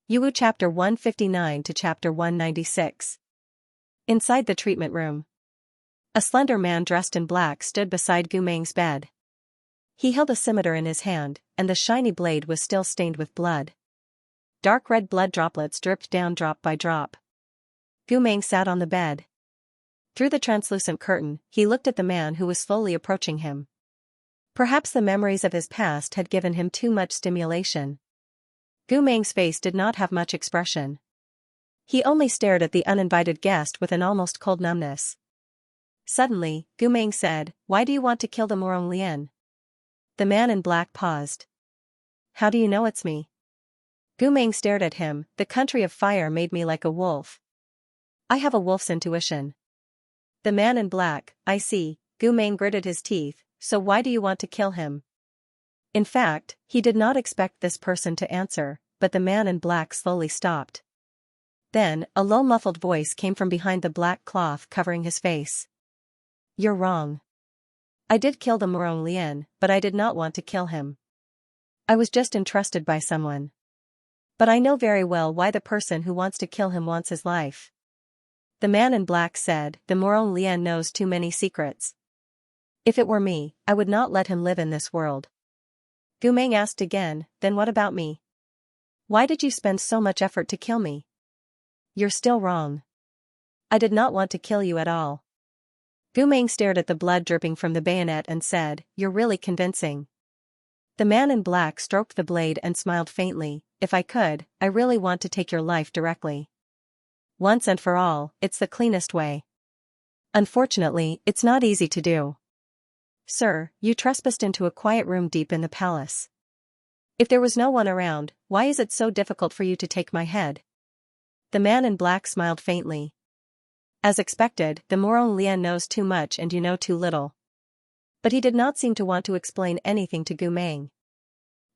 Yuwu Chapter 159 to Chapter 196. Inside the treatment room, a slender man dressed in black stood beside Gu Meng's bed. He held a scimitar in his hand, and the shiny blade was still stained with blood. Dark red blood droplets dripped down drop by drop. Gu Meng sat on the bed. Through the translucent curtain, he looked at the man who was slowly approaching him. Perhaps the memories of his past had given him too much stimulation. Gu Meng's face did not have much expression. He only stared at the uninvited guest with an almost cold numbness. Suddenly, Gu Meng said, "Why do you want to kill the Morong Lian?" The man in black paused. "How do you know it's me?" Gu Meng stared at him. "The country of fire made me like a wolf. I have a wolf's intuition." The man in black, "I see." Gu Meng gritted his teeth. "So why do you want to kill him?" In fact, he did not expect this person to answer, but the man in black slowly stopped. Then, a low muffled voice came from behind the black cloth covering his face. "You're wrong. I did kill the Morong Lian, but I did not want to kill him. I was just entrusted by someone. But I know very well why the person who wants to kill him wants his life." The man in black said, "The Morong Lian knows too many secrets. If it were me, I would not let him live in this world." Gu Meng asked again, "Then what about me? Why did you spend so much effort to kill me?" "You're still wrong. I did not want to kill you at all." Gu Meng stared at the blood dripping from the bayonet and said, "You're really convincing." The man in black stroked the blade and smiled faintly. "If I could, I really want to take your life directly. Once and for all, it's the cleanest way. Unfortunately, it's not easy to do. Sir, you trespassed into a quiet room deep in the palace. If there was no one around, why is it so difficult for you to take my head?" The man in black smiled faintly. "As expected, the Morong Lian knows too much and you know too little." But he did not seem to want to explain anything to Gu Meng.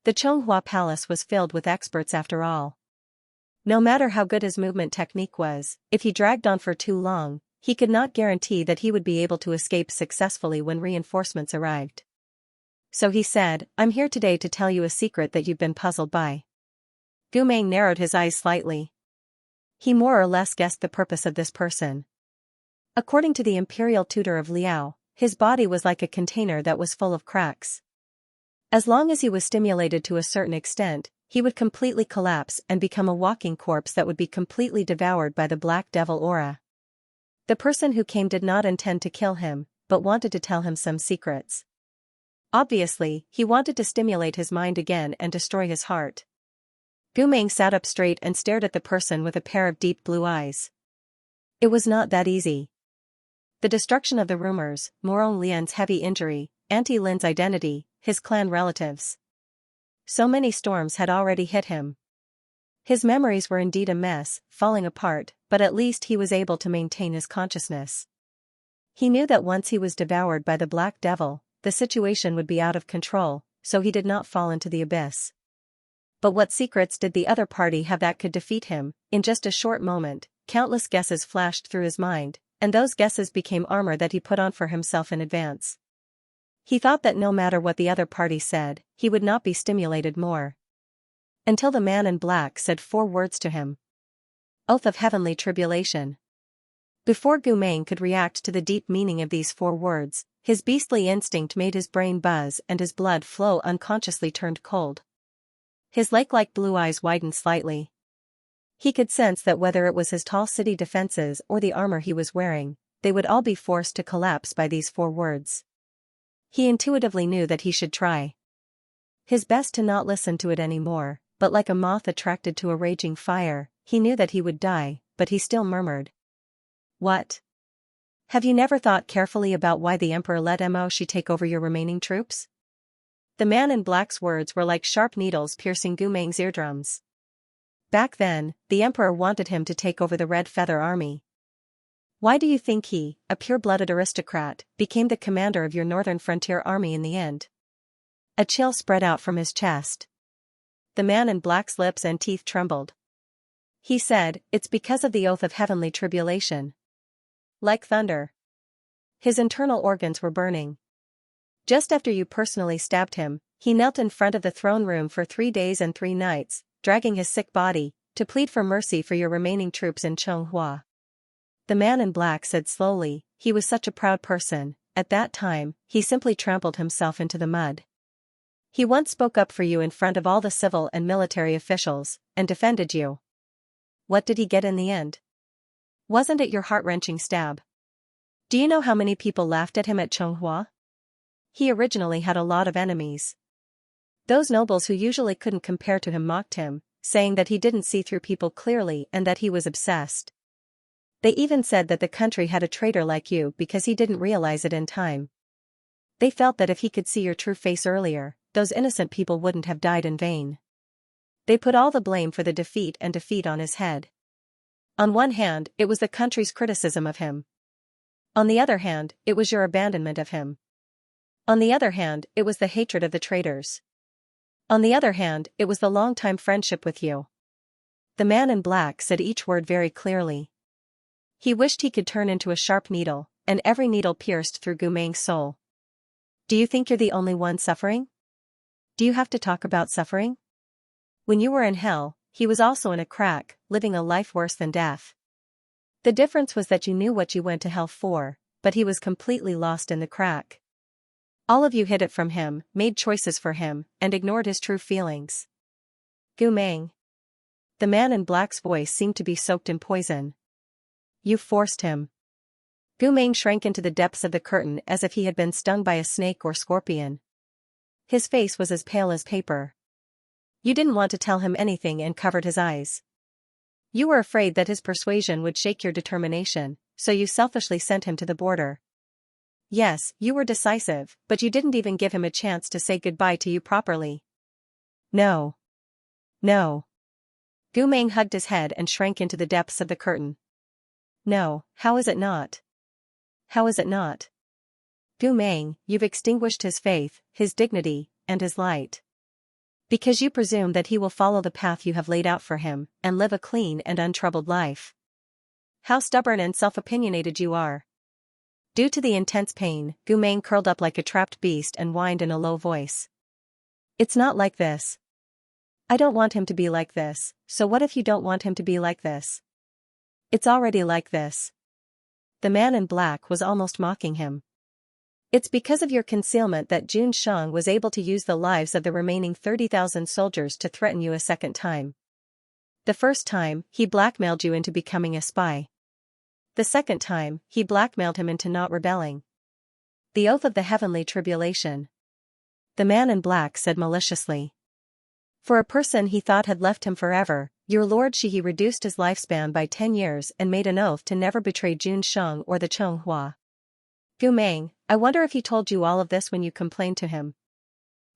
The Chonghua Palace was filled with experts after all. No matter how good his movement technique was, if he dragged on for too long, he could not guarantee that he would be able to escape successfully when reinforcements arrived. So he said, "I'm here today to tell you a secret that you've been puzzled by." Gu Meng narrowed his eyes slightly. He more or less guessed the purpose of this person. According to the imperial tutor of Liao, his body was like a container that was full of cracks. As long as he was stimulated to a certain extent, he would completely collapse and become a walking corpse that would be completely devoured by the black devil aura. The person who came did not intend to kill him, but wanted to tell him some secrets. Obviously, he wanted to stimulate his mind again and destroy his heart. Gu Meng sat up straight and stared at the person with a pair of deep blue eyes. It was not that easy. The destruction of the rumors, Morong Lian's heavy injury, Auntie Lin's identity, his clan relatives. So many storms had already hit him. His memories were indeed a mess, falling apart, but at least he was able to maintain his consciousness. He knew that once he was devoured by the black devil, the situation would be out of control, so he did not fall into the abyss. But what secrets did the other party have that could defeat him? In just a short moment, countless guesses flashed through his mind, and those guesses became armor that he put on for himself in advance. He thought that no matter what the other party said, he would not be stimulated more. Until the man in black said 4 words to him. Oath of heavenly tribulation. Before Gu Meng could react to the deep meaning of these 4 words, his beastly instinct made his brain buzz and his blood flow unconsciously turned cold. His lake-like blue eyes widened slightly. He could sense that whether it was his tall city defenses or the armor he was wearing, they would all be forced to collapse by these 4 words. He intuitively knew that he should try his best to not listen to it anymore, but like a moth attracted to a raging fire, he knew that he would die, but he still murmured. "What? Have you never thought carefully about why the Emperor let Mo Shi take over your remaining troops?" The man in black's words were like sharp needles piercing Gu Meng's eardrums. Back then, the Emperor wanted him to take over the Red Feather Army. Why do you think he, a pure-blooded aristocrat, became the commander of your northern frontier army in the end? A chill spread out from his chest. The man in black's lips and teeth trembled. He said, "It's because of the oath of heavenly tribulation." Like thunder. His internal organs were burning. Just after you personally stabbed him, he knelt in front of the throne room for 3 days and 3 nights, dragging his sick body, to plead for mercy for your remaining troops in Xianxia. The man in black said slowly, he was such a proud person, at that time, he simply trampled himself into the mud. He once spoke up for you in front of all the civil and military officials, and defended you. What did he get in the end? Wasn't it your heart-wrenching stab? Do you know how many people laughed at him at Xianxia? He originally had a lot of enemies. Those nobles who usually couldn't compare to him mocked him, saying that he didn't see through people clearly and that he was obsessed. They even said that the country had a traitor like you because he didn't realize it in time. They felt that if he could see your true face earlier, those innocent people wouldn't have died in vain. They put all the blame for the defeat on his head. On one hand, it was the country's criticism of him. On the other hand, it was your abandonment of him. On the other hand, it was the hatred of the traitors. On the other hand, it was the long-time friendship with you. The man in black said each word very clearly. He wished he could turn into a sharp needle, and every needle pierced through Gu Meng's soul. Do you think you're the only one suffering? Do you have to talk about suffering? When you were in hell, he was also in a crack, living a life worse than death. The difference was that you knew what you went to hell for, but he was completely lost in the crack. All of you hid it from him, made choices for him, and ignored his true feelings. Gu Meng. The man in black's voice seemed to be soaked in poison. You forced him. Gu Meng shrank into the depths of the curtain as if he had been stung by a snake or scorpion. His face was as pale as paper. You didn't want to tell him anything and covered his eyes. You were afraid that his persuasion would shake your determination, so you selfishly sent him to the border. Yes, you were decisive, but you didn't even give him a chance to say goodbye to you properly. No. No. Gu Meng hugged his head and shrank into the depths of the curtain. No, how is it not? How is it not? Gu Meng, you've extinguished his faith, his dignity, and his light. Because you presume that he will follow the path you have laid out for him, and live a clean and untroubled life. How stubborn and self-opinionated you are. Due to the intense pain, Gu Meng curled up like a trapped beast and whined in a low voice. It's not like this. I don't want him to be like this, so what if you don't want him to be like this? It's already like this. The man in black was almost mocking him. It's because of your concealment that Jun Sheng was able to use the lives of the remaining 30,000 soldiers to threaten you a second time. The first time, he blackmailed you into becoming a spy. The second time, he blackmailed him into not rebelling. The oath of the heavenly tribulation. The man in black said maliciously. For a person he thought had left him forever, your Lord Shihi reduced his lifespan by 10 years and made an oath to never betray Jun Sheng or the Xianxia. Gu Meng, I wonder if he told you all of this when you complained to him.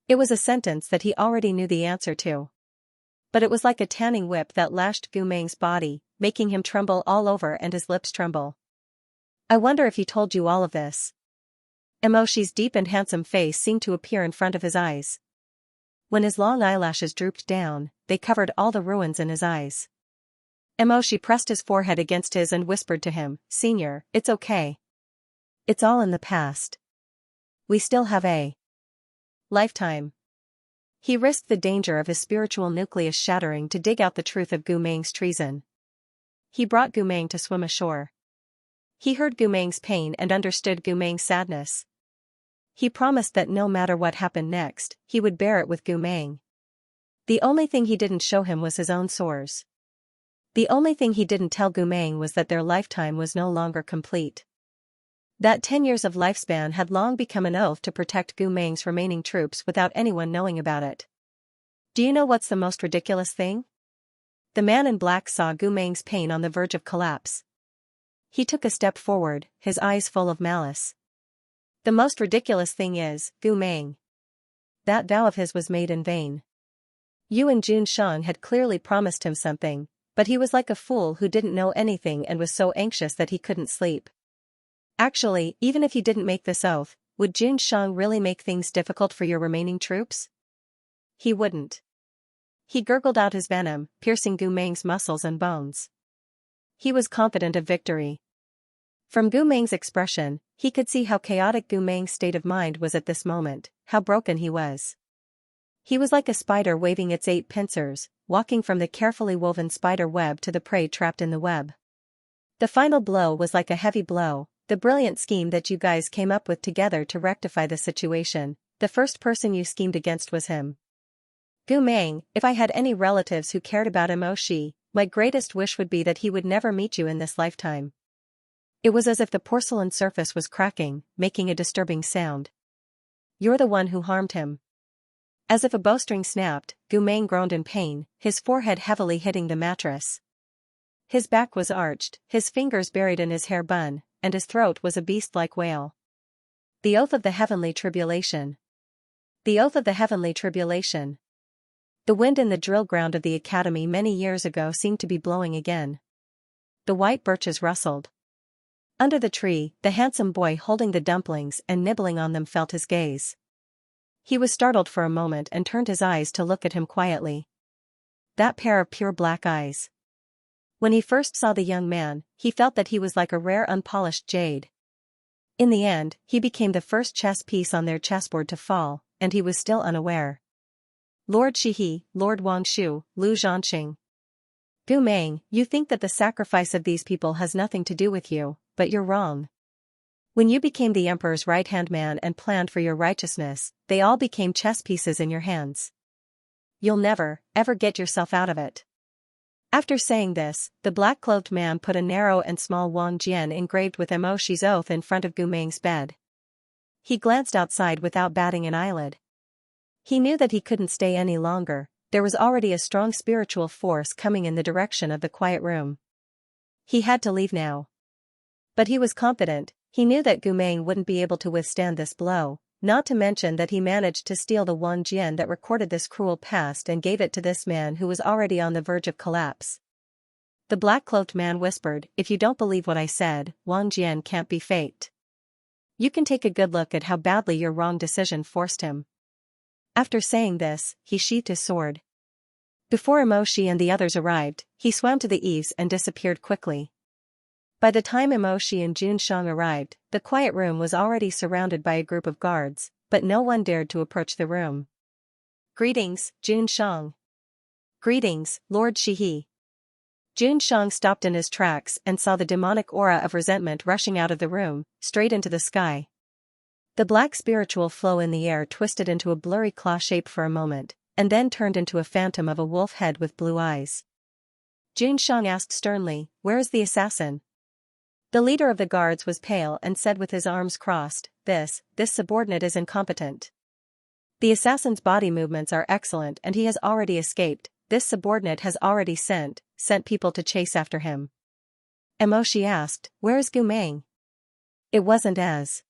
It was a sentence that he already knew the answer to. But it was like a tanning whip that lashed Gu Meng's body, making him tremble all over and his lips tremble. I wonder if he told you all of this. Emoshi's deep and handsome face seemed to appear in front of his eyes. When his long eyelashes drooped down, they covered all the ruins in his eyes. Emoshi pressed his forehead against his and whispered to him, Senior, it's okay. It's all in the past. We still have a lifetime. He risked the danger of his spiritual nucleus shattering to dig out the truth of Gu Meng's treason. He brought Gu Meng to swim ashore. He heard Gu Meng's pain and understood Gu Meng's sadness. He promised that no matter what happened next, he would bear it with Gu Meng. The only thing he didn't show him was his own sores. The only thing he didn't tell Gu Meng was that their lifetime was no longer complete. That 10 years of lifespan had long become an oath to protect Gu Meng's remaining troops without anyone knowing about it. Do you know what's the most ridiculous thing? The man in black saw Gu Meng's pain on the verge of collapse. He took a step forward, his eyes full of malice. The most ridiculous thing is, Gu Meng. That vow of his was made in vain. You and Jun Sheng had clearly promised him something, but he was like a fool who didn't know anything and was so anxious that he couldn't sleep. Actually, even if he didn't make this oath, would Jun Sheng really make things difficult for your remaining troops? He wouldn't. He gurgled out his venom, piercing Gu Meng's muscles and bones. He was confident of victory. From Gu Meng's expression, he could see how chaotic Gu Meng's state of mind was at this moment, how broken he was. He was like a spider waving its 8 pincers, walking from the carefully woven spider web to the prey trapped in the web. The final blow was like a heavy blow, the brilliant scheme that you guys came up with together to rectify the situation. The first person you schemed against was him. Gu Meng, if I had any relatives who cared about Emoshi, my greatest wish would be that he would never meet you in this lifetime. It was as if the porcelain surface was cracking, making a disturbing sound. You're the one who harmed him. As if a bowstring snapped, Gu Meng groaned in pain, his forehead heavily hitting the mattress. His back was arched, his fingers buried in his hair bun, and his throat was a beast-like wail. The oath of the heavenly tribulation. The oath of the heavenly tribulation. The wind in the drill ground of the academy many years ago seemed to be blowing again. The white birches rustled. Under the tree, the handsome boy holding the dumplings and nibbling on them felt his gaze. He was startled for a moment and turned his eyes to look at him quietly. That pair of pure black eyes. When he first saw the young man, he felt that he was like a rare unpolished jade. In the end, he became the first chess piece on their chessboard to fall, and he was still unaware. Lord Shihe, Lord Wangshu, Lu Zhanxing. Gu Meng, you think that the sacrifice of these people has nothing to do with you, but you're wrong. When you became the emperor's right-hand man and planned for your righteousness, they all became chess pieces in your hands. You'll never, ever get yourself out of it. After saying this, the black-clothed man put a narrow and small Wang Jian engraved with Emoshi's oath in front of Gu Meng's bed. He glanced outside without batting an eyelid. He knew that he couldn't stay any longer, there was already a strong spiritual force coming in the direction of the quiet room. He had to leave now. But he was confident, he knew that Gu Meng wouldn't be able to withstand this blow, not to mention that he managed to steal the Wang Jian that recorded this cruel past and gave it to this man who was already on the verge of collapse. The black-cloaked man whispered, if you don't believe what I said, Wang Jian can't be faked. You can take a good look at how badly your wrong decision forced him. After saying this, he sheathed his sword. Before Emoshi and the others arrived, he swam to the eaves and disappeared quickly. By the time Emoshi and Xianxia arrived, the quiet room was already surrounded by a group of guards, but no one dared to approach the room. Greetings, Xianxia. Greetings, Lord Shihe. Xianxia stopped in his tracks and saw the demonic aura of resentment rushing out of the room, straight into the sky. The black spiritual flow in the air twisted into a blurry claw shape for a moment, and then turned into a phantom of a wolf head with blue eyes. Xianxia asked sternly, where is the assassin? The leader of the guards was pale and said with his arms crossed, this subordinate is incompetent. The assassin's body movements are excellent and he has already escaped, this subordinate has already sent people to chase after him. Emoshi asked, where is Gu Meng? It wasn't as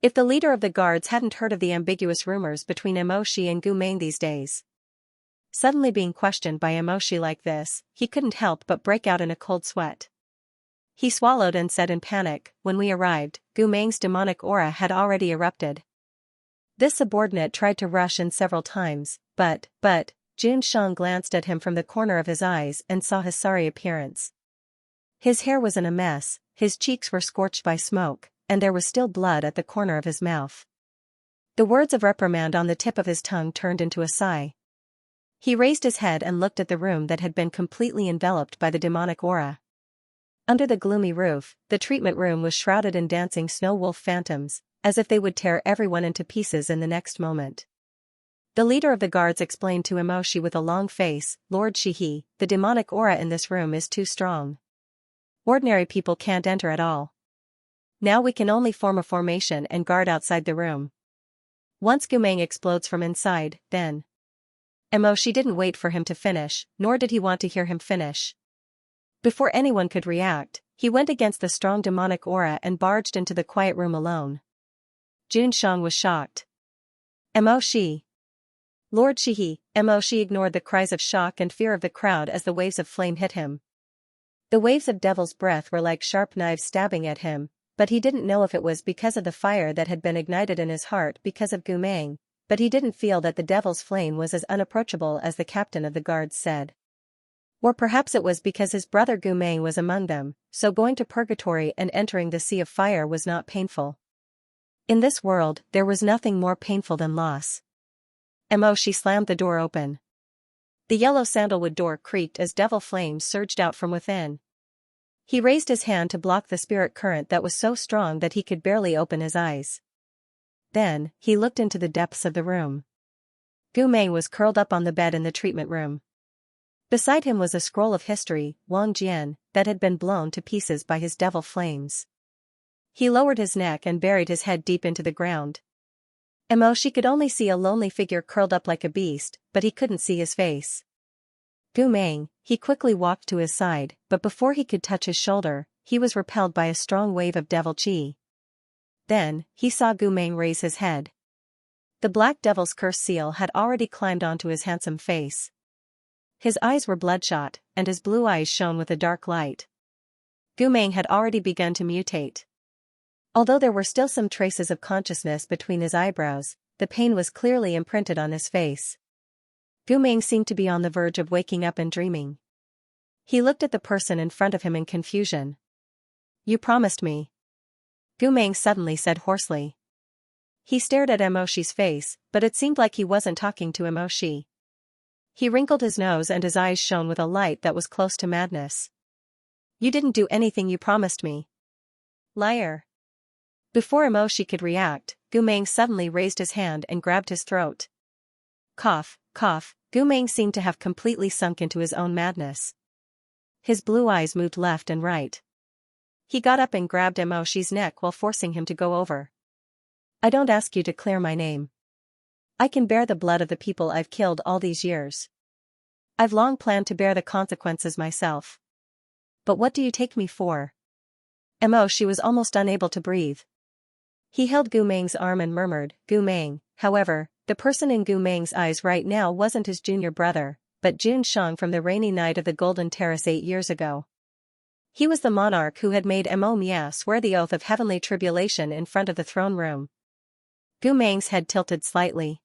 if the leader of the guards hadn't heard of the ambiguous rumors between Emoshi and Gu Meng these days. Suddenly being questioned by Emoshi like this, he couldn't help but break out in a cold sweat. He swallowed and said in panic, when we arrived, Gu Meng's demonic aura had already erupted. This subordinate tried to rush in several times, but, Xianxia glanced at him from the corner of his eyes and saw his sorry appearance. His hair was in a mess, his cheeks were scorched by smoke, and there was still blood at the corner of his mouth. The words of reprimand on the tip of his tongue turned into a sigh. He raised his head and looked at the room that had been completely enveloped by the demonic aura. Under the gloomy roof, the treatment room was shrouded in dancing snow wolf phantoms, as if they would tear everyone into pieces in the next moment. The leader of the guards explained to Emoshi with a long face, Lord Shihe, the demonic aura in this room is too strong. Ordinary people can't enter at all. Now we can only form a formation and guard outside the room. Once Gu Meng explodes from inside, then. Emoshi didn't wait for him to finish, nor did he want to hear him finish. Before anyone could react, he went against the strong demonic aura and barged into the quiet room alone. Xianxia was shocked. Emoshi. Lord Shihe, Emoshi ignored the cries of shock and fear of the crowd as the waves of flame hit him. The waves of devil's breath were like sharp knives stabbing at him, but he didn't know if it was because of the fire that had been ignited in his heart because of Gu Meng, but he didn't feel that the devil's flame was as unapproachable as the captain of the guards said. Or perhaps it was because his brother Gu Meng was among them, so going to purgatory and entering the sea of fire was not painful. In this world, there was nothing more painful than loss. Emoshi slammed the door open. The yellow sandalwood door creaked as devil flames surged out from within. He raised his hand to block the spirit current that was so strong that he could barely open his eyes. Then, he looked into the depths of the room. Gu Meng was curled up on the bed in the treatment room. Beside him was a scroll of history, Wang Jian, that had been blown to pieces by his devil flames. He lowered his neck and buried his head deep into the ground. She could only see a lonely figure curled up like a beast, but he couldn't see his face. Gu Meng, he quickly walked to his side, but before he could touch his shoulder, he was repelled by a strong wave of devil qi. Then, he saw Gu Meng raise his head. The black devil's curse seal had already climbed onto his handsome face. His eyes were bloodshot, and his blue eyes shone with a dark light. Gu Meng had already begun to mutate. Although there were still some traces of consciousness between his eyebrows, the pain was clearly imprinted on his face. Gu Meng seemed to be on the verge of waking up and dreaming. He looked at the person in front of him in confusion. "You promised me," Gu Meng suddenly said hoarsely. He stared at Moshi's face, but it seemed like he wasn't talking to Moshi. He wrinkled his nose and his eyes shone with a light that was close to madness. "You didn't do anything you promised me. Liar." Before Moshi could react, Gu Meng suddenly raised his hand and grabbed his throat. Cough, cough, Gu Meng seemed to have completely sunk into his own madness. His blue eyes moved left and right. He got up and grabbed Moshi's neck while forcing him to go over. "I don't ask you to clear my name. I can bear the blood of the people I've killed all these years. I've long planned to bear the consequences myself. But what do you take me for?" Moshi was almost unable to breathe. He held Gu Meng's arm and murmured, "Gu Meng." However, the person in Gu Meng's eyes right now wasn't his junior brother, but Jun Shang from the rainy night of the Golden Terrace 8 years ago. He was the monarch who had made Mo Mia swear the oath of heavenly tribulation in front of the throne room. Gu Meng's head tilted slightly.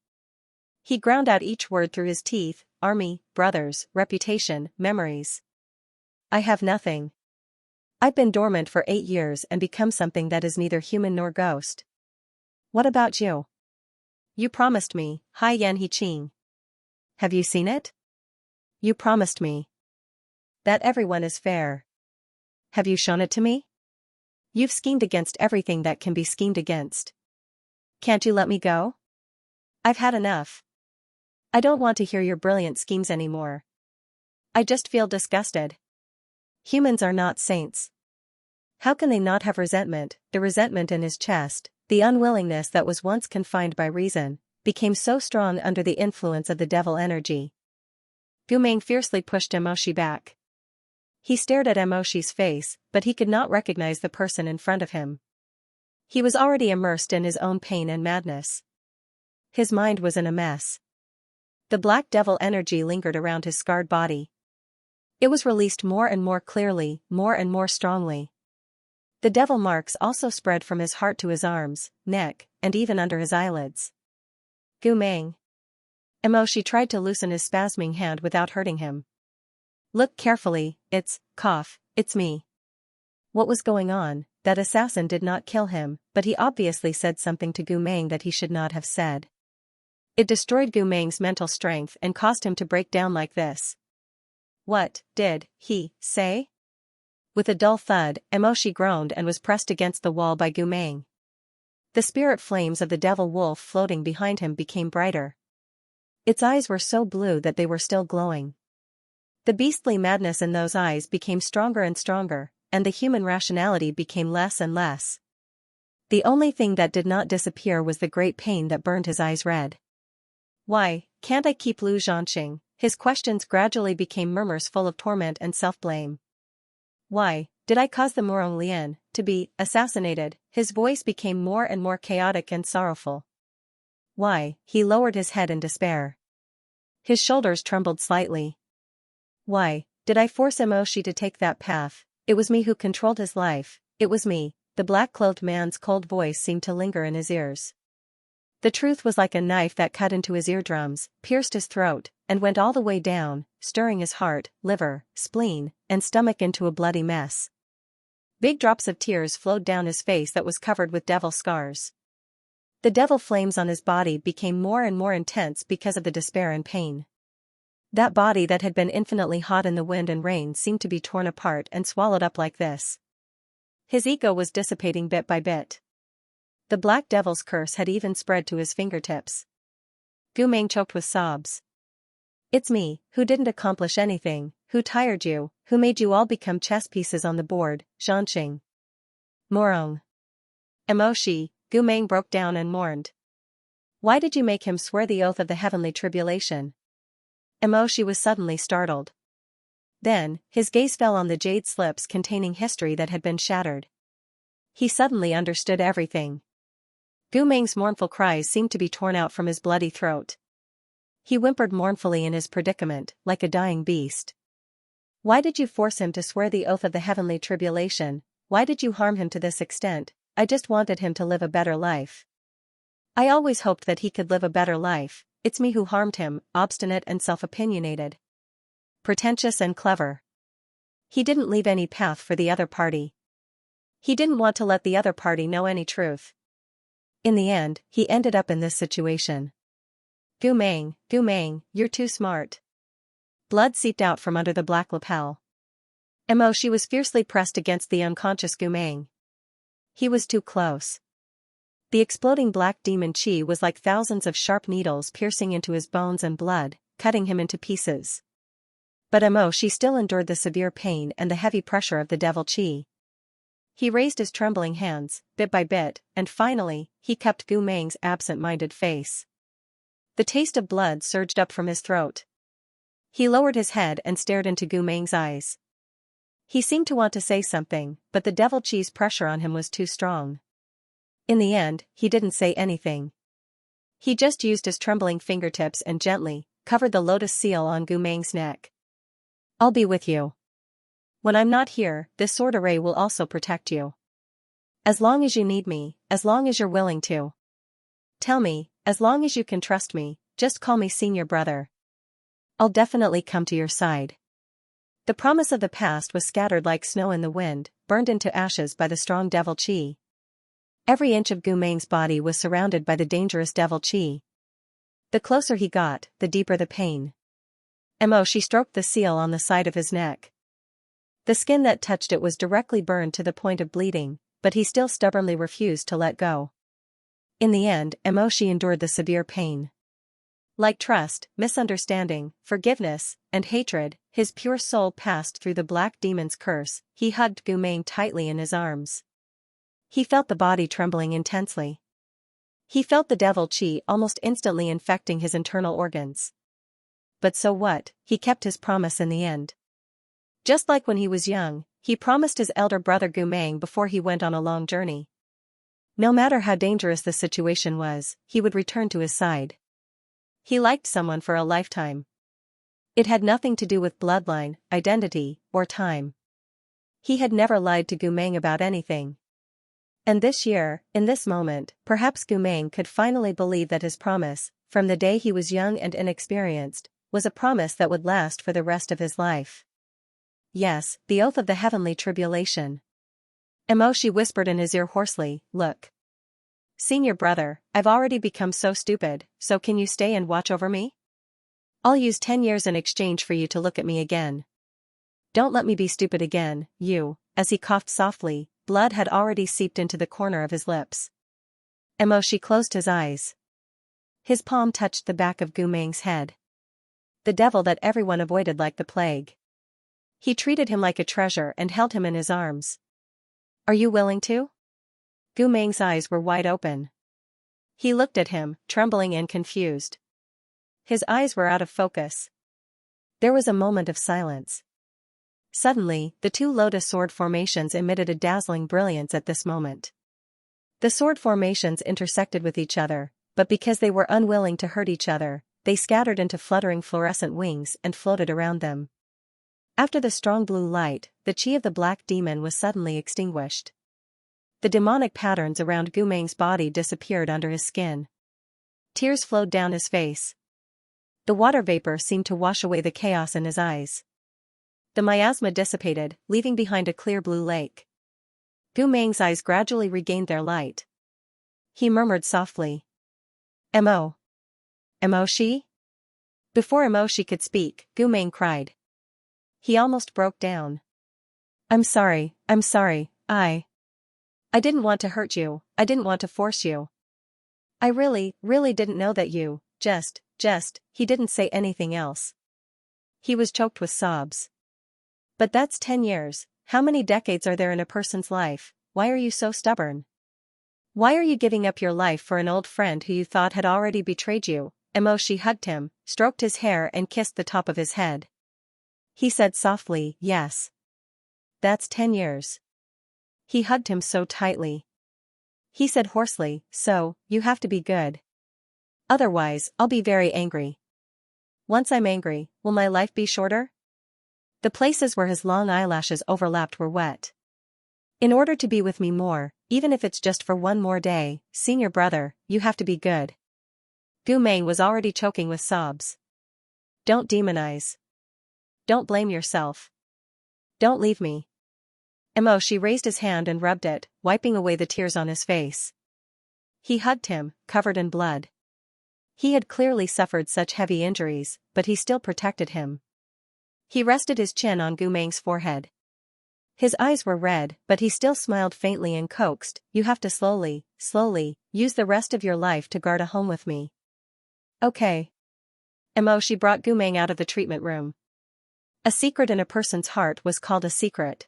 He ground out each word through his teeth: army, brothers, reputation, memories. "I have nothing. I've been dormant for 8 years and become something that is neither human nor ghost. What about you? You promised me, Hai Yan He Qing. Have you seen it? You promised me that everyone is fair. Have you shown it to me? You've schemed against everything that can be schemed against. Can't you let me go? I've had enough. I don't want to hear your brilliant schemes anymore. I just feel disgusted. Humans are not saints. How can they not have resentment?" The resentment in his chest, the unwillingness that was once confined by reason, became so strong under the influence of the devil energy. Gu Meng fiercely pushed Moshi back. He stared at Moshi's face, but he could not recognize the person in front of him. He was already immersed in his own pain and madness. His mind was in a mess. The black devil energy lingered around his scarred body. It was released more and more clearly, more and more strongly. The devil marks also spread from his heart to his arms, neck, and even under his eyelids. "Gu Meng." Moshi tried to loosen his spasming hand without hurting him. "Look carefully, it's me." What was going on? That assassin did not kill him, but he obviously said something to Gu Meng that he should not have said. It destroyed Gu Meng's mental strength and caused him to break down like this. What did he say? With a dull thud, Moshi groaned and was pressed against the wall by Gu Meng. The spirit flames of the devil wolf floating behind him became brighter. Its eyes were so blue that they were still glowing. The beastly madness in those eyes became stronger and stronger, and the human rationality became less and less. The only thing that did not disappear was the great pain that burned his eyes red. "Why can't I keep Lu Zhanxing?" His questions gradually became murmurs full of torment and self-blame. "Why did I cause the Murong Lian to be assassinated?" His voice became more and more chaotic and sorrowful. "Why?" He lowered his head in despair. His shoulders trembled slightly. "Why did I force Moshi to take that path? It was me who controlled his life, it was me." The black-clothed man's cold voice seemed to linger in his ears. The truth was like a knife that cut into his eardrums, pierced his throat, and went all the way down, stirring his heart, liver, spleen, and stomach into a bloody mess. Big drops of tears flowed down his face that was covered with devil scars. The devil flames on his body became more and more intense because of the despair and pain. That body that had been infinitely hot in the wind and rain seemed to be torn apart and swallowed up like this. His ego was dissipating bit by bit. The black devil's curse had even spread to his fingertips. Gu Meng choked with sobs. It's me, who didn't accomplish anything, who tired you, who made you all become chess pieces on the board, Xianxia. Morong. Emoshi, Gu Meng broke down and mourned. Why did you make him swear the oath of the heavenly tribulation? Emoshi was suddenly startled. Then, his gaze fell on the jade slips containing history that had been shattered. He suddenly understood everything. Gu Meng's mournful cries seemed to be torn out from his bloody throat. He whimpered mournfully in his predicament, like a dying beast. Why did you force him to swear the oath of the heavenly tribulation? Why did you harm him to this extent? I just wanted him to live a better life. I always hoped that he could live a better life. It's me who harmed him, obstinate and self-opinionated. Pretentious and clever. He didn't leave any path for the other party. He didn't want to let the other party know any truth. In the end, he ended up in this situation. Gu Meng, you're too smart. Blood seeped out from under the black lapel. Emoshi was fiercely pressed against the unconscious Gu Meng. He was too close. The exploding black demon chi was like thousands of sharp needles piercing into his bones and blood, cutting him into pieces. But Emoshi still endured the severe pain and the heavy pressure of the devil chi. He raised his trembling hands, bit by bit, and finally, he cupped Gu Meng's absent-minded face. The taste of blood surged up from his throat. He lowered his head and stared into Gu Meng's eyes. He seemed to want to say something, but the devil chi's pressure on him was too strong. In the end, he didn't say anything. He just used his trembling fingertips and gently covered the lotus seal on Gu Meng's neck. I'll be with you. When I'm not here, this sword array will also protect you. As long as you need me, as long as you're willing to. Tell me, as long as you can trust me, just call me senior brother. I'll definitely come to your side. The promise of the past was scattered like snow in the wind, burned into ashes by the strong devil chi. Every inch of Gu Meng's body was surrounded by the dangerous devil chi. The closer he got, the deeper the pain. Emoshi stroked the seal on the side of his neck. The skin that touched it was directly burned to the point of bleeding, but he still stubbornly refused to let go. In the end, Emoshi endured the severe pain. Like trust, misunderstanding, forgiveness, and hatred, his pure soul passed through the black demon's curse. He hugged Gu Meng tightly in his arms. He felt the body trembling intensely. He felt the devil chi almost instantly infecting his internal organs. But so what, he kept his promise in the end. Just like when he was young, he promised his elder brother Gu Meng before he went on a long journey. No matter how dangerous the situation was, he would return to his side. He liked someone for a lifetime. It had nothing to do with bloodline, identity, or time. He had never lied to Gu Meng about anything. And this year, in this moment, perhaps Gu Meng could finally believe that his promise, from the day he was young and inexperienced, was a promise that would last for the rest of his life. Yes, the oath of the heavenly tribulation. Emoshi whispered in his ear hoarsely, look. Senior brother, I've already become so stupid, so can you stay and watch over me? I'll use 10 years in exchange for you to look at me again. Don't let me be stupid again, you. As he coughed softly, blood had already seeped into the corner of his lips. Emoshi closed his eyes. His palm touched the back of Gu Meng's head. The devil that everyone avoided like the plague. He treated him like a treasure and held him in his arms. Are you willing to? Gu Meng's eyes were wide open. He looked at him, trembling and confused. His eyes were out of focus. There was a moment of silence. Suddenly, the two lotus sword formations emitted a dazzling brilliance at this moment. The sword formations intersected with each other, but because they were unwilling to hurt each other, they scattered into fluttering fluorescent wings and floated around them. After the strong blue light, the chi of the black demon was suddenly extinguished. The demonic patterns around Gu Meng's body disappeared under his skin. Tears flowed down his face. The water vapor seemed to wash away the chaos in his eyes. The miasma dissipated, leaving behind a clear blue lake. Gu Meng's eyes gradually regained their light. He murmured softly. Emoshi? Before Emoshi could speak, Gu Meng cried. He almost broke down. I'm sorry, I didn't want to hurt you, I didn't want to force you. I really didn't know that you, he didn't say anything else. He was choked with sobs. But that's 10 years, how many decades are there in a person's life? Why are you so stubborn? Why are you giving up your life for an old friend who you thought had already betrayed you? Emoshi hugged him, stroked his hair and kissed the top of his head. He said softly, yes. That's 10 years. He hugged him so tightly. He said hoarsely, so, you have to be good. Otherwise, I'll be very angry. Once I'm angry, will my life be shorter? The places where his long eyelashes overlapped were wet. In order to be with me more, even if it's just for one more day, senior brother, you have to be good. Gu Meng was already choking with sobs. Don't demonize. Don't blame yourself. Don't leave me. Emoshi raised his hand and rubbed it, wiping away the tears on his face. He hugged him, covered in blood. He had clearly suffered such heavy injuries, but he still protected him. He rested his chin on Gu Meng's forehead. His eyes were red, but he still smiled faintly and coaxed, you have to slowly, use the rest of your life to guard a home with me. Okay. Emoshi brought Gu Meng out of the treatment room. A secret in a person's heart was called a secret.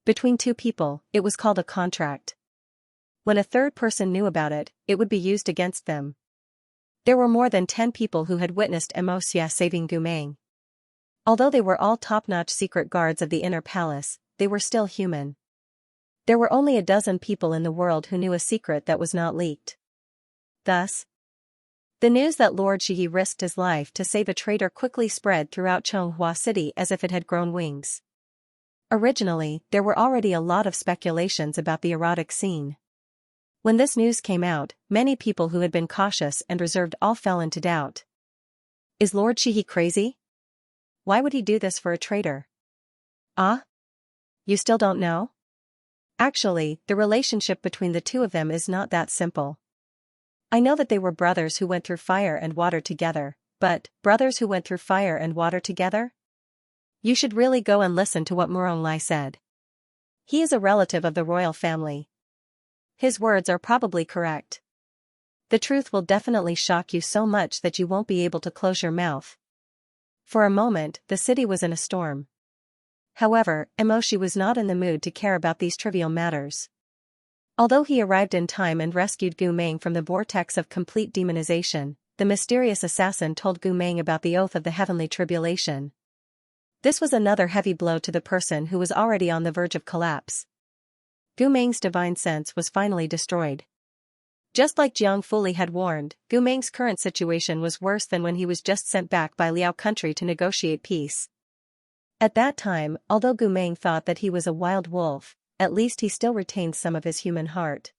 Between two people, it was called a contract. When a third person knew about it, it would be used against them. There were more than 10 people who had witnessed Xianxia saving Gu Meng. Although they were all top-notch secret guards of the inner palace, they were still human. There were only a dozen people in the world who knew a secret that was not leaked. Thus, the news that Lord Shiyi risked his life to save a traitor quickly spread throughout Xianxia City as if it had grown wings. Originally, there were already a lot of speculations about the erotic scene. When this news came out, many people who had been cautious and reserved all fell into doubt. Is Lord Shiyi crazy? Why would he do this for a traitor? Ah? You still don't know? Actually, the relationship between the two of them is not that simple. I know that they were brothers who went through fire and water together, but, brothers who went through fire and water together? You should really go and listen to what Murong Lai said. He is a relative of the royal family. His words are probably correct. The truth will definitely shock you so much that you won't be able to close your mouth. For a moment, the city was in a storm. However, Emoshi was not in the mood to care about these trivial matters. Although he arrived in time and rescued Gu Meng from the vortex of complete demonization, the mysterious assassin told Gu Meng about the oath of the heavenly tribulation. This was another heavy blow to the person who was already on the verge of collapse. Gu Meng's divine sense was finally destroyed. Just like Jiang Fuli had warned, Gu Meng's current situation was worse than when he was just sent back by Liao country to negotiate peace. At that time, although Gu Meng thought that he was a wild wolf, at least he still retained some of his human heart.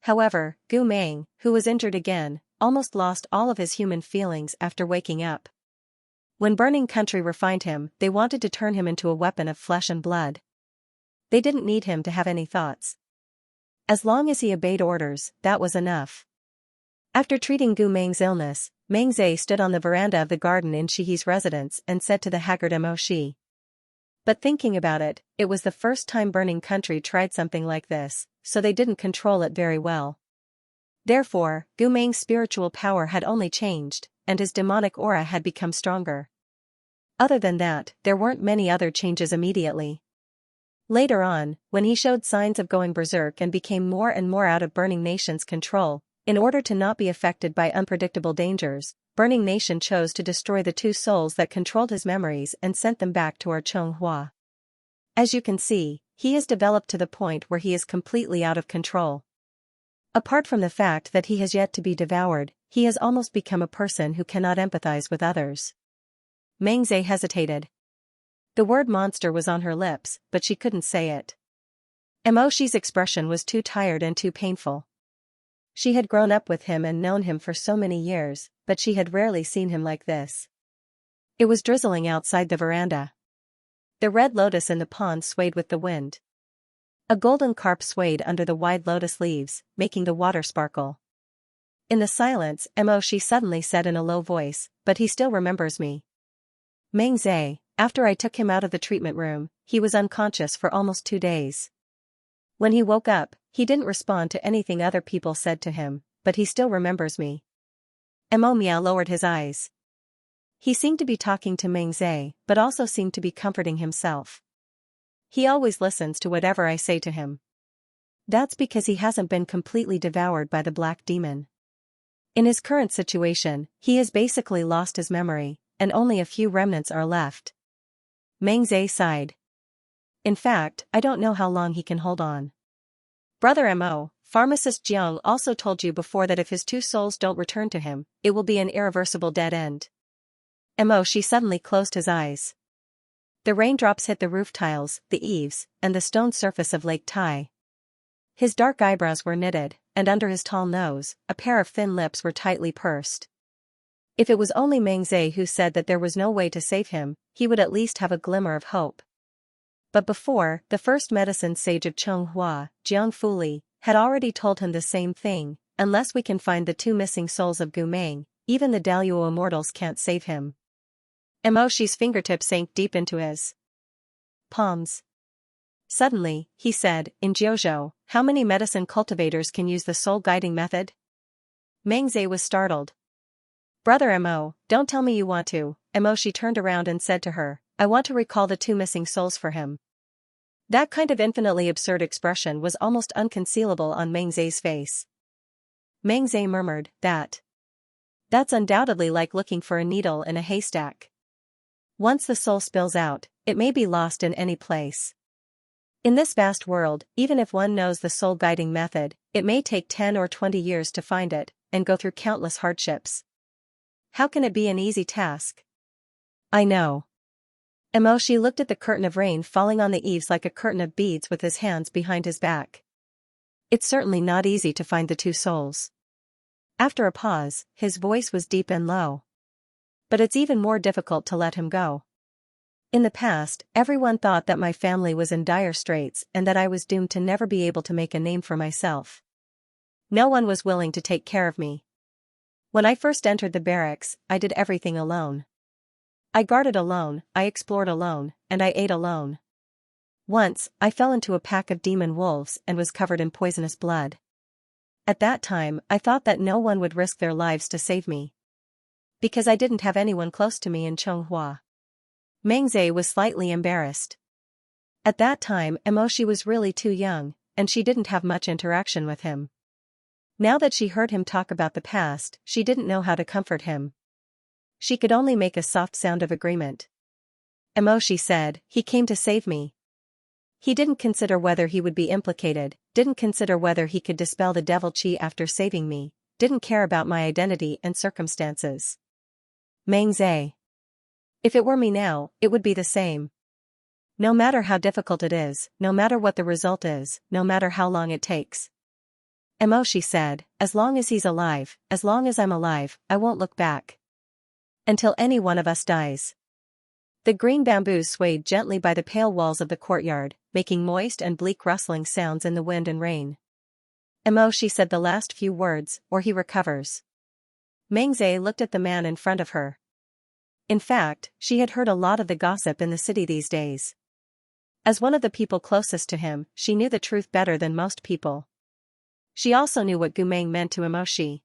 However, Gu Meng, who was injured again, almost lost all of his human feelings after waking up. When Burning Country refined him, they wanted to turn him into a weapon of flesh and blood. They didn't need him to have any thoughts. As long as he obeyed orders, that was enough. After treating Gu Meng's illness, Meng Zhe stood on the veranda of the garden in Shihi's residence and said to the haggard Emoshi. But thinking about it, it was the first time Burning Country tried something like this, so they didn't control it very well. Therefore, Gu Meng's spiritual power had only changed, and his demonic aura had become stronger. Other than that, there weren't many other changes immediately. Later on, when he showed signs of going berserk and became more and more out of Burning Nation's control, in order to not be affected by unpredictable dangers, Burning Nation chose to destroy the two souls that controlled his memories and sent them back to our Xianxia. As you can see, he has developed to the point where he is completely out of control. Apart from the fact that he has yet to be devoured, he has almost become a person who cannot empathize with others. Meng Zhe hesitated. The word monster was on her lips, but she couldn't say it. Emoshi's expression was too tired and too painful. She had grown up with him and known him for so many years, but she had rarely seen him like this. It was drizzling outside the veranda. The red lotus in the pond swayed with the wind. A golden carp swayed under the wide lotus leaves, making the water sparkle. In the silence, Mo she suddenly said in a low voice, but he still remembers me. Meng Zhe, after I took him out of the treatment room, he was unconscious for almost 2 days. When he woke up, he didn't respond to anything other people said to him, but he still remembers me. Mo Miao lowered his eyes. He seemed to be talking to Meng Zhe, but also seemed to be comforting himself. He always listens to whatever I say to him. That's because he hasn't been completely devoured by the black demon. In his current situation, he has basically lost his memory, and only a few remnants are left. Meng Zhe sighed. In fact, I don't know how long he can hold on. Brother Mo, pharmacist Jiang also told you before that if his 2 souls don't return to him, it will be an irreversible dead end. Mo she suddenly closed his eyes. The raindrops hit the roof tiles, the eaves, and the stone surface of Lake Tai. His dark eyebrows were knitted, and under his tall nose, a pair of thin lips were tightly pursed. If it was only Meng Zhe who said that there was no way to save him, he would at least have a glimmer of hope. But before, the first medicine sage of Chonghua, Jiang Fuli, had already told him the same thing: unless we can find the 2 missing souls of Gumeng, even the Daluo immortals can't save him. Mo Shi's fingertips sank deep into his palms. Suddenly, he said, in Jiuzhou, how many medicine cultivators can use the soul-guiding method? Meng Zhe was startled. Brother Mo, don't tell me you want to. Mo Shi turned around and said to her, I want to recall the 2 missing souls for him. That kind of infinitely absurd expression was almost unconcealable on Meng Zhe's face. Meng Zhe murmured, That's undoubtedly like looking for a needle in a haystack. Once the soul spills out, it may be lost in any place. In this vast world, even if one knows the soul-guiding method, it may take 10 or 20 years to find it, and go through countless hardships. How can it be an easy task? I know. Mo Shi looked at the curtain of rain falling on the eaves like a curtain of beads with his hands behind his back. It's certainly not easy to find the 2 souls. After a pause, his voice was deep and low. But it's even more difficult to let him go. In the past, everyone thought that my family was in dire straits and that I was doomed to never be able to make a name for myself. No one was willing to take care of me. When I first entered the barracks, I did everything alone. I guarded alone, I explored alone, and I ate alone. Once, I fell into a pack of demon wolves and was covered in poisonous blood. At that time, I thought that no one would risk their lives to save me. Because I didn't have anyone close to me in Chonghua. Meng Zhe was slightly embarrassed. At that time, Mo Shi was really too young, and she didn't have much interaction with him. Now that she heard him talk about the past, she didn't know how to comfort him. She could only make a soft sound of agreement. Mo Shi said, he came to save me. He didn't consider whether he would be implicated, didn't consider whether he could dispel the devil chi after saving me, didn't care about my identity and circumstances. Meng Zhe. If it were me now, it would be the same. No matter how difficult it is, no matter what the result is, no matter how long it takes. Mo Shi said, as long as he's alive, as long as I'm alive, I won't look back. Until any one of us dies. The green bamboos swayed gently by the pale walls of the courtyard, making moist and bleak rustling sounds in the wind and rain. Mo Shi said the last few words, or he recovers. Meng Zhe looked at the man in front of her. In fact, she had heard a lot of the gossip in the city these days. As one of the people closest to him, she knew the truth better than most people. She also knew what Gumeng meant to Mo Shi.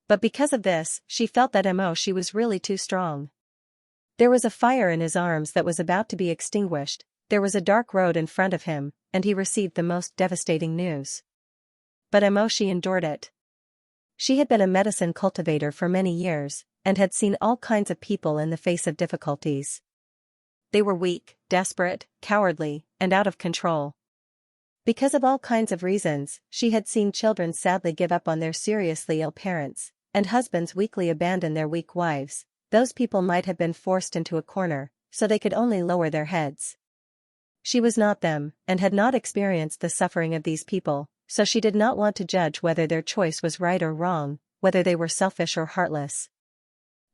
But because of this, she felt that Mo Shi was really too strong. There was a fire in his arms that was about to be extinguished, there was a dark road in front of him, and he received the most devastating news. But Mo Shi endured it. She had been a medicine cultivator for many years, and had seen all kinds of people in the face of difficulties. They were weak, desperate, cowardly, and out of control. Because of all kinds of reasons, she had seen children sadly give up on their seriously ill parents, and husbands weakly abandon their weak wives. Those people might have been forced into a corner, so they could only lower their heads. She was not them, and had not experienced the suffering of these people, so she did not want to judge whether their choice was right or wrong, whether they were selfish or heartless.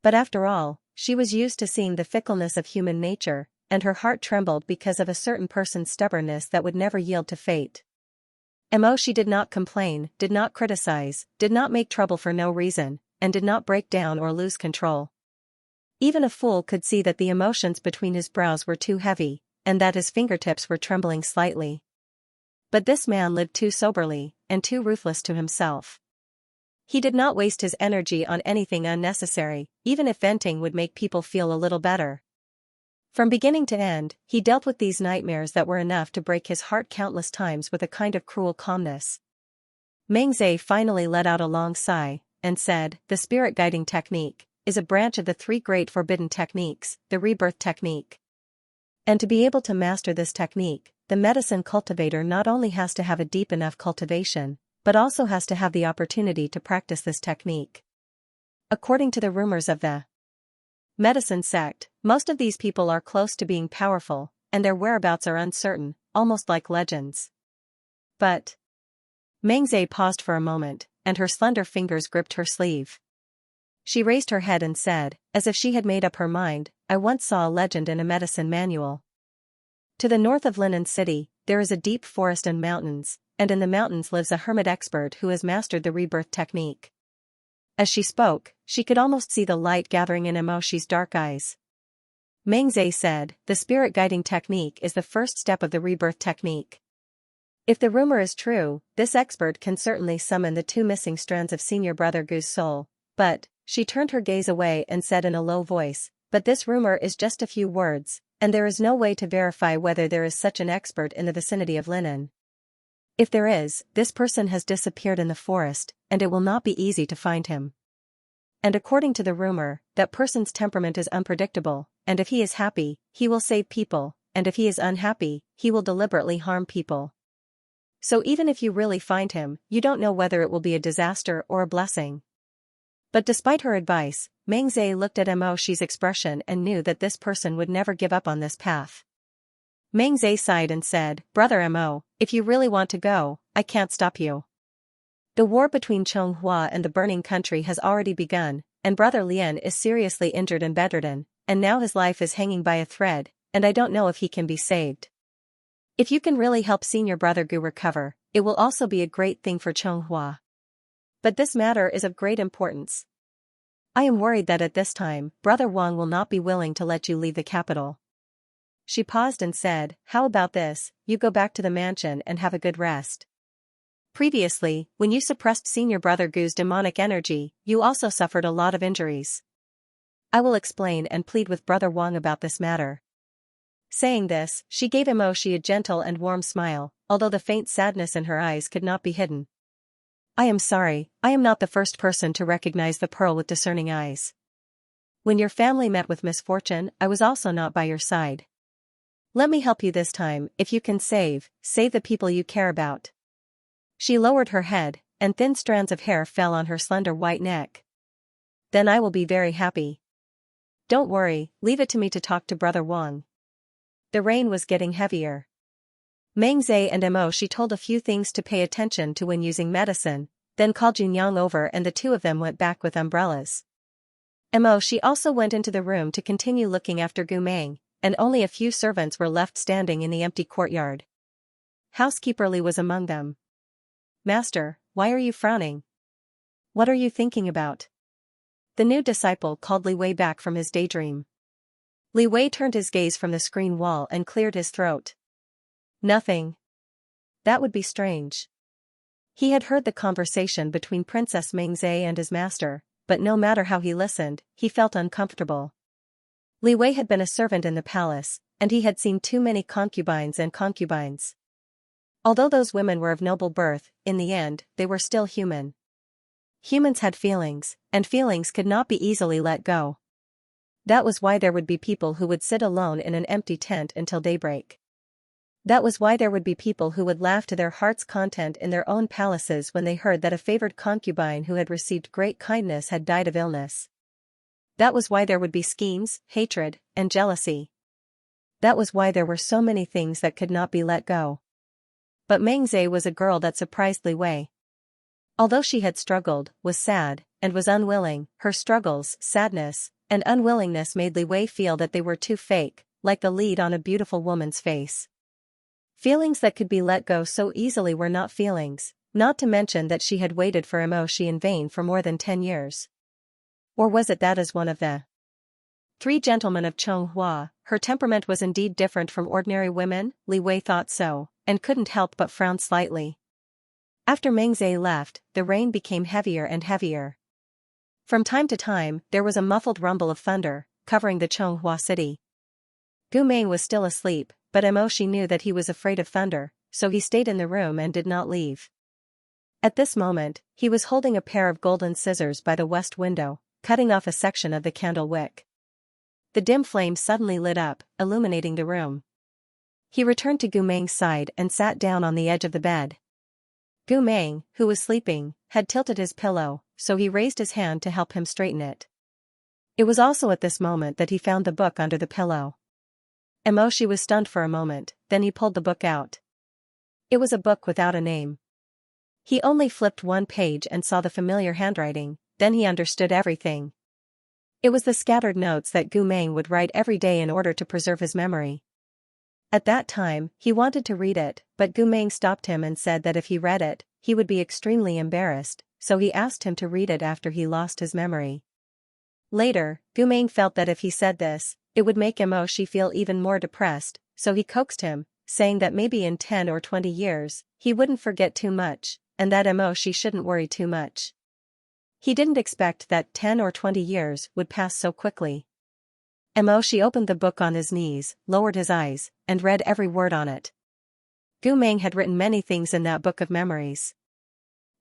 But after all, she was used to seeing the fickleness of human nature, and her heart trembled because of a certain person's stubbornness that would never yield to fate. She did not complain, did not criticize, did not make trouble for no reason, and did not break down or lose control. Even a fool could see that the emotions between his brows were too heavy, and that his fingertips were trembling slightly. But this man lived too soberly, and too ruthless to himself. He did not waste his energy on anything unnecessary, even if venting would make people feel a little better. From beginning to end, he dealt with these nightmares that were enough to break his heart countless times with a kind of cruel calmness. Meng Zhe finally let out a long sigh, and said, "The spirit guiding technique is a branch of the three great forbidden techniques, the rebirth technique. And to be able to master this technique, the medicine cultivator not only has to have a deep enough cultivation, but also has to have the opportunity to practice this technique." According to the rumors of the medicine sect, most of these people are close to being powerful, and their whereabouts are uncertain, almost like legends. But Meng Zhe paused for a moment, and her slender fingers gripped her sleeve. She raised her head and said, as if she had made up her mind, "I once saw a legend in a medicine manual. To the north of Linen City, there is a deep forest and mountains, and in the mountains lives a hermit expert who has mastered the rebirth technique." As she spoke, she could almost see the light gathering in Moshi's dark eyes. Meng Zhe said, "The spirit guiding technique is the first step of the rebirth technique. If the rumor is true, this expert can certainly summon the two missing strands of Senior Brother Gu's soul, but," she turned her gaze away and said in a low voice, "but this rumor is just a few words, and there is no way to verify whether there is such an expert in the vicinity of Linen. If there is, this person has disappeared in the forest, and it will not be easy to find him. And according to the rumor, that person's temperament is unpredictable, and if he is happy, he will save people, and if he is unhappy, he will deliberately harm people. So even if you really find him, you don't know whether it will be a disaster or a blessing." But despite her advice, Meng Zhe looked at Moshi's expression and knew that this person would never give up on this path. Meng Zhe sighed and said, "Brother Mo, if you really want to go, I can't stop you. The war between Chonghua and the Burning Country has already begun, and Brother Lian is seriously injured and bedridden, and now his life is hanging by a thread, and I don't know if he can be saved. If you can really help Senior Brother Gu recover, it will also be a great thing for Chonghua. But this matter is of great importance. I am worried that at this time, Brother Wang will not be willing to let you leave the capital." She paused and said, "How about this, you go back to the mansion and have a good rest. Previously, when you suppressed Senior Brother Gu's demonic energy, you also suffered a lot of injuries. I will explain and plead with Brother Wang about this matter." Saying this, she gave Moshi a gentle and warm smile, although the faint sadness in her eyes could not be hidden. "I am sorry, I am not the first person to recognize the pearl with discerning eyes. When your family met with misfortune, I was also not by your side. Let me help you this time. If you can save the people you care about." She lowered her head, and thin strands of hair fell on her slender white neck. "Then I will be very happy. Don't worry, leave it to me to talk to Brother Wang." The rain was getting heavier. Meng Zhe and Moshi told a few things to pay attention to when using medicine, then called Junyang over and the two of them went back with umbrellas. Moshi also went into the room to continue looking after Gu Meng, and only a few servants were left standing in the empty courtyard. Housekeeper Li was among them. "Master, why are you frowning? What are you thinking about?" The new disciple called Li Wei back from his daydream. Li Wei turned his gaze from the screen wall and cleared his throat. "Nothing. That would be strange." He had heard the conversation between Princess Meng Zhe and his master, but no matter how he listened, he felt uncomfortable. Li Wei had been a servant in the palace, and he had seen too many concubines and concubines. Although those women were of noble birth, in the end, they were still human. Humans had feelings, and feelings could not be easily let go. That was why there would be people who would sit alone in an empty tent until daybreak. That was why there would be people who would laugh to their heart's content in their own palaces when they heard that a favored concubine who had received great kindness had died of illness. That was why there would be schemes, hatred, and jealousy. That was why there were so many things that could not be let go. But Meng Zhe was a girl that surprised Li Wei. Although she had struggled, was sad, and was unwilling, her struggles, sadness, and unwillingness made Li Wei feel that they were too fake, like the lead on a beautiful woman's face. Feelings that could be let go so easily were not feelings, not to mention that she had waited for Xianxia in vain for more than 10 years. Or was it that as one of the three gentlemen of Xianxia, her temperament was indeed different from ordinary women? Li Wei thought so, and couldn't help but frown slightly. After Mengzi left, the rain became heavier and heavier. From time to time, there was a muffled rumble of thunder, covering the Xianxia city. Gu Meng was still asleep, but Xianxia knew that he was afraid of thunder, so he stayed in the room and did not leave. At this moment, he was holding a pair of golden scissors by the west window, cutting off a section of the candle wick. The dim flame suddenly lit up, illuminating the room. He returned to Gu Meng's side and sat down on the edge of the bed. Gu Meng, who was sleeping, had tilted his pillow, so he raised his hand to help him straighten it. It was also at this moment that he found the book under the pillow. Xianxia was stunned for a moment, then he pulled the book out. It was a book without a name. He only flipped one page and saw the familiar handwriting, then he understood everything. It was the scattered notes that Gu Meng would write every day in order to preserve his memory. At that time, he wanted to read it, but Gu Meng stopped him and said that if he read it, he would be extremely embarrassed, so he asked him to read it after he lost his memory. Later, Gu Meng felt that if he said this, it would make Xianxia feel even more depressed, so he coaxed him, saying that maybe in 10 or 20 years, he wouldn't forget too much, and that Xianxia shouldn't worry too much. He didn't expect that 10 or 20 years would pass so quickly. Xianxia opened the book on his knees, lowered his eyes, and read every word on it. Gu Meng had written many things in that book of memories.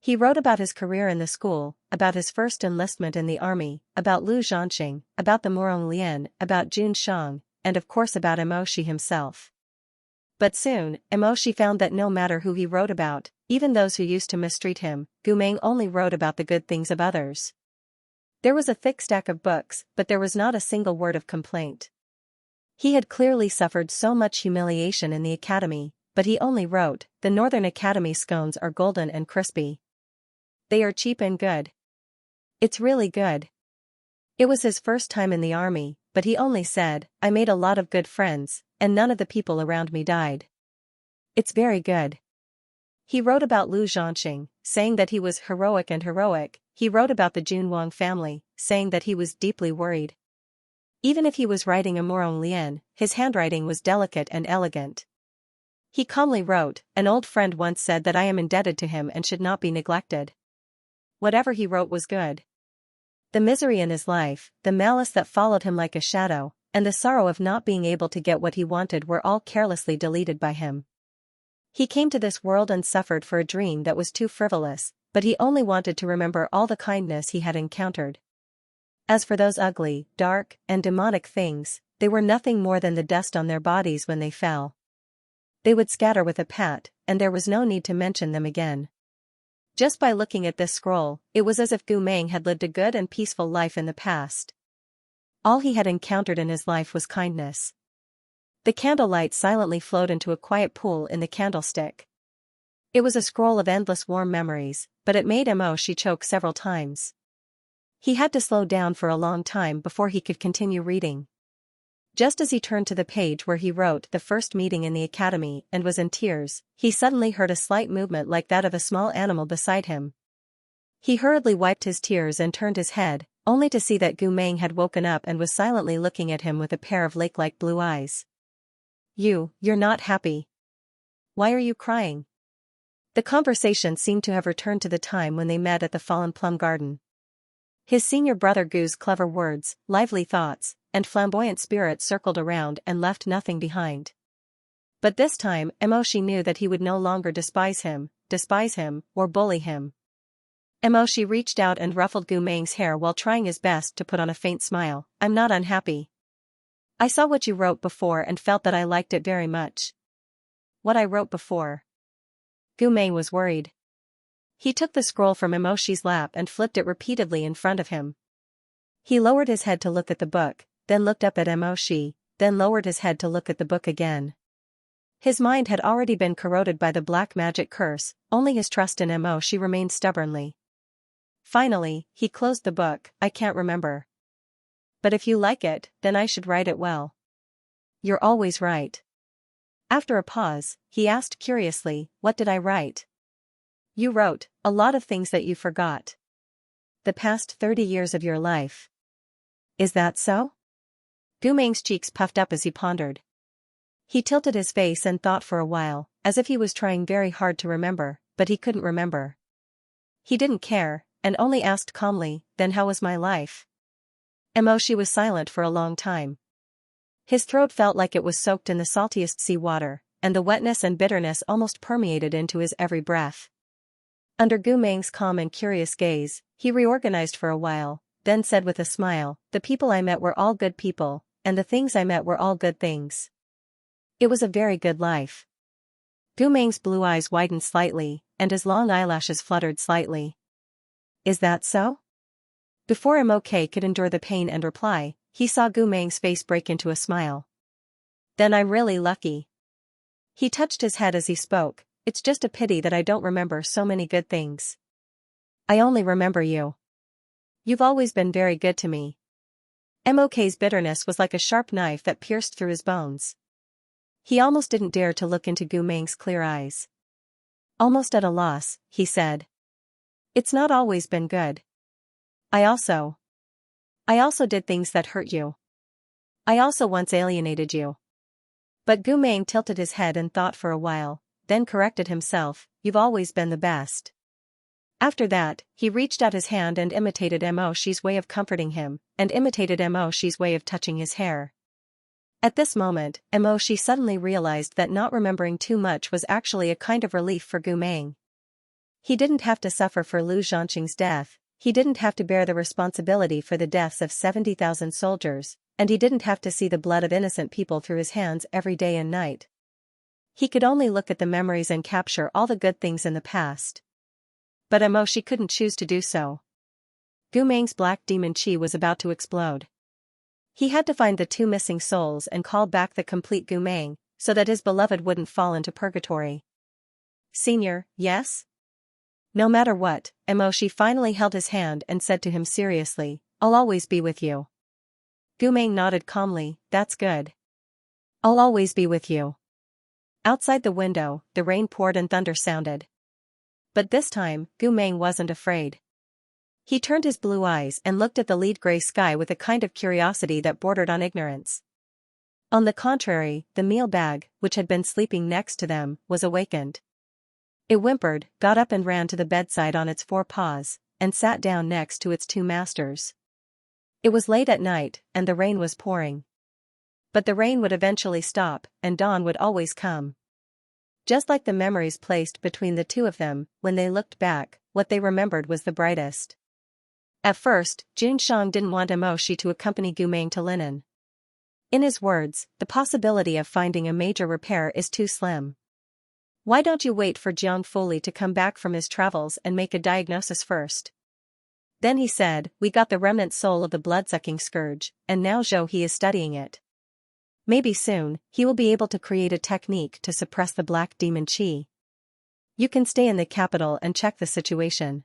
He wrote about his career in the school, about his first enlistment in the army, about Lu Zhanxing, about the Morong Lian, about Jun Shang, and of course about Xianxia himself. But soon, Xianxia found that no matter who he wrote about, even those who used to mistreat him, Gu Meng only wrote about the good things of others. There was a thick stack of books, but there was not a single word of complaint. He had clearly suffered so much humiliation in the academy, but he only wrote, "The Northern Academy scones are golden and crispy. They are cheap and good. It's really good." It was his first time in the army, but he only said, "I made a lot of good friends, and none of the people around me died. It's very good." He wrote about Lu Zhanxing, saying that he was heroic and heroic. He wrote about the Junwang family, saying that he was deeply worried. Even if he was writing a Morong Lian, his handwriting was delicate and elegant. He calmly wrote, "An old friend once said that I am indebted to him and should not be neglected." Whatever he wrote was good. The misery in his life, the malice that followed him like a shadow, and the sorrow of not being able to get what he wanted were all carelessly deleted by him. He came to this world and suffered for a dream that was too frivolous, but he only wanted to remember all the kindness he had encountered. As for those ugly, dark, and demonic things, they were nothing more than the dust on their bodies when they fell. They would scatter with a pat, and there was no need to mention them again. Just by looking at this scroll, it was as if Gu Meng had lived a good and peaceful life in the past. All he had encountered in his life was kindness. The candlelight silently flowed into a quiet pool in the candlestick. It was a scroll of endless warm memories, but it made Xianxia choke several times. He had to slow down for a long time before he could continue reading. Just as he turned to the page where he wrote the first meeting in the academy and was in tears, he suddenly heard a slight movement like that of a small animal beside him. He hurriedly wiped his tears and turned his head, only to see that Gu Meng had woken up and was silently looking at him with a pair of lake-like blue eyes. You're not happy. Why are you crying?" The conversation seemed to have returned to the time when they met at the fallen plum garden. His senior brother Gu's clever words, lively thoughts, and flamboyant spirit circled around and left nothing behind. But this time Xianxia knew that he would no longer despise him, or bully him. Xianxia reached out and ruffled Gu Meng's hair while trying his best to put on a faint smile. "I'm not unhappy. I saw what you wrote before and felt that I liked it very much." "What I wrote before?" Gu Meng was worried. He took the scroll from Xianxia's lap and flipped it repeatedly in front of him. He lowered his head to look at the book, then looked up at Xianxia, then lowered his head to look at the book again. His mind had already been corroded by the black magic curse, only his trust in Xianxia remained stubbornly. Finally, he closed the book. "I can't remember. But if you like it, then I should write it well." "You're always right." After a pause, he asked curiously, "What did I write?" "You wrote a lot of things that you forgot. The past 30 years of your life." "Is that so?" Gu Meng's cheeks puffed up as he pondered. He tilted his face and thought for a while, as if he was trying very hard to remember, but he couldn't remember. He didn't care, and only asked calmly, "Then how was my life?" Emoshi was silent for a long time. His throat felt like it was soaked in the saltiest sea water, and the wetness and bitterness almost permeated into his every breath. Under Gu Meng's calm and curious gaze, he reorganized for a while, then said with a smile, "The people I met were all good people, and the things I met were all good things. It was a very good life." Gu Meng's blue eyes widened slightly, and his long eyelashes fluttered slightly. "Is that so?" Before MOK could endure the pain and reply, he saw Gu Meng's face break into a smile. "Then I'm really lucky." He touched his head as he spoke, "It's just a pity that I don't remember so many good things. I only remember you. You've always been very good to me." MOK's bitterness was like a sharp knife that pierced through his bones. He almost didn't dare to look into Gu Meng's clear eyes. Almost at a loss, he said, "It's not always been good. I also did things that hurt you. I also once alienated you." But Gu Meng tilted his head and thought for a while, then corrected himself, "You've always been the best." After that, he reached out his hand and imitated Mo-shi's way of comforting him, and imitated Mo-shi's way of touching his hair. At this moment, Mo-shi suddenly realized that not remembering too much was actually a kind of relief for Gu Meng. He didn't have to suffer for Lu Zhanqing's death, he didn't have to bear the responsibility for the deaths of 70,000 soldiers, and he didn't have to see the blood of innocent people through his hands every day and night. He could only look at the memories and capture all the good things in the past. But Mo-shi couldn't choose to do so. Gu Meng's black demon chi was about to explode. He had to find the two missing souls and call back the complete Gu Meng, so that his beloved wouldn't fall into purgatory. "Senior, yes?" No matter what, Mo-shi finally held his hand and said to him seriously, "I'll always be with you." Gu Meng nodded calmly, "That's good. I'll always be with you." Outside the window, the rain poured and thunder sounded. But this time, Gu Meng wasn't afraid. He turned his blue eyes and looked at the lead gray sky with a kind of curiosity that bordered on ignorance. On the contrary, the meal bag, which had been sleeping next to them, was awakened. It whimpered, got up and ran to the bedside on its four paws, and sat down next to its two masters. It was late at night, and the rain was pouring. But the rain would eventually stop, and dawn would always come. Just like the memories placed between the two of them, when they looked back, what they remembered was the brightest. At first, Junshang didn't want Mo-shi to accompany Gu Meng to Linen. In his words, the possibility of finding a major repair is too slim. "Why don't you wait for Jiang Fuli to come back from his travels and make a diagnosis first?" Then he said, "We got the remnant soul of the blood-sucking scourge, and now Zhou He is studying it. Maybe soon, he will be able to create a technique to suppress the black demon chi. You can stay in the capital and check the situation.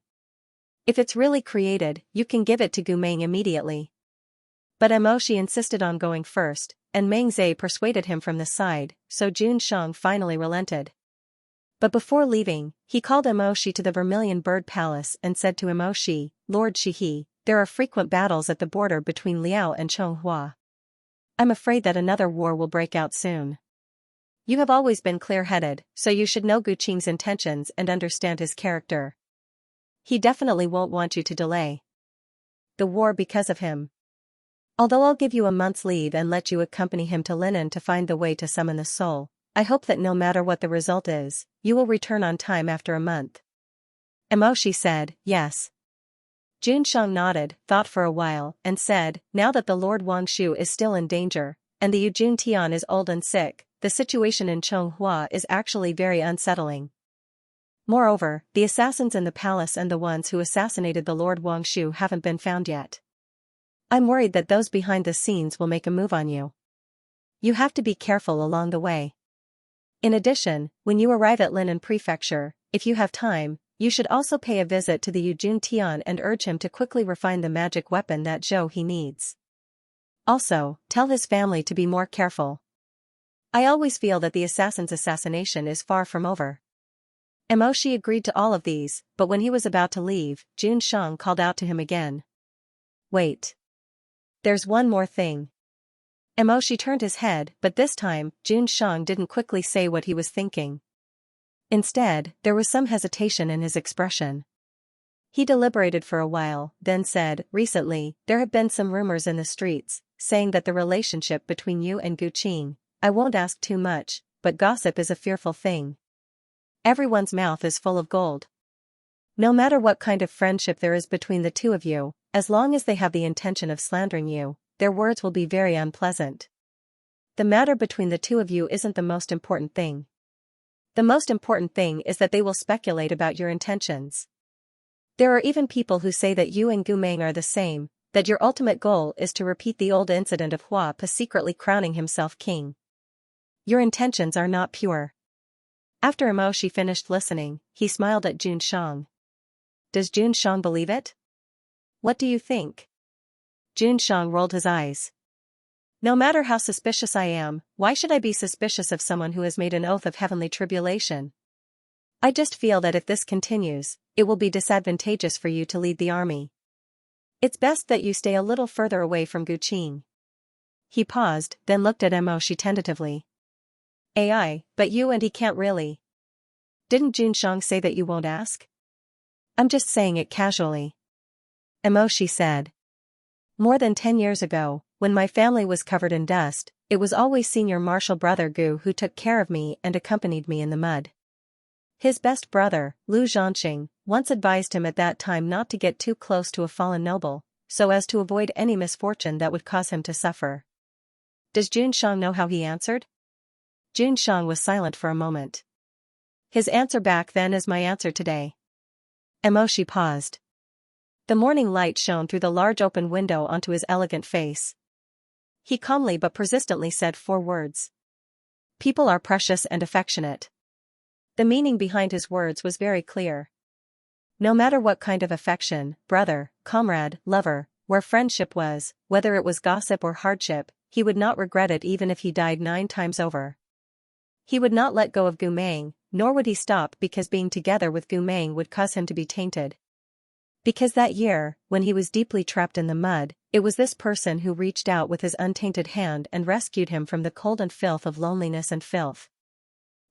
If it's really created, you can give it to Gu Meng immediately." But Mo-shi insisted on going first, and Meng Zhe persuaded him from the side, so Jun Shang finally relented. But before leaving, he called Mo-shi to the Vermilion Bird Palace and said to Mo-shi, "Lord Shihi, there are frequent battles at the border between Liao and Chonghua. I'm afraid that another war will break out soon. You have always been clear-headed, so you should know Gu Qing's intentions and understand his character. He definitely won't want you to delay the war because of him. Although I'll give you a month's leave and let you accompany him to Linen to find the way to summon the soul, I hope that no matter what the result is, you will return on time after a month." Mo-shi said, "Yes." Jun Shang nodded, thought for a while, and said, "Now that the Lord Wangshu is still in danger, and the Yujun Tian is old and sick, the situation in Chonghua is actually very unsettling. Moreover, the assassins in the palace and the ones who assassinated the Lord Wangshu haven't been found yet. I'm worried that those behind the scenes will make a move on you. You have to be careful along the way. In addition, when you arrive at Linen Prefecture, if you have time, you should also pay a visit to the Yujun Tian and urge him to quickly refine the magic weapon that Zhou He needs. Also, tell his family to be more careful. I always feel that the assassin's assassination is far from over. Emoshi agreed to all of these, but when he was about to leave, Xianxia called out to him again. Wait. There's one more thing. Emoshi turned his head, but this time, Xianxia didn't quickly say what he was thinking. Instead, there was some hesitation in his expression. He deliberated for a while, then said, recently, there have been some rumors in the streets, saying that the relationship between you and Guqing, I won't ask too much, but gossip is a fearful thing. Everyone's mouth is full of gold. No matter what kind of friendship there is between the two of you, as long as they have the intention of slandering you, their words will be very unpleasant. The matter between the two of you isn't the most important thing. The most important thing is that they will speculate about your intentions. There are even people who say that you and Gumeng are the same, that your ultimate goal is to repeat the old incident of Hua Pa secretly crowning himself king. Your intentions are not pure. After Emoshi finished listening, he smiled at Xianxia. Does Xianxia believe it? What do you think? Xianxia rolled his eyes. No matter how suspicious I am, why should I be suspicious of someone who has made an oath of heavenly tribulation? I just feel that if this continues, it will be disadvantageous for you to lead the army. It's best that you stay a little further away from Guqing. He paused, then looked at Emoshi tentatively. AI, but you and he can't really. Didn't Xianxia say that you won't ask? I'm just saying it casually. Emoshi said. More than 10 years ago, when my family was covered in dust, it was always senior marshal brother Gu who took care of me and accompanied me in the mud. His best brother, Lu Zhanxing, once advised him at that time not to get too close to a fallen noble, so as to avoid any misfortune that would cause him to suffer. Does Xianxia know how he answered? Xianxia was silent for a moment. His answer back then is my answer today. Emoshi paused. The morning light shone through the large open window onto his elegant face. He calmly but persistently said 4 words. People are precious and affectionate. The meaning behind his words was very clear. No matter what kind of affection, brother, comrade, lover, where friendship was, whether it was gossip or hardship, he would not regret it even if he died 9 times over. He would not let go of Gumeng, nor would he stop because being together with Gumeng would cause him to be tainted. Because that year, when he was deeply trapped in the mud, it was this person who reached out with his untainted hand and rescued him from the cold and filth of loneliness and filth.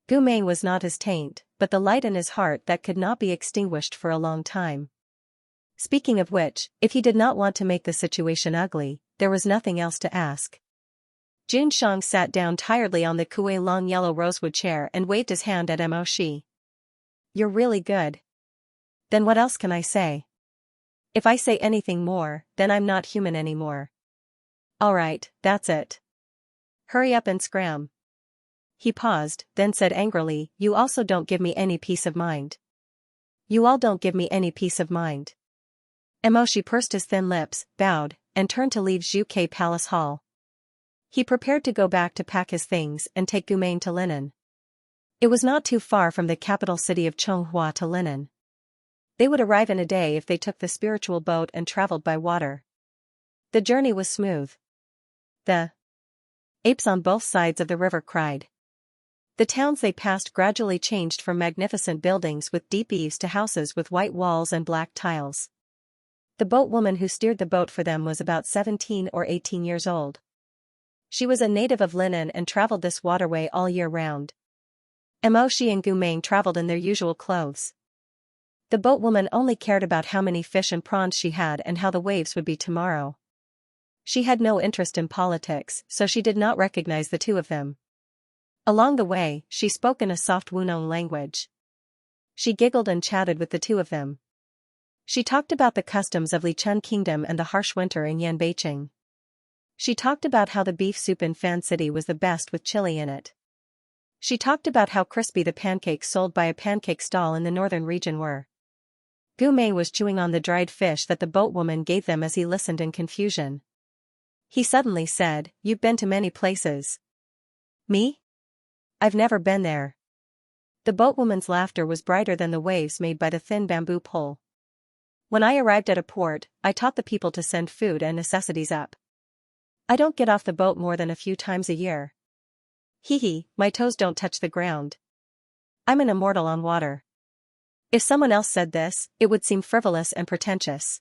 Gumeng was not his taint, but the light in his heart that could not be extinguished for a long time. Speaking of which, if he did not want to make the situation ugly, there was nothing else to ask. Xianxia sat down tiredly on the Kuei long yellow rosewood chair and waved his hand at Emoshi. You're really good. Then what else can I say? If I say anything more, then I'm not human anymore. Alright, that's it. Hurry up and scram. He paused, then said angrily, you also don't give me any peace of mind. You all don't give me any peace of mind. Emoshi pursed his thin lips, bowed, and turned to leave Zhuke Palace Hall. He prepared to go back to pack his things and take Gumeng to Linen. It was not too far from the capital city of Chonghua to Linen. They would arrive in a day if they took the spiritual boat and traveled by water. The journey was smooth. The apes on both sides of the river cried. The towns they passed gradually changed from magnificent buildings with deep eaves to houses with white walls and black tiles. The boatwoman who steered the boat for them was about 17 or 18 years old. She was a native of Linen and traveled this waterway all year round. Emoshi and Gumeng traveled in their usual clothes. The boatwoman only cared about how many fish and prawns she had and how the waves would be tomorrow. She had no interest in politics, so she did not recognize the two of them. Along the way, she spoke in a soft Wunong language. She giggled and chatted with the two of them. She talked about the customs of Lichun Kingdom and the harsh winter in Yanbeicheng. She talked about how the beef soup in Fan City was the best with chili in it. She talked about how crispy the pancakes sold by a pancake stall in the northern region were. Gumeng was chewing on the dried fish that the boatwoman gave them as he listened in confusion. He suddenly said, "You've been to many places." "Me? I've never been there." The boatwoman's laughter was brighter than the waves made by the thin bamboo pole. "When I arrived at a port, I taught the people to send food and necessities up. I don't get off the boat more than a few times a year. Hee hee, my toes don't touch the ground. I'm an immortal on water. If someone else said this, it would seem frivolous and pretentious.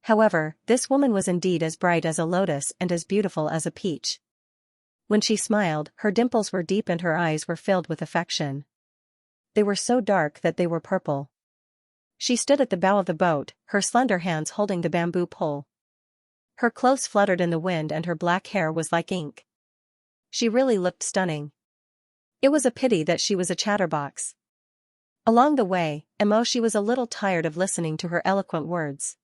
However, this woman was indeed as bright as a lotus and as beautiful as a peach. When she smiled, her dimples were deep and her eyes were filled with affection. They were so dark that they were purple. She stood at the bow of the boat, her slender hands holding the bamboo pole. Her clothes fluttered in the wind and her black hair was like ink. She really looked stunning. It was a pity that she was a chatterbox. Along the way, Emoshi was a little tired of listening to her eloquent words.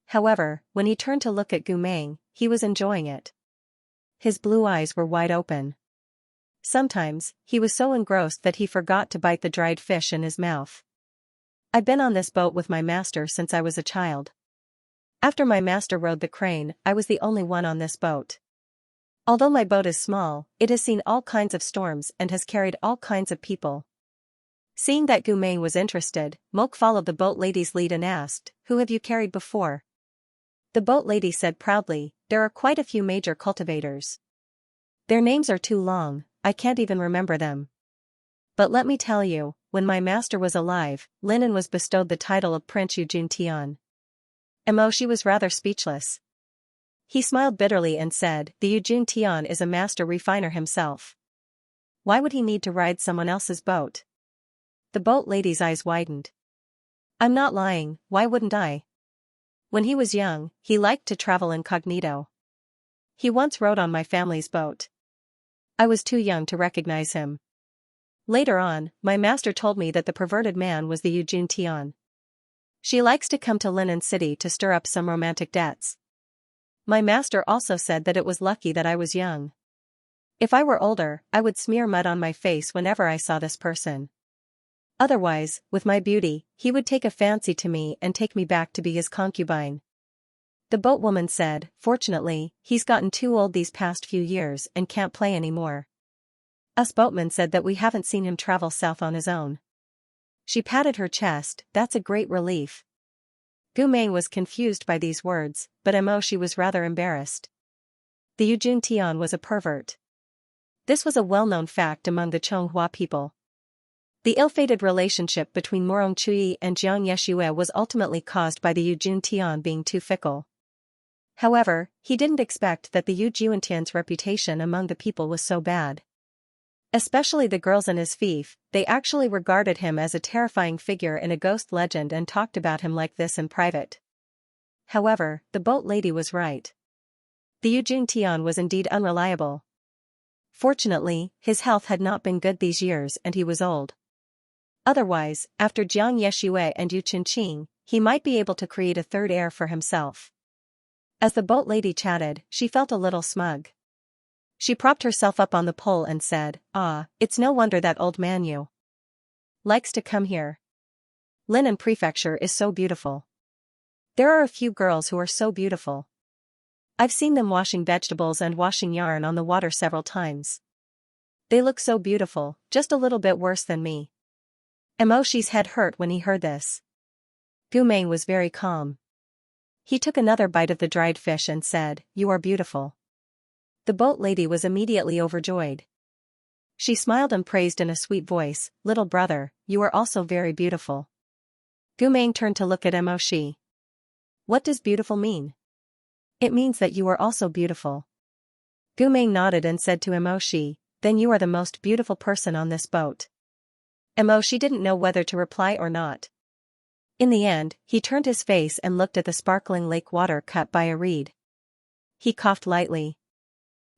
However, when he turned to look at Gumeng, he was enjoying it. His blue eyes were wide open. Sometimes, he was so engrossed that he forgot to bite the dried fish in his mouth. I've been on this boat with my master since I was a child. After my master rowed the crane, I was the only one on this boat. Although my boat is small, it has seen all kinds of storms and has carried all kinds of people. Seeing that Gumeng was interested, Mok followed the boat lady's lead and asked, "Who have you carried before?" The boat lady said proudly, "There are quite a few major cultivators. Their names are too long, I can't even remember them. But let me tell you, when my master was alive, Linen was bestowed the title of Prince Eugene Tian." Emoshi was rather speechless. He smiled bitterly and said, "The Eugene Tian is a master refiner himself. Why would he need to ride someone else's boat?" The boat lady's eyes widened. "I'm not lying, why wouldn't I? When he was young, he liked to travel incognito. He once rode on my family's boat. I was too young to recognize him. Later on, my master told me that the perverted man was the Eugene Tian. She likes to come to Linen City to stir up some romantic debts. My master also said that it was lucky that I was young. If I were older, I would smear mud on my face whenever I saw this person. Otherwise, with my beauty, he would take a fancy to me and take me back to be his concubine." The boatwoman said, "Fortunately, he's gotten too old these past few years and can't play anymore. Us boatmen said that we haven't seen him travel south on his own." She patted her chest, "That's a great relief." Gumeng was confused by these words, but Emoshi was rather embarrassed. The Eugene Tian was a pervert. This was a well-known fact among the Chonghua people. The ill-fated relationship between Morong Chui and Jiang Yeshue was ultimately caused by the Eugene Tian being too fickle. However, he didn't expect that the Eugene Tian's reputation among the people was so bad. Especially the girls in his fief, they actually regarded him as a terrifying figure in a ghost legend and talked about him like this in private. However, the boat lady was right. The Eugene Tian was indeed unreliable. Fortunately, his health had not been good these years and he was old. Otherwise, after Jiang Yeshue and Yu Qingqing, he might be able to create a third heir for himself. As the boat lady chatted, she felt a little smug. She propped herself up on the pole and said, "Ah, it's no wonder that old man you likes to come here. Linen Prefecture is so beautiful. There are a few girls who are so beautiful. I've seen them washing vegetables and washing yarn on the water several times. They look so beautiful, just a little bit worse than me." Emoshi's head hurt when he heard this. Gumeng was very calm. He took another bite of the dried fish and said, "You are beautiful." The boat lady was immediately overjoyed. She smiled and praised in a sweet voice, "Little brother, you are also very beautiful." Gumeng turned to look at Emoshi. "What does beautiful mean?" "It means that you are also beautiful." Gumeng nodded and said to Emoshi, "Then you are the most beautiful person on this boat." Emoshi didn't know whether to reply or not. In the end, he turned his face and looked at the sparkling lake water cut by a reed. He coughed lightly.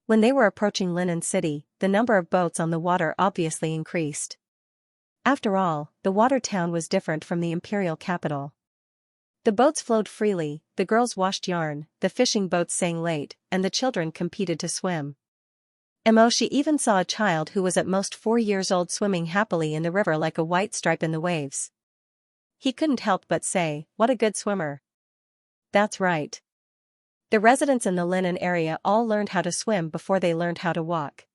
When they were approaching Linen City, the number of boats on the water obviously increased. After all, the water town was different from the imperial capital. The boats flowed freely, the girls washed yarn, the fishing boats sang late, and the children competed to swim. Emoshi even saw a child who was at most 4 years old swimming happily in the river like a white stripe in the waves. He couldn't help but say, "What a good swimmer." That's right. The residents in the Linen area all learned how to swim before they learned how to walk.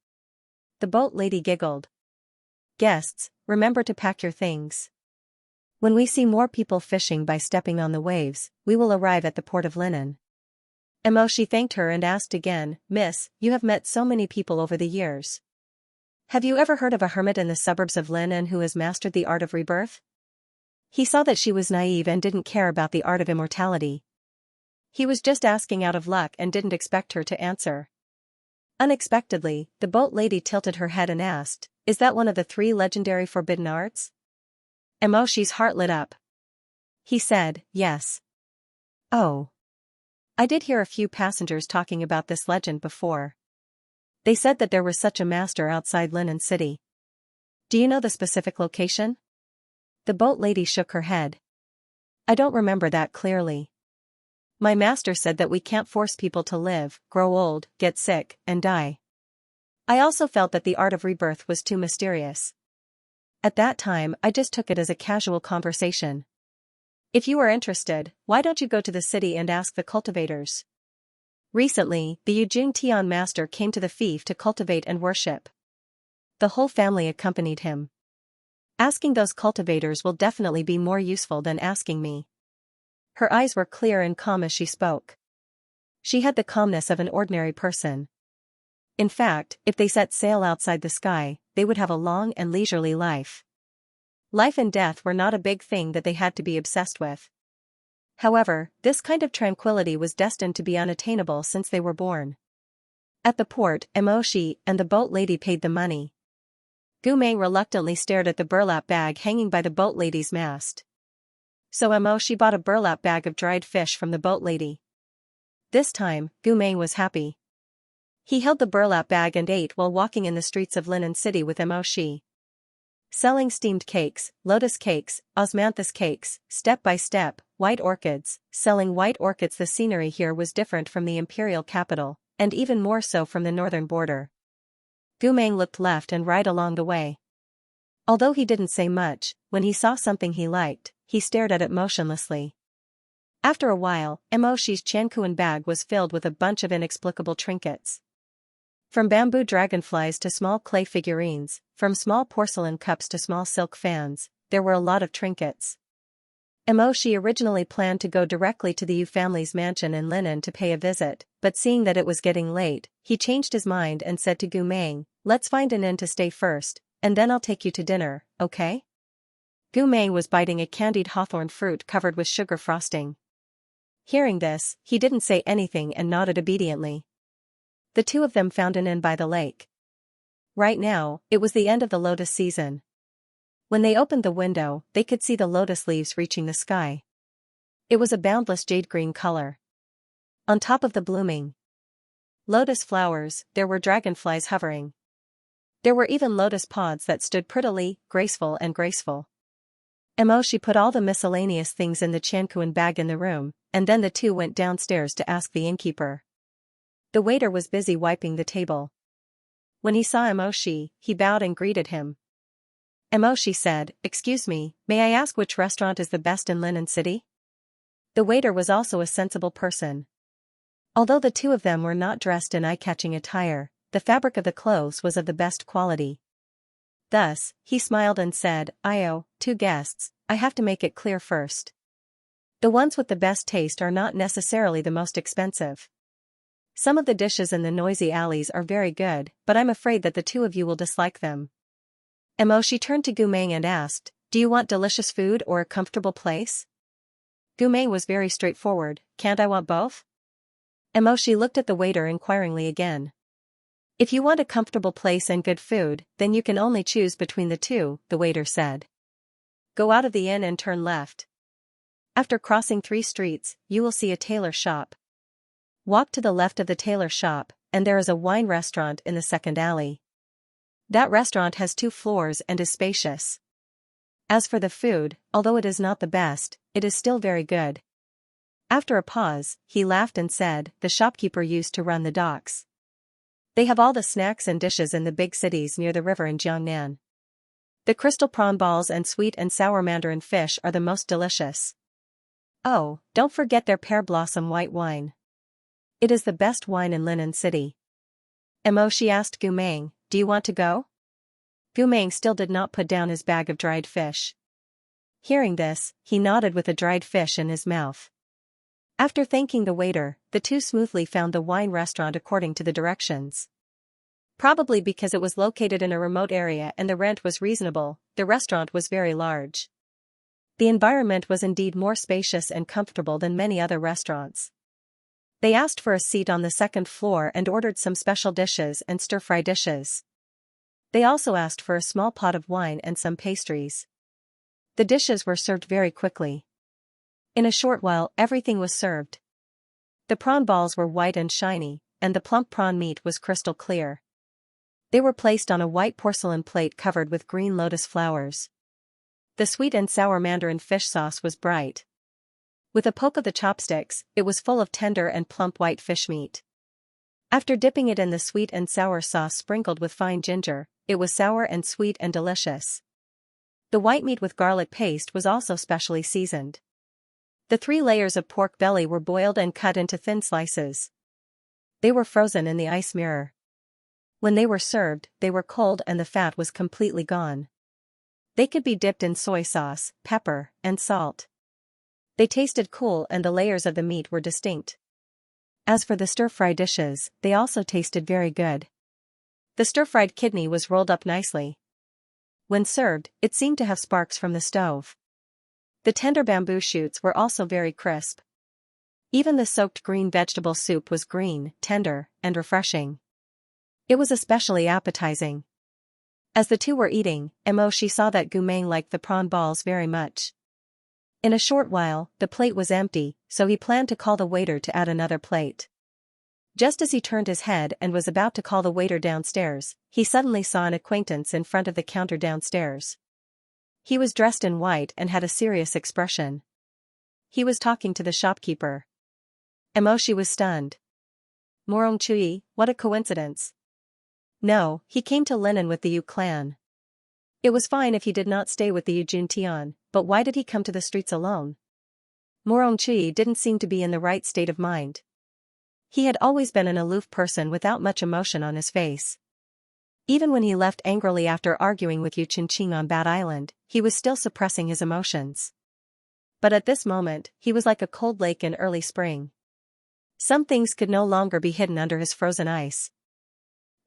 The boat lady giggled. "Guests, remember to pack your things. When we see more people fishing by stepping on the waves, we will arrive at the port of Linen." Emoshi thanked her and asked again, "Miss, you have met so many people over the years. Have you ever heard of a hermit in the suburbs of Linen who has mastered the art of rebirth? He saw that she was naive and didn't care about the art of immortality. He was just asking out of luck and didn't expect her to answer. Unexpectedly, the boat lady tilted her head and asked, "Is that one of the 3 legendary forbidden arts?" Emoshi's heart lit up. He said, "Yes." "Oh. I did hear a few passengers talking about this legend before. They said that there was such a master outside Linen City. Do you know the specific location?" The boat lady shook her head. "I don't remember that clearly. My master said that we can't force people to live, grow old, get sick, and die. I also felt that the art of rebirth was too mysterious. At that time I just took it as a casual conversation. If you are interested, why don't you go to the city and ask the cultivators?" Recently, the Yujing Tian master came to the fief to cultivate and worship. The whole family accompanied him. Asking those cultivators will definitely be more useful than asking me. Her eyes were clear and calm as she spoke. She had the calmness of an ordinary person. In fact, if they set sail outside the sky, they would have a long and leisurely life. Life and death were not a big thing that they had to be obsessed with. However, this kind of tranquility was destined to be unattainable since they were born. At the port, Emoshi and the boat lady paid the money. Gumei reluctantly stared at the burlap bag hanging by the boat lady's mast. So Emoshi bought a burlap bag of dried fish from the boat lady. This time, Gumei was happy. He held the burlap bag and ate while walking in the streets of Linen City with Emoshi. Selling steamed cakes, lotus cakes, osmanthus cakes, step by step, white orchids, selling white orchids. The scenery here was different from the imperial capital, and even more so from the northern border. Gumeng looked left and right along the way. Although he didn't say much, when he saw something he liked, he stared at it motionlessly. After a while, Emoshi's Chankuan bag was filled with a bunch of inexplicable trinkets. From bamboo dragonflies to small clay figurines, from small porcelain cups to small silk fans, there were a lot of trinkets. Emoshi originally planned to go directly to the Yu family's mansion in Linen to pay a visit, but seeing that it was getting late, he changed his mind and said to Gumeng, "Let's find an inn to stay first, and then I'll take you to dinner, okay?" Gumeng was biting a candied hawthorn fruit covered with sugar frosting. Hearing this, he didn't say anything and nodded obediently. The two of them found an inn by the lake. Right now, it was the end of the lotus season. When they opened the window, they could see the lotus leaves reaching the sky. It was a boundless jade-green color. On top of the blooming lotus flowers, there were dragonflies hovering. There were even lotus pods that stood prettily, graceful. Emoshi put all the miscellaneous things in the Chankuan bag in the room, and then the two went downstairs to ask the innkeeper. The waiter was busy wiping the table. When he saw Emoshi, he bowed and greeted him. Emoshi said, "Excuse me, may I ask which restaurant is the best in Linen City?" The waiter was also a sensible person. Although the two of them were not dressed in eye-catching attire, the fabric of the clothes was of the best quality. Thus, he smiled and said, "I owe 2 guests, I have to make it clear first. The ones with the best taste are not necessarily the most expensive. Some of the dishes in the noisy alleys are very good, but I'm afraid that the two of you will dislike them." Emoshi turned to Gumeng and asked, "Do you want delicious food or a comfortable place?" Gumeng was very straightforward, "Can't I want both?" Emoshi looked at the waiter inquiringly again. "If you want a comfortable place and good food, then you can only choose between the two," the waiter said. "Go out of the inn and turn left. After crossing 3 streets, you will see a tailor shop. Walk to the left of the tailor shop, and there is a wine restaurant in the second alley. That restaurant has 2 floors and is spacious. As for the food, although it is not the best, it is still very good." After a pause, he laughed and said, "The shopkeeper used to run the docks. They have all the snacks and dishes in the big cities near the river in Jiangnan. The crystal prawn balls and sweet and sour mandarin fish are the most delicious. Oh, don't forget their pear blossom white wine. It is the best wine in Linen City." Emoshi asked Gumeng, "Do you want to go?" Gumeng still did not put down his bag of dried fish. Hearing this, he nodded with a dried fish in his mouth. After thanking the waiter, the two smoothly found the wine restaurant according to the directions. Probably because it was located in a remote area and the rent was reasonable, the restaurant was very large. The environment was indeed more spacious and comfortable than many other restaurants. They asked for a seat on the second floor and ordered some special dishes and stir-fry dishes. They also asked for a small pot of wine and some pastries. The dishes were served very quickly. In a short while, everything was served. The prawn balls were white and shiny, and the plump prawn meat was crystal clear. They were placed on a white porcelain plate covered with green lotus flowers. The sweet and sour mandarin fish sauce was bright. With a poke of the chopsticks, it was full of tender and plump white fish meat. After dipping it in the sweet and sour sauce sprinkled with fine ginger, it was sour and sweet and delicious. The white meat with garlic paste was also specially seasoned. The 3 layers of pork belly were boiled and cut into thin slices. They were frozen in the ice mirror. When they were served, they were cold and the fat was completely gone. They could be dipped in soy sauce, pepper, and salt. They tasted cool and the layers of the meat were distinct. As for the stir-fry dishes, they also tasted very good. The stir-fried kidney was rolled up nicely. When served, it seemed to have sparks from the stove. The tender bamboo shoots were also very crisp. Even the soaked green vegetable soup was green, tender, and refreshing. It was especially appetizing. As the two were eating, She saw that Gumeng liked the prawn balls very much. In a short while, the plate was empty, so he planned to call the waiter to add another plate. Just as he turned his head and was about to call the waiter downstairs, he suddenly saw an acquaintance in front of the counter downstairs. He was dressed in white and had a serious expression. He was talking to the shopkeeper. She was stunned. Morong Chui, what a coincidence. No, he came to Linen with the Yu clan. It was fine if he did not stay with the Yujun Tian, but why did he come to the streets alone? Morong Chui didn't seem to be in the right state of mind. He had always been an aloof person without much emotion on his face. Even when he left angrily after arguing with Yu Qingqing on Bat Island, he was still suppressing his emotions. But at this moment, he was like a cold lake in early spring. Some things could no longer be hidden under his frozen ice.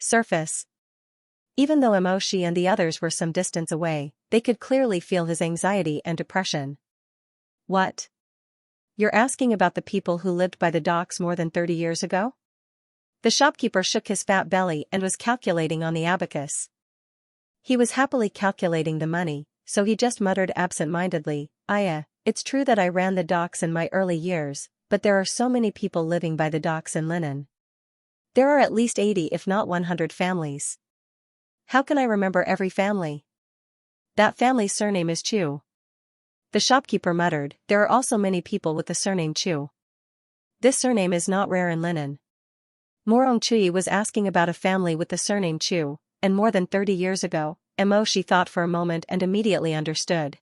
Surface. Even though Shi and the others were some distance away, they could clearly feel his anxiety and depression. What? You're asking about the people who lived by the docks more than 30 years ago? The shopkeeper shook his fat belly and was calculating on the abacus. He was happily calculating the money, so he just muttered absent-mindedly, it's true that I ran the docks in my early years, but there are so many people living by the docks in Linen. There are at least 80 if not 100 families. How can I remember every family? That family's surname is Chu. The shopkeeper muttered, there are also many people with the surname Chu. This surname is not rare in Linen. Morong Chui was asking about a family with the surname Chu, and more than 30 years ago, She thought for a moment and immediately understood.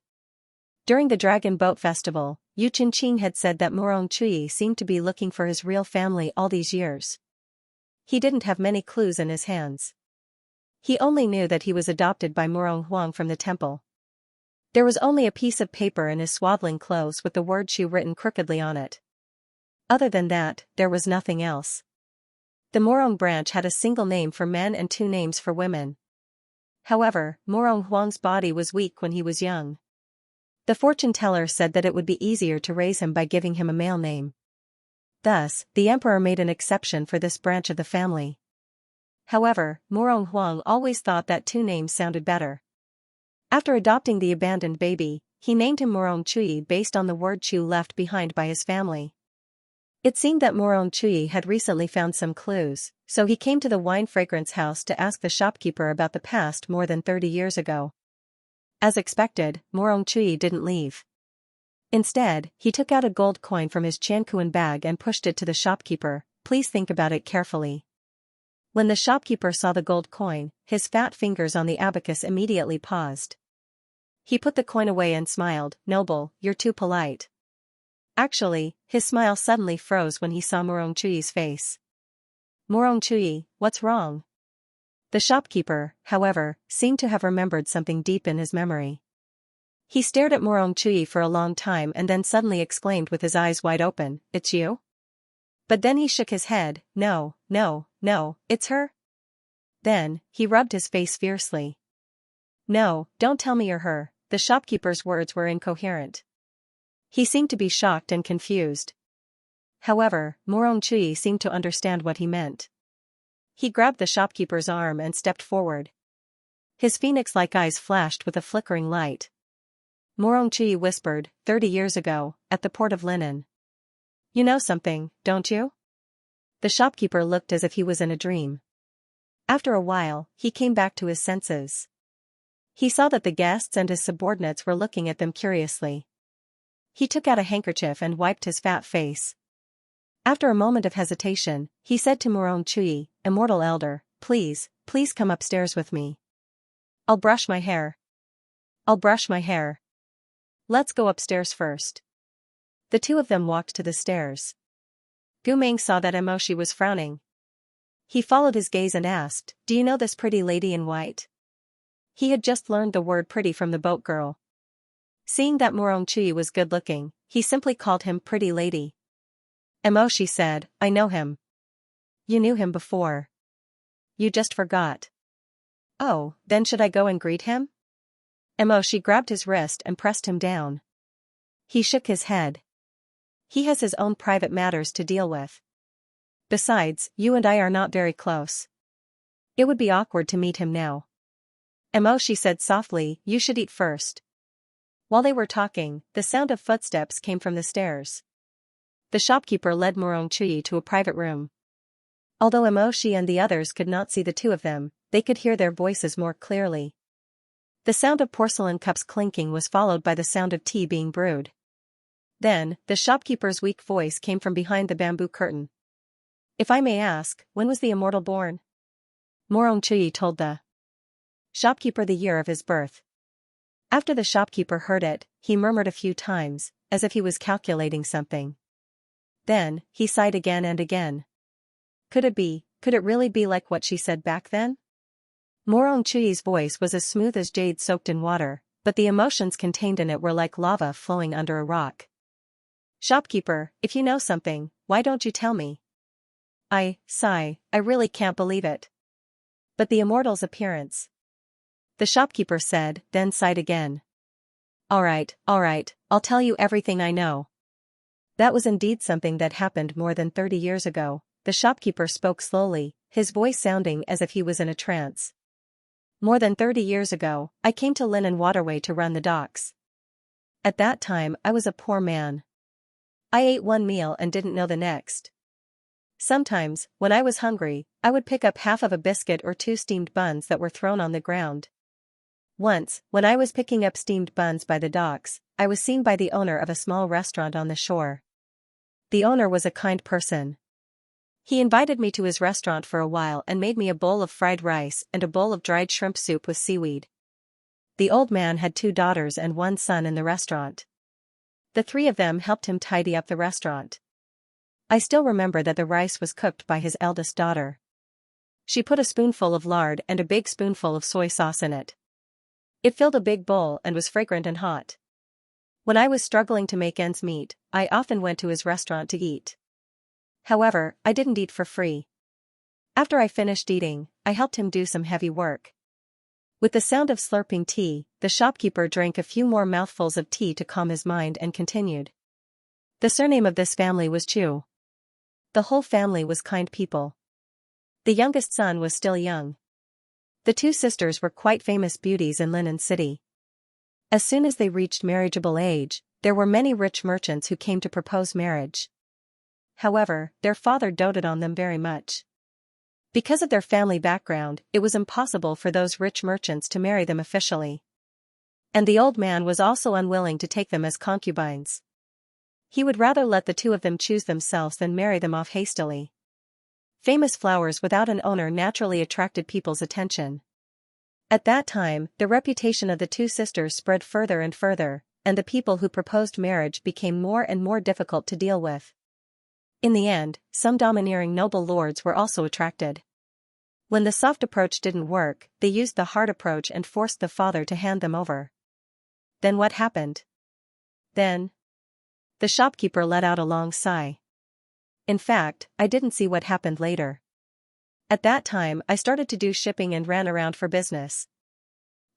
During the Dragon Boat Festival, Yu Qingqing had said that Morong Chui seemed to be looking for his real family all these years. He didn't have many clues in his hands. He only knew that he was adopted by Morong Huang from the temple. There was only a piece of paper in his swaddling clothes with the word Chu written crookedly on it. Other than that, there was nothing else. The Morong branch had a single name for men and 2 names for women. However, Morong Huang's body was weak when he was young. The fortune teller said that it would be easier to raise him by giving him a male name. Thus, the emperor made an exception for this branch of the family. However, Morong Huang always thought that 2 names sounded better. After adopting the abandoned baby, he named him Morong Chui based on the word Chu left behind by his family. It seemed that Morong Chui had recently found some clues, so he came to the wine fragrance house to ask the shopkeeper about the past more than 30 years ago. As expected, Morong Chui didn't leave. Instead, he took out a gold coin from his Chankuan bag and pushed it to the shopkeeper. Please think about it carefully. When the shopkeeper saw the gold coin, his fat fingers on the abacus immediately paused. He put the coin away and smiled. Noble, you're too polite. Actually, his smile suddenly froze when he saw Morong Chui's face. Morong Chui, what's wrong? The shopkeeper, however, seemed to have remembered something deep in his memory. He stared at Morong Chui for a long time and then suddenly exclaimed with his eyes wide open, it's you? But then he shook his head, no, it's her. Then, he rubbed his face fiercely. No, don't tell me you're her. The shopkeeper's words were incoherent. He seemed to be shocked and confused. However, Morong Chui seemed to understand what he meant. He grabbed the shopkeeper's arm and stepped forward. His phoenix-like eyes flashed with a flickering light. Morong Chui whispered, 30 years ago, at the port of Linen. You know something, don't you? The shopkeeper looked as if he was in a dream. After a while, he came back to his senses. He saw that the guests and his subordinates were looking at them curiously. He took out a handkerchief and wiped his fat face. After a moment of hesitation, he said to Morong Chui, Immortal Elder, please come upstairs with me. I'll brush my hair. Let's go upstairs first. The two of them walked to the stairs. Gumeng saw that Emoshi was frowning. He followed his gaze and asked, Do you know this pretty lady in white? He had just learned the word pretty from the boat girl. Seeing that Morong Chui was good-looking, he simply called him pretty lady. Emoshi said, I know him. You knew him before. You just forgot. Oh, then should I go and greet him? Emoshi grabbed his wrist and pressed him down. He shook his head. He has his own private matters to deal with. Besides, you and I are not very close. It would be awkward to meet him now. Emoshi said softly, You should eat first. While they were talking, the sound of footsteps came from the stairs. The shopkeeper led Morong Chui to a private room. Although Emoshi and the others could not see the two of them, they could hear their voices more clearly. The sound of porcelain cups clinking was followed by the sound of tea being brewed. Then, the shopkeeper's weak voice came from behind the bamboo curtain. If I may ask, when was the immortal born? Morong Chui told the shopkeeper the year of his birth. After the shopkeeper heard it, he murmured a few times, as if he was calculating something. Then, he sighed again and again. Could it really be like what she said back then? Morong Chui's voice was as smooth as jade soaked in water, but the emotions contained in it were like lava flowing under a rock. Shopkeeper, if you know something, why don't you tell me? I really can't believe it. But the immortal's appearance. The shopkeeper said, then sighed again. All right, I'll tell you everything I know. That was indeed something that happened more than 30 years ago, the shopkeeper spoke slowly, his voice sounding as if he was in a trance. More than 30 years ago, I came to Linen Waterway to run the docks. At that time I was a poor man. I ate one meal and didn't know the next. Sometimes, when I was hungry, I would pick up half of a biscuit or 2 steamed buns that were thrown on the ground. Once, when I was picking up steamed buns by the docks, I was seen by the owner of a small restaurant on the shore. The owner was a kind person. He invited me to his restaurant for a while and made me a bowl of fried rice and a bowl of dried shrimp soup with seaweed. The old man had 2 daughters and 1 son in the restaurant. The 3 of them helped him tidy up the restaurant. I still remember that the rice was cooked by his eldest daughter. She put a spoonful of lard and a big spoonful of soy sauce in it. It filled a big bowl and was fragrant and hot. When I was struggling to make ends meet, I often went to his restaurant to eat. However, I didn't eat for free. After I finished eating, I helped him do some heavy work. With the sound of slurping tea, the shopkeeper drank a few more mouthfuls of tea to calm his mind and continued. The surname of this family was Chu. The whole family was kind people. The youngest son was still young. The 2 sisters were quite famous beauties in Linen City. As soon as they reached marriageable age, there were many rich merchants who came to propose marriage. However, their father doted on them very much. Because of their family background, it was impossible for those rich merchants to marry them officially. And the old man was also unwilling to take them as concubines. He would rather let the 2 of them choose themselves than marry them off hastily. Famous flowers without an owner naturally attracted people's attention. At that time, the reputation of the 2 sisters spread further and further, and the people who proposed marriage became more and more difficult to deal with. In the end, some domineering noble lords were also attracted. When the soft approach didn't work, they used the hard approach and forced the father to hand them over. Then what happened? Then? The shopkeeper let out a long sigh. In fact, I didn't see what happened later. At that time I started to do shipping and ran around for business.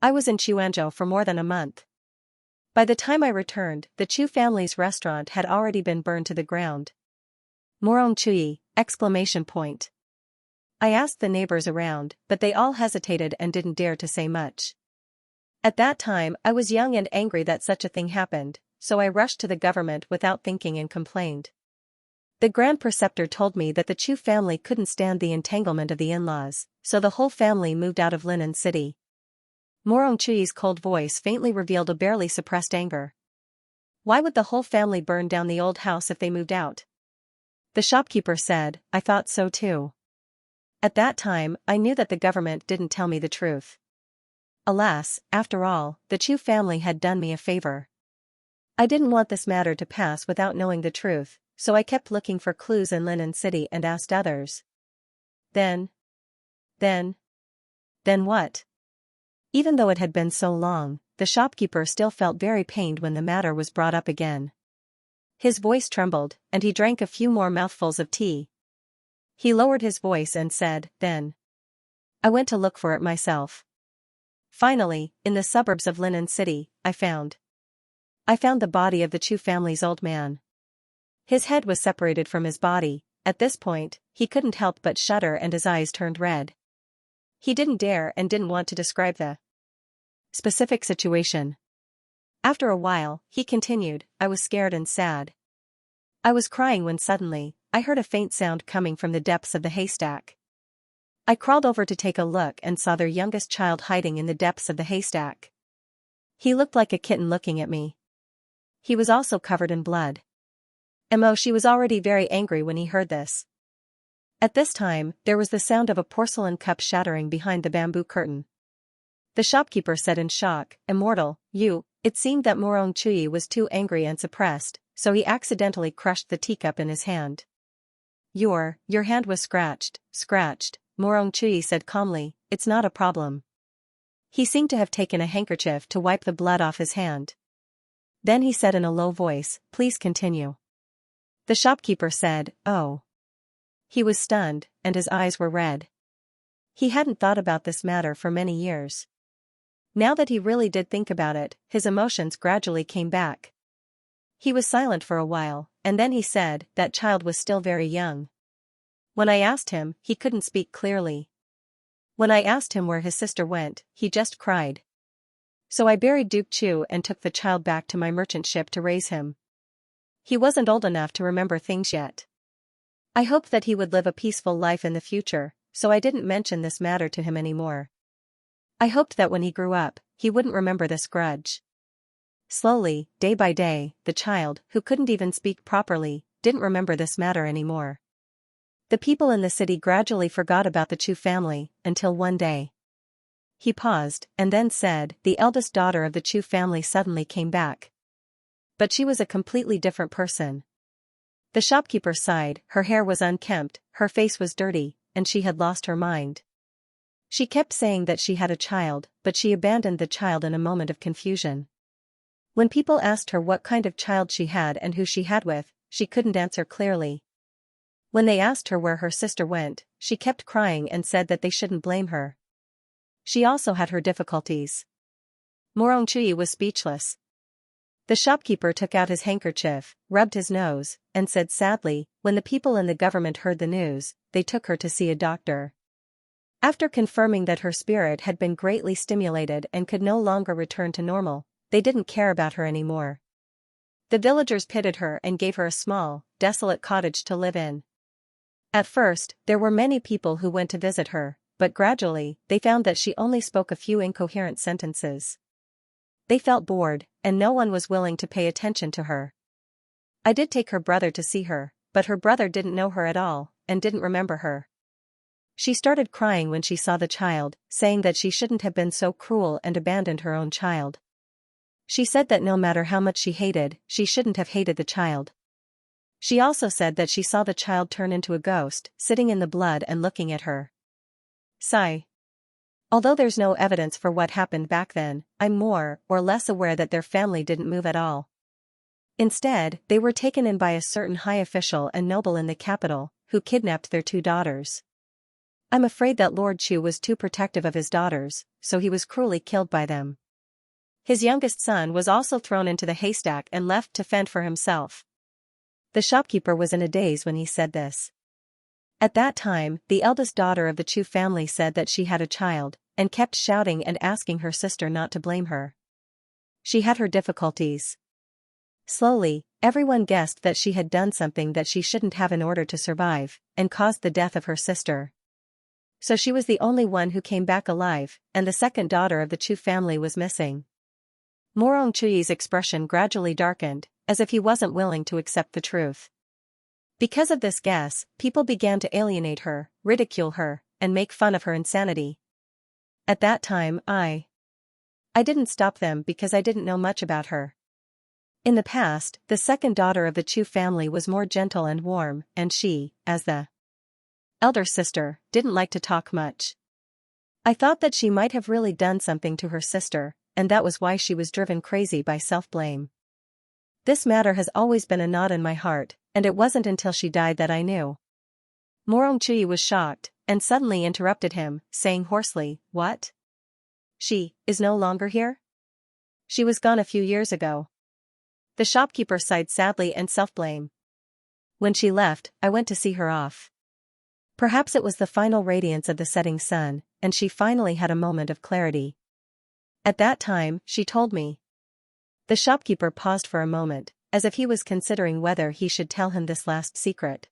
I was in Xianxia for more than a month. By the time I returned, the Chu family's restaurant had already been burned to the ground. Morong Chui! Exclamation point. I asked the neighbors around, but they all hesitated and didn't dare to say much. At that time I was young and angry that such a thing happened, so I rushed to the government without thinking and complained. The Grand Preceptor told me that the Chu family couldn't stand the entanglement of the in-laws, so the whole family moved out of Linen City. Morong Chui's cold voice faintly revealed a barely suppressed anger. Why would the whole family burn down the old house if they moved out? The shopkeeper said, I thought so too. At that time, I knew that the government didn't tell me the truth. Alas, after all, the Chu family had done me a favor. I didn't want this matter to pass without knowing the truth, so I kept looking for clues in Linen City and asked others. Then what? Even though it had been so long, the shopkeeper still felt very pained when the matter was brought up again. His voice trembled, and he drank a few more mouthfuls of tea. He lowered his voice and said, Then I went to look for it myself. Finally, in the suburbs of Linen City, I found the body of the Chu family's old man. His head was separated from his body. At this point, he couldn't help but shudder and his eyes turned red. He didn't dare and didn't want to describe the specific situation. After a while, he continued, I was scared and sad. I was crying when suddenly, I heard a faint sound coming from the depths of the haystack. I crawled over to take a look and saw their youngest child hiding in the depths of the haystack. He looked like a kitten looking at me. He was also covered in blood. She was already very angry when he heard this. At this time, there was the sound of a porcelain cup shattering behind the bamboo curtain. The shopkeeper said in shock, Immortal, you. It seemed that Morong Chui was too angry and suppressed, so he accidentally crushed the teacup in his hand. Your hand was scratched, Morong Chui said calmly, it's not a problem. He seemed to have taken a handkerchief to wipe the blood off his hand. Then he said in a low voice, please continue. The shopkeeper said, Oh. He was stunned, and his eyes were red. He hadn't thought about this matter for many years. Now that he really did think about it, his emotions gradually came back. He was silent for a while, and then he said, that child was still very young. When I asked him, he couldn't speak clearly. When I asked him where his sister went, he just cried. So I buried Duke Chu and took the child back to my merchant ship to raise him. He wasn't old enough to remember things yet. I hoped that he would live a peaceful life in the future, so I didn't mention this matter to him anymore. I hoped that when he grew up, he wouldn't remember this grudge. Slowly, day by day, the child, who couldn't even speak properly, didn't remember this matter anymore. The people in the city gradually forgot about the Chu family, until one day. He paused, and then said, the eldest daughter of the Chu family suddenly came back. But she was a completely different person. The shopkeeper sighed, her hair was unkempt, her face was dirty, and she had lost her mind. She kept saying that she had a child, but she abandoned the child in a moment of confusion. When people asked her what kind of child she had and who she had with, she couldn't answer clearly. When they asked her where her sister went, she kept crying and said that they shouldn't blame her. She also had her difficulties. Morong Chui was speechless. The shopkeeper took out his handkerchief, rubbed his nose, and said sadly, when the people in the government heard the news, they took her to see a doctor. After confirming that her spirit had been greatly stimulated and could no longer return to normal, they didn't care about her anymore. The villagers pitied her and gave her a small, desolate cottage to live in. At first, there were many people who went to visit her, but gradually, they found that she only spoke a few incoherent sentences. They felt bored, and no one was willing to pay attention to her. I did take her brother to see her, but her brother didn't know her at all, and didn't remember her. She started crying when she saw the child, saying that she shouldn't have been so cruel and abandoned her own child. She said that no matter how much she hated, she shouldn't have hated the child. She also said that she saw the child turn into a ghost, sitting in the blood and looking at her. Sigh. Although there's no evidence for what happened back then, I'm more or less aware that their family didn't move at all. Instead, they were taken in by a certain high official and noble in the capital, who kidnapped their two daughters. I'm afraid that Lord Chu was too protective of his daughters, so he was cruelly killed by them. His youngest son was also thrown into the haystack and left to fend for himself. The shopkeeper was in a daze when he said this. At that time, the eldest daughter of the Chu family said that she had a child, and kept shouting and asking her sister not to blame her. She had her difficulties. Slowly, everyone guessed that she had done something that she shouldn't have in order to survive, and caused the death of her sister. So she was the only one who came back alive, and the second daughter of the Chu family was missing. Morong Chuyi's expression gradually darkened, as if he wasn't willing to accept the truth. Because of this guess, people began to alienate her, ridicule her, and make fun of her insanity. At that time, I didn't stop them because I didn't know much about her. In the past, the second daughter of the Chu family was more gentle and warm, and she, as the elder sister, didn't like to talk much. I thought that she might have really done something to her sister, and that was why she was driven crazy by self-blame. This matter has always been a knot in my heart, and it wasn't until she died that I knew. Morong Chuyi was shocked, and suddenly interrupted him, saying hoarsely, "What? She is no longer here? She was gone a few years ago." The shopkeeper sighed sadly and self-blame. When she left, I went to see her off. Perhaps it was the final radiance of the setting sun, and she finally had a moment of clarity. At that time, she told me. The shopkeeper paused for a moment, as if he was considering whether he should tell him this last secret.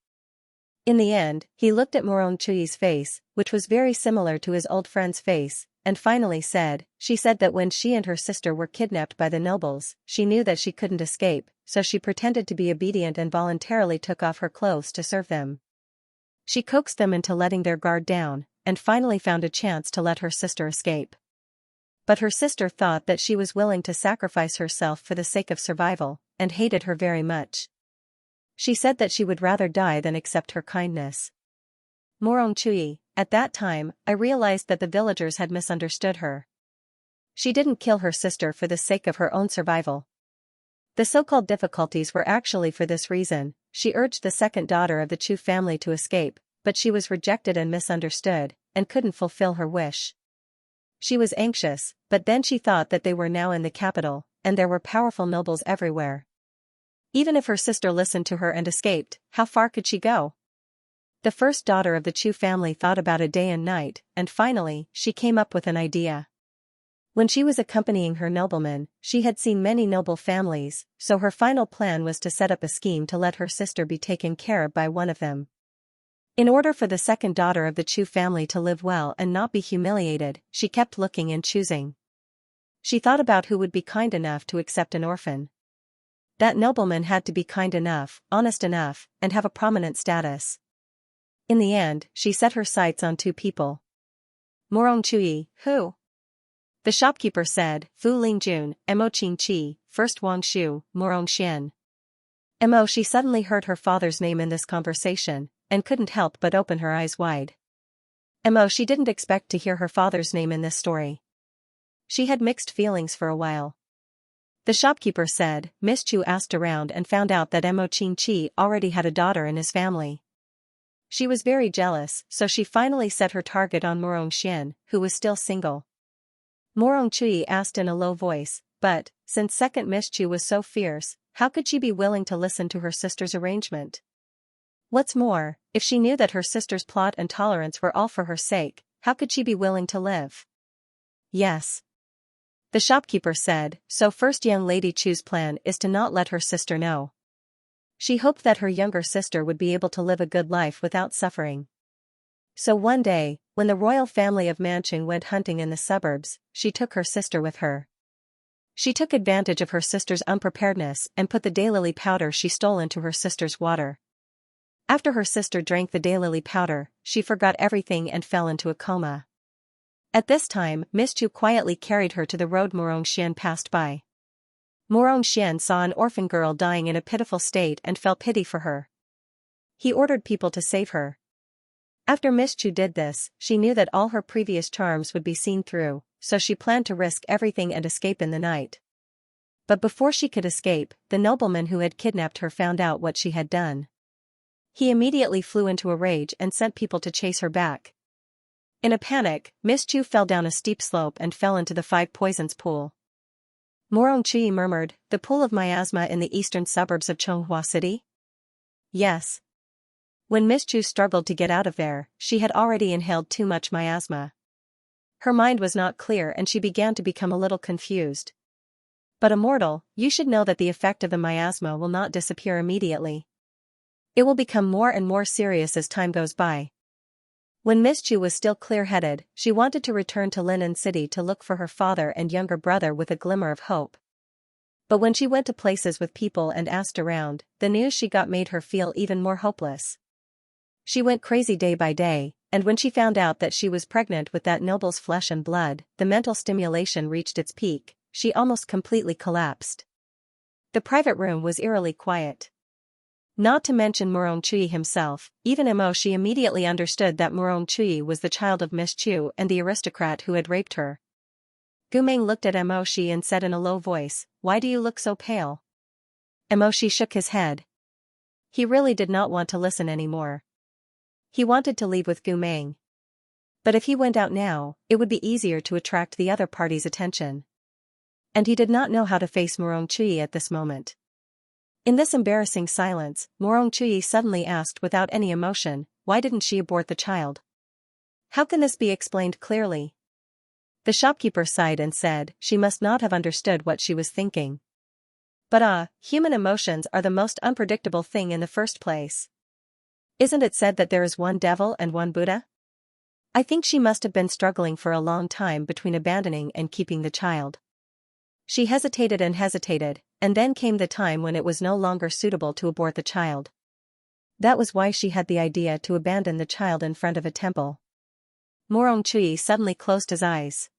In the end, he looked at Morong Chuyi's face, which was very similar to his old friend's face, and finally said, "She said that when she and her sister were kidnapped by the nobles, she knew that she couldn't escape, so she pretended to be obedient and voluntarily took off her clothes to serve them. She coaxed them into letting their guard down, and finally found a chance to let her sister escape. But her sister thought that she was willing to sacrifice herself for the sake of survival, and hated her very much. She said that she would rather die than accept her kindness." Morong Chuyi, at that time, I realized that the villagers had misunderstood her. She didn't kill her sister for the sake of her own survival. The so-called difficulties were actually for this reason. She urged the second daughter of the Chu family to escape, but she was rejected and misunderstood, and couldn't fulfill her wish. She was anxious, but then she thought that they were now in the capital, and there were powerful nobles everywhere. Even if her sister listened to her and escaped, how far could she go? The first daughter of the Chu family thought about it day and night, and finally, she came up with an idea. When she was accompanying her nobleman, she had seen many noble families, so her final plan was to set up a scheme to let her sister be taken care of by one of them. In order for the second daughter of the Chu family to live well and not be humiliated, she kept looking and choosing. She thought about who would be kind enough to accept an orphan. That nobleman had to be kind enough, honest enough, and have a prominent status. In the end, she set her sights on two people. Morong Chuyi, who? The shopkeeper said, Fu Lingjun, Mo Qing Chi, first Wang Shu, Morong Xian. Mo. She suddenly heard her father's name in this conversation, and couldn't help but open her eyes wide. Mo. She didn't expect to hear her father's name in this story. She had mixed feelings for a while. The shopkeeper said, Miss Chu asked around and found out that Mo Qing Chi already had a daughter in his family. She was very jealous, so she finally set her target on Morong Xian, who was still single. Morong Chuyi asked in a low voice, but, since second Miss Chu was so fierce, how could she be willing to listen to her sister's arrangement? What's more, if she knew that her sister's plot and tolerance were all for her sake, how could she be willing to live? Yes. The shopkeeper said, so first young lady Chu's plan is to not let her sister know. She hoped that her younger sister would be able to live a good life without suffering. So one day, when the royal family of Manching went hunting in the suburbs, she took her sister with her. She took advantage of her sister's unpreparedness and put the daylily powder she stole into her sister's water. After her sister drank the daylily powder, she forgot everything and fell into a coma. At this time, Miss Chu quietly carried her to the road Morong Xian passed by. Morong Xian saw an orphan girl dying in a pitiful state and felt pity for her. He ordered people to save her. After Miss Chu did this, she knew that all her previous charms would be seen through, so she planned to risk everything and escape in the night. But before she could escape, the nobleman who had kidnapped her found out what she had done. He immediately flew into a rage and sent people to chase her back. In a panic, Miss Chu fell down a steep slope and fell into the five poisons pool. Morong Chui murmured, the pool of miasma in the eastern suburbs of Chonghua City? Yes. When Miss Chu struggled to get out of there, she had already inhaled too much miasma. Her mind was not clear and she began to become a little confused. But immortal, you should know that the effect of the miasma will not disappear immediately. It will become more and more serious as time goes by. When Miss Chu was still clear-headed, she wanted to return to Linen City to look for her father and younger brother with a glimmer of hope. But when she went to places with people and asked around, the news she got made her feel even more hopeless. She went crazy day by day, and when she found out that she was pregnant with that noble's flesh and blood, the mental stimulation reached its peak. She almost completely collapsed. The private room was eerily quiet. Not to mention Morong Chui himself, even Mo Shi immediately understood that Morong Chui was the child of Miss Chu and the aristocrat who had raped her. Gu Meng looked at Mo Shi and said in a low voice, "Why do you look so pale?" Mo Shi shook his head. He really did not want to listen anymore. He wanted to leave with Gu Meng. But if he went out now, it would be easier to attract the other party's attention. And he did not know how to face Morong Chui at this moment. In this embarrassing silence, Morong Chui suddenly asked without any emotion, why didn't she abort the child? How can this be explained clearly? The shopkeeper sighed and said, she must not have understood what she was thinking. But human emotions are the most unpredictable thing in the first place. Isn't it said that there is one devil and one Buddha? I think she must have been struggling for a long time between abandoning and keeping the child. She hesitated, and then came the time when it was no longer suitable to abort the child. That was why she had the idea to abandon the child in front of a temple. Morong Chui suddenly closed his eyes.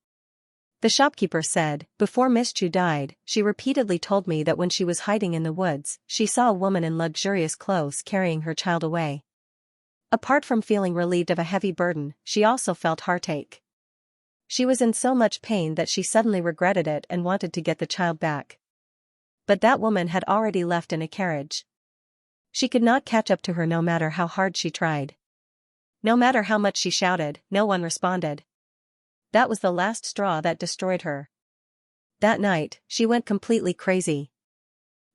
The shopkeeper said, before Miss Chu died, she repeatedly told me that when she was hiding in the woods, she saw a woman in luxurious clothes carrying her child away. Apart from feeling relieved of a heavy burden, she also felt heartache. She was in so much pain that she suddenly regretted it and wanted to get the child back. But that woman had already left in a carriage. She could not catch up to her no matter how hard she tried. No matter how much she shouted, no one responded. That was the last straw that destroyed her. That night, she went completely crazy.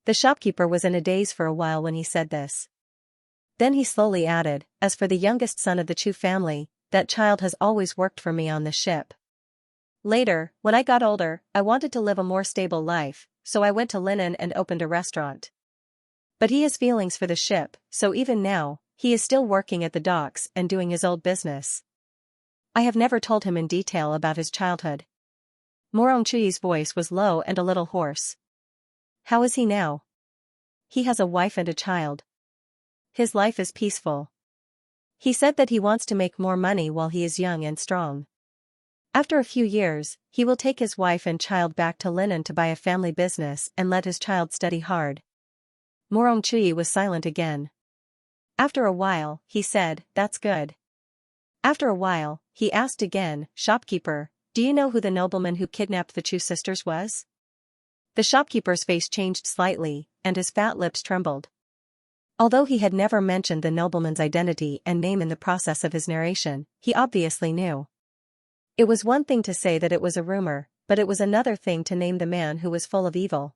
The shopkeeper was in a daze for a while when he said this. Then he slowly added, as for the youngest son of the Chu family, that child has always worked for me on the ship. Later, when I got older, I wanted to live a more stable life, so I went to Linen and opened a restaurant. But he has feelings for the ship, so even now, he is still working at the docks and doing his old business. I have never told him in detail about his childhood. Morong Chui's voice was low and a little hoarse. How is he now? He has a wife and a child. His life is peaceful. He said that he wants to make more money while he is young and strong. After a few years, he will take his wife and child back to Linen to buy a family business and let his child study hard. Morong Chui was silent again. After a while, he said, that's good. After a while, he asked again, shopkeeper, do you know who the nobleman who kidnapped the Chu sisters was? The shopkeeper's face changed slightly, and his fat lips trembled. Although he had never mentioned the nobleman's identity and name in the process of his narration, he obviously knew. It was one thing to say that it was a rumor, but it was another thing to name the man who was full of evil.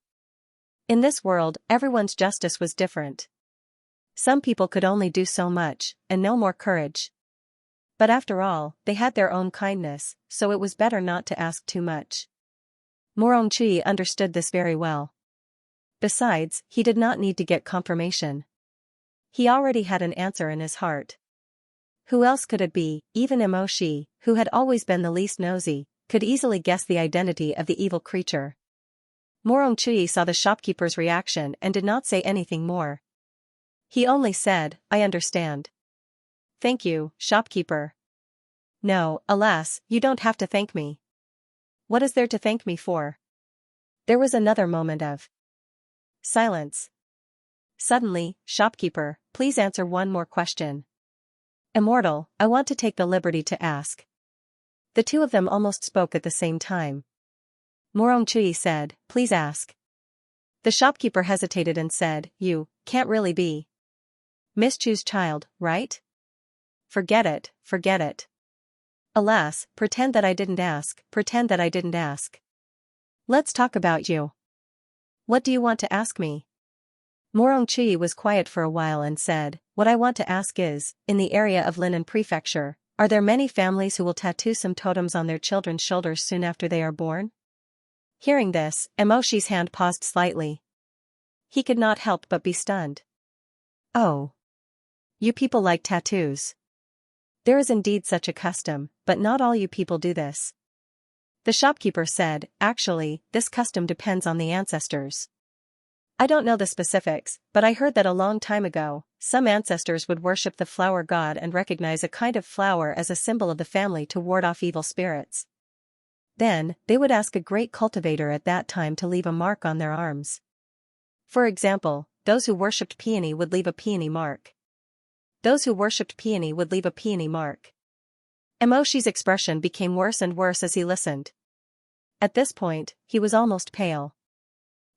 In this world, everyone's justice was different. Some people could only do so much, and no more courage. But after all, they had their own kindness, so it was better not to ask too much. Morong Chui understood this very well. Besides, he did not need to get confirmation. He already had an answer in his heart. Who else could it be? Even Mo Shi, who had always been the least nosy, could easily guess the identity of the evil creature. Morong Chui saw the shopkeeper's reaction and did not say anything more. He only said, I understand. Thank you, shopkeeper. No, alas, you don't have to thank me. What is there to thank me for? There was another moment of silence. Suddenly, shopkeeper, please answer one more question. Immortal, I want to take the liberty to ask. The two of them almost spoke at the same time. Morong Chui said, please ask. The shopkeeper hesitated and said, you can't really be Miss Chu's child, right? Forget it, forget it. Alas, pretend that I didn't ask, pretend that I didn't ask. Let's talk about you. What do you want to ask me? Morongchui was quiet for a while and said, what I want to ask is, in the area of Linen Prefecture, are there many families who will tattoo some totems on their children's shoulders soon after they are born? Hearing this, Emoshi's hand paused slightly. He could not help but be stunned. Oh. You people like tattoos. There is indeed such a custom, but not all you people do this. The shopkeeper said, actually, this custom depends on the ancestors. I don't know the specifics, but I heard that a long time ago, some ancestors would worship the flower god and recognize a kind of flower as a symbol of the family to ward off evil spirits. Then, they would ask a great cultivator at that time to leave a mark on their arms. For example, those who worshipped peony would leave a peony mark. Those who worshipped peony would leave a peony mark. Emoshi's expression became worse and worse as he listened. At this point, he was almost pale.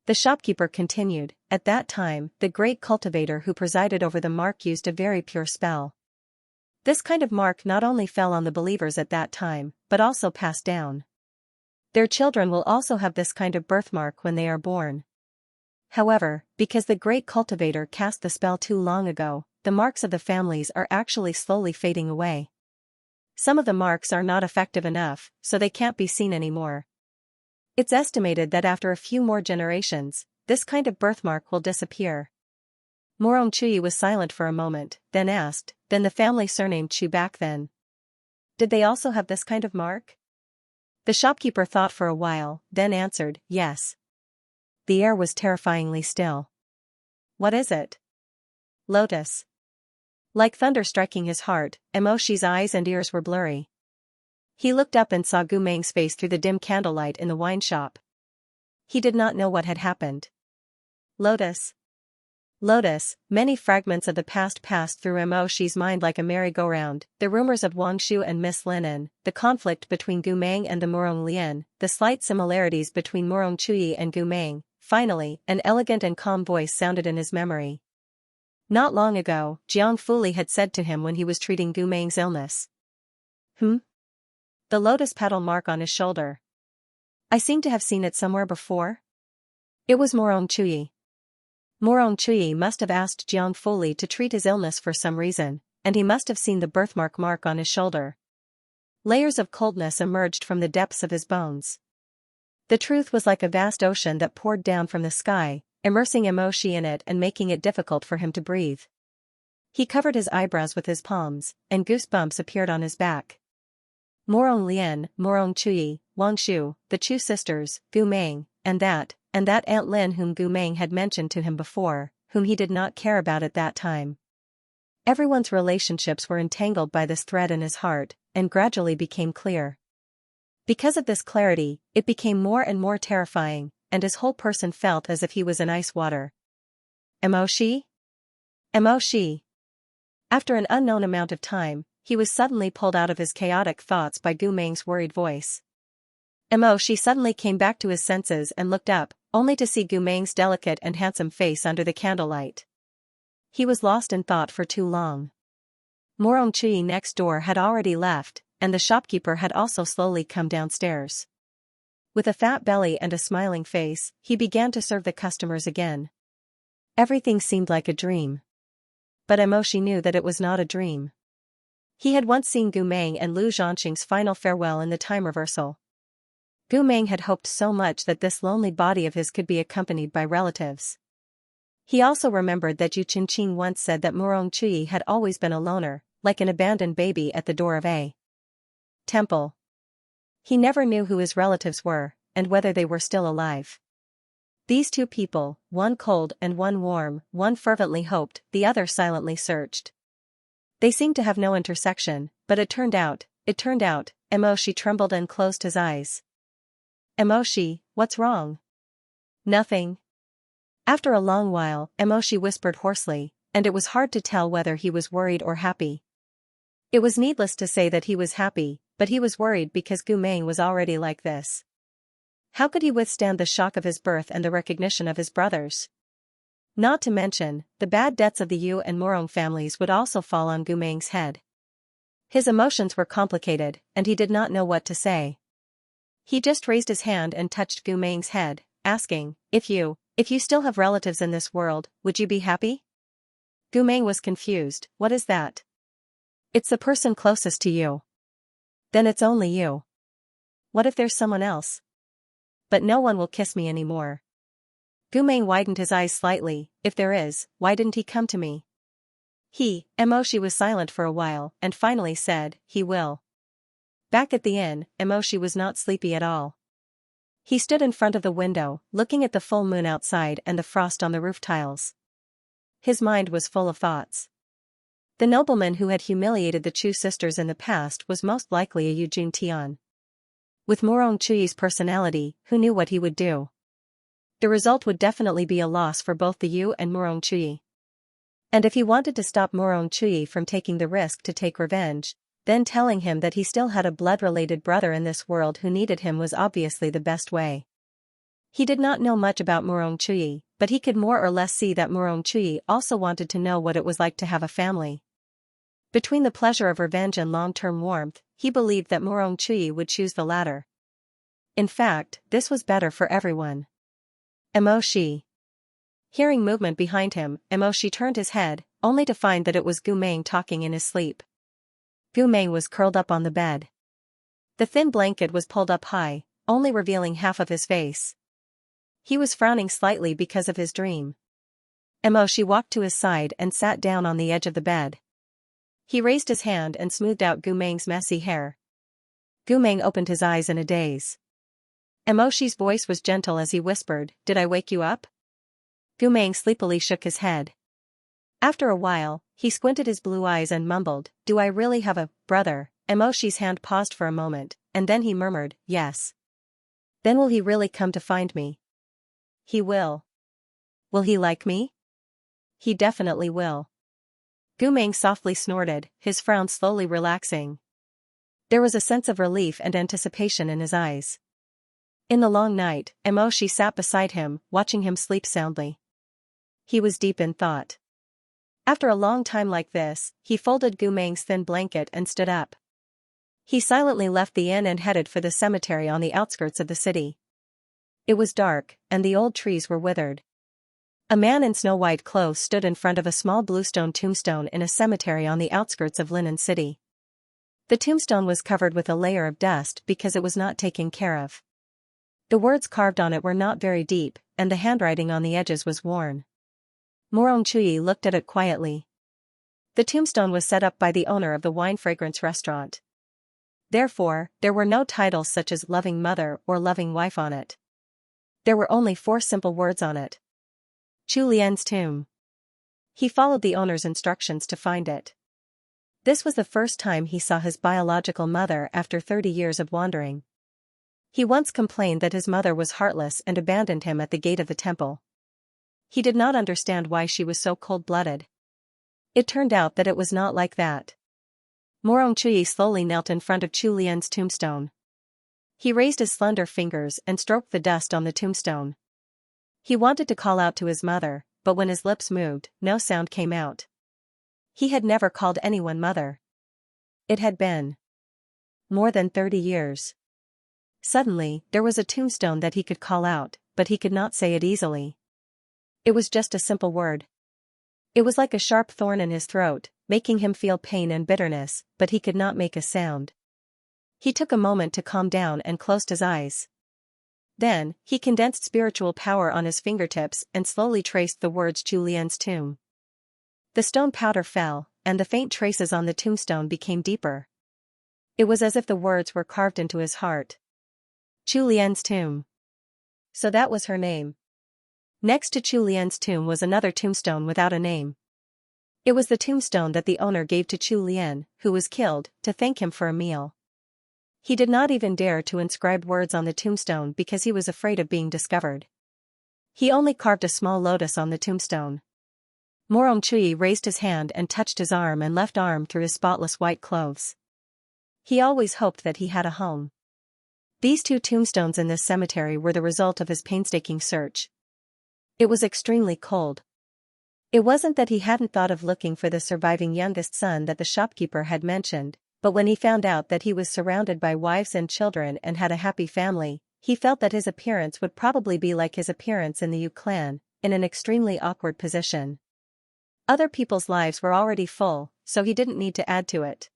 The shopkeeper continued, at that time, the great cultivator who presided over the mark used a very pure spell. This kind of mark not only fell on the believers at that time, but also passed down. Their children will also have this kind of birthmark when they are born. However, because the great cultivator cast the spell too long ago, the marks of the families are actually slowly fading away. Some of the marks are not effective enough, so they can't be seen anymore. It's estimated that after a few more generations, this kind of birthmark will disappear. Morongchui was silent for a moment, then asked, then the family surnamed Chu back then. Did they also have this kind of mark? The shopkeeper thought for a while, then answered, yes. The air was terrifyingly still. What is it? Lotus. Like thunder striking his heart, Emoshi's eyes and ears were blurry. He looked up and saw Gu Meng's face through the dim candlelight in the wine shop. He did not know what had happened. Lotus. Lotus, many fragments of the past passed through Emoshi's mind like a merry-go-round, the rumors of Wang Shu and Miss Linen, the conflict between Gu Meng and the Murong Lian, the slight similarities between Morongchui and Gu Meng. Finally, an elegant and calm voice sounded in his memory. Not long ago, Jiang Fuli had said to him when he was treating Gu Meng's illness. The lotus petal mark on his shoulder. I seem to have seen it somewhere before. It was Morongchui. Morongchui must have asked Jiang Fuli to treat his illness for some reason, and he must have seen the birthmark on his shoulder. Layers of coldness emerged from the depths of his bones. The truth was like a vast ocean that poured down from the sky, immersing Emoshi in it and making it difficult for him to breathe. He covered his eyebrows with his palms, and goosebumps appeared on his back. Murong Lian, Morongchui, Wang Shu, the Chu sisters, Gu Meng, and that Aunt Lin whom Gu Meng had mentioned to him before, whom he did not care about at that time. Everyone's relationships were entangled by this thread in his heart, and gradually became clear. Because of this clarity, it became more and more terrifying, and his whole person felt as if he was in ice water. Emoshi? Emoshi. After an unknown amount of time, he was suddenly pulled out of his chaotic thoughts by Gu Meng's worried voice. Emoshi suddenly came back to his senses and looked up, only to see Gu Meng's delicate and handsome face under the candlelight. He was lost in thought for too long. Morongchui next door had already left, and the shopkeeper had also slowly come downstairs. With a fat belly and a smiling face, he began to serve the customers again. Everything seemed like a dream. But Emoshi knew that it was not a dream. He had once seen Gu Meng and Lu Zhanxing's final farewell in the time reversal. Gu Meng had hoped so much that this lonely body of his could be accompanied by relatives. He also remembered that Yu Qingqing once said that Morongchui had always been a loner, like an abandoned baby at the door of a temple. He never knew who his relatives were, and whether they were still alive. These two people, one cold and one warm, one fervently hoped, the other silently searched. They seemed to have no intersection, but it turned out, Emoshi trembled and closed his eyes. Emoshi, what's wrong? Nothing. After a long while, Emoshi whispered hoarsely, and it was hard to tell whether he was worried or happy. It was needless to say that he was happy, but he was worried because Gu Meng was already like this. How could he withstand the shock of his birth and the recognition of his brothers? Not to mention, the bad debts of the Yu and Morong families would also fall on Gu Meng's head. His emotions were complicated, and he did not know what to say. He just raised his hand and touched Gu Meng's head, asking, if you still have relatives in this world, would you be happy? Gu Meng was confused. What is that? It's the person closest to you. Then it's only you. What if there's someone else? But no one will kiss me anymore. Gu Meng widened his eyes slightly. If there is, why didn't he come to me? Emoshi was silent for a while and finally said, he will. Back at the inn, Emoshi was not sleepy at all. He stood in front of the window, looking at the full moon outside and the frost on the roof tiles. His mind was full of thoughts. The nobleman who had humiliated the Chu sisters in the past was most likely a Yujun Tian. With Morong Chuyi's personality, who knew what he would do? The result would definitely be a loss for both the Yu and Morong Chuyi. And if he wanted to stop Morong Chuyi from taking the risk to take revenge, then telling him that he still had a blood-related brother in this world who needed him was obviously the best way. He did not know much about Morong Chuyi, but he could more or less see that Morong Chuyi also wanted to know what it was like to have a family. Between the pleasure of revenge and long-term warmth, he believed that Morong Chuyi would choose the latter. In fact, this was better for everyone. Emoshi. Hearing movement behind him, Emoshi turned his head, only to find that it was Gu Meng talking in his sleep. Gu Meng was curled up on the bed. The thin blanket was pulled up high, only revealing half of his face. He was frowning slightly because of his dream. Emoshi walked to his side and sat down on the edge of the bed. He raised his hand and smoothed out Gu Meng's messy hair. Gu Meng opened his eyes in a daze. Emoshi's voice was gentle as he whispered, "Did I wake you up?" Gu Meng sleepily shook his head. After a while, he squinted his blue eyes and mumbled, "Do I really have a brother?" Emoshi's hand paused for a moment, and then he murmured, "Yes." "Then will he really come to find me?" "He will." "Will he like me?" "He definitely will." Gu Meng softly snorted, his frown slowly relaxing. There was a sense of relief and anticipation in his eyes. In the long night, Emoshi sat beside him, watching him sleep soundly. He was deep in thought. After a long time like this, he folded Gu Meng's thin blanket and stood up. He silently left the inn and headed for the cemetery on the outskirts of the city. It was dark, and the old trees were withered. A man in snow-white clothes stood in front of a small bluestone tombstone in a cemetery on the outskirts of Linen City. The tombstone was covered with a layer of dust because it was not taken care of. The words carved on it were not very deep, and the handwriting on the edges was worn. Morong Chuyi looked at it quietly. The tombstone was set up by the owner of the wine fragrance restaurant. Therefore, there were no titles such as loving mother or loving wife on it. There were only 4 simple words on it. Chu Lian's tomb. He followed the owner's instructions to find it. This was the first time he saw his biological mother after 30 years of wandering. He once complained that his mother was heartless and abandoned him at the gate of the temple. He did not understand why she was so cold-blooded. It turned out that it was not like that. Morong Chuyi slowly knelt in front of Chu Lian's tombstone. He raised his slender fingers and stroked the dust on the tombstone. He wanted to call out to his mother, but when his lips moved, no sound came out. He had never called anyone mother. It had been more than 30 years. Suddenly, there was a tombstone that he could call out, but he could not say it easily. It was just a simple word. It was like a sharp thorn in his throat, making him feel pain and bitterness, but he could not make a sound. He took a moment to calm down and closed his eyes. Then, he condensed spiritual power on his fingertips and slowly traced the words Chu Lian's tomb. The stone powder fell, and the faint traces on the tombstone became deeper. It was as if the words were carved into his heart. Chu Lian's tomb. So that was her name. Next to Chu Lian's tomb was another tombstone without a name. It was the tombstone that the owner gave to Chu Lian, who was killed, to thank him for a meal. He did not even dare to inscribe words on the tombstone because he was afraid of being discovered. He only carved a small lotus on the tombstone. Morong Chuyi raised his hand and touched his arm and left arm through his spotless white clothes. He always hoped that he had a home. These 2 tombstones in this cemetery were the result of his painstaking search. It was extremely cold. It wasn't that he hadn't thought of looking for the surviving youngest son that the shopkeeper had mentioned, But when he found out that he was surrounded by wives and children and had a happy family, he felt that his appearance would probably be like his appearance in the Yu clan, in an extremely awkward position. Other people's lives were already full, so he didn't need to add to it.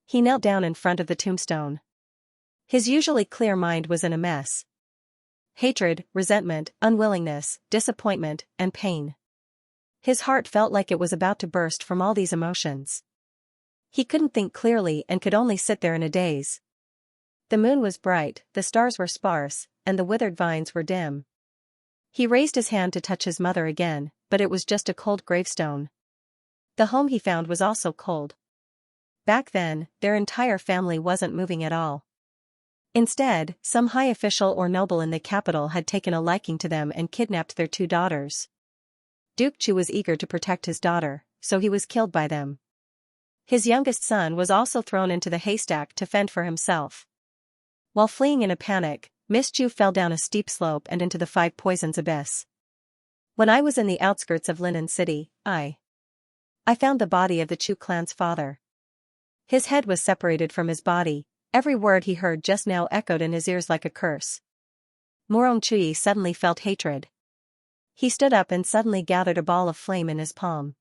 He knelt down in front of the tombstone. His usually clear mind was in a mess. Hatred, resentment, unwillingness, disappointment, and pain. His heart felt like it was about to burst from all these emotions. He couldn't think clearly and could only sit there in a daze. The moon was bright, the stars were sparse, and the withered vines were dim. He raised his hand to touch his mother again, but it was just a cold gravestone. The home he found was also cold. Back then, their entire family wasn't moving at all. Instead, some high official or noble in the capital had taken a liking to them and kidnapped their 2 daughters. Duke Chu was eager to protect his daughter, so he was killed by them. His youngest son was also thrown into the haystack to fend for himself. While fleeing in a panic, Miss Chu fell down a steep slope and into the 5 poisons abyss. When I was in the outskirts of Linen City, I found the body of the Chu clan's father. His head was separated from his body. Every word he heard just now echoed in his ears like a curse. Morong Chui suddenly felt hatred. He stood up and suddenly gathered a ball of flame in his palm.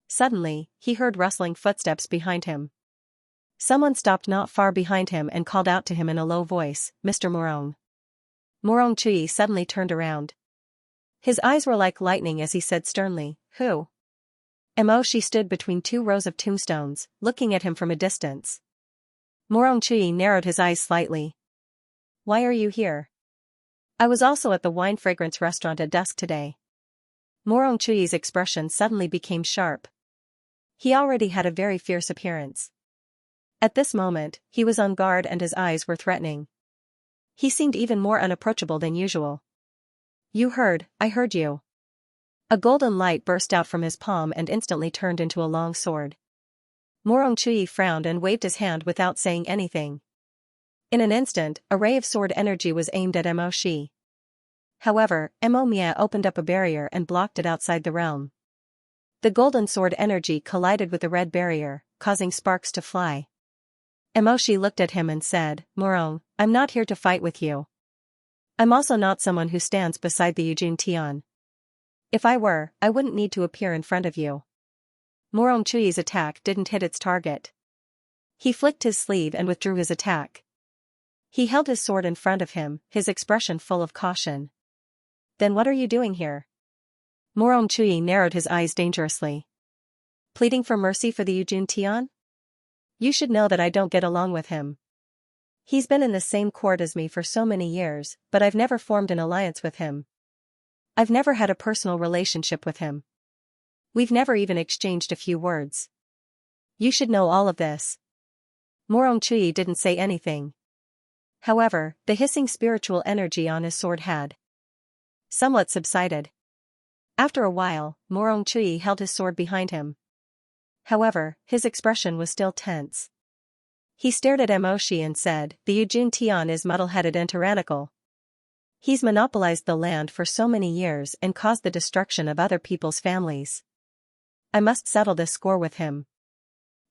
Suddenly, he heard rustling footsteps behind him. Someone stopped not far behind him and called out to him in a low voice, "Mr. Morong." Morong Chui suddenly turned around. His eyes were like lightning as he said sternly, "Who?" She stood between 2 rows of tombstones, looking at him from a distance. Morong Chui narrowed his eyes slightly. "Why are you here?" "I was also at the wine fragrance restaurant at dusk today." Morong Chui's expression suddenly became sharp. He already had a very fierce appearance. At this moment, he was on guard and his eyes were threatening. He seemed even more unapproachable than usual. I heard you." A golden light burst out from his palm and instantly turned into a long sword. Morong Chui frowned and waved his hand without saying anything. In an instant, a ray of sword energy was aimed at Mo Shi. However, Mo Mia opened up a barrier and blocked it outside the realm. The golden sword energy collided with the red barrier, causing sparks to fly. Mo Shi looked at him and said, "Morong, I'm not here to fight with you. I'm also not someone who stands beside the Yujun Tian. If I were, I wouldn't need to appear in front of you." Morong Chui's attack didn't hit its target. He flicked his sleeve and withdrew his attack. He held his sword in front of him, his expression full of caution. "Then what are you doing here?" Morong Chui narrowed his eyes dangerously. "Pleading for mercy for the Yujun Tian? You should know that I don't get along with him. He's been in the same court as me for so many years, but I've never formed an alliance with him. I've never had a personal relationship with him. We've never even exchanged a few words. You should know all of this." Morong Chui didn't say anything. However, the hissing spiritual energy on his sword had somewhat subsided. After a while, Morong Chui held his sword behind him. However, his expression was still tense. He stared at Mo Shi and said, "The Yujun Tian is muddle-headed and tyrannical. He's monopolized the land for so many years and caused the destruction of other people's families. I must settle this score with him."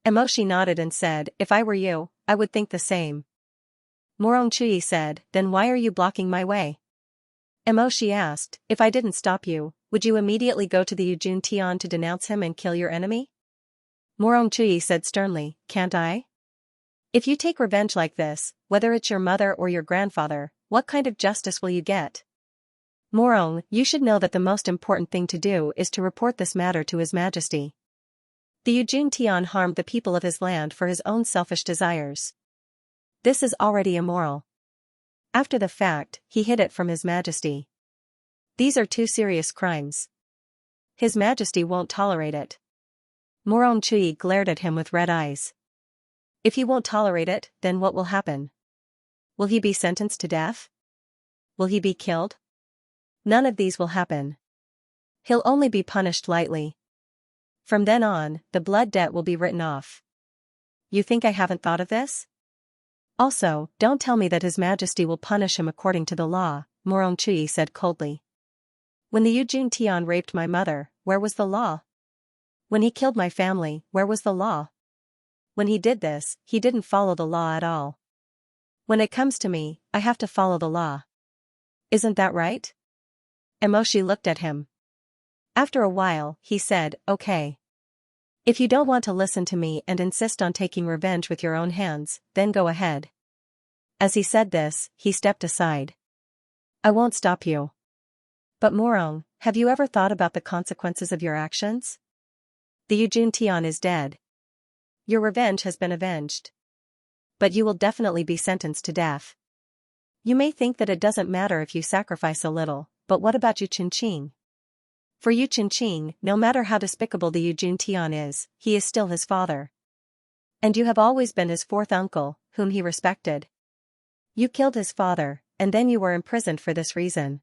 Mo Shi nodded and said, "If I were you, I would think the same." Morong Chui said, "Then why are you blocking my way?" Mo Shi asked, "If I didn't stop you, would you immediately go to the Yujun Tian to denounce him and kill your enemy?" Morong Chui said sternly, "Can't I? If you take revenge like this, whether it's your mother or your grandfather, what kind of justice will you get? Morong, you should know that the most important thing to do is to report this matter to His Majesty. The Yujun Tian harmed the people of his land for his own selfish desires. This is already immoral. After the fact, he hid it from His Majesty. These are 2 serious crimes. His Majesty won't tolerate it." Morong Chui glared at him with red eyes. "If he won't tolerate it, then what will happen? Will he be sentenced to death? Will he be killed? None of these will happen. He'll only be punished lightly. From then on, the blood debt will be written off. You think I haven't thought of this? Also, don't tell me that His Majesty will punish him according to the law," Morong Chui said coldly. "When the Yujun Tian raped my mother, where was the law? When he killed my family, where was the law? When he did this, he didn't follow the law at all. When it comes to me, I have to follow the law. Isn't that right? Emoshi looked at him. After a while, he said, okay. If you don't want to listen to me and insist on taking revenge with your own hands, then go ahead. As he said this, he stepped aside. I won't stop you. But Morong, have you ever thought about the consequences of your actions? The Yujun Tian is dead. Your revenge has been avenged. But you will definitely be sentenced to death. You may think that it doesn't matter if you sacrifice a little, but what about Yu Qingqing? For Yu Qingqing, no matter how despicable the Yujun Tian is, he is still his father. And you have always been his fourth uncle, whom he respected. You killed his father, and then you were imprisoned for this reason.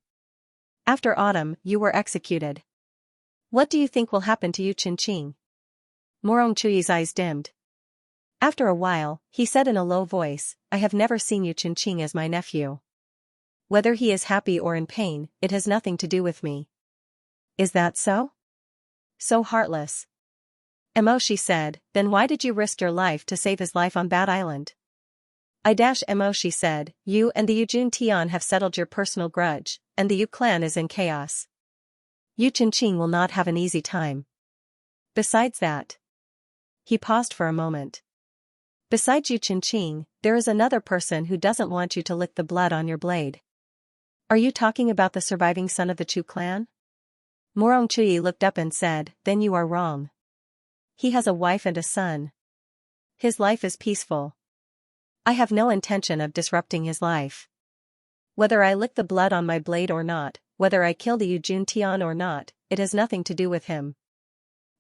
After autumn, you were executed. What do you think will happen to Yu Qingqing? Morong Chuyi's eyes dimmed. After a while, he said in a low voice, I have never seen Yu Qingqing as my nephew. Whether he is happy or in pain, it has nothing to do with me. Is that so? So heartless. Emoshi said, then why did you risk your life to save his life on Bat Island? Emoshi said, you and the Yujun Tian have settled your personal grudge, and the Yu clan is in chaos. Yu Qingqing will not have an easy time. Besides that. He paused for a moment. Besides Yu Qingqing, there is another person who doesn't want you to lick the blood on your blade. Are you talking about the surviving son of the Chu clan? Morong Chuyi looked up and said, then you are wrong. He has a wife and a son. His life is peaceful. I have no intention of disrupting his life. Whether I lick the blood on my blade or not, whether I kill the Yujun Tian or not, it has nothing to do with him.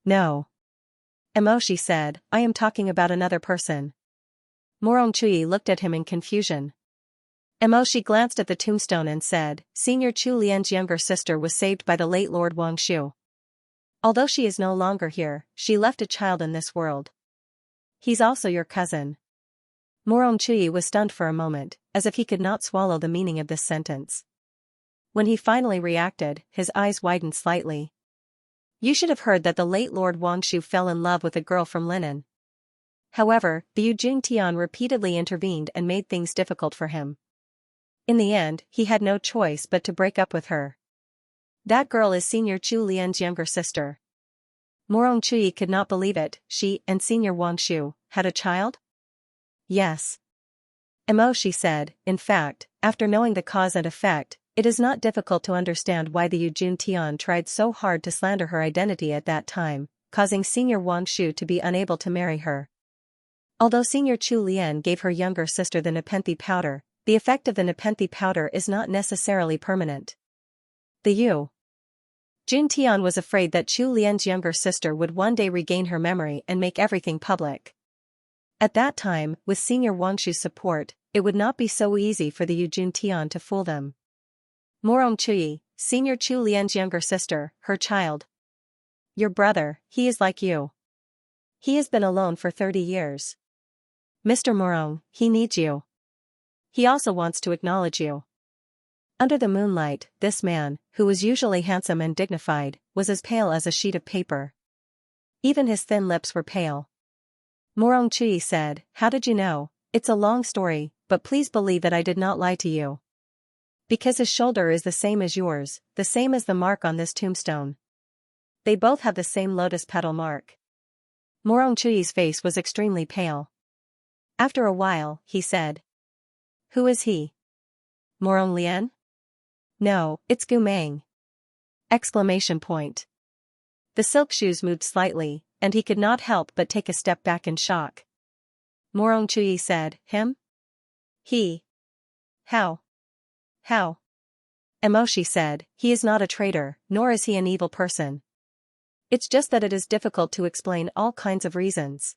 No. Emoshi said, I am talking about another person. Morong Chuyi looked at him in confusion. Emoshi glanced at the tombstone and said, Senior Chu Lian's younger sister was saved by the late Lord Wang Shu. Although she is no longer here, she left a child in this world. He's also your cousin. Morong Chuyi was stunned for a moment, as if he could not swallow the meaning of this sentence. When he finally reacted, his eyes widened slightly. You should have heard that the late Lord Wang Shu fell in love with a girl from Linen. However, the Yujun Tian repeatedly intervened and made things difficult for him. In the end, he had no choice but to break up with her. That girl is Senior Chu Lian's younger sister. Morong Chuyi could not believe it. She and Senior Wang Shu had a child? Yes. Emoshi said, in fact, after knowing the cause and effect, it is not difficult to understand why the Yujun Tian tried so hard to slander her identity at that time, causing Senior Wang Shu to be unable to marry her. Although Senior Chu Lian gave her younger sister the Nepenthe powder, the effect of the Nepenthe powder is not necessarily permanent. The Yujun Tian was afraid that Chu Lian's younger sister would one day regain her memory and make everything public. At that time, with Senior Wang Shu's support, it would not be so easy for the Yujun Tian to fool them. Morong Chuyi, Senior Chu Lian's younger sister, her child. Your brother, he is like you. He has been alone for 30 years. Mr. Morong, he needs you. He also wants to acknowledge you. Under the moonlight, this man, who was usually handsome and dignified, was as pale as a sheet of paper. Even his thin lips were pale. Morong Chuyi said, how did you know? It's a long story, but please believe that I did not lie to you. Because his shoulder is the same as yours, the same as the mark on this tombstone. They both have the same lotus petal mark. Morong Chuyi's face was extremely pale. After a while, he said. Who is he? Morong Lian? No, it's Gu Meng. Exclamation point. The silk shoes moved slightly, and he could not help but take a step back in shock. Morong Chuyi said, him? He. How? How? Emoshi said, he is not a traitor, nor is he an evil person. It's just that it is difficult to explain all kinds of reasons.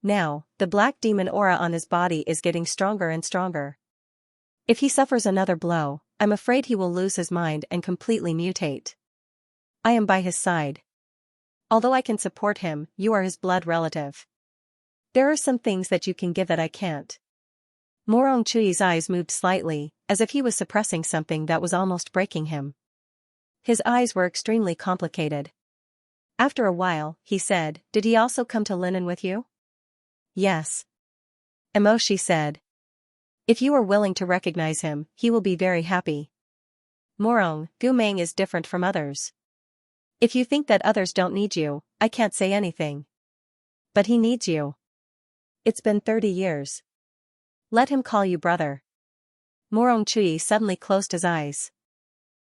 Now, the black demon aura on his body is getting stronger and stronger. If he suffers another blow, I'm afraid he will lose his mind and completely mutate. I am by his side. Although I can support him, you are his blood relative. There are some things that you can give that I can't. Morong Chuyi's eyes moved slightly, as if he was suppressing something that was almost breaking him. His eyes were extremely complicated. After a while, he said, did he also come to Linen with you? Yes. Emoshi said. If you are willing to recognize him, he will be very happy. Morong, Gumeng is different from others. If you think that others don't need you, I can't say anything. But he needs you. It's been 30 years. Let him call you brother. Morong Chui suddenly closed his eyes.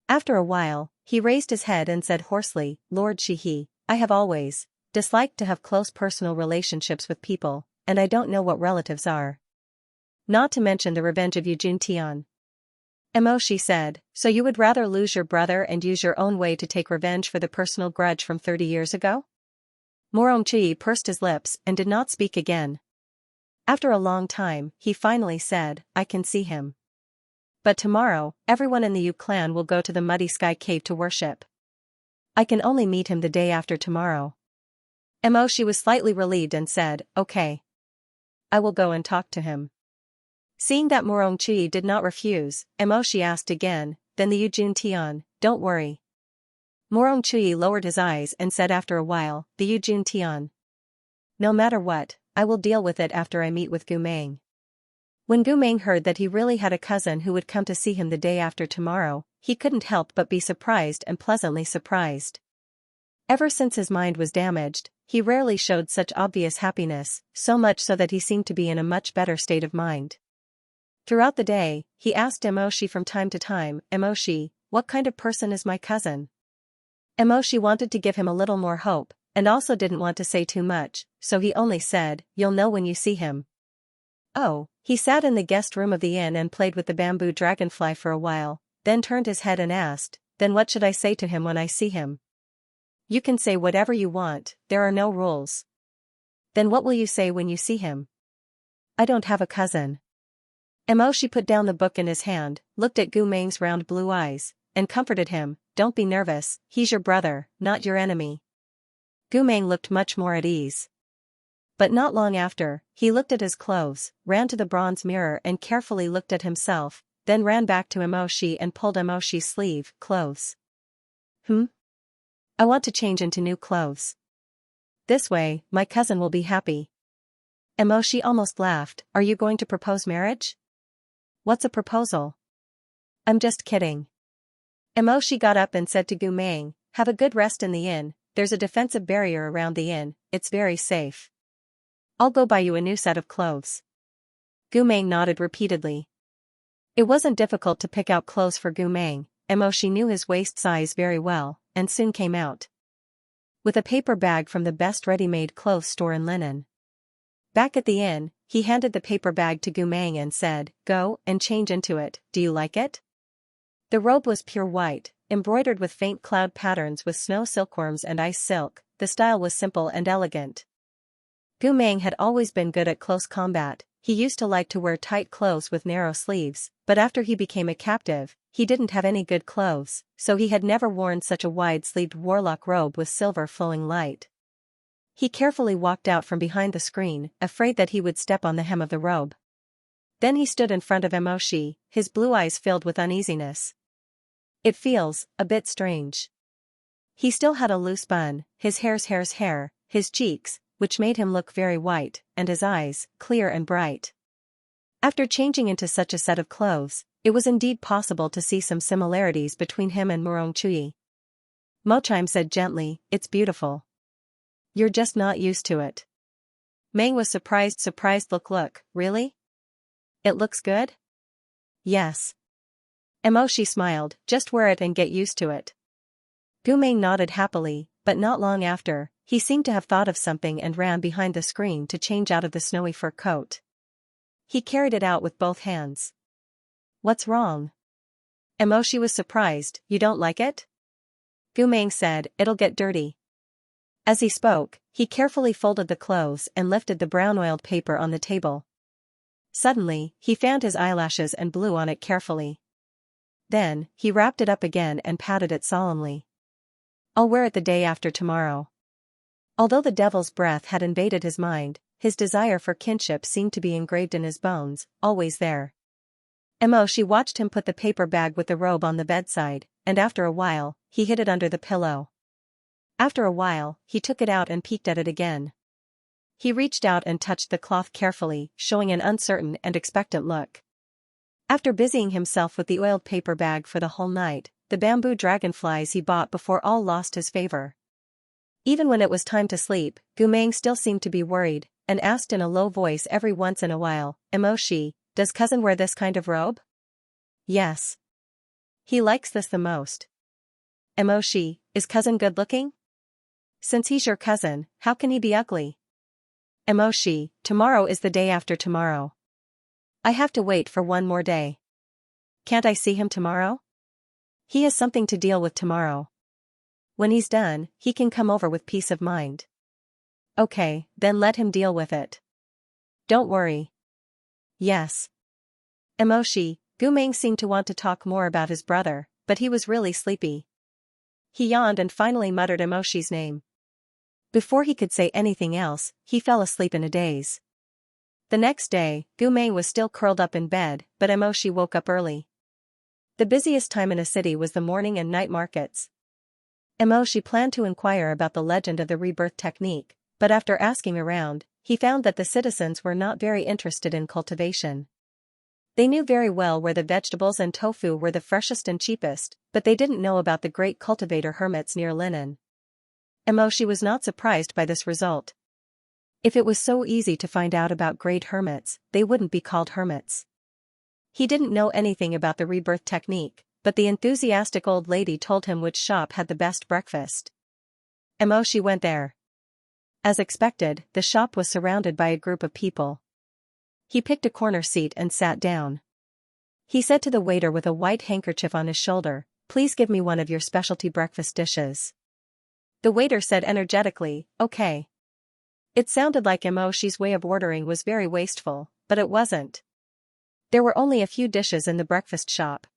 After a while, he raised his head and said hoarsely, Lord Shihi, I have always disliked to have close personal relationships with people, and I don't know what relatives are. Not to mention the revenge of Eugene Tian. Emoshi said, so you would rather lose your brother and use your own way to take revenge for the personal grudge from 30 years ago? Morong Chui pursed his lips and did not speak again. After a long time, he finally said, I can see him. But tomorrow, everyone in the Yu clan will go to the Muddy Sky Cave to worship. I can only meet him the day after tomorrow. Emoshi was slightly relieved and said, okay. I will go and talk to him. Seeing that Morong Chui did not refuse, Emoshi asked again, then the Eugene Tian, don't worry. Morong Chui lowered his eyes and said after a while, the Eugene Tian. No matter what, I will deal with it after I meet with Gumeng. When Gumeng heard that he really had a cousin who would come to see him the day after tomorrow, he couldn't help but be surprised and pleasantly surprised. Ever since his mind was damaged, he rarely showed such obvious happiness, so much so that he seemed to be in a much better state of mind. Throughout the day, he asked Emoshi from time to time, Emoshi, what kind of person is my cousin? Emoshi wanted to give him a little more hope, and also didn't want to say too much, so he only said, you'll know when you see him. Oh, he sat in the guest room of the inn and played with the bamboo dragonfly for a while, then turned his head and asked, then what should I say to him when I see him? You can say whatever you want, there are no rules. Then what will you say when you see him? I don't have a cousin. Emoshi put down the book in his hand, looked at Gumeng's round blue eyes, and comforted him, don't be nervous, he's your brother, not your enemy. Gumeng looked much more at ease. But not long after, he looked at his clothes, ran to the bronze mirror and carefully looked at himself, then ran back to Emoshi and pulled Emoshi's sleeve, clothes. I want to change into new clothes. This way, my cousin will be happy. Emoshi almost laughed, are you going to propose marriage? What's a proposal? I'm just kidding. Emoshi got up and said to Gumeng, have a good rest in the inn, there's a defensive barrier around the inn, it's very safe. I'll go buy you a new set of clothes. Gumeng nodded repeatedly. It wasn't difficult to pick out clothes for Gumeng, Emoshi knew his waist size very well, and soon came out with a paper bag from the best ready-made clothes store in linen. Back at the inn, he handed the paper bag to Gumeng and said, go and change into it, do you like it? The robe was pure white, embroidered with faint cloud patterns with snow silkworms and ice silk, the style was simple and elegant. Gumeng had always been good at close combat, he used to like to wear tight clothes with narrow sleeves, but after he became a captive, he didn't have any good clothes, so he had never worn such a wide-sleeved warlock robe with silver flowing light. He carefully walked out from behind the screen, afraid that he would step on the hem of the robe. Then he stood in front of Emoshi, his blue eyes filled with uneasiness. It feels a bit strange. He still had a loose bun, his hair, his cheeks, which made him look very white, and his eyes, clear and bright. After changing into such a set of clothes, it was indeed possible to see some similarities between him and Morong Chui. Mochime said gently, it's beautiful. You're just not used to it. Meng was surprised look, really? It looks good? Yes. Emoshi smiled, just wear it and get used to it. Gumeng nodded happily, but not long after, he seemed to have thought of something and ran behind the screen to change out of the snowy fur coat. He carried it out with both hands. What's wrong? Emoshi was surprised, you don't like it? Gumeng said, it'll get dirty. As he spoke, he carefully folded the clothes and lifted the brown-oiled paper on the table. Suddenly, he fanned his eyelashes and blew on it carefully. Then, he wrapped it up again and patted it solemnly. I'll wear it the day after tomorrow. Although the devil's breath had invaded his mind, his desire for kinship seemed to be engraved in his bones, always there. Emoshi watched him put the paper bag with the robe on the bedside, and after a while, he hid it under the pillow. After a while, he took it out and peeked at it again. He reached out and touched the cloth carefully, showing an uncertain and expectant look. After busying himself with the oiled paper bag for the whole night, the bamboo dragonflies he bought before all lost his favor. Even when it was time to sleep, Gumeng still seemed to be worried, and asked in a low voice every once in a while, "Emoshi, does cousin wear this kind of robe?" "Yes. He likes this the most." "Emoshi, is cousin good looking?" "Since he's your cousin, how can he be ugly?" "Emoshi, tomorrow is the day after tomorrow. I have to wait for one more day. Can't I see him tomorrow? He has something to deal with tomorrow. When he's done, he can come over with peace of mind." "Okay, then let him deal with it. Don't worry." "Yes." Emoshi, Gumeng seemed to want to talk more about his brother, but he was really sleepy. He yawned and finally muttered Emoshi's name. Before he could say anything else, he fell asleep in a daze. The next day, Gumeng was still curled up in bed, but Emoshi woke up early. The busiest time in a city was the morning and night markets. Emoshi planned to inquire about the legend of the rebirth technique, but after asking around, he found that the citizens were not very interested in cultivation. They knew very well where the vegetables and tofu were the freshest and cheapest, but they didn't know about the great cultivator hermits near Linen. Emoshi was not surprised by this result. If it was so easy to find out about great hermits, they wouldn't be called hermits. He didn't know anything about the rebirth technique, but the enthusiastic old lady told him which shop had the best breakfast. Emoshi went there. As expected, the shop was surrounded by a group of people. He picked a corner seat and sat down. He said to the waiter with a white handkerchief on his shoulder, "Please give me one of your specialty breakfast dishes." The waiter said energetically, "Okay." It sounded like Emoshi's way of ordering was very wasteful, but it wasn't. There were only a few dishes in the breakfast shop.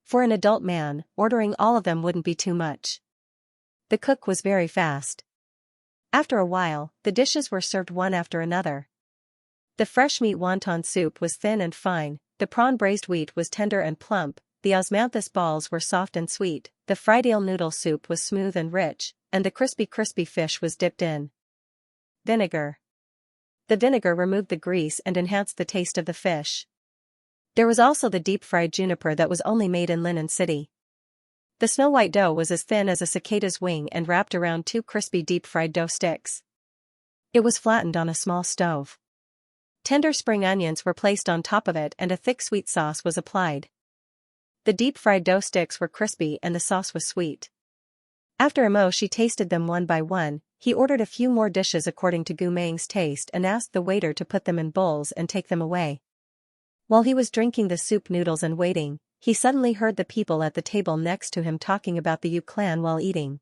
For an adult man, ordering all of them wouldn't be too much. The cook was very fast. After a while, the dishes were served one after another. The fresh meat wonton soup was thin and fine, the prawn braised wheat was tender and plump, the osmanthus balls were soft and sweet, the fried eel noodle soup was smooth and rich, and the crispy fish was dipped in vinegar. The vinegar removed the grease and enhanced the taste of the fish. There was also the deep-fried juniper that was only made in Linen City. The snow-white dough was as thin as a cicada's wing and wrapped around two crispy deep-fried dough sticks. It was flattened on a small stove. Tender spring onions were placed on top of it and a thick sweet sauce was applied. The deep-fried dough sticks were crispy and the sauce was sweet. After Emoshi tasted them one by one, he ordered a few more dishes according to Gumeng's taste and asked the waiter to put them in bowls and take them away. While he was drinking the soup noodles and waiting, he suddenly heard the people at the table next to him talking about the Yu clan while eating.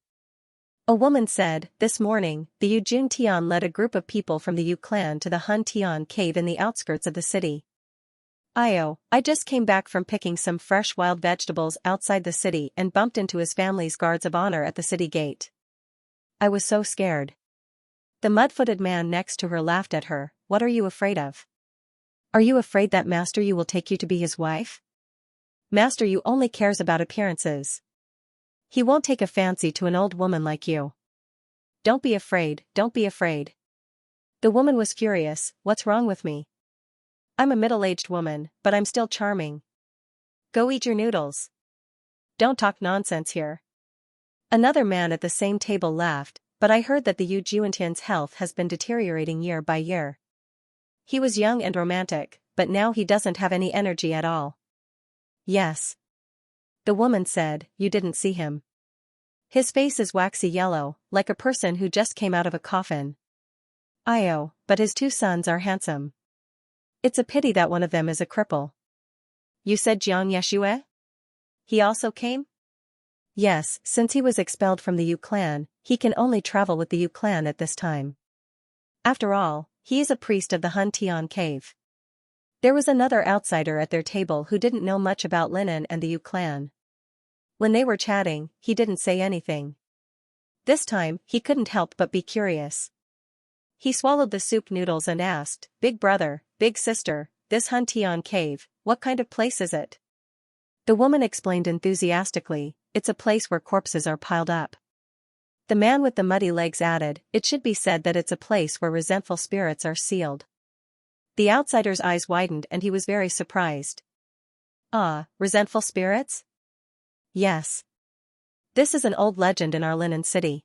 A woman said, "This morning, the Yu Jun Tian led a group of people from the Yu clan to the Hun Tian cave in the outskirts of the city. I just came back from picking some fresh wild vegetables outside the city and bumped into his family's guards of honor at the city gate. I was so scared." The mud-footed man next to her laughed at her. "What are you afraid of? Are you afraid that Master Yu will take you to be his wife? Master Yu only cares about appearances. He won't take a fancy to an old woman like you. Don't be afraid, don't be afraid." The woman was furious. "What's wrong with me? I'm a middle-aged woman, but I'm still charming. Go eat your noodles. Don't talk nonsense here." Another man at the same table laughed, "But I heard that the Yu Juantian's health has been deteriorating year by year. He was young and romantic, but now he doesn't have any energy at all." "Yes." The woman said, "You didn't see him. His face is waxy yellow, like a person who just came out of a coffin. But his two sons are handsome. It's a pity that one of them is a cripple." "You said Xianxia? He also came?" "Yes, since he was expelled from the Yu clan, he can only travel with the Yu clan at this time. After all, he is a priest of the Hun Tian cave." There was another outsider at their table who didn't know much about Linen and the Yu clan. When they were chatting, he didn't say anything. This time, he couldn't help but be curious. He swallowed the soup noodles and asked, "Big brother, big sister, this Hun Tian cave, what kind of place is it?" The woman explained enthusiastically, "It's a place where corpses are piled up. The man with the muddy legs added, "It should be said that it's a place where resentful spirits are sealed." The outsider's eyes widened and he was very surprised. "Ah, resentful spirits?" "Yes. This is an old legend in our Linen city.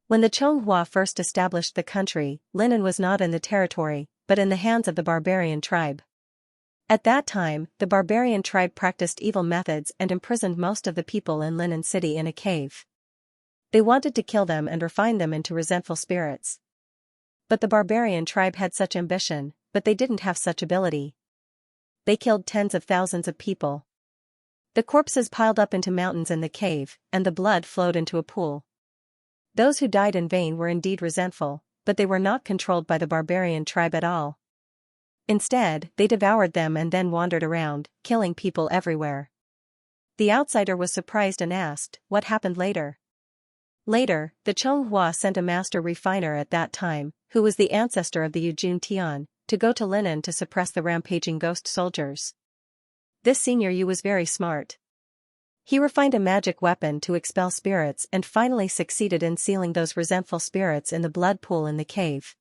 When the Chonghua first established the country, Linen was not in the territory, but in the hands of the barbarian tribe. At that time, the barbarian tribe practiced evil methods and imprisoned most of the people in Linen City in a cave. They wanted to kill them and refine them into resentful spirits. But the barbarian tribe had such ambition, but they didn't have such ability. They killed tens of thousands of people. The corpses piled up into mountains in the cave, and the blood flowed into a pool. Those who died in vain were indeed resentful, but they were not controlled by the barbarian tribe at all. Instead, they devoured them and then wandered around, killing people everywhere. The outsider was surprised and asked, "What happened later?" Later, the Chonghua sent a master refiner at that time, who was the ancestor of the Yujun Tian, to go to Linen to suppress the rampaging ghost soldiers. This senior Yu was very smart. He refined a magic weapon to expel spirits and finally succeeded in sealing those resentful spirits in the blood pool in the cave.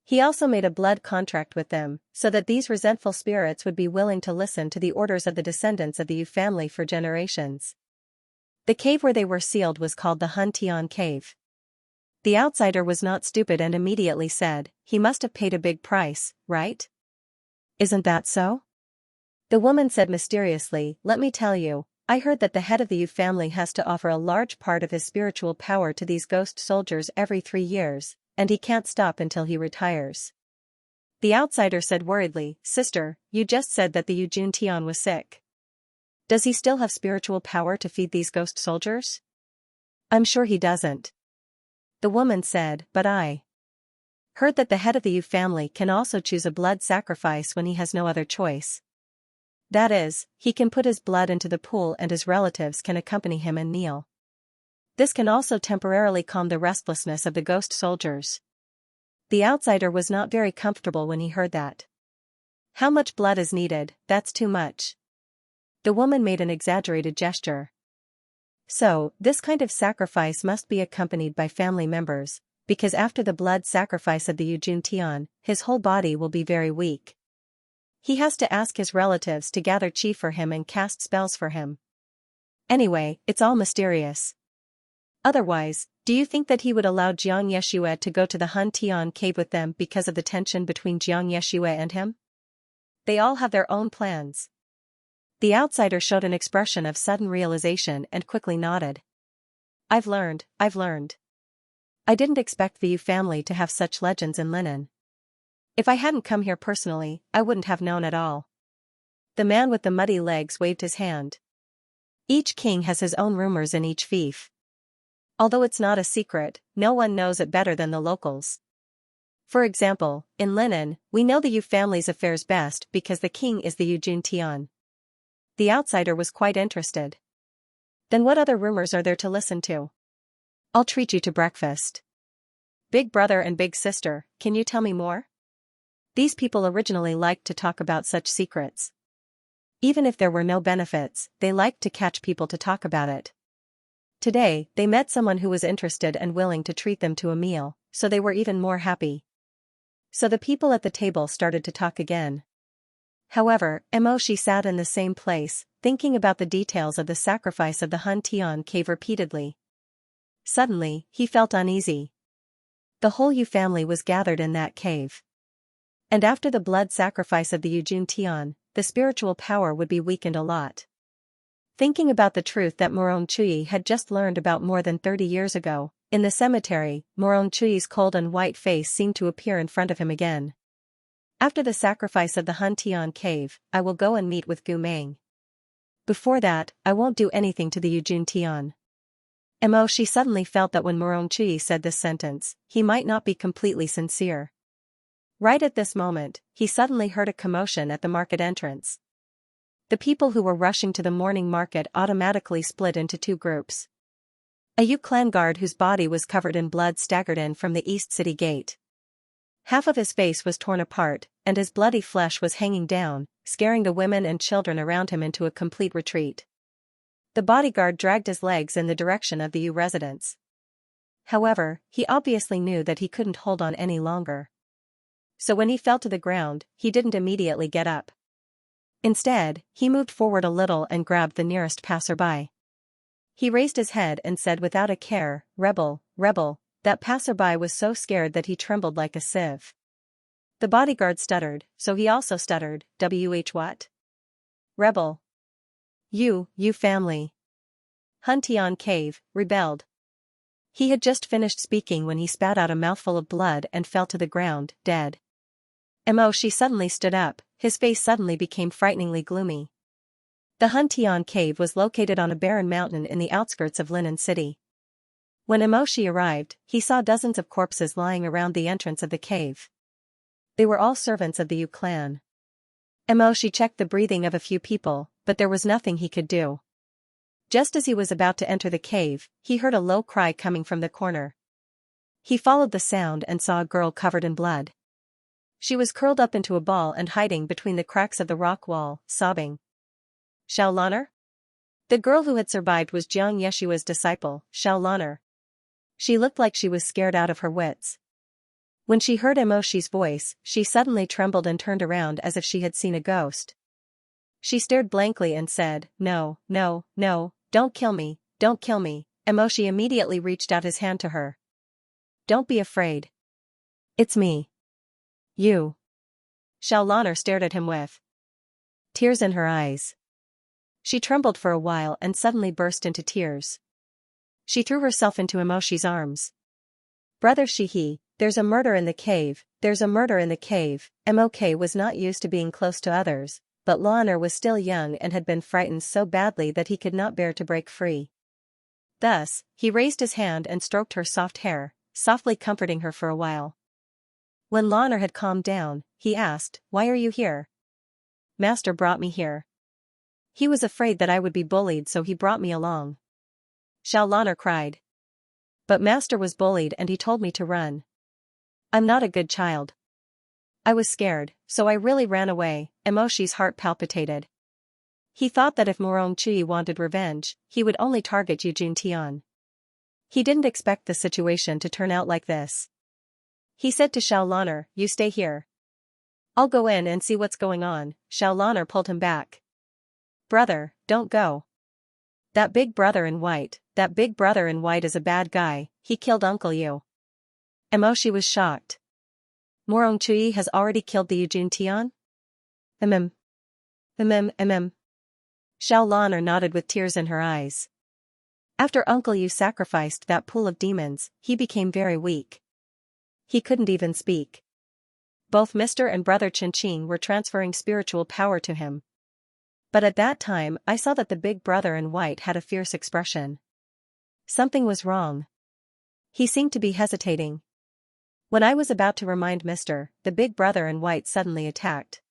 He also made a blood contract with them, so that these resentful spirits would be willing to listen to the orders of the descendants of the Yu family for generations. The cave where they were sealed was called the Hun Tian Cave. The outsider was not stupid and immediately said, "He must have paid a big price, right? Isn't that so?" The woman said mysteriously, "Let me tell you, I heard that the head of the Yu family has to offer a large part of his spiritual power to these ghost soldiers every 3 years, and he can't stop until he retires." The outsider said worriedly, "Sister, you just said that the Yujun Tian was sick. Does he still have spiritual power to feed these ghost soldiers?" "I'm sure he doesn't." The woman said, "But I heard that the head of the Yu family can also choose a blood sacrifice when he has no other choice. That is, he can put his blood into the pool and his relatives can accompany him and kneel. This can also temporarily calm the restlessness of the ghost soldiers." The outsider was not very comfortable when he heard that. "How much blood is needed? That's too much." The woman made an exaggerated gesture. "So, this kind of sacrifice must be accompanied by family members, because after the blood sacrifice of the Yujun Tian, his whole body will be very weak. He has to ask his relatives to gather qi for him and cast spells for him. Anyway, it's all mysterious. Otherwise, do you think that he would allow Xianxia to go to the Hun Tian cave with them because of the tension between Xianxia and him? They all have their own plans." The outsider showed an expression of sudden realization and quickly nodded. I've learned. I didn't expect the Yu family to have such legends in Linen. If I hadn't come here personally, I wouldn't have known at all." The man with the muddy legs waved his hand. "Each king has his own rumors in each fief. Although it's not a secret, no one knows it better than the locals. For example, in Linen, we know the Yu family's affairs best because the king is the Yujun Tian." The outsider was quite interested. "Then what other rumors are there to listen to? I'll treat you to breakfast." "Big brother and big sister, can you tell me more?" These people originally liked to talk about such secrets. Even if there were no benefits, they liked to catch people to talk about it. Today, they met someone who was interested and willing to treat them to a meal, so they were even more happy. So the people at the table started to talk again. However, She sat in the same place, thinking about the details of the sacrifice of the Hun Tian cave repeatedly. Suddenly, he felt uneasy. The whole Yu family was gathered in that cave. And after the blood sacrifice of the Yujun Tian, the spiritual power would be weakened a lot. Thinking about the truth that Moron Chui had just learned about more than 30 years ago, in the cemetery, Moron Chui's cold and white face seemed to appear in front of him again. "After the sacrifice of the Hun Tian cave, I will go and meet with Gu Meng. Before that, I won't do anything to the Yujun Tian." She suddenly felt that when Moron Chui said this sentence, he might not be completely sincere. Right at this moment, he suddenly heard a commotion at the market entrance. The people who were rushing to the morning market automatically split into 2 groups. A Yu clan guard whose body was covered in blood staggered in from the east city gate. Half of his face was torn apart, and his bloody flesh was hanging down, scaring the women and children around him into a complete retreat. The bodyguard dragged his legs in the direction of the Yu residence. However, he obviously knew that he couldn't hold on any longer. So when he fell to the ground, he didn't immediately get up. Instead, he moved forward a little and grabbed the nearest passerby. He raised his head and said without a care, "Rebel, rebel." That passerby was so scared that he trembled like a sieve. The bodyguard stuttered, so he also stuttered, "Wh what? Rebel. You family. Huntian Cave, rebelled." He had just finished speaking when he spat out a mouthful of blood and fell to the ground, dead. She suddenly stood up, his face suddenly became frighteningly gloomy. The Huntian Cave was located on a barren mountain in the outskirts of Linen City. When Emoshi arrived, he saw dozens of corpses lying around the entrance of the cave. They were all servants of the Yu clan. Emoshi checked the breathing of a few people, but there was nothing he could do. Just as he was about to enter the cave, he heard a low cry coming from the corner. He followed the sound and saw a girl covered in blood. She was curled up into a ball and hiding between the cracks of the rock wall, sobbing. Xiaolaner? The girl who had survived was Xianxia's disciple, Xiaolaner. She looked like she was scared out of her wits. When she heard Emoshi's voice, she suddenly trembled and turned around as if she had seen a ghost. She stared blankly and said, "No, no, no, don't kill me, don't kill me." Emoshi immediately reached out his hand to her. "Don't be afraid. It's me. You." Xiaolaner stared at him with tears in her eyes. She trembled for a while and suddenly burst into tears. She threw herself into Emoshi's arms. "Brother Shihi, there's a murder in the cave, there's a murder in the cave." Mok was not used to being close to others, but Laner was still young and had been frightened so badly that he could not bear to break free. Thus, he raised his hand and stroked her soft hair, softly comforting her for a while. When Laner had calmed down, he asked, "Why are you here?" "Master brought me here. He was afraid that I would be bullied, so he brought me along." Xiaolaner cried. "But Master was bullied and he told me to run. I'm not a good child. I was scared, so I really ran away." Emoshi's heart palpitated. He thought that if Morong Chui wanted revenge, he would only target Yujun Tian. He didn't expect the situation to turn out like this. He said to Xiaolaner, "You stay here. I'll go in and see what's going on." Xiaolaner pulled him back. "Brother, don't go. That big brother in white is a bad guy, he killed Uncle Yu." Emoshi was shocked. "Morong Chui has already killed the Yujun Tian?" Xiaolaner nodded with tears in her eyes. "After Uncle Yu sacrificed that pool of demons, he became very weak. He couldn't even speak. Both Mr. and Brother Chinching were transferring spiritual power to him. But at that time I saw that the big brother in white had a fierce expression. Something was wrong. He seemed to be hesitating. When I was about to remind the big brother in white suddenly attacked.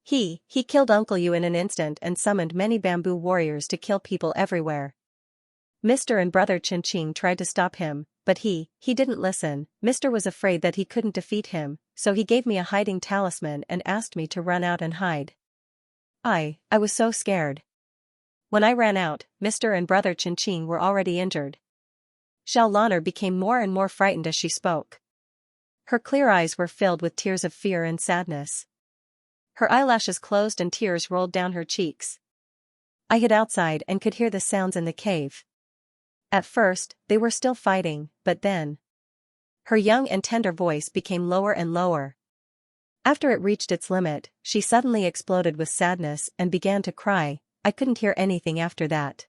He killed Uncle Yu in an instant and summoned many bamboo warriors to kill people everywhere. Mr. and Brother Chinching tried to stop him, but he didn't listen. Mr. was afraid that he couldn't defeat him, so he gave me a hiding talisman and asked me to run out and hide. I was so scared. When I ran out, Mr. and Brother Chinching were already injured." Xiaolaner became more and more frightened as she spoke. Her clear eyes were filled with tears of fear and sadness. Her eyelashes closed and tears rolled down her cheeks. "I hid outside and could hear the sounds in the cave. At first, they were still fighting, but then..." Her young and tender voice became lower and lower. After it reached its limit, she suddenly exploded with sadness and began to cry. "I couldn't hear anything after that.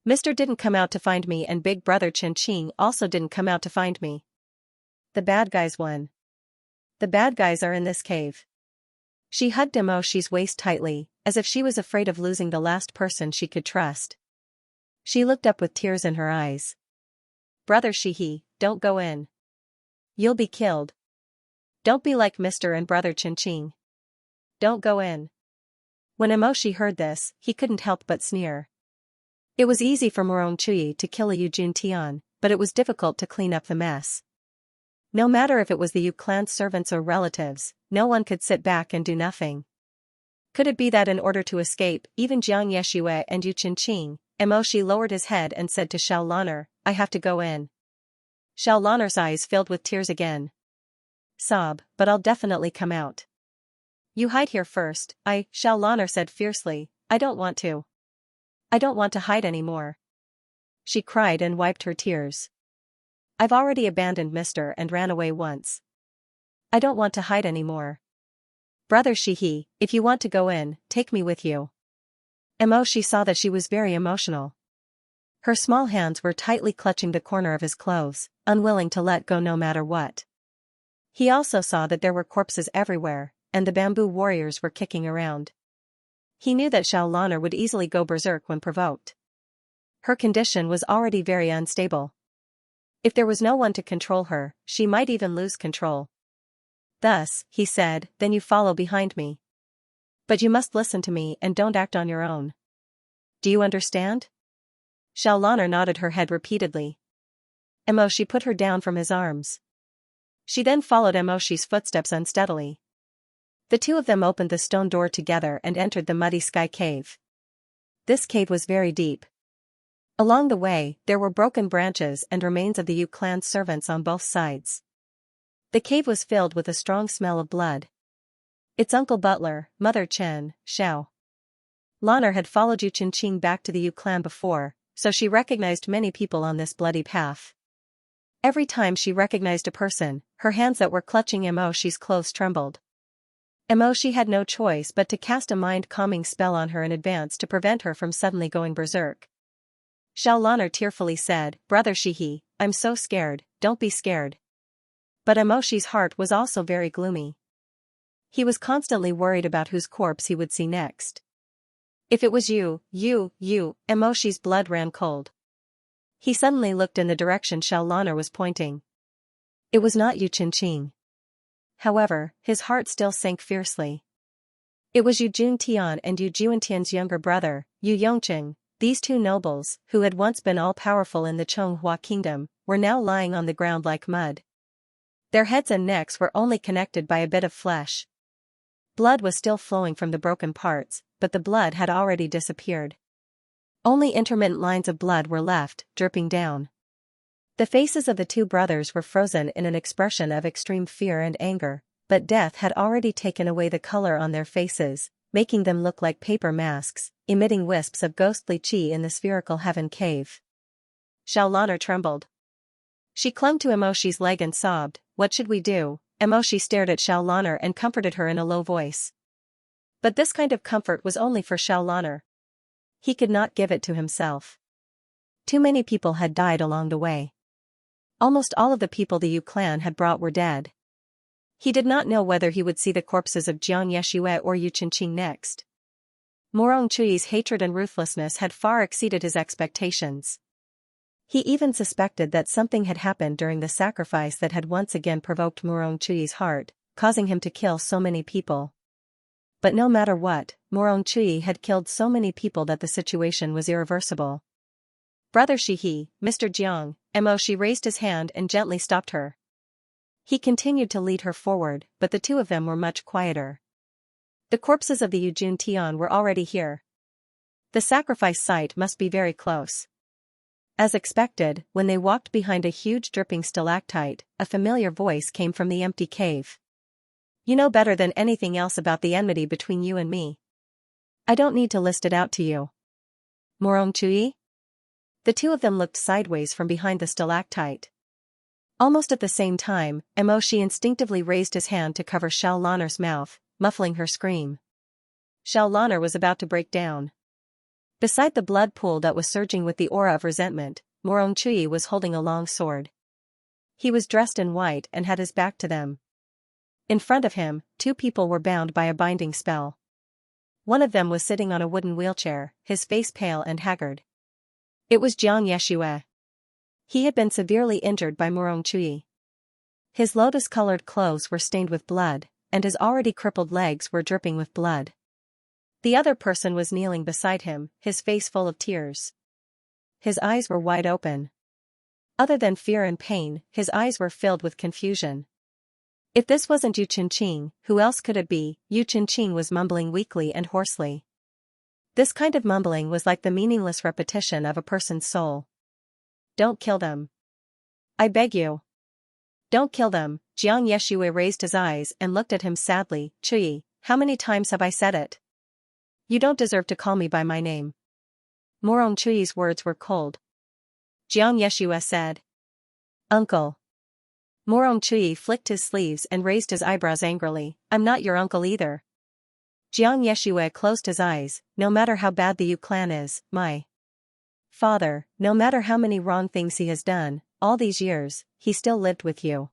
Mr. didn't come out to find me and Big Brother Chinching also didn't come out to find me. The bad guys won. The bad guys are in this cave." She hugged Emoshi's waist tightly, as if she was afraid of losing the last person she could trust. She looked up with tears in her eyes. "Brother Shihi, don't go in. You'll be killed. Don't be like Mr. and Brother Chinching. Don't go in." When Emoshi heard this, he couldn't help but sneer. It was easy for Morong Chui to kill a Yujun Tian, but it was difficult to clean up the mess. No matter if it was the Yu clan's servants or relatives, no one could sit back and do nothing. Could it be that in order to escape even Jiang Yeshue and Yu Chinching, Emoshi lowered his head and said to Xiaolaner, "I have to go in." Xiao Lan'er's eyes filled with tears again. Sob, but I'll definitely come out. You hide here first, Xiao Lan'er said fiercely, I don't want to. I don't want to hide anymore. She cried and wiped her tears. I've already abandoned Mr. and ran away once. I don't want to hide anymore. Brother Shihi, if you want to go in, take me with you. She saw that she was very emotional. Her small hands were tightly clutching the corner of his clothes, unwilling to let go no matter what. He also saw that there were corpses everywhere, and the bamboo warriors were kicking around. He knew that Xiao Lan'er would easily go berserk when provoked. Her condition was already very unstable. If there was no one to control her, she might even lose control. Thus, he said, then you follow behind me. But you must listen to me and don't act on your own. Do you understand? Xiao Lan'er nodded her head repeatedly. She put her down from his arms. She then followed Shi's footsteps unsteadily. The two of them opened the stone door together and entered the muddy sky cave. This cave was very deep. Along the way, there were broken branches and remains of the Yu clan's servants on both sides. The cave was filled with a strong smell of blood. Its uncle butler, Mother Chen, Xiao Lan'er had followed Yu Qingqing back to the Yu clan before, so she recognized many people on this bloody path. Every time she recognized a person, her hands that were clutching Shi's clothes trembled. Shi had no choice but to cast a mind-calming spell on her in advance to prevent her from suddenly going berserk. Xiao Lan'er tearfully said, Brother Shihi, I'm so scared, don't be scared. But Shi's heart was also very gloomy. He was constantly worried about whose corpse he would see next. If it was you, Shi's blood ran cold. He suddenly looked in the direction Xiao Lan'er was pointing. It was not Yu Qingqing. However, his heart still sank fiercely. It was Yu Juntian and Yu Juantian's younger brother, Yu Yongqing. These two nobles, who had once been all-powerful in the Chonghua kingdom, were now lying on the ground like mud. Their heads and necks were only connected by a bit of flesh. Blood was still flowing from the broken parts, but the blood had already disappeared. Only intermittent lines of blood were left, dripping down. The faces of the two brothers were frozen in an expression of extreme fear and anger, but death had already taken away the color on their faces, making them look like paper masks, emitting wisps of ghostly qi in the spherical heaven cave. Xiao Lan'er trembled. She clung to Shi's leg and sobbed, What should we do? Shi stared at Xiao Lan'er and comforted her in a low voice. But this kind of comfort was only for Xiao Lan'er. He could not give it to himself. Too many people had died along the way. Almost all of the people the Yu clan had brought were dead. He did not know whether he would see the corpses of Jiang Yeshue or Yu Qingqing next. Murong Chuyi's hatred and ruthlessness had far exceeded his expectations. He even suspected that something had happened during the sacrifice that had once again provoked Murong Chuyi's heart, causing him to kill so many people. But no matter what, Murong Chuyi had killed so many people that the situation was irreversible. Brother Shihi, Mr. Jiang, Shi raised his hand and gently stopped her. He continued to lead her forward, but the two of them were much quieter. The corpses of the Yu Juntian were already here. The sacrifice site must be very close. As expected, when they walked behind a huge dripping stalactite, a familiar voice came from the empty cave. You know better than anything else about the enmity between you and me. I don't need to list it out to you. Murong Chuyi? The two of them looked sideways from behind the stalactite. Almost at the same time, Shi instinctively raised his hand to cover Xiao Lan'er's mouth, muffling her scream. Xiao Lan'er was about to break down. Beside the blood pool that was surging with the aura of resentment, Murong Chuyi was holding a long sword. He was dressed in white and had his back to them. In front of him, two people were bound by a binding spell. One of them was sitting on a wooden wheelchair, his face pale and haggard. It was Jiang Yeshue. He had been severely injured by Murong Chuyi. His lotus-colored clothes were stained with blood, and his already crippled legs were dripping with blood. The other person was kneeling beside him, his face full of tears. His eyes were wide open. Other than fear and pain, his eyes were filled with confusion. If this wasn't Yu Qingqing, who else could it be? Yu Qingqing was mumbling weakly and hoarsely. This kind of mumbling was like the meaningless repetition of a person's soul. Don't kill them. I beg you. Don't kill them. Xianxia raised his eyes and looked at him sadly. Chui, how many times have I said it? You don't deserve to call me by my name. Morong Chui's words were cold. Xianxia said. Uncle. Morong Chui flicked his sleeves and raised his eyebrows angrily. I'm not your uncle either. Xianxia closed his eyes. No matter how bad the Yu clan is, my father, no matter how many wrong things he has done, all these years, he still lived with you.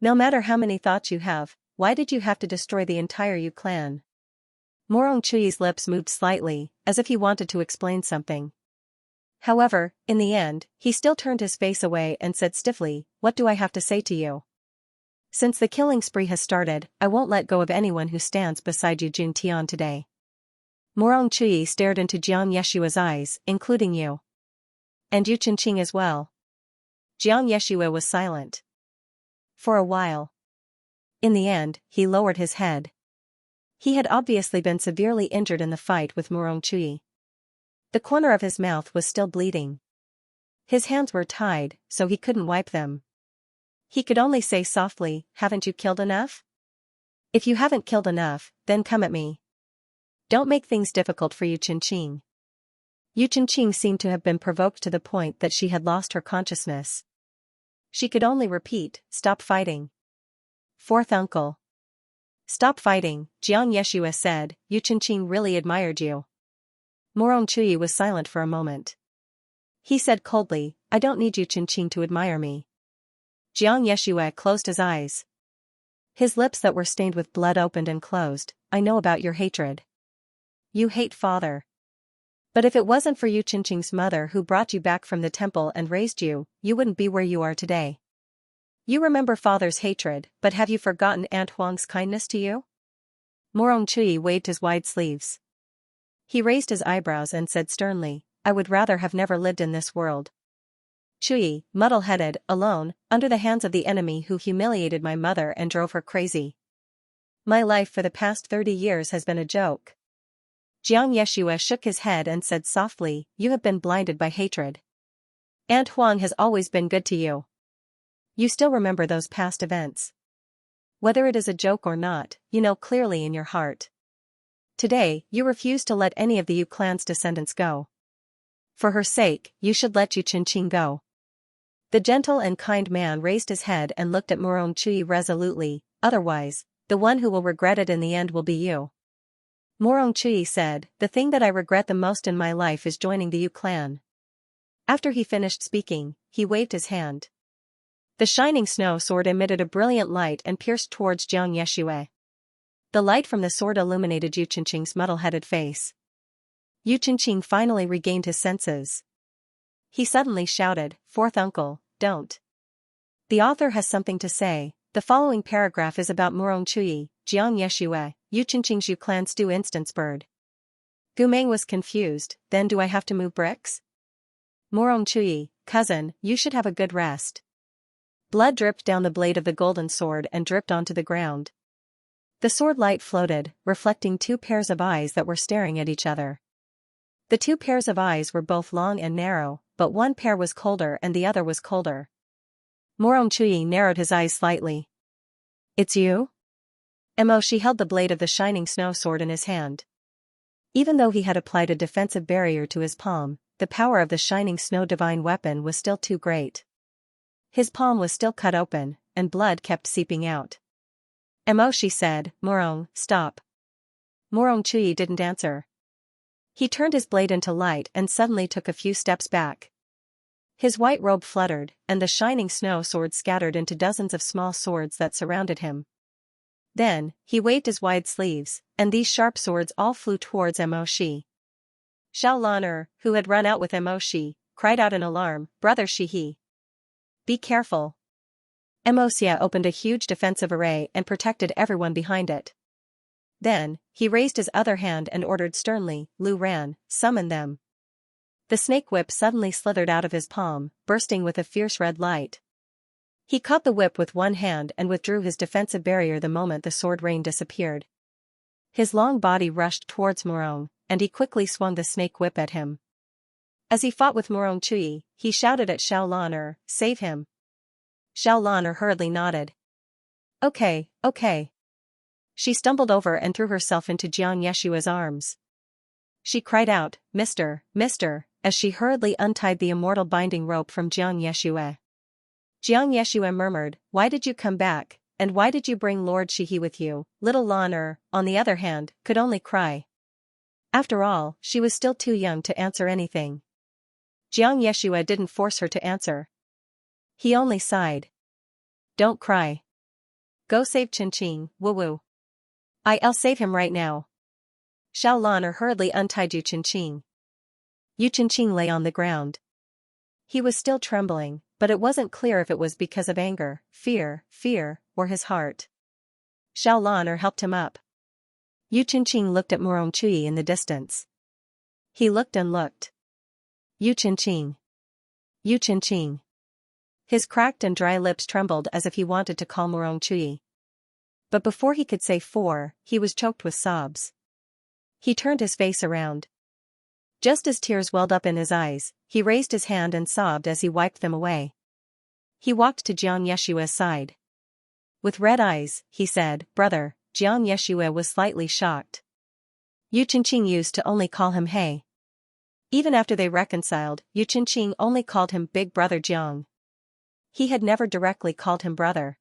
No matter how many thoughts you have, why did you have to destroy the entire Yu clan? Morong Chui's lips moved slightly, as if he wanted to explain something. However, in the end, he still turned his face away and said stiffly, what do I have to say to you? Since the killing spree has started, I won't let go of anyone who stands beside you Jun Tian today. Morong Chui stared into Xianxia's eyes, including you. And Yu Chenqing as well. Xianxia was silent. For a while. In the end, he lowered his head. He had obviously been severely injured in the fight with Morong Chui. The corner of his mouth was still bleeding. His hands were tied, so he couldn't wipe them. He could only say softly, haven't you killed enough? If you haven't killed enough, then come at me. Don't make things difficult for Yu Chenqing. Yu Chenqing seemed to have been provoked to the point that she had lost her consciousness. She could only repeat, stop fighting. Fourth uncle. Stop fighting, Xianxia said, Yu Chenqing really admired you. Morong Chui was silent for a moment. He said coldly, I don't need Yu Chenqing to admire me. Xianxia closed his eyes. His lips that were stained with blood opened and closed. I know about your hatred. You hate father. But if it wasn't for Yu Chenqing's mother who brought you back from the temple and raised you, you wouldn't be where you are today. You remember father's hatred, but have you forgotten Aunt Huang's kindness to you? Morong Chui waved his wide sleeves. He raised his eyebrows and said sternly, I would rather have never lived in this world. Chui, muddle-headed, alone, under the hands of the enemy who humiliated my mother and drove her crazy. My life for the past 30 years has been a joke. Xianxia shook his head and said softly, you have been blinded by hatred. Aunt Huang has always been good to you. You still remember those past events. Whether it is a joke or not, you know clearly in your heart. Today, you refuse to let any of the Yu clan's descendants go. For her sake, you should let Yu Chenqing go. The gentle and kind man raised his head and looked at Morong Chui resolutely, otherwise, the one who will regret it in the end will be you. Morong Chui said, the thing that I regret the most in my life is joining the Yu clan. After he finished speaking, he waved his hand. The shining snow sword emitted a brilliant light and pierced towards Xianxia. The light from the sword illuminated Yu Chenqing's muddle-headed face. Yu Chenqing finally regained his senses. He suddenly shouted, Fourth uncle, don't. The author has something to say. The following paragraph is about Morong Chui, Xianxia, Yu Chenqing's Yu clan stew instance bird. Gumeng was confused, then do I have to move bricks? Morong Chui, cousin, you should have a good rest. Blood dripped down the blade of the golden sword and dripped onto the ground. The sword light floated, reflecting 2 pairs of eyes that were staring at each other. The 2 pairs of eyes were both long and narrow, but one pair was colder and the other was colder. Morong Chui narrowed his eyes slightly. It's you? She held the blade of the shining snow sword in his hand. Even though he had applied a defensive barrier to his palm, the power of the shining snow divine weapon was still too great. His palm was still cut open, and blood kept seeping out. She said, Morong, stop. Morong Chui didn't answer. He turned his blade into light and suddenly took a few steps back. His white robe fluttered, and the shining snow sword scattered into dozens of small swords that surrounded him. Then, he waved his wide sleeves, and these sharp swords all flew towards Shi. Xiao Lan'er, who had run out with Shi, cried out in alarm, Brother Shi. Be careful. Xia opened a huge defensive array and protected everyone behind it. Then, he raised his other hand and ordered sternly, Lu Ran, summon them. The snake whip suddenly slithered out of his palm, bursting with a fierce red light. He caught the whip with one hand and withdrew his defensive barrier the moment the sword rain disappeared. His long body rushed towards Morong, and he quickly swung the snake whip at him. As he fought with Morong Chui, he shouted at Xiao Lan'er, save him. Xiao Lan hurriedly nodded. Okay, okay. She stumbled over and threw herself into Jiang Yeshua's arms. She cried out, Mister, as she hurriedly untied the immortal binding rope from Jiang Yeshua. Jiang Yeshua murmured, why did you come back, and why did you bring Lord Shihi with you? Little Lan on the other hand, could only cry. After all, she was still too young to answer anything. Jiang Yeshua didn't force her to answer. He only sighed. Don't cry. Go save Qingqing, woo-woo. I'll save him right now. Xiao Lan hurriedly untied Yu Qingqing. Yu Qingqing lay on the ground. He was still trembling, but it wasn't clear if it was because of anger, fear, or his heart. Xiao Lan helped him up. Yu Qingqing looked at Murong Chui in the distance. He looked and looked. Yu Qingqing. Yu Qingqing. His cracked and dry lips trembled as if he wanted to call Murong Chui. But before he could say four, he was choked with sobs. He turned his face around. Just as tears welled up in his eyes, he raised his hand and sobbed as he wiped them away. He walked to Jiang Yeshua's side. With red eyes, he said, Brother. Jiang Yeshua was slightly shocked. Yu Qingqing used to only call him Hey. Even after they reconciled, Yu Qingqing only called him Big Brother Jiang. He had never directly called him brother.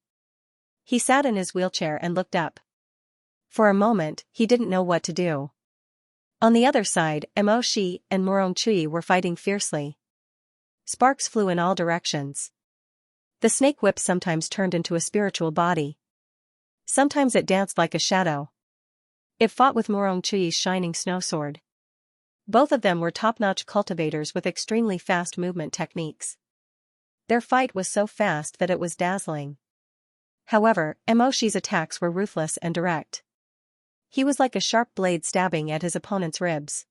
He sat in his wheelchair and looked up. For a moment, he didn't know what to do. On the other side, Mo Shi and Murong Chui were fighting fiercely. Sparks flew in all directions. The snake whip sometimes turned into a spiritual body. Sometimes it danced like a shadow. It fought with Murong Chui's shining snow sword. Both of them were top-notch cultivators with extremely fast movement techniques. Their fight was so fast that it was dazzling. However, Mo Shi's attacks were ruthless and direct. He was like a sharp blade stabbing at his opponent's ribs.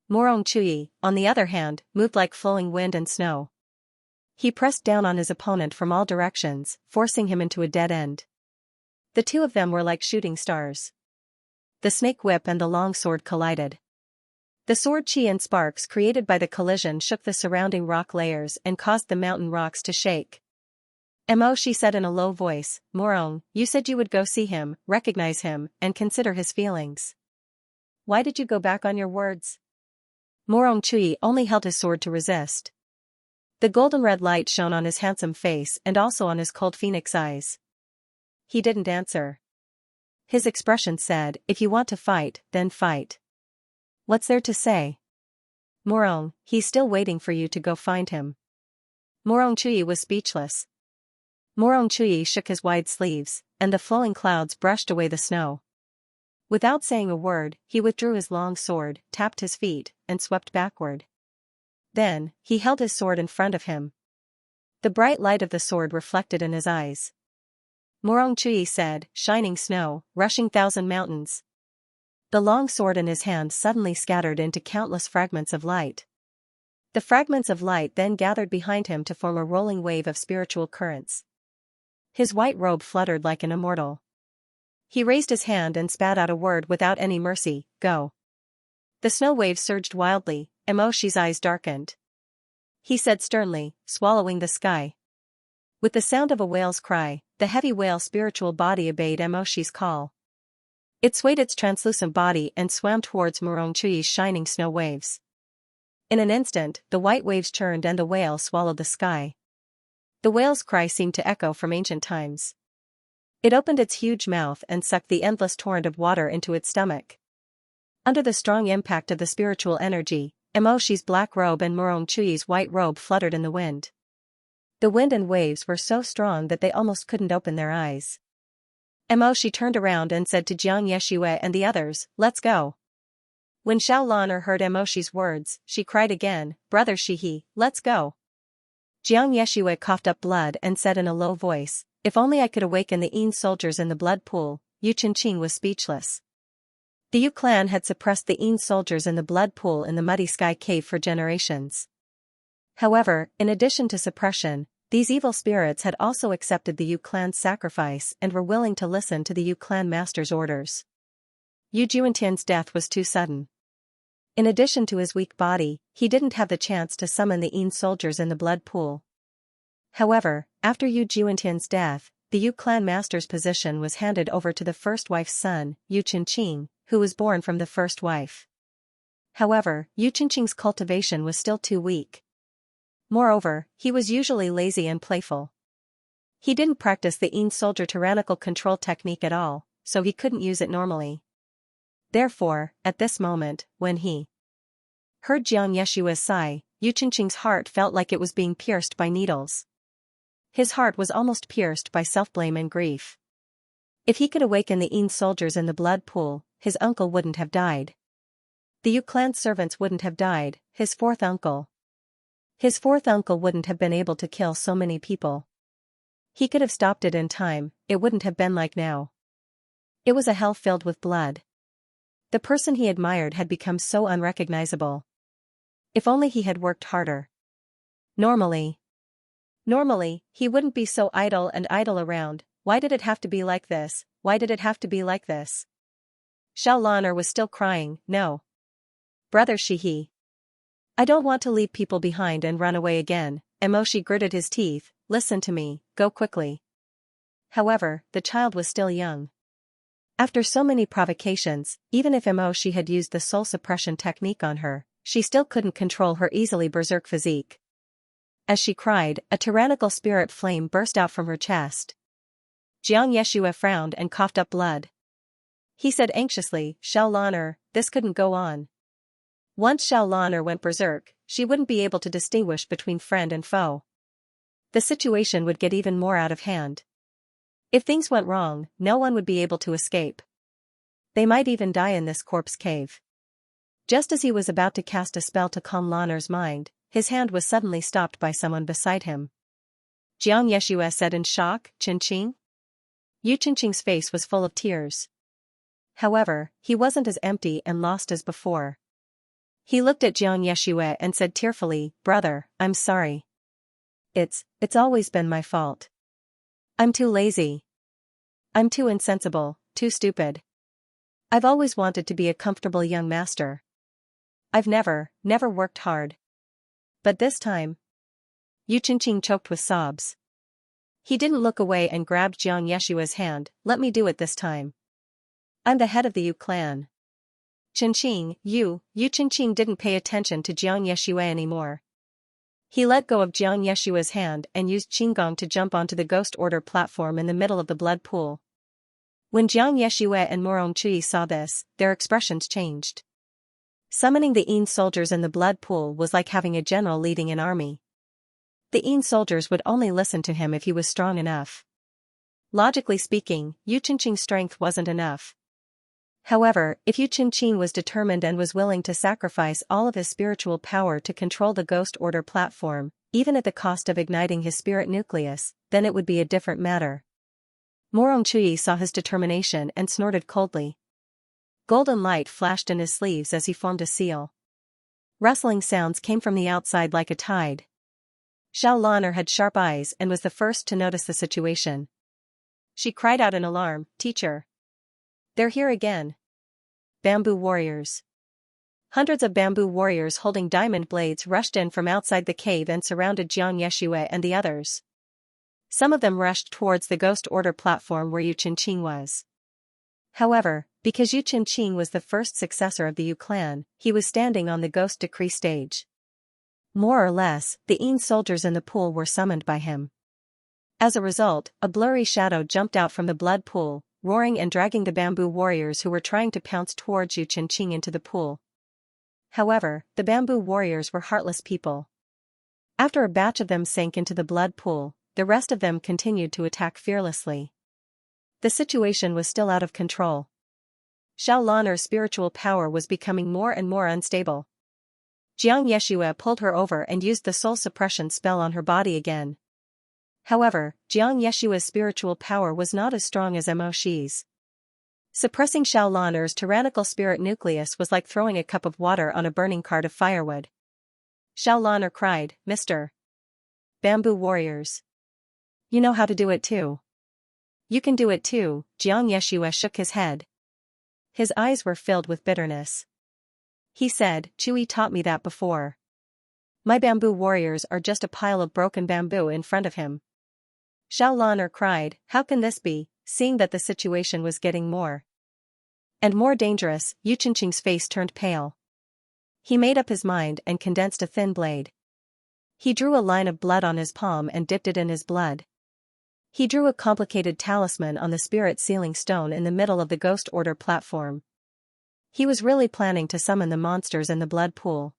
Murong Chui, on the other hand, moved like flowing wind and snow. He pressed down on his opponent from all directions, forcing him into a dead end. The two of them were like shooting stars. The snake whip and the long sword collided. The sword chi and sparks created by the collision shook the surrounding rock layers and caused the mountain rocks to shake. Mo Shi said in a low voice, Murong, you said you would go see him, recognize him, and consider his feelings. Why did you go back on your words? Murong Chui only held his sword to resist. The golden red light shone on his handsome face and also on his cold phoenix eyes. He didn't answer. His expression said, if you want to fight, then fight. What's there to say? Murong, he's still waiting for you to go find him. Murong Chui was speechless. Murong Chui shook his wide sleeves, and the flowing clouds brushed away the snow. Without saying a word, he withdrew his long sword, tapped his feet, and swept backward. Then, he held his sword in front of him. The bright light of the sword reflected in his eyes. Murong Chui said, shining snow, rushing thousand mountains. The long sword in his hand suddenly scattered into countless fragments of light. The fragments of light then gathered behind him to form a rolling wave of spiritual currents. His white robe fluttered like an immortal. He raised his hand and spat out a word without any mercy, go. The snow waves surged wildly, Mo Shi's eyes darkened. He said sternly, swallowing the sky. With the sound of a whale's cry, the heavy whale spiritual body obeyed Mo Shi's call. It swayed its translucent body and swam towards Murong Chui's shining snow waves. In an instant, the white waves churned and the whale swallowed the sky. The whale's cry seemed to echo from ancient times. It opened its huge mouth and sucked the endless torrent of water into its stomach. Under the strong impact of the spiritual energy, Mo Shi's black robe and Murong Chui's white robe fluttered in the wind. The wind and waves were so strong that they almost couldn't open their eyes. Mo Shi turned around and said to Jiang Yeshua and the others, let's go. When Xiao Lan heard Mo Shi's words, she cried again, Brother Shihi, let's go. Jiang Yeshua coughed up blood and said in a low voice, if only I could awaken the Yin soldiers in the blood pool. Yu Qingqing was speechless. The Yu clan had suppressed the Yin soldiers in the blood pool in the Muddy Sky Cave for generations. However, in addition to suppression, these evil spirits had also accepted the Yu clan's sacrifice and were willing to listen to the Yu clan master's orders. Yu Juantian's death was too sudden. In addition to his weak body, he didn't have the chance to summon the Yin soldiers in the blood pool. However, after Yu Juantian's death, the Yu clan master's position was handed over to the first wife's son, Yu Qinqing, who was born from the first wife. However, Yu Qinqing's cultivation was still too weak. Moreover, he was usually lazy and playful. He didn't practice the Yin soldier tyrannical control technique at all, so he couldn't use it normally. Therefore, at this moment, when he heard Jiang Yeshua's sigh, Yu Qinqing's heart felt like it was being pierced by needles. His heart was almost pierced by self-blame and grief. If he could awaken the Yin soldiers in the blood pool, his uncle wouldn't have died. The Yu clan servants wouldn't have died, his fourth uncle. His fourth uncle wouldn't have been able to kill so many people. He could have stopped it in time, it wouldn't have been like now. It was a hell filled with blood. The person he admired had become so unrecognizable. If only he had worked harder. Normally, he wouldn't be so idle around. Why did it have to be like this? Why did it have to be like this? Xiao Lan'er was still crying, no. Brother Shihi. I don't want to leave people behind and run away again. Emoshi gritted his teeth, listen to me, go quickly. However, the child was still young. After so many provocations, even if Emoshi had used the soul suppression technique on her, she still couldn't control her easily berserk physique. As she cried, a tyrannical spirit flame burst out from her chest. Jiang Yeshua frowned and coughed up blood. He said anxiously, Xiao Lan'er, this couldn't go on. Once Xiao Lan'er went berserk, she wouldn't be able to distinguish between friend and foe. The situation would get even more out of hand. If things went wrong, no one would be able to escape. They might even die in this corpse cave. Just as he was about to cast a spell to calm Lan'er's mind, his hand was suddenly stopped by someone beside him. Jiang Yeshua said in shock, Qinqing? Yu Qinqing's face was full of tears. However, he wasn't as empty and lost as before. He looked at Jiang Yeshua and said tearfully, brother, I'm sorry. It's always been my fault. I'm too lazy. I'm too insensible, too stupid. I've always wanted to be a comfortable young master. I've never worked hard. But this time. Yu Qinqing choked with sobs. He didn't look away and grabbed Jiang Yeshua's hand, let me do it this time. I'm the head of the Yu clan. Qinqing, Yu Qinqing didn't pay attention to Jiang Yeshua anymore. He let go of Jiang Yeshua's hand and used Qinggong to jump onto the Ghost Order platform in the middle of the blood pool. When Jiang Yeshua and Morong Chui saw this, their expressions changed. Summoning the Yin soldiers in the blood pool was like having a general leading an army. The Yin soldiers would only listen to him if he was strong enough. Logically speaking, Yu Qinqing's strength wasn't enough. However, if Yu Qinqing was determined and was willing to sacrifice all of his spiritual power to control the Ghost Order platform, even at the cost of igniting his spirit nucleus, then it would be a different matter. Morong Chui saw his determination and snorted coldly. Golden light flashed in his sleeves as he formed a seal. Rustling sounds came from the outside like a tide. Xiao Lan'er had sharp eyes and was the first to notice the situation. She cried out in alarm, Teacher! They're here again. Bamboo warriors. Hundreds of bamboo warriors holding diamond blades rushed in from outside the cave and surrounded Jiang Yeshua and the others. Some of them rushed towards the Ghost Order platform where Yu Qinqing was. However, because Yu Qinqing was the first successor of the Yu clan, he was standing on the Ghost Decree stage. More or less, the Yin soldiers in the pool were summoned by him. As a result, a blurry shadow jumped out from the blood pool, roaring and dragging the bamboo warriors who were trying to pounce towards Yu Qinqing into the pool. However, the bamboo warriors were heartless people. After a batch of them sank into the blood pool, the rest of them continued to attack fearlessly. The situation was still out of control. Xiao Lan'er's spiritual power was becoming more and more unstable. Jiang Yeshua pulled her over and used the soul suppression spell on her body again. However, Jiang Yeshua's spiritual power was not as strong as Mo Shi's. Suppressing Xiao Lan'er's tyrannical spirit nucleus was like throwing a cup of water on a burning cart of firewood. Xiao Lan'er cried, Mr. Bamboo Warriors. You know how to do it too. You can do it too. Jiang Yeshua shook his head. His eyes were filled with bitterness. He said, Chui taught me that before. My bamboo warriors are just a pile of broken bamboo in front of him. Xiao Lan'er cried, how can this be, seeing that the situation was getting more and more dangerous. Yu Chenqing's face turned pale. He made up his mind and condensed a thin blade. He drew a line of blood on his palm and dipped it in his blood. He drew a complicated talisman on the spirit sealing stone in the middle of the ghost order platform. He was really planning to summon the monsters in the blood pool.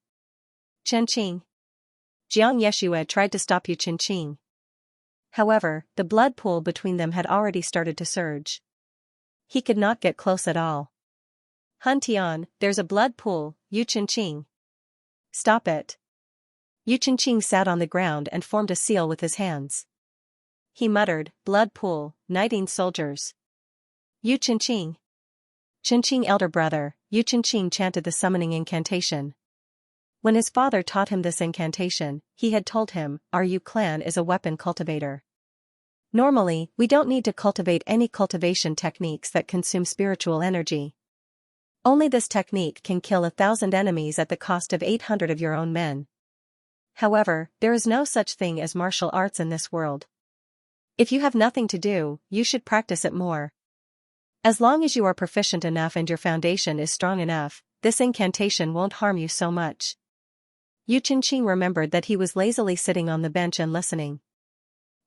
Chenqing. Jiang Yeshua tried to stop Yu Chenqing. However, the blood pool between them had already started to surge. He could not get close at all. Han Tian, there's a blood pool, Yu Chenqing. Stop it. Yu Chenqing sat on the ground and formed a seal with his hands. He muttered, blood pool, knighting soldiers. Yu Chenqing. Chenqing elder brother, Yu Chenqing chanted the summoning incantation. When his father taught him this incantation, he had told him, our Yu clan is a weapon cultivator. Normally, we don't need to cultivate any cultivation techniques that consume spiritual energy. Only this technique can kill 1,000 enemies at the cost of 800 of your own men. However, there is no such thing as martial arts in this world. If you have nothing to do, you should practice it more. As long as you are proficient enough and your foundation is strong enough, this incantation won't harm you so much. Yu Chenqing remembered that he was lazily sitting on the bench and listening.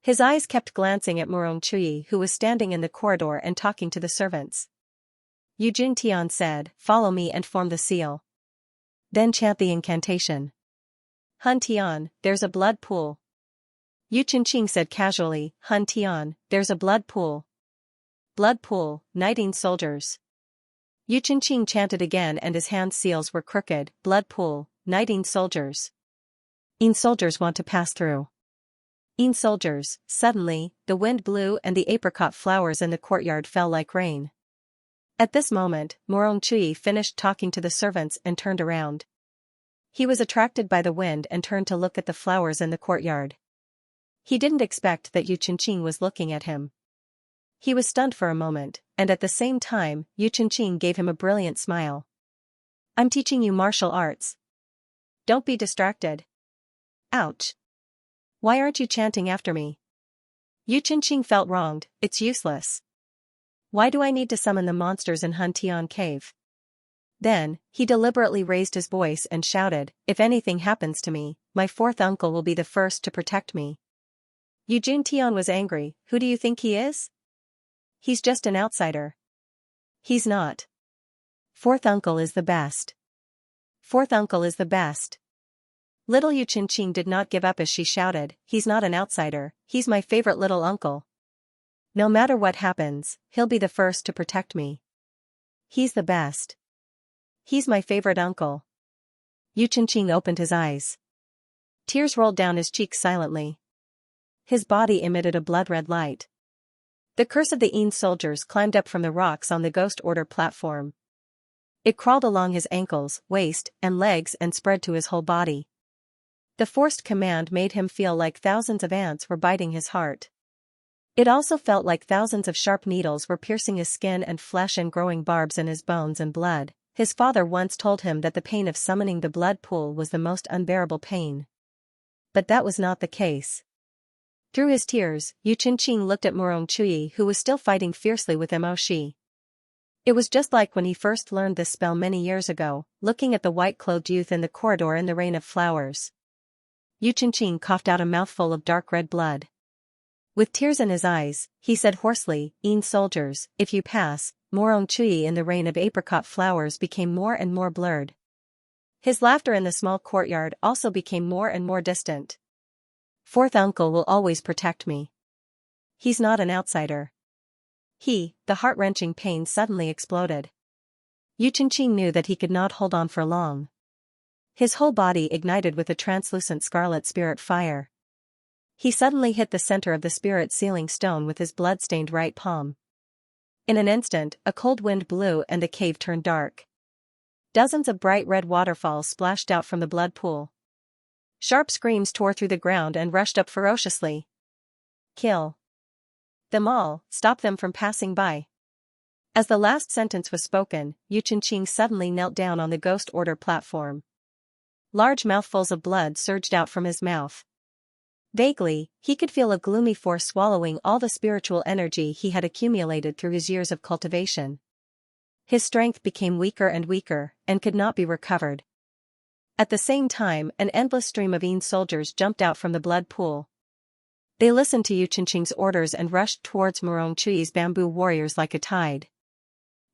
His eyes kept glancing at Murong Chui, who was standing in the corridor and talking to the servants. Yu Jintian said, follow me and form the seal. Then chant the incantation. Han Tian, there's a blood pool. Yu Chenqing said casually, Han Tian, there's a blood pool. Blood pool, knighting soldiers. Yu Chenqing chanted again and his hand seals were crooked, blood pool, knighting soldiers. In soldiers want to pass through. In soldiers, suddenly, the wind blew and the apricot flowers in the courtyard fell like rain. At this moment, Murong Chui finished talking to the servants and turned around. He was attracted by the wind and turned to look at the flowers in the courtyard. He didn't expect that Yu Chenqing was looking at him. He was stunned for a moment, and at the same time, Yu Chenqing gave him a brilliant smile. I'm teaching you martial arts. Don't be distracted. Ouch. Why aren't you chanting after me? Yu Chenqing felt wronged, it's useless. Why do I need to summon the monsters in Han Tian Cave? Then, he deliberately raised his voice and shouted, if anything happens to me, my fourth uncle will be the first to protect me. Yu Jintian was angry, who do you think he is? He's just an outsider. He's not. Fourth uncle is the best. Fourth uncle is the best. Little Yu Chenqing did not give up as she shouted, he's not an outsider, he's my favorite little uncle. No matter what happens, he'll be the first to protect me. He's the best. He's my favorite uncle. Yu Chenqing opened his eyes. Tears rolled down his cheeks silently. His body emitted a blood-red light. The curse of the Yin soldiers climbed up from the rocks on the Ghost Order platform. It crawled along his ankles, waist, and legs and spread to his whole body. The forced command made him feel like thousands of ants were biting his heart. It also felt like thousands of sharp needles were piercing his skin and flesh and growing barbs in his bones and blood. His father once told him that the pain of summoning the blood pool was the most unbearable pain. But that was not the case. Through his tears, Yu Chenqing looked at Murong Chui, who was still fighting fiercely with Mo Shi. It was just like when he first learned this spell many years ago, looking at the white-clothed youth in the corridor in the rain of flowers. Yu Chenqing coughed out a mouthful of dark red blood. With tears in his eyes, he said hoarsely, Yin soldiers, if you pass. Murong Chui in the rain of apricot flowers became more and more blurred. His laughter in the small courtyard also became more and more distant. Fourth uncle will always protect me. He's not an outsider. The heart-wrenching pain suddenly exploded. Yu Chenqing knew that he could not hold on for long. His whole body ignited with a translucent scarlet spirit fire. He suddenly hit the center of the spirit sealing stone with his blood-stained right palm. In an instant, a cold wind blew and the cave turned dark. Dozens of bright red waterfalls splashed out from the blood pool. Sharp screams tore through the ground and rushed up ferociously. Kill them all, stop them from passing by. As the last sentence was spoken, Yu Chenqing suddenly knelt down on the Ghost Order platform. Large mouthfuls of blood surged out from his mouth. Vaguely, he could feel a gloomy force swallowing all the spiritual energy he had accumulated through his years of cultivation. His strength became weaker and weaker, and could not be recovered. At the same time, an endless stream of Yin soldiers jumped out from the blood pool. They listened to Xianxia's orders and rushed towards Murong Chuyi's bamboo warriors like a tide.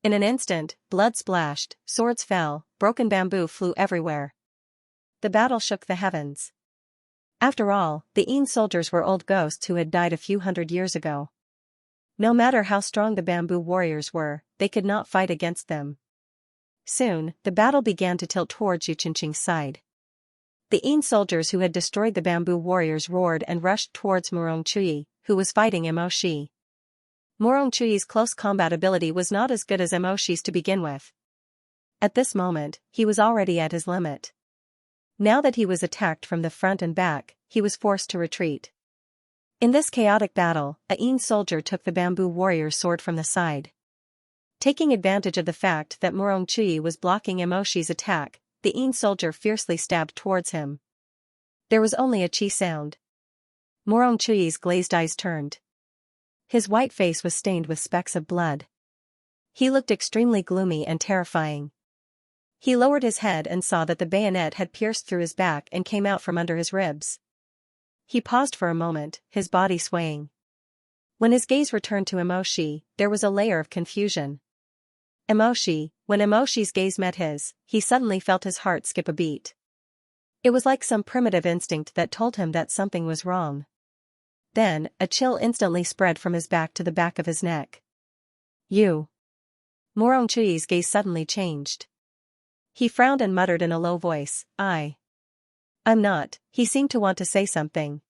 In an instant, blood splashed, swords fell, broken bamboo flew everywhere. The battle shook the heavens. After all, the Yin soldiers were old ghosts who had died a few hundred years ago. No matter how strong the bamboo warriors were, they could not fight against them. Soon, the battle began to tilt towards Xianxia's side. The Yin soldiers who had destroyed the bamboo warriors roared and rushed towards Murong Chuyi, who was fighting Mo Shi. Murong Chuyi's close combat ability was not as good as Mo Shi's to begin with. At this moment, he was already at his limit. Now that he was attacked from the front and back, he was forced to retreat. In this chaotic battle, a Yin soldier took the bamboo warrior's sword from the side. Taking advantage of the fact that Murong Chuyi was blocking Mo Shi's attack, the Yin soldier fiercely stabbed towards him. There was only a chi sound. Murong Chuyi's glazed eyes turned. His white face was stained with specks of blood. He looked extremely gloomy and terrifying. He lowered his head and saw that the bayonet had pierced through his back and came out from under his ribs. He paused for a moment, his body swaying. When his gaze returned to Mo Shi, there was a layer of confusion. When Mo Shi's gaze met his, he suddenly felt his heart skip a beat. It was like some primitive instinct that told him that something was wrong. Then, a chill instantly spread from his back to the back of his neck. You. Murong Chuyi's gaze suddenly changed. He frowned and muttered in a low voice, I'm not. He seemed to want to say something.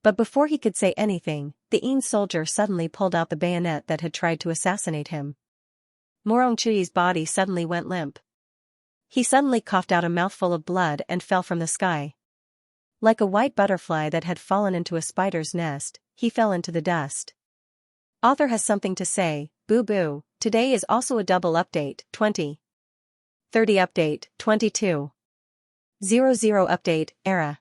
But before he could say anything, the Yin soldier suddenly pulled out the bayonet that had tried to assassinate him. Murong Chuyi's body suddenly went limp. He suddenly coughed out a mouthful of blood and fell from the sky. Like a white butterfly that had fallen into a spider's nest, he fell into the dust. Author has something to say, boo boo. Today is also a double update, 20:30 update, 22:00 update, era.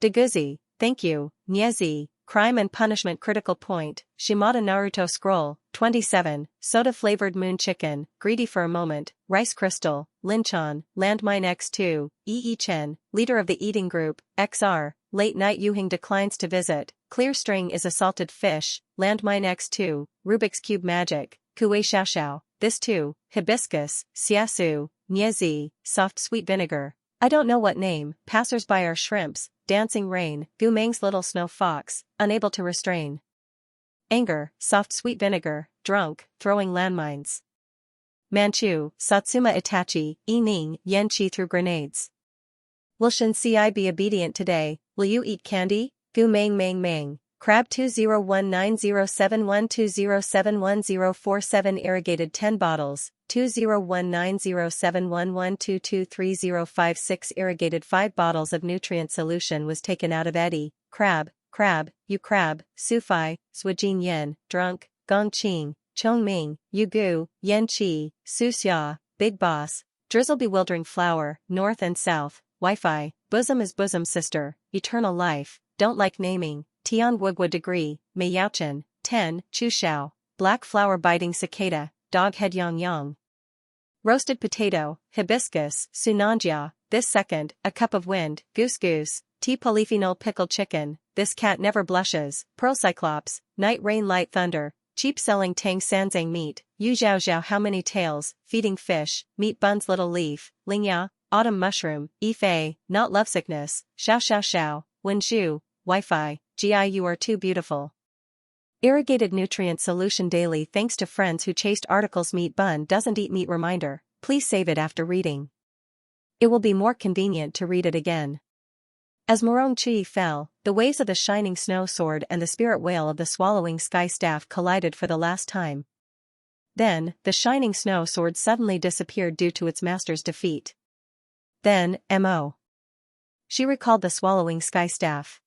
Deguzi, thank you, Nyezi, Crime and Punishment Critical Point, Shimada Naruto Scroll, 27, Soda-Flavored Moon Chicken, Greedy for a Moment, Rice Crystal, Linchan, Landmine X2, Yi Chen, Leader of the Eating Group, XR, Late Night Yuhing declines to visit, Clear String is a Salted Fish, Landmine X2, Rubik's Cube Magic, Kuei Xiaoxiao, This Too, Hibiscus, Siasu, Nyezi, Soft Sweet Vinegar. I don't know what name, Passers-by are shrimps, Dancing Rain, Gumang's Little Snow Fox, Unable to Restrain Anger, Soft Sweet Vinegar, Drunk, Throwing Landmines. Manchu, Satsuma Itachi, Ning, Yanqi threw grenades. Will Xianxia be obedient today? Will you eat candy? Gumang Mang Mang. Crab 20190712071047 irrigated 10 bottles, 20190711223056 irrigated 5 bottles of nutrient solution was taken out of Eddie, Crab, Yu Crab, Sufai, Swajin Yen, Drunk, Gong Qing, Chong Ming, Yu Gu, Yan Qi, Su Xia, Big Boss, Drizzle Bewildering Flower, North and South, Wi-Fi, Bosom is Bosom Sister, Eternal Life, Don't Like Naming, Tian Wugwa Degree, Mei Yaochen, 10, Chu Xiao, Black Flower Biting Cicada, Dog Head Yang Yang. Roasted Potato, Hibiscus, Sunanjia, This Second, A Cup of Wind, Goose Goose, Tea Polyphenol Pickled Chicken, This Cat Never Blushes, Pearl Cyclops, Night Rain Light Thunder, Cheap Selling Tang Sanzang Meat, Yu Zhao Zhao How Many Tails, Feeding Fish, Meat Buns Little Leaf, Lingya, Autumn Mushroom, Ifei, Not Lovesickness, Xiao Xiao Xiao, Wenju, Wi-Fi, Gi You Are Too Beautiful. Irrigated Nutrient Solution Daily thanks to friends who chased articles Meat Bun doesn't eat meat reminder, please save it after reading. It will be more convenient to read it again. As Murong Chuyi fell, the waves of the Shining Snow Sword and the spirit whale of the Swallowing Sky Staff collided for the last time. Then, the Shining Snow Sword suddenly disappeared due to its master's defeat. Then, Mo. She recalled the Swallowing Sky Staff.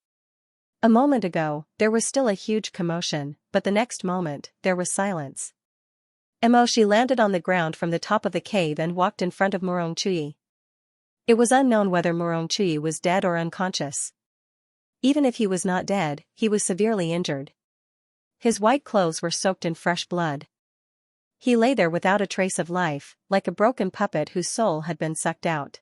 A moment ago, there was still a huge commotion, but the next moment, there was silence. Mo Shi landed on the ground from the top of the cave and walked in front of Murong Chuyi. It was unknown whether Murong Chui was dead or unconscious. Even if he was not dead, he was severely injured. His white clothes were soaked in fresh blood. He lay there without a trace of life, like a broken puppet whose soul had been sucked out.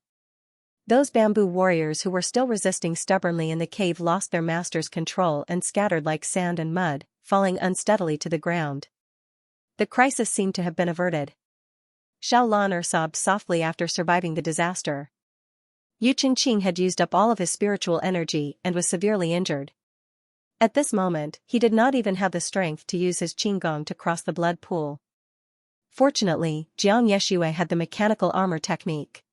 Those bamboo warriors who were still resisting stubbornly in the cave lost their master's control and scattered like sand and mud, falling unsteadily to the ground. The crisis seemed to have been averted. Xiao Lan'er sobbed softly after surviving the disaster. Yu Qingqing had used up all of his spiritual energy and was severely injured. At this moment, he did not even have the strength to use his qinggong to cross the blood pool. Fortunately, Jiang Yeshue had the mechanical armor technique.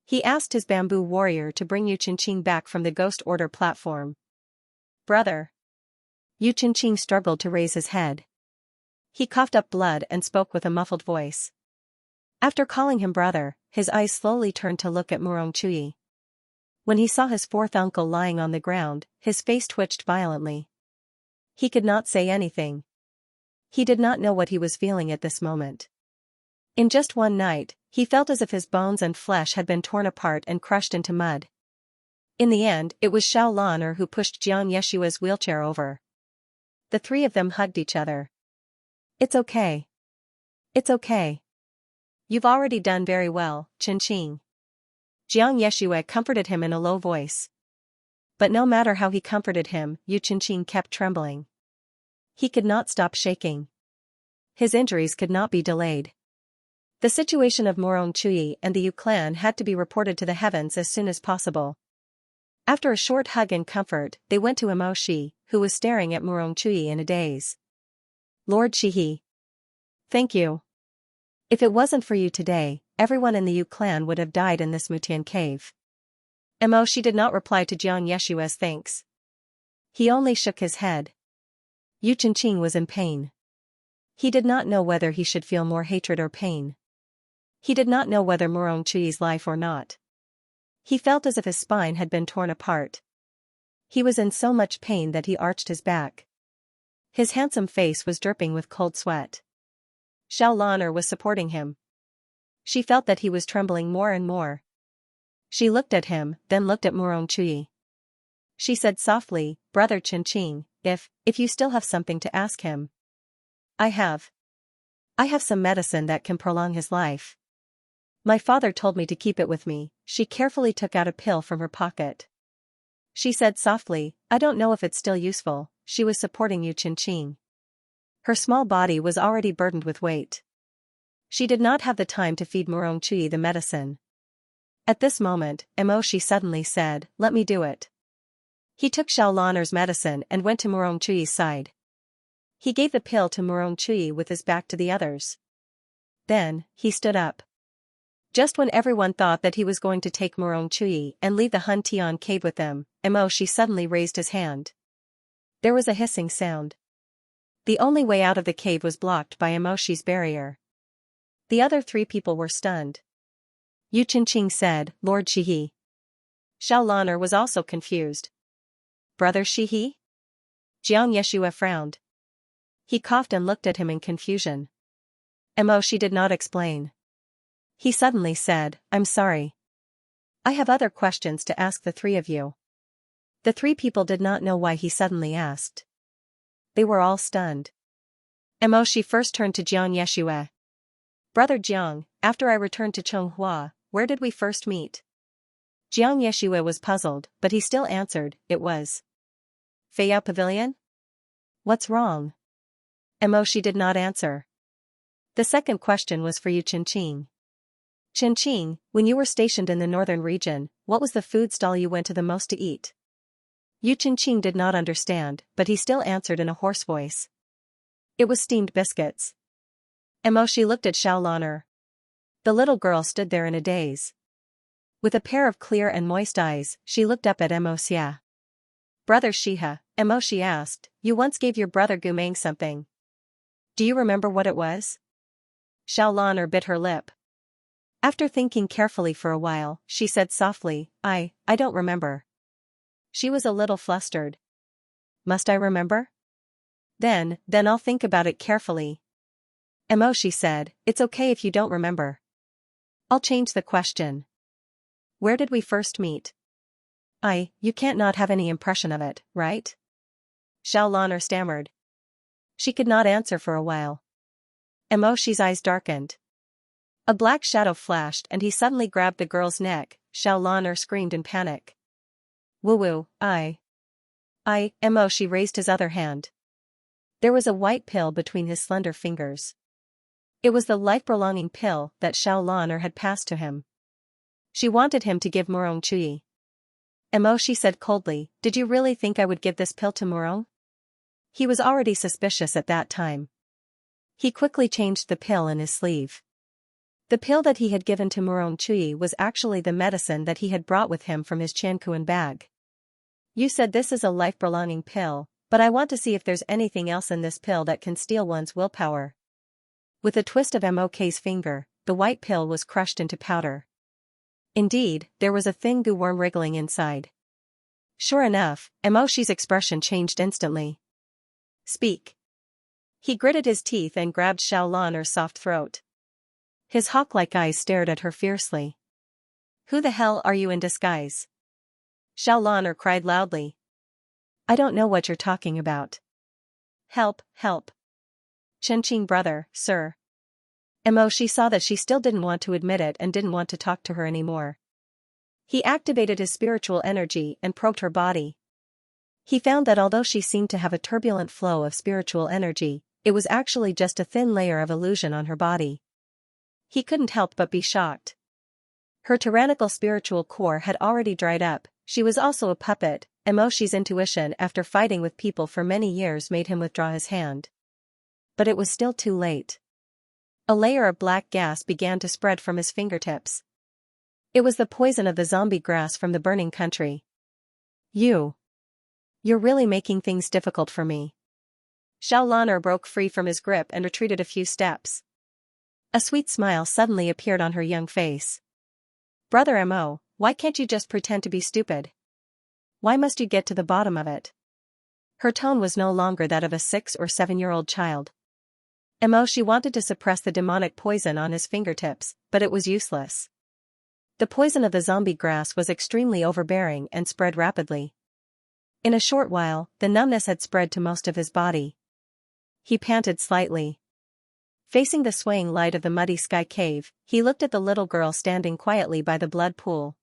He asked his bamboo warrior to bring Yu Qingqing back from the Ghost Order platform. "Brother." Yu Qingqing struggled to raise his head. He coughed up blood and spoke with a muffled voice. After calling him brother, his eyes slowly turned to look at Murong Chui. When he saw his fourth uncle lying on the ground, his face twitched violently. He could not say anything. He did not know what he was feeling at this moment. In just one night, he felt as if his bones and flesh had been torn apart and crushed into mud. In the end, it was Xiao Lan'er who pushed Jiang Yeshua's wheelchair over. The three of them hugged each other. "It's okay. It's okay. You've already done very well, Qingqing." Jiang Yeshue comforted him in a low voice. But no matter how he comforted him, Yu Qingqing kept trembling. He could not stop shaking. His injuries could not be delayed. The situation of Murong Chui and the Yu clan had to be reported to the heavens as soon as possible. After a short hug and comfort, they went to Imo Shi, who was staring at Murong Chui in a daze. "Lord Shihi. Thank you. If it wasn't for you today, everyone in the Yu clan would have died in this Mutian cave." Imo Shi did not reply to Jiang Yeshua's thanks. He only shook his head. Yu Qingqing was in pain. He did not know whether he should feel more hatred or pain. He did not know whether Murong Chui's life or not. He felt as if his spine had been torn apart. He was in so much pain that he arched his back. His handsome face was dripping with cold sweat. Xiao Lan'er was supporting him. She felt that he was trembling more and more. She looked at him, then looked at Murong Chui. She said softly, "Brother Qingqing, if you still have something to ask him." I have some medicine that can prolong his life. My father told me to keep it with me." She carefully took out a pill from her pocket. She said softly, "I don't know if it's still useful." She was supporting Yu Qingqing. Her small body was already burdened with weight. She did not have the time to feed Murong Chui the medicine. At this moment, Imo Shi suddenly said, "Let me do it." He took Xiao Lan'er's medicine and went to Murong Chui's side. He gave the pill to Murong Chui with his back to the others. Then, he stood up. Just when everyone thought that he was going to take Murong Chui and leave the Hun Tian cave with them, Imo Shi suddenly raised his hand. There was a hissing sound. The only way out of the cave was blocked by Imo Shi's barrier. The other three people were stunned. Yu Qingqing said, "Lord Shihi." Xiao Lan'er was also confused. "Brother Shihi?" Jiang Yeshua frowned. He coughed and looked at him in confusion. Imo Shi did not explain. He suddenly said, "I'm sorry. I have other questions to ask the three of you." The three people did not know why he suddenly asked. They were all stunned. Imo Shi first turned to Jiang Yeshua. "Brother Jiang, after I returned to Chonghua, where did we first meet?" Jiang Yeshua was puzzled, but he still answered, "It was Feiyao Pavilion?" "What's wrong?" Imo Shi did not answer. The second question was for Yu Qingqing. "Qingqing, when you were stationed in the northern region, what was the food stall you went to the most to eat?" Yu Qingqing did not understand, but he still answered in a hoarse voice. "It was steamed biscuits." Imo Shi looked at Xiao Lan'er. The little girl stood there in a daze. With a pair of clear and moist eyes, she looked up at Imo Xia. "Brother Shiha," Imo Shi asked, "you once gave your brother Gumeng something. Do you remember what it was?" Xiao Lan'er bit her lip. After thinking carefully for a while, she said softly, I don't remember." She was a little flustered. "Must I remember?" Then I'll think about it carefully." Imo Shi said, "It's okay if you don't remember. I'll change the question." Where did we first meet? You can't not have any impression of it, right? Xiaolan stammered. She could not answer for a while. Emoshi's eyes darkened. A black shadow flashed and he suddenly grabbed the girl's neck. Xiaolan screamed in panic. Woo-woo, Emoshi raised his other hand. There was a white pill between his slender fingers. It was the life-prolonging pill that Xiaolan had passed to him. She wanted him to give Murong Chui. Emoshi said coldly, did you really think I would give this pill to Murong? He was already suspicious at that time. He quickly changed the pill in his sleeve. The pill that he had given to Murong Chui was actually the medicine that he had brought with him from his Chankuan bag. You said this is a life-prolonging pill, but I want to see if there's anything else in this pill that can steal one's willpower. With a twist of Mok's finger, the white pill was crushed into powder. Indeed, there was a thin goo worm wriggling inside. Sure enough, Emoshi's expression changed instantly. Speak. He gritted his teeth and grabbed Xiaolan's soft throat. His hawk-like eyes stared at her fiercely. Who the hell are you in disguise? Xiaolan cried loudly. I don't know what you're talking about. Help, help. Chen brother, sir. Emoshi saw that she still didn't want to admit it and didn't want to talk to her anymore. He activated his spiritual energy and probed her body. He found that although she seemed to have a turbulent flow of spiritual energy, it was actually just a thin layer of illusion on her body. He couldn't help but be shocked. Her tyrannical spiritual core had already dried up. She was also a puppet. Emoshi's intuition after fighting with people for many years made him withdraw his hand. But it was still too late. A layer of black gas began to spread from his fingertips. It was the poison of the zombie grass from the burning country. You're really making things difficult for me. Xiaolan broke free from his grip and retreated a few steps. A sweet smile suddenly appeared on her young face. Brother Mo, why can't you just pretend to be stupid? Why must you get to the bottom of it? Her tone was no longer that of a 6 or 7-year-old child. Emoshi wanted to suppress the demonic poison on his fingertips, but it was useless. The poison of the zombie grass was extremely overbearing and spread rapidly. In a short while, the numbness had spread to most of his body. He panted slightly. Facing the swaying light of the muddy sky cave, he looked at the little girl standing quietly by the blood pool.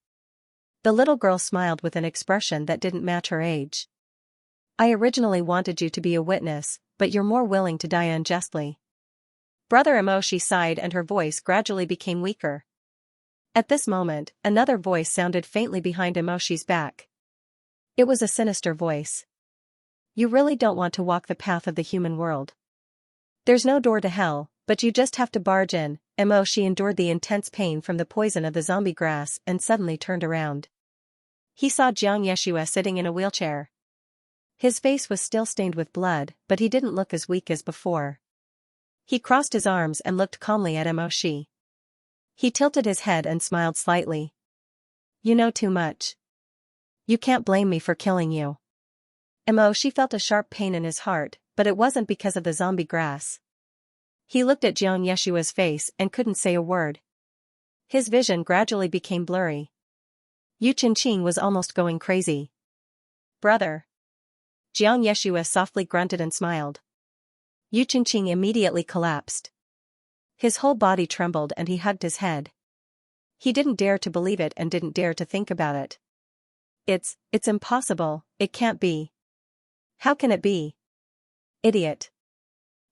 The little girl smiled with an expression that didn't match her age. I originally wanted you to be a witness, but you're more willing to die unjustly. Brother Emoshi sighed and her voice gradually became weaker. At this moment, another voice sounded faintly behind Emoshi's back. It was a sinister voice. You really don't want to walk the path of the human world. There's no door to hell, but you just have to barge in. Emoshi endured the intense pain from the poison of the zombie grass and suddenly turned around. He saw Xianxia sitting in a wheelchair. His face was still stained with blood, but he didn't look as weak as before. He crossed his arms and looked calmly at Emoshi. He tilted his head and smiled slightly. You know too much. You can't blame me for killing you. Emoshi felt a sharp pain in his heart, but it wasn't because of the zombie grass. He looked at Xianxia's face and couldn't say a word. His vision gradually became blurry. Yu Qingqing was almost going crazy. Brother. Xianxia softly grunted and smiled. Yu Qingqing immediately collapsed. His whole body trembled and he hugged his head. He didn't dare to believe it and didn't dare to think about it. It's impossible, it can't be. How can it be? Idiot.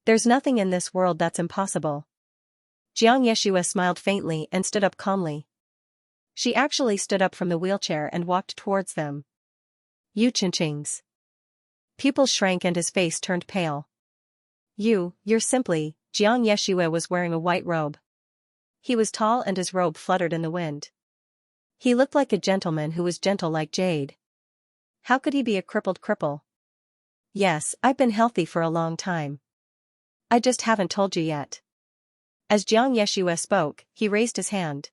There's nothing in this world that's impossible. Xianxia smiled faintly and stood up calmly. She actually stood up from the wheelchair and walked towards them. Yu Qingqing's pupils shrank and his face turned pale. You're simply. Xianxia was wearing a white robe. He was tall and his robe fluttered in the wind. He looked like a gentleman who was gentle like jade. How could he be a crippled cripple? Yes, I've been healthy for a long time. I just haven't told you yet. As Xianxia spoke, he raised his hand.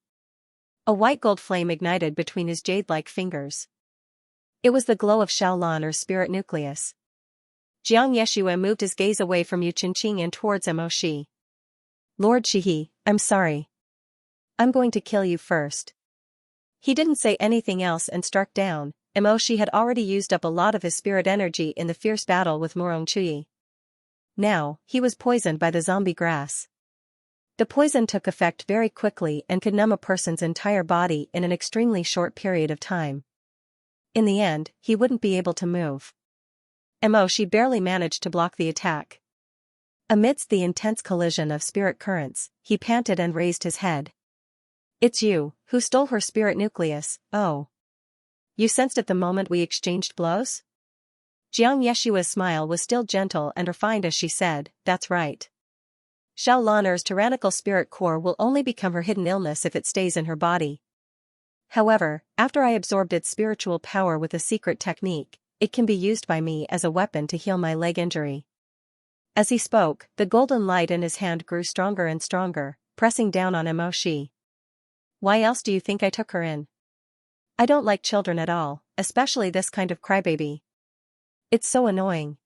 A white gold flame ignited between his jade-like fingers. It was the glow of Xiaolan's spirit nucleus. Xianxia moved his gaze away from Yu Qingqing and towards Emoshi. Lord Shihi, I'm sorry. I'm going to kill you first. He didn't say anything else and struck down. Emoshi had already used up a lot of his spirit energy in the fierce battle with Morong Chui. Now, he was poisoned by the zombie grass. The poison took effect very quickly and could numb a person's entire body in an extremely short period of time. In the end, he wouldn't be able to move. Emoshi barely managed to block the attack. Amidst the intense collision of spirit currents, he panted and raised his head. "It's you, who stole her spirit nucleus, oh. You sensed it the moment we exchanged blows?" Xianxia's smile was still gentle and refined as she said, "That's right. Xiao Lan'er's tyrannical spirit core will only become her hidden illness if it stays in her body. However, after I absorbed its spiritual power with a secret technique, it can be used by me as a weapon to heal my leg injury." As he spoke, the golden light in his hand grew stronger and stronger, pressing down on Emoshi. "Why else do you think I took her in? I don't like children at all, especially this kind of crybaby. It's so annoying."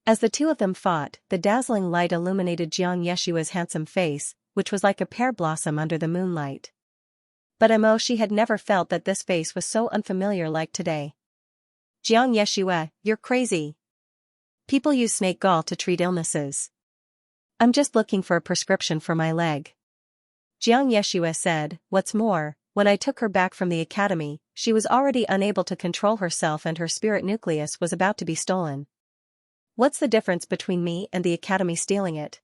As the two of them fought, the dazzling light illuminated Jiang Yeshua's handsome face, which was like a pear blossom under the moonlight. But Emoshi had never felt that this face was so unfamiliar like today. "Jiang Yeshua, you're crazy. People use snake gall to treat illnesses. I'm just looking for a prescription for my leg." Jiang Yeshua said, "What's more, when I took her back from the academy, she was already unable to control herself and her spirit nucleus was about to be stolen. What's the difference between me and the academy stealing it?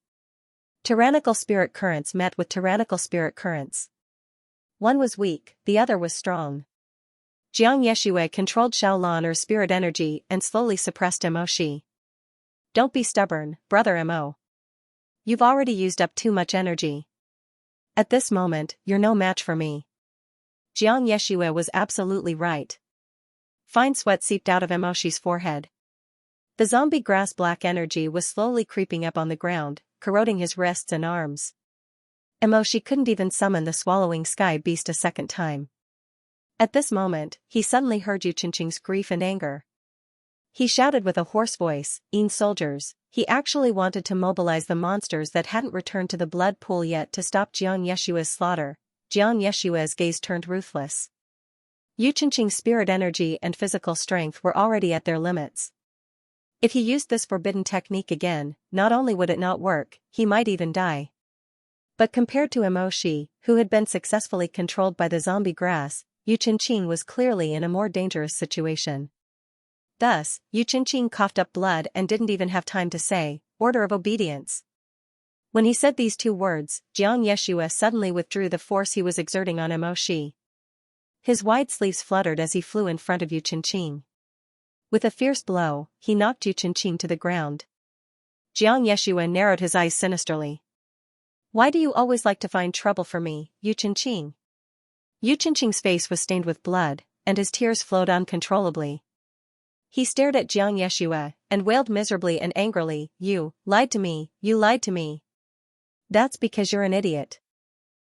Tyrannical spirit currents met with tyrannical spirit currents. One was weak, the other was strong." Jiang Yeshua controlled Xiao Lan'er's spirit energy and slowly suppressed Emoshi. "Don't be stubborn, brother Mo. You've already used up too much energy. At this moment, you're no match for me." Jiang Yeshua was absolutely right. Fine sweat seeped out of Emoshi's forehead. The zombie grass black energy was slowly creeping up on the ground, corroding his wrists and arms. Emoshi couldn't even summon the swallowing sky beast a second time. At this moment, he suddenly heard Yu Qingqing's grief and anger. He shouted with a hoarse voice, soldiers." He actually wanted to mobilize the monsters that hadn't returned to the blood pool yet to stop Jiang Yeshua's slaughter. Jiang Yeshua's gaze turned ruthless. Yu Qingqing's spirit energy and physical strength were already at their limits. If he used this forbidden technique again, not only would it not work, he might even die. But compared to Emoshi, who had been successfully controlled by the zombie grass, Yu Qingqing was clearly in a more dangerous situation. Thus, Yu Qingqing coughed up blood and didn't even have time to say, "Order of obedience." When he said these two words, Jiang Yeshua suddenly withdrew the force he was exerting on Emoshi. His wide sleeves fluttered as he flew in front of Yu Qingqing. With a fierce blow, he knocked Yu Qingqing to the ground. Jiang Yeshua narrowed his eyes sinisterly. "Why do you always like to find trouble for me, Yu Qingqing?" Yu Qingqing's face was stained with blood, and his tears flowed uncontrollably. He stared at Jiang Yeshua, and wailed miserably and angrily, "You lied to me, you lied to me." "That's because you're an idiot,"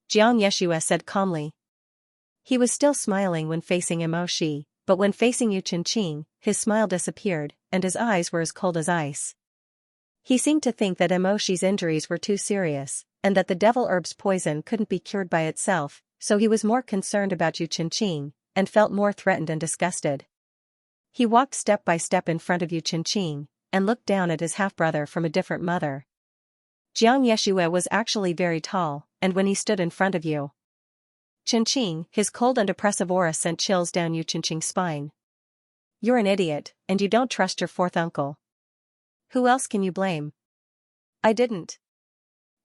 Jiang Yeshua said calmly. He was still smiling when facing Emoshi, but when facing Yu Qingqing, his smile disappeared, and his eyes were as cold as ice. He seemed to think that Emoshi's injuries were too serious, and that the devil herb's poison couldn't be cured by itself, so he was more concerned about Yu Qingqing, and felt more threatened and disgusted. He walked step by step in front of Yu Qingqing, and looked down at his half-brother from a different mother. Jiang Yeshua was actually very tall, and when he stood in front of Yu Qingqing, his cold and oppressive aura sent chills down Yu Qingqing's spine. "You're an idiot, and you don't trust your fourth uncle. Who else can you blame?" "I didn't.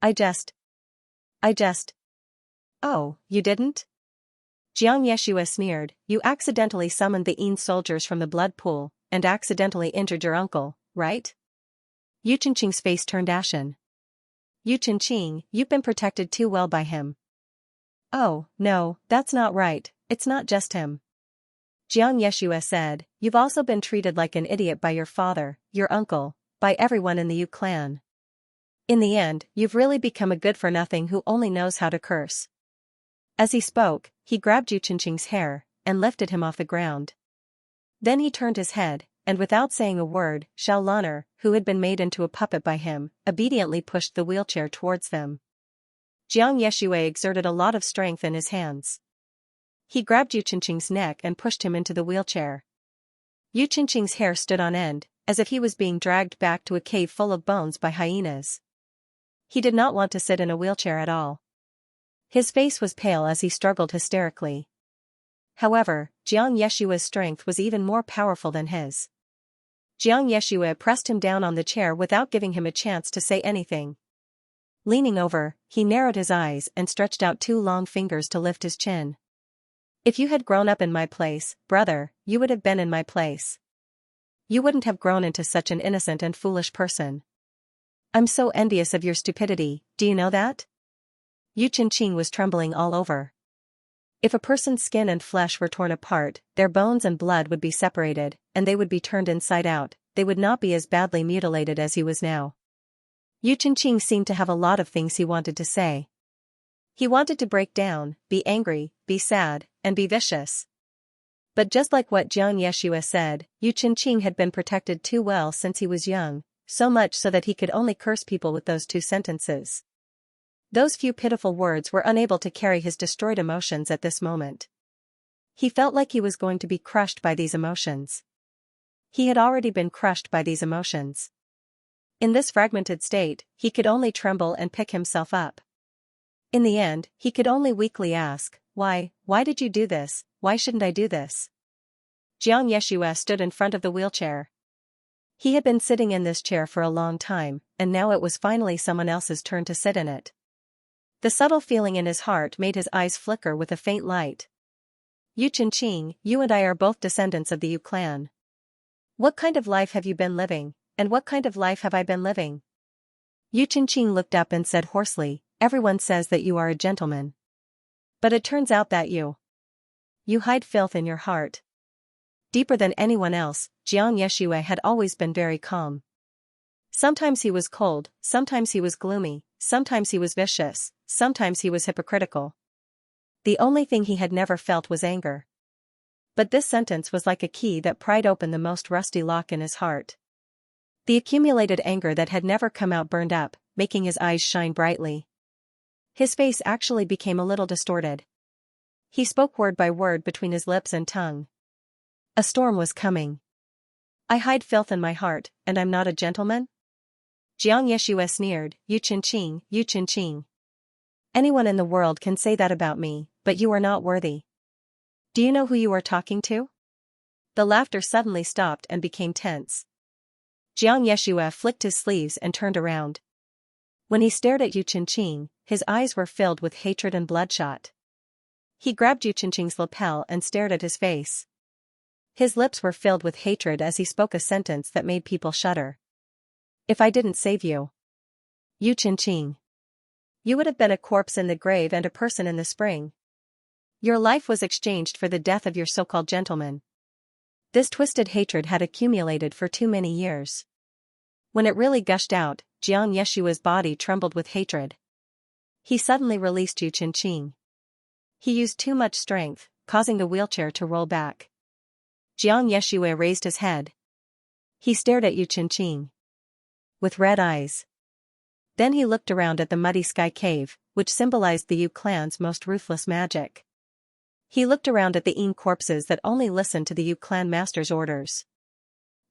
I just. "Oh, you didn't?" Jiang Yeshua sneered, "You accidentally summoned the soldiers from the blood pool, and accidentally injured your uncle, right?" Yu Qingqing's face turned ashen. "Yu Qingqing, you've been protected too well by him." "Oh, no, that's not right, it's not just him," Jiang Yeshua said, "You've also been treated like an idiot by your father, your uncle, by everyone in the Yu clan. In the end, you've really become a good-for-nothing who only knows how to curse." As he spoke, he grabbed Yu Qingqing's hair, and lifted him off the ground. Then he turned his head, and without saying a word, Xiao Lan'er, who had been made into a puppet by him, obediently pushed the wheelchair towards them. Jiang Yeshua exerted a lot of strength in his hands. He grabbed Yu Qingqing's neck and pushed him into the wheelchair. Yu Qingqing's hair stood on end, as if he was being dragged back to a cave full of bones by hyenas. He did not want to sit in a wheelchair at all. His face was pale as he struggled hysterically. However, Jiang Yeshua's strength was even more powerful than his. Jiang Yeshua pressed him down on the chair without giving him a chance to say anything. Leaning over, he narrowed his eyes and stretched out two long fingers to lift his chin. If you had grown up in my place, brother, you would have been in my place. You wouldn't have grown into such an innocent and foolish person. I'm so envious of your stupidity, do you know that? Yu Qingqing was trembling all over. If a person's skin and flesh were torn apart, their bones and blood would be separated, and they would be turned inside out, they would not be as badly mutilated as he was now. Yu Qingqing seemed to have a lot of things he wanted to say. He wanted to break down, be angry, be sad, and be vicious. But just like what Jiang Yeshua said, Yu Qingqing had been protected too well since he was young, so much so that he could only curse people with those two sentences. Those few pitiful words were unable to carry his destroyed emotions at this moment. He felt like he was going to be crushed by these emotions. He had already been crushed by these emotions. In this fragmented state, he could only tremble and pick himself up. In the end, he could only weakly ask, why did you do this, why shouldn't I do this? Jiang Yeshua stood in front of the wheelchair. He had been sitting in this chair for a long time, and now it was finally someone else's turn to sit in it. The subtle feeling in his heart made his eyes flicker with a faint light. Yu Qingqing, you and I are both descendants of the Yu clan. What kind of life have you been living, and what kind of life have I been living? Yu Qingqing looked up and said hoarsely, everyone says that you are a gentleman. But it turns out that you hide filth in your heart. Deeper than anyone else, Jiang Yeshua had always been very calm. Sometimes he was cold, sometimes he was gloomy, sometimes he was vicious, sometimes he was hypocritical. The only thing he had never felt was anger. But this sentence was like a key that pried open the most rusty lock in his heart. The accumulated anger that had never come out burned up, making his eyes shine brightly. His face actually became a little distorted. He spoke word by word between his lips and tongue. A storm was coming. I hide filth in my heart, and I'm not a gentleman? Jiang Yeshua sneered, Yu Qingqing, Yu Qingqing. Anyone in the world can say that about me, but you are not worthy. Do you know who you are talking to? The laughter suddenly stopped and became tense. Jiang Yeshua flicked his sleeves and turned around. When he stared at Yu Qingqing, his eyes were filled with hatred and bloodshot. He grabbed Yu Qingqing's lapel and stared at his face. His lips were filled with hatred as he spoke a sentence that made people shudder. If I didn't save you, Yu Qingqing, you would have been a corpse in the grave and a person in the spring. Your life was exchanged for the death of your so-called gentleman. This twisted hatred had accumulated for too many years. When it really gushed out, Jiang Yeshua's body trembled with hatred. He suddenly released Yu Qingqing. He used too much strength, causing the wheelchair to roll back. Jiang Yeshua raised his head. He stared at Yu Qingqing with red eyes. Then he looked around at the muddy sky cave, which symbolized the Yu clan's most ruthless magic. He looked around at the Yin corpses that only listened to the Yu clan master's orders.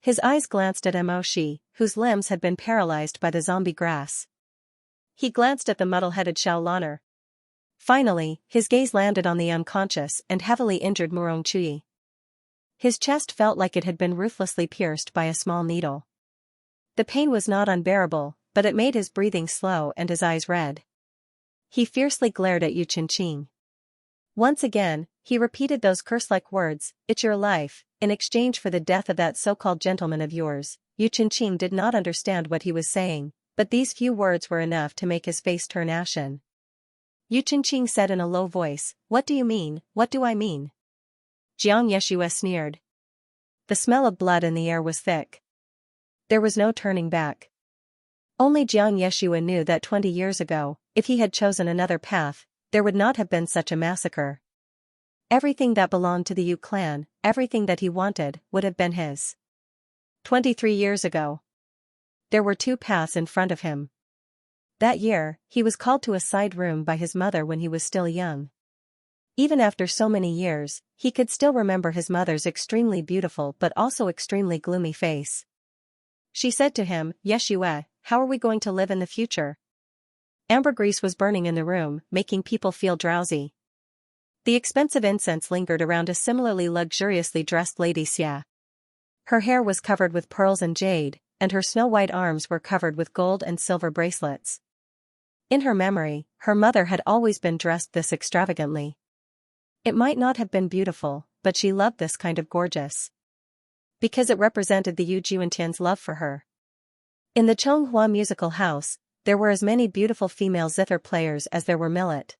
His eyes glanced at Mo Shi, whose limbs had been paralyzed by the zombie grass. He glanced at the muddle-headed Shaolaner. Finally, his gaze landed on the unconscious and heavily injured Murong Chui. His chest felt like it had been ruthlessly pierced by a small needle. The pain was not unbearable, but it made his breathing slow and his eyes red. He fiercely glared at Yu Qingqing. Once again, he repeated those curse-like words, "It's your life," in exchange for the death of that so-called gentleman of yours. Yu Qingqing did not understand what he was saying, but these few words were enough to make his face turn ashen. Yu Qingqing said in a low voice, "What do you mean, what do I mean?" Jiang Yeshua sneered. The smell of blood in the air was thick. There was no turning back. Only Jiang Yeshua knew that 20 years ago, if he had chosen another path, there would not have been such a massacre. Everything that belonged to the Yu clan, everything that he wanted, would have been his. 23 years ago. There were two paths in front of him. That year, he was called to a side room by his mother when he was still young. Even after so many years, he could still remember his mother's extremely beautiful but also extremely gloomy face. She said to him, "Yeshua, how are we going to live in the future?" Ambergris was burning in the room, making people feel drowsy. The expensive incense lingered around a similarly luxuriously dressed Lady Xia. Her hair was covered with pearls and jade, and her snow-white arms were covered with gold and silver bracelets. In her memory, her mother had always been dressed this extravagantly. It might not have been beautiful, but she loved this kind of gorgeous. Because it represented the Yu Juantian's love for her. In the Chonghua musical house, there were as many beautiful female zither players as there were millet.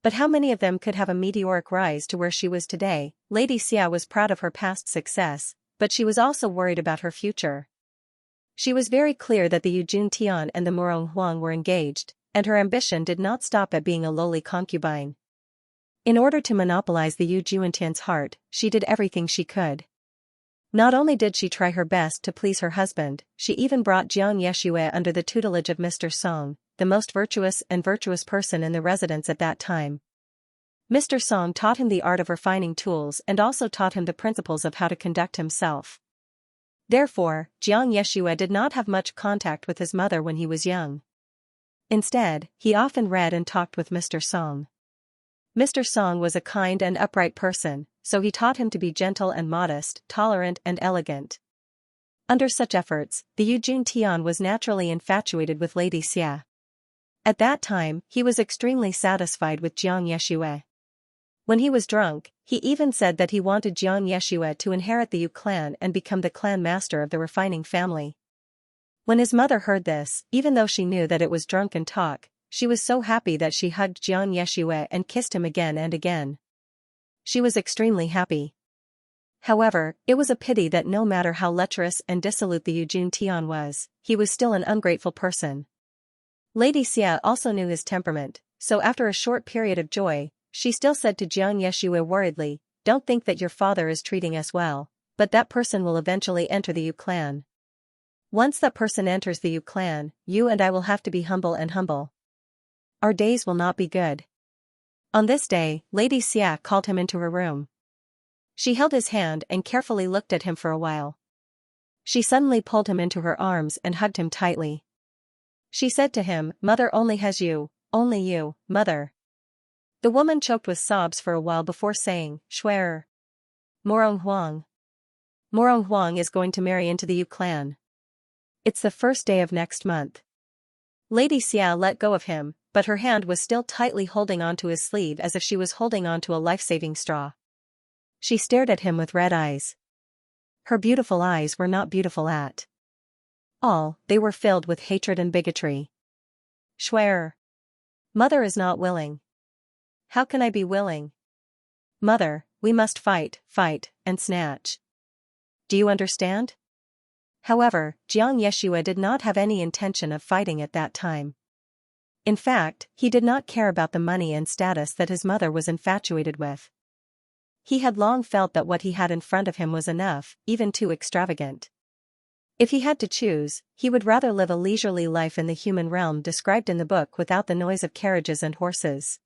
But how many of them could have a meteoric rise to where she was today? Lady Xia was proud of her past success, but she was also worried about her future. She was very clear that the Yu Juntian and the Murong Huang were engaged, and her ambition did not stop at being a lowly concubine. In order to monopolize the Yu Juantian's heart, she did everything she could. Not only did she try her best to please her husband, she even brought Jiang Yeshue under the tutelage of Mr. Song, the most virtuous person in the residence at that time. Mr. Song taught him the art of refining tools and also taught him the principles of how to conduct himself. Therefore, Jiang Yeshue did not have much contact with his mother when he was young. Instead, he often read and talked with Mr. Song. Mr. Song was a kind and upright person, so he taught him to be gentle and modest, tolerant and elegant. Under such efforts, the Yu Juntian was naturally infatuated with Lady Xia. At that time, he was extremely satisfied with Jiang Yeshue. When he was drunk, he even said that he wanted Jiang Yeshue to inherit the Yu clan and become the clan master of the refining family. When his mother heard this, even though she knew that it was drunken talk, she was so happy that she hugged Jiang Yeshue and kissed him again and again. She was extremely happy. However, it was a pity that no matter how lecherous and dissolute the Yu Juntian was, he was still an ungrateful person. Lady Xia also knew his temperament, so after a short period of joy, she still said to Jiang Yeshue worriedly, "Don't think that your father is treating us well, but that person will eventually enter the Yu clan. Once that person enters the Yu clan, you and I will have to be humble and humble. Our days will not be good." On this day, Lady Xia called him into her room. She held his hand and carefully looked at him for a while. She suddenly pulled him into her arms and hugged him tightly. She said to him, "Mother only has you, only you, mother." The woman choked with sobs for a while before saying, "Schwerer. Morong Huang. Morong Huang is going to marry into the Yu clan. It's the first day of next month." Lady Xia let go of him, but her hand was still tightly holding onto his sleeve as if she was holding onto a life-saving straw. She stared at him with red eyes. Her beautiful eyes were not beautiful at all, they were filled with hatred and bigotry. "Schwerer. Mother is not willing." "How can I be willing? Mother, we must fight, and snatch. Do you understand?" However, Jiang Yeshue did not have any intention of fighting at that time. In fact, he did not care about the money and status that his mother was infatuated with. He had long felt that what he had in front of him was enough, even too extravagant. If he had to choose, he would rather live a leisurely life in the human realm described in the book without the noise of carriages and horses.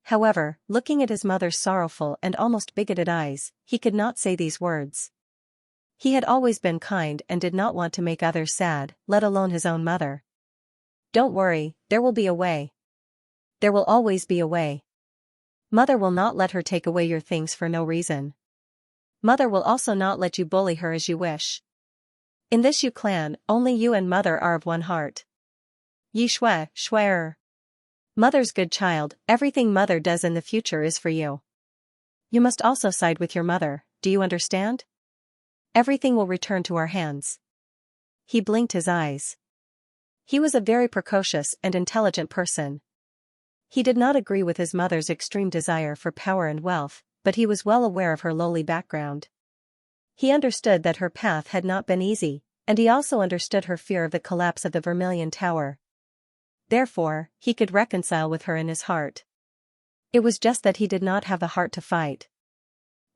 However, looking at his mother's sorrowful and almost bigoted eyes, he could not say these words. He had always been kind and did not want to make others sad, let alone his own mother. "Don't worry, there will be a way. There will always be a way. Mother will not let her take away your things for no reason. Mother will also not let you bully her as you wish. In this Yu clan, only you and mother are of one heart. Yi Shui, Schwerer. Mother's good child, everything mother does in the future is for you. You must also side with your mother, do you understand? Everything will return to our hands." He blinked his eyes. He was a very precocious and intelligent person. He did not agree with his mother's extreme desire for power and wealth, but he was well aware of her lowly background. He understood that her path had not been easy, and he also understood her fear of the collapse of the Vermilion Tower. Therefore, he could reconcile with her in his heart. It was just that he did not have the heart to fight.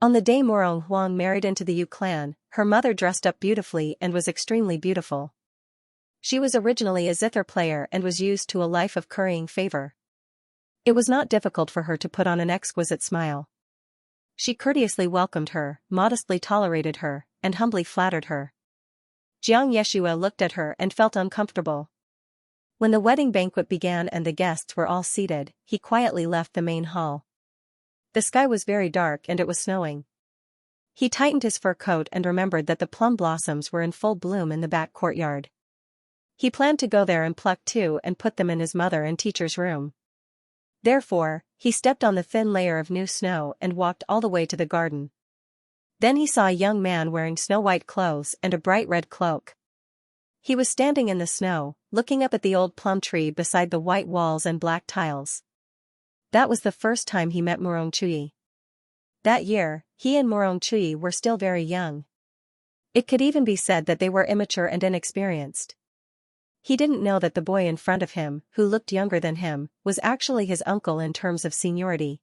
On the day Morong Huang married into the Yu clan, her mother dressed up beautifully and was extremely beautiful. She was originally a zither player and was used to a life of currying favor. It was not difficult for her to put on an exquisite smile. She courteously welcomed her, modestly tolerated her, and humbly flattered her. Xianxia looked at her and felt uncomfortable. When the wedding banquet began and the guests were all seated, he quietly left the main hall. The sky was very dark and it was snowing. He tightened his fur coat and remembered that the plum blossoms were in full bloom in the back courtyard. He planned to go there and pluck two and put them in his mother and teacher's room. Therefore, he stepped on the thin layer of new snow and walked all the way to the garden. Then he saw a young man wearing snow-white clothes and a bright red cloak. He was standing in the snow, looking up at the old plum tree beside the white walls and black tiles. That was the first time he met Murongchui. That year, he and Murongchui were still very young. It could even be said that they were immature and inexperienced. He didn't know that the boy in front of him, who looked younger than him, was actually his uncle in terms of seniority.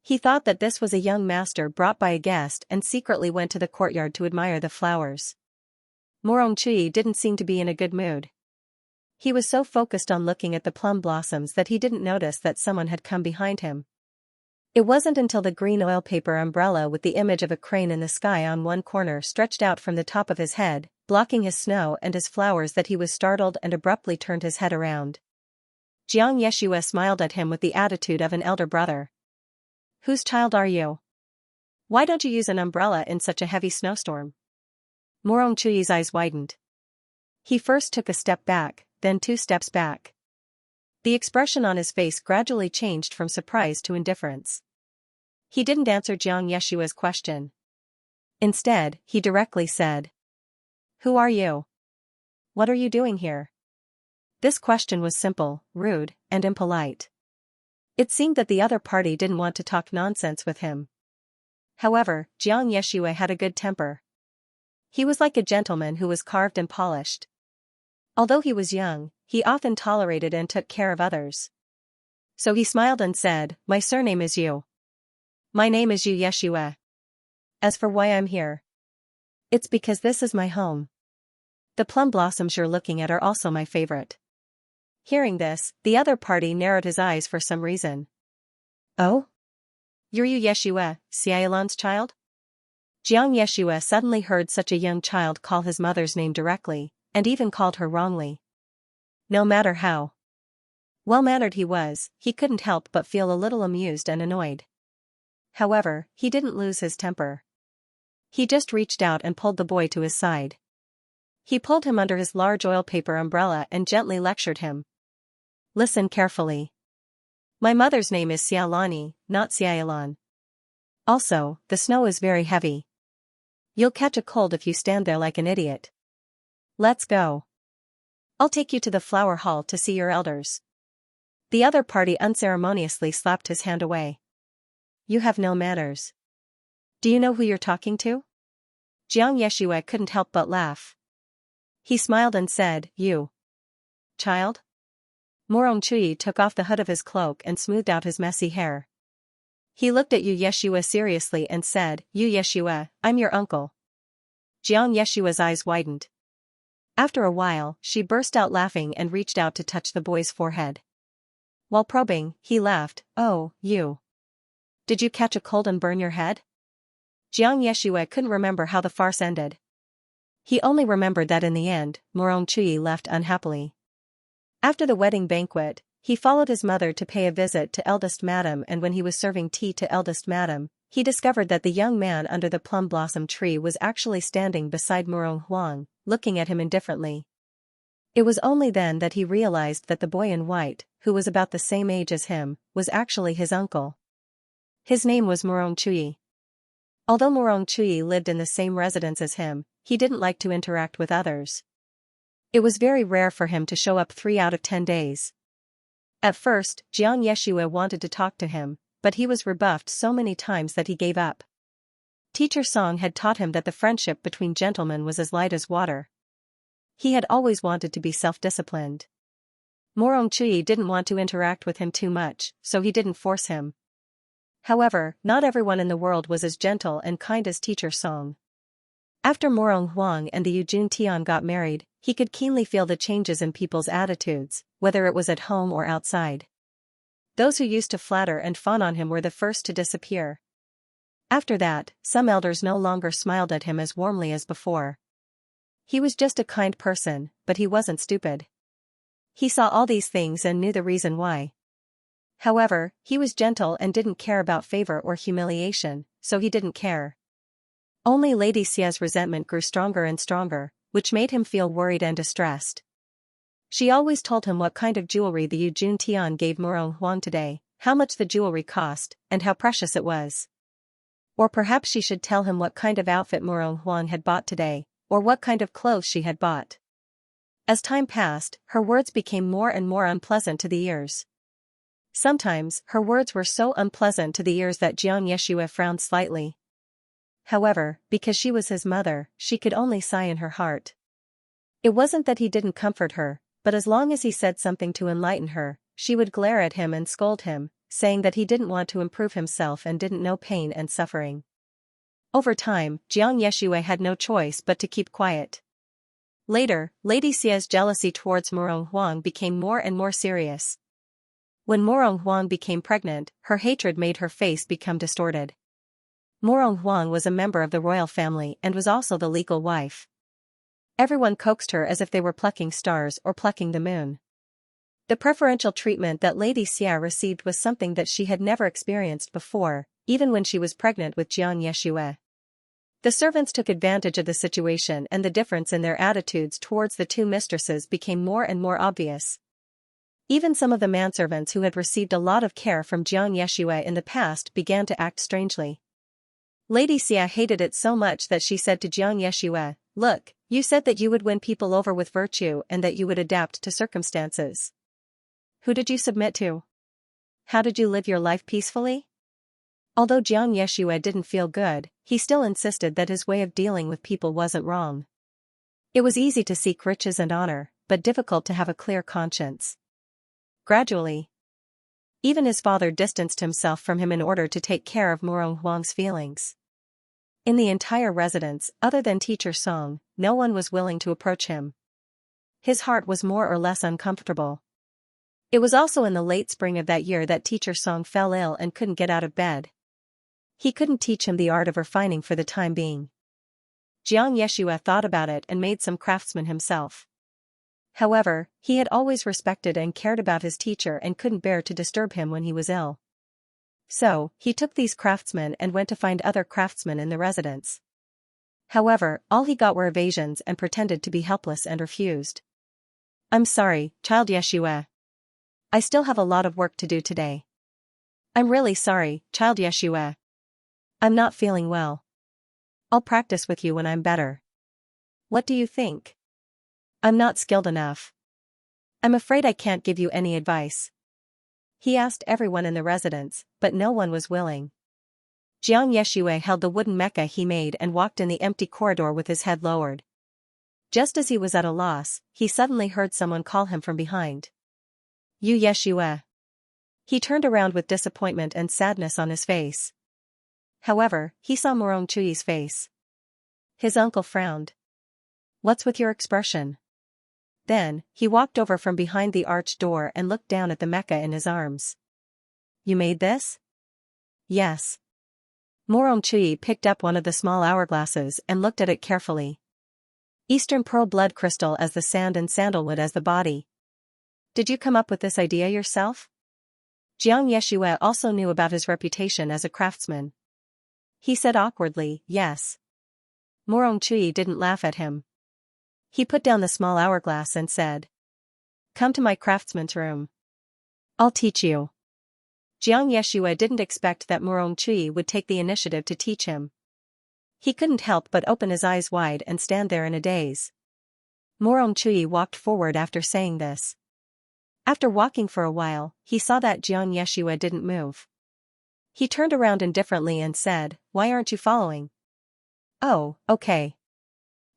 He thought that this was a young master brought by a guest and secretly went to the courtyard to admire the flowers. Murongchui didn't seem to be in a good mood. He was so focused on looking at the plum blossoms that he didn't notice that someone had come behind him. It wasn't until the green oil paper umbrella with the image of a crane in the sky on one corner stretched out from the top of his head, blocking his snow and his flowers, that he was startled and abruptly turned his head around. Xianxia smiled at him with the attitude of an elder brother. "Whose child are you? Why don't you use an umbrella in such a heavy snowstorm?" Murongchui's eyes widened. He first took a step back, then 2 steps back. The expression on his face gradually changed from surprise to indifference. He didn't answer Xianxia's question. Instead, he directly said, "Who are you? What are you doing here?" This question was simple, rude, and impolite. It seemed that the other party didn't want to talk nonsense with him. However, Xianxia had a good temper. He was like a gentleman who was carved and polished. Although he was young, he often tolerated and took care of others. So he smiled and said, "My surname is Yu. My name is Yu Yeshua. As for why I'm here, it's because this is my home. The plum blossoms you're looking at are also my favorite." Hearing this, the other party narrowed his eyes for some reason. "Oh? You're Yu Yeshua, Xiaolan's child?" Xianxia suddenly heard such a young child call his mother's name directly, and even called her wrongly. No matter how well-mannered he was, he couldn't help but feel a little amused and annoyed. However, he didn't lose his temper. He just reached out and pulled the boy to his side. He pulled him under his large oil paper umbrella and gently lectured him. "Listen carefully. My mother's name is Xiaolani, not Xiaolan. Also, the snow is very heavy. You'll catch a cold if you stand there like an idiot. Let's go. I'll take you to the flower hall to see your elders." The other party unceremoniously slapped his hand away. "You have no manners. Do you know who you're talking to?" Xianxia couldn't help but laugh. He smiled and said, "You child?" Murongchui took off the hood of his cloak and smoothed out his messy hair. He looked at Yu Yeshua seriously and said, "Yu Yeshua, I'm your uncle." Xianxia's eyes widened. After a while, she burst out laughing and reached out to touch the boy's forehead. While probing, he laughed, "Oh, you. Did you catch a cold and burn your head?" Xianxia couldn't remember how the farce ended. He only remembered that in the end, Murongchui left unhappily. After the wedding banquet, he followed his mother to pay a visit to eldest madam, and when he was serving tea to eldest madam, he discovered that the young man under the plum blossom tree was actually standing beside Murong Huang, looking at him indifferently. It was only then that he realized that the boy in white, who was about the same age as him, was actually his uncle. His name was Murongchui. Although Murongchui lived in the same residence as him, he didn't like to interact with others. It was very rare for him to show up 3 out of 10 days. At first, Xianxia wanted to talk to him, but he was rebuffed so many times that he gave up. Teacher Song had taught him that the friendship between gentlemen was as light as water. He had always wanted to be self-disciplined. Murongchui didn't want to interact with him too much, so he didn't force him. However, not everyone in the world was as gentle and kind as Teacher Song. After Murong Huang and the Yujun Tian got married, he could keenly feel the changes in people's attitudes, whether it was at home or outside. Those who used to flatter and fawn on him were the first to disappear. After that, some elders no longer smiled at him as warmly as before. He was just a kind person, but he wasn't stupid. He saw all these things and knew the reason why. However, he was gentle and didn't care about favor or humiliation, so he didn't care. Only Lady Xia's resentment grew stronger and stronger, which made him feel worried and distressed. She always told him what kind of jewelry the Yujun Tian gave Murong Huang today, how much the jewelry cost, and how precious it was. Or perhaps she should tell him what kind of outfit Murong Huang had bought today, or what kind of clothes she had bought. As time passed, her words became more and more unpleasant to the ears. Sometimes, her words were so unpleasant to the ears that Xianxia frowned slightly. However, because she was his mother, she could only sigh in her heart. It wasn't that he didn't comfort her, but as long as he said something to enlighten her, she would glare at him and scold him, saying that he didn't want to improve himself and didn't know pain and suffering. Over time, Xianxia had no choice but to keep quiet. Later, Lady Xia's jealousy towards Murong Huang became more and more serious. When Murong Huang became pregnant, her hatred made her face become distorted. Murong Huang was a member of the royal family and was also the legal wife. Everyone coaxed her as if they were plucking stars or plucking the moon. The preferential treatment that Lady Xia received was something that she had never experienced before, even when she was pregnant with Xianxia. The servants took advantage of the situation and the difference in their attitudes towards the two mistresses became more and more obvious. Even some of the manservants who had received a lot of care from Xianxia in the past began to act strangely. Lady Xia hated it so much that she said to Xianxia, "Look, you said that you would win people over with virtue and that you would adapt to circumstances. Who did you submit to? How did you live your life peacefully?" Although Xianxia didn't feel good, he still insisted that his way of dealing with people wasn't wrong. It was easy to seek riches and honor, but difficult to have a clear conscience. Gradually, even his father distanced himself from him in order to take care of Murong Huang's feelings. In the entire residence, other than Teacher Song, no one was willing to approach him. His heart was more or less uncomfortable. It was also in the late spring of that year that Teacher Song fell ill and couldn't get out of bed. He couldn't teach him the art of refining for the time being. Xianxia thought about it and made some craftsmen himself. However, he had always respected and cared about his teacher and couldn't bear to disturb him when he was ill. So, he took these craftsmen and went to find other craftsmen in the residence. However, all he got were evasions and pretended to be helpless and refused. "I'm sorry, child Yeshua. I still have a lot of work to do today." "I'm really sorry, child Yeshua. I'm not feeling well. I'll practice with you when I'm better." "What do you think? I'm not skilled enough. I'm afraid I can't give you any advice." He asked everyone in the residence, but no one was willing. Xianxia held the wooden mecha he made and walked in the empty corridor with his head lowered. Just as he was at a loss, he suddenly heard someone call him from behind. "You Yeshua." He turned around with disappointment and sadness on his face. However, he saw Murong Chuyi's face. His uncle frowned. "What's with your expression?" Then, he walked over from behind the arched door and looked down at the mecha in his arms. "You made this?" "Yes." Murong Chuyi picked up one of the small hourglasses and looked at it carefully. Eastern pearl blood crystal as the sand and sandalwood as the body. "Did you come up with this idea yourself?" Xianxia also knew about his reputation as a craftsman. He said awkwardly, "Yes." Murong Chuyi didn't laugh at him. He put down the small hourglass and said, "Come to my craftsman's room. I'll teach you." Xianxia didn't expect that Murong Chuyi would take the initiative to teach him. He couldn't help but open his eyes wide and stand there in a daze. Murong Chuyi walked forward after saying this. After walking for a while, he saw that Xianxia didn't move. He turned around indifferently and said, "Why aren't you following?" "Oh, okay.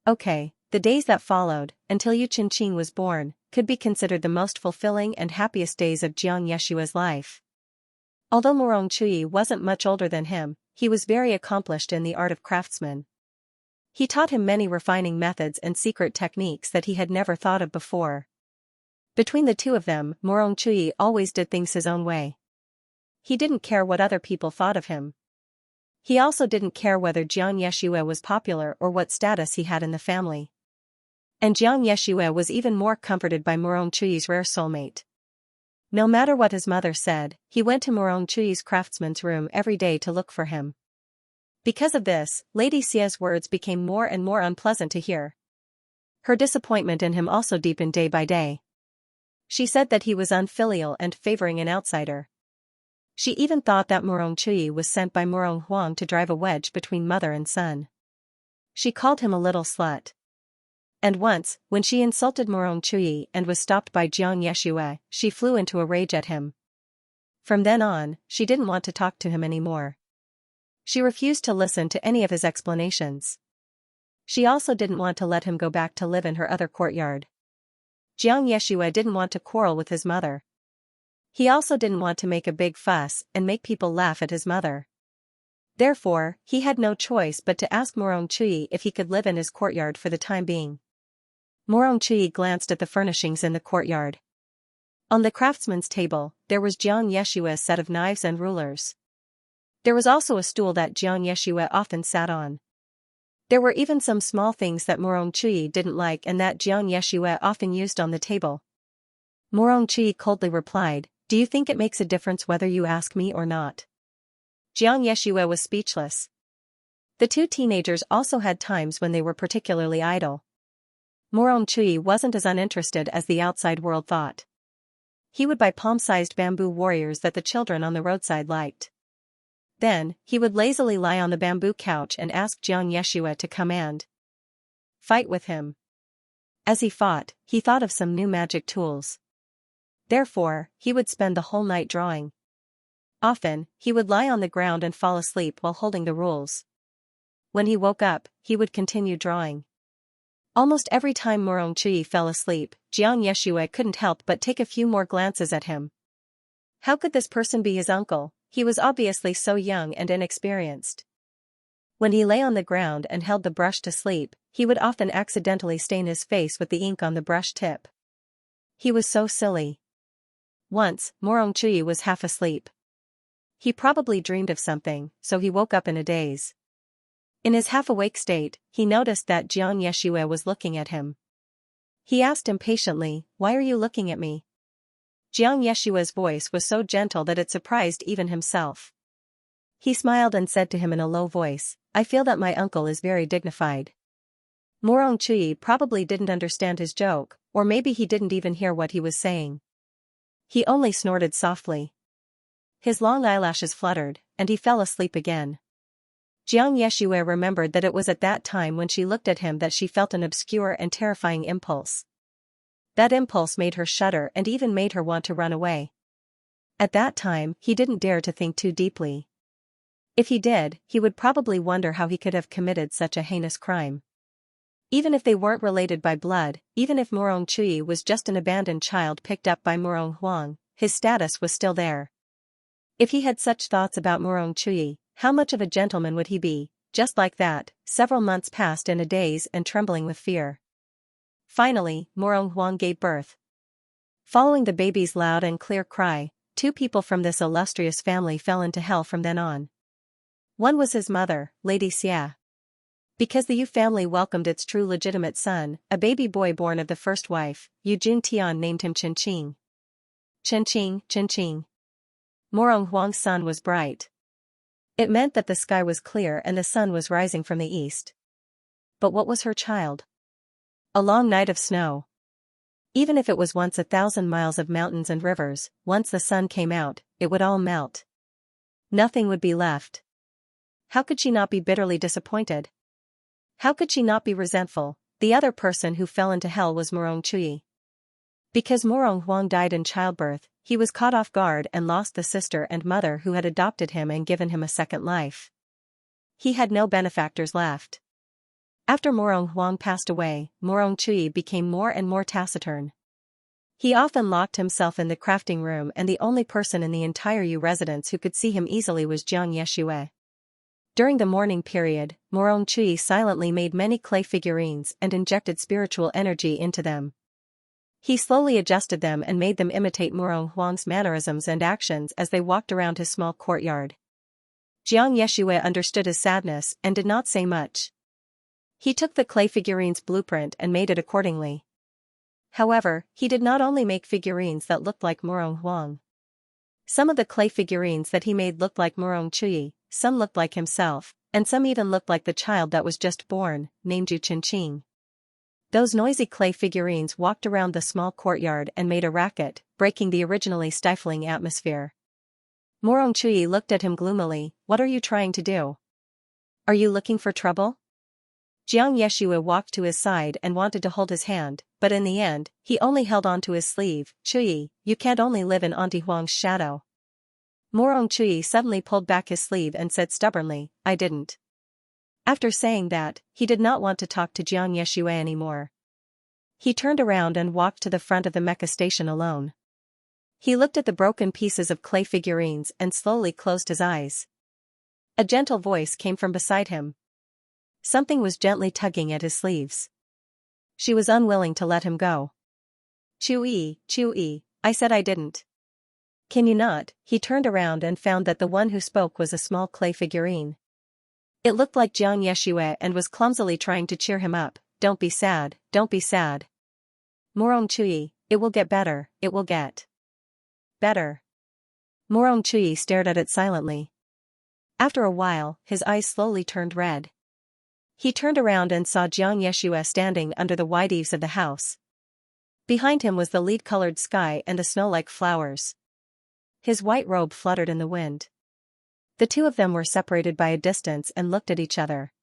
Okay." The days that followed, until Yu Qingqing was born, could be considered the most fulfilling and happiest days of Xianxia's life. Although Murong Chuyi wasn't much older than him, he was very accomplished in the art of craftsman. He taught him many refining methods and secret techniques that he had never thought of before. Between the two of them, Murong Chuyi always did things his own way. he didn't care what other people thought of him. He also didn't care whether Xianxia was popular or what status he had in the family. And Xianxia was even more comforted by Chuyi's rare soulmate. No matter what his mother said, he went to Chuyi's craftsman's room every day to look for him. Because of this, Lady Xia's words became more and more unpleasant to hear. Her disappointment in him also deepened day by day. She said that he was unfilial and favoring an outsider. She even thought that Chuyi was sent by Huang to drive a wedge between mother and son. She called him a little slut. And once, when she insulted Chuyi and was stopped by Xianxia, she flew into a rage at him. From then on, she didn't want to talk to him anymore. She refused to listen to any of his explanations. She also didn't want to let him go back to live in her other courtyard. Xianxia didn't want to quarrel with his mother. He also didn't want to make a big fuss and make people laugh at his mother. Therefore, he had no choice but to ask Chuyi if he could live in his courtyard for the time being. Chuyi glanced at the furnishings in the courtyard. On the craftsman's table, there was Xianxia's set of knives and rulers. There was also a stool that Xianxia often sat on. There were even some small things that Chuyi didn't like and that Xianxia often used on the table. Chuyi coldly replied, "Do you think it makes a difference whether you ask me or not?" Xianxia was speechless. The two teenagers also had times when they were particularly idle. Chuyi wasn't as uninterested as the outside world thought. He would buy palm-sized bamboo warriors that the children on the roadside liked. Then, he would lazily lie on the bamboo couch and ask Xianxia to come and fight with him. As he fought, he thought of some new magic tools. Therefore, he would spend the whole night drawing. Often, he would lie on the ground and fall asleep while holding the rules. When he woke up, he would continue drawing. Almost every time Chuyi fell asleep, Xianxia couldn't help but take a few more glances at him. How could this person be his uncle? He was obviously so young and inexperienced. When he lay on the ground and held the brush to sleep, he would often accidentally stain his face with the ink on the brush tip. He was so silly. Once, Chuyi was half asleep. He probably dreamed of something, so he woke up in a daze. In his half-awake state, he noticed that Xianxia was looking at him. He asked impatiently, "Why are you looking at me?" Xianxia's voice was so gentle that it surprised even himself. He smiled and said to him in a low voice, "I feel that my uncle is very dignified." Chuyi probably didn't understand his joke, or maybe he didn't even hear what he was saying. He only snorted softly. His long eyelashes fluttered, and he fell asleep again. Xianxia remembered that it was at that time when she looked at him that she felt an obscure and terrifying impulse. That impulse made her shudder and even made her want to run away. At that time, he didn't dare to think too deeply. If he did, he would probably wonder how he could have committed such a heinous crime. Even if they weren't related by blood, even if Chuyi was just an abandoned child picked up by Huang, his status was still there. If he had such thoughts about Chuyi, how much of a gentleman would he be? Just like that, several months passed in a daze and trembling with fear. Finally, Huang gave birth. Following the baby's loud and clear cry, two people from this illustrious family fell into hell from then on. One was his mother, Lady Xia. Because the Yu family welcomed its true legitimate son, a baby boy born of the first wife, Yu Juntian named him Qianqing. Qianqing, Qianqing. Huang's sun was bright. It meant that the sky was clear and the sun was rising from the east. But what was her child? A long night of snow. Even if it was once 1,000 miles of mountains and rivers, once the sun came out, it would all melt. Nothing would be left. How could she not be bitterly disappointed? How could she not be resentful? The other person who fell into hell was Chuyi. Because Huang died in childbirth, he was caught off guard and lost the sister and mother who had adopted him and given him a second life. He had no benefactors left. After Huang passed away, Chuyi became more and more taciturn. He often locked himself in the crafting room and the only person in the entire Yu residence who could see him easily was Xianxia. During the mourning period, Chuyi silently made many clay figurines and injected spiritual energy into them. He slowly adjusted them and made them imitate Murong Huang's mannerisms and actions as they walked around his small courtyard. Xianxia understood his sadness and did not say much. He took the clay figurine's blueprint and made it accordingly. However, he did not only make figurines that looked like Murong Huang. Some of the clay figurines that he made looked like Murong Chui, some looked like himself, and some even looked like the child that was just born, named Yu Chenqing. Those noisy clay figurines walked around the small courtyard and made a racket, breaking the originally stifling atmosphere. Murong Chui looked at him gloomily. "What are you trying to do? Are you looking for trouble?" Xianxia walked to his side and wanted to hold his hand, but in the end, he only held on to his sleeve. "Chui, you can't only live in Auntie Huang's shadow." Murong Chui suddenly pulled back his sleeve and said stubbornly, "I didn't." After saying that, he did not want to talk to Xianxia anymore. He turned around and walked to the front of the mecha station alone. He looked at the broken pieces of clay figurines and slowly closed his eyes. A gentle voice came from beside him. Something was gently tugging at his sleeves. She was unwilling to let him go. Chui, I said I didn't. Can you not?" He turned around and found that the one who spoke was a small clay figurine. It looked like Xianxia and was clumsily trying to cheer him up. Don't be sad, don't be sad. Murong Chui, it will get better, it will get better." Murong Chui stared at it silently. After a while, his eyes slowly turned red. He turned around and saw Xianxia standing under the wide eaves of the house. Behind him was the lead-colored sky and the snow-like flowers. His white robe fluttered in the wind. The two of them were separated by a distance and looked at each other.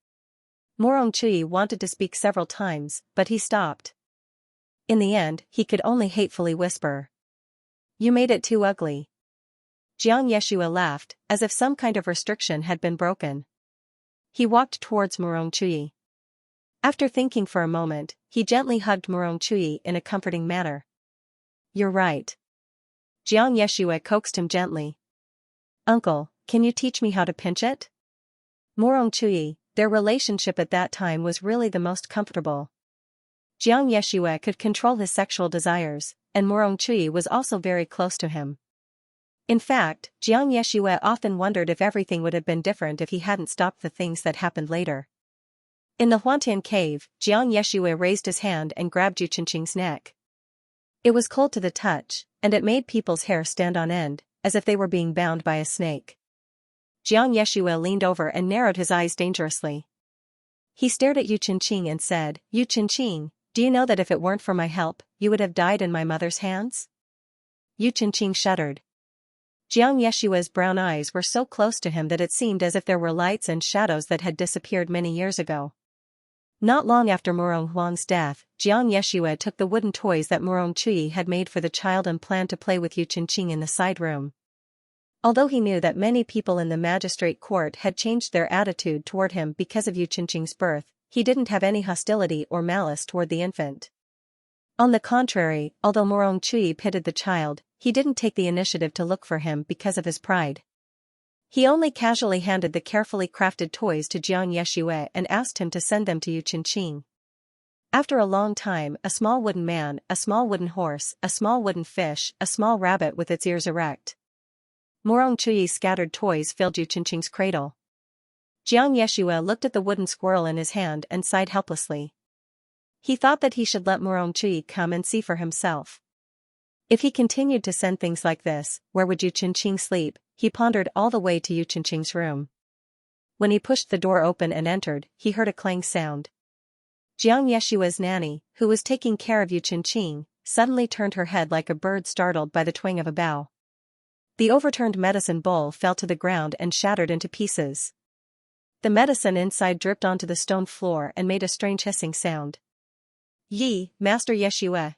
Murong Chui wanted to speak several times, but he stopped. In the end, he could only hatefully whisper, "You made it too ugly." Xianxia laughed, as if some kind of restriction had been broken. He walked towards Murong Chui. After thinking for a moment, he gently hugged Murong Chui in a comforting manner. "You're right." Xianxia coaxed him gently. "Uncle, can you teach me how to pinch it?" Murong Chui, their relationship at that time was really the most comfortable. Xianxia could control his sexual desires, and Murong Chui was also very close to him. In fact, Xianxia often wondered if everything would have been different if he hadn't stopped the things that happened later. In the Huantian cave, Xianxia raised his hand and grabbed Yu Chenqing's neck. It was cold to the touch, and it made people's hair stand on end, as if they were being bound by a snake. Xianxia leaned over and narrowed his eyes dangerously. He stared at Yu Chenqing and said, "Yu Chenqing, do you know that if it weren't for my help, you would have died in my mother's hands?" Yu Chenqing shuddered. Xianxia's brown eyes were so close to him that it seemed as if there were lights and shadows that had disappeared many years ago. Not long after Murong Huang's death, Xianxia took the wooden toys that Murong Chui had made for the child and planned to play with Yu Chenqing in the side room. Although he knew that many people in the magistrate court had changed their attitude toward him because of Yu Chenqing's birth, he didn't have any hostility or malice toward the infant. On the contrary, although Murong Chui pitied the child, he didn't take the initiative to look for him because of his pride. He only casually handed the carefully crafted toys to Xianxia and asked him to send them to Yu Chenqing. After a long time, a small wooden man, a small wooden horse, a small wooden fish, a small rabbit with its ears erect. Murong Chui's scattered toys filled Yu Chenqing's cradle. Xianxia looked at the wooden squirrel in his hand and sighed helplessly. He thought that he should let Murong Chui come and see for himself. If he continued to send things like this, where would Yu Chenqing sleep? He pondered all the way to Yu Chenqing's room. When he pushed the door open and entered, he heard a clang sound. Xianxia's nanny, who was taking care of Yu Chenqing, suddenly turned her head like a bird startled by the twang of a bough. The overturned medicine bowl fell to the ground and shattered into pieces. The medicine inside dripped onto the stone floor and made a strange hissing sound. "Yi, Master Yeshua."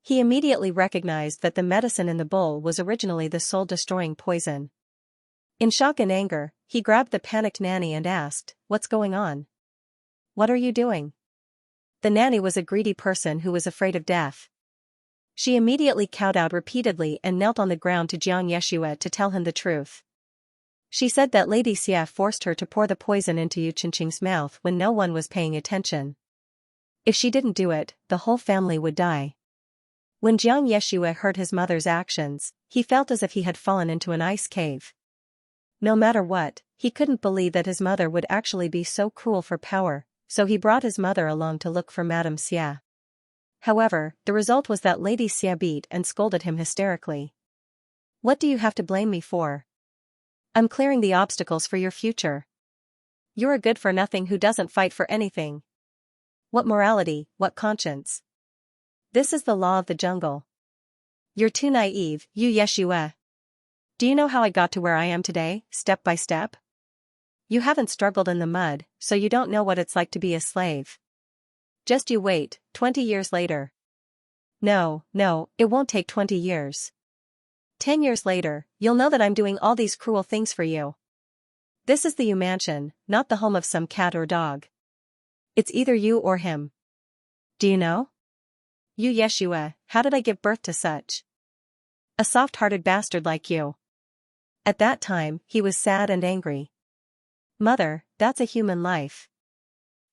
He immediately recognized that the medicine in the bowl was originally the soul-destroying poison. In shock and anger, he grabbed the panicked nanny and asked, "What's going on? What are you doing?" The nanny was a greedy person who was afraid of death. She immediately kowed out repeatedly and knelt on the ground to Xianxia to tell him the truth. She said that Lady Xia forced her to pour the poison into Yu Chenqing's mouth when no one was paying attention. If she didn't do it, the whole family would die. When Jiang Yeshua heard his mother's actions, he felt as if he had fallen into an ice cave. No matter what, he couldn't believe that his mother would actually be so cruel for power, so he brought his mother along to look for Madame Xia. However, the result was that Lady Xia beat and scolded him hysterically. "What do you have to blame me for? I'm clearing the obstacles for your future. You're a good-for-nothing who doesn't fight for anything. What morality, what conscience? This is the law of the jungle. You're too naive, Yu Yeshua. Do you know how I got to where I am today, step by step? You haven't struggled in the mud, so you don't know what it's like to be a slave. Just you wait, 20 years later. No, it won't take 20 years. 10 years later, you'll know that I'm doing all these cruel things for you. This is the Yu mansion, not the home of some cat or dog. It's either you or him. Do you know? Yu Yeshua, how did I give birth to such a soft-hearted bastard like you?" At that time, he was sad and angry. "Mother, that's a human life.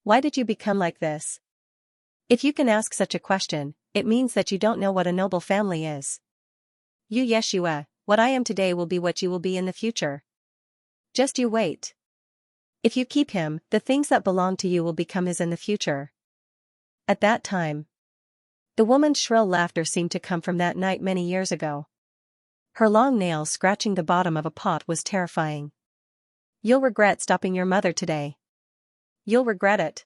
Why did you become like this? If you can ask such a question, it means that you don't know what a noble family is. Yu Yeshua, what I am today will be what you will be in the future. Just you wait. If you keep him, the things that belong to you will become his in the future." At that time, the woman's shrill laughter seemed to come from that night many years ago. Her long nails scratching the bottom of a pot was terrifying. "You'll regret stopping your mother today. You'll regret it.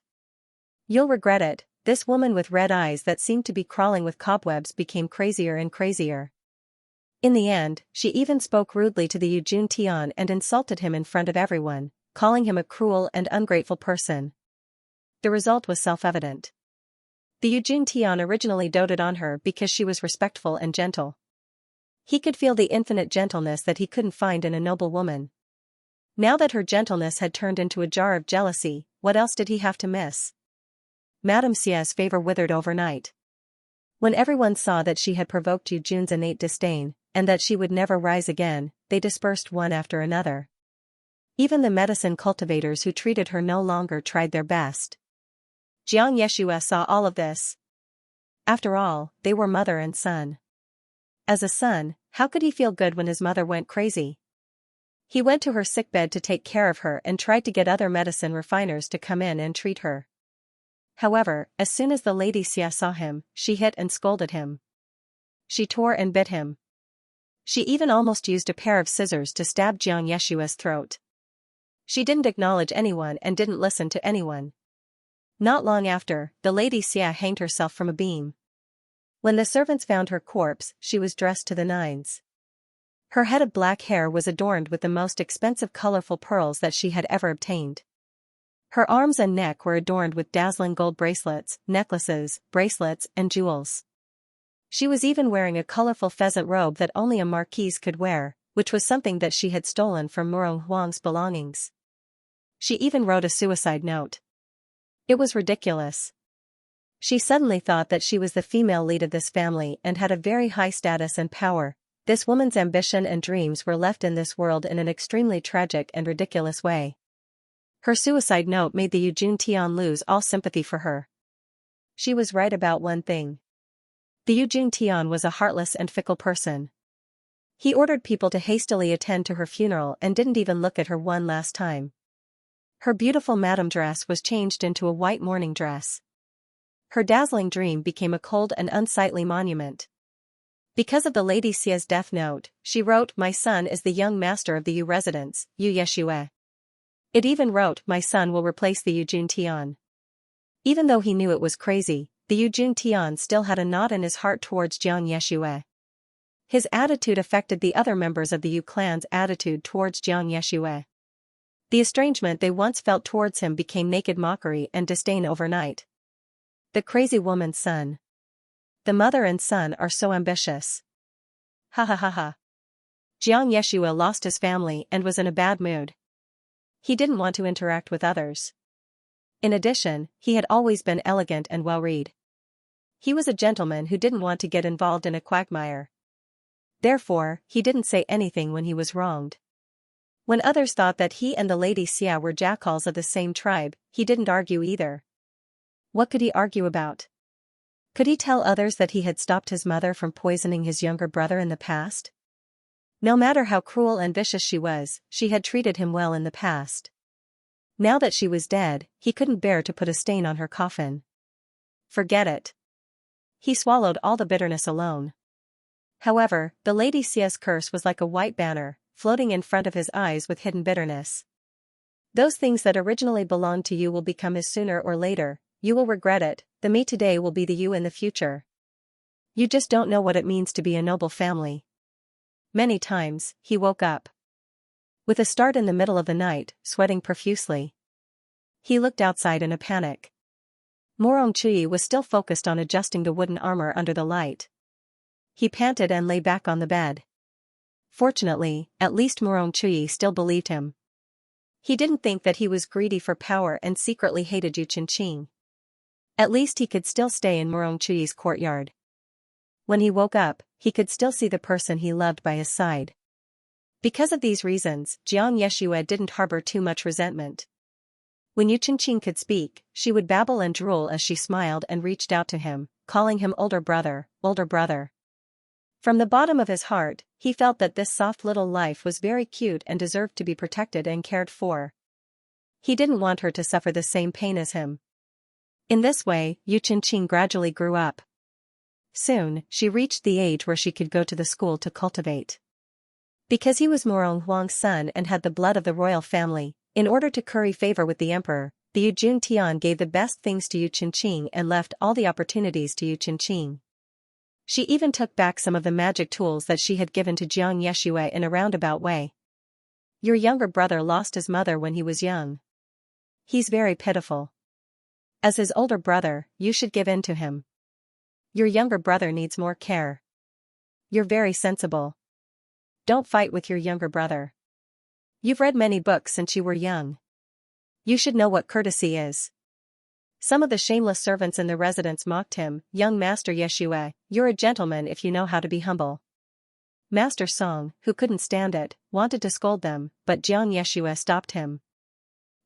You'll regret it." This woman with red eyes that seemed to be crawling with cobwebs became crazier and crazier. In the end, she even spoke rudely to the Yujun Tian and insulted him in front of everyone, calling him a cruel and ungrateful person. The result was self-evident. The Yujun Tian originally doted on her because she was respectful and gentle. He could feel the infinite gentleness that he couldn't find in a noble woman. Now that her gentleness had turned into a jar of jealousy, what else did he have to miss? Madame Xia's favor withered overnight. When everyone saw that she had provoked Yujun's innate disdain, and that she would never rise again, they dispersed one after another. Even the medicine cultivators who treated her no longer tried their best. Jiang Yeshua saw all of this. After all, they were mother and son. As a son, how could he feel good when his mother went crazy? He went to her sickbed to take care of her and tried to get other medicine refiners to come in and treat her. However, as soon as the Lady Xia saw him, she hit and scolded him. She tore and bit him. She even almost used a pair of scissors to stab Jiang Yeshua's throat. She didn't acknowledge anyone and didn't listen to anyone. Not long after, the Lady Xia hanged herself from a beam. When the servants found her corpse, she was dressed to the nines. Her head of black hair was adorned with the most expensive colorful pearls that she had ever obtained. Her arms and neck were adorned with dazzling gold bracelets, necklaces, bracelets, and jewels. She was even wearing a colorful pheasant robe that only a marquise could wear, which was something that she had stolen from Murong Huang's belongings. She even wrote a suicide note. It was ridiculous. She suddenly thought that she was the female lead of this family and had a very high status and power. This woman's ambition and dreams were left in this world in an extremely tragic and ridiculous way. Her suicide note made the Yujun Tian lose all sympathy for her. She was right about one thing. The Yujun Tian was a heartless and fickle person. He ordered people to hastily attend to her funeral and didn't even look at her one last time. Her beautiful madam dress was changed into a white mourning dress. Her dazzling dream became a cold and unsightly monument. Because of the Lady Xia's death note, she wrote, "My son is the young master of the Yu residence, Yu Yeshua." It even wrote, "My son will replace the Yujun Tian." Even though he knew it was crazy, the Yujun Tian still had a knot in his heart towards Jiang Yeshua. His attitude affected the other members of the Yu clan's attitude towards Jiang Yeshua. The estrangement they once felt towards him became naked mockery and disdain overnight. The crazy woman's son. The mother and son are so ambitious. Ha ha ha ha. Jiang Yeshua lost his family and was in a bad mood. He didn't want to interact with others. In addition, he had always been elegant and well-read. He was a gentleman who didn't want to get involved in a quagmire. Therefore, he didn't say anything when he was wronged. When others thought that he and the Lady Xia were jackals of the same tribe, he didn't argue either. What could he argue about? Could he tell others that he had stopped his mother from poisoning his younger brother in the past? No matter how cruel and vicious she was, she had treated him well in the past. Now that she was dead, he couldn't bear to put a stain on her coffin. Forget it. He swallowed all the bitterness alone. However, the Lady Xia's curse was like a white banner, floating in front of his eyes with hidden bitterness. Those things that originally belonged to you will become his sooner or later. You will regret it. The me today will be the you in the future. You just don't know what it means to be a noble family. Many times, he woke up with a start in the middle of the night, sweating profusely. He looked outside in a panic. Morong Chui was still focused on adjusting the wooden armor under the light. He panted and lay back on the bed. Fortunately, at least Morong Chui still believed him. He didn't think that he was greedy for power and secretly hated Yu Qingqing. At least he could still stay in Morong Chui's courtyard. When he woke up, he could still see the person he loved by his side. Because of these reasons, Jiang Yeshua didn't harbor too much resentment. When Yu Qingqing could speak, she would babble and drool as she smiled and reached out to him, calling him older brother, older brother. From the bottom of his heart, he felt that this soft little life was very cute and deserved to be protected and cared for. He didn't want her to suffer the same pain as him. In this way, Yu Qingqing gradually grew up. Soon, she reached the age where she could go to the school to cultivate. Because he was Morong Huang's son and had the blood of the royal family, in order to curry favor with the emperor, the Yu Jun Tian gave the best things to Yu Qingqing and left all the opportunities to Yu Qingqing. She even took back some of the magic tools that she had given to Jiang Yeshua in a roundabout way. Your younger brother lost his mother when he was young. He's very pitiful. As his older brother, you should give in to him. Your younger brother needs more care. You're very sensible. Don't fight with your younger brother. You've read many books since you were young. You should know what courtesy is. Some of the shameless servants in the residence mocked him. Young Master Yeshua, you're a gentleman if you know how to be humble. Master Song, who couldn't stand it, wanted to scold them, but Jiang Yeshua stopped him.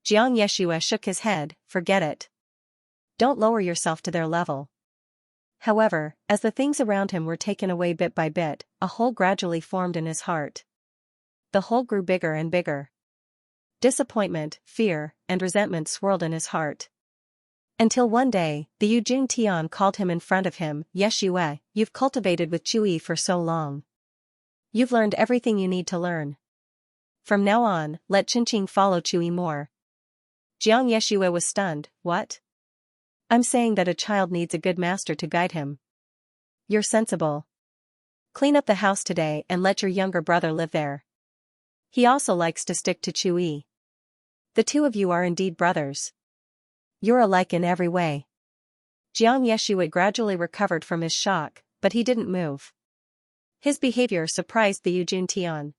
Jiang Yeshua shook his head. Forget it. Don't lower yourself to their level. However, as the things around him were taken away bit by bit, a hole gradually formed in his heart. The hole grew bigger and bigger. Disappointment, fear, and resentment swirled in his heart. Until one day, the Yu Jun Tian called him in front of him. Yeshua, you've cultivated with Chui for so long. You've learned everything you need to learn. From now on, let Qingqing follow Chui more. Jiang Yeshua was stunned. What? I'm saying that a child needs a good master to guide him. You're sensible. Clean up the house today and let your younger brother live there. He also likes to stick to Chui. The two of you are indeed brothers. You're alike in every way. Jiang Yeshua gradually recovered from his shock, but he didn't move. His behavior surprised the Yu Jun Tian.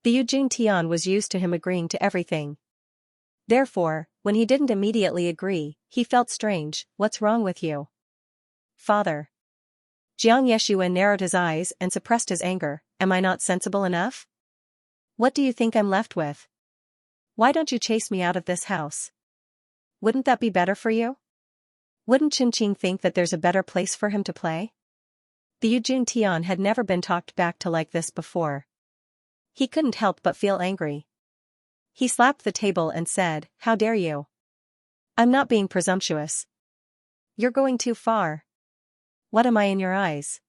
The Yu Jun Tian was used to him agreeing to everything. Therefore, when he didn't immediately agree, he felt strange. What's wrong with you? Father. Jiang Yeshua narrowed his eyes and suppressed his anger. Am I not sensible enough? What do you think I'm left with? Why don't you chase me out of this house? Wouldn't that be better for you? Wouldn't Qingqing think that there's a better place for him to play? The Yu Jun Tian had never been talked back to like this before. He couldn't help but feel angry. He slapped the table and said, how dare you? I'm not being presumptuous. You're going too far. What am I in your eyes?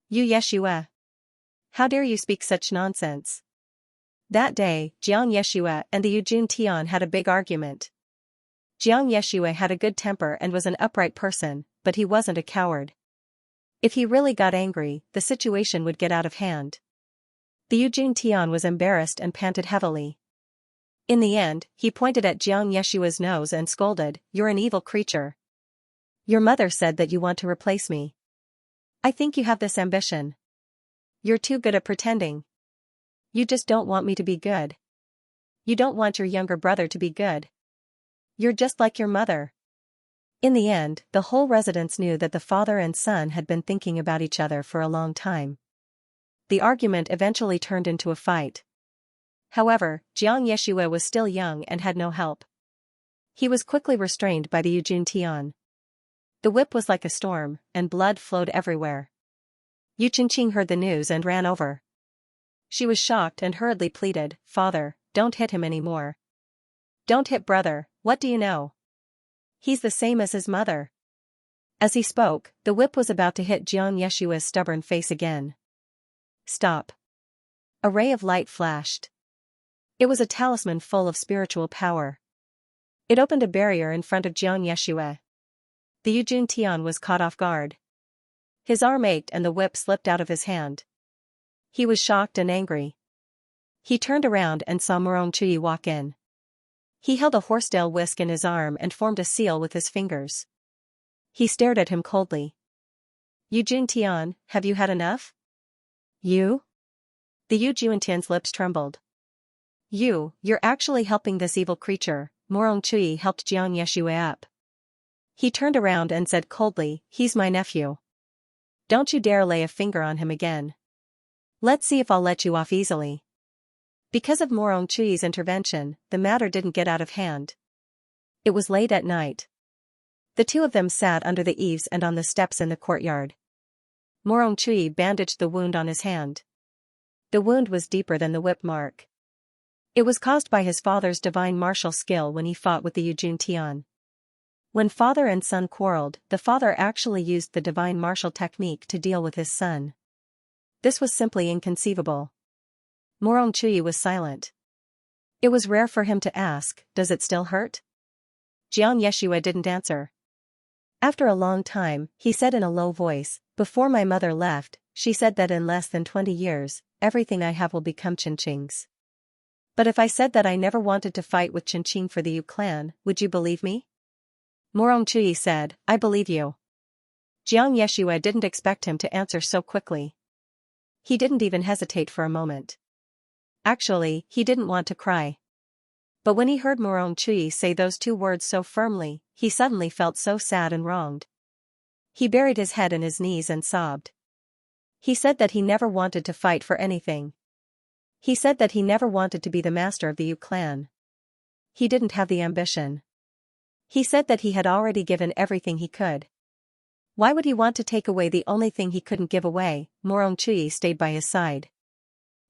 Yu Yeshua. How dare you speak such nonsense? That day, Jiang Yeshua and the Yu Jun Tian had a big argument. Jiang Yeshua had a good temper and was an upright person, but he wasn't a coward. If he really got angry, the situation would get out of hand. The Yu Jun Tian was embarrassed and panted heavily. In the end, he pointed at Jiang Yeshua's nose and scolded, you're an evil creature. Your mother said that you want to replace me. I think you have this ambition. You're too good at pretending. You just don't want me to be good. You don't want your younger brother to be good. You're just like your mother. In the end, the whole residence knew that the father and son had been thinking about each other for a long time. The argument eventually turned into a fight. However, Jiang Yeshua was still young and had no help. He was quickly restrained by the Yu Jun Tian. The whip was like a storm, and blood flowed everywhere. Yu Qingqing heard the news and ran over. She was shocked and hurriedly pleaded, "Father, don't hit him anymore. Don't hit brother, what do you know? He's the same as his mother." As he spoke, the whip was about to hit Jiang Yeshua's stubborn face again. "Stop." A ray of light flashed. It was a talisman full of spiritual power. It opened a barrier in front of Jiang Yeshua. The Yujun Tian was caught off guard. His arm ached and the whip slipped out of his hand. He was shocked and angry. He turned around and saw Murong Chui walk in. He held a horsetail whisk in his arm and formed a seal with his fingers. He stared at him coldly. "Yujun Tian, have you had enough?" "You?" The Yujun Tian's lips trembled. You're actually helping this evil creature." Murong Chui helped Jiang Yeshua up. He turned around and said coldly, "He's my nephew. Don't you dare lay a finger on him again. Let's see if I'll let you off easily." Because of Murong Chui's intervention, the matter didn't get out of hand. It was late at night. The two of them sat under the eaves and on the steps in the courtyard. Murong Chui bandaged the wound on his hand. The wound was deeper than the whip mark. It was caused by his father's divine martial skill when he fought with the Yujun Tian. When father and son quarreled, the father actually used the divine martial technique to deal with his son. This was simply inconceivable. Murong Chui was silent. It was rare for him to ask, "Does it still hurt?" Jiang Yeshua didn't answer. After a long time, he said in a low voice, "Before my mother left, she said that in less than 20 years, everything I have will become Qingqing's. But if I said that I never wanted to fight with Qingqing for the Yu clan, would you believe me?" Murong Chui said, "I believe you." Jiang Yeshua didn't expect him to answer so quickly. He didn't even hesitate for a moment. Actually, he didn't want to cry. But when he heard Murong Chui say those two words so firmly, he suddenly felt so sad and wronged. He buried his head in his knees and sobbed. He said that he never wanted to fight for anything. He said that he never wanted to be the master of the Yu clan. He didn't have the ambition. He said that he had already given everything he could. Why would he want to take away the only thing he couldn't give away? Murong Chui stayed by his side.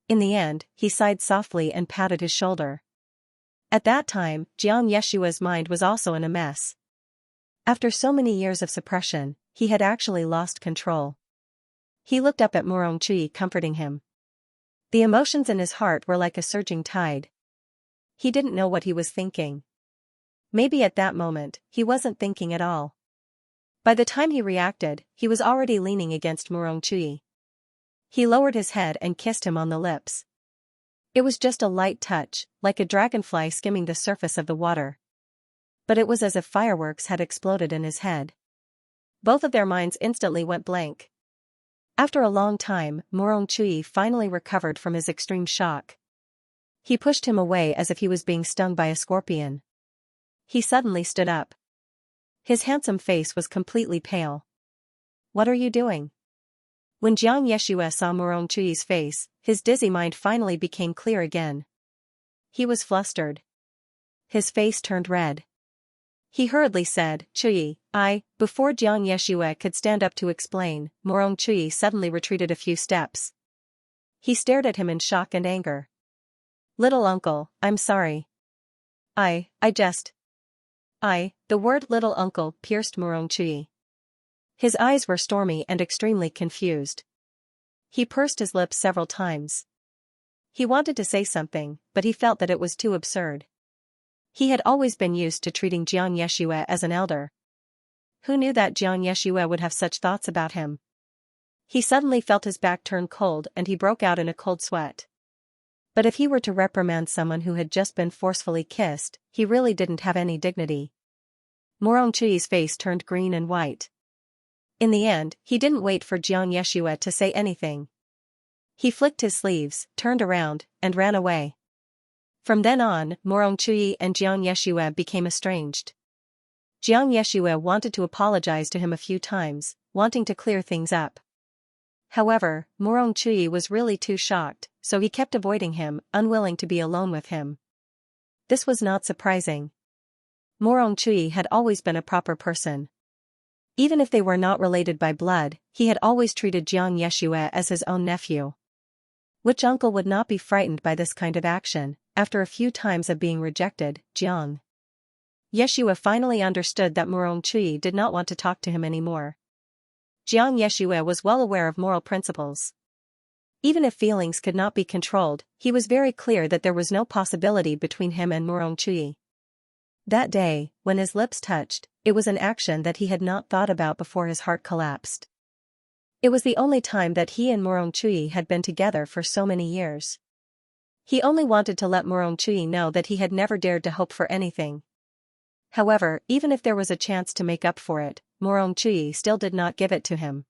In the end, he sighed softly and patted his shoulder. At that time, Jiang Yeshua's mind was also in a mess. After so many years of suppression, he had actually lost control. He looked up at Murong Chui comforting him. The emotions in his heart were like a surging tide. He didn't know what he was thinking. Maybe at that moment, he wasn't thinking at all. By the time he reacted, he was already leaning against Murong Chui. He lowered his head and kissed him on the lips. It was just a light touch, like a dragonfly skimming the surface of the water. But it was as if fireworks had exploded in his head. Both of their minds instantly went blank. After a long time, Murong Chui finally recovered from his extreme shock. He pushed him away as if he was being stung by a scorpion. He suddenly stood up. His handsome face was completely pale. "What are you doing?" When Jiang Yeshua saw Murong Chui's face, his dizzy mind finally became clear again. He was flustered. His face turned red. He hurriedly said, "Chui, Before Jiang Yeshua could stand up to explain, Murong Chui suddenly retreated a few steps. He stared at him in shock and anger. "Little uncle, I'm sorry. The word little uncle pierced Murong Chui. His eyes were stormy and extremely confused. He pursed his lips several times. He wanted to say something, but he felt that it was too absurd. He had always been used to treating Jiang Yeshua as an elder. Who knew that Jiang Yeshua would have such thoughts about him? He suddenly felt his back turn cold and he broke out in a cold sweat. But if he were to reprimand someone who had just been forcefully kissed, he really didn't have any dignity. Murong Chui's face turned green and white. In the end, he didn't wait for Jiang Yeshua to say anything. He flicked his sleeves, turned around, and ran away. From then on, Murong Chui and Jiang Yeshua became estranged. Jiang Yeshua wanted to apologize to him a few times, wanting to clear things up. However, Murong Chui was really too shocked, so he kept avoiding him, unwilling to be alone with him. This was not surprising. Murong Chui had always been a proper person. Even if they were not related by blood, he had always treated Xianxia as his own nephew. Which uncle would not be frightened by this kind of action? After a few times of being rejected, Xianxia finally understood that Chui did not want to talk to him anymore. Xianxia was well aware of moral principles. Even if feelings could not be controlled, he was very clear that there was no possibility between him and Chui. That day, when his lips touched, it was an action that he had not thought about before his heart collapsed. It was the only time that he and Chui had been together for so many years. He only wanted to let Chui know that he had never dared to hope for anything. However, even if there was a chance to make up for it, Chui still did not give it to him.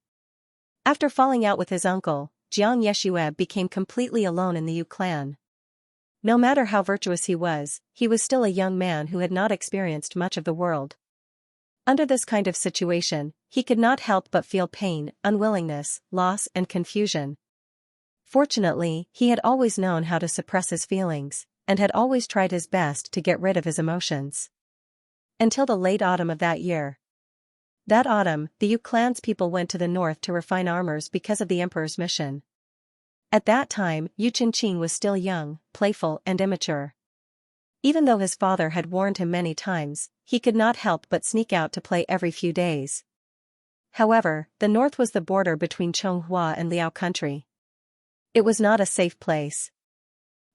After falling out with his uncle, Xianxia became completely alone in the Yu clan. No matter how virtuous he was still a young man who had not experienced much of the world. Under this kind of situation, he could not help but feel pain, unwillingness, loss and confusion. Fortunately, he had always known how to suppress his feelings, and had always tried his best to get rid of his emotions. Until the late autumn of that year. That autumn, the Yu clan's people went to the north to refine armors because of the emperor's mission. At that time, Yu Qingqing was still young, playful and immature. Even though his father had warned him many times, he could not help but sneak out to play every few days. However, the north was the border between Xianxia and Liao country. It was not a safe place.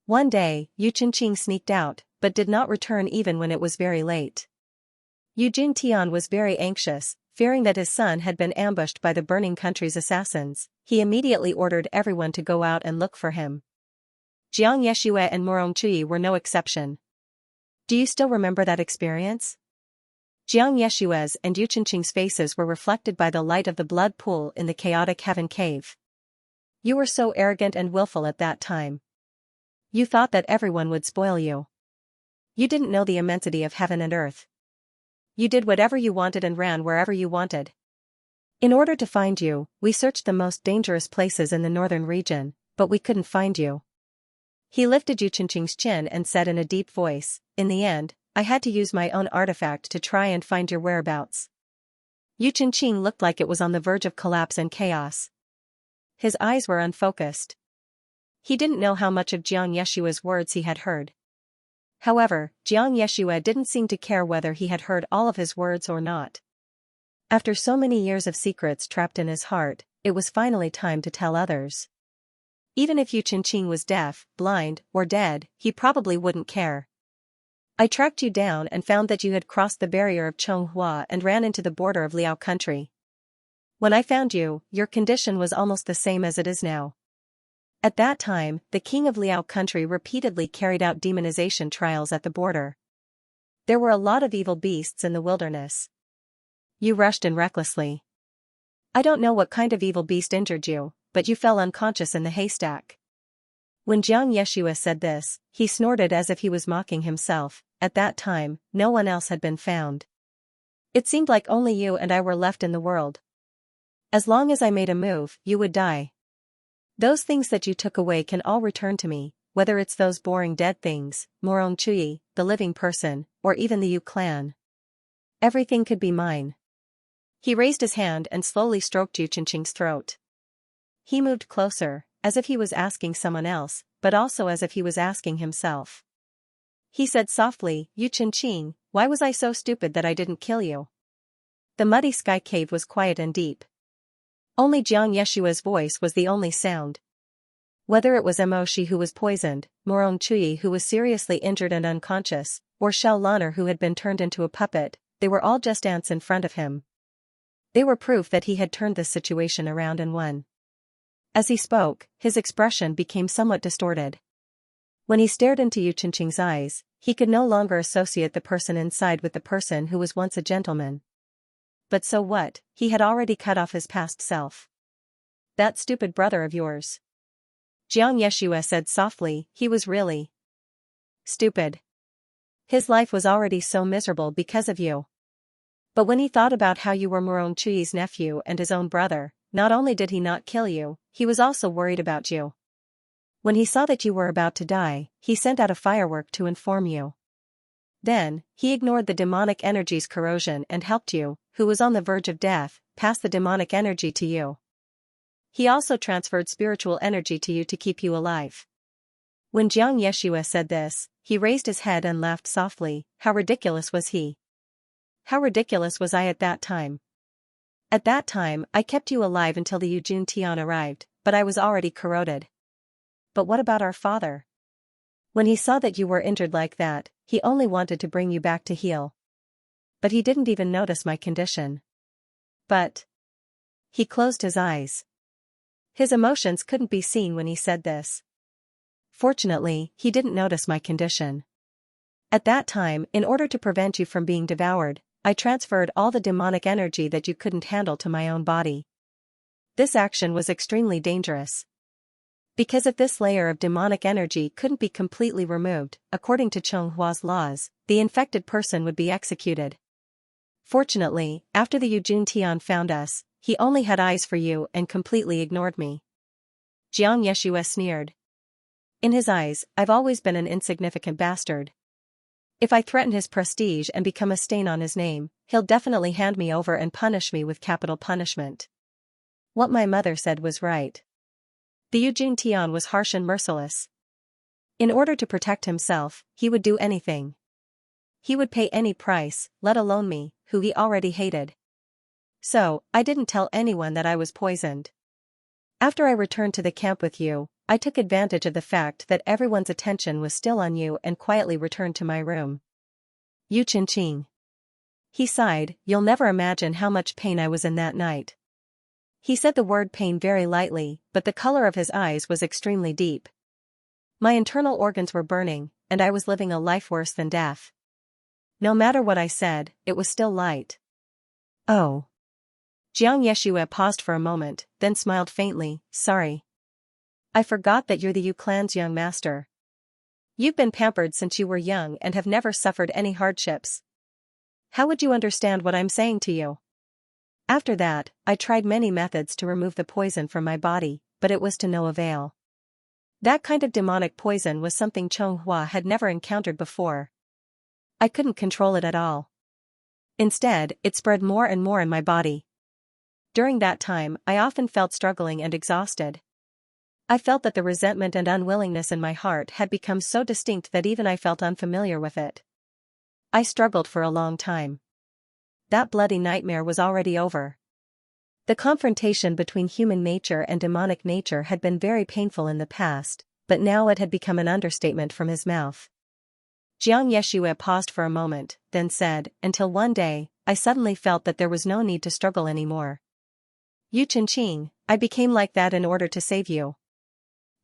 One day, Yu Qingqing sneaked out, but did not return even when it was very late. Yu Jingtian was very anxious, fearing that his son had been ambushed by the burning country's assassins. He immediately ordered everyone to go out and look for him. Xianxia and Chui were no exception. Do you still remember that experience? Xianxia's and Yu Qingqing's faces were reflected by the light of the blood pool in the chaotic heaven cave. You were so arrogant and willful at that time. You thought that everyone would spoil you. You didn't know the immensity of heaven and earth. You did whatever you wanted and ran wherever you wanted. In order to find you, we searched the most dangerous places in the northern region, but we couldn't find you. He lifted Yu Qingqing's chin and said in a deep voice, in the end, I had to use my own artifact to try and find your whereabouts. Yu Qingqing looked like it was on the verge of collapse and chaos. His eyes were unfocused. He didn't know how much of Xianxia's words he had heard. However, Xianxia didn't seem to care whether he had heard all of his words or not. After so many years of secrets trapped in his heart, it was finally time to tell others. Even if Yu Qingqing was deaf, blind, or dead, he probably wouldn't care. I tracked you down and found that you had crossed the barrier of Xianxia and ran into the border of Liao country. When I found you, your condition was almost the same as it is now. At that time, the king of Liao country repeatedly carried out demonization trials at the border. There were a lot of evil beasts in the wilderness. You rushed in recklessly. I don't know what kind of evil beast injured you, but you fell unconscious in the haystack. When Xianxia said this, he snorted as if he was mocking himself. At that time, no one else had been found. It seemed like only you and I were left in the world. As long as I made a move, you would die. Those things that you took away can all return to me, whether it's those boring dead things, Chui, the living person, or even the Yu clan. Everything could be mine. He raised his hand and slowly stroked Yu Qingqing's throat. He moved closer, as if he was asking someone else, but also as if he was asking himself. He said softly, Yu Qingqing, why was I so stupid that I didn't kill you? The muddy sky cave was quiet and deep. Only Xianxia's voice was the only sound. Whether it was Moshi who was poisoned, Chui who was seriously injured and unconscious, or Xiao Lan'er who had been turned into a puppet, they were all just ants in front of him. They were proof that he had turned this situation around and won. As he spoke, his expression became somewhat distorted. When he stared into Yu Qingqing's eyes, he could no longer associate the person inside with the person who was once a gentleman. But so what, he had already cut off his past self. That stupid brother of yours. Xianxia said softly, he was really stupid. His life was already so miserable because of you. But when he thought about how you were Chui's nephew and his own brother, not only did he not kill you, he was also worried about you. When he saw that you were about to die, he sent out a firework to inform you. Then, he ignored the demonic energy's corrosion and helped you, who was on the verge of death, passed the demonic energy to you. He also transferred spiritual energy to you to keep you alive. When Xianxia said this, he raised his head and laughed softly. How ridiculous was he? How ridiculous was I at that time? At that time, I kept you alive until the Yujun Tian arrived, but I was already corroded. But what about our father? When he saw that you were injured like that, he only wanted to bring you back to heal. But he didn't even notice my condition. But he closed his eyes. His emotions couldn't be seen when he said this. Fortunately, he didn't notice my condition. At that time, in order to prevent you from being devoured, I transferred all the demonic energy that you couldn't handle to my own body. This action was extremely dangerous. Because if this layer of demonic energy couldn't be completely removed, according to Chonghua's laws, the infected person would be executed. Fortunately, after the Yujun Tian found us, he only had eyes for you and completely ignored me. Xianxia sneered. In his eyes, I've always been an insignificant bastard. If I threaten his prestige and become a stain on his name, he'll definitely hand me over and punish me with capital punishment. What my mother said was right. The Yujun Tian was harsh and merciless. In order to protect himself, he would do anything. He would pay any price, let alone me, who he already hated. So, I didn't tell anyone that I was poisoned. After I returned to the camp with you, I took advantage of the fact that everyone's attention was still on you and quietly returned to my room. Yu Qingqing. He sighed. You'll never imagine how much pain I was in that night. He said the word pain very lightly, but the color of his eyes was extremely deep. My internal organs were burning, and I was living a life worse than death. No matter what I said, it was still light. Oh. Xianxia paused for a moment, then smiled faintly. Sorry. I forgot that you're the Yu clan's young master. You've been pampered since you were young and have never suffered any hardships. How would you understand what I'm saying to you? After that, I tried many methods to remove the poison from my body, but it was to no avail. That kind of demonic poison was something Chonghua had never encountered before. I couldn't control it at all. Instead, it spread more and more in my body. During that time, I often felt struggling and exhausted. I felt that the resentment and unwillingness in my heart had become so distinct that even I felt unfamiliar with it. I struggled for a long time. That bloody nightmare was already over. The confrontation between human nature and demonic nature had been very painful in the past, but now it had become an understatement from his mouth. Xianxia paused for a moment, then said, until one day, I suddenly felt that there was no need to struggle anymore. Yu Qingqing, I became like that in order to save you.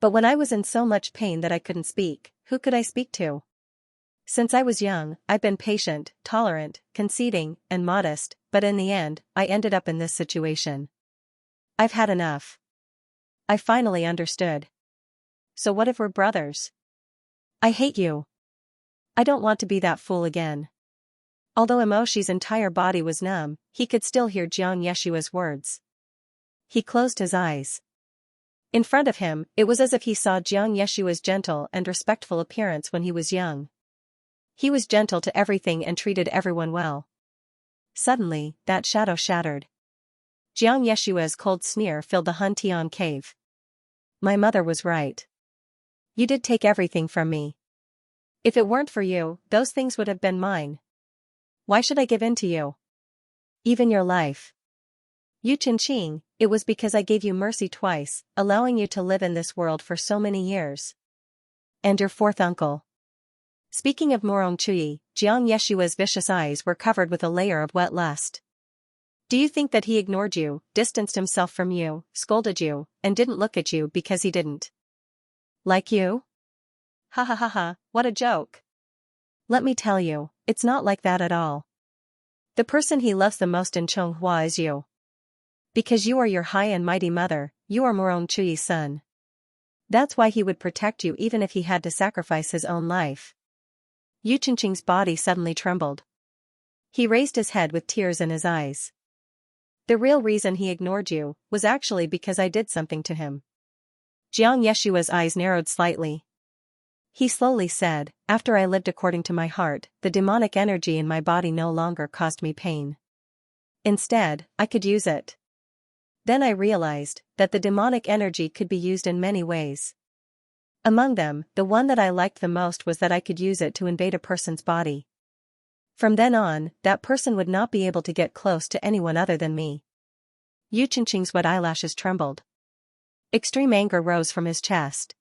But when I was in so much pain that I couldn't speak, who could I speak to? Since I was young, I've been patient, tolerant, conceding, and modest, but in the end, I ended up in this situation. I've had enough. I finally understood. So what if we're brothers? I hate you. I don't want to be that fool again. Although Emoshi's entire body was numb, he could still hear Xianxia's words. He closed his eyes. In front of him, it was as if he saw Xianxia's gentle and respectful appearance when he was young. He was gentle to everything and treated everyone well. Suddenly, that shadow shattered. Xianxia's cold sneer filled the Huntian cave. My mother was right. You did take everything from me. If it weren't for you, those things would have been mine. Why should I give in to you? Even your life. Yu Qingqing, it was because I gave you mercy twice, allowing you to live in this world for so many years. And your fourth uncle. Speaking of Morong Chui, Xianxia's vicious eyes were covered with a layer of wet lust. Do you think that he ignored you, distanced himself from you, scolded you, and didn't look at you because he didn't like you? Ha ha ha ha, what a joke. Let me tell you, it's not like that at all. The person he loves the most in Chonghua is you. Because you are your high and mighty mother, you are Morong Chui's son. That's why he would protect you even if he had to sacrifice his own life. Yu Qingqing's body suddenly trembled. He raised his head with tears in his eyes. The real reason he ignored you was actually because I did something to him. Xianxia's eyes narrowed slightly. He slowly said, after I lived according to my heart, the demonic energy in my body no longer caused me pain. Instead, I could use it. Then I realized that the demonic energy could be used in many ways. Among them, the one that I liked the most was that I could use it to invade a person's body. From then on, that person would not be able to get close to anyone other than me. Yu Chenqing's wet eyelashes trembled. Extreme anger rose from his chest.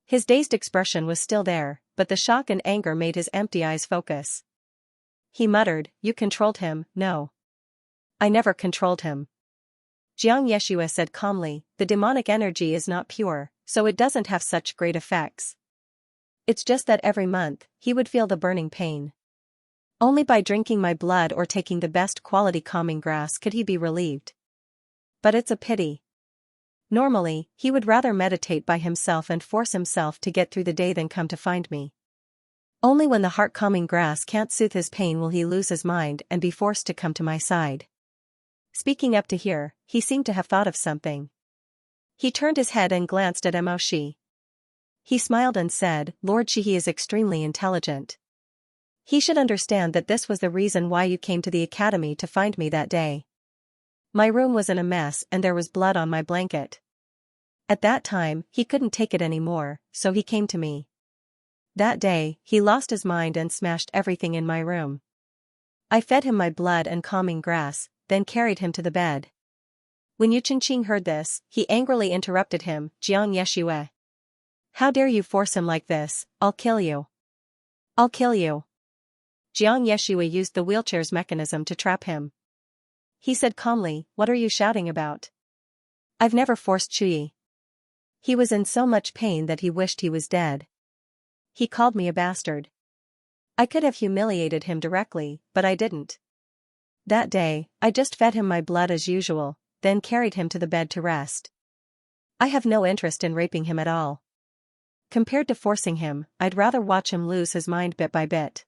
His dazed expression was still there, but the shock and anger made his empty eyes focus. He muttered, "You controlled him." "No. I never controlled him." Xianxia said calmly, "The demonic energy is not pure, so it doesn't have such great effects. It's just that every month, he would feel the burning pain. Only by drinking my blood or taking the best quality calming grass could he be relieved. But it's a pity. Normally, he would rather meditate by himself and force himself to get through the day than come to find me. Only when the heart-calming grass can't soothe his pain will he lose his mind and be forced to come to my side." Speaking up to here, he seemed to have thought of something. He turned his head and glanced at Mo Shi. He smiled and said, "Lord Shi, he is extremely intelligent. He should understand that this was the reason why you came to the academy to find me that day. My room was in a mess and there was blood on my blanket. At that time, he couldn't take it anymore, so he came to me. That day, he lost his mind and smashed everything in my room. I fed him my blood and calming grass, then carried him to the bed." When Yu Chenqing heard this, he angrily interrupted him, "Xianxia. How dare you force him like this? I'll kill you. I'll kill you." Xianxia used the wheelchair's mechanism to trap him. He said calmly, "What are you shouting about? I've never forced Chuyi." He was in so much pain that he wished he was dead. He called me a bastard. I could have humiliated him directly, but I didn't. That day, I just fed him my blood as usual, then carried him to the bed to rest. I have no interest in raping him at all. Compared to forcing him, I'd rather watch him lose his mind bit by bit.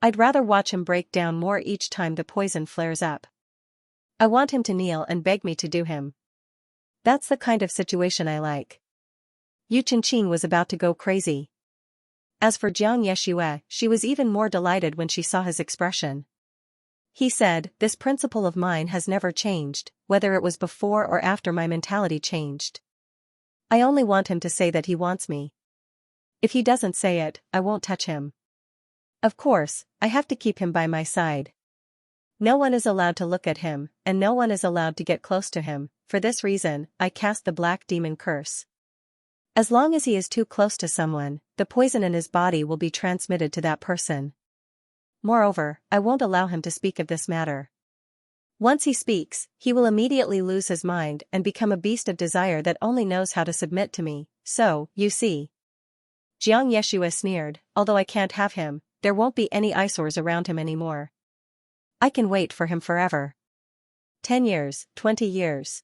I'd rather watch him break down more each time the poison flares up. I want him to kneel and beg me to do him. That's the kind of situation I like." Yu Chenqing was about to go crazy. As for Xianxia, she was even more delighted when she saw his expression. He said, "This principle of mine has never changed, whether it was before or after my mentality changed. I only want him to say that he wants me. If he doesn't say it, I won't touch him. Of course, I have to keep him by my side. No one is allowed to look at him, and no one is allowed to get close to him. For this reason, I cast the black demon curse. As long as he is too close to someone, the poison in his body will be transmitted to that person. Moreover, I won't allow him to speak of this matter. Once he speaks, he will immediately lose his mind and become a beast of desire that only knows how to submit to me, so, you see." Xianxia sneered, "Although I can't have him, there won't be any eyesores around him anymore. I can wait for him forever. 10 years, 20 years.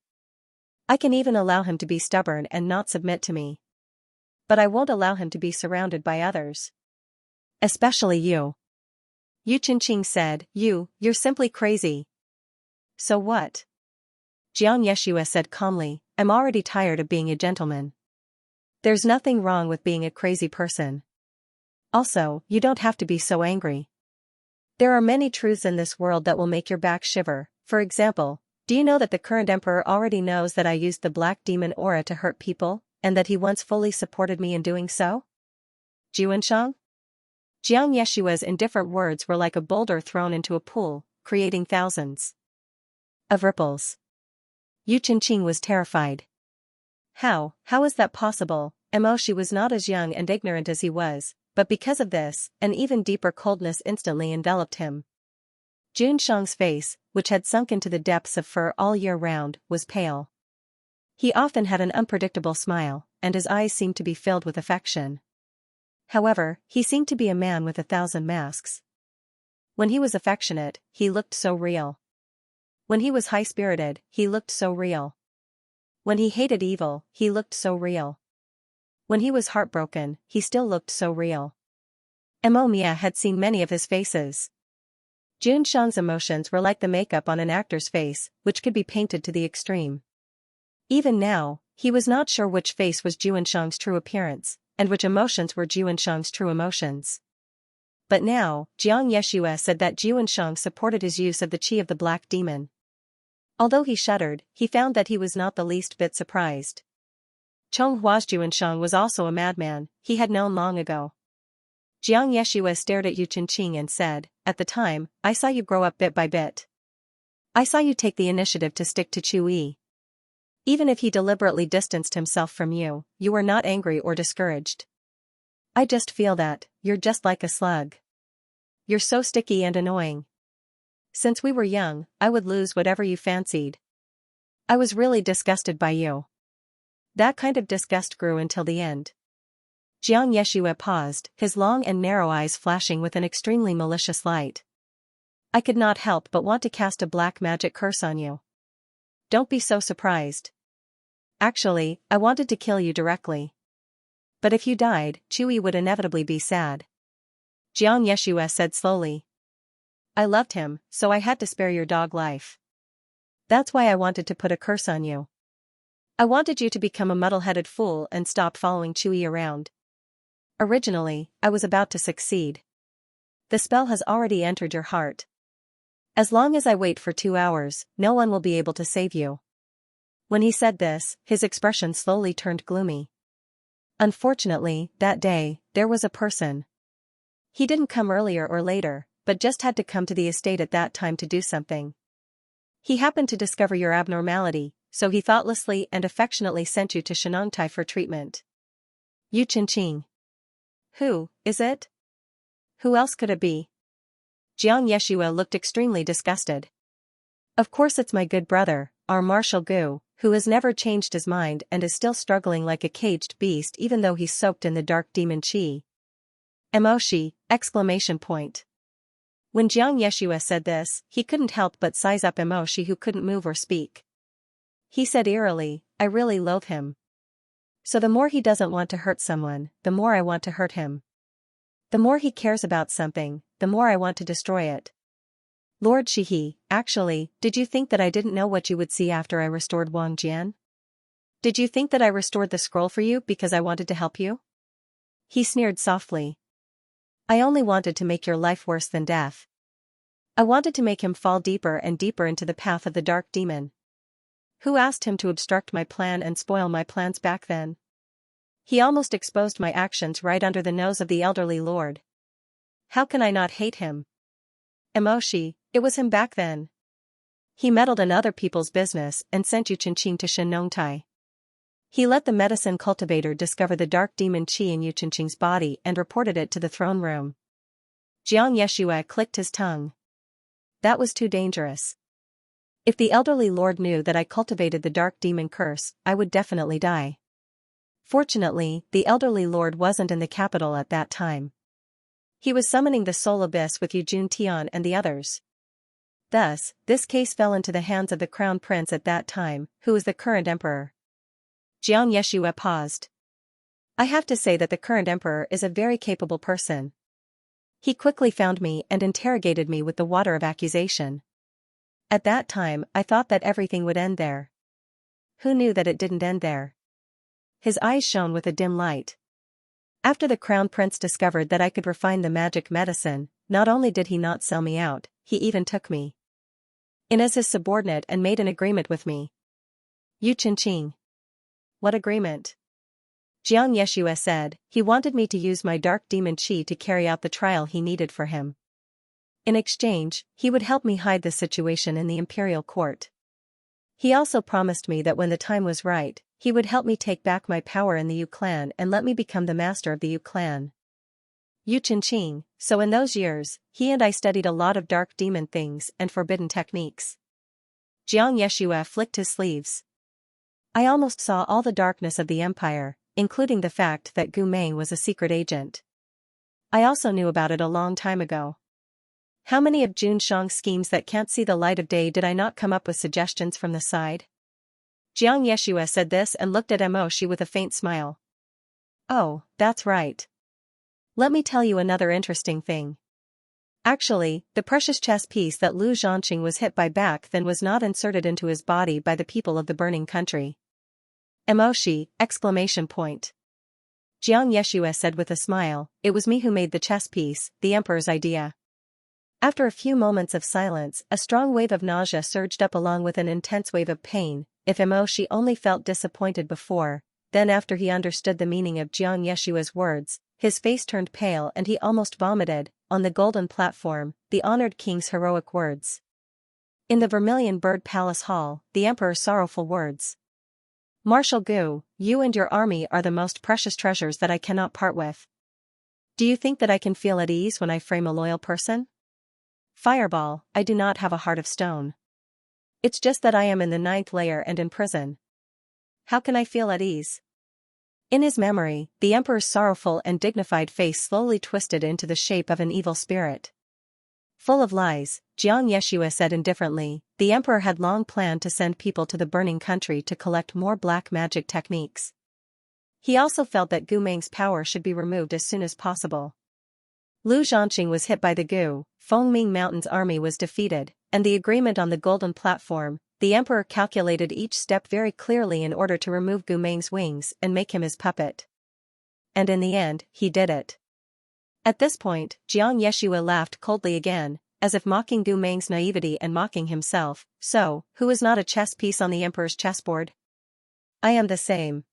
I can even allow him to be stubborn and not submit to me. But I won't allow him to be surrounded by others. Especially you." Yu Chenqing said, You're simply crazy." "So what?" Xianxia said calmly, "I'm already tired of being a gentleman. There's nothing wrong with being a crazy person. Also, you don't have to be so angry. There are many truths in this world that will make your back shiver. For example, do you know that the current emperor already knows that I used the black demon aura to hurt people, and that he once fully supported me in doing so?" Juanshang? Xianxia's indifferent words were like a boulder thrown into a pool, creating thousands of ripples. Yu Chenqing was terrified. How is that possible? Mo Shi was not as young and ignorant as he was, but because of this, an even deeper coldness instantly enveloped him. Juanshang's face, which had sunk into the depths of fur all year round, was pale. He often had an unpredictable smile, and his eyes seemed to be filled with affection. However, he seemed to be a man with 1,000 masks. When he was affectionate, he looked so real. When he was high-spirited, he looked so real. When he hated evil, he looked so real. When he was heartbroken, he still looked so real. Mo Mia had seen many of his faces. Juanshang's emotions were like the makeup on an actor's face, which could be painted to the extreme. Even now, he was not sure which face was Juanshang's true appearance, and which emotions were Juanshang's true emotions. But now, Xianxia said that Xianxia supported his use of the qi of the black demon. Although he shuddered, he found that he was not the least bit surprised. Chonghua's Xianxia was also a madman, he had known long ago. Xianxia stared at Yu Qingqing and said, "At the time, I saw you grow up bit by bit. I saw you take the initiative to stick to Chui. Even if he deliberately distanced himself from you, you were not angry or discouraged. I just feel that, you're just like a slug. You're so sticky and annoying. Since we were young, I would lose whatever you fancied. I was really disgusted by you." That kind of disgust grew until the end. Xianxia paused, his long and narrow eyes flashing with an extremely malicious light. "I could not help but want to cast a black magic curse on you. Don't be so surprised. Actually, I wanted to kill you directly. But if you died, Chui would inevitably be sad." Xianxia said slowly. "I loved him, so I had to spare your dog life. That's why I wanted to put a curse on you. I wanted you to become a muddle-headed fool and stop following Chui around. Originally, I was about to succeed. The spell has already entered your heart. As long as I wait for 2 hours, no one will be able to save you." When he said this, his expression slowly turned gloomy. Unfortunately, that day, there was a person. He didn't come earlier or later, but just had to come to the estate at that time to do something. He happened to discover your abnormality, so he thoughtlessly and affectionately sent you to Xianxia for treatment. Yu Qingqing. Who is it? Who else could it be? Xianxia looked extremely disgusted. Of course it's my good brother, our Marshal Gu, who has never changed his mind and is still struggling like a caged beast even though he's soaked in the dark demon qi. Emoshi! Exclamation point. When Xianxia said this, he couldn't help but size up Emoshi, who couldn't move or speak. He said eerily, "I really loathe him. So the more he doesn't want to hurt someone, the more I want to hurt him. The more he cares about something, the more I want to destroy it. Lord Shihi, actually, did you think that I didn't know what you would see after I restored Wang Jian? Did you think that I restored the scroll for you because I wanted to help you?" He sneered softly. "I only wanted to make your life worse than death. I wanted to make him fall deeper and deeper into the path of the dark demon. Who asked him to obstruct my plan and spoil my plans back then? He almost exposed my actions right under the nose of the elderly lord. How can I not hate him? Emoshi, it was him back then. He meddled in other people's business and sent Yu Qingqing to Xianxia. He let the medicine cultivator discover the dark demon qi in Yu Qingqing's body and reported it to the throne room." Xianxia clicked his tongue. "That was too dangerous. If the elderly lord knew that I cultivated the dark demon curse, I would definitely die." Fortunately, the elderly lord wasn't in the capital at that time. He was summoning the soul abyss with Yu Juntian and the others. Thus, this case fell into the hands of the crown prince at that time, who is the current emperor. Xianxia paused. "I have to say that the current emperor is a very capable person. He quickly found me and interrogated me with the water of accusation. At that time, I thought that everything would end there. Who knew that it didn't end there?" His eyes shone with a dim light. "After the crown prince discovered that I could refine the magic medicine, not only did he not sell me out, he even took me in as his subordinate and made an agreement with me." Yu Qingqing. "What agreement?" Xianxia said, "He wanted me to use my dark demon qi to carry out the trial he needed for him. In exchange, he would help me hide the situation in the imperial court. He also promised me that when the time was right, he would help me take back my power in the Yu clan and let me become the master of the Yu clan." Yu Qingqing, so in those years, he and I studied a lot of dark demon things and forbidden techniques. Xianxia flicked his sleeves. "I almost saw all the darkness of the empire, including the fact that Gu Meng was a secret agent. I also knew about it a long time ago. How many of Jun Shang's schemes that can't see the light of day did I not come up with suggestions from the side?" Xianxia said this and looked at Emoshi with a faint smile. "Oh, that's right. Let me tell you another interesting thing. Actually, the precious chess piece that Lu Zhanqing was hit by back then was not inserted into his body by the people of the burning country." Emoshi! Exclamation point. Jiang Yeshua said with a smile, "It was me who made the chess piece, the emperor's idea." After a few moments of silence, a strong wave of nausea surged up along with an intense wave of pain. If She only felt disappointed before, then after he understood the meaning of Jiang Yeshua's words, his face turned pale and he almost vomited. On the golden platform, the honored king's heroic words. In the Vermilion Bird Palace Hall, the emperor's sorrowful words. "Marshal Gu, you and your army are the most precious treasures that I cannot part with. Do you think that I can feel at ease when I frame a loyal person? Fireball, I do not have a heart of stone. It's just that I am in the 9th layer and in prison. How can I feel at ease?" In his memory, the emperor's sorrowful and dignified face slowly twisted into the shape of an evil spirit. Full of lies, Jiang Yeshua said indifferently, the emperor had long planned to send people to the burning country to collect more black magic techniques. He also felt that Gu Meng's power should be removed as soon as possible. Lu Zhanqing was hit by the Gu, Fengming Mountain's army was defeated, and the agreement on the golden platform. The emperor calculated each step very clearly in order to remove Gu Meng's wings and make him his puppet. And in the end, he did it. At this point, Jiang Yeshua laughed coldly again, as if mocking Gu Meng's naivety and mocking himself. "So, who is not a chess piece on the emperor's chessboard? I am the same.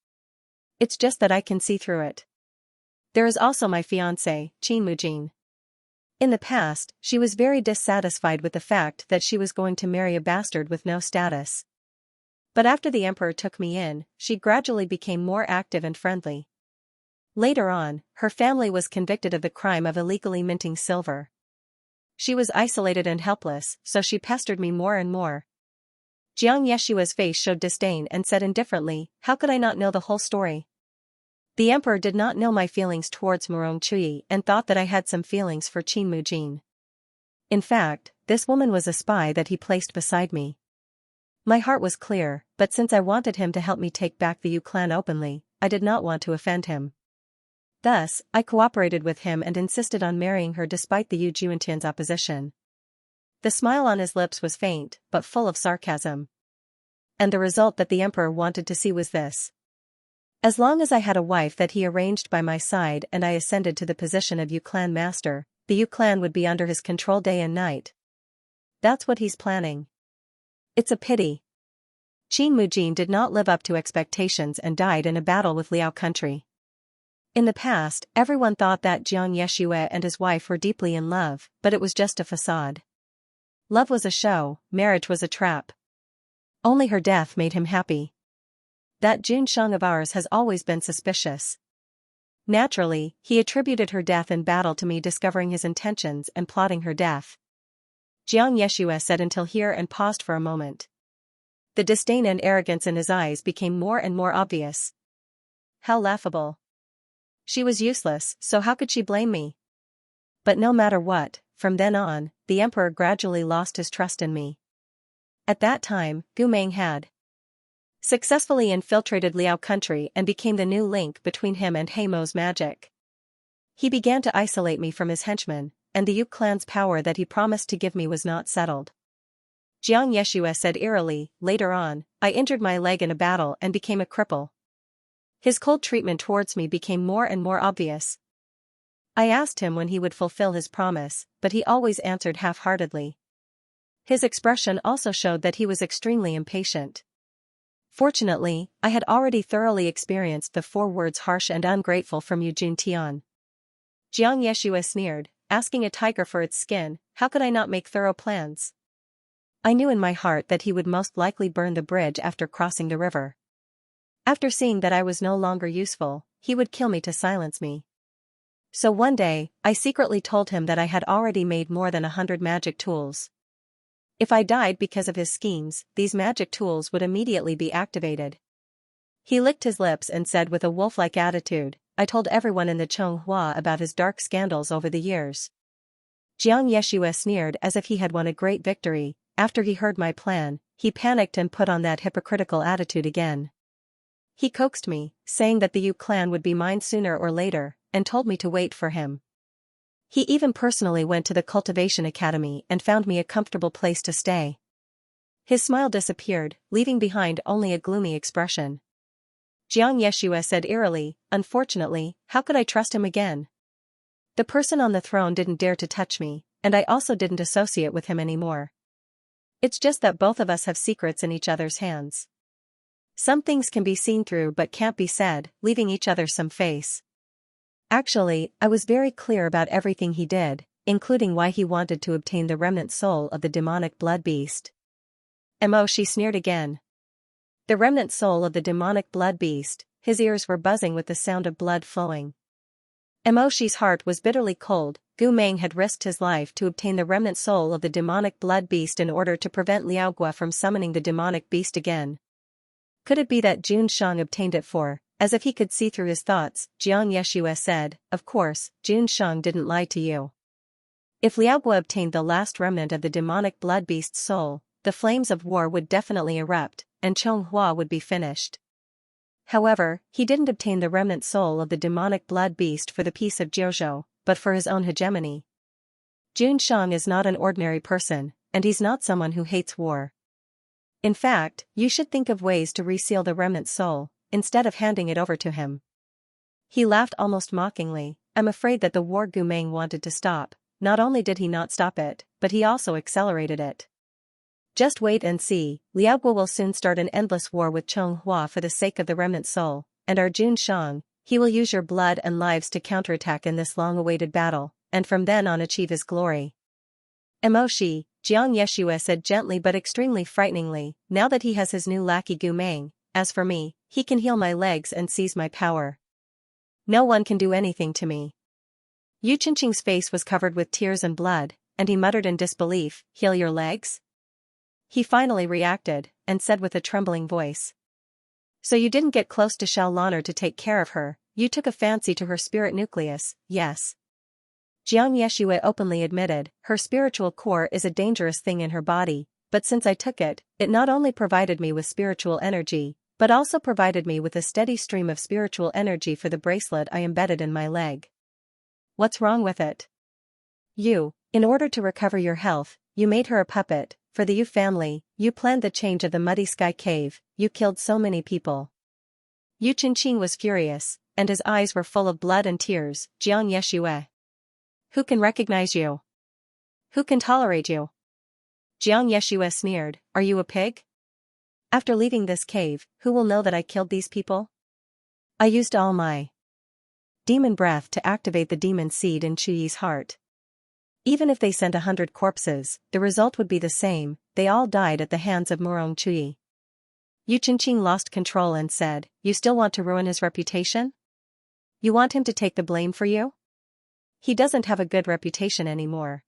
It's just that I can see through it. There is also my fiancé, Qin Mujin." In the past, she was very dissatisfied with the fact that she was going to marry a bastard with no status. But after the emperor took me in, she gradually became more active and friendly. Later on, her family was convicted of the crime of illegally minting silver. She was isolated and helpless, so she pestered me more and more. Jiang Yeshua's face showed disdain and said indifferently, "How could I not know the whole story? The emperor did not know my feelings towards Murong Chui and thought that I had some feelings for Qin Mujin. In fact, this woman was a spy that he placed beside me. My heart was clear, but since I wanted him to help me take back the Yu clan openly, I did not want to offend him. Thus, I cooperated with him and insisted on marrying her despite the Yu Juantian's opposition." The smile on his lips was faint, but full of sarcasm. And the result that the emperor wanted to see was this. As long as I had a wife that he arranged by my side and I ascended to the position of Yu clan master, the Yu clan would be under his control day and night. That's what he's planning. It's a pity. Qin Mujin did not live up to expectations and died in a battle with Liao country. In the past, everyone thought that Jiang Yeshua and his wife were deeply in love, but it was just a facade. Love was a show, marriage was a trap. Only her death made him happy. That Jun Sheng of ours has always been suspicious. Naturally, he attributed her death in battle to me discovering his intentions and plotting her death. Jiang Yeshua said until here and paused for a moment. The disdain and arrogance in his eyes became more and more obvious. How laughable. She was useless, so how could she blame me? But no matter what, from then on, the emperor gradually lost his trust in me. At that time, Gu Meng had successfully infiltrated Liao country and became the new link between him and Heimo's magic. He began to isolate me from his henchmen, and the Yu clan's power that he promised to give me was not settled. Jiang Yeshua said eerily, "Later on, I injured my leg in a battle and became a cripple." His cold treatment towards me became more and more obvious. I asked him when he would fulfill his promise, but he always answered half-heartedly. His expression also showed that he was extremely impatient. Fortunately, I had already thoroughly experienced the 4 words harsh and ungrateful from Yu Juntian. Jiang Yeshua sneered, asking a tiger for its skin, how could I not make thorough plans? I knew in my heart that he would most likely burn the bridge after crossing the river. After seeing that I was no longer useful, he would kill me to silence me. So one day, I secretly told him that I had already made more than 100 magic tools. If I died because of his schemes, these magic tools would immediately be activated. He licked his lips and said with a wolf-like attitude, I told everyone in the Chonghua about his dark scandals over the years. Jiang Yeshua sneered as if he had won a great victory. After he heard my plan, he panicked and put on that hypocritical attitude again. He coaxed me, saying that the Yu clan would be mine sooner or later, and told me to wait for him. He even personally went to the Cultivation Academy and found me a comfortable place to stay. His smile disappeared, leaving behind only a gloomy expression. Xianxia said eerily, unfortunately, how could I trust him again? The person on the throne didn't dare to touch me, and I also didn't associate with him anymore. It's just that both of us have secrets in each other's hands. Some things can be seen through but can't be said, leaving each other some face. Actually, I was very clear about everything he did, including why he wanted to obtain the remnant soul of the demonic blood beast. She sneered again. The remnant soul of the demonic blood beast, his ears were buzzing with the sound of blood flowing. Shi's heart was bitterly cold. Gu Meng had risked his life to obtain the remnant soul of the demonic blood beast in order to prevent Liao Gua from summoning the demonic beast again. Could it be that Jun Shang obtained it for, as if he could see through his thoughts, Xianxia said, of course, Jun Shang didn't lie to you. If Liao Gua obtained the last remnant of the demonic blood beast's soul, the flames of war would definitely erupt, and Chonghua would be finished. However, he didn't obtain the remnant soul of the demonic blood beast for the peace of Jiuzhou, but for his own hegemony. Jun Shang is not an ordinary person, and he's not someone who hates war. In fact, you should think of ways to reseal the remnant soul, instead of handing it over to him. He laughed almost mockingly. I'm afraid that the war Gu Meng wanted to stop, not only did he not stop it, but he also accelerated it. Just wait and see, Liao Gua will soon start an endless war with Chonghua for the sake of the remnant soul, and our Jun Shang, he will use your blood and lives to counterattack in this long-awaited battle, and from then on achieve his glory. Xianxia said gently but extremely frighteningly, now that he has his new lackey Gu Meng, as for me, he can heal my legs and seize my power. No one can do anything to me. Yu Qingqing's face was covered with tears and blood, and he muttered in disbelief, heal your legs? He finally reacted, and said with a trembling voice. So you didn't get close to Xiao Lan'er to take care of her, you took a fancy to her spirit nucleus, yes. Xianxia openly admitted, her spiritual core is a dangerous thing in her body, but since I took it, it not only provided me with spiritual energy, but also provided me with a steady stream of spiritual energy for the bracelet I embedded in my leg. What's wrong with it? In order to recover your health, you made her a puppet. For the Yu family, you planned the change of the Muddy Sky Cave, you killed so many people. Yu Qingqing was furious, and his eyes were full of blood and tears. Xianxia. Who can recognize you? Who can tolerate you? Xianxia sneered, are you a pig? After leaving this cave, who will know that I killed these people? I used all my demon breath to activate the demon seed in Chuyi's heart. Even if they sent 100 corpses, the result would be the same, they all died at the hands of Murong Chuyi. Yu Qingqing lost control and said, you still want to ruin his reputation? You want him to take the blame for you? He doesn't have a good reputation anymore.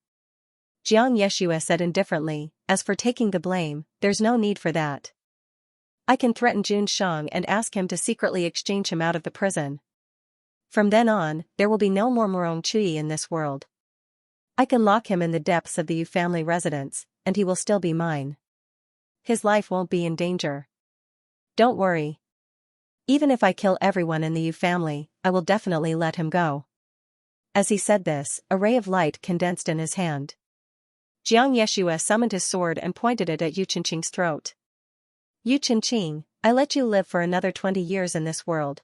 Xianxia said indifferently, as for taking the blame, there's no need for that. I can threaten Jun Shang and ask him to secretly exchange him out of the prison. From then on, there will be no more Murong Chuyi in this world. I can lock him in the depths of the Yu family residence, and he will still be mine. His life won't be in danger. Don't worry. Even if I kill everyone in the Yu family, I will definitely let him go. As he said this, a ray of light condensed in his hand. Xianxia summoned his sword and pointed it at Yu Qingqing's throat. Yu Qingqing, I let you live for another 20 years in this world.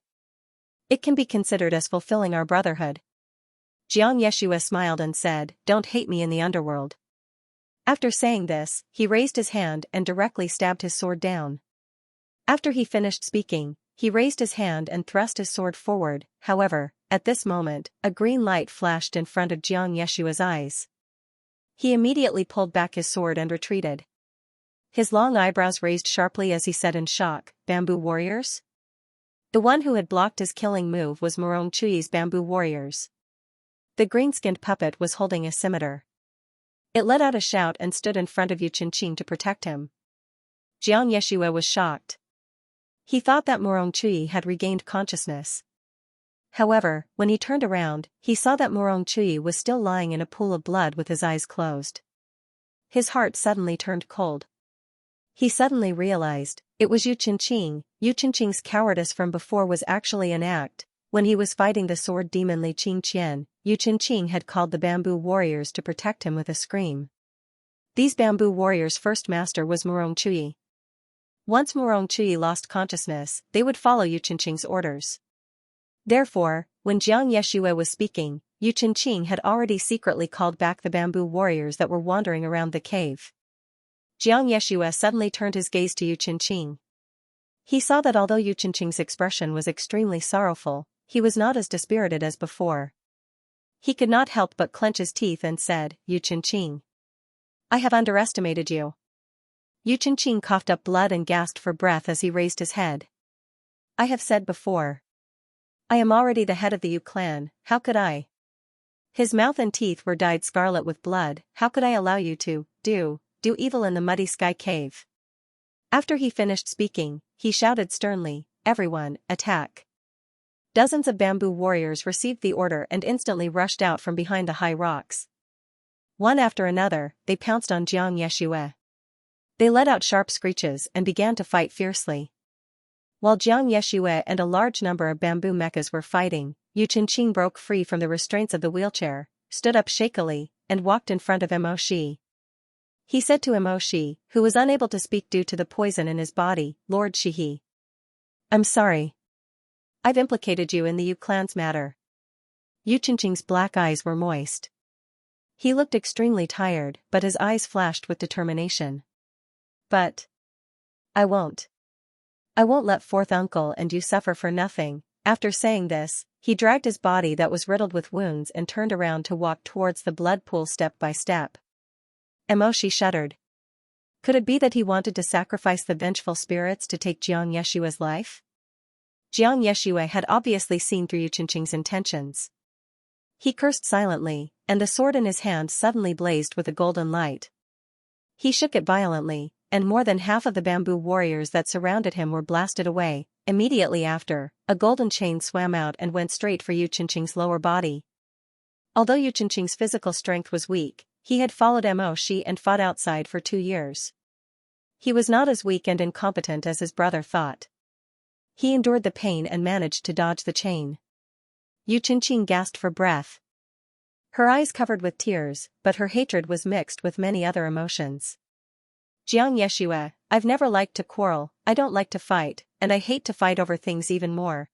It can be considered as fulfilling our brotherhood. Xianxia smiled and said, don't hate me in the underworld. After saying this, he raised his hand and directly stabbed his sword down. After he finished speaking, he raised his hand and thrust his sword forward. However, at this moment, a green light flashed in front of Xianxia's eyes. He immediately pulled back his sword and retreated. His long eyebrows raised sharply as he said in shock, bamboo warriors? The one who had blocked his killing move was Murong Chuyi's bamboo warriors. The green-skinned puppet was holding a scimitar. It let out a shout and stood in front of Yu Qingqing to protect him. Xianxia was shocked. He thought that Murong Chuyi had regained consciousness. However, when he turned around, he saw that Murong Chuyi was still lying in a pool of blood with his eyes closed. His heart suddenly turned cold. He suddenly realized, it was Yu Qingqing. Yu Qingqing's cowardice from before was actually an act. When he was fighting the sword demon Li Qingqian, Yu Qingqing had called the bamboo warriors to protect him with a scream. These bamboo warriors' first master was Murong Chuyi. Once Murong Chui lost consciousness, they would follow Yu Qingqing's orders. Therefore, when Jiang Yeshue was speaking, Yu Qingqing had already secretly called back the bamboo warriors that were wandering around the cave. Jiang Yeshue suddenly turned his gaze to Yu Qingqing. He saw that although Yu Qingqing's expression was extremely sorrowful, he was not as dispirited as before. He could not help but clench his teeth and said, "Yu Qingqing, I have underestimated you." Yu Qingqing coughed up blood and gasped for breath as he raised his head. "I have said before. I am already the head of the Yu clan, how could I?" His mouth and teeth were dyed scarlet with blood. "How could I allow you to do evil in the muddy sky cave?" After he finished speaking, he shouted sternly, "Everyone, attack!" Dozens of bamboo warriors received the order and instantly rushed out from behind the high rocks. One after another, they pounced on Jiang Yeshue. They let out sharp screeches and began to fight fiercely. While Jiang Yeshue and a large number of bamboo mechas were fighting, Yu Qingqing broke free from the restraints of the wheelchair, stood up shakily, and walked in front of Mo Shi. He said to Mo Shi, who was unable to speak due to the poison in his body, "Lord Shihi, I'm sorry. I've implicated you in the Yu clan's matter." Yu Qingqing's black eyes were moist. He looked extremely tired, but his eyes flashed with determination. "But I won't. I won't let fourth uncle and you suffer for nothing." After saying this, he dragged his body that was riddled with wounds and turned around to walk towards the blood pool step by step. Mo Shi shuddered. Could it be that he wanted to sacrifice the vengeful spirits to take Jiang Yeshue's life? Jiang Yeshue had obviously seen through Yu Qingqing's intentions. He cursed silently, and the sword in his hand suddenly blazed with a golden light. He shook it violently, and more than half of the bamboo warriors that surrounded him were blasted away. Immediately after, a golden chain swam out and went straight for Yu Qingqing's lower body. Although Yu Qingqing's physical strength was weak, he had followed Mo Shi and fought outside for 2 years. He was not as weak and incompetent as his brother thought. He endured the pain and managed to dodge the chain. Yu Qingqing gasped for breath. Her eyes covered with tears, but her hatred was mixed with many other emotions. "Jiang Yeshue, I've never liked to quarrel, I don't like to fight, and I hate to fight over things even more.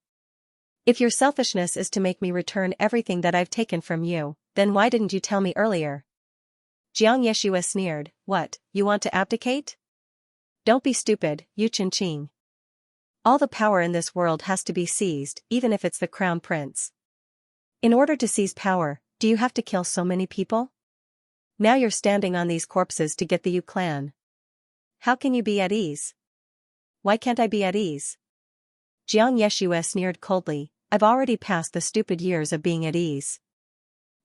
If your selfishness is to make me return everything that I've taken from you, then why didn't you tell me earlier?" Jiang Yeshue sneered, "What, you want to abdicate? Don't be stupid, Yu Qingqing. All the power in this world has to be seized, even if it's the crown prince. In order to seize power, do you have to kill so many people? Now you're standing on these corpses to get the Yu clan. How can you be at ease? Why can't I be at ease?" Jiang Yeshue sneered coldly, "I've already passed the stupid years of being at ease.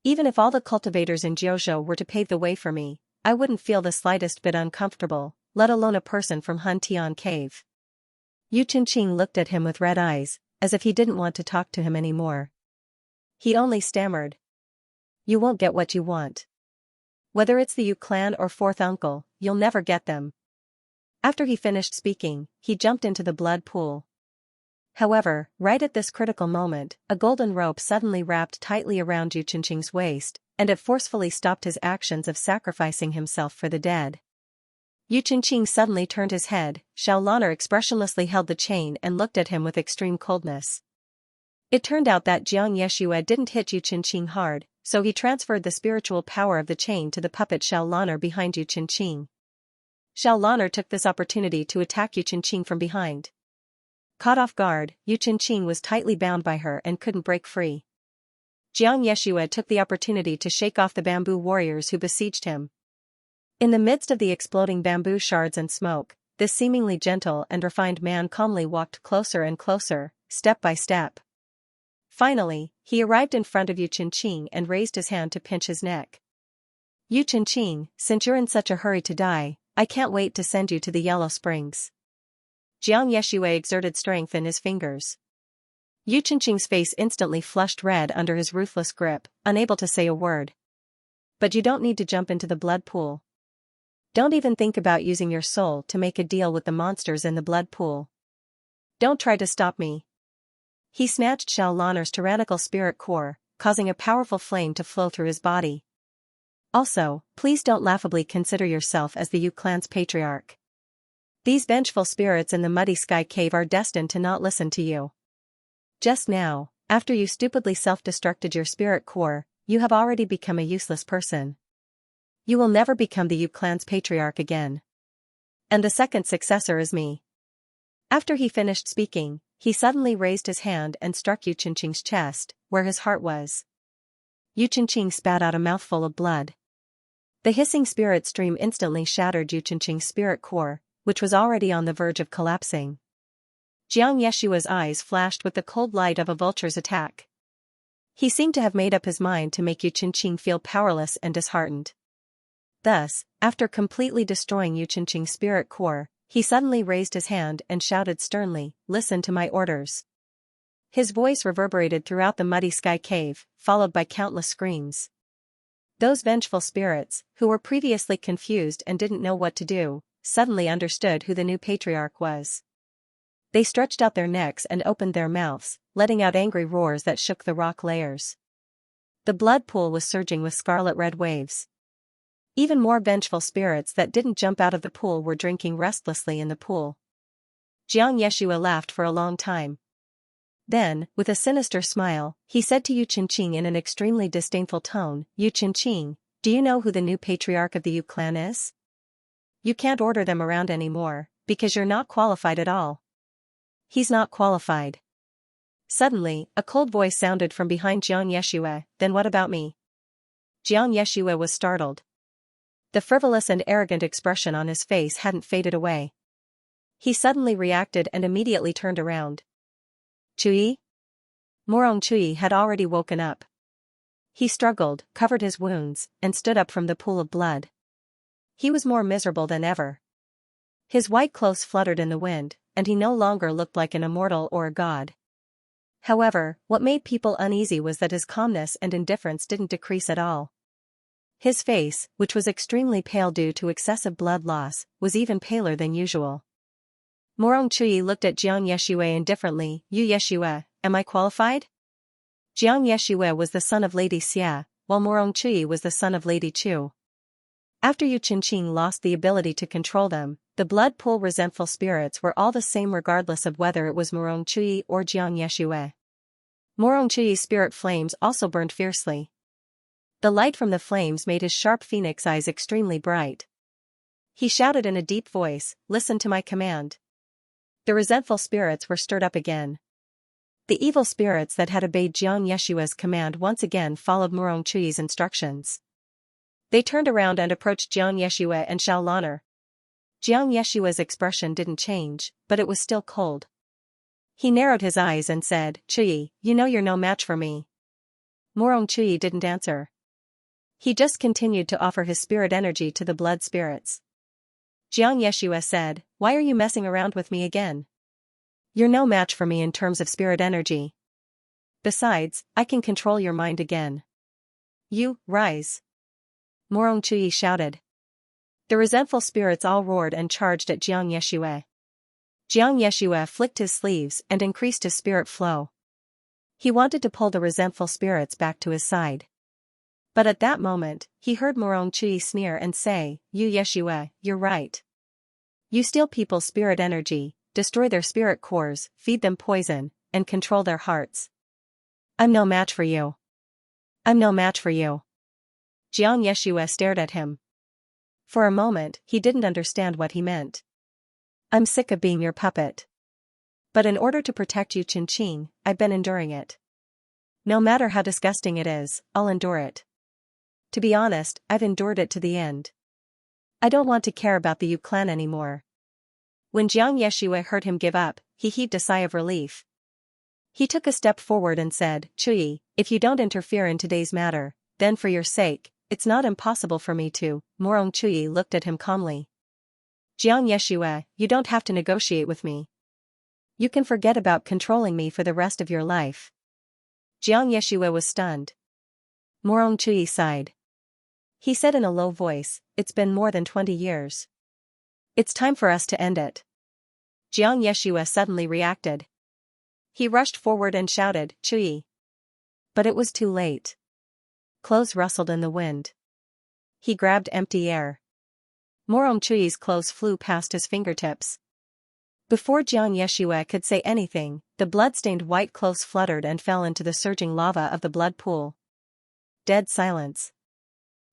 Even if all the cultivators in Jiuzhou were to pave the way for me, I wouldn't feel the slightest bit uncomfortable, let alone a person from Han Tian Cave." Yu Qingqing looked at him with red eyes, as if he didn't want to talk to him anymore. He only stammered. "You won't get what you want. Whether it's the Yu clan or fourth uncle, you'll never get them." After he finished speaking, he jumped into the blood pool. However, right at this critical moment, a golden rope suddenly wrapped tightly around Yu Qingqing's waist, and it forcefully stopped his actions of sacrificing himself for the dead. Yu Qingqing suddenly turned his head. Xiao Lan'er expressionlessly held the chain and looked at him with extreme coldness. It turned out that Jiang Yeshue didn't hit Yu Qingqing hard, so he transferred the spiritual power of the chain to the puppet Xiao Lan'er behind Yu Qingqing. Xiao Lan'er took this opportunity to attack Yu Qingqing from behind. Caught off guard, Yu Qingqing was tightly bound by her and couldn't break free. Jiang Yeshue took the opportunity to shake off the bamboo warriors who besieged him. In the midst of the exploding bamboo shards and smoke, this seemingly gentle and refined man calmly walked closer and closer, step by step. Finally, he arrived in front of Yu Qingqing and raised his hand to pinch his neck. "Yu Qingqing, since you're in such a hurry to die, I can't wait to send you to the Yellow Springs." Jiang Yeshue exerted strength in his fingers. Yu Qingqing's face instantly flushed red under his ruthless grip, unable to say a word. "But you don't need to jump into the blood pool. Don't even think about using your soul to make a deal with the monsters in the blood pool. Don't try to stop me." He snatched Xiao Lan'er's tyrannical spirit core, causing a powerful flame to flow through his body. "Also, please don't laughably consider yourself as the Yu clan's patriarch. These vengeful spirits in the muddy sky cave are destined to not listen to you. Just now, after you stupidly self-destructed your spirit core, you have already become a useless person. You will never become the Yu clan's patriarch again. And the second successor is me. After he finished speaking, he suddenly raised his hand and struck Yu Qingqing's chest, where his heart was. Yu Qingqing spat out a mouthful of blood. The hissing spirit stream instantly shattered Yu Qingqing's spirit core, which was already on the verge of collapsing. Xianxia's eyes flashed with the cold light of a vulture's attack. He seemed to have made up his mind to make Yu Qingqing feel powerless and disheartened. Thus, after completely destroying Yu Qingqing's spirit core, he suddenly raised his hand and shouted sternly, "Listen to my orders." His voice reverberated throughout the muddy sky cave, followed by countless screams. Those vengeful spirits, who were previously confused and didn't know what to do, suddenly understood who the new patriarch was. They stretched out their necks and opened their mouths, letting out angry roars that shook the rock layers. The blood pool was surging with scarlet-red waves. Even more vengeful spirits that didn't jump out of the pool were drinking restlessly in the pool. Xianxia laughed for a long time. Then, with a sinister smile, he said to Yu Qingqing in an extremely disdainful tone, "Yu Qingqing, do you know who the new patriarch of the Yu clan is? You can't order them around anymore, because you're not qualified at all." "He's not qualified." Suddenly, a cold voice sounded from behind Xianxia, "Then what about me?" Xianxia was startled. The frivolous and arrogant expression on his face hadn't faded away. He suddenly reacted and immediately turned around. "Chui?" Morong Chui had already woken up. He struggled, covered his wounds, and stood up from the pool of blood. He was more miserable than ever. His white clothes fluttered in the wind, and he no longer looked like an immortal or a god. However, what made people uneasy was that his calmness and indifference didn't decrease at all. His face, which was extremely pale due to excessive blood loss, was even paler than usual. Morong Chui looked at Jiang Yeshue indifferently. "Yu Yeshue, am I qualified?" Jiang Yeshue was the son of Lady Xia, while Morong Chui was the son of Lady Chu. After Yu Qingqing lost the ability to control them, the blood pool resentful spirits were all the same regardless of whether it was Morong Chui or Jiang Yeshue. Morong Chui's spirit flames also burned fiercely. The light from the flames made his sharp phoenix eyes extremely bright. He shouted in a deep voice, "Listen to my command." The resentful spirits were stirred up again. The evil spirits that had obeyed Jiang Yeshua's command once again followed Morong Chui's instructions. They turned around and approached Jiang Yeshue and Xiao Lan'er. Jiang Yeshua's expression didn't change, but it was still cold. He narrowed his eyes and said, "Chui, you know you're no match for me." Morong Chui didn't answer. He just continued to offer his spirit energy to the blood spirits. Jiang Yeshue said, "Why are you messing around with me again? You're no match for me in terms of spirit energy. Besides, I can control your mind again. You, rise." Morong Chui shouted. The resentful spirits all roared and charged at Jiang Yeshue. Jiang Yeshue flicked his sleeves and increased his spirit flow. He wanted to pull the resentful spirits back to his side. But at that moment, he heard Morong Chui sneer and say, "Yu Yeshue, you're right. You steal people's spirit energy, destroy their spirit cores, feed them poison, and control their hearts. I'm no match for you. I'm no match for you." Jiang Yeshue stared at him. For a moment, he didn't understand what he meant. "I'm sick of being your puppet. But in order to protect Yu Qingqing, I've been enduring it. No matter how disgusting it is, I'll endure it. To be honest, I've endured it to the end. I don't want to care about the Yu clan anymore." When Jiang Yeshue heard him give up, he heaved a sigh of relief. He took a step forward and said, "Chui, if you don't interfere in today's matter, then for your sake, it's not impossible for me to." Morong Chui looked at him calmly. "Jiang Yeshue, you don't have to negotiate with me. You can forget about controlling me for the rest of your life." Jiang Yeshue was stunned. Morong Chui sighed. He said in a low voice, "It's been more than 20 years. It's time for us to end it." Jiang Yeshue suddenly reacted. He rushed forward and shouted, "Chui!" But it was too late. Clothes rustled in the wind. He grabbed empty air. Chuyi's clothes flew past his fingertips. Before Xianxia could say anything, the blood-stained white clothes fluttered and fell into the surging lava of the blood pool. Dead silence.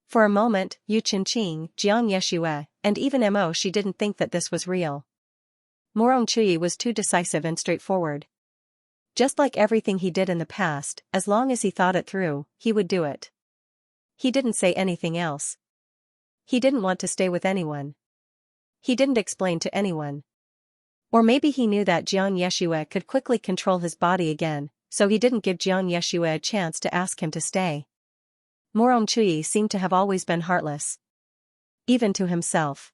For a moment, Yu Qingqing, Xianxia, and even Mo she didn't think that this was real. Chuyi was too decisive and straightforward. Just like everything he did in the past, as long as he thought it through, he would do it. He didn't say anything else. He didn't want to stay with anyone. He didn't explain to anyone. Or maybe he knew that Xianxia could quickly control his body again, so he didn't give Xianxia a chance to ask him to stay. Chuyi seemed to have always been heartless. Even to himself.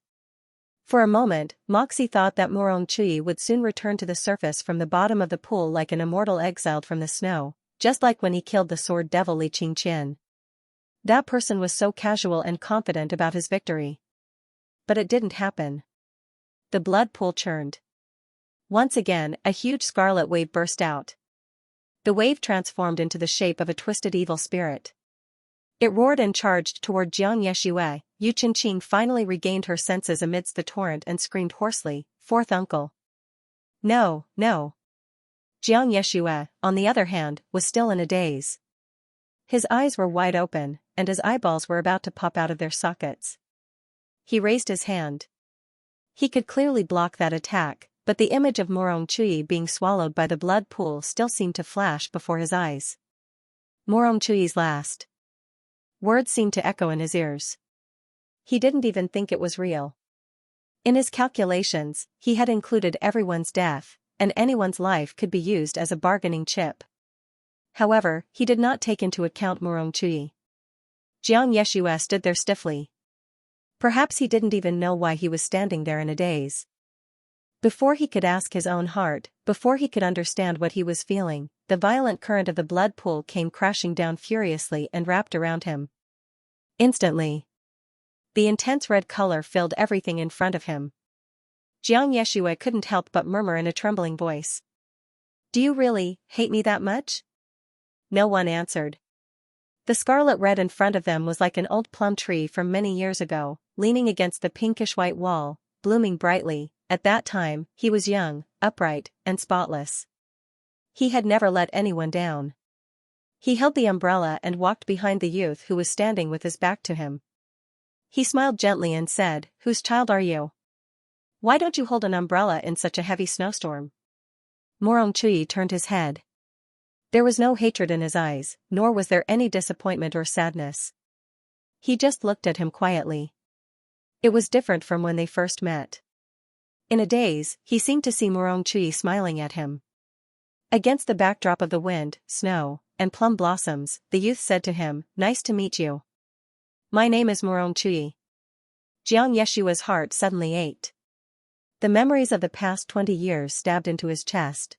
For a moment, Moxie thought that Chuyi would soon return to the surface from the bottom of the pool like an immortal exiled from the snow, just like when he killed the sword devil Li Qingqian. That person was so casual and confident about his victory. But it didn't happen. The blood pool churned. Once again, a huge scarlet wave burst out. The wave transformed into the shape of a twisted evil spirit. It roared and charged toward Xianxia. Yu Qingqing finally regained her senses amidst the torrent and screamed hoarsely, "Fourth uncle!" No, no. Xianxia, on the other hand, was still in a daze. His eyes were wide open, and his eyeballs were about to pop out of their sockets. He raised his hand. He could clearly block that attack, but the image of Chuyi being swallowed by the blood pool still seemed to flash before his eyes. Chuyi's last words seemed to echo in his ears. He didn't even think it was real. In his calculations, he had included everyone's death, and anyone's life could be used as a bargaining chip. However, he did not take into account Chuyi. Xianxia stood there stiffly. Perhaps he didn't even know why he was standing there in a daze. Before he could ask his own heart, before he could understand what he was feeling, the violent current of the blood pool came crashing down furiously and wrapped around him. Instantly, the intense red color filled everything in front of him. Xianxia couldn't help but murmur in a trembling voice. "Do you really hate me that much?" No one answered. The scarlet red in front of them was like an old plum tree from many years ago, leaning against the pinkish-white wall, blooming brightly. At that time, he was young, upright, and spotless. He had never let anyone down. He held the umbrella and walked behind the youth who was standing with his back to him. He smiled gently and said, "Whose child are you? Why don't you hold an umbrella in such a heavy snowstorm?" Chuyi turned his head. There was no hatred in his eyes, nor was there any disappointment or sadness. He just looked at him quietly. It was different from when they first met. In a daze, he seemed to see Chuyi smiling at him. Against the backdrop of the wind, snow, and plum blossoms, the youth said to him, "Nice to meet you. My name is Chuyi." Xianxia's heart suddenly ached. The memories of the past 20 years stabbed into his chest.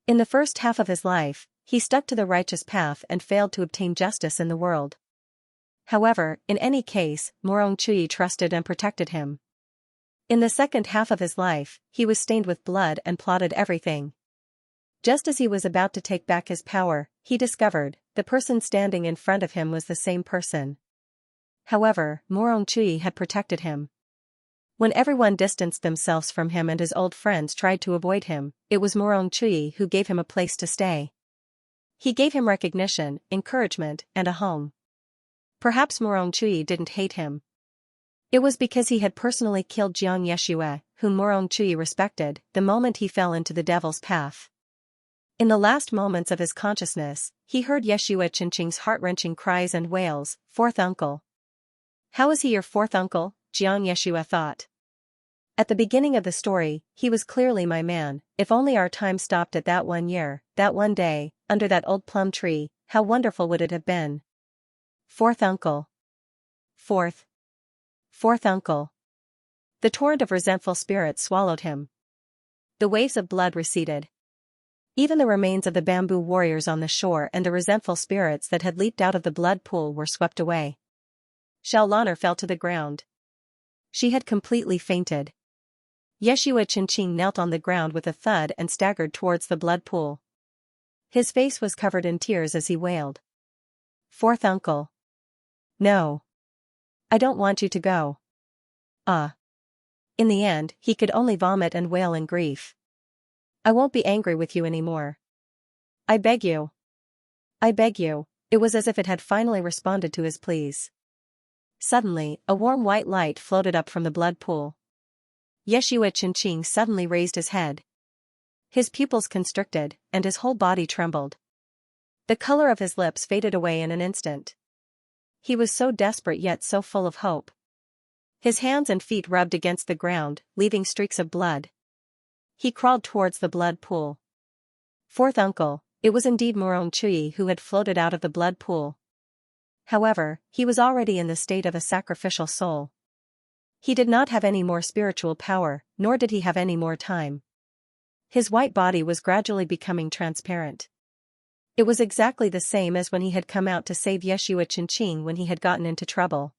In the first half of his life, he stuck to the righteous path and failed to obtain justice in the world. However, in any case, Chuyi trusted and protected him. In the second half of his life, he was stained with blood and plotted everything. Just as he was about to take back his power, he discovered, the person standing in front of him was the same person. However, Chuyi had protected him. When everyone distanced themselves from him and his old friends tried to avoid him, it was Chuyi who gave him a place to stay. He gave him recognition, encouragement, and a home. Perhaps Chuyi didn't hate him. It was because he had personally killed Xianxia, whom Chuyi respected, the moment he fell into the devil's path. In the last moments of his consciousness, he heard Yeshua Qingqing's heart-wrenching cries and wails, "Fourth uncle. How is he your fourth uncle?" Xianxia thought. At the beginning of the story, he was clearly my man. If only our time stopped at that one year, that one day, under that old plum tree, how wonderful would it have been? Fourth uncle. Fourth uncle. The torrent of resentful spirits swallowed him. The waves of blood receded. Even the remains of the bamboo warriors on the shore and the resentful spirits that had leaped out of the blood pool were swept away. Xiao Lan'er fell to the ground. She had completely fainted. Yeshua Qingqing knelt on the ground with a thud and staggered towards the blood pool. His face was covered in tears as he wailed. "Fourth uncle. No. I don't want you to go. Ah. In the end, he could only vomit and wail in grief. I won't be angry with you anymore. I beg you. I beg you. It was as if it had finally responded to his pleas. Suddenly, a warm white light floated up from the blood pool. Yeshua Qianqing suddenly raised his head. His pupils constricted, and his whole body trembled. The color of his lips faded away in an instant. He was so desperate yet so full of hope. His hands and feet rubbed against the ground, leaving streaks of blood. He crawled towards the blood pool. Fourth uncle, it was indeed Morong Chui who had floated out of the blood pool. However, he was already in the state of a sacrificial soul. He did not have any more spiritual power, nor did he have any more time. His white body was gradually becoming transparent. It was exactly the same as when he had come out to save Yeshua Qianqing when he had gotten into trouble.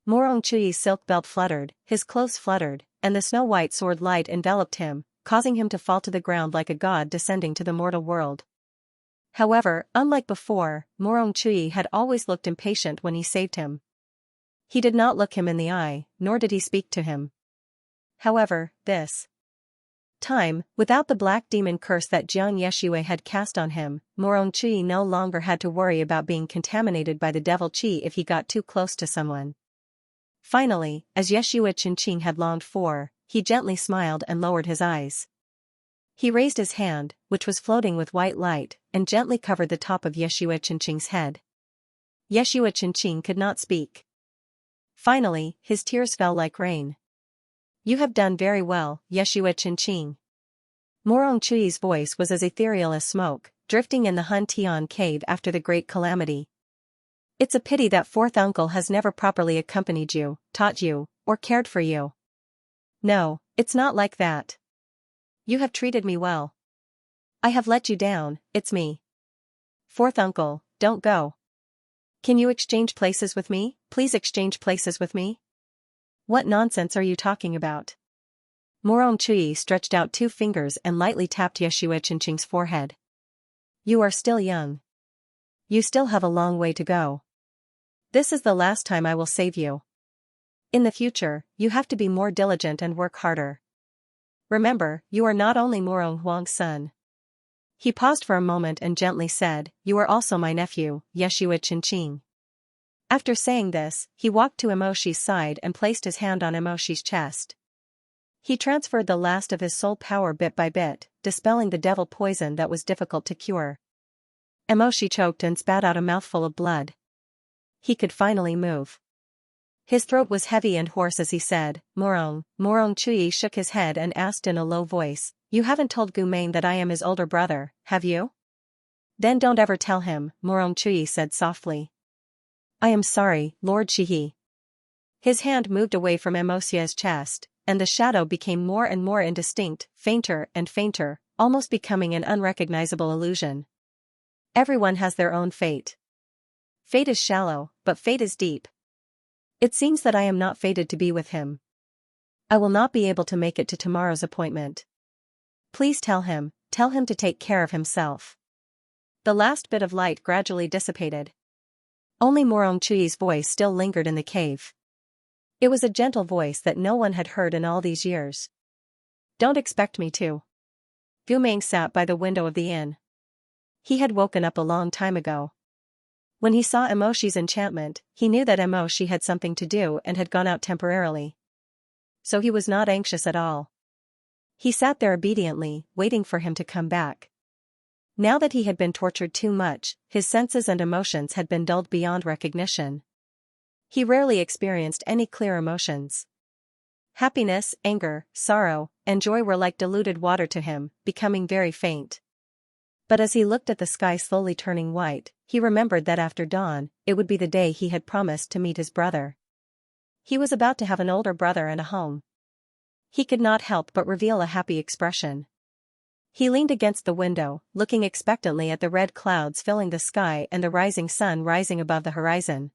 Morong Chui's silk belt fluttered, his clothes fluttered, and the snow-white sword light enveloped him, causing him to fall to the ground like a god descending to the mortal world. However, unlike before, Morong Chui had always looked impatient when he saved him. He did not look him in the eye, nor did he speak to him. However, this time, without the black demon curse that Jiang Yeshua had cast on him, Morong Chui no longer had to worry about being contaminated by the devil qi if he got too close to someone. Finally, as Yeshua Qianqing had longed for, he gently smiled and lowered his eyes. He raised his hand, which was floating with white light, and gently covered the top of Yeshua Qianqing's head. Yeshua Qianqing could not speak. Finally, his tears fell like rain. You have done very well, Yeshua Qianqing. Morong Chui's voice was as ethereal as smoke, drifting in the Hun Tian cave after the great calamity. It's a pity that fourth uncle has never properly accompanied you, taught you, or cared for you. No, it's not like that. You have treated me well. I have let you down, it's me. Fourth uncle, don't go. Can you exchange places with me? Please exchange places with me? What nonsense are you talking about? Morong Chui stretched out 2 fingers and lightly tapped Yeshua Qianqing's forehead. You are still young. You still have a long way to go. This is the last time I will save you. In the future, you have to be more diligent and work harder. Remember, you are not only Morong Huang's son. He paused for a moment and gently said, you are also my nephew, Yeshua Qianqing. After saying this, he walked to Emoshi's side and placed his hand on Emoshi's chest. He transferred the last of his soul power bit by bit, dispelling the devil poison that was difficult to cure. Emoshi choked and spat out a mouthful of blood. He could finally move. His throat was heavy and hoarse as he said, Morong. Morong Chui shook his head and asked in a low voice, you haven't told Gumain that I am his older brother, have you? Then don't ever tell him, Morong Chui said softly. I am sorry, Lord Shihi. His hand moved away from Emosia's chest, and the shadow became more and more indistinct, fainter and fainter, almost becoming an unrecognizable illusion. Everyone has their own fate. Fate is shallow, but fate is deep. It seems that I am not fated to be with him. I will not be able to make it to tomorrow's appointment. Please tell him to take care of himself. The last bit of light gradually dissipated. Only Morong Chui's voice still lingered in the cave. It was a gentle voice that no one had heard in all these years. Don't expect me to. Gumain sat by the window of the inn. He had woken up a long time ago. When he saw Emoshi's enchantment, he knew that Emoshi had something to do and had gone out temporarily. So he was not anxious at all. He sat there obediently, waiting for him to come back. Now that he had been tortured too much, his senses and emotions had been dulled beyond recognition. He rarely experienced any clear emotions. Happiness, anger, sorrow, and joy were like diluted water to him, becoming very faint. But as he looked at the sky slowly turning white, he remembered that after dawn, it would be the day he had promised to meet his brother. He was about to have an older brother and a home. He could not help but reveal a happy expression. He leaned against the window, looking expectantly at the red clouds filling the sky and the rising sun rising above the horizon.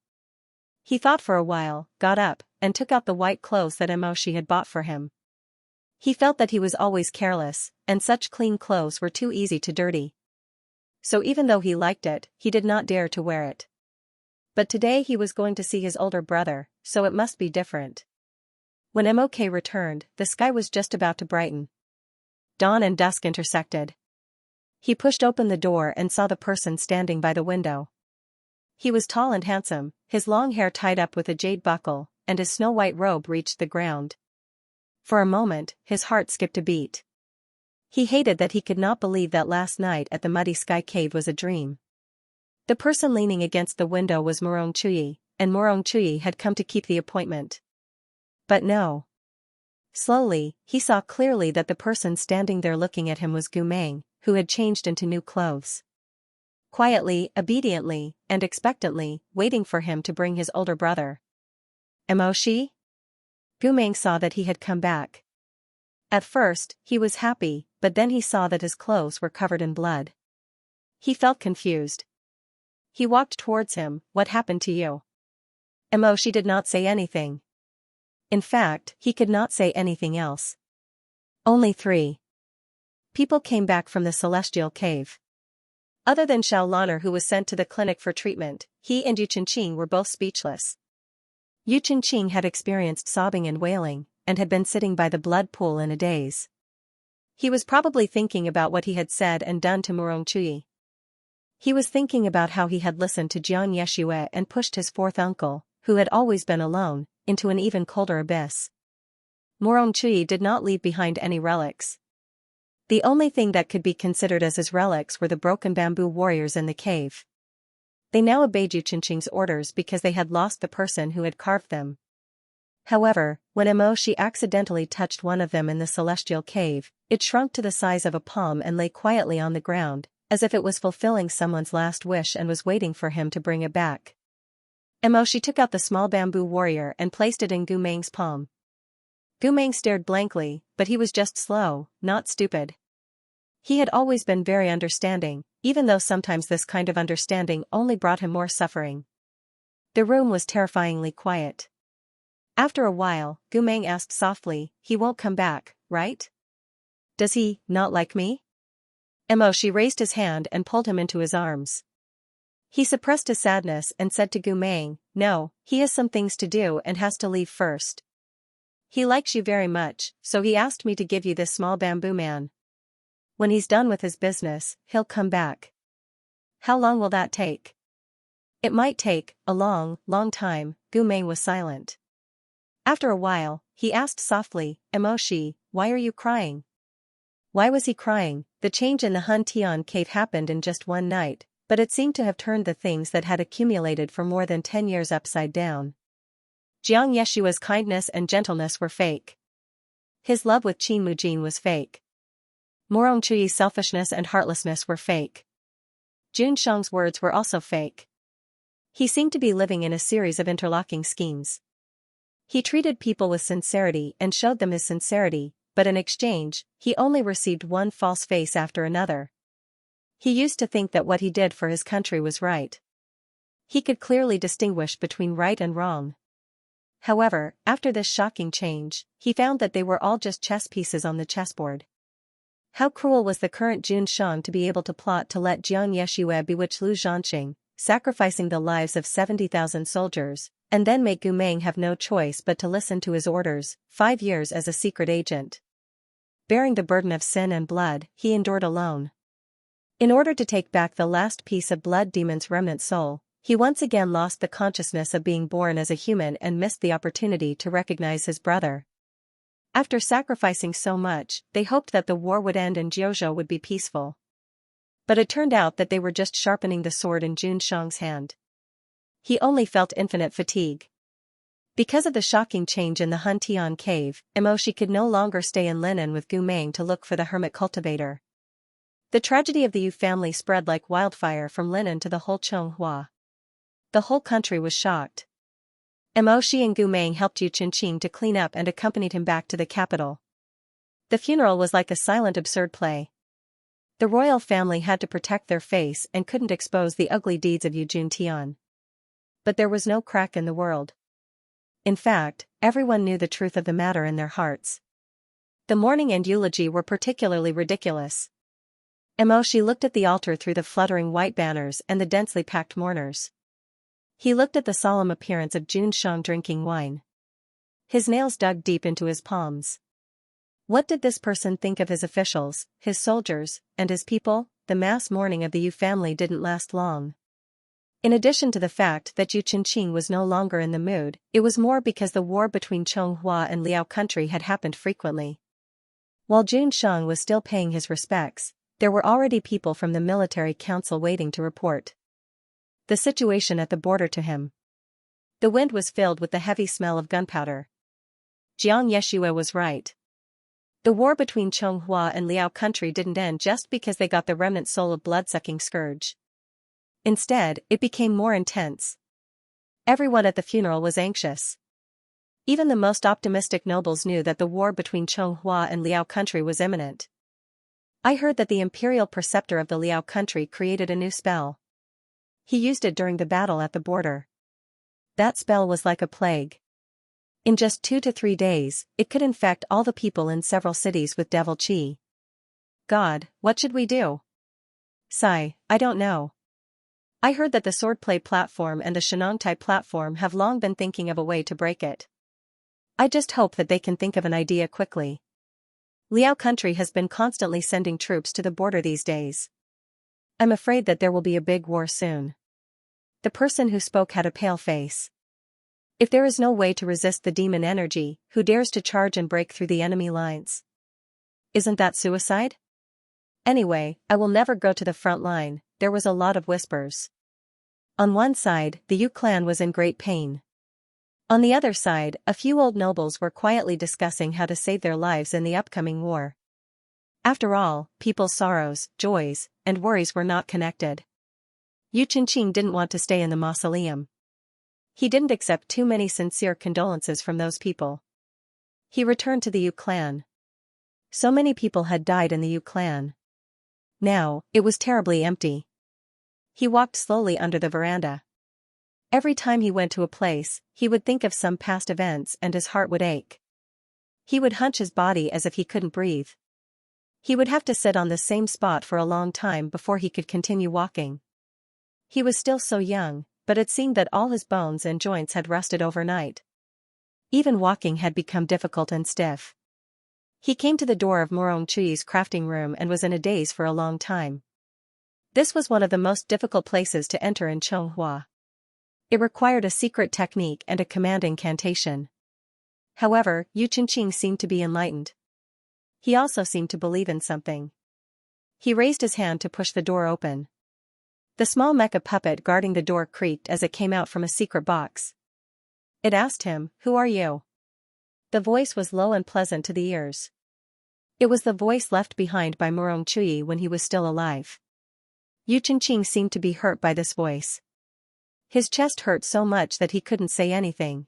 He thought for a while, got up, and took out the white clothes that Emoshi had bought for him. He felt that he was always careless, and such clean clothes were too easy to dirty. So even though he liked it, he did not dare to wear it. But today he was going to see his older brother, so it must be different. When Mok returned, the sky was just about to brighten. Dawn and dusk intersected. He pushed open the door and saw the person standing by the window. He was tall and handsome, his long hair tied up with a jade buckle, and his snow-white robe reached the ground. For a moment, his heart skipped a beat. He hated that he could not believe that last night at the Muddy Sky Cave was a dream. The person leaning against the window was Morong Chui, and Morong Chui had come to keep the appointment. But no. Slowly, he saw clearly that the person standing there looking at him was Gu Meng, who had changed into new clothes. Quietly, obediently, and expectantly, waiting for him to bring his older brother. Emoshi? Gu Meng saw that he had come back. At first, he was happy, but then he saw that his clothes were covered in blood. He felt confused. He walked towards him. What happened to you? Emoshi did not say anything. In fact, he could not say anything else. Only 3 people came back from the celestial cave. Other than Xiao Lan'er, who was sent to the clinic for treatment, he and Yu Qingqing were both speechless. Yu Qingqing had experienced sobbing and wailing, and had been sitting by the blood pool in a daze. He was probably thinking about what he had said and done to Morong Chui. He was thinking about how he had listened to Xianxia and pushed his fourth uncle, who had always been alone, into an even colder abyss. Morong Chui did not leave behind any relics. The only thing that could be considered as his relics were the broken bamboo warriors in the cave. They now obeyed Yu Qingqing's orders because they had lost the person who had carved them. However, when Emoshi accidentally touched one of them in the celestial cave, it shrunk to the size of a palm and lay quietly on the ground, as if it was fulfilling someone's last wish and was waiting for him to bring it back. Emoshi took out the small bamboo warrior and placed it in Gu Meng's palm. Gu Meng stared blankly, but he was just slow, not stupid. He had always been very understanding, even though sometimes this kind of understanding only brought him more suffering. The room was terrifyingly quiet. After a while, Gu Meng asked softly, "He won't come back, right? Does he not like me?" Emoshi raised his hand and pulled him into his arms. He suppressed his sadness and said to Gu Meng, "No, he has some things to do and has to leave first. He likes you very much, so he asked me to give you this small bamboo man. When he's done with his business, he'll come back." "How long will that take?" "It might take a long, long time." Gu Meng was silent. After a while, he asked softly, "Emoshi, why are you crying?" Why was he crying? The change in the Hun Tian cave happened in just one night, but it seemed to have turned the things that had accumulated for more than 10 years upside down. Jiang Yeshua's kindness and gentleness were fake. His love with Qin Mujin was fake. Morong Chui's selfishness and heartlessness were fake. Jun Shang's words were also fake. He seemed to be living in a series of interlocking schemes. He treated people with sincerity and showed them his sincerity, but in exchange, he only received one false face after another. He used to think that what he did for his country was right. He could clearly distinguish between right and wrong. However, after this shocking change, he found that they were all just chess pieces on the chessboard. How cruel was the current Jun Shang to be able to plot to let Jiang Yeshue bewitch Lu Zhanqing, sacrificing the lives of 70,000 soldiers, and then make Gu Meng have no choice but to listen to his orders, 5 years as a secret agent. Bearing the burden of sin and blood, he endured alone. In order to take back the last piece of Blood Demon's remnant soul, he once again lost the consciousness of being born as a human and missed the opportunity to recognize his brother. After sacrificing so much, they hoped that the war would end and Jiuzhou would be peaceful. But it turned out that they were just sharpening the sword in Jun Shang's hand. He only felt infinite fatigue. Because of the shocking change in the Hun Tian cave, Emoshi could no longer stay in Linen with Gu Meng to look for the hermit cultivator. The tragedy of the Yu family spread like wildfire from Linen to the whole Chonghua. The whole country was shocked. Emoshi and Gu Meng helped Yu Qingqing to clean up and accompanied him back to the capital. The funeral was like a silent absurd play. The royal family had to protect their face and couldn't expose the ugly deeds of Yu Juntian. But there was no crack in the world. In fact, everyone knew the truth of the matter in their hearts. The mourning and eulogy were particularly ridiculous. Emoshi looked at the altar through the fluttering white banners and the densely packed mourners. He looked at the solemn appearance of Jun Shang drinking wine. His nails dug deep into his palms. What did this person think of his officials, his soldiers, and his people? The mass mourning of the Yu family didn't last long. In addition to the fact that Yu Qingqing was no longer in the mood, it was more because the war between Chonghua and Liao country had happened frequently. While Jun Sheng was still paying his respects, there were already people from the military council waiting to report the situation at the border to him. The wind was filled with the heavy smell of gunpowder. Jiang Yeshua was right. The war between Chonghua and Liao country didn't end just because they got the remnant soul of blood-sucking scourge. Instead, it became more intense. Everyone at the funeral was anxious. Even the most optimistic nobles knew that the war between Chonghua and Liao country was imminent. I heard that the imperial preceptor of the Liao country created a new spell. He used it during the battle at the border. That spell was like a plague. In just 2 to 3 days, it could infect all the people in several cities with devil chi. God, what should we do? Sigh, I don't know. I heard that the swordplay platform and the Shenongtai platform have long been thinking of a way to break it. I just hope that they can think of an idea quickly. Liao country has been constantly sending troops to the border these days. I'm afraid that there will be a big war soon. The person who spoke had a pale face. If there is no way to resist the demon energy, who dares to charge and break through the enemy lines? Isn't that suicide? Anyway, I will never go to the front line. There was a lot of whispers. On one side, the Yu clan was in great pain. On the other side, a few old nobles were quietly discussing how to save their lives in the upcoming war. After all, people's sorrows, joys, and worries were not connected. Yu Qingqing didn't want to stay in the mausoleum. He didn't accept too many sincere condolences from those people. He returned to the Yu clan. So many people had died in the Yu clan. Now, it was terribly empty. He walked slowly under the veranda. Every time he went to a place, he would think of some past events and his heart would ache. He would hunch his body as if he couldn't breathe. He would have to sit on the same spot for a long time before he could continue walking. He was still so young, but it seemed that all his bones and joints had rusted overnight. Even walking had become difficult and stiff. He came to the door of Murong Chuyi's crafting room and was in a daze for a long time. This was one of the most difficult places to enter in Chonghua. It required a secret technique and a command incantation. However, Yu Qingqing seemed to be enlightened. He also seemed to believe in something. He raised his hand to push the door open. The small mecha puppet guarding the door creaked as it came out from a secret box. It asked him, "Who are you?" The voice was low and pleasant to the ears. It was the voice left behind by Murong Chuyi when he was still alive. Yu Qingqing seemed to be hurt by this voice. His chest hurt so much that he couldn't say anything.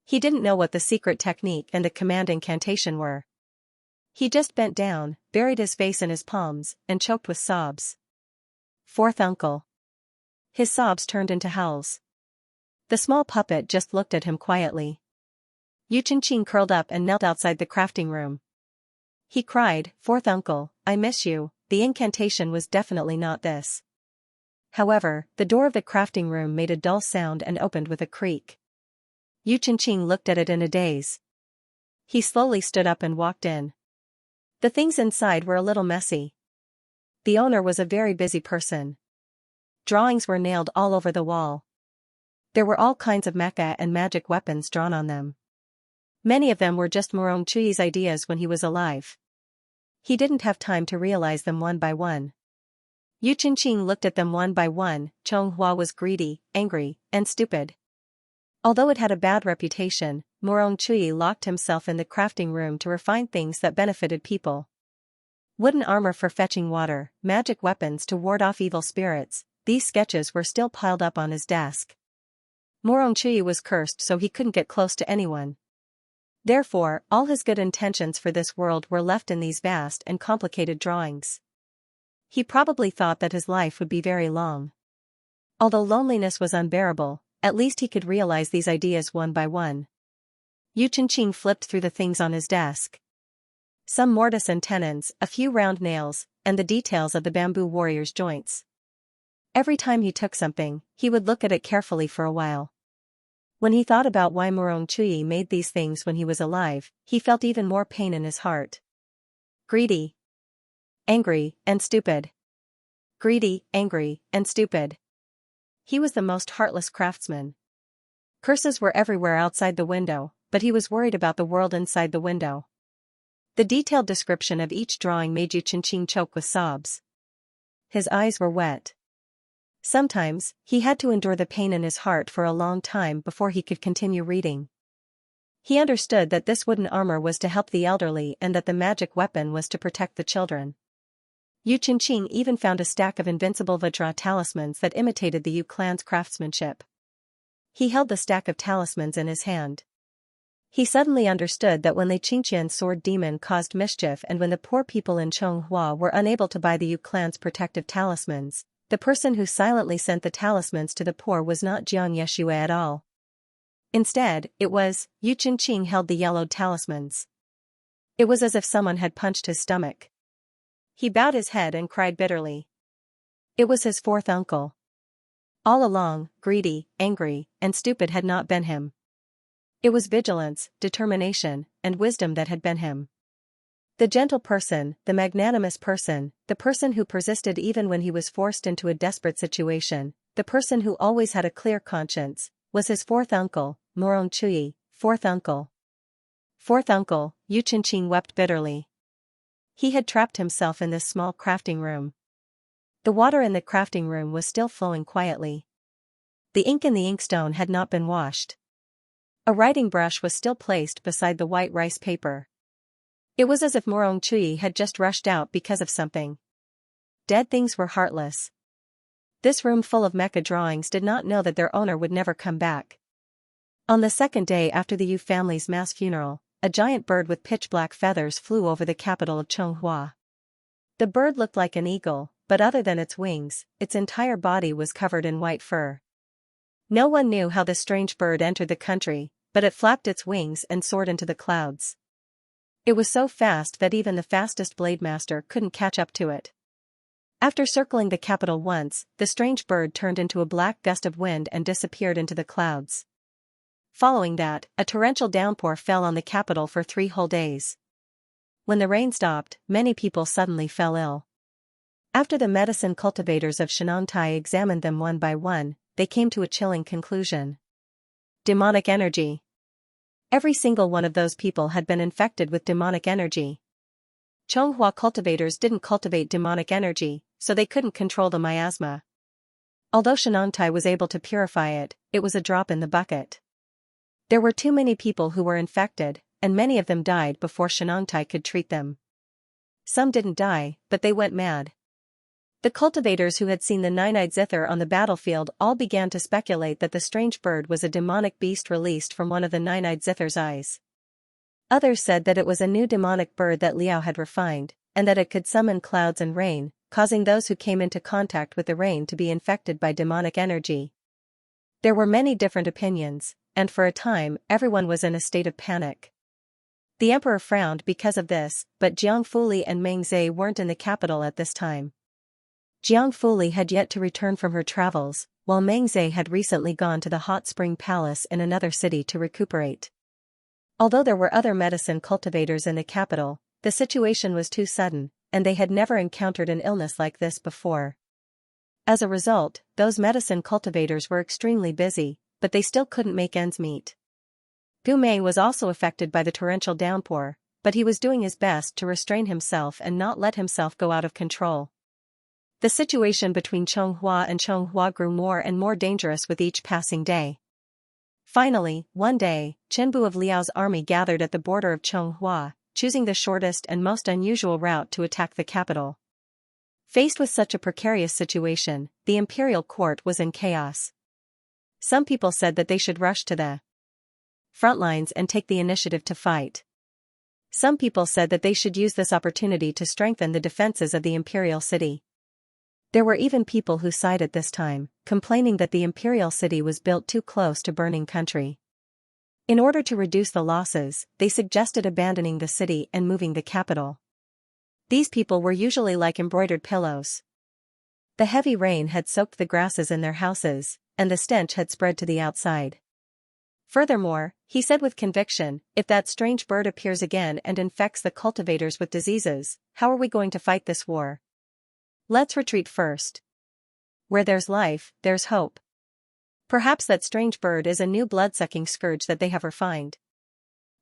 He didn't know what the secret technique and the command incantation were. He just bent down, buried his face in his palms, and choked with sobs. Fourth uncle. His sobs turned into howls. The small puppet just looked at him quietly. Yu Qingqing curled up and knelt outside the crafting room. He cried, "Fourth uncle, I miss you." The incantation was definitely not this. However, the door of the crafting room made a dull sound and opened with a creak. Yu Qingqing looked at it in a daze. He slowly stood up and walked in. The things inside were a little messy. The owner was a very busy person. Drawings were nailed all over the wall. There were all kinds of mecha and magic weapons drawn on them. Many of them were just Murong Chuyi's ideas when he was alive. He didn't have time to realize them one by one. Yu Qingqing looked at them one by one. Chonghua was greedy, angry, and stupid. Although it had a bad reputation, Murong Chuyi locked himself in the crafting room to refine things that benefited people. Wooden armor for fetching water, magic weapons to ward off evil spirits, these sketches were still piled up on his desk. Murong Chuyi was cursed so he couldn't get close to anyone. Therefore, all his good intentions for this world were left in these vast and complicated drawings. He probably thought that his life would be very long. Although loneliness was unbearable, at least he could realize these ideas one by one. Yu Qingqing flipped through the things on his desk. Some mortise and tenons, a few round nails, and the details of the bamboo warrior's joints. Every time he took something, he would look at it carefully for a while. When he thought about why Murong Chui made these things when he was alive, he felt even more pain in his heart. Greedy, angry, and stupid. Greedy, angry, and stupid. He was the most heartless craftsman. Curses were everywhere outside the window, but he was worried about the world inside the window. The detailed description of each drawing made Yu Qianqing choke with sobs. His eyes were wet. Sometimes, he had to endure the pain in his heart for a long time before he could continue reading. He understood that this wooden armor was to help the elderly and that the magic weapon was to protect the children. Yu Qianqing even found a stack of invincible Vajra talismans that imitated the Yu clan's craftsmanship. He held the stack of talismans in his hand. He suddenly understood that when the Xianxian sword demon caused mischief and when the poor people in Chonghua were unable to buy the Yu clan's protective talismans, the person who silently sent the talismans to the poor was not Jiang Yeshua at all. Instead, it was, Yu Qianqing held the yellowed talismans. It was as if someone had punched his stomach. He bowed his head and cried bitterly. It was his fourth uncle. All along, greedy, angry, and stupid had not been him. It was vigilance, determination, and wisdom that had been him. The gentle person, the magnanimous person, the person who persisted even when he was forced into a desperate situation, the person who always had a clear conscience, was his fourth uncle, Murong Chui, fourth uncle. Fourth uncle, Yu Qianqing wept bitterly. He had trapped himself in this small crafting room. The water in the crafting room was still flowing quietly. The ink in the inkstone had not been washed. A writing brush was still placed beside the white rice paper. It was as if Murong Chui had just rushed out because of something. Dead things were heartless. This room full of mecha drawings did not know that their owner would never come back. On the second day after the Yu family's mass funeral, a giant bird with pitch-black feathers flew over the capital of Chonghua. The bird looked like an eagle, but other than its wings, its entire body was covered in white fur. No one knew how the strange bird entered the country, but it flapped its wings and soared into the clouds. It was so fast that even the fastest blade master couldn't catch up to it. After circling the capital once, the strange bird turned into a black gust of wind and disappeared into the clouds. Following that, a torrential downpour fell on the capital for 3 whole days. When the rain stopped, many people suddenly fell ill. After the medicine cultivators of Xianxia examined them one by one, they came to a chilling conclusion. Demonic energy. Every single one of those people had been infected with demonic energy. Chonghua cultivators didn't cultivate demonic energy, so they couldn't control the miasma. Although Xianxia was able to purify it, it was a drop in the bucket. There were too many people who were infected, and many of them died before Xianxia could treat them. Some didn't die, but they went mad. The cultivators who had seen the nine-eyed zither on the battlefield all began to speculate that the strange bird was a demonic beast released from one of the nine-eyed zither's eyes. Others said that it was a new demonic bird that Liao had refined, and that it could summon clouds and rain, causing those who came into contact with the rain to be infected by demonic energy. There were many different opinions, and for a time everyone was in a state of panic. The emperor frowned because of this, but Jiang Fuli and Meng Zhe weren't in the capital at this time. Jiang Fuli had yet to return from her travels, while Meng Zhe had recently gone to the hot spring palace in another city to recuperate. Although there were other medicine cultivators in the capital, the situation was too sudden, and they had never encountered an illness like this before. As a result, those medicine cultivators were extremely busy, but they still couldn't make ends meet. Gu Mei was also affected by the torrential downpour, but he was doing his best to restrain himself and not let himself go out of control. The situation between Chonghua and Chonghua grew more and more dangerous with each passing day. Finally, one day, Chenbu of Liao's army gathered at the border of Chonghua, choosing the shortest and most unusual route to attack the capital. Faced with such a precarious situation, the imperial court was in chaos. Some people said that they should rush to the front lines and take the initiative to fight. Some people said that they should use this opportunity to strengthen the defenses of the imperial city. There were even people who sighed at this time, complaining that the imperial city was built too close to burning country. In order to reduce the losses, they suggested abandoning the city and moving the capital. These people were usually like embroidered pillows. The heavy rain had soaked the grasses in their houses, and the stench had spread to the outside. Furthermore, he said with conviction, if that strange bird appears again and infects the cultivators with diseases, how are we going to fight this war? Let's retreat first. Where there's life, there's hope. Perhaps that strange bird is a new blood-sucking scourge that they have refined.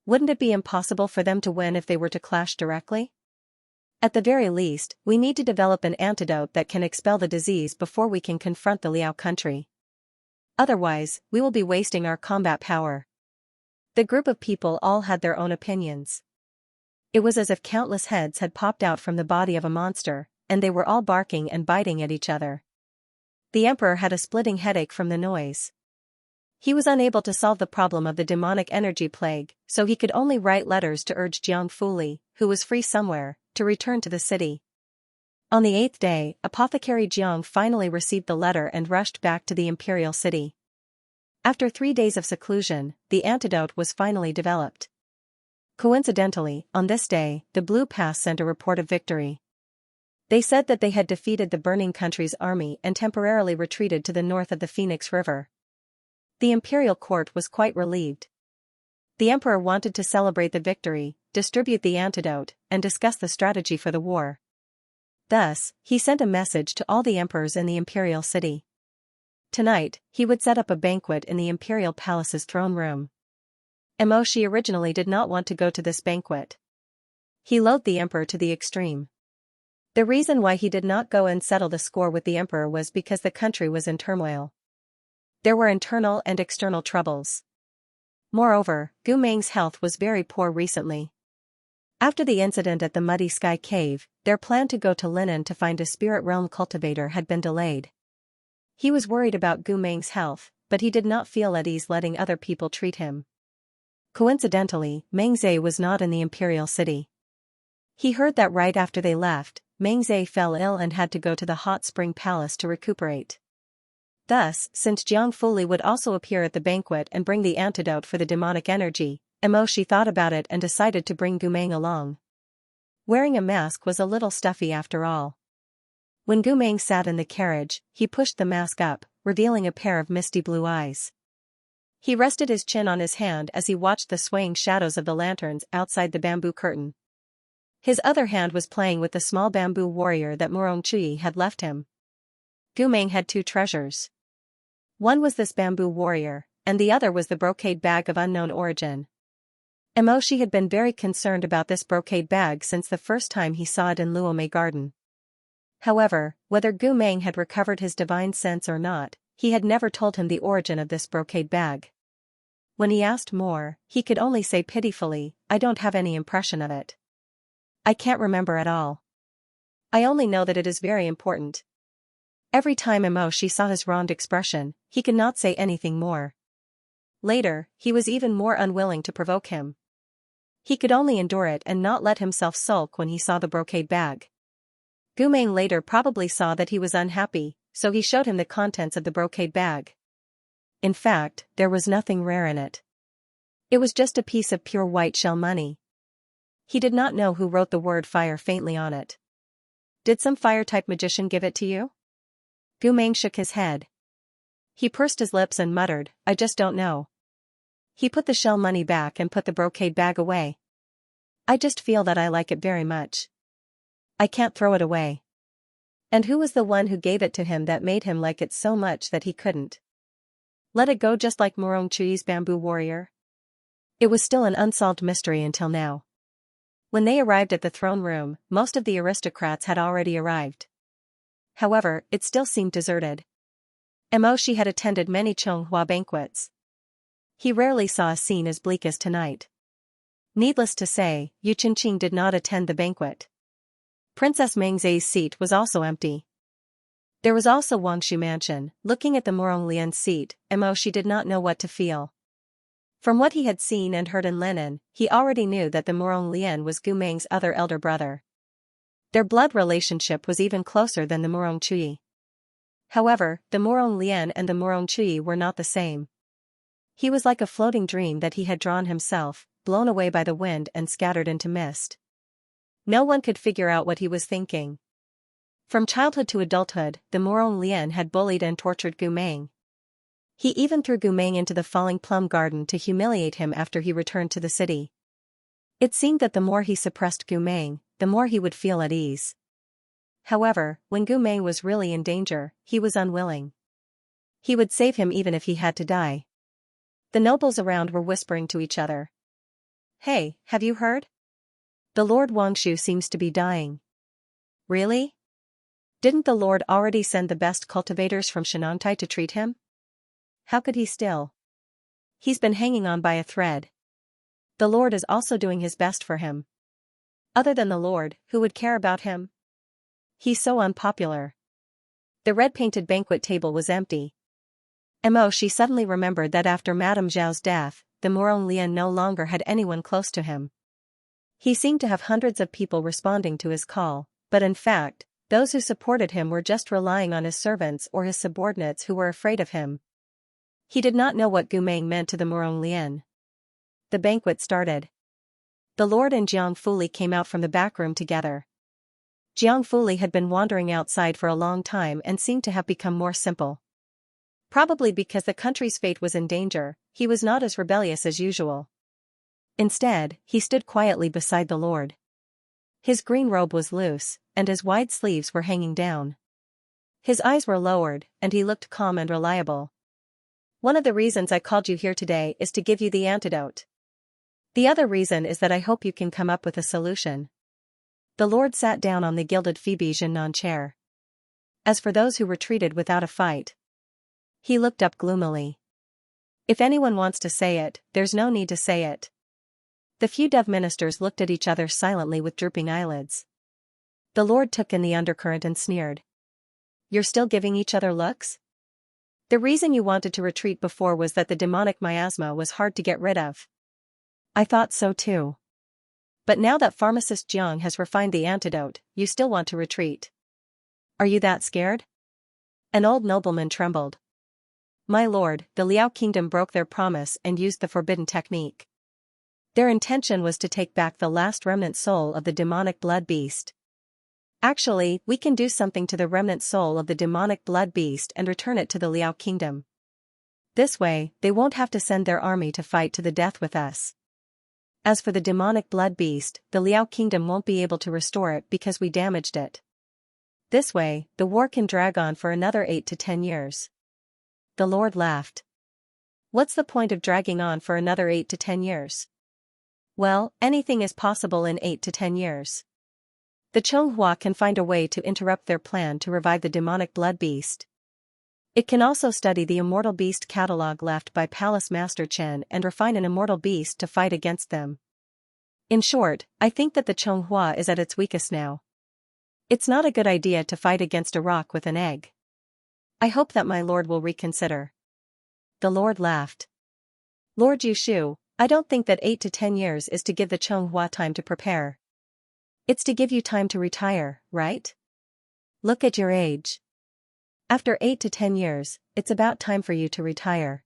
Wouldn't it be impossible for them to win if they were to clash directly? At the very least, we need to develop an antidote that can expel the disease before we can confront the Liao country. Otherwise, we will be wasting our combat power. The group of people all had their own opinions. It was as if countless heads had popped out from the body of a monster, and they were all barking and biting at each other. The emperor had a splitting headache from the noise. He was unable to solve the problem of the demonic energy plague, so he could only write letters to urge Jiang Fuli, who was free somewhere, to return to the city. On the 8th day, Apothecary Jiang finally received the letter and rushed back to the imperial city. After 3 days of seclusion, the antidote was finally developed. Coincidentally, on this day, the Blue Pass sent a report of victory. They said that they had defeated the Burning Country's army and temporarily retreated to the north of the Phoenix River. The imperial court was quite relieved. The emperor wanted to celebrate the victory, distribute the antidote, and discuss the strategy for the war. Thus, he sent a message to all the emperors in the imperial city. Tonight, he would set up a banquet in the imperial palace's throne room. Emoshi originally did not want to go to this banquet. He loathed the emperor to the extreme. The reason why he did not go and settle the score with the emperor was because the country was in turmoil. There were internal and external troubles. Moreover, Gu Meng's health was very poor recently. After the incident at the Muddy Sky Cave, their plan to go to Linen to find a spirit realm cultivator had been delayed. He was worried about Gu Meng's health, but he did not feel at ease letting other people treat him. Coincidentally, Meng Zhe was not in the imperial city. He heard that right after they left, Meng Zhe fell ill and had to go to the hot spring palace to recuperate. Thus, since Jiang Fuli would also appear at the banquet and bring the antidote for the demonic energy, Emoshi thought about it and decided to bring Gu Meng along. Wearing a mask was a little stuffy after all. When Gu Meng sat in the carriage, he pushed the mask up, revealing a pair of misty blue eyes. He rested his chin on his hand as he watched the swaying shadows of the lanterns outside the bamboo curtain. His other hand was playing with the small bamboo warrior that Murong Chui had left him. Gu Meng had 2 treasures. One was this bamboo warrior, and the other was the brocade bag of unknown origin. Emoshi had been very concerned about this brocade bag since the first time he saw it in Luomei Garden. However, whether Gu Meng had recovered his divine sense or not, he had never told him the origin of this brocade bag. When he asked more, he could only say pitifully, "I don't have any impression of it. I can't remember at all. I only know that it is very important." Every time Emoshi saw his wronged expression, he could not say anything more. Later, he was even more unwilling to provoke him. He could only endure it and not let himself sulk when he saw the brocade bag. Gu Meng later probably saw that he was unhappy, so he showed him the contents of the brocade bag. In fact, there was nothing rare in it. It was just a piece of pure white shell money. He did not know who wrote the word fire faintly on it. Did some fire-type magician give it to you? Gu Meng shook his head. He pursed his lips and muttered, "I just don't know." He put the shell money back and put the brocade bag away. "I just feel that I like it very much. I can't throw it away." And who was the one who gave it to him that made him like it so much that he couldn't let it go, just like Murong Chui's bamboo warrior? It was still an unsolved mystery until now. When they arrived at the throne room, most of the aristocrats had already arrived. However, it still seemed deserted. Emoshi had attended many Chonghua banquets. He rarely saw a scene as bleak as tonight. Needless to say, Yu Qingqing did not attend the banquet. Princess Meng Zhe's seat was also empty. There was also Wang Shu Mansion. Looking at the Murong Lian's seat, Emoshi did not know what to feel. From what he had seen and heard in Lenin, he already knew that the Murong Lian was Gu Meng's other elder brother. Their blood relationship was even closer than the Murong Chui. However, the Murong Lian and the Murong Chui were not the same. He was like a floating dream that he had drawn himself, blown away by the wind and scattered into mist. No one could figure out what he was thinking. From childhood to adulthood, the Murong Lian had bullied and tortured Gu Meng. He even threw Gumeng into the falling plum garden to humiliate him after he returned to the city. It seemed that the more he suppressed Gumeng, the more he would feel at ease. However, when Gumeng was really in danger, he was unwilling. He would save him even if he had to die. The nobles around were whispering to each other. "Hey, have you heard? The Lord Wangshu seems to be dying." "Really? Didn't the Lord already send the best cultivators from Xianxia to treat him? How could he still? He's been hanging on by a thread. The Lord is also doing his best for him. Other than the Lord, who would care about him? He's so unpopular." The red-painted banquet table was empty. She suddenly remembered that after Madame Zhao's death, the Murong Lian no longer had anyone close to him. He seemed to have hundreds of people responding to his call, but in fact, those who supported him were just relying on his servants or his subordinates who were afraid of him. He did not know what Gumeng meant to the Murong Lian. The banquet started. The Lord and Jiang Fuli came out from the back room together. Jiang Fuli had been wandering outside for a long time and seemed to have become more simple. Probably because the country's fate was in danger, he was not as rebellious as usual. Instead, he stood quietly beside the Lord. His green robe was loose, and his wide sleeves were hanging down. His eyes were lowered, and he looked calm and reliable. "One of the reasons I called you here today is to give you the antidote. The other reason is that I hope you can come up with a solution." The Lord sat down on the gilded Phoebe Jinnan chair. As for those who retreated without a fight, he looked up gloomily. "If anyone wants to say it, there's no need to say it." The few dev ministers looked at each other silently with drooping eyelids. The Lord took in the undercurrent and sneered. "You're still giving each other looks? The reason you wanted to retreat before was that the demonic miasma was hard to get rid of." "I thought so too. But now that pharmacist Jiang has refined the antidote, you still want to retreat. Are you that scared?" An old nobleman trembled. "My lord, the Liao kingdom broke their promise and used the forbidden technique. Their intention was to take back the last remnant soul of the demonic blood beast. Actually, we can do something to the remnant soul of the demonic blood beast and return it to the Liao kingdom. This way, they won't have to send their army to fight to the death with us. As for the demonic blood beast, the Liao kingdom won't be able to restore it because we damaged it. This way, the war can drag on for another 8 to 10 years. The Lord laughed. "What's the point of dragging on for another 8 to 10 years? Well, anything is possible in 8 to 10 years. The Chonghua can find a way to interrupt their plan to revive the demonic blood beast. It can also study the immortal beast catalog left by Palace Master Chen and refine an immortal beast to fight against them. In short, I think that the Chonghua is at its weakest now. It's not a good idea to fight against a rock with an egg. I hope that my lord will reconsider." The Lord laughed. "Lord Yushu, I don't think that 8 to 10 years is to give the Chonghua time to prepare. It's to give you time to retire, right? Look at your age. After 8 to 10 years, it's about time for you to retire.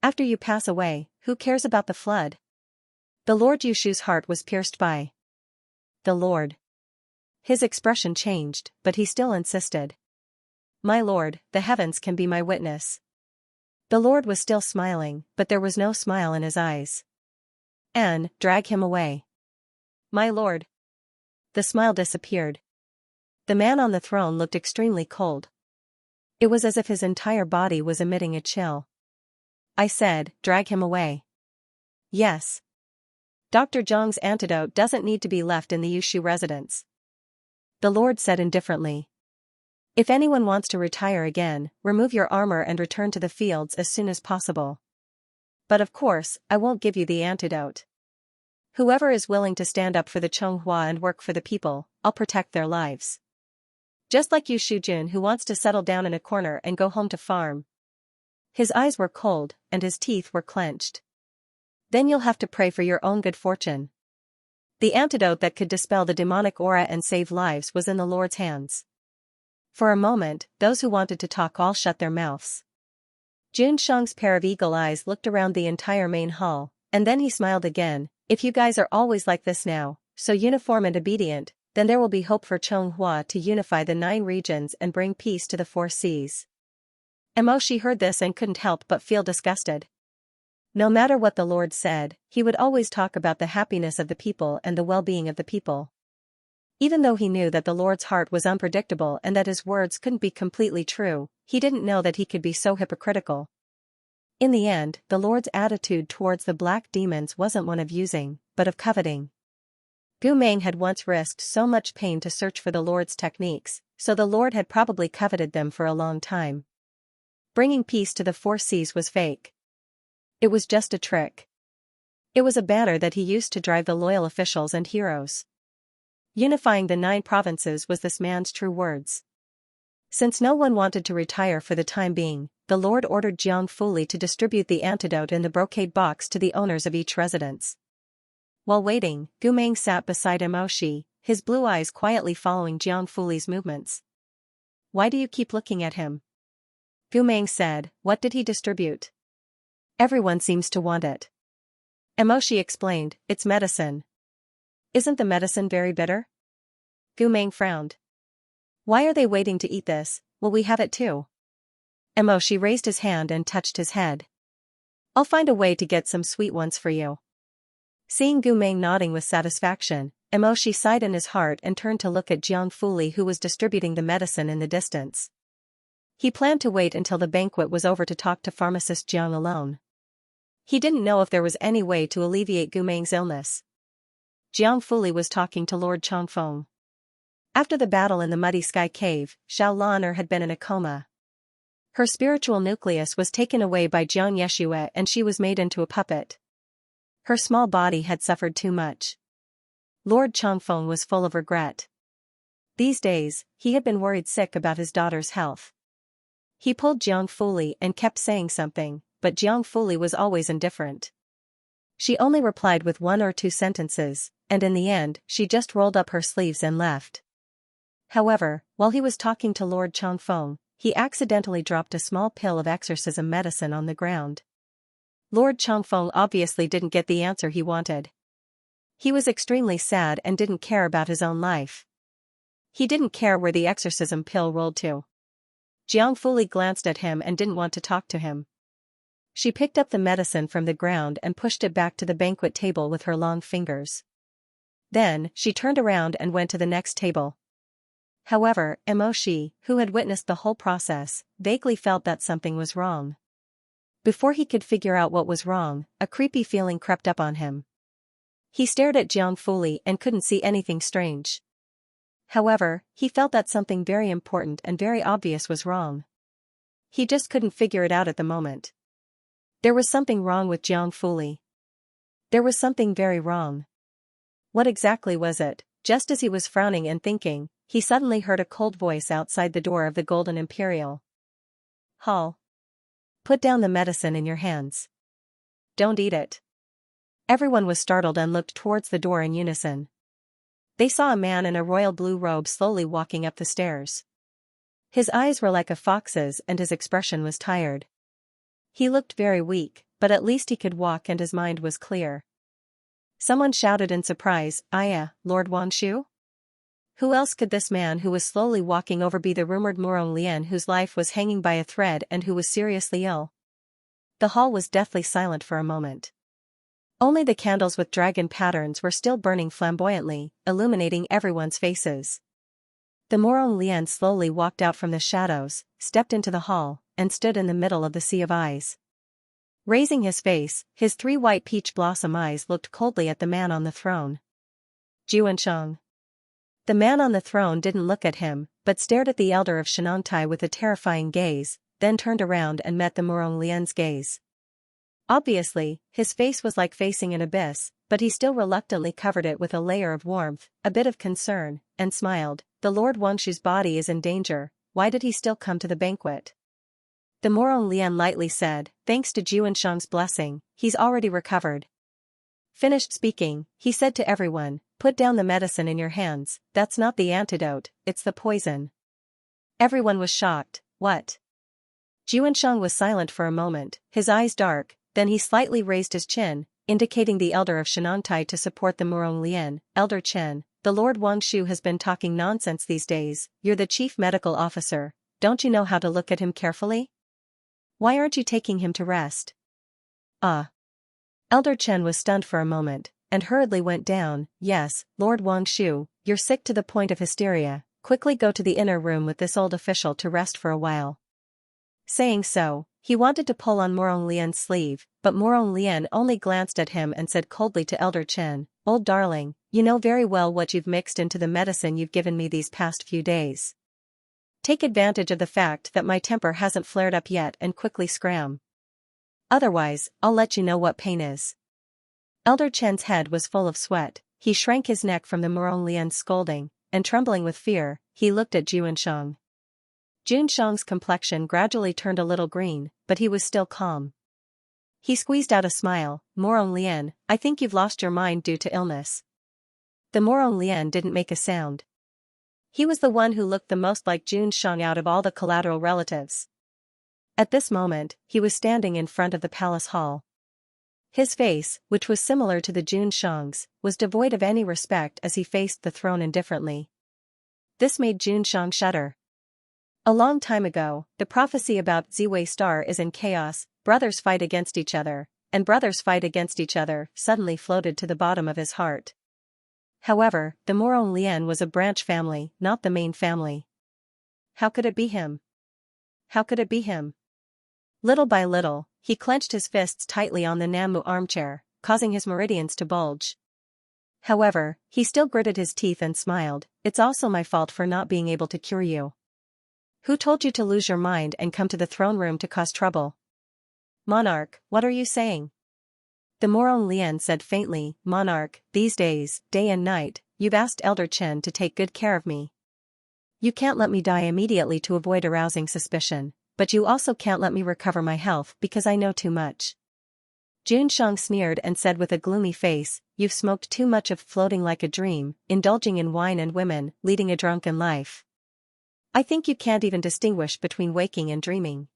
After you pass away, who cares about the flood?" The Lord Yushu's heart was pierced by the Lord. His expression changed, but he still insisted. "My lord, the heavens can be my witness." The Lord was still smiling, but there was no smile in his eyes. "Anne, drag him away." "My lord." The smile disappeared. The man on the throne looked extremely cold. It was as if his entire body was emitting a chill. "I said, drag him away." "Yes. Dr. Zhang's antidote doesn't need to be left in the Yushu residence." The Lord said indifferently. "If anyone wants to retire again, remove your armor and return to the fields as soon as possible. But of course, I won't give you the antidote. Whoever is willing to stand up for the Chonghua and work for the people, I'll protect their lives. Just like you Shujun who wants to settle down in a corner and go home to farm." His eyes were cold, and his teeth were clenched. "Then you'll have to pray for your own good fortune." The antidote that could dispel the demonic aura and save lives was in the Lord's hands. For a moment, those who wanted to talk all shut their mouths. Jun Shang's pair of eagle eyes looked around the entire main hall, and then he smiled again. "If you guys are always like this now, so uniform and obedient, then there will be hope for Chonghua to unify the 9 regions and bring peace to the 4 seas." Emoshi heard this and couldn't help but feel disgusted. No matter what the Lord said, he would always talk about the happiness of the people and the well-being of the people. Even though he knew that the Lord's heart was unpredictable and that his words couldn't be completely true, he didn't know that he could be so hypocritical. In the end, the Lord's attitude towards the black demons wasn't one of using, but of coveting. Gu Meng had once risked so much pain to search for the Lord's techniques, so the Lord had probably coveted them for a long time. Bringing peace to the four seas was fake. It was just a trick. It was a banner that he used to drive the loyal officials and heroes. Unifying the 9 provinces was this man's true words. Since no one wanted to retire for the time being, the Lord ordered Jiang Fuli to distribute the antidote in the brocade box to the owners of each residence. While waiting, Gu Meng sat beside Emoshi, his blue eyes quietly following Jiang Fuli's movements. "Why do you keep looking at him?" Gu Meng said. "What did he distribute?" "Everyone seems to want it." Emoshi explained, "It's medicine." "Isn't the medicine very bitter?" Gu Meng frowned. "Why are they waiting to eat this? Will we have it too?" Emoshi raised his hand and touched his head. "I'll find a way to get some sweet ones for you." Seeing Gu Meng nodding with satisfaction, Emoshi sighed in his heart and turned to look at Jiang Fuli, who was distributing the medicine in the distance. He planned to wait until the banquet was over to talk to pharmacist Jiang alone. He didn't know if there was any way to alleviate Gu Meng's illness. Jiang Fuli was talking to Lord Changfeng. After the battle in the Muddy Sky Cave, Xiao Lan'er had been in a coma. Her spiritual nucleus was taken away by Jiang Yeshua and she was made into a puppet. Her small body had suffered too much. Lord Changfeng was full of regret. These days, he had been worried sick about his daughter's health. He pulled Jiang Fuli and kept saying something, but Jiang Fuli was always indifferent. She only replied with 1 or 2 sentences, and in the end, she just rolled up her sleeves and left. However, while he was talking to Lord Changfeng, he accidentally dropped a small pill of exorcism medicine on the ground. Lord Changfeng obviously didn't get the answer he wanted. He was extremely sad and didn't care about his own life. He didn't care where the exorcism pill rolled to. Jiang Fuli glanced at him and didn't want to talk to him. She picked up the medicine from the ground and pushed it back to the banquet table with her long fingers. Then, she turned around and went to the next table. However, Emoshi, who had witnessed the whole process, vaguely felt that something was wrong. Before he could figure out what was wrong, a creepy feeling crept up on him. He stared at Jiang Fuli and couldn't see anything strange. However, he felt that something very important and very obvious was wrong. He just couldn't figure it out at the moment. There was something wrong with Jiang Fuli. There was something very wrong. What exactly was it? Just as he was frowning and thinking, he suddenly heard a cold voice outside the door of the Golden Imperial Hall. "Put down the medicine in your hands. Don't eat it." Everyone was startled and looked towards the door in unison. They saw a man in a royal blue robe slowly walking up the stairs. His eyes were like a fox's and his expression was tired. He looked very weak, but at least he could walk and his mind was clear. Someone shouted in surprise, "Aya, Lord Wangshu?" Who else could this man who was slowly walking over be the rumored Murong Lian whose life was hanging by a thread and who was seriously ill? The hall was deathly silent for a moment. Only the candles with dragon patterns were still burning flamboyantly, illuminating everyone's faces. The Murong Lian slowly walked out from the shadows, stepped into the hall, and stood in the middle of the sea of eyes. Raising his face, his 3 white peach blossom eyes looked coldly at the man on the throne. Juansheng. The man on the throne didn't look at him, but stared at the elder of Shenantai with a terrifying gaze, then turned around and met the Murong Lian's gaze. Obviously, his face was like facing an abyss, but he still reluctantly covered it with a layer of warmth, a bit of concern, and smiled. "The Lord Wangshu's body is in danger, why did he still come to the banquet?" The Murong Lian lightly said, "Thanks to Juansheng's blessing, he's already recovered." Finished speaking, he said to everyone, "Put down the medicine in your hands, that's not the antidote, it's the poison." Everyone was shocked. "What?" Juansheng was silent for a moment, his eyes dark, then he slightly raised his chin, indicating the elder of Shenantai to support the Murong Lian. "Elder Chen, the Lord Wangshu has been talking nonsense these days, you're the chief medical officer, don't you know how to look at him carefully?" Why aren't you taking him to rest? Ah. Elder Chen was stunned for a moment, and hurriedly went down. Yes, Lord Wangshu, you're sick to the point of hysteria, quickly go to the inner room with this old official to rest for a while. Saying so, he wanted to pull on Morong Lian's sleeve, but Morong Lian only glanced at him and said coldly to Elder Chen, "Old darling, you know very well what you've mixed into the medicine you've given me these past few days. Take advantage of the fact that my temper hasn't flared up yet and quickly scram. Otherwise, I'll let you know what pain is." Elder Chen's head was full of sweat, he shrank his neck from the Morong Lian's scolding, and trembling with fear, he looked at Junshang. Junshang's complexion gradually turned a little green, but he was still calm. He squeezed out a smile. "Morong Lian, I think you've lost your mind due to illness." The Morong Lian didn't make a sound. He was the one who looked the most like Junshang out of all the collateral relatives. At this moment, he was standing in front of the palace hall. His face, which was similar to the Junshang's, was devoid of any respect as he faced the throne indifferently. This made Junshang shudder. A long time ago, the prophecy about Ziwei Star is in chaos, brothers fight against each other, and brothers fight against each other, suddenly floated to the bottom of his heart. However, the Morong Lian was a branch family, not the main family. How could it be him? How could it be him? Little by little, he clenched his fists tightly on the Namu armchair, causing his meridians to bulge. However, he still gritted his teeth and smiled. "It's also my fault for not being able to cure you. Who told you to lose your mind and come to the throne room to cause trouble?" "Monarch, what are you saying?" The Morong Lian said faintly. "Monarch, these days, day and night, you've asked Elder Chen to take good care of me. You can't let me die immediately to avoid arousing suspicion, but you also can't let me recover my health because I know too much." Junshang sneered and said with a gloomy face, "You've smoked too much of floating like a dream, indulging in wine and women, leading a drunken life. I think you can't even distinguish between waking and dreaming."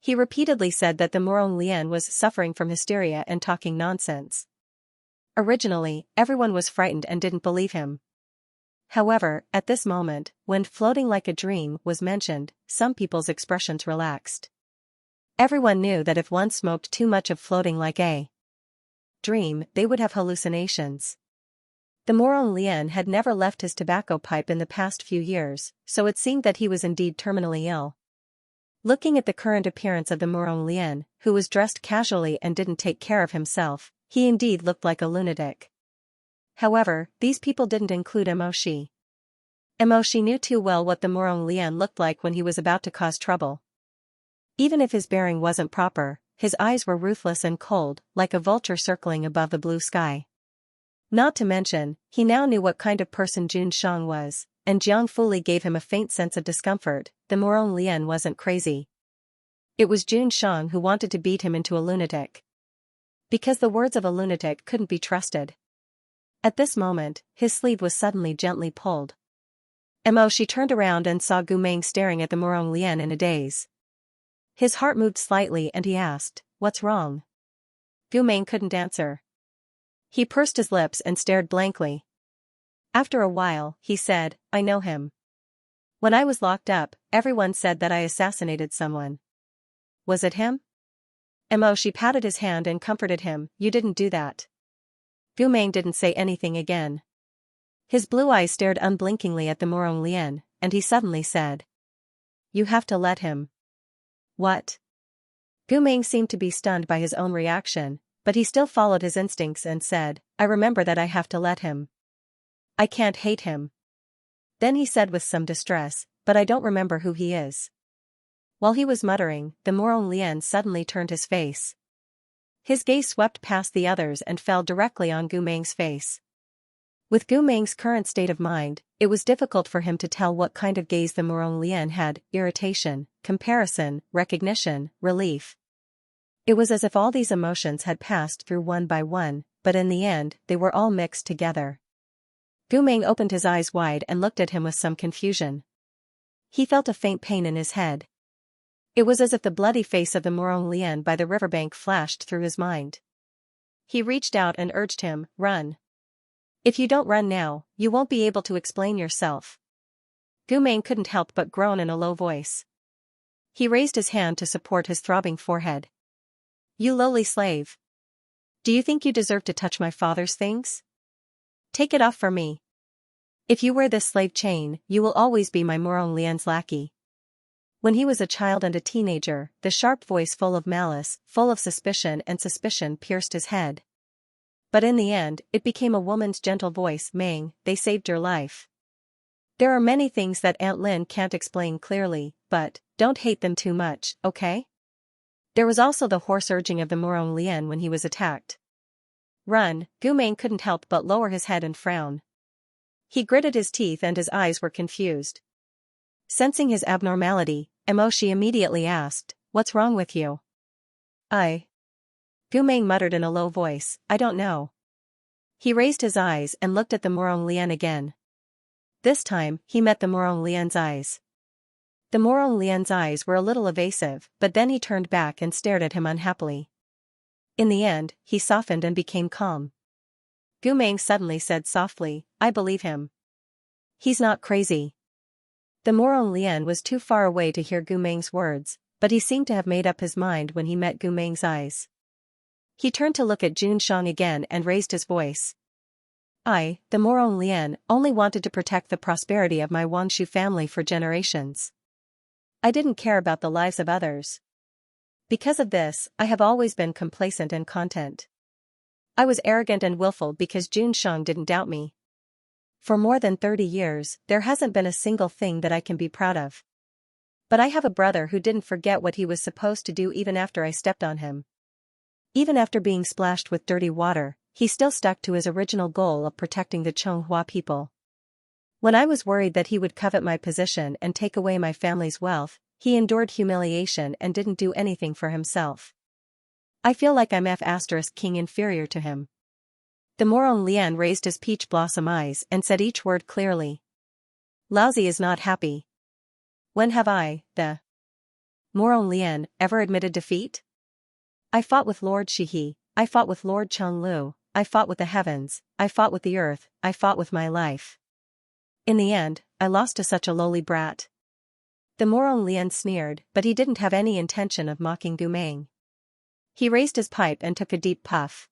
He repeatedly said that the Morong Lian was suffering from hysteria and talking nonsense. Originally, everyone was frightened and didn't believe him. However, at this moment, when floating like a dream was mentioned, some people's expressions relaxed. Everyone knew that if one smoked too much of floating like a dream, they would have hallucinations. The Morong Lian had never left his tobacco pipe in the past few years, so it seemed that he was indeed terminally ill. Looking at the current appearance of the Morong Lian, who was dressed casually and didn't take care of himself, he indeed looked like a lunatic. However, these people didn't include Emoshi. Emoshi knew too well what the Morong Lian looked like when he was about to cause trouble. Even if his bearing wasn't proper, his eyes were ruthless and cold, like a vulture circling above the blue sky. Not to mention, he now knew what kind of person Junshang was, and Jiang Fuli gave him a faint sense of discomfort. The Morong Lian wasn't crazy. It was Junshang who wanted to beat him into a lunatic. Because the words of a lunatic couldn't be trusted. At this moment, his sleeve was suddenly gently pulled. Emoshi turned around and saw Gumeng staring at the Morong Lian in a daze. His heart moved slightly and he asked, "What's wrong?" Gumeng couldn't answer. He pursed his lips and stared blankly. After a while, he said, "I know him. When I was locked up, everyone said that I assassinated someone. Was it him?" Emoshi patted his hand and comforted him. "You didn't do that." Gumeng didn't say anything again. His blue eyes stared unblinkingly at the Morong Lian, and he suddenly said, "You have to let him." "What?" Gumeng seemed to be stunned by his own reaction, but he still followed his instincts and said, "I remember that I have to let him. I can't hate him." Then he said with some distress, "But I don't remember who he is." While he was muttering, the Morong Lian suddenly turned his face. His gaze swept past the others and fell directly on Gumeng's face. With Gumeng's current state of mind, it was difficult for him to tell what kind of gaze the Morong Lian had: irritation, comparison, recognition, relief. It was as if all these emotions had passed through one by one, but in the end, they were all mixed together. Gumeng opened his eyes wide and looked at him with some confusion. He felt a faint pain in his head. It was as if the bloody face of the Morong Lian by the riverbank flashed through his mind. He reached out and urged him, "Run. If you don't run now, you won't be able to explain yourself." Gumeng couldn't help but groan in a low voice. He raised his hand to support his throbbing forehead. You lowly slave. Do you think you deserve to touch my father's things? Take it off for me. If you wear this slave chain, you will always be my Morong Lian's lackey. When he was a child and a teenager, the sharp voice full of malice, full of suspicion pierced his head. But in the end, it became a woman's gentle voice, Meng, they saved your life. There are many things that Aunt Lin can't explain clearly, but, don't hate them too much, okay? There was also the hoarse urging of the Morong Lian when he was attacked. Run, Gu Meng couldn't help but lower his head and frown. He gritted his teeth and his eyes were confused. Sensing his abnormality, Emoshi immediately asked, what's wrong with you? Gu Meng muttered in a low voice, I don't know. He raised his eyes and looked at the Morong Lian again. This time, he met the Morong Lian's eyes. The Morong Lian's eyes were a little evasive, but then he turned back and stared at him unhappily. In the end, he softened and became calm. Gu Meng suddenly said softly, I believe him. He's not crazy. The Morong Lian was too far away to hear Gu Meng's words, but he seemed to have made up his mind when he met Gu Meng's eyes. He turned to look at Xianxia again and raised his voice. The Morong Lian, only wanted to protect the prosperity of my Wangshu family for generations. I didn't care about the lives of others. Because of this, I have always been complacent and content. I was arrogant and willful because Xianxia didn't doubt me. For more than 30 years, there hasn't been a single thing that I can be proud of. But I have a brother who didn't forget what he was supposed to do even after I stepped on him. Even after being splashed with dirty water, he still stuck to his original goal of protecting the Chonghua people. When I was worried that he would covet my position and take away my family's wealth, he endured humiliation and didn't do anything for himself. I feel like I'm F**king inferior to him. The Morong Lian raised his peach blossom eyes and said each word clearly. Laozi is not happy. When have I, the Morong Lian, ever admitted defeat? I fought with Lord Shihe, I fought with Lord Chenglu, I fought with the heavens, I fought with the earth, I fought with my life. In the end, I lost to such a lowly brat. The Morong Lian sneered, but he didn't have any intention of mocking Gu Meng. He raised his pipe and took a deep puff.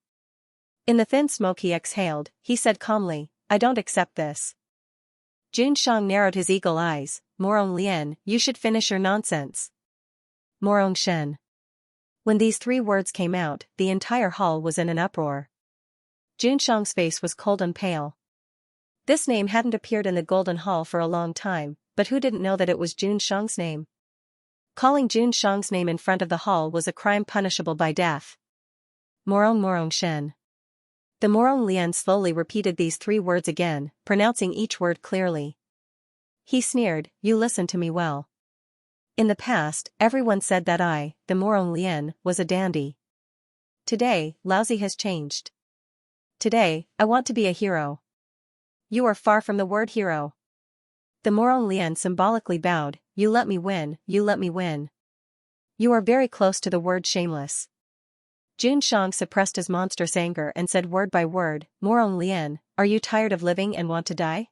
In the thin smoke he exhaled, he said calmly, I don't accept this. Xianxia narrowed his eagle eyes, Morong Lian, you should finish your nonsense. Morong Shen. When these 3 words came out, the entire hall was in an uproar. Xianxia's face was cold and pale. This name hadn't appeared in the Golden Hall for a long time, but who didn't know that it was Xianxia's name? Calling Xianxia's name in front of the hall was a crime punishable by death. Morong Shen. The Morong Lian slowly repeated these 3 words again, pronouncing each word clearly. He sneered, you listen to me well. In the past, everyone said that I, the Morong Lian, was a dandy. Today, Laozi has changed. Today, I want to be a hero. You are far from the word hero. The Morong Lian symbolically bowed, you let me win, you let me win. You are very close to the word shameless. Xianxia suppressed his monstrous anger and said word by word, Morong Lian, are you tired of living and want to die?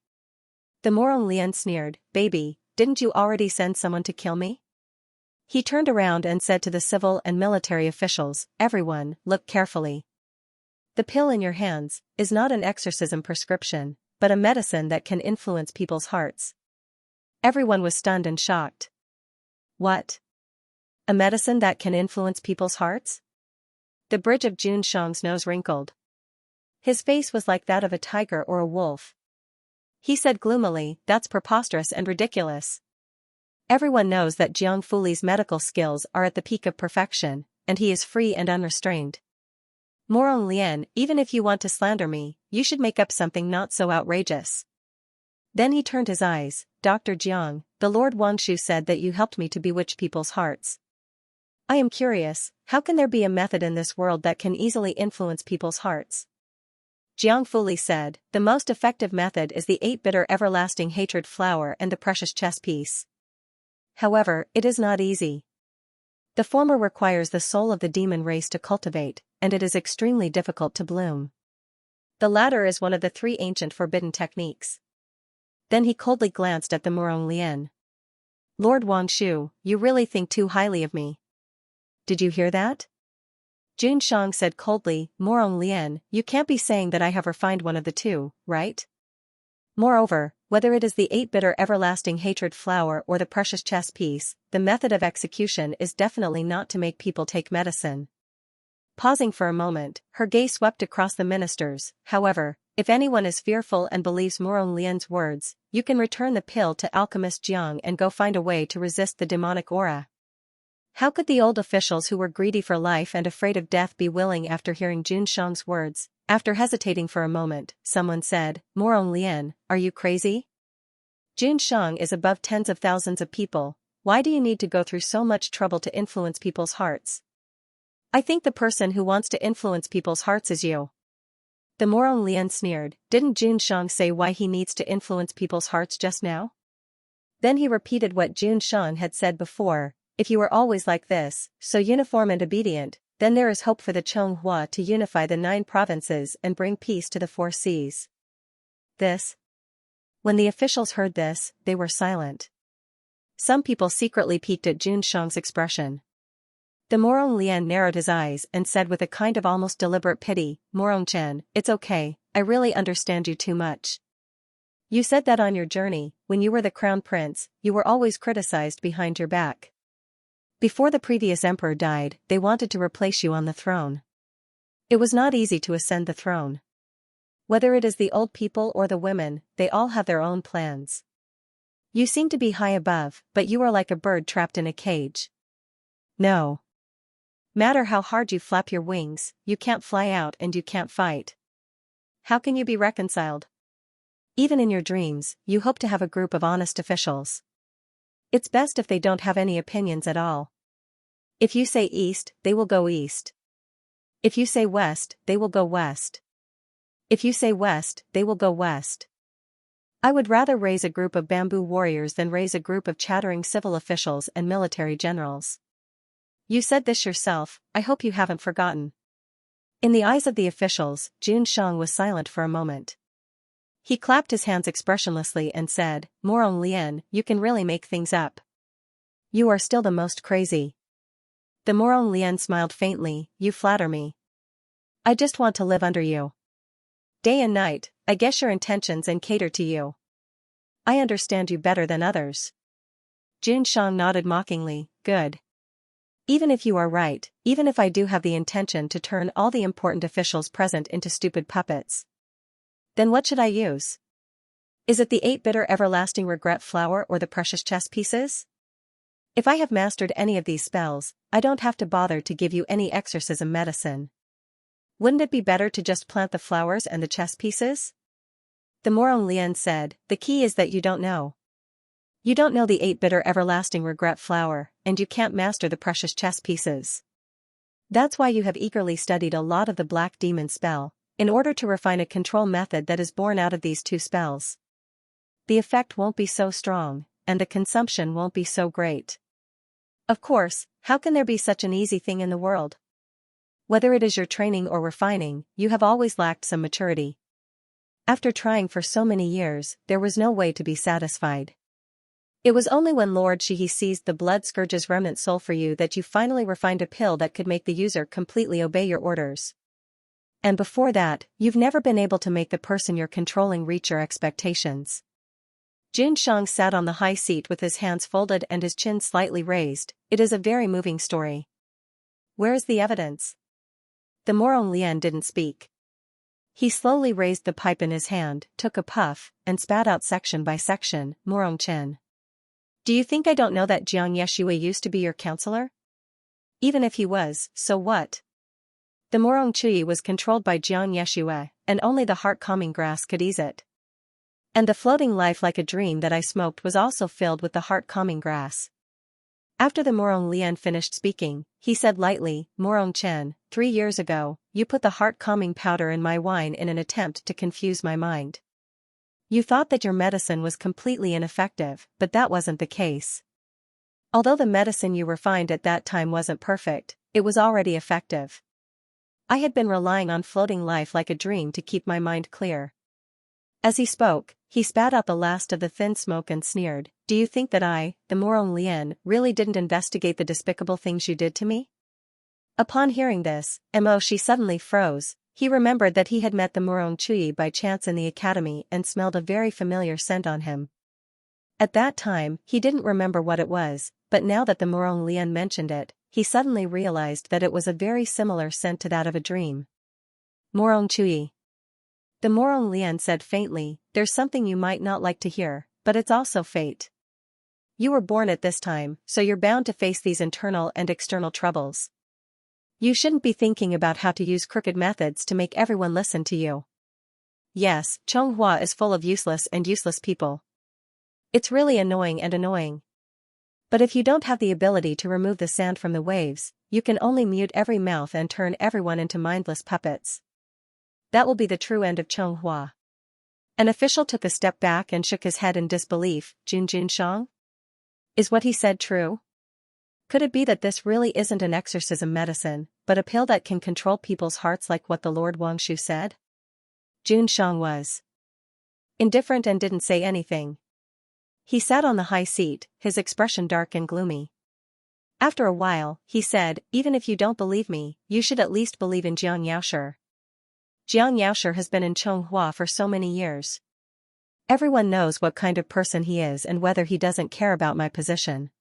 The Morong Lian sneered, baby, didn't you already send someone to kill me? He turned around and said to the civil and military officials, everyone, look carefully. The pill in your hands is not an exorcism prescription, but a medicine that can influence people's hearts. Everyone was stunned and shocked. What? A medicine that can influence people's hearts? The bridge of Xianxia's nose wrinkled. His face was like that of a tiger or a wolf. He said gloomily, that's preposterous and ridiculous. Everyone knows that Jiang Fuli's medical skills are at the peak of perfection, and he is free and unrestrained. Morong Lian, even if you want to slander me, you should make up something not so outrageous. Then he turned his eyes, Dr. Jiang, the Lord Wangshu said that you helped me to bewitch people's hearts. I am curious, how can there be a method in this world that can easily influence people's hearts? Jiang Fuli said, the most effective method is the 8-bitter everlasting hatred flower and the precious chess piece. However, it is not easy. The former requires the soul of the demon race to cultivate, and it is extremely difficult to bloom. The latter is one of the 3 ancient forbidden techniques. Then he coldly glanced at the Morong Lian. Lord Wangshu, you really think too highly of me. Did you hear that? Jun Shang said coldly, Morong Lian, you can't be saying that I have refined one of the two, right? Moreover, whether it is the 8-bitter everlasting hatred flower or the precious chess piece, the method of execution is definitely not to make people take medicine. Pausing for a moment, her gaze swept across the ministers. However, if anyone is fearful and believes Morong Lian's words, you can return the pill to alchemist Jiang and go find a way to resist the demonic aura. How could the old officials who were greedy for life and afraid of death be willing after hearing Jun Shang's words? After hesitating for a moment, someone said, Morong Lian, are you crazy? Jun Shang is above tens of thousands of people. Why do you need to go through so much trouble to influence people's hearts? I think the person who wants to influence people's hearts is you. The Morong Lian sneered. Didn't Jun Shang say why he needs to influence people's hearts just now? Then he repeated what Jun Shang had said before. If you are always like this, so uniform and obedient, then there is hope for the Chonghua to unify the 9 provinces and bring peace to the 4 seas. When the officials heard this, they were silent. Some people secretly peeked at Jun Shang's expression. The Morong Lian narrowed his eyes and said with a kind of almost deliberate pity, Morong Chen, it's okay, I really understand you too much. You said that on your journey, when you were the crown prince, you were always criticized behind your back. Before the previous emperor died, they wanted to replace you on the throne. It was not easy to ascend the throne. Whether it is the old people or the women, they all have their own plans. You seem to be high above, but you are like a bird trapped in a cage. No matter how hard you flap your wings, you can't fly out and you can't fight. How can you be reconciled? Even in your dreams, you hope to have a group of honest officials. It's best if they don't have any opinions at all. If you say east, they will go east. If you say west, they will go west. If you say west, they will go west. I would rather raise a group of bamboo warriors than raise a group of chattering civil officials and military generals. You said this yourself, I hope you haven't forgotten. In the eyes of the officials, Jun Shang was silent for a moment. He clapped his hands expressionlessly and said, Morong Lian, you can really make things up. You are still the most crazy. The Morong Lian smiled faintly, you flatter me. I just want to live under you. Day and night, I guess your intentions and cater to you. I understand you better than others. Jun Shang nodded mockingly, good. Even if you are right, even if I do have the intention to turn all the important officials present into stupid puppets. Then what should I use? Is it the 8-bitter everlasting regret flower or the precious chess pieces? If I have mastered any of these spells, I don't have to bother to give you any exorcism medicine. Wouldn't it be better to just plant the flowers and the chess pieces? The Morong Lian said, the key is that you don't know. You don't know the 8-bitter everlasting regret flower, and you can't master the precious chess pieces. That's why you have eagerly studied a lot of the black demon spell, in order to refine a control method that is born out of these 2 spells. The effect won't be so strong, and the consumption won't be so great. Of course, how can there be such an easy thing in the world? Whether it is your training or refining, you have always lacked some maturity. After trying for so many years, there was no way to be satisfied. It was only when Lord Shihi seized the blood scourge's remnant soul for you that you finally refined a pill that could make the user completely obey your orders. And before that, you've never been able to make the person you're controlling reach your expectations. Jun Shang sat on the high seat with his hands folded and his chin slightly raised. It is a very moving story. Where is the evidence? The Morong Lian didn't speak. He slowly raised the pipe in his hand, took a puff, and spat out section by section, Morong Chen. Do you think I don't know that Xianxia used to be your counselor? Even if he was, so what? The Morong Chui was controlled by Xianxia, and only the heart-calming grass could ease it. And the floating life like a dream that I smoked was also filled with the heart-calming grass. After the Morong Lian finished speaking, he said lightly, Morong Chen, 3 years ago, you put the heart-calming powder in my wine in an attempt to confuse my mind. You thought that your medicine was completely ineffective, but that wasn't the case. Although the medicine you refined at that time wasn't perfect, it was already effective. I had been relying on floating life like a dream to keep my mind clear. As he spoke, he spat out the last of the thin smoke and sneered, Do you think that I, the Morong Lian, really didn't investigate the despicable things you did to me? Upon hearing this, Shi suddenly froze. He remembered that he had met the Morong Chui by chance in the academy and smelled a very familiar scent on him. At that time, he didn't remember what it was, but now that the Morong Lian mentioned it, he suddenly realized that it was a very similar scent to that of a dream. Morong Chui. The Morong Lian said faintly, "There's something you might not like to hear, but it's also fate. You were born at this time, so you're bound to face these internal and external troubles. You shouldn't be thinking about how to use crooked methods to make everyone listen to you. Yes, Chonghua is full of useless people. It's really annoying. But if you don't have the ability to remove the sand from the waves, you can only mute every mouth and turn everyone into mindless puppets. That will be the true end of Chonghua." An official took a step back and shook his head in disbelief. Jun Shang? Is what he said true? Could it be that this really isn't an exorcism medicine, but a pill that can control people's hearts like what the Lord Wangshu said? Jun Shang was indifferent and didn't say anything. He sat on the high seat, his expression dark and gloomy. After a while, he said, "Even if you don't believe me, you should at least believe in Jiang Yaoshi. Jiang Yaoshi has been in Chonghua for so many years. Everyone knows what kind of person he is and whether he doesn't care about my position.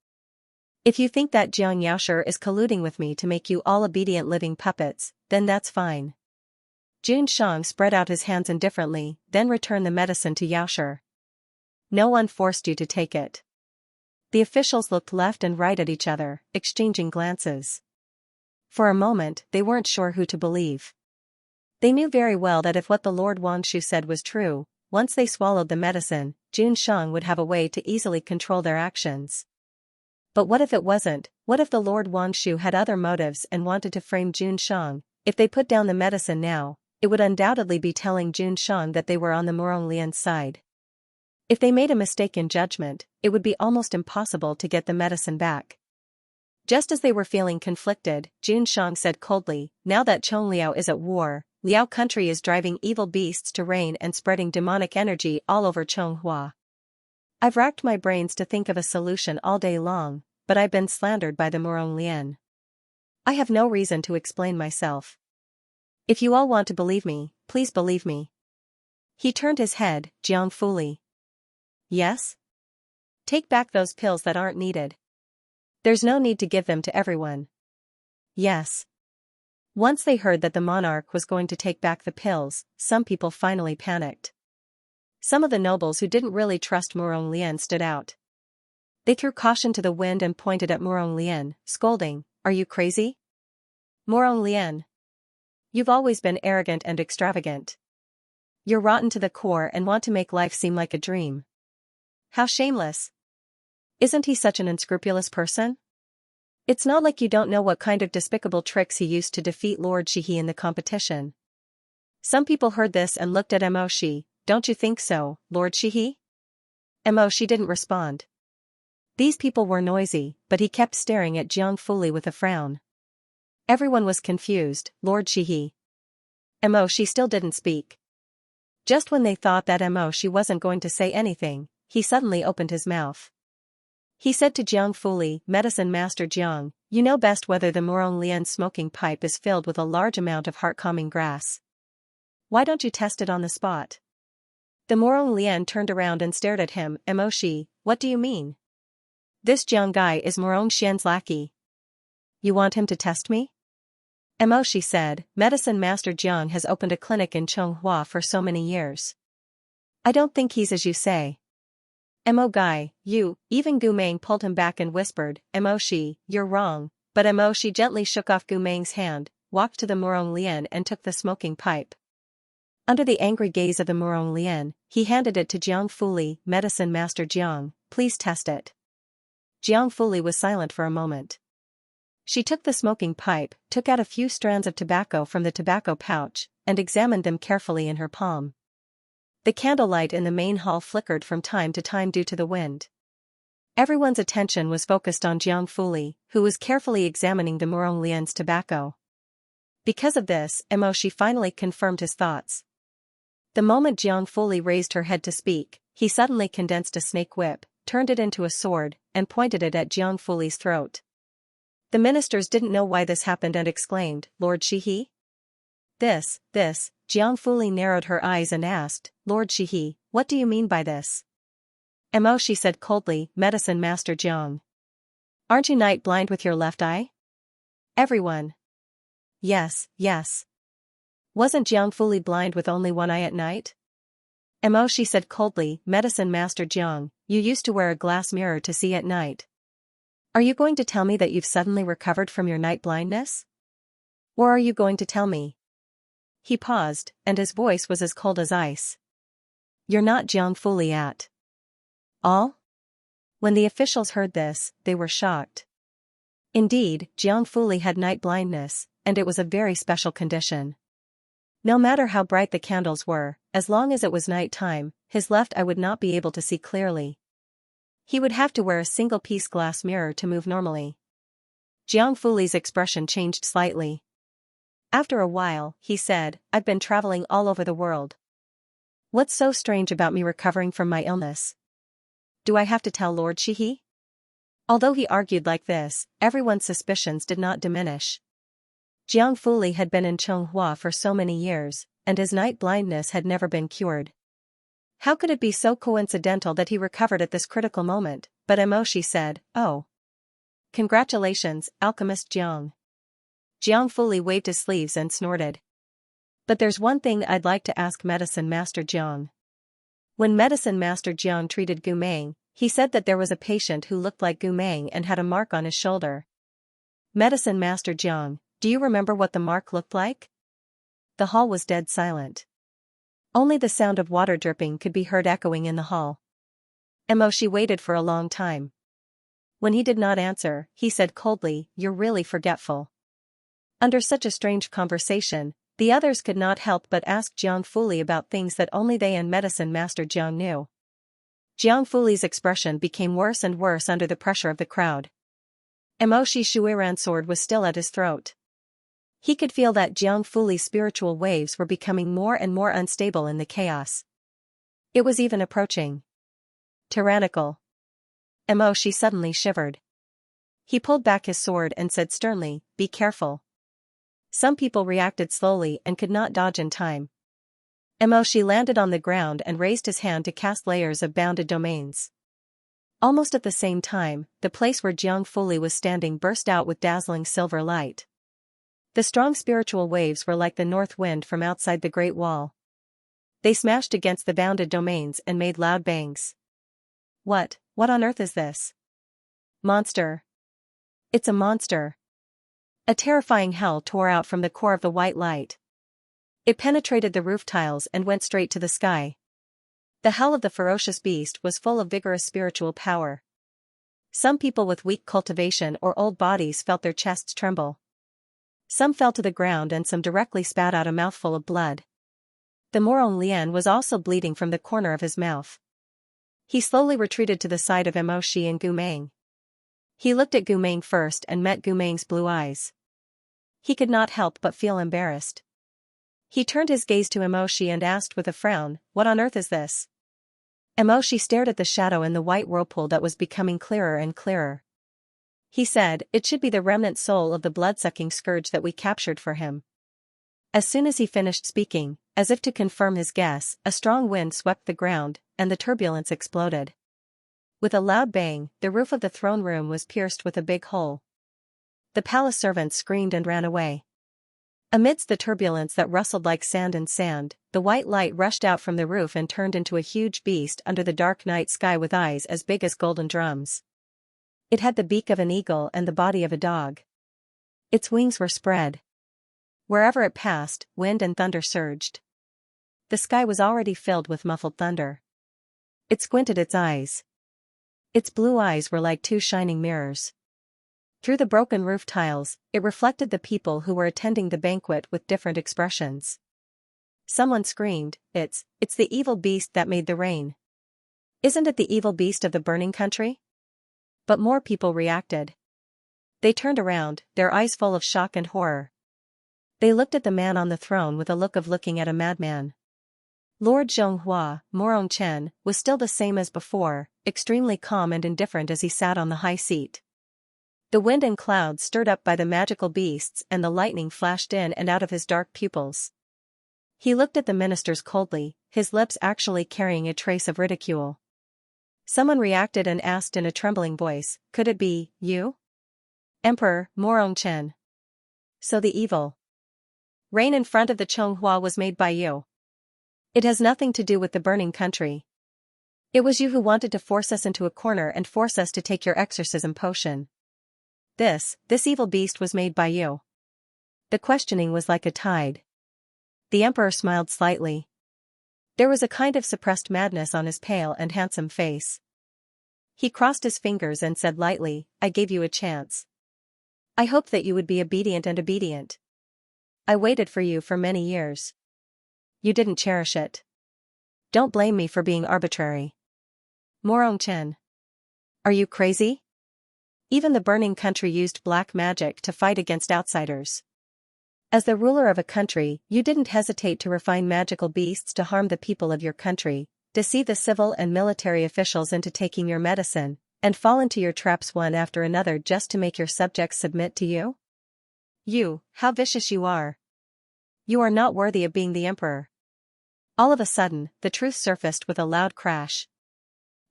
If you think that Jiang Yaoshi is colluding with me to make you all obedient living puppets, then that's fine." Jun Shang spread out his hands indifferently, then returned the medicine to Yaoshi. "No one forced you to take it." The officials looked left and right at each other, exchanging glances. For a moment, they weren't sure who to believe. They knew very well that if what the Lord Wangshu said was true, once they swallowed the medicine, Jun Shang would have a way to easily control their actions. But what if it wasn't? What if the Lord Wangshu had other motives and wanted to frame Jun Shang? If they put down the medicine now, it would undoubtedly be telling Jun Shang that they were on the Morong Lian's side. If they made a mistake in judgment, it would be almost impossible to get the medicine back. Just as they were feeling conflicted, Jun Shang said coldly, "Now that Chongliao is at war, Liao country is driving evil beasts to reign and spreading demonic energy all over Chonghua. I've racked my brains to think of a solution all day long, but I've been slandered by the Morong Lian. I have no reason to explain myself. If you all want to believe me, please believe me." He turned his head. "Jiang Fuli. Yes? Take back those pills that aren't needed. There's no need to give them to everyone." "Yes." Once they heard that the monarch was going to take back the pills, some people finally panicked. Some of the nobles who didn't really trust Morong Lian stood out. They threw caution to the wind and pointed at Morong Lian, scolding, "Are you crazy? Morong Lian. You've always been arrogant and extravagant. You're rotten to the core and want to make life seem like a dream. How shameless. Isn't he such an unscrupulous person? It's not like you don't know what kind of despicable tricks he used to defeat Lord Shihi in the competition." Some people heard this and looked at Shi. "Don't you think so, Lord Shihi?" Shi didn't respond. These people were noisy, but he kept staring at Jiang Fuli with a frown. Everyone was confused. Lord Shihi. Shi still didn't speak. Just when they thought that Shi wasn't going to say anything, he suddenly opened his mouth. He said to Jiang Fuli, "Medicine Master Jiang, you know best whether the Morong Lian smoking pipe is filled with a large amount of heart-calming grass. Why don't you test it on the spot?" The Morong Lian turned around and stared at him. "Shi, what do you mean? This Jiang guy is Morong Xian's lackey. You want him to test me?" Shi said, "Medicine Master Jiang has opened a clinic in Chonghua for so many years. I don't think he's as you say." Guy, you," even Gu Meng pulled him back and whispered, Shi, you're wrong," but Shi gently shook off Gu Meng's hand, walked to the Morong Lian and took the smoking pipe. Under the angry gaze of the Morong Lian, he handed it to Jiang Fuli. "Medicine Master Jiang, please test it." Jiang Fuli was silent for a moment. She took the smoking pipe, took out a few strands of tobacco from the tobacco pouch, and examined them carefully in her palm. The candlelight in the main hall flickered from time to time due to the wind. Everyone's attention was focused on Jiang Fuli, who was carefully examining the Morong Lian's tobacco. Because of this, Shi finally confirmed his thoughts. The moment Jiang Fuli raised her head to speak, he suddenly condensed a snake whip, turned it into a sword, and pointed it at Jiang Fuli's throat. The ministers didn't know why this happened and exclaimed, "Lord Shihi?" This, Jiang Fuli narrowed her eyes and asked, "Lord Shihi, what do you mean by this?" "Mo," she said coldly, "Medicine Master Jiang. Aren't you night blind with your left eye?" Everyone. Yes. Wasn't Jiang Fuli blind with only one eye at night? Mo, she said coldly, "Medicine Master Jiang, you used to wear a glass mirror to see at night. Are you going to tell me that you've suddenly recovered from your night blindness? Or are you going to tell me?" He paused, and his voice was as cold as ice. "You're not Jiang Fuli at all?" When the officials heard this, they were shocked. Indeed, Jiang Fuli had night blindness, and it was a very special condition. No matter how bright the candles were, as long as it was night time, his left eye would not be able to see clearly. He would have to wear a single-piece glass mirror to move normally. Jiang Fuli's expression changed slightly. After a while, he said, "I've been traveling all over the world. What's so strange about me recovering from my illness? Do I have to tell Lord Shihi?" Although he argued like this, everyone's suspicions did not diminish. Jiang Fuli had been in Chonghua for so many years, and his night blindness had never been cured. How could it be so coincidental that he recovered at this critical moment? But Emoshi said, "Oh. Congratulations, Alchemist Jiang." Jiang Fuli waved his sleeves and snorted. "But there's one thing I'd like to ask Medicine Master Jiang." When Medicine Master Jiang treated Gu Meng, he said that there was a patient who looked like Gu Meng and had a mark on his shoulder. "Medicine Master Jiang, do you remember what the mark looked like?" The hall was dead silent. Only the sound of water dripping could be heard echoing in the hall. Emoshi waited for a long time. When he did not answer, he said coldly, "You're really forgetful." Under such a strange conversation, the others could not help but ask Jiang Fuli about things that only they and Medicine Master Jiang knew. Jiang Fuli's expression became worse and worse under the pressure of the crowd. Emoshi Shuiran's sword was still at his throat. He could feel that Jiang Fuli's spiritual waves were becoming more and more unstable in the chaos. It was even approaching tyrannical. Emoshi suddenly shivered. He pulled back his sword and said sternly, "Be careful." Some people reacted slowly and could not dodge in time. Emoshi landed on the ground and raised his hand to cast layers of bounded domains. Almost at the same time, the place where Jiang Fuli was standing burst out with dazzling silver light. The strong spiritual waves were like the north wind from outside the Great Wall. They smashed against the bounded domains and made loud bangs. What on earth is this? Monster. It's a monster. A terrifying hell tore out from the core of the white light. It penetrated the roof tiles and went straight to the sky. The hell of the ferocious beast was full of vigorous spiritual power. Some people with weak cultivation or old bodies felt their chests tremble. Some fell to the ground and some directly spat out a mouthful of blood. The Moron Lian was also bleeding from the corner of his mouth. He slowly retreated to the side of Emoshi and Gu Meng. He looked at Gu Meng first and met Gu Meng's blue eyes. He could not help but feel embarrassed. He turned his gaze to Emoshi and asked with a frown, "What on earth is this?" Emoshi stared at the shadow in the white whirlpool that was becoming clearer and clearer. He said, "It should be the remnant soul of the blood-sucking scourge that we captured for him." As soon as he finished speaking, as if to confirm his guess, a strong wind swept the ground, and the turbulence exploded. With a loud bang, the roof of the throne room was pierced with a big hole. The palace servants screamed and ran away. Amidst the turbulence that rustled like sand and sand, the white light rushed out from the roof and turned into a huge beast under the dark night sky with eyes as big as golden drums. It had the beak of an eagle and the body of a dog. Its wings were spread. Wherever it passed, wind and thunder surged. The sky was already filled with muffled thunder. It squinted its eyes. Its blue eyes were like two shining mirrors. Through the broken roof tiles, it reflected the people who were attending the banquet with different expressions. Someone screamed, It's the evil beast that made the rain. Isn't it the evil beast of the burning country?" But more people reacted. They turned around, their eyes full of shock and horror. They looked at the man on the throne with a look of looking at a madman. Lord Xianxia, Morong Chen, was still the same as before, extremely calm and indifferent as he sat on the high seat. The wind and clouds stirred up by the magical beasts and the lightning flashed in and out of his dark pupils. He looked at the ministers coldly, his lips actually carrying a trace of ridicule. Someone reacted and asked in a trembling voice, "Could it be you? Emperor Morong Chen. So the evil reign in front of the Chonghua was made by you. It has nothing to do with the burning country. It was you who wanted to force us into a corner and force us to take your exorcism potion. This evil beast was made by you." The questioning was like a tide. The emperor smiled slightly. There was a kind of suppressed madness on his pale and handsome face. He crossed his fingers and said lightly, "I gave you a chance. I hoped that you would be obedient. I waited for you for many years. You didn't cherish it. Don't blame me for being arbitrary. Morong Chen. Are you crazy? Even the burning country used black magic to fight against outsiders. As the ruler of a country, you didn't hesitate to refine magical beasts to harm the people of your country, deceive the civil and military officials into taking your medicine, and fall into your traps one after another just to make your subjects submit to you? You, how vicious you are. You are not worthy of being the emperor." All of a sudden, the truth surfaced with a loud crash.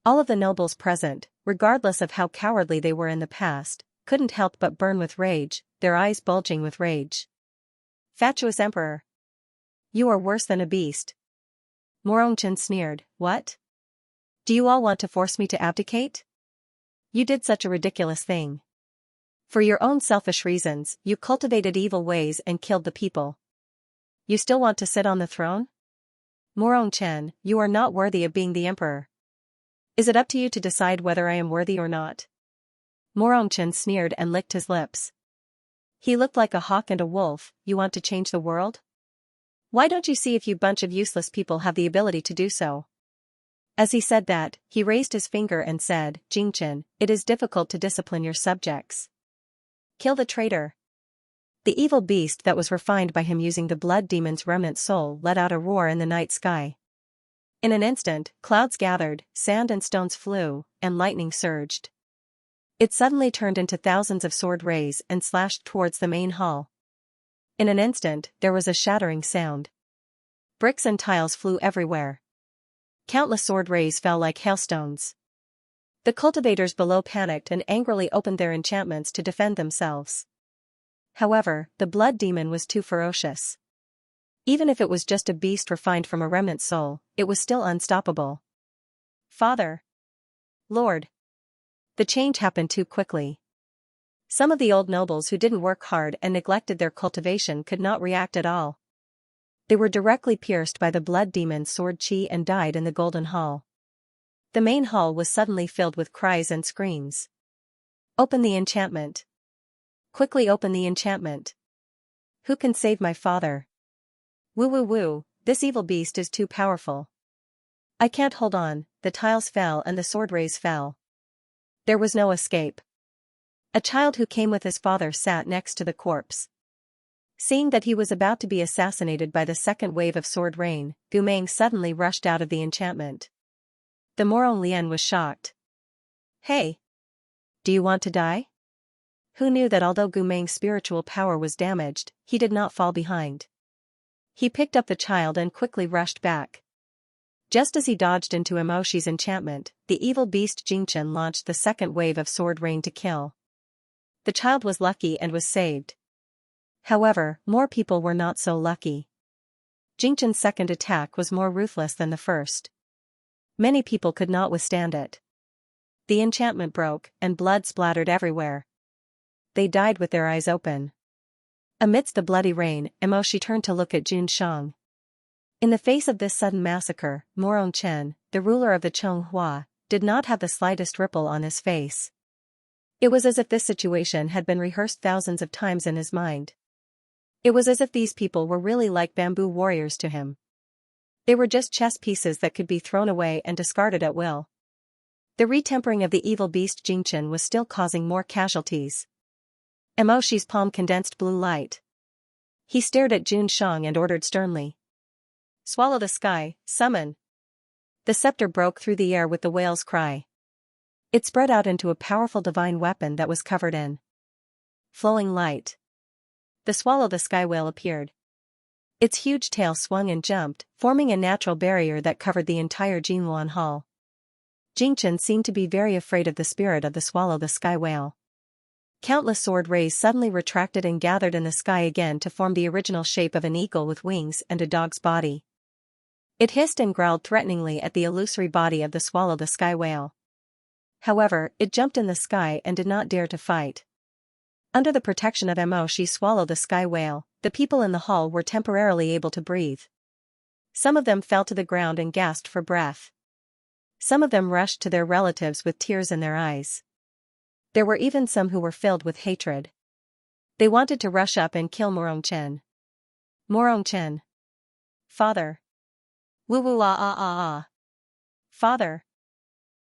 All of the nobles present, regardless of how cowardly they were in the past, couldn't help but burn with rage, their eyes bulging with rage. "Fatuous emperor. You are worse than a beast." Morong Chen sneered, "What? Do you all want to force me to abdicate? You did such a ridiculous thing. For your own selfish reasons, you cultivated evil ways and killed the people. You still want to sit on the throne? Morong Chen, you are not worthy of being the emperor. Is it up to you to decide whether I am worthy or not?" Morong Chen sneered and licked his lips. He looked like a hawk and a wolf. "You want to change the world? Why don't you see if you bunch of useless people have the ability to do so?" As he said that, he raised his finger and said, "Jingchen, it is difficult to discipline your subjects. Kill the traitor." The evil beast that was refined by him using the blood demon's remnant soul let out a roar in the night sky. In an instant, clouds gathered, sand and stones flew, and lightning surged. It suddenly turned into thousands of sword rays and slashed towards the main hall. In an instant, there was a shattering sound. Bricks and tiles flew everywhere. Countless sword rays fell like hailstones. The cultivators below panicked and angrily opened their enchantments to defend themselves. However, the blood demon was too ferocious. Even if it was just a beast refined from a remnant soul, it was still unstoppable. "Father! Lord!" The change happened too quickly. Some of the old nobles who didn't work hard and neglected their cultivation could not react at all. They were directly pierced by the blood demon's sword chi and died in the golden hall. The main hall was suddenly filled with cries and screams. "Open the enchantment! Quickly open the enchantment! Who can save my father? Woo woo woo, this evil beast is too powerful. I can't hold on." The tiles fell and the sword rays fell. There was no escape. A child who came with his father sat next to the corpse. Seeing that he was about to be assassinated by the second wave of sword rain, Gumeng suddenly rushed out of the enchantment. The Morong Lian was shocked. "Hey! Do you want to die?" Who knew that although Gumeng's spiritual power was damaged, he did not fall behind. He picked up the child and quickly rushed back. Just as he dodged into Emoshi's enchantment, the evil beast Jingchen launched the second wave of sword rain to kill. The child was lucky and was saved. However, more people were not so lucky. Jingchen's second attack was more ruthless than the first. Many people could not withstand it. The enchantment broke, and blood splattered everywhere. They died with their eyes open. Amidst the bloody rain, Emoshi turned to look at Jun Shang. In the face of this sudden massacre, Morong Chen, the ruler of the Chonghua, did not have the slightest ripple on his face. It was as if this situation had been rehearsed thousands of times in his mind. It was as if these people were really like bamboo warriors to him. They were just chess pieces that could be thrown away and discarded at will. The retempering of the evil beast Jingchen was still causing more casualties. Emoshi's palm condensed blue light. He stared at Jun Shang and ordered sternly. Swallow the sky, summon. The scepter broke through the air with the whale's cry. It spread out into a powerful divine weapon that was covered in flowing light. The swallow the sky whale appeared. Its huge tail swung and jumped, forming a natural barrier that covered the entire Jinluan Hall. Jingchen seemed to be very afraid of the spirit of the swallow the sky whale. Countless sword rays suddenly retracted and gathered in the sky again to form the original shape of an eagle with wings and a dog's body. It hissed and growled threateningly at the illusory body of the swallow the sky whale. However, it jumped in the sky and did not dare to fight. Under the protection of Mo Shi swallow the sky whale, the people in the hall were temporarily able to breathe. Some of them fell to the ground and gasped for breath. Some of them rushed to their relatives with tears in their eyes. There were even some who were filled with hatred. They wanted to rush up and kill Morongchen. Morongchen. Father. Woo woo ah ah ah ah. Father.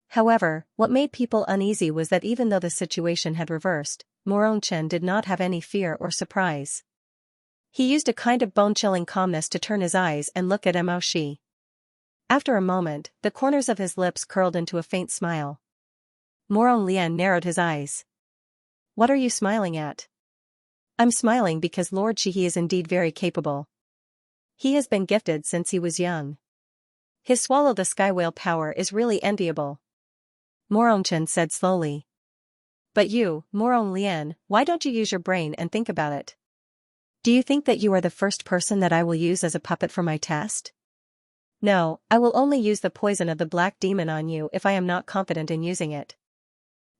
However, what made people uneasy was that even though the situation had reversed, Morongchen did not have any fear or surprise. He used a kind of bone-chilling calmness to turn his eyes and look at Mo Shi. After a moment, the corners of his lips curled into a faint smile. Morong Lian narrowed his eyes. What are you smiling at? I'm smiling because Lord Shihi is indeed very capable. He has been gifted since he was young. His swallow the sky whale power is really enviable. Morongchen said slowly. But you, Morong Lian, why don't you use your brain and think about it? Do you think that you are the first person that I will use as a puppet for my test? No, I will only use the poison of the black demon on you if I am not confident in using it.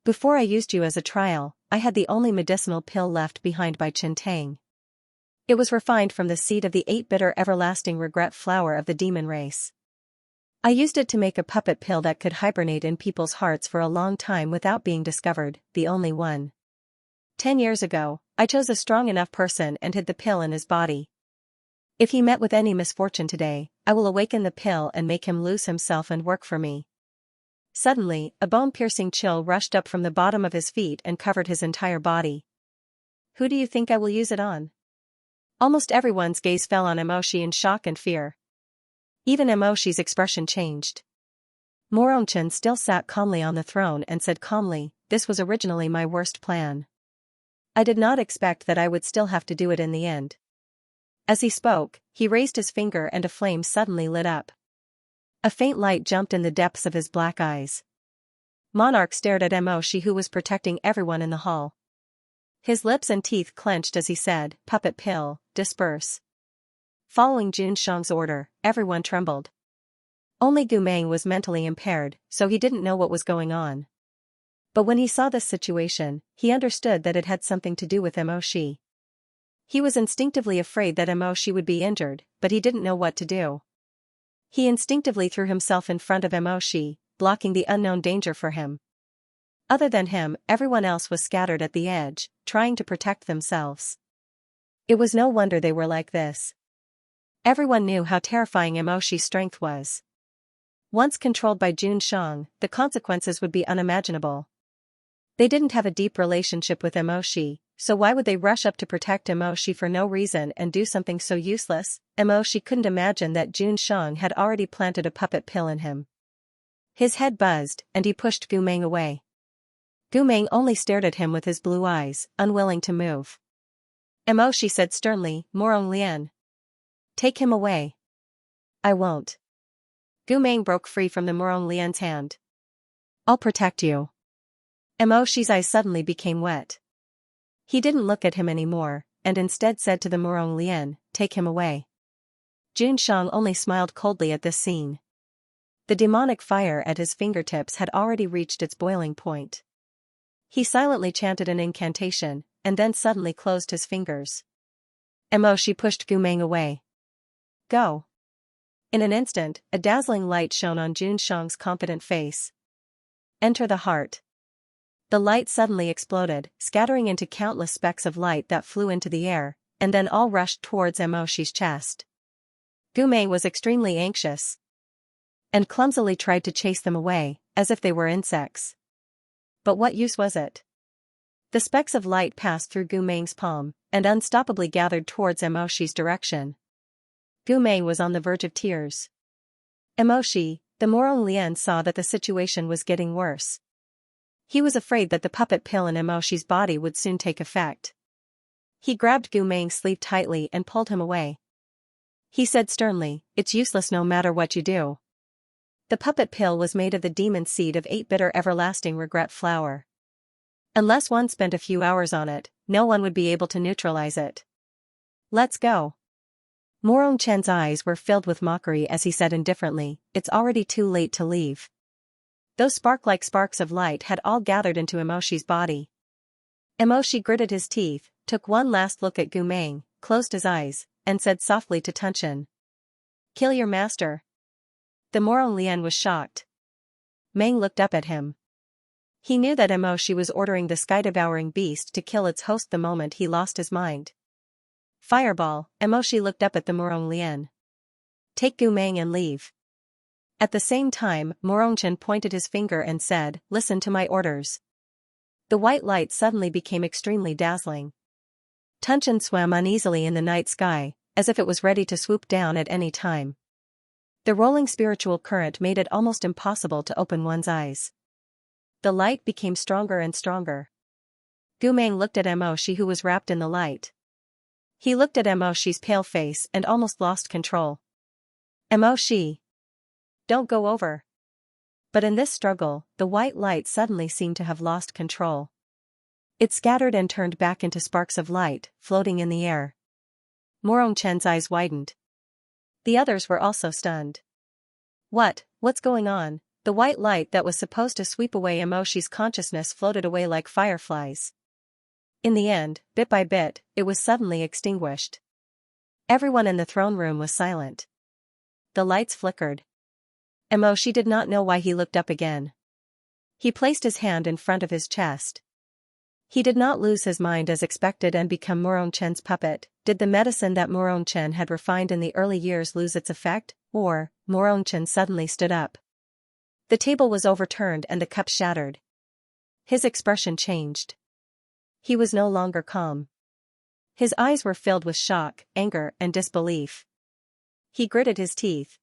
Before I used you as a trial, I had the only medicinal pill left behind by Qin Tang. It was refined from the seed of the 8-bitter everlasting regret flower of the demon race. I used it to make a puppet pill that could hibernate in people's hearts for a long time without being discovered, the only one. 10 years ago, I chose a strong enough person and hid the pill in his body. If he met with any misfortune today, I will awaken the pill and make him lose himself and work for me. Suddenly, a bone-piercing chill rushed up from the bottom of his feet and covered his entire body. Who do you think I will use it on? Almost everyone's gaze fell on Mo Shi in shock and fear. Even Mo Shi's expression changed. Morongchen still sat calmly on the throne and said calmly, "This was originally my worst plan. I did not expect that I would still have to do it in the end." As he spoke, he raised his finger and a flame suddenly lit up. A faint light jumped in the depths of his black eyes. Monarch stared at Mo Shi, who was protecting everyone in the hall. His lips and teeth clenched as he said, "Puppet pill, disperse." Following Jun Shang's order, everyone trembled. Only Gu Meng was mentally impaired, so he didn't know what was going on. But when he saw this situation, he understood that it had something to do with Mo Shi. He was instinctively afraid that Mo Shi would be injured, but he didn't know what to do. He instinctively threw himself in front of Mo Shi, blocking the unknown danger for him. Other than him, everyone else was scattered at the edge, trying to protect themselves. It was no wonder they were like this. Everyone knew how terrifying Mo Shi's strength was. Once controlled by Jun Shang, the consequences would be unimaginable. They didn't have a deep relationship with Mo Shi, so why would they rush up to protect Mo Shi for no reason and do something so useless? Mo Shi couldn't imagine that Jun Shang had already planted a puppet pill in him. His head buzzed, and he pushed Gu Meng away. Gu Meng only stared at him with his blue eyes, unwilling to move. Mo Shi said sternly, "Morong Lian. Take him away." "I won't." Gu Meng broke free from the Morong Lian's hand. "I'll protect you." Mo Shi's eyes suddenly became wet. He didn't look at him anymore, and instead said to the Morong Lian, "Take him away." Jun Shang only smiled coldly at this scene. The demonic fire at his fingertips had already reached its boiling point. He silently chanted an incantation, and then suddenly closed his fingers. Mo Shi pushed Gu Meng away. "Go." In an instant, a dazzling light shone on Jun Shang's confident face. "Enter the heart." The light suddenly exploded, scattering into countless specks of light that flew into the air, and then all rushed towards Mo Shi's chest. Gu Meng was extremely anxious and clumsily tried to chase them away, as if they were insects. But what use was it? The specks of light passed through Gu Meng's palm, and unstoppably gathered towards Mo Shi's direction. Gu Meng was on the verge of tears. Emoshi, the Morong Lian saw that the situation was getting worse. He was afraid that the puppet pill in Emoshi's body would soon take effect. He grabbed Gu Meng's sleeve tightly and pulled him away. He said sternly, "It's useless no matter what you do." The puppet pill was made of the demon seed of 8 bitter everlasting regret flower. Unless one spent a few hours on it, no one would be able to neutralize it. "Let's go." Morong Chen's eyes were filled with mockery as he said indifferently, "It's already too late to leave." Those spark-like sparks of light had all gathered into Emoshi's body. Emoshi gritted his teeth, took one last look at Gu Meng, closed his eyes, and said softly to Tunchen, "Kill your master." The Morong Lian was shocked. Meng looked up at him. He knew that Emoshi was ordering the sky-devouring beast to kill its host the moment he lost his mind. Fireball, Emoshi looked up at the Morong Lian. "Take Gu Meng and leave." At the same time, Morongchen pointed his finger and said, "Listen to my orders." The white light suddenly became extremely dazzling. Tunchen swam uneasily in the night sky, as if it was ready to swoop down at any time. The rolling spiritual current made it almost impossible to open one's eyes. The light became stronger and stronger. Gu Meng looked at Emoshi, who was wrapped in the light. He looked at Emoshi's pale face and almost lost control. "Emoshi! Don't go over." But in this struggle, the white light suddenly seemed to have lost control. It scattered and turned back into sparks of light, floating in the air. Morong Chen's eyes widened. The others were also stunned. What's going on?" The white light that was supposed to sweep away Emoshi's consciousness floated away like fireflies. In the end, bit by bit, it was suddenly extinguished. Everyone in the throne room was silent. The lights flickered. Emoshi did not know why he looked up again. He placed his hand in front of his chest. He did not lose his mind as expected and become Morong Chen's puppet. Did the medicine that Morong Chen had refined in the early years lose its effect, or, Morong Chen suddenly stood up? The table was overturned and the cup shattered. His expression changed. He was no longer calm. His eyes were filled with shock, anger, and disbelief. He gritted his teeth.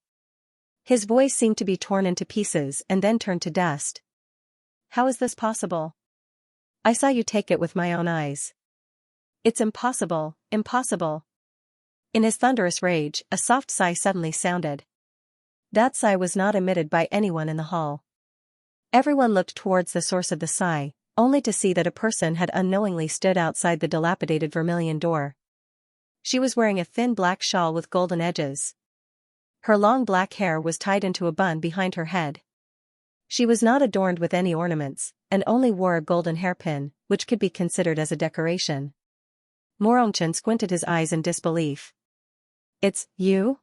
His voice seemed to be torn into pieces and then turned to dust. "How is this possible? I saw you take it with my own eyes. It's impossible, impossible." In his thunderous rage, a soft sigh suddenly sounded. That sigh was not emitted by anyone in the hall. Everyone looked towards the source of the sigh, only to see that a person had unknowingly stood outside the dilapidated vermilion door. She was wearing a thin black shawl with golden edges. Her long black hair was tied into a bun behind her head. She was not adorned with any ornaments, and only wore a golden hairpin, which could be considered as a decoration. Morongchen squinted his eyes in disbelief. "It's you?"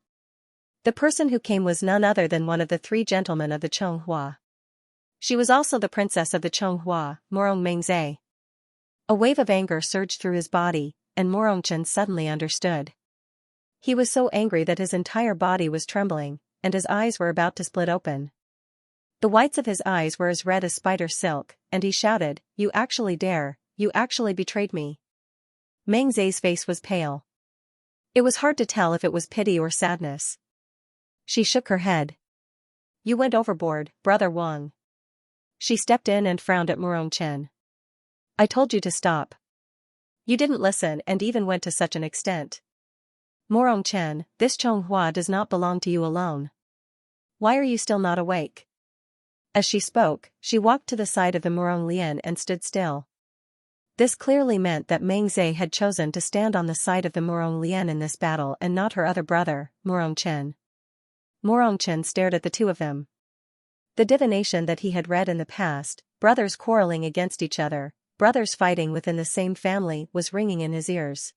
The person who came was none other than one of the 3 gentlemen of the Chonghua. She was also the princess of the Chonghua, Morong Mengze. A wave of anger surged through his body, and Morongchen suddenly understood. He was so angry that his entire body was trembling, and his eyes were about to split open. The whites of his eyes were as red as spider silk, and he shouted, "You actually dare, you actually betrayed me." Mengze's face was pale. It was hard to tell if it was pity or sadness. She shook her head. "You went overboard, Brother Wang." She stepped in and frowned at Morongchen. "I told you to stop. You didn't listen and even went to such an extent. Morongchen, this Chonghua does not belong to you alone. Why are you still not awake?" As she spoke, she walked to the side of the Morong Lian and stood still. This clearly meant that Mengze had chosen to stand on the side of the Morong Lian in this battle and not her other brother, Morongchen. Morongchen stared at the two of them. The divination that he had read in the past, brothers quarreling against each other, brothers fighting within the same family, was ringing in his ears.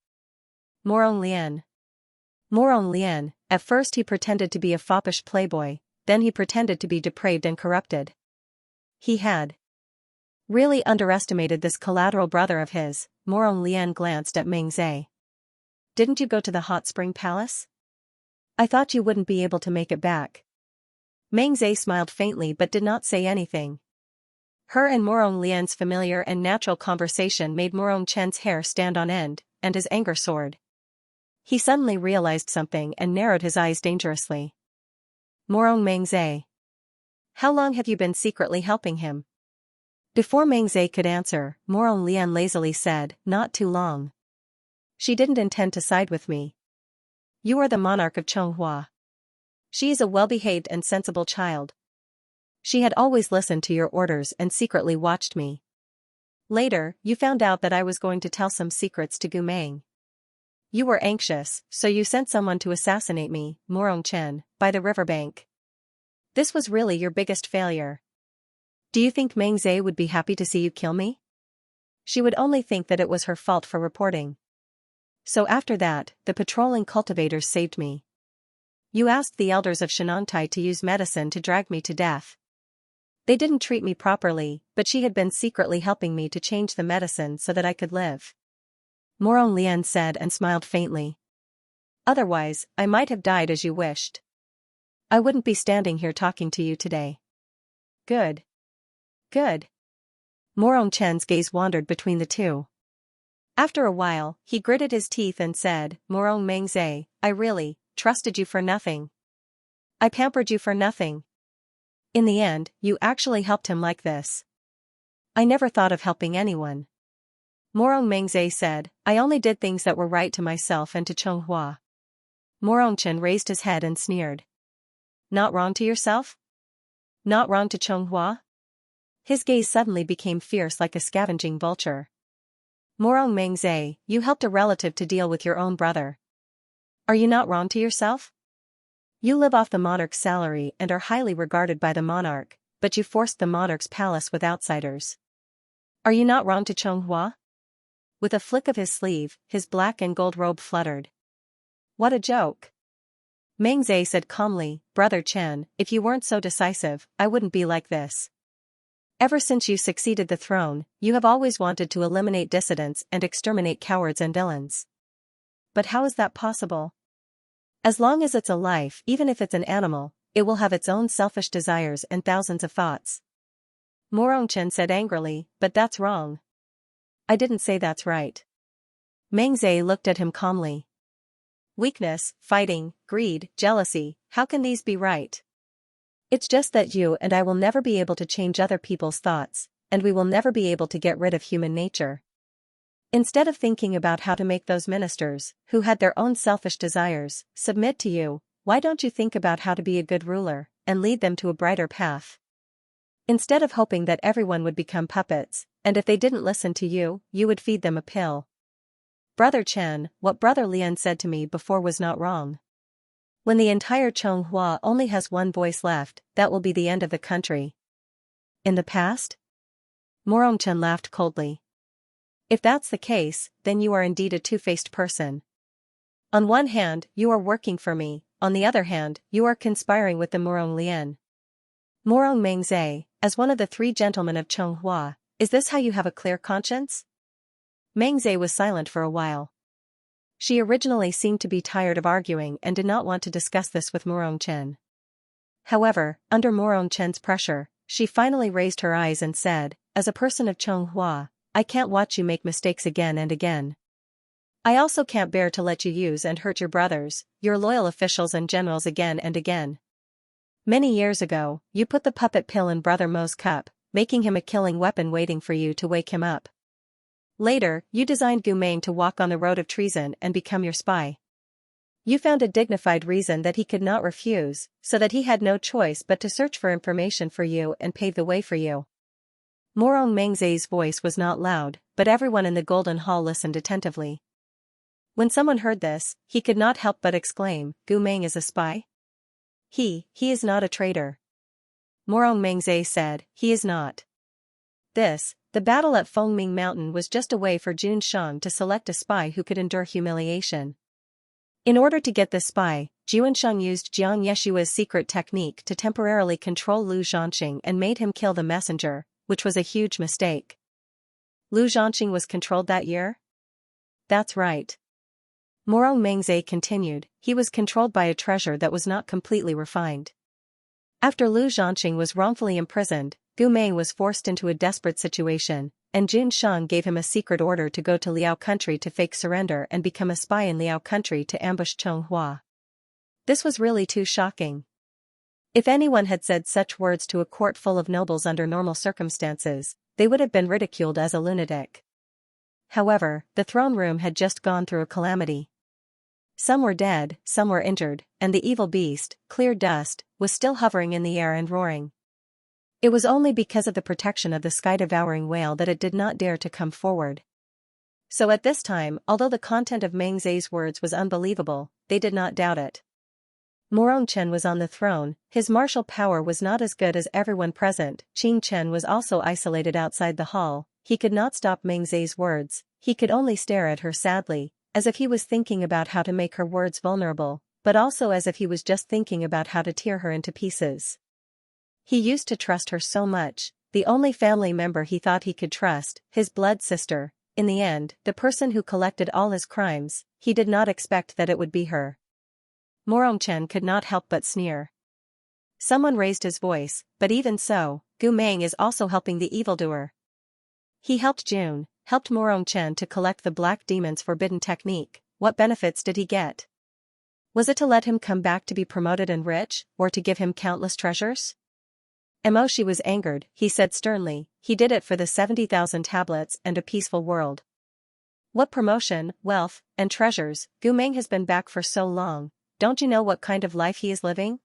Morong Lian. Morong Lian, at first he pretended to be a foppish playboy, then he pretended to be depraved and corrupted. He had really underestimated this collateral brother of his. Morong Lian glanced at Mengze. "Didn't you go to the hot spring palace? I thought you wouldn't be able to make it back." Mengze smiled faintly but did not say anything. Her and Morong Lian's familiar and natural conversation made Morong Chen's hair stand on end, and his anger soared. He suddenly realized something and narrowed his eyes dangerously. Morong Mengze. How long have you been secretly helping him? Before Mengze could answer, Morong Lian lazily said, not too long. She didn't intend to side with me. You are the monarch of Chonghua. She is a well-behaved and sensible child. She had always listened to your orders and secretly watched me. Later, you found out that I was going to tell some secrets to Gumeng. You were anxious, so you sent someone to assassinate me, Morong Chen, by the riverbank. This was really your biggest failure. Do you think Mengze would be happy to see you kill me? She would only think that it was her fault for reporting. So after that, the patrolling cultivators saved me. You asked the elders of Xianxia to use medicine to drag me to death. They didn't treat me properly, but she had been secretly helping me to change the medicine so that I could live. Morong Lian said and smiled faintly. Otherwise, I might have died as you wished. I wouldn't be standing here talking to you today. Good. Good. Morong Chen's gaze wandered between the two. After a while, he gritted his teeth and said, Morong Mengze, I really trusted you for nothing. I pampered you for nothing. In the end, you actually helped him like this. I never thought of helping anyone. Morong Mengze said, I only did things that were right to myself and to Chonghua. Morong Chen raised his head and sneered. Not wrong to yourself? Not wrong to Chonghua? His gaze suddenly became fierce like a scavenging vulture. Morong Mengze, you helped a relative to deal with your own brother. Are you not wrong to yourself? You live off the monarch's salary and are highly regarded by the monarch, but you forced the monarch's palace with outsiders. Are you not wrong to Chonghua? With a flick of his sleeve, his black and gold robe fluttered. What a joke! Mengze said calmly, Brother Chen, if you weren't so decisive, I wouldn't be like this. Ever since you succeeded the throne, you have always wanted to eliminate dissidents and exterminate cowards and villains. But how is that possible? As long as it's a life, even if it's an animal, it will have its own selfish desires and thousands of thoughts. Morong Chen said angrily, but that's wrong. I didn't say that's right. Mengze looked at him calmly. Weakness, fighting, greed, jealousy, how can these be right? It's just that you and I will never be able to change other people's thoughts, and we will never be able to get rid of human nature. Instead of thinking about how to make those ministers, who had their own selfish desires, submit to you, why don't you think about how to be a good ruler, and lead them to a brighter path? Instead of hoping that everyone would become puppets, and if they didn't listen to you, you would feed them a pill. Brother Chen, what Brother Lian said to me before was not wrong. When the entire Chonghua only has one voice left, that will be the end of the country. In the past? Morong Chen laughed coldly. If that's the case, then you are indeed a two-faced person. On one hand, you are working for me, on the other hand, you are conspiring with the Morong Lian. Morong Mengze, as one of the three gentlemen of Chonghua, is this how you have a clear conscience? Mengze was silent for a while. She originally seemed to be tired of arguing and did not want to discuss this with Morong Chen. However, under Morong Chen's pressure, she finally raised her eyes and said, as a person of Chonghua, I can't watch you make mistakes again and again. I also can't bear to let you use and hurt your brothers, your loyal officials and generals again and again. Many years ago, you put the puppet pill in Brother Mo's cup, making him a killing weapon waiting for you to wake him up. Later, you designed Gumeng to walk on the road of treason and become your spy. You found a dignified reason that he could not refuse, so that he had no choice but to search for information for you and pave the way for you. Morong Mengze's voice was not loud, but everyone in the Golden Hall listened attentively. When someone heard this, he could not help but exclaim, Gumeng is a spy? He is not a traitor. Morong Mengze said, he is not. The battle at Fengming Mountain was just a way for Jun Shang to select a spy who could endure humiliation. In order to get this spy, Jun Shang used Jiang Yeshua's secret technique to temporarily control Lu Zhanxing and made him kill the messenger, which was a huge mistake. Lu Zhanxing was controlled that year? That's right. Morong Mengze continued, he was controlled by a treasure that was not completely refined. After Lu Zhanxing was wrongfully imprisoned, Gumeng was forced into a desperate situation, and Jun Shang gave him a secret order to go to Liao country to fake surrender and become a spy in Liao country to ambush Chonghua. This was really too shocking. If anyone had said such words to a court full of nobles under normal circumstances, they would have been ridiculed as a lunatic. However, the throne room had just gone through a calamity. Some were dead, some were injured, and the evil beast, clear dust, was still hovering in the air and roaring. It was only because of the protection of the sky-devouring whale that it did not dare to come forward. So at this time, although the content of Meng Zai's words was unbelievable, they did not doubt it. Morong Chen was on the throne, his martial power was not as good as everyone present. Qing Chen was also isolated outside the hall. He could not stop Meng Zai's words, he could only stare at her sadly, as if he was thinking about how to make her words vulnerable, but also as if he was just thinking about how to tear her into pieces. He used to trust her so much, the only family member he thought he could trust, his blood sister. In the end, the person who collected all his crimes, he did not expect that it would be her. Morong Chen could not help but sneer. Someone raised his voice, but even so, Gu Meng is also helping the evildoer. He helped June, helped Morong Chen to collect the Black Demon's forbidden technique. What benefits did he get? Was it to let him come back to be promoted and rich, or to give him countless treasures? Emoshi was angered, he said sternly, he did it for the 70,000 tablets and a peaceful world. What promotion, wealth, and treasures? Gu Meng has been back for so long, don't you know what kind of life he is living?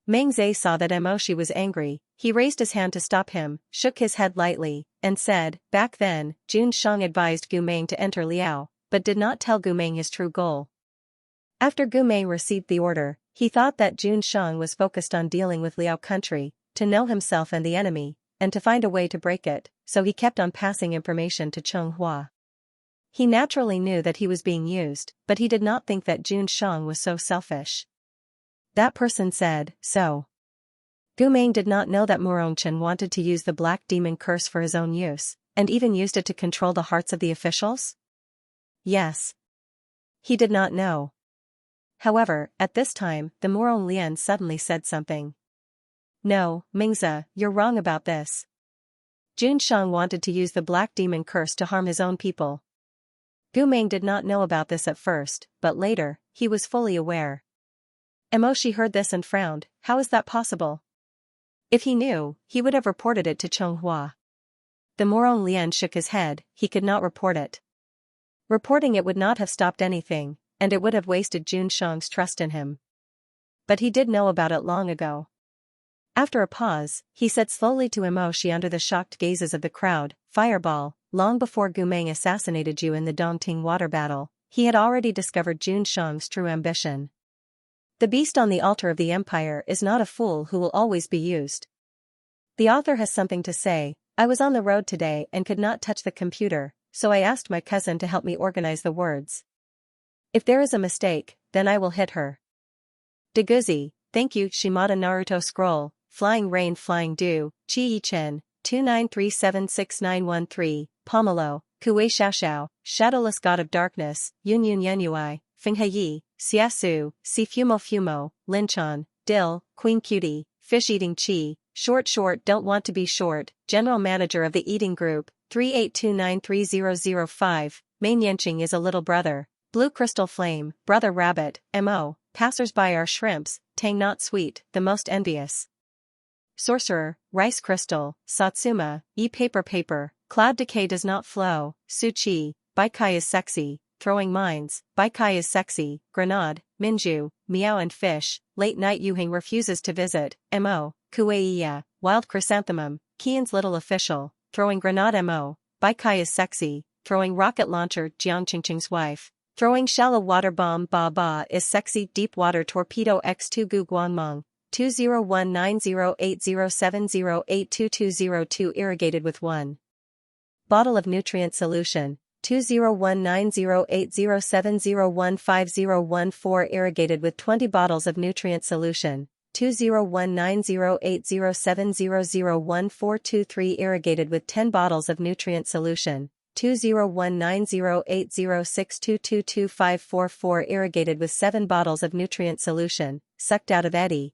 Meng Zai saw that Emoshi was angry, he raised his hand to stop him, shook his head lightly, and said, back then, Jun Shang advised Gu Meng to enter Liao, but did not tell Gu Meng his true goal. After Gu Meng received the order, he thought that Jun Shang was focused on dealing with Liao country, to know himself and the enemy, and to find a way to break it, so he kept on passing information to Chonghua. He naturally knew that he was being used, but he did not think that Jun Shang was so selfish. That person said, so. Gu Meng did not know that Morong Chen wanted to use the Black Demon curse for his own use, and even used it to control the hearts of the officials? Yes. He did not know. However, at this time, the Morong Lian suddenly said something. No, Mingza, you're wrong about this. Jun Shang wanted to use the Black Demon curse to harm his own people. Gu Meng did not know about this at first, but later, he was fully aware. Emoshi heard this and frowned, how is that possible? If he knew, he would have reported it to Chonghua. The Morong Lian shook his head, he could not report it. Reporting it would not have stopped anything, and it would have wasted Jun Shang's trust in him. But he did know about it long ago. After a pause, he said slowly to Emoshi under the shocked gazes of the crowd, Fireball, long before Gu Meng assassinated you in the Dongting water battle, he had already discovered Jun Shang's true ambition. The beast on the altar of the empire is not a fool who will always be used. The author has something to say. I was on the road today and could not touch the computer, so I asked my cousin to help me organize the words. If there is a mistake, then I will hit her. Deguzi, thank you. Shimada Naruto Scroll, Flying Rain Flying Dew, Chi Chen, 29376913, Pomelo, Kuei Xiaoxiao, Shadowless God of Darkness, Yun Yun Yenui, Finghe, Xiasu, Si Fumo Fumo, Linchan, Dill, Queen Cutie, Fish Eating Chi, Short Don't Want to Be Short, General Manager of the Eating Group, 38293005, Main Yenching is a little brother, Blue Crystal Flame, Brother Rabbit, M.O., Passers-by are shrimps, Tang Not Sweet, the most envious. Sorcerer, Rice Crystal, Satsuma, Paper, Cloud Decay does not flow, Su-Chi, Baikai is sexy, Throwing Mines, Baikai is sexy, Grenade, Minju, Meow and Fish, Late Night Yuhing refuses to visit, M.O., Kueiya, Wild Chrysanthemum, Kian's Little Official, Throwing Grenade M.O., Baikai is sexy, Throwing Rocket Launcher, Jiang Qingqing's wife, Throwing Shallow Water Bomb Ba Ba is sexy, Deep Water Torpedo X2 Gu Guangmong, 201908070822202 irrigated with 1 bottle of nutrient solution, 201908070150114 irrigated with 20 bottles of nutrient solution, 2019080700143 irrigated with 10 bottles of nutrient solution, 201908062222544 irrigated with 7 bottles of nutrient solution, sucked out of eddy,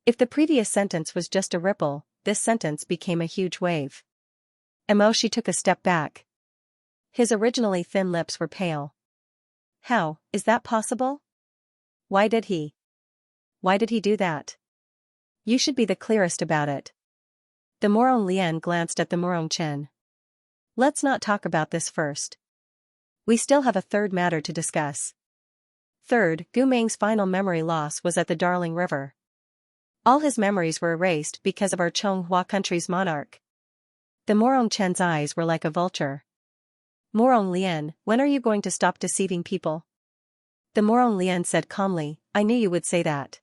If the previous sentence was just a ripple, this sentence became a huge wave. Emoshi took a step back. His originally thin lips were pale. How is that possible? Why did he do that? You should be the clearest about it. The Morong Lian glanced at the Morong Chen. Let's not talk about this first. We still have a third matter to discuss. Third, Gu Meng's final memory loss was at the Darling River. All his memories were erased because of our Chonghua country's monarch. The Morong Chen's eyes were like a vulture. Morong Lian, when are you going to stop deceiving people? The Morong Lian said calmly, I knew you would say that.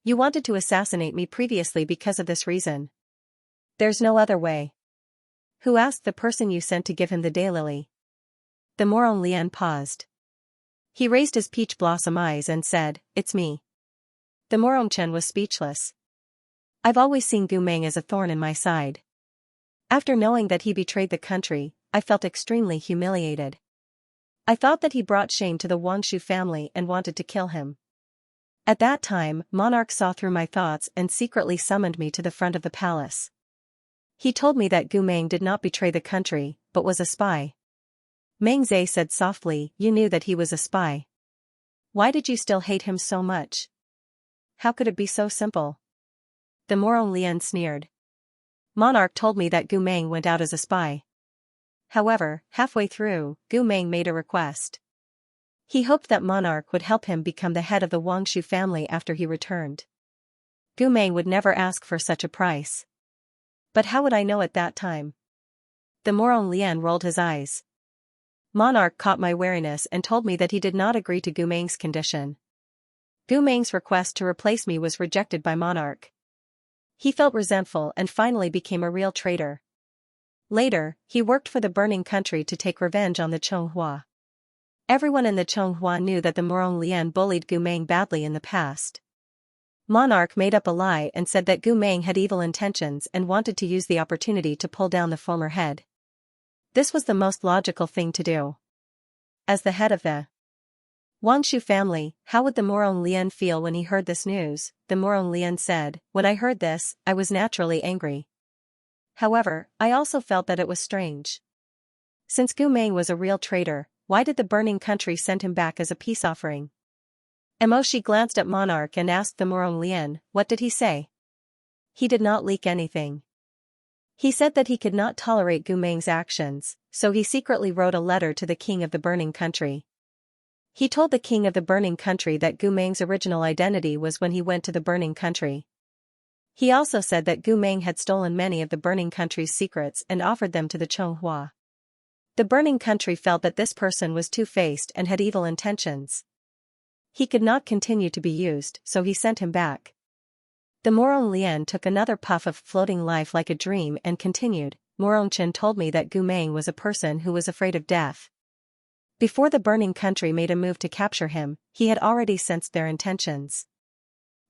You wanted to assassinate me previously because of this reason. There's no other way. Who asked the person you sent to give him the daylily? The Morong Lian paused. He raised his peach blossom eyes and said, It's me. The Morong Chen was speechless. I've always seen Gu Meng as a thorn in my side. After knowing that he betrayed the country, I felt extremely humiliated. I thought that he brought shame to the Wangshu family and wanted to kill him. At that time, Monarch saw through my thoughts and secretly summoned me to the front of the palace. He told me that Gu Meng did not betray the country, but was a spy. Meng Zhe said softly, You knew that he was a spy. Why did you still hate him so much? How could it be so simple? The Morong Lian sneered. Monarch told me that Gu Meng went out as a spy. However, halfway through, Gu Meng made a request. He hoped that Monarch would help him become the head of the Wangshu family after he returned. Gu Meng would never ask for such a price. But how would I know at that time? The Morong Lian rolled his eyes. Monarch caught my wariness and told me that he did not agree to Gu Meng's condition. Gu Meng's request to replace me was rejected by Monarch. He felt resentful and finally became a real traitor. Later, he worked for the burning country to take revenge on the Chonghua. Everyone in the Chonghua knew that the Morong Lian bullied Gu Meng badly in the past. Monarch made up a lie and said that Gu Meng had evil intentions and wanted to use the opportunity to pull down the former head. This was the most logical thing to do. As the head of the Wangshu family, how would the Morong Lian feel when he heard this news? The Morong Lian said, When I heard this, I was naturally angry. However, I also felt that it was strange. Since Gu Meng was a real traitor, why did the burning country send him back as a peace offering? Emoshi glanced at Monarch and asked the Morong Lian, What did he say? He did not leak anything. He said that he could not tolerate Gu Meng's actions, so he secretly wrote a letter to the king of the burning country. He told the king of the burning country that Gu Meng's original identity was when he went to the burning country. He also said that Gu Meng had stolen many of the burning country's secrets and offered them to the Chonghua. The burning country felt that this person was two-faced and had evil intentions. He could not continue to be used, so he sent him back. The Morong Lian took another puff of floating life like a dream and continued, Morong Chen told me that Gu Meng was a person who was afraid of death. Before the burning country made a move to capture him, he had already sensed their intentions.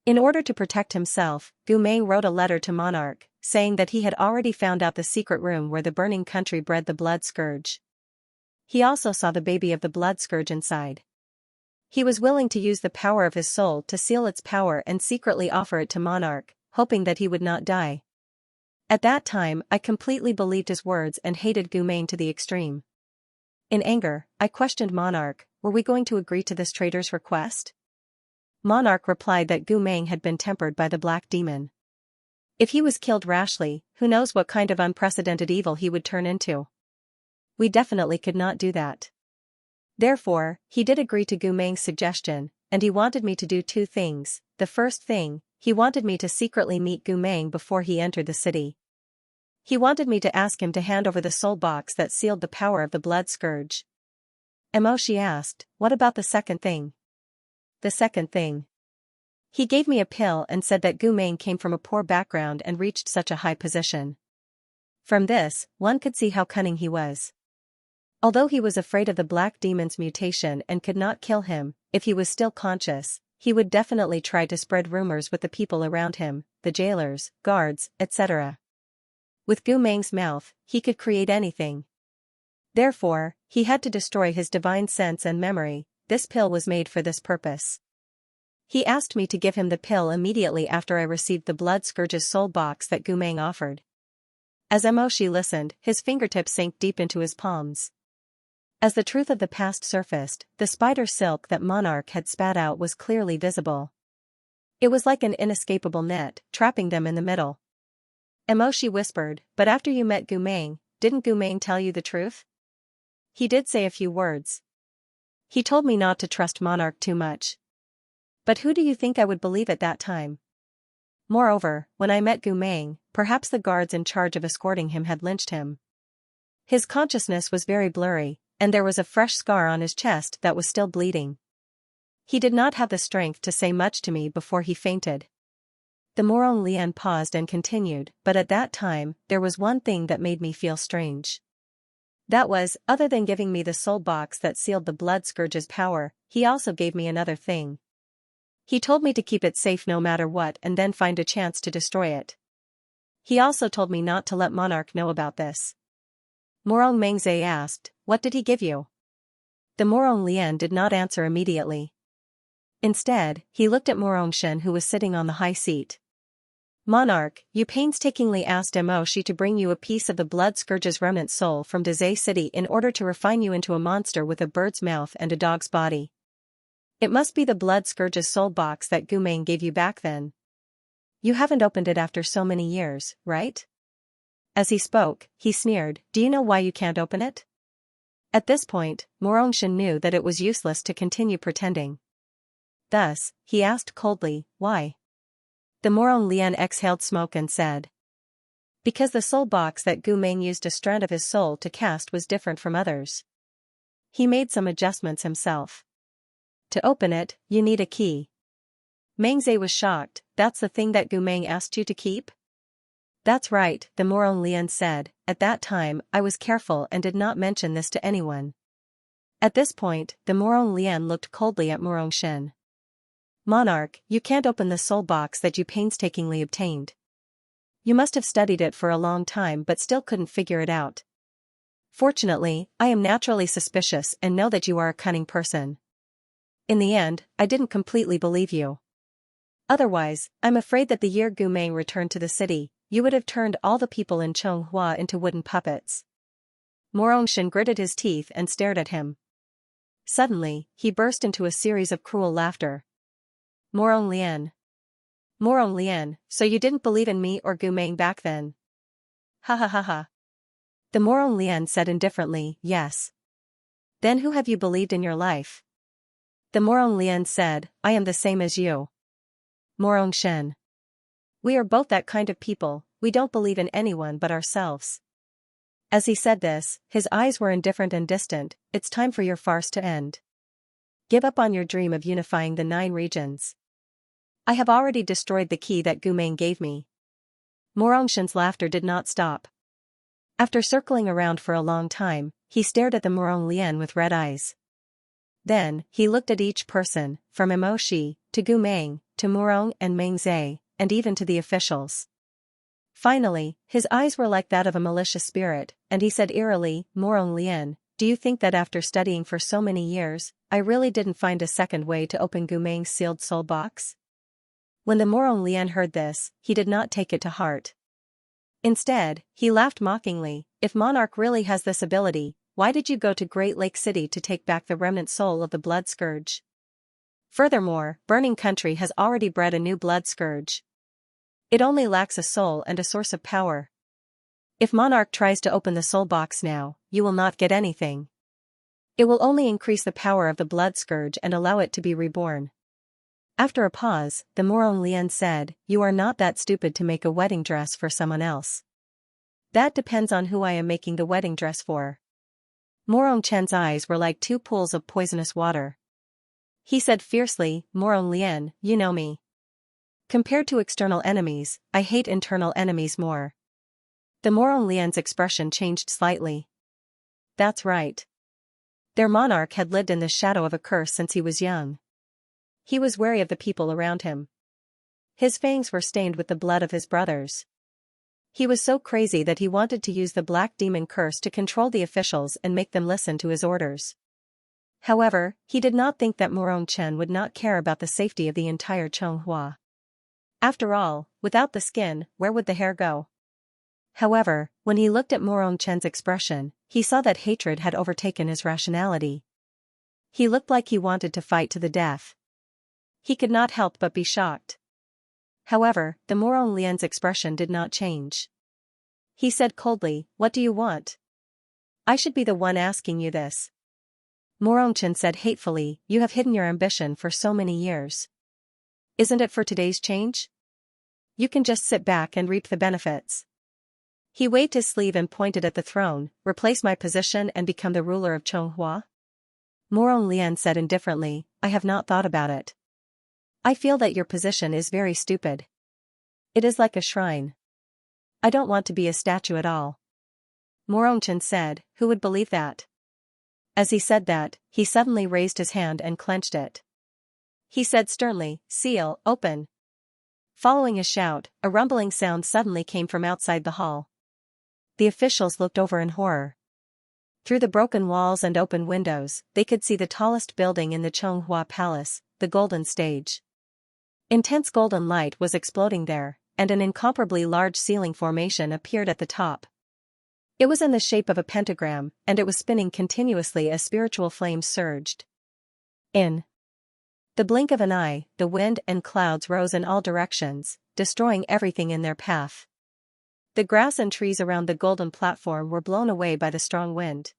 In order to protect himself, Gu Meng wrote a letter to Monarch, saying that he had already found out the secret room where the burning country bred the blood scourge. He also saw the baby of the blood scourge inside. He was willing to use the power of his soul to seal its power and secretly offer it to Monarch, hoping that he would not die. At that time, I completely believed his words and hated Gu Meng to the extreme. In anger, I questioned Monarch, were we going to agree to this traitor's request? Monarch replied that Gu Meng had been tempered by the black demon. If he was killed rashly, who knows what kind of unprecedented evil he would turn into. We definitely could not do that. Therefore, he did agree to Gu Meng's suggestion, and he wanted me to do two things. The first thing, he wanted me to secretly meet Gu Meng before he entered the city. He wanted me to ask him to hand over the soul box that sealed the power of the blood scourge. Emoshi asked, what about the second thing? The second thing. He gave me a pill and said that Gu Meng came from a poor background and reached such a high position. From this, one could see how cunning he was. Although he was afraid of the black demon's mutation and could not kill him, if he was still conscious, he would definitely try to spread rumors with the people around him, the jailers, guards, etc. With Gu Meng's mouth, he could create anything. Therefore, he had to destroy his divine sense and memory. This pill was made for this purpose. He asked me to give him the pill immediately after I received the blood scourge's soul box that Gumeng offered. As Emoshi listened, his fingertips sank deep into his palms. As the truth of the past surfaced, the spider silk that Monarch had spat out was clearly visible. It was like an inescapable net, trapping them in the middle. Emoshi whispered, "But after you met Gumeng, didn't Gumeng tell you the truth?" "He did say a few words. He told me not to trust Monarch too much. But who do you think I would believe at that time? Moreover, when I met Gumeng, perhaps the guards in charge of escorting him had lynched him. His consciousness was very blurry, and there was a fresh scar on his chest that was still bleeding. He did not have the strength to say much to me before he fainted." The Morong Lian paused and continued, "But at that time, there was one thing that made me feel strange. That was, other than giving me the soul box that sealed the blood scourge's power, he also gave me another thing. He told me to keep it safe no matter what and then find a chance to destroy it. He also told me not to let Monarch know about this." Morong Mengze asked, "What did he give you?" The Morong Lian did not answer immediately. Instead, he looked at Morong Shen, who was sitting on the high seat. "Monarch, you painstakingly asked Emoshi to bring you a piece of the blood scourge's remnant soul from Dezay City in order to refine you into a monster with a bird's mouth and a dog's body. It must be the blood scourge's soul box that Gumeng gave you back then. You haven't opened it after so many years, right?" As he spoke, he sneered, "Do you know why you can't open it?" At this point, Morongshin knew that it was useless to continue pretending. Thus, he asked coldly, "Why?" The Morong Lian exhaled smoke and said, "Because the soul box that Gumeng used a strand of his soul to cast was different from others. He made some adjustments himself. To open it, you need a key." Mengze was shocked. "That's the thing that Gumeng asked you to keep?" "That's right," the Morong Lian said. "At that time, I was careful and did not mention this to anyone." At this point, the Morong Lian looked coldly at Morong Shen. "Monarch, you can't open the soul box that you painstakingly obtained. You must have studied it for a long time but still couldn't figure it out. Fortunately, I am naturally suspicious and know that you are a cunning person. In the end, I didn't completely believe you. Otherwise, I'm afraid that the year Gumeng returned to the city, you would have turned all the people in Chonghua into wooden puppets." Morongshin gritted his teeth and stared at him. Suddenly, he burst into a series of cruel laughter. "Morong Lian. Morong Lian, so you didn't believe in me or Gumeng back then?" "Ha ha ha ha." The Morong Lian said indifferently, "Yes." "Then who have you believed in your life?" The Morong Lian said, "I am the same as you." Morong Shen. "We are both that kind of people, we don't believe in anyone but ourselves." As he said this, his eyes were indifferent and distant. "It's time for your farce to end. Give up on your dream of unifying the 9 regions. I have already destroyed the key that Gumeng gave me." Morongshin's laughter did not stop. After circling around for a long time, he stared at the Morong Lian with red eyes. Then, he looked at each person, from Emoshi, to Gumeng, to Morong and Mengze, and even to the officials. Finally, his eyes were like that of a malicious spirit, and he said eerily, "Morong Lian, do you think that after studying for so many years, I really didn't find a second way to open Gumeng's sealed soul box?" When the Morong Lian heard this, he did not take it to heart. Instead, he laughed mockingly. "If Monarch really has this ability, why did you go to Great Lake City to take back the remnant soul of the blood scourge? Furthermore, Burning Country has already bred a new blood scourge. It only lacks a soul and a source of power. If Monarch tries to open the soul box now, you will not get anything. It will only increase the power of the blood scourge and allow it to be reborn." After a pause, the Morong Lian said, "You are not that stupid to make a wedding dress for someone else." "That depends on who I am making the wedding dress for." Morong Chen's eyes were like 2 pools of poisonous water. He said fiercely, "Morong Lian, you know me. Compared to external enemies, I hate internal enemies more." The Morong Lian's expression changed slightly. "That's right." Their monarch had lived in the shadow of a curse since he was young. He was wary of the people around him. His fangs were stained with the blood of his brothers. He was so crazy that he wanted to use the black demon curse to control the officials and make them listen to his orders. However, he did not think that Morong Chen would not care about the safety of the entire Chonghua. After all, without the skin, where would the hair go? However, when he looked at Morong Chen's expression, he saw that hatred had overtaken his rationality. He looked like he wanted to fight to the death. He could not help but be shocked. However, the Morong Lian's expression did not change. He said coldly, "What do you want? I should be the one asking you this." Morong Chen said hatefully, "You have hidden your ambition for so many years. Isn't it for today's change? You can just sit back and reap the benefits." He waved his sleeve and pointed at the throne, "Replace my position and become the ruler of Chonghua?" Morong Lian said indifferently, "I have not thought about it. I feel that your position is very stupid. It is like a shrine. I don't want to be a statue at all." Morong Chen said, "Who would believe that?" As he said that, he suddenly raised his hand and clenched it. He said sternly, "Seal, open." Following a shout, a rumbling sound suddenly came from outside the hall. The officials looked over in horror. Through the broken walls and open windows, they could see the tallest building in the Chonghua Palace, the Golden Stage. Intense golden light was exploding there, and an incomparably large ceiling formation appeared at the top. It was in the shape of a pentagram, and it was spinning continuously as spiritual flames surged. In the blink of an eye, the wind and clouds rose in all directions, destroying everything in their path. The grass and trees around the golden platform were blown away by the strong wind.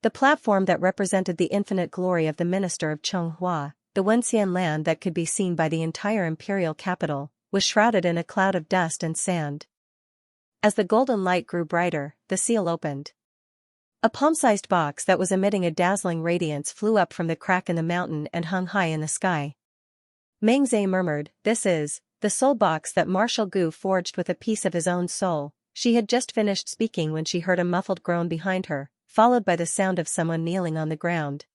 The platform that represented the infinite glory of the minister of Chonghua, the Wenxian land that could be seen by the entire imperial capital, was shrouded in a cloud of dust and sand. As the golden light grew brighter, the seal opened. A palm-sized box that was emitting a dazzling radiance flew up from the crack in the mountain and hung high in the sky. Meng Zhe murmured, "This is the soul box that Marshal Gu forged with a piece of his own soul." She had just finished speaking when she heard a muffled groan behind her, followed by the sound of someone kneeling on the ground.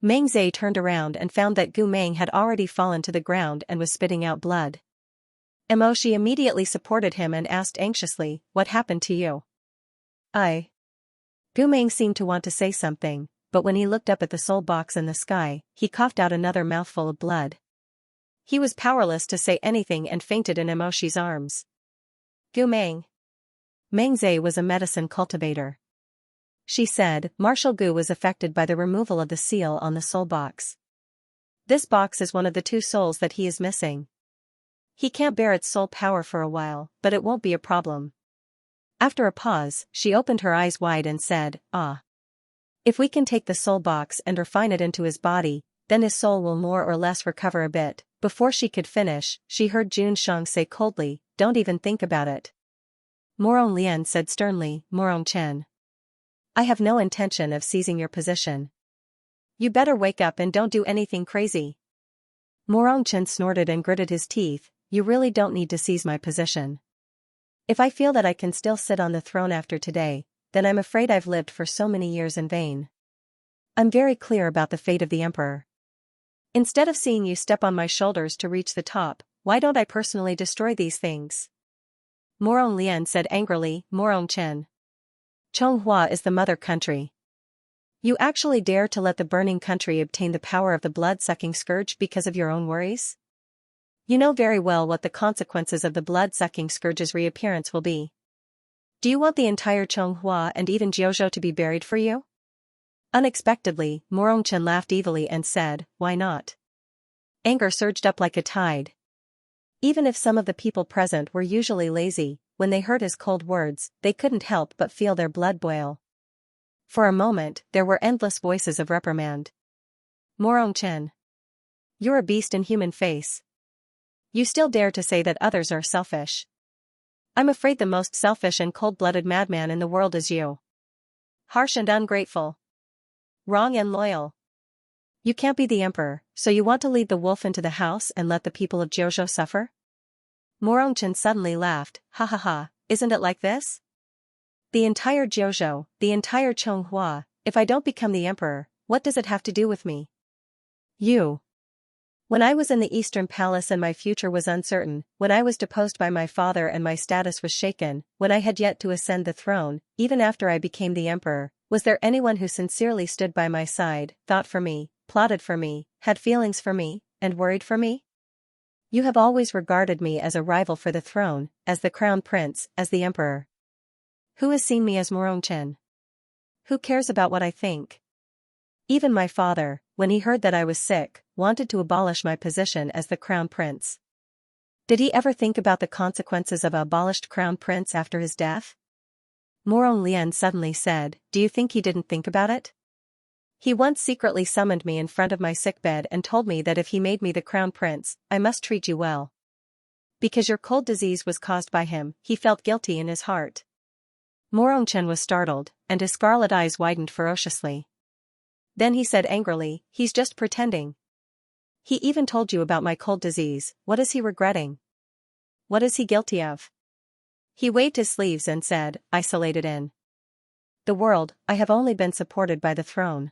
Meng Zhe turned around and found that Gu Meng had already fallen to the ground and was spitting out blood. She immediately supported him and asked anxiously, "What happened to you?" Gu Meng seemed to want to say something, but when he looked up at the soul box in the sky, he coughed out another mouthful of blood. He was powerless to say anything and fainted in Emoshi's arms. Gu Meng. Meng Zhe was a medicine cultivator. She said, "Marshal Gu was affected by the removal of the seal on the soul box. This box is one of the two souls that he is missing. He can't bear its soul power for a while, but it won't be a problem." After a pause, she opened her eyes wide and said, "Ah. If we can take the soul box and refine it into his body, then his soul will more or less recover a bit." Before she could finish, she heard Jun Shang say coldly, "Don't even think about it." Morong Lian said sternly, "Morong Chen. I have no intention of seizing your position. You better wake up and don't do anything crazy." Morong Chen snorted and gritted his teeth, "You really don't need to seize my position. If I feel that I can still sit on the throne after today, then I'm afraid I've lived for so many years in vain. I'm very clear about the fate of the emperor. Instead of seeing you step on my shoulders to reach the top, why don't I personally destroy these things?" Morong Lian said angrily, "Morong Chen. Chonghua is the mother country. You actually dare to let the burning country obtain the power of the blood-sucking scourge because of your own worries? You know very well what the consequences of the blood-sucking scourge's reappearance will be. Do you want the entire Chonghua and even Jiuzhou to be buried for you?" Unexpectedly, Morong Chen laughed evilly and said, "Why not?" Anger surged up like a tide. Even if some of the people present were usually lazy, when they heard his cold words, they couldn't help but feel their blood boil. For a moment, there were endless voices of reprimand. "Morong Chen. You're a beast in human face. You still dare to say that others are selfish. I'm afraid the most selfish and cold-blooded madman in the world is you. Harsh and ungrateful. Wrong and loyal. You can't be the emperor, so you want to lead the wolf into the house and let the people of Jiuzhou suffer?" Morong Chen suddenly laughed, "Ha ha ha, isn't it like this? The entire Jiuzhou, the entire Chonghua, if I don't become the emperor, what does it have to do with me? You. When I was in the Eastern Palace and my future was uncertain, when I was deposed by my father and my status was shaken, when I had yet to ascend the throne, even after I became the emperor, Was there anyone who sincerely stood by my side, thought for me, plotted for me, had feelings for me, and worried for me? You have always regarded me as a rival for the throne, as the crown prince, as the emperor. Who has seen me as Morongchen? Who cares about what I think? Even my father, when he heard that I was sick, wanted to abolish my position as the crown prince. Did he ever think about the consequences of an abolished crown prince after his death? Morong Lian suddenly said, do you think he didn't think about it? He once secretly summoned me in front of my sickbed and told me that if he made me the crown prince, I must treat you well. Because your cold disease was caused by him, he felt guilty in his heart. Morongchen was startled, and his scarlet eyes widened ferociously. Then he said angrily, he's just pretending. He even told you about my cold disease, what is he regretting? What is he guilty of? He waved his sleeves and said, isolated in the world, I have only been supported by the throne.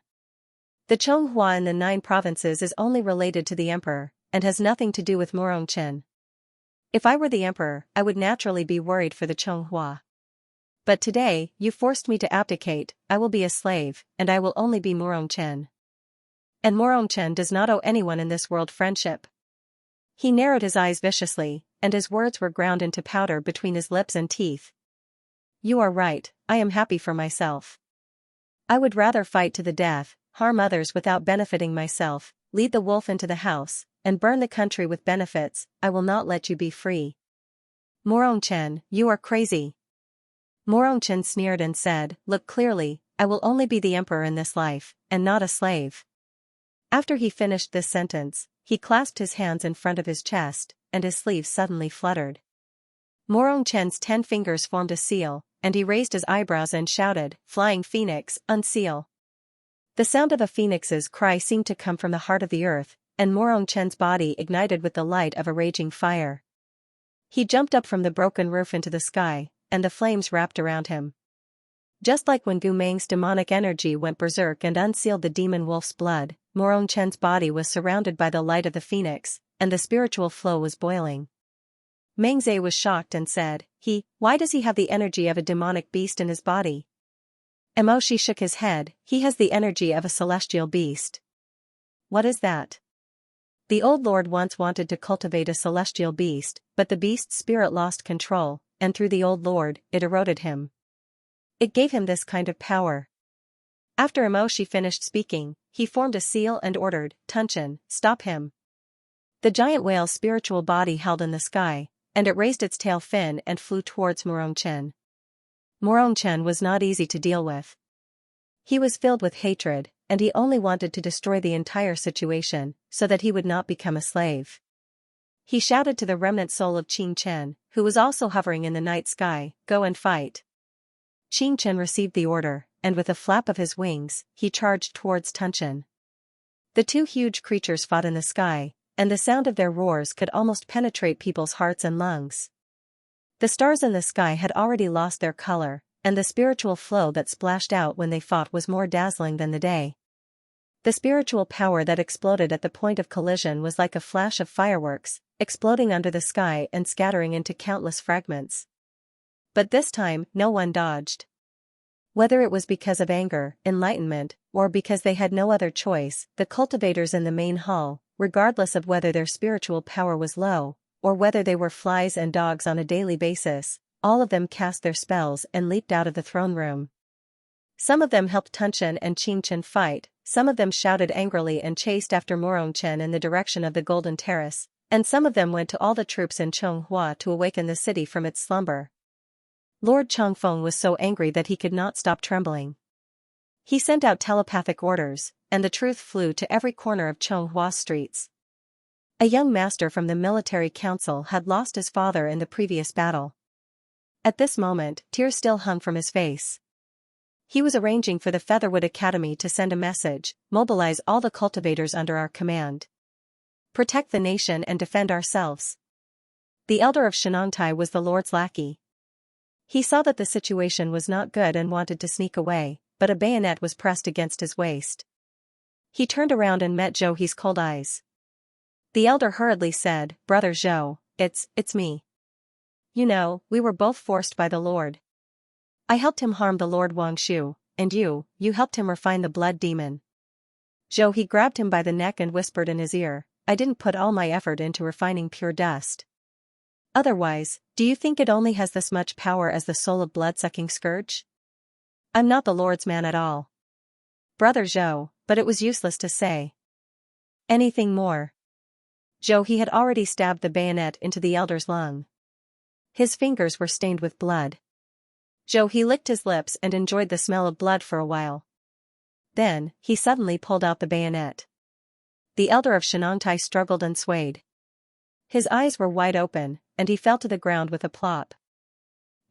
The Chonghua in the 9 provinces is only related to the emperor, and has nothing to do with Morongchen. If I were the emperor, I would naturally be worried for the Chonghua. But today, you forced me to abdicate, I will be a slave, and I will only be Morongchen. And Morongchen does not owe anyone in this world friendship. He narrowed his eyes viciously, and his words were ground into powder between his lips and teeth. You are right, I am happy for myself. I would rather fight to the death, harm others without benefiting myself, lead the wolf into the house, and burn the country with benefits. I will not let you be free. Morongchen, you are crazy. Morongchen sneered and said, look clearly, I will only be the emperor in this life, and not a slave. After he finished this sentence, he clasped his hands in front of his chest, and his sleeves suddenly fluttered. Morongchen's 10 fingers formed a seal, and he raised his eyebrows and shouted, Flying Phoenix, unseal. The sound of a phoenix's cry seemed to come from the heart of the earth, and Morongchen's body ignited with the light of a raging fire. He jumped up from the broken roof into the sky, and the flames wrapped around him. Just like when Gu Meng's demonic energy went berserk and unsealed the demon wolf's blood, Morongchen's body was surrounded by the light of the phoenix, and the spiritual flow was boiling. Mengze was shocked and said, why does he have the energy of a demonic beast in his body? Emoshi shook his head, he has the energy of a celestial beast. What is that? The old lord once wanted to cultivate a celestial beast, but the beast's spirit lost control, and through the old lord, it eroded him. It gave him this kind of power. After Emoshi finished speaking, he formed a seal and ordered, Tunchen, stop him. The giant whale's spiritual body held in the sky, and it raised its tail fin and flew towards Morongchen. Morongchen was not easy to deal with. He was filled with hatred, and he only wanted to destroy the entire situation, so that he would not become a slave. He shouted to the remnant soul of Qing Chen, who was also hovering in the night sky, go and fight. Qing Chen received the order, and with a flap of his wings, he charged towards Tunchen. The 2 huge creatures fought in the sky, and the sound of their roars could almost penetrate people's hearts and lungs. The stars in the sky had already lost their color, and the spiritual flow that splashed out when they fought was more dazzling than the day. The spiritual power that exploded at the point of collision was like a flash of fireworks, exploding under the sky and scattering into countless fragments. But this time, no one dodged. Whether it was because of anger, enlightenment, or because they had no other choice, the cultivators in the main hall, regardless of whether their spiritual power was low, or whether they were flies and dogs on a daily basis, all of them cast their spells and leaped out of the throne room. Some of them helped Tunchen and Qing Chen fight, some of them shouted angrily and chased after Morongchen in the direction of the Golden Terrace, and some of them went to all the troops in Chonghua to awaken the city from its slumber. Lord Chongfeng was so angry that he could not stop trembling. He sent out telepathic orders, and the truth flew to every corner of Chonghua streets. A young master from the military council had lost his father in the previous battle. At this moment, tears still hung from his face. He was arranging for the Featherwood Academy to send a message, mobilize all the cultivators under our command. Protect the nation and defend ourselves. The elder of Shenongtai was the Lord's lackey. He saw that the situation was not good and wanted to sneak away, but a bayonet was pressed against his waist. He turned around and met Zhou He's cold eyes. The elder hurriedly said, Brother Zhou, it's me. You know, we were both forced by the Lord. I helped him harm the Lord Wangshu, and you helped him refine the blood demon. Zhou He grabbed him by the neck and whispered in his ear, I didn't put all my effort into refining pure dust. Otherwise, do you think it only has this much power as the soul of blood-sucking scourge? I'm not the Lord's man at all. Brother Zhou, but it was useless to say anything more. Zhou He had already stabbed the bayonet into the elder's lung. His fingers were stained with blood. Zhou He licked his lips and enjoyed the smell of blood for a while. Then, he suddenly pulled out the bayonet. The elder of Xianxia struggled and swayed. His eyes were wide open, and he fell to the ground with a plop.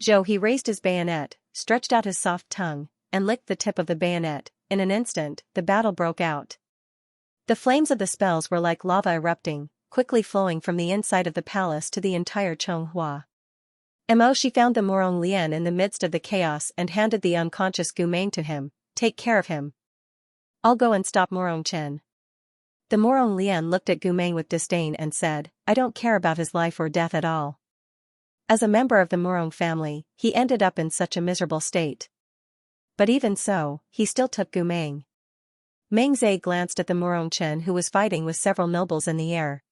Zhou He raised his bayonet, stretched out his soft tongue, and licked the tip of the bayonet. In an instant, the battle broke out. The flames of the spells were like lava erupting, quickly flowing from the inside of the palace to the entire Chonghua. She found the Morong Lian in the midst of the chaos and handed the unconscious Gu Meng to him. Take care of him. I'll go and stop Morong Chen. The Morong Lian looked at Gu Meng with disdain and said, I don't care about his life or death at all. As a member of the Morong family, he ended up in such a miserable state. But even so, he still took Gu Meng. Meng Zhe glanced at the Morong Chen who was fighting with several nobles in the air.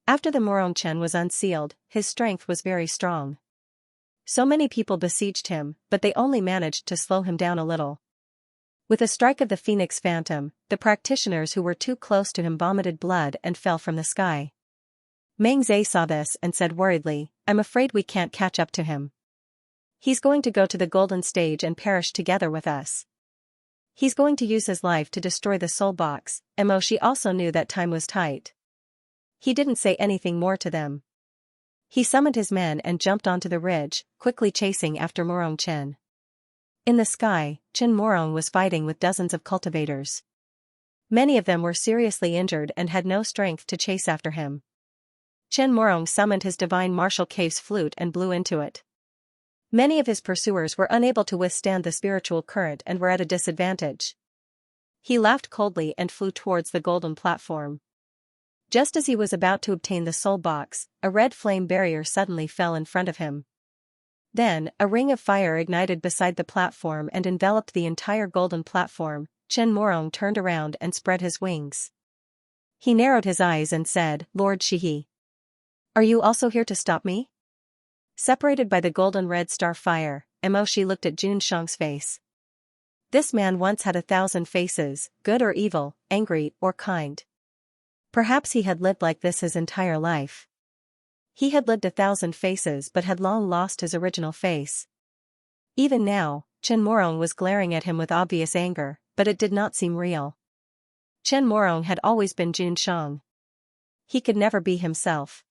After the Morong Chen was unsealed, his strength was very strong. So many people besieged him, but they only managed to slow him down a little. With a strike of the Phoenix Phantom, the practitioners who were too close to him vomited blood and fell from the sky. Meng Zhe saw this and said worriedly, I'm afraid we can't catch up to him. He's going to go to the golden stage and perish together with us. He's going to use his life to destroy the soul box. She also knew that time was tight. He didn't say anything more to them. He summoned his men and jumped onto the ridge, quickly chasing after Morong Chen. In the sky, Chen Morong was fighting with dozens of cultivators. Many of them were seriously injured and had no strength to chase after him. Chen Morong summoned his divine martial cave's flute and blew into it. Many of his pursuers were unable to withstand the spiritual current and were at a disadvantage. He laughed coldly and flew towards the golden platform. Just as he was about to obtain the soul box, a red flame barrier suddenly fell in front of him. Then, a ring of fire ignited beside the platform and enveloped the entire golden platform. Chen Morong turned around and spread his wings. He narrowed his eyes and said, Lord Shihi. Are you also here to stop me? Separated by the golden red star fire, Shi looked at Jun Shang's face. This man once had 1,000 faces, good or evil, angry or kind. Perhaps he had lived like this his entire life. He had lived 1,000 faces but had long lost his original face. Even now, Chen Morong was glaring at him with obvious anger, but it did not seem real. Chen Morong had always been Jun Shang. He could never be himself.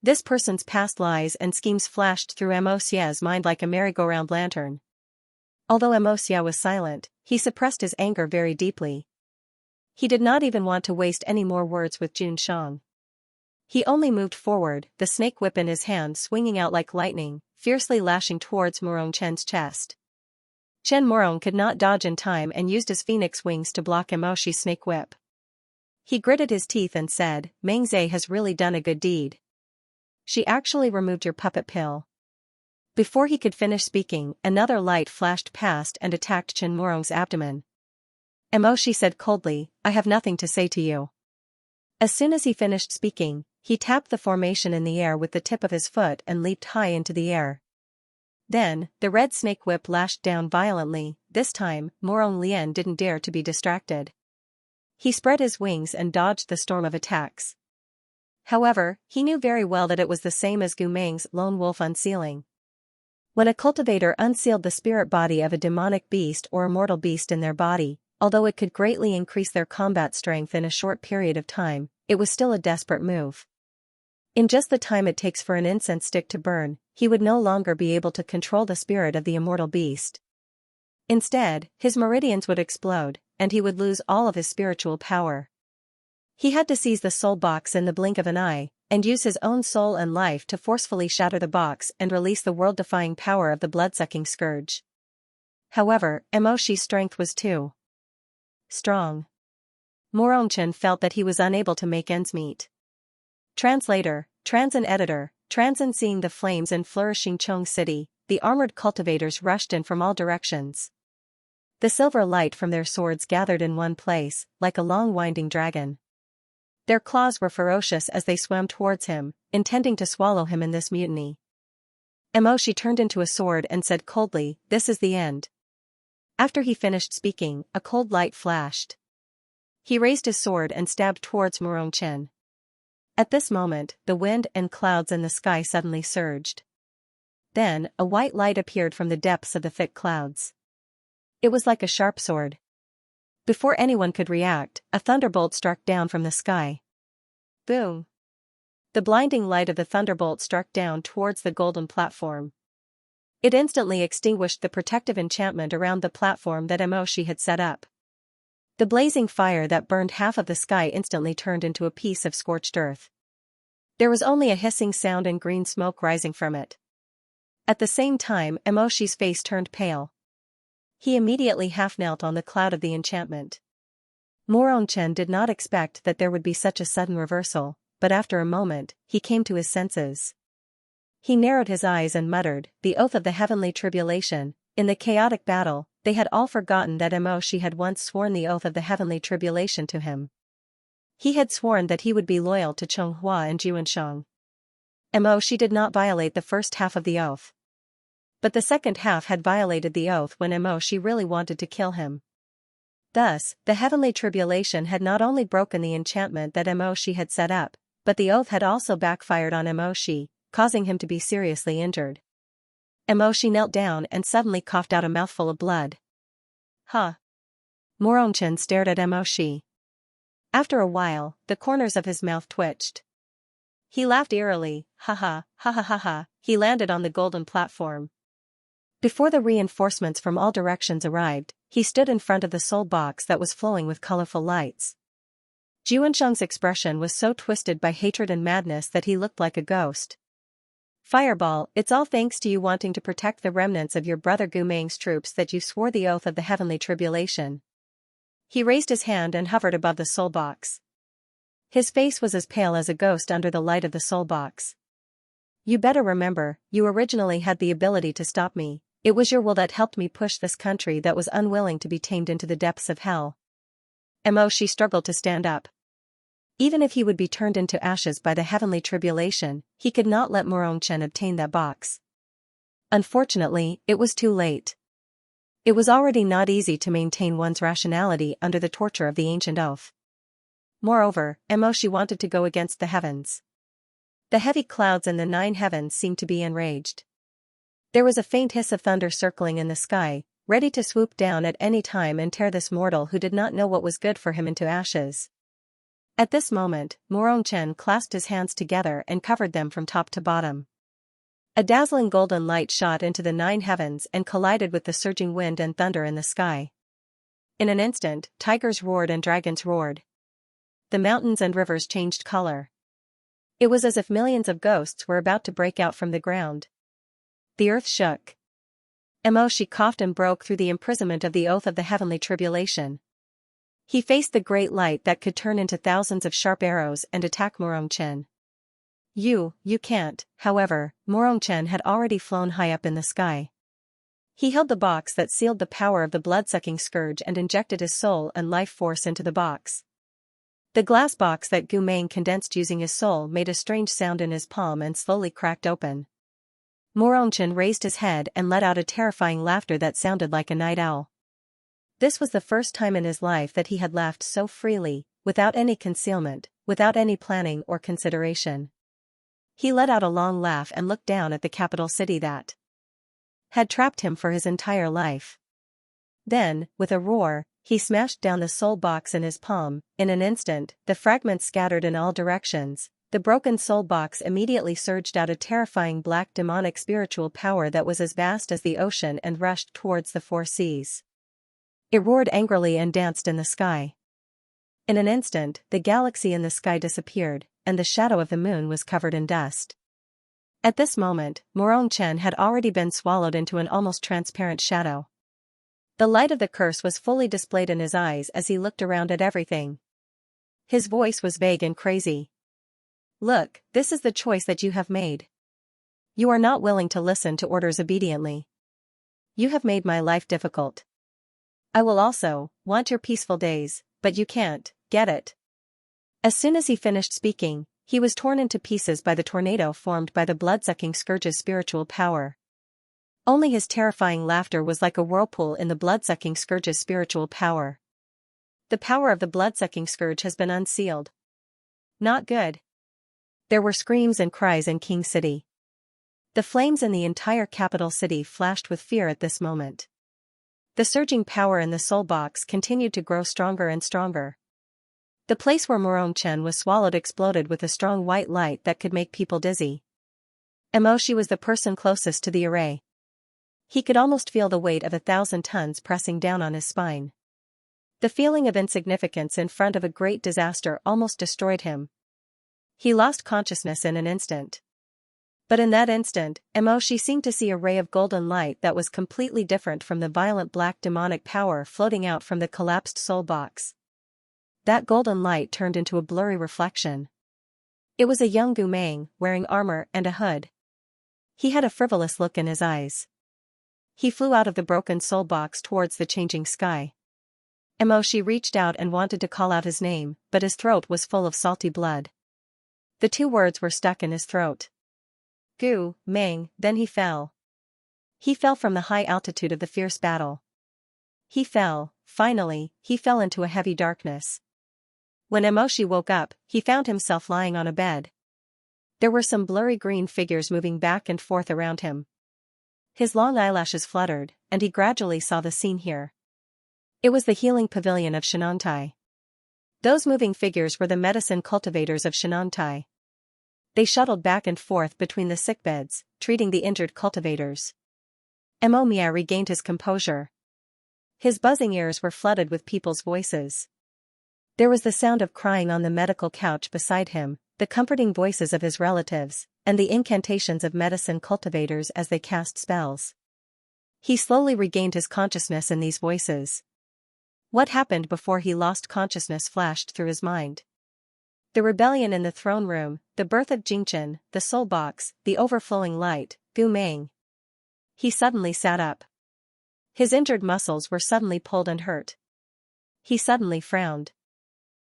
This person's past lies and schemes flashed through Xia's mind like a merry-go-round lantern. Although Xia was silent, he suppressed his anger very deeply. He did not even want to waste any more words with Jun Shang. He only moved forward, the snake whip in his hand swinging out like lightning, fiercely lashing towards Morong Chen's chest. Chen Morong could not dodge in time and used his phoenix wings to block Shi's snake whip. He gritted his teeth and said, Meng Zhe has really done a good deed. She actually removed your puppet pill. Before he could finish speaking, another light flashed past and attacked Chen Morong's abdomen. Shi said coldly, I have nothing to say to you. As soon as he finished speaking, he tapped the formation in the air with the tip of his foot and leaped high into the air. Then, the red snake whip lashed down violently. This time, Morong Lian didn't dare to be distracted. He spread his wings and dodged the storm of attacks. However, he knew very well that it was the same as Gu Meng's lone wolf unsealing. When a cultivator unsealed the spirit body of a demonic beast or immortal beast in their body, although it could greatly increase their combat strength in a short period of time, it was still a desperate move. In just the time it takes for an incense stick to burn, he would no longer be able to control the spirit of the immortal beast. Instead, his meridians would explode, and he would lose all of his spiritual power. He had to seize the soul box in the blink of an eye, and use his own soul and life to forcefully shatter the box and release the world-defying power of the blood-sucking scourge. However, Shi's strength was too strong. Morong Chen felt that he was unable to make ends meet. Translator, Transin editor, Transin seeing the flames in flourishing Chong City, the armored cultivators rushed in from all directions. The silver light from their swords gathered in one place, like a long winding dragon. Their claws were ferocious as they swam towards him, intending to swallow him in this mutiny. Emoshi turned into a sword and said coldly, "This is the end." After he finished speaking, a cold light flashed. He raised his sword and stabbed towards Morongchen. At this moment, the wind and clouds in the sky suddenly surged. Then, a white light appeared from the depths of the thick clouds. It was like a sharp sword. Before anyone could react, a thunderbolt struck down from the sky. Boom! The blinding light of the thunderbolt struck down towards the golden platform. It instantly extinguished the protective enchantment around the platform that Emoshi had set up. The blazing fire that burned half of the sky instantly turned into a piece of scorched earth. There was only a hissing sound and green smoke rising from it. At the same time, Emoshi's face turned pale. He immediately half-knelt on the cloud of the enchantment. Morongchen did not expect that there would be such a sudden reversal, but after a moment, he came to his senses. He narrowed his eyes and muttered, "The oath of the heavenly tribulation." In the chaotic battle, they had all forgotten that Emoshi had once sworn the oath of the heavenly tribulation to him. He had sworn that he would be loyal to Chonghua and Xianxia. Emoshi did not violate the first half of the oath. But the second half had violated the oath when Emoshi really wanted to kill him. Thus, the heavenly tribulation had not only broken the enchantment that Emoshi had set up, but the oath had also backfired on Emoshi, causing him to be seriously injured. Emoshi knelt down and suddenly coughed out a mouthful of blood. Huh. Morongchen stared at Emoshi. After a while, the corners of his mouth twitched. He laughed eerily, ha ha ha. He landed on the golden platform. Before the reinforcements from all directions arrived, he stood in front of the soul box that was flowing with colorful lights. Xianxia's expression was so twisted by hatred and madness that he looked like a ghost. "Fireball, it's all thanks to you wanting to protect the remnants of your brother Gu Meng's troops that you swore the oath of the heavenly tribulation." He raised his hand and hovered above the soul box. His face was as pale as a ghost under the light of the soul box. "You better remember, you originally had the ability to stop me. It was your will that helped me push this country that was unwilling to be tamed into the depths of hell." Emoshi struggled to stand up. Even if he would be turned into ashes by the heavenly tribulation, he could not let Morongchen obtain that box. Unfortunately, it was too late. It was already not easy to maintain one's rationality under the torture of the ancient oath. Moreover, Emoshi wanted to go against the heavens. The heavy clouds in the 9 heavens seemed to be enraged. There was a faint hiss of thunder circling in the sky, ready to swoop down at any time and tear this mortal who did not know what was good for him into ashes. At this moment, Morongchen clasped his hands together and covered them from top to bottom. A dazzling golden light shot into the 9 heavens and collided with the surging wind and thunder in the sky. In an instant, tigers roared and dragons roared. The mountains and rivers changed color. It was as if millions of ghosts were about to break out from the ground. The earth shook. Emoshi coughed and broke through the imprisonment of the oath of the heavenly tribulation. He faced the great light that could turn into thousands of sharp arrows and attack Morongchen. You can't." However, Morongchen had already flown high up in the sky. He held the box that sealed the power of the blood-sucking scourge and injected his soul and life force into the box. The glass box that Gu Meng condensed using his soul made a strange sound in his palm and slowly cracked open. Morongchen raised his head and let out a terrifying laughter that sounded like a night owl. This was the first time in his life that he had laughed so freely, without any concealment, without any planning or consideration. He let out a long laugh and looked down at the capital city that had trapped him for his entire life. Then, with a roar, he smashed down the soul box in his palm. In an instant, the fragments scattered in all directions. The broken soul box immediately surged out a terrifying black demonic spiritual power that was as vast as the ocean and rushed towards the 4 seas. It roared angrily and danced in the sky. In an instant, the galaxy in the sky disappeared, and the shadow of the moon was covered in dust. At this moment, Morongchen had already been swallowed into an almost transparent shadow. The light of the curse was fully displayed in his eyes as he looked around at everything. His voice was vague and crazy. "Look, this is the choice that you have made. You are not willing to listen to orders obediently. You have made my life difficult. I will also want your peaceful days, but you can't get it. As soon as he finished speaking, he was torn into pieces by the tornado formed by the blood-sucking scourge's spiritual power. Only his terrifying laughter was like a whirlpool in the blood-sucking scourge's spiritual power. The power of the blood-sucking scourge has been unsealed. Not good. There were screams and cries in King City. The flames in the entire capital city flashed with fear at this moment. The surging power in the soul box continued to grow stronger and stronger. The place where Morong Chen was swallowed exploded with a strong white light that could make people dizzy. Emoshi was the person closest to the array. He could almost feel the weight of 1,000 tons pressing down on his spine. The feeling of insignificance in front of a great disaster almost destroyed him. He lost consciousness in an instant. But in that instant, Emoshi seemed to see a ray of golden light that was completely different from the violent black demonic power floating out from the collapsed soul box. That golden light turned into a blurry reflection. It was a young Gumeng, wearing armor and a hood. He had a frivolous look in his eyes. He flew out of the broken soul box towards the changing sky. Emoshi reached out and wanted to call out his name, but his throat was full of salty blood. The two words were stuck in his throat. Gu, Meng, then he fell. He fell from the high altitude of the fierce battle. He fell, finally, he fell into a heavy darkness. When Emoshi woke up, he found himself lying on a bed. There were some blurry green figures moving back and forth around him. His long eyelashes fluttered, and he gradually saw the scene here. It was the healing pavilion of Xianxia. Those moving figures were the medicine cultivators of Xianxia. They shuttled back and forth between the sickbeds, treating the injured cultivators. Mia regained his composure. His buzzing ears were flooded with people's voices. There was the sound of crying on the medical couch beside him, the comforting voices of his relatives, and the incantations of medicine cultivators as they cast spells. He slowly regained his consciousness in these voices. What happened before he lost consciousness flashed through his mind. The rebellion in the throne room, the birth of Jingchen, the soul box, the overflowing light, Gu Meng. He suddenly sat up. His injured muscles were suddenly pulled and hurt. He suddenly frowned.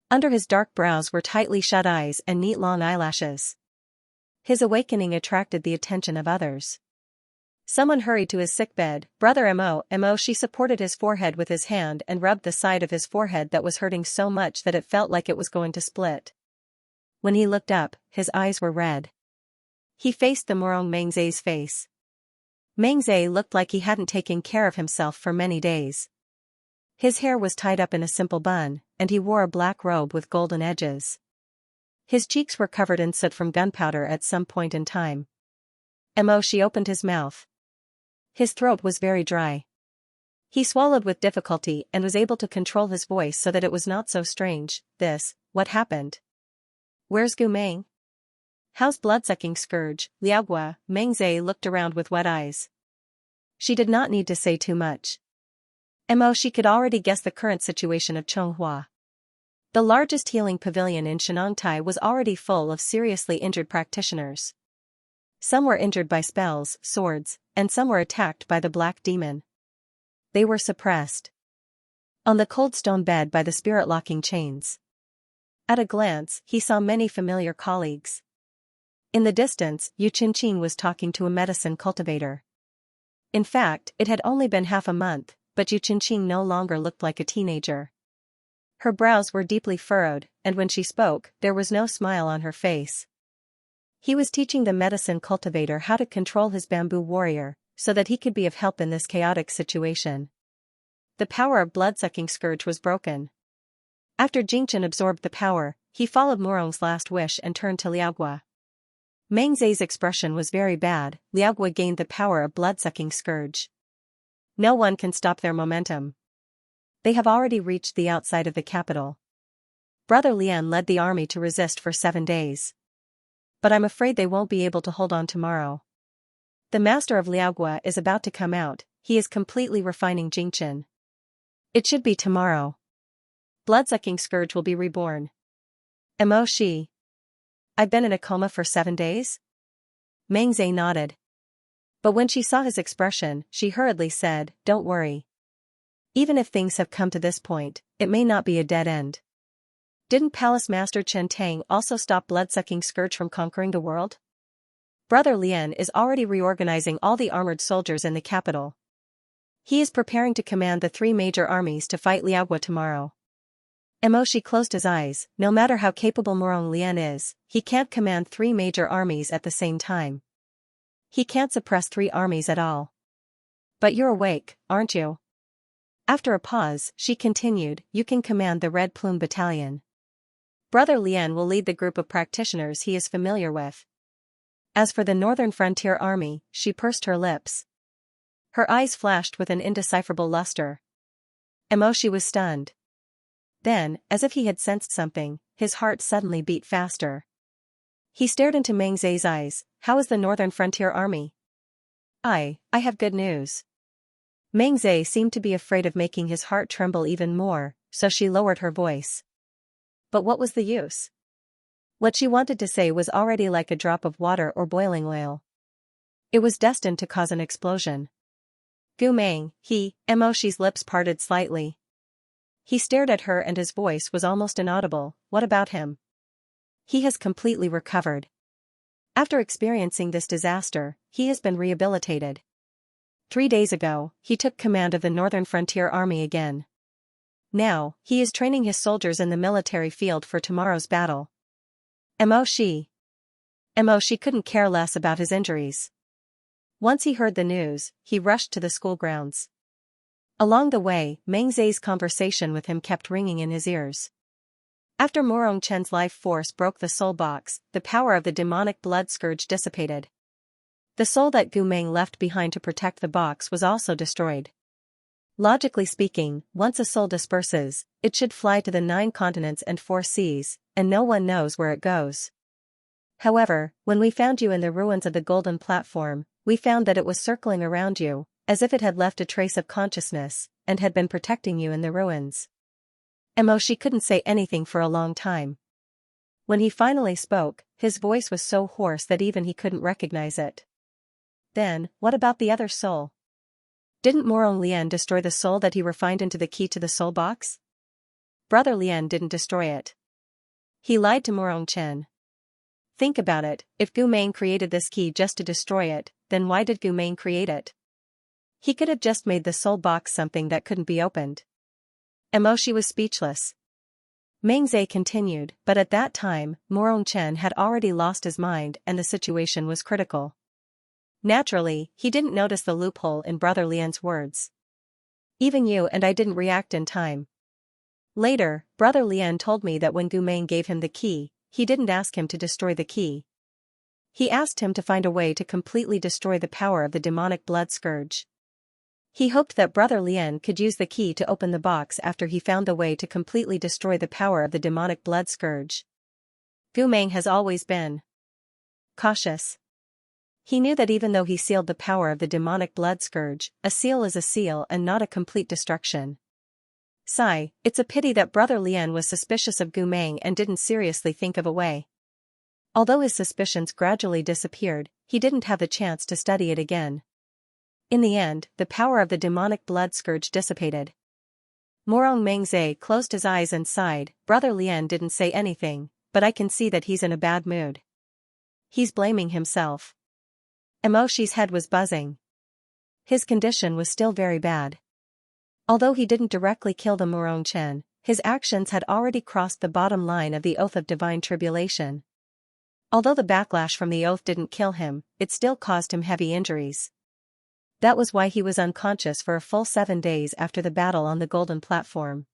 Under his dark brows were tightly shut eyes and neat long eyelashes. His awakening attracted the attention of others. Someone hurried to his sickbed. Brother She supported his forehead with his hand and rubbed the side of his forehead that was hurting so much that it felt like it was going to split. When he looked up, his eyes were red. He faced the Morong Mengze's face. Mengze looked like he hadn't taken care of himself for many days. His hair was tied up in a simple bun, and he wore a black robe with golden edges. His cheeks were covered in soot from gunpowder at some point in time. Emoshi opened his mouth. His throat was very dry. He swallowed with difficulty and was able to control his voice so that it was not so strange. What happened? Where's Gu Meng? How's blood-sucking scourge, Liaogua? Mengze looked around with wet eyes. She did not need to say too much. She could already guess the current situation of Chonghua. The largest healing pavilion in Xianxia was already full of seriously injured practitioners. Some were injured by spells, swords, and some were attacked by the black demon. They were suppressed. On the cold stone bed by the spirit-locking chains. At a glance, he saw many familiar colleagues. In the distance, Yu Qinqing was talking to a medicine cultivator. In fact, it had only been half a month, but Yu Qinqing no longer looked like a teenager. Her brows were deeply furrowed, and when she spoke, there was no smile on her face. He was teaching the medicine cultivator how to control his bamboo warrior, so that he could be of help in this chaotic situation. The power of blood-sucking scourge was broken. After Jingchen absorbed the power, he followed Morong's last wish and turned to Liaogua. Mengze's expression was very bad. Liaogua gained the power of blood-sucking scourge. No one can stop their momentum. They have already reached the outside of the capital. Brother Lian led the army to resist for 7 days. But I'm afraid they won't be able to hold on tomorrow. The master of Liaogua is about to come out. He is completely refining Jingchen. It should be tomorrow. Blood-sucking scourge will be reborn. Emoshi. I've been in a coma for 7 days? Mengze nodded. But when she saw his expression, she hurriedly said, "Don't worry. Even if things have come to this point, it may not be a dead end. Didn't Palace Master Chen Tang also stop blood-sucking scourge from conquering the world? Brother Lian is already reorganizing all the armored soldiers in the capital. He is preparing to command the 3 major armies to fight Liaogua tomorrow. Emoshi closed his eyes. No matter how capable Morong Lian is, he can't command 3 major armies at the same time. He can't suppress 3 armies at all. But you're awake, aren't you? After a pause, she continued, you can command the Red Plume Battalion. Brother Lian will lead the group of practitioners he is familiar with. As for the Northern Frontier Army, she pursed her lips. Her eyes flashed with an indecipherable luster. Emoshi was stunned. Then, as if he had sensed something, his heart suddenly beat faster. He stared into Meng Zai's eyes. How is the Northern Frontier Army? I have good news. Meng Zai seemed to be afraid of making his heart tremble even more, so she lowered her voice. But what was the use? What she wanted to say was already like a drop of water or boiling oil. It was destined to cause an explosion. Gu Meng, Emoshi's lips parted slightly. He stared at her and his voice was almost inaudible. What about him? He has completely recovered. After experiencing this disaster, he has been rehabilitated. 3 days ago, he took command of the Northern Frontier Army again. Now, he is training his soldiers in the military field for tomorrow's battle. Emoshi couldn't care less about his injuries. Once he heard the news, he rushed to the school grounds. Along the way, Meng Zai's conversation with him kept ringing in his ears. After Morong Chen's life force broke the soul box, the power of the demonic blood scourge dissipated. The soul that Gu Meng left behind to protect the box was also destroyed. Logically speaking, once a soul disperses, it should fly to the 9 continents and 4 seas, and no one knows where it goes. However, when we found you in the ruins of the golden platform, we found that it was circling around you, as if it had left a trace of consciousness, and had been protecting you in the ruins. Emoshi couldn't say anything for a long time. When he finally spoke, his voice was so hoarse that even he couldn't recognize it. Then, what about the other soul? Didn't Morong Lian destroy the soul that he refined into the key to the soul box? Brother Lian didn't destroy it. He lied to Morong Chen. Think about it, if Gu Meng created this key just to destroy it, then why did Gu Meng create it? He could have just made the soul box something that couldn't be opened. Emoshi was speechless. Meng Zai continued, but at that time, Morong Chen had already lost his mind and the situation was critical. Naturally, he didn't notice the loophole in Brother Lian's words. Even you and I didn't react in time. Later, Brother Lian told me that when Gu Meng gave him the key, he didn't ask him to destroy the key. He asked him to find a way to completely destroy the power of the demonic blood scourge. He hoped that Brother Lian could use the key to open the box after he found the way to completely destroy the power of the demonic blood scourge. Gu Meng has always been cautious. He knew that even though he sealed the power of the demonic blood scourge, a seal is a seal and not a complete destruction. Sigh, it's a pity that Brother Lian was suspicious of Gu Meng and didn't seriously think of a way. Although his suspicions gradually disappeared, he didn't have the chance to study it again. In the end, the power of the demonic blood scourge dissipated. Morong Meng Zai closed his eyes and sighed. Brother Lian didn't say anything, but I can see that he's in a bad mood. He's blaming himself. Emoshi's head was buzzing. His condition was still very bad. Although he didn't directly kill the Morong Chen, his actions had already crossed the bottom line of the Oath of Divine Tribulation. Although the backlash from the oath didn't kill him, it still caused him heavy injuries. That was why he was unconscious for a full 7 days after the battle on the golden platform.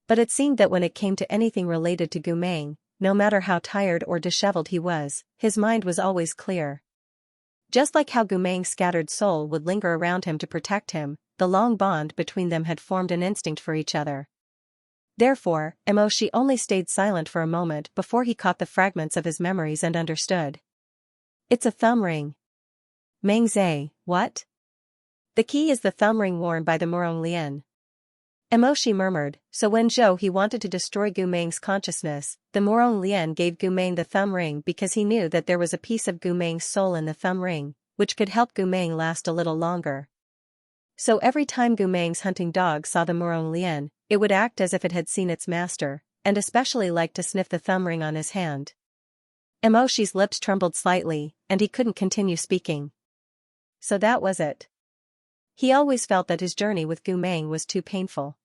But it seemed that when it came to anything related to Gu Meng, no matter how tired or disheveled he was, his mind was always clear. Just like how Gu Meng's scattered soul would linger around him to protect him, the long bond between them had formed an instinct for each other. Therefore, Emoshi only stayed silent for a moment before he caught the fragments of his memories and understood. It's a thumb ring. Meng Zai, what? The key is the thumb ring worn by the Morong Lian. Emoshi murmured, so when he wanted to destroy Gu Meng's consciousness, the Morong Lian gave Gu Meng the thumb ring because he knew that there was a piece of Gu Meng's soul in the thumb ring, which could help Gu Meng last a little longer. So every time Gu Meng's hunting dog saw the Murong Lian, it would act as if it had seen its master, and especially liked to sniff the thumb ring on his hand. Emoshi's lips trembled slightly, and he couldn't continue speaking. So that was it. He always felt that his journey with Gu Meng was too painful.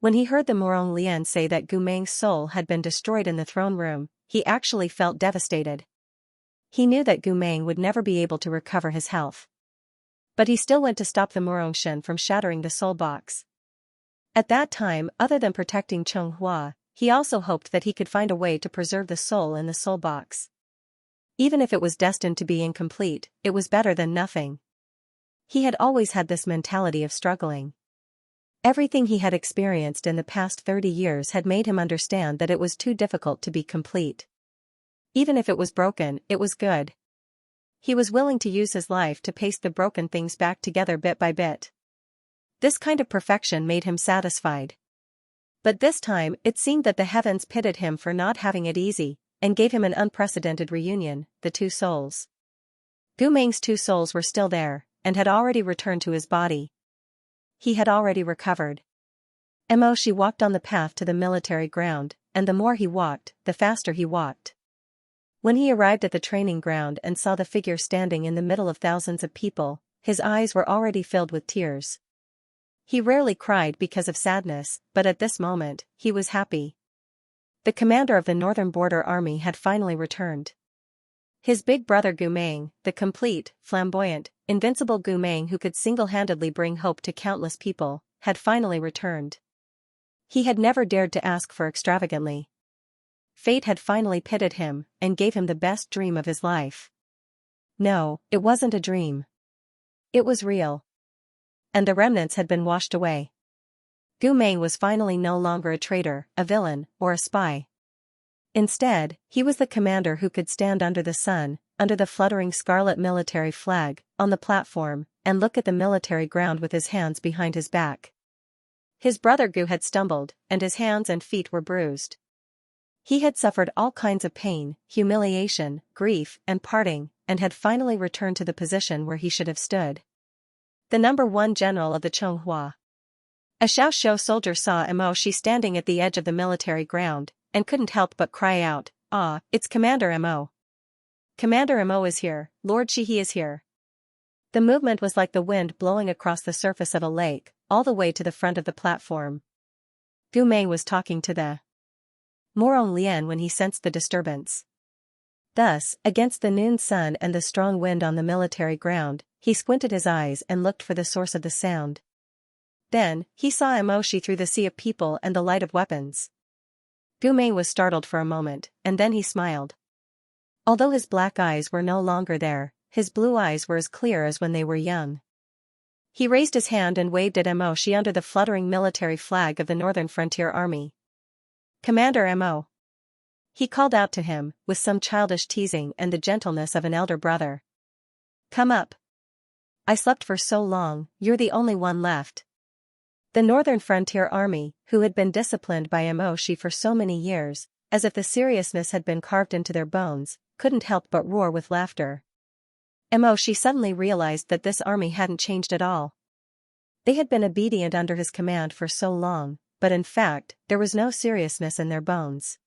When he heard the Murong Lian say that Gu Meng's soul had been destroyed in the throne room, he actually felt devastated. He knew that Gu Meng would never be able to recover his health. But he still went to stop the Murong Shen from shattering the soul box. At that time, other than protecting Cheng Hua, he also hoped that he could find a way to preserve the soul in the soul box. Even if it was destined to be incomplete, it was better than nothing. He had always had this mentality of struggling. Everything he had experienced in the past 30 years had made him understand that it was too difficult to be complete. Even if it was broken, it was good. He was willing to use his life to paste the broken things back together bit by bit. This kind of perfection made him satisfied. But this time, it seemed that the heavens pitied him for not having it easy, and gave him an unprecedented reunion, the two souls. Gu Meng's two souls were still there, and had already returned to his body. He had already recovered. Emoshi walked on the path to the military ground, and the more he walked, the faster he walked. When he arrived at the training ground and saw the figure standing in the middle of thousands of people, his eyes were already filled with tears. He rarely cried because of sadness, but at this moment, he was happy. The commander of the Northern Border Army had finally returned. His big brother Gu Meng, the complete, flamboyant, invincible Gu Meng who could single-handedly bring hope to countless people, had finally returned. He had never dared to ask for extravagantly. Fate had finally pitied him, and gave him the best dream of his life. No, it wasn't a dream. It was real. And the remnants had been washed away. Gu Meng was finally no longer a traitor, a villain, or a spy. Instead, he was the commander who could stand under the sun, under the fluttering scarlet military flag, on the platform, and look at the military ground with his hands behind his back. His brother Gu had stumbled, and his hands and feet were bruised. He had suffered all kinds of pain, humiliation, grief, and parting, and had finally returned to the position where he should have stood. The number 1 general of the Chonghua. A Xiaoxiu soldier saw Mo standing at the edge of the military ground, and couldn't help but cry out, "Ah, it's Commander Mo. Commander Mo is here, Lord Shihi is here." The movement was like the wind blowing across the surface of a lake, all the way to the front of the platform. Gu Meng was talking to the Murong Lian when he sensed the disturbance. Thus, against the noon sun and the strong wind on the military ground, he squinted his eyes and looked for the source of the sound. Then, he saw Emoshi through the sea of people and the light of weapons. Gu Meng was startled for a moment, and then he smiled. Although his black eyes were no longer there, his blue eyes were as clear as when they were young. He raised his hand and waved at Emoshi under the fluttering military flag of the Northern Frontier Army. "Commander Mo." He called out to him, with some childish teasing and the gentleness of an elder brother. "Come up. I slept for so long, you're the only one left." The Northern Frontier Army, who had been disciplined by Emoshi for so many years, as if the seriousness had been carved into their bones, couldn't help but roar with laughter. Emoshi suddenly realized that this army hadn't changed at all. They had been obedient under his command for so long, but in fact, there was no seriousness in their bones.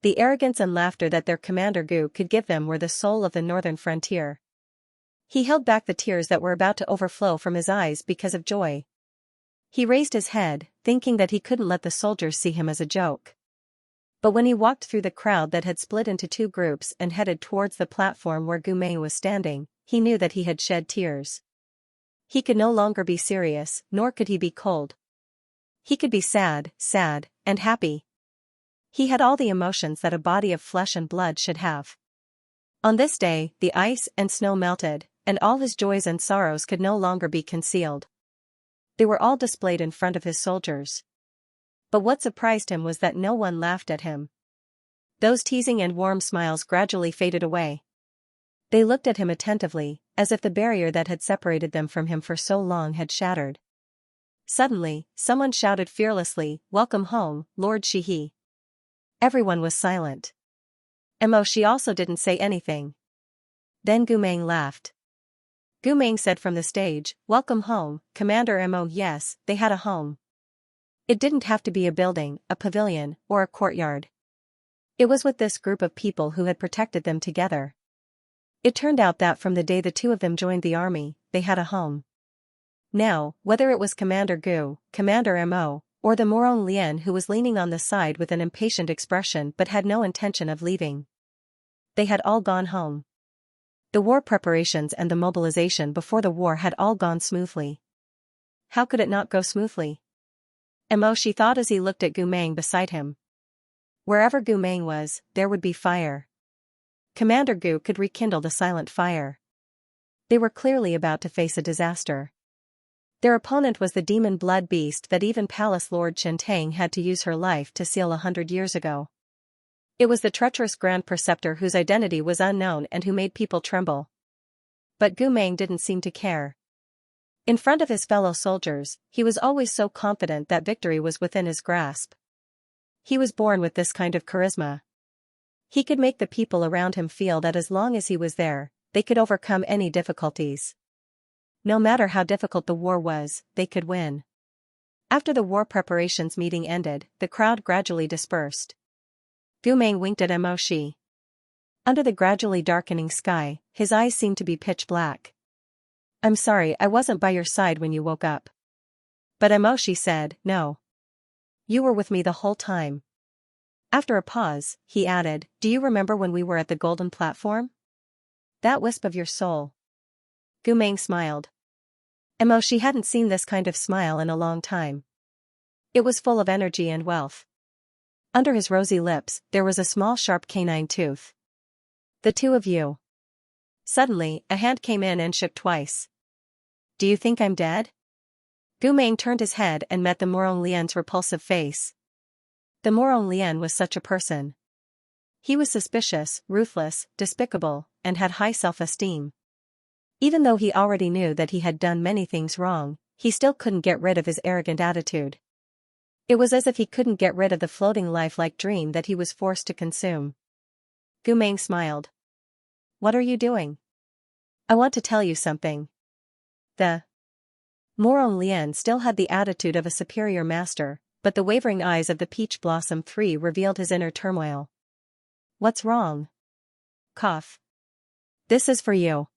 The arrogance and laughter that their commander Gu could give them were the soul of the Northern Frontier. He held back the tears that were about to overflow from his eyes because of joy. He raised his head, thinking that he couldn't let the soldiers see him as a joke. But when he walked through the crowd that had split into 2 groups and headed towards the platform where Gu Meng was standing, he knew that he had shed tears. He could no longer be serious, nor could he be cold. He could be sad, and happy. He had all the emotions that a body of flesh and blood should have. On this day, the ice and snow melted, and all his joys and sorrows could no longer be concealed. They were all displayed in front of his soldiers. But what surprised him was that no one laughed at him. Those teasing and warm smiles gradually faded away. They looked at him attentively, as if the barrier that had separated them from him for so long had shattered. Suddenly, someone shouted fearlessly, "Welcome home, Lord Shihi." Everyone was silent. Emoshi also didn't say anything. Then Gu Meng laughed. Gu Meng said from the stage, "Welcome home, Commander Mo." Yes, they had a home. It didn't have to be a building, a pavilion, or a courtyard. It was with this group of people who had protected them together. It turned out that from the day the two of them joined the army, they had a home. Now, whether it was Commander Gu, Commander Mo, or the Morong Lien who was leaning on the side with an impatient expression but had no intention of leaving, they had all gone home. The war preparations and the mobilization before the war had all gone smoothly. How could it not go smoothly? Mo, she thought as he looked at Gu Meng beside him. Wherever Gu Meng was, there would be fire. Commander Gu could rekindle the silent fire. They were clearly about to face a disaster. Their opponent was the demon blood beast that even Palace Lord Chintang had to use her life to seal 100 years ago. It was the treacherous Grand Preceptor whose identity was unknown and who made people tremble. But Gu Meng didn't seem to care. In front of his fellow soldiers, he was always so confident that victory was within his grasp. He was born with this kind of charisma. He could make the people around him feel that as long as he was there, they could overcome any difficulties. No matter how difficult the war was, they could win. After the war preparations meeting ended, the crowd gradually dispersed. Gu Meng winked at Mo Shi. Under the gradually darkening sky, his eyes seemed to be pitch black. "I'm sorry I wasn't by your side when you woke up." But Mo Shi said, "No. You were with me the whole time." After a pause, he added, "Do you remember when we were at the golden platform? That wisp of your soul." Gu Meng smiled. Mo Shi hadn't seen this kind of smile in a long time. It was full of energy and wealth. Under his rosy lips, there was a small sharp canine tooth. "The two of you." Suddenly, a hand came in and shook twice. "Do you think I'm dead?" Gu Meng turned his head and met the Morong Lien's repulsive face. The Morong Lien was such a person. He was suspicious, ruthless, despicable, and had high self-esteem. Even though he already knew that he had done many things wrong, he still couldn't get rid of his arrogant attitude. It was as if he couldn't get rid of the floating lifelike dream that he was forced to consume. Gu Meng smiled. "What are you doing?" "I want to tell you something." The Morong Lien still had the attitude of a superior master, but the wavering eyes of the Peach Blossom 3 revealed his inner turmoil. "What's wrong?" Cough. "This is for you."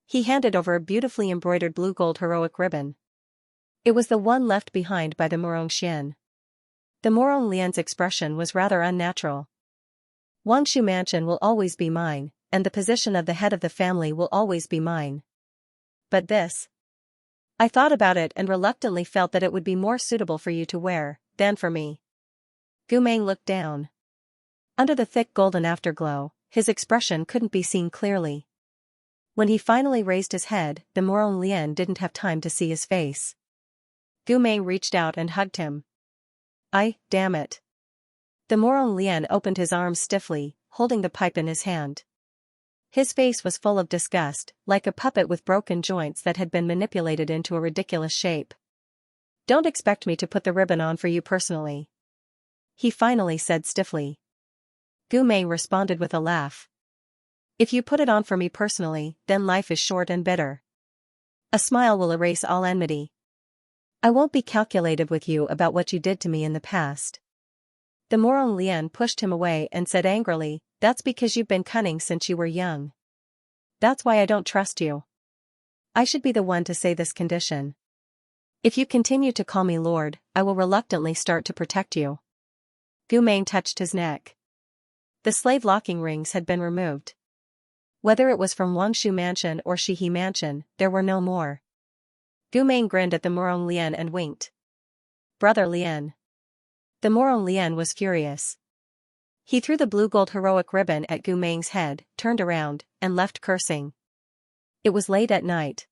He handed over a beautifully embroidered blue-gold heroic ribbon. It was the one left behind by the Morong Xian. The Morong Lien's expression was rather unnatural. "Wangshu Mansion will always be mine, and the position of the head of the family will always be mine. But this? I thought about it and reluctantly felt that it would be more suitable for you to wear, than for me." Gu Meng looked down. Under the thick golden afterglow, his expression couldn't be seen clearly. When he finally raised his head, the Morong Lien didn't have time to see his face. Gu Meng reached out and hugged him. Damn it." The Morong Lien opened his arms stiffly, holding the pipe in his hand. His face was full of disgust, like a puppet with broken joints that had been manipulated into a ridiculous shape. "Don't expect me to put the ribbon on for you personally," he finally said stiffly. Gu Meng responded with a laugh. "If you put it on for me personally, then life is short and bitter. A smile will erase all enmity. I won't be calculative with you about what you did to me in the past." The Morong Lien pushed him away and said angrily, "That's because you've been cunning since you were young. That's why I don't trust you. I should be the one to say this condition. If you continue to call me Lord, I will reluctantly start to protect you." Gu Meng touched his neck. The slave locking rings had been removed. Whether it was from Wangshu Mansion or Shihe Mansion, there were no more. Gu Meng grinned at the Morong Lien and winked. "Brother Lien." The Morong Lien was furious. He threw the blue-gold heroic ribbon at Gu Meng's head, turned around, and left cursing. It was late at night.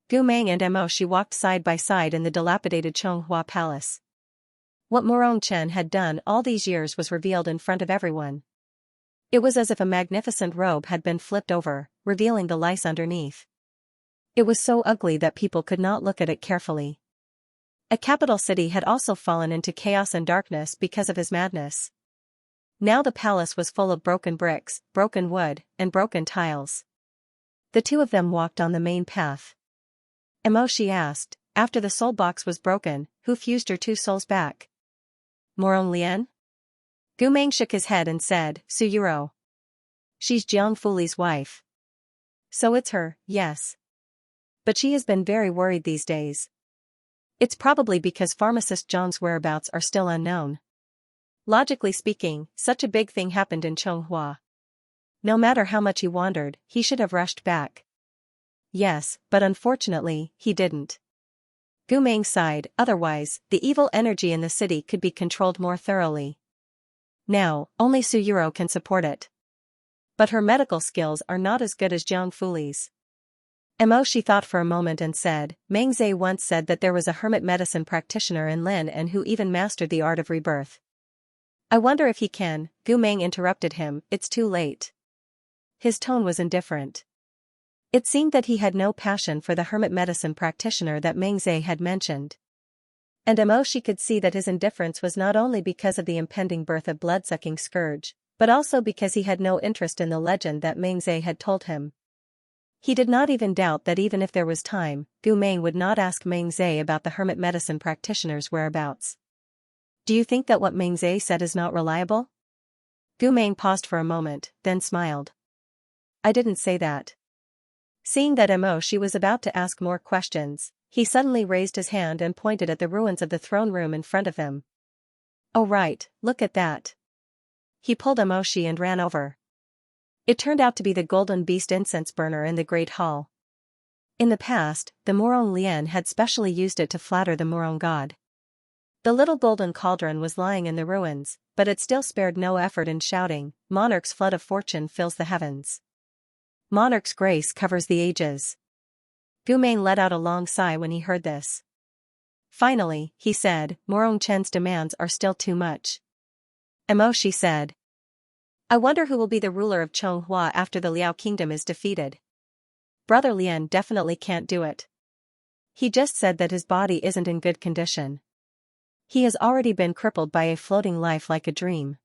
Gu Meng and Mo Shi walked side by side in the dilapidated Chonghua Palace. What Morong Chen had done all these years was revealed in front of everyone. It was as if a magnificent robe had been flipped over, revealing the lice underneath. It was so ugly that people could not look at it carefully. A capital city had also fallen into chaos and darkness because of his madness. Now the palace was full of broken bricks, broken wood, and broken tiles. The two of them walked on the main path. Emo, she asked, after the soul box was broken, who fused your two souls back? Moron Lian? Gu Meng shook his head and said, Suyuro. She's Jiang Fuli's wife. So it's her, yes. But she has been very worried these days. It's probably because pharmacist Zhang's whereabouts are still unknown. Logically speaking, such a big thing happened in Chonghua. No matter how much he wandered, he should have rushed back. Yes, but unfortunately, he didn't. Gu Meng sighed, otherwise, the evil energy in the city could be controlled more thoroughly. Now, only Suyuro can support it. But her medical skills are not as good as Jiang Fuli's. Emo, she thought for a moment and said, Meng Zhe once said that there was a hermit medicine practitioner in Lin and who even mastered the art of rebirth. I wonder if he can. Gu Meng interrupted him, it's too late. His tone was indifferent. It seemed that he had no passion for the hermit medicine practitioner that Meng Zhe had mentioned. And Emo, she could see that his indifference was not only because of the impending birth of blood-sucking scourge, but also because he had no interest in the legend that Meng Zhe had told him. He did not even doubt that even if there was time, Gu Meng would not ask Meng Zhe about the hermit medicine practitioner's whereabouts. Do you think that what Meng Zhe said is not reliable? Gu Meng paused for a moment, then smiled. I didn't say that. Seeing that Emo, she was about to ask more questions, he suddenly raised his hand and pointed at the ruins of the throne room in front of him. Oh right, look at that. He pulled Emoshi and ran over. It turned out to be the golden beast incense burner in the Great Hall. In the past, the Moron Lian had specially used it to flatter the Moron god. The little golden cauldron was lying in the ruins, but it still spared no effort in shouting, Monarch's flood of fortune fills the heavens. Monarch's grace covers the ages. Gu Meng let out a long sigh when he heard this. Finally, he said, Moron Chen's demands are still too much. Emo, she said. I wonder who will be the ruler of Chonghua after the Liao kingdom is defeated. Brother Lian definitely can't do it. He just said that his body isn't in good condition. He has already been crippled by a floating life like a dream.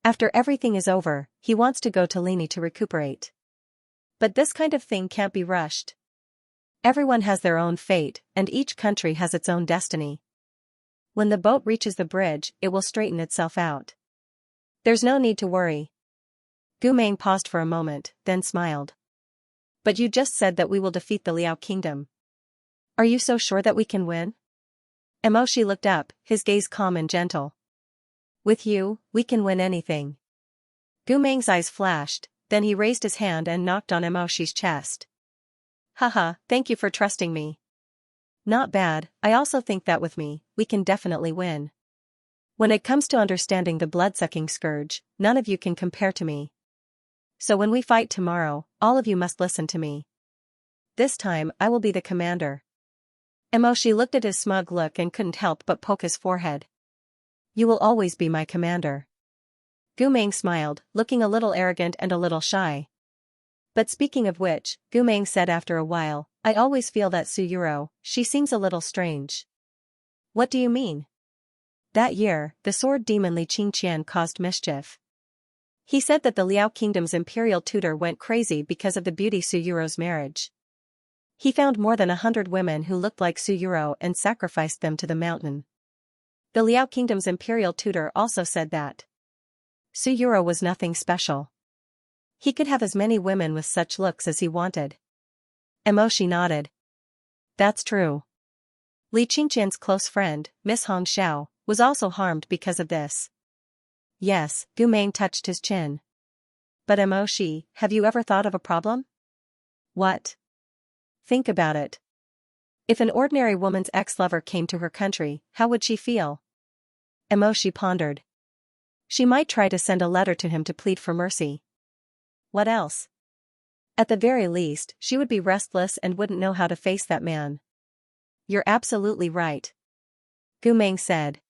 After everything is over, he wants to go to Lini to recuperate. But this kind of thing can't be rushed. Everyone has their own fate, and each country has its own destiny. When the boat reaches the bridge, it will straighten itself out. There's no need to worry. Gu Meng paused for a moment, then smiled. But you just said that we will defeat the Liao kingdom. Are you so sure that we can win? Emoshi looked up, his gaze calm and gentle. With you, we can win anything. Gu Meng's eyes flashed, then he raised his hand and knocked on Emoshi's chest. Haha, thank you for trusting me. Not bad, I also think that with me, we can definitely win. When it comes to understanding the blood-sucking scourge, none of you can compare to me. So when we fight tomorrow, all of you must listen to me. This time, I will be the commander. Emoshi looked at his smug look and couldn't help but poke his forehead. You will always be my commander. Gu Meng smiled, looking a little arrogant and a little shy. But speaking of which, Gu Meng said after a while, I always feel that Suyuro, she seems a little strange. What do you mean? That year, the sword demon Li Qingqian caused mischief. He said that the Liao kingdom's imperial tutor went crazy because of the beauty Suyuro's marriage. He found more than 100 women who looked like Suyuro and sacrificed them to the mountain. The Liao kingdom's imperial tutor also said that Suyuro was nothing special. He could have as many women with such looks as he wanted. Emoshi nodded. That's true. Li Qingqian's close friend, Miss Hong Xiao, was also harmed because of this. Yes, Gu Meng touched his chin. But Emoshi, have you ever thought of a problem? What? Think about it. If an ordinary woman's ex-lover came to her country, how would she feel? Emoshi pondered. She might try to send a letter to him to plead for mercy. What else? At the very least, she would be restless and wouldn't know how to face that man. You're absolutely right. Gu Meng said.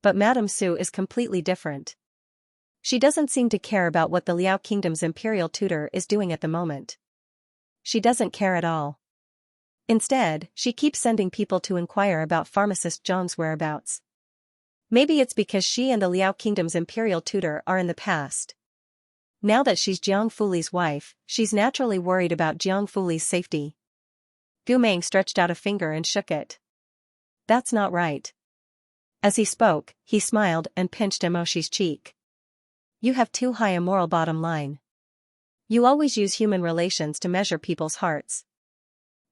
But Madame Su is completely different. She doesn't seem to care about what the Liao kingdom's imperial tutor is doing at the moment. She doesn't care at all. Instead, she keeps sending people to inquire about pharmacist Zhang's whereabouts. Maybe it's because she and the Liao kingdom's imperial tutor are in the past. Now that she's Jiang Fuli's wife, she's naturally worried about Jiang Fuli's safety. Gu Meng stretched out a finger and shook it. That's not right. As he spoke, he smiled and pinched Emoshi's cheek. You have too high a moral bottom line. You always use human relations to measure people's hearts.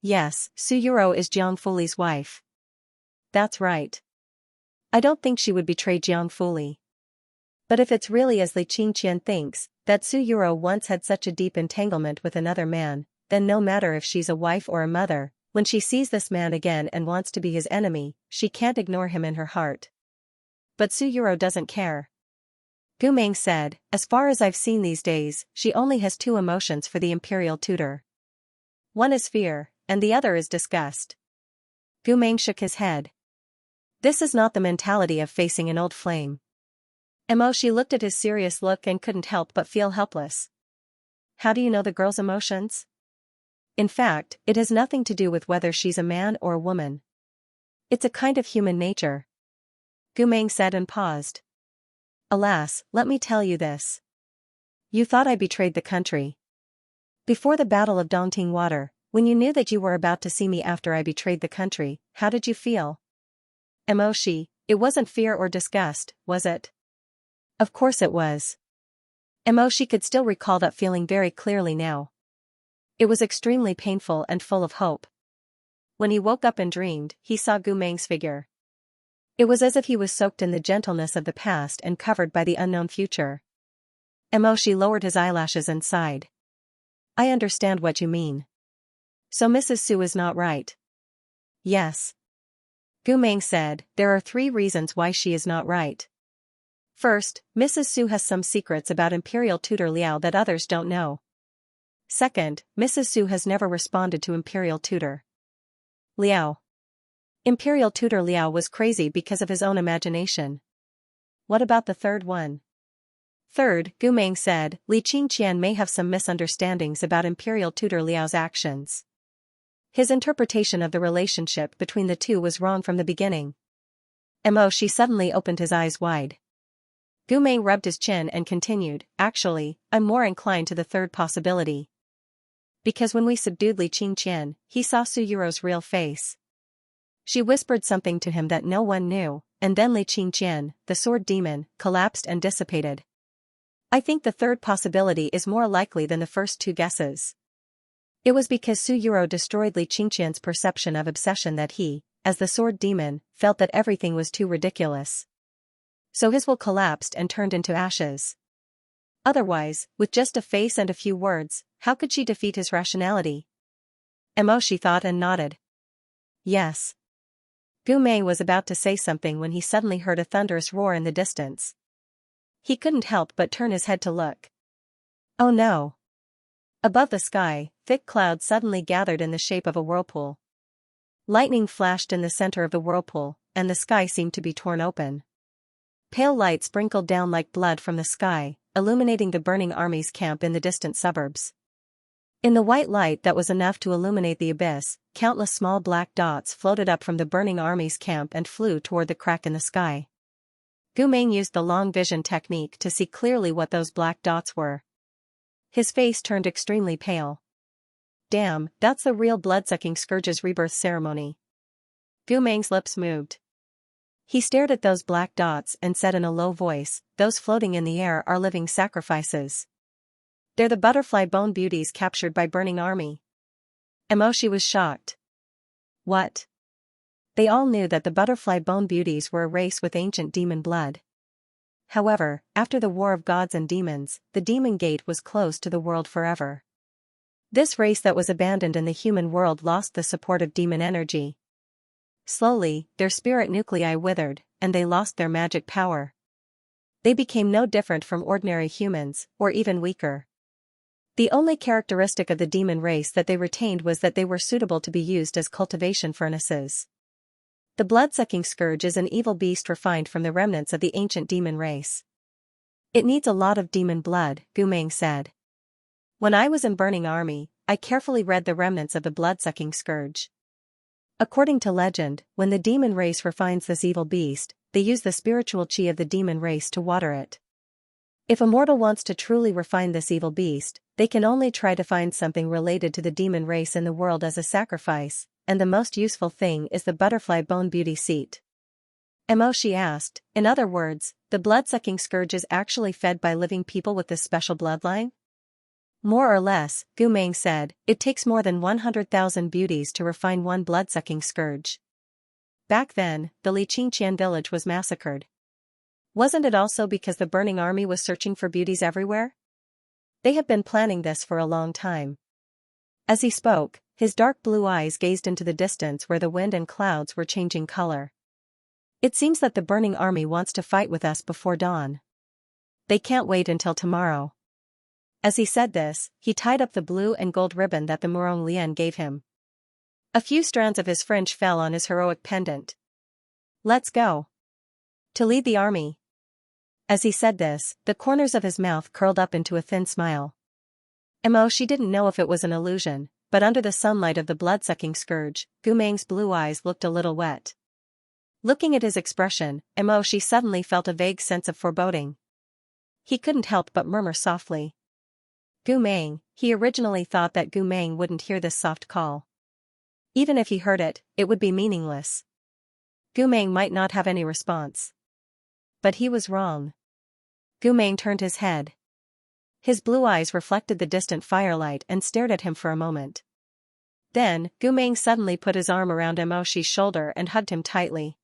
Yes, Su Yuro is Jiang Fuli's wife. That's right. I don't think she would betray Jiang Fuli. But if it's really as Li Qingqian thinks, that Su Yuro once had such a deep entanglement with another man, then no matter if she's a wife or a mother, when she sees this man again and wants to be his enemy, she can't ignore him in her heart. But Su Yuro doesn't care. Gu Meng said, as far as I've seen these days, she only has two emotions for the imperial tutor. One is fear, and the other is disgust. Gu Meng shook his head. This is not the mentality of facing an old flame. Emoshi looked at his serious look and couldn't help but feel helpless. How do you know the girl's emotions? In fact, it has nothing to do with whether she's a man or a woman. It's a kind of human nature. Gu Meng said and paused. Alas, let me tell you this. You thought I betrayed the country. Before the Battle of Dongting Water, when you knew that you were about to see me after I betrayed the country, how did you feel? Emoshi, it wasn't fear or disgust, was it? Of course it was. Emoshi could still recall that feeling very clearly now. It was extremely painful and full of hope. When he woke up and dreamed, he saw Gu Meng's figure. It was as if he was soaked in the gentleness of the past and covered by the unknown future. Emoshi lowered his eyelashes and sighed. I understand what you mean. So Mrs. Su is not right. Yes. Gu Meng said, there are 3 reasons why she is not right. First, Mrs. Su has some secrets about Imperial Tutor Liao that others don't know. Second, Mrs. Su has never responded to Imperial Tutor Liao. Imperial Tutor Liao was crazy because of his own imagination. What about the third one? Third, Gu Meng said, Li Qingqian may have some misunderstandings about Imperial Tutor Liao's actions. His interpretation of the relationship between the two was wrong from the beginning. Emoshi suddenly opened his eyes wide. Gu Meng rubbed his chin and continued, actually, I'm more inclined to the third possibility. Because when we subdued Li Qingqian, he saw Su Yuro's real face. She whispered something to him that no one knew, and then Li Qingqian, the sword demon, collapsed and dissipated. I think the third possibility is more likely than the first 2 guesses. It was because Su Yuro destroyed Li Qingqian's perception of obsession that he, as the sword demon, felt that everything was too ridiculous. So his will collapsed and turned into ashes. Otherwise, with just a face and a few words, how could she defeat his rationality? Emoshi thought and nodded. Yes. Gu Meng was about to say something when he suddenly heard a thunderous roar in the distance. He couldn't help but turn his head to look. Oh no! Above the sky, thick clouds suddenly gathered in the shape of a whirlpool. Lightning flashed in the center of the whirlpool, and the sky seemed to be torn open. Pale light sprinkled down like blood from the sky, illuminating the burning army's camp in the distant suburbs. In the white light that was enough to illuminate the abyss, countless small black dots floated up from the burning army's camp and flew toward the crack in the sky. Gu Meng used the long vision technique to see clearly what those black dots were. His face turned extremely pale. Damn, that's the real blood-sucking scourge's rebirth ceremony. Gu Meng's lips moved. He stared at those black dots and said in a low voice, those floating in the air are living sacrifices. They're the butterfly bone beauties captured by burning army. Emoshi was shocked. What? They all knew that the butterfly bone beauties were a race with ancient demon blood. However, after the war of gods and demons, the demon gate was closed to the world forever. This race that was abandoned in the human world lost the support of demon energy. Slowly, their spirit nuclei withered, and they lost their magic power. They became no different from ordinary humans, or even weaker. The only characteristic of the demon race that they retained was that they were suitable to be used as cultivation furnaces. The blood-sucking scourge is an evil beast refined from the remnants of the ancient demon race. It needs a lot of demon blood, Gu Meng said. When I was in Burning Army, I carefully read the remnants of the blood-sucking scourge. According to legend, when the demon race refines this evil beast, they use the spiritual chi of the demon race to water it. If a mortal wants to truly refine this evil beast, they can only try to find something related to the demon race in the world as a sacrifice, and the most useful thing is the butterfly bone beauty seat. She asked, in other words, the blood-sucking scourge is actually fed by living people with this special bloodline? More or less, Gu Meng said, it takes more than 100,000 beauties to refine one blood-sucking scourge. Back then, the Xianxia village was massacred. Wasn't it also because the burning army was searching for beauties everywhere? They have been planning this for a long time. As he spoke, his dark blue eyes gazed into the distance where the wind and clouds were changing color. It seems that the burning army wants to fight with us before dawn. They can't wait until tomorrow. As he said this, he tied up the blue and gold ribbon that the Murong Lian gave him. A few strands of his fringe fell on his heroic pendant. Let's go. To lead the army. As he said this, the corners of his mouth curled up into a thin smile. She didn't know if it was an illusion, but under the sunlight of the blood-sucking scourge, Gu Meng's blue eyes looked a little wet. Looking at his expression, she suddenly felt a vague sense of foreboding. He couldn't help but murmur softly. Gu Meng. He originally thought that Gu Meng wouldn't hear this soft call. Even if he heard it, it would be meaningless. Gu Meng might not have any response. But he was wrong. Gu Meng turned his head. His blue eyes reflected the distant firelight and stared at him for a moment. Then, Gu Meng suddenly put his arm around Moshi's shoulder and hugged him tightly.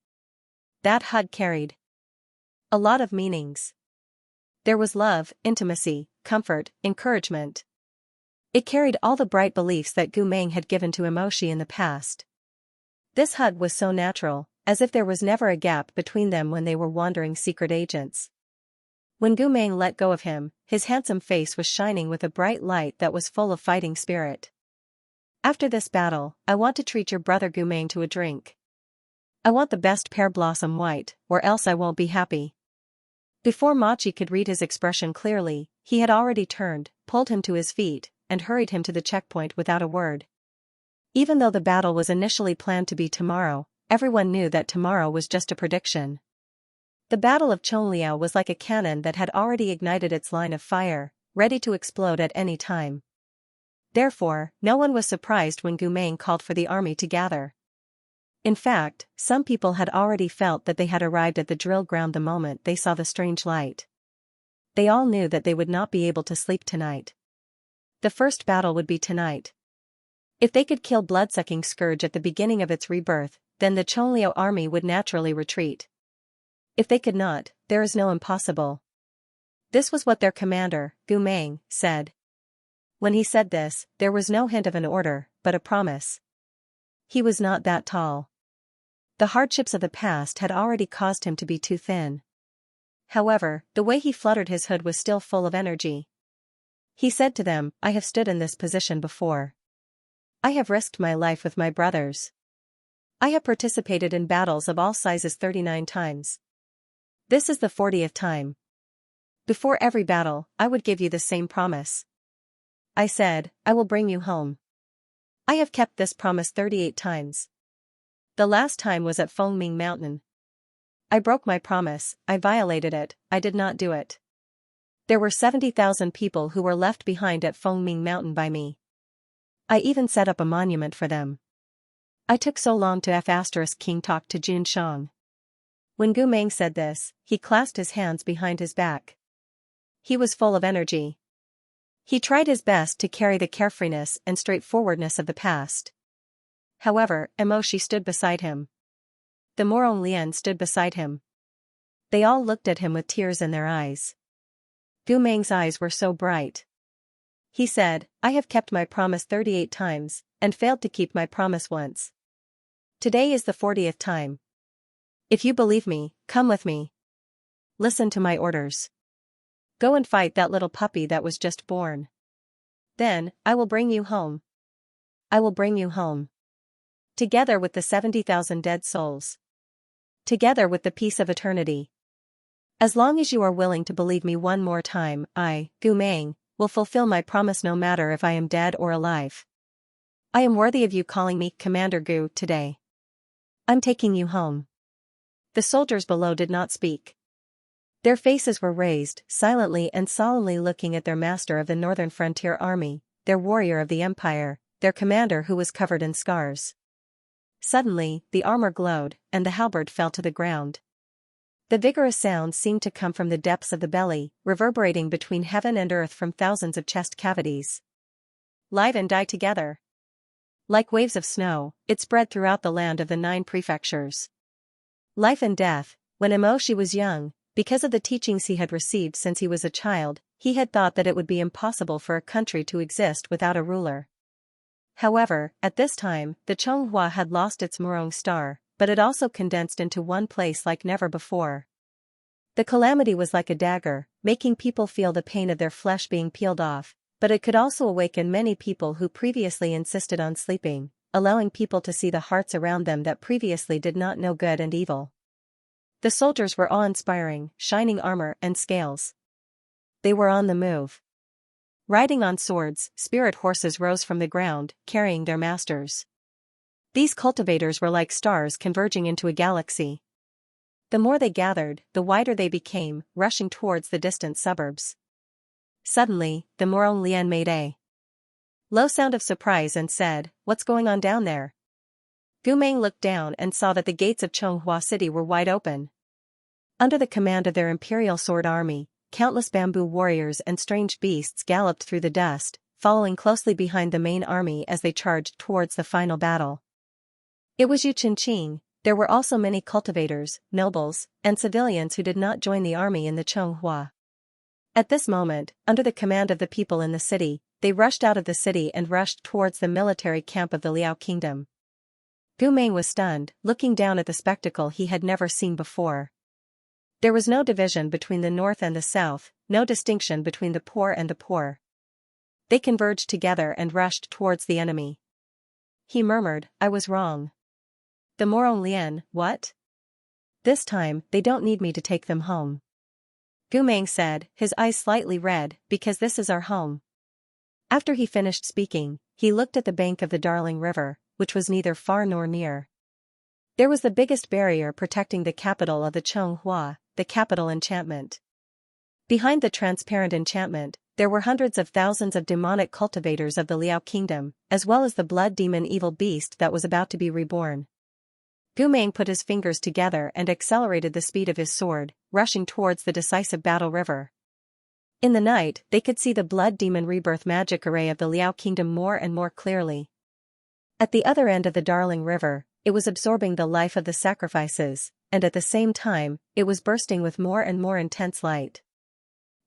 That hug carried a lot of meanings. There was love, intimacy, comfort, encouragement. It carried all the bright beliefs that Gu Meng had given to Moshi in the past. This hug was so natural, as if there was never a gap between them when they were wandering secret agents. When Gu Meng let go of him, his handsome face was shining with a bright light that was full of fighting spirit. After this battle, I want to treat your brother Gu Meng to a drink. I want the best pear blossom white, or else I won't be happy. Before Machi could read his expression clearly, he had already turned, pulled him to his feet, and hurried him to the checkpoint without a word. Even though the battle was initially planned to be tomorrow, everyone knew that tomorrow was just a prediction. The Battle of Chongliao was like a cannon that had already ignited its line of fire, ready to explode at any time. Therefore, no one was surprised when Gu Meng called for the army to gather. In fact, some people had already felt that they had arrived at the drill ground the moment they saw the strange light. They all knew that they would not be able to sleep tonight. The first battle would be tonight. If they could kill Bloodsucking Scourge at the beginning of its rebirth, then the Chongliao army would naturally retreat. If they could not, there is no impossible. This was what their commander, Gu Meng, said. When he said this, there was no hint of an order, but a promise. He was not that tall. The hardships of the past had already caused him to be too thin. However, the way he fluttered his hood was still full of energy. He said to them, I have stood in this position before. I have risked my life with my brothers. I have participated in battles of all sizes 39 times. This is the 40th time. Before every battle, I would give you the same promise. I said, I will bring you home. I have kept this promise 38 times. The last time was at Fengming Mountain. I broke my promise, I violated it, I did not do it. There were 70,000 people who were left behind at Fengming Mountain by me. I even set up a monument for them. I took so long to King talk to Jun Shang. When Gu Meng said this, he clasped his hands behind his back. He was full of energy. He tried his best to carry the carefreeness and straightforwardness of the past. However, Emoshi stood beside him. The Morong Lian stood beside him. They all looked at him with tears in their eyes. Gu Meng's eyes were so bright. He said, I have kept my promise 38 times, and failed to keep my promise once. Today is the 40th time. If you believe me, come with me. Listen to my orders. Go and fight that little puppy that was just born. Then, I will bring you home. I will bring you home. Together with the 70,000 dead souls. Together with the peace of eternity. As long as you are willing to believe me one more time, I, Gu Meng, will fulfill my promise no matter if I am dead or alive. I am worthy of you calling me Commander Gu today. I'm taking you home. The soldiers below did not speak. Their faces were raised, silently and solemnly looking at their master of the northern frontier army, their warrior of the empire, their commander who was covered in scars. Suddenly, the armor glowed, and the halberd fell to the ground. The vigorous sound seemed to come from the depths of the belly, reverberating between heaven and earth from thousands of chest cavities. Live and die together. Like waves of snow, it spread throughout the land of the 9 prefectures. Life and death. When Emoshi was young, because of the teachings he had received since he was a child, he had thought that it would be impossible for a country to exist without a ruler. However, at this time, the Chonghua had lost its Murong star, but it also condensed into one place like never before. The calamity was like a dagger, making people feel the pain of their flesh being peeled off, but it could also awaken many people who previously insisted on sleeping, allowing people to see the hearts around them that previously did not know good and evil. The soldiers were awe-inspiring, shining armor and scales. They were on the move. Riding on swords, spirit horses rose from the ground, carrying their masters. These cultivators were like stars converging into a galaxy. The more they gathered, the wider they became, rushing towards the distant suburbs. Suddenly, the Morong Lian made a low sound of surprise and said, "What's going on down there?" Gu Meng looked down and saw that the gates of Chonghua City were wide open. Under the command of their imperial sword army, countless bamboo warriors and strange beasts galloped through the dust, following closely behind the main army as they charged towards the final battle. It was Yu Qingqing. There were also many cultivators, nobles, and civilians who did not join the army in the Chonghua. At this moment, under the command of the people in the city, they rushed out of the city and rushed towards the military camp of the Liao kingdom. Gu Meng was stunned, looking down at the spectacle he had never seen before. There was no division between the north and the south, no distinction between the poor and the poor. They converged together and rushed towards the enemy. He murmured, "I was wrong. The Morong Lian, what? This time, they don't need me to take them home." Gu Meng said, his eyes slightly red, "Because this is our home." After he finished speaking, he looked at the bank of the Darling River, which was neither far nor near. There was the biggest barrier protecting the capital of the Chonghua, the capital enchantment. Behind the transparent enchantment, there were hundreds of thousands of demonic cultivators of the Liao kingdom, as well as the blood demon evil beast that was about to be reborn. Gu Meng put his fingers together and accelerated the speed of his sword, rushing towards the decisive battle river. In the night, they could see the blood demon rebirth magic array of the Liao kingdom more and more clearly. At the other end of the Darling River, it was absorbing the life of the sacrifices, and at the same time, it was bursting with more and more intense light.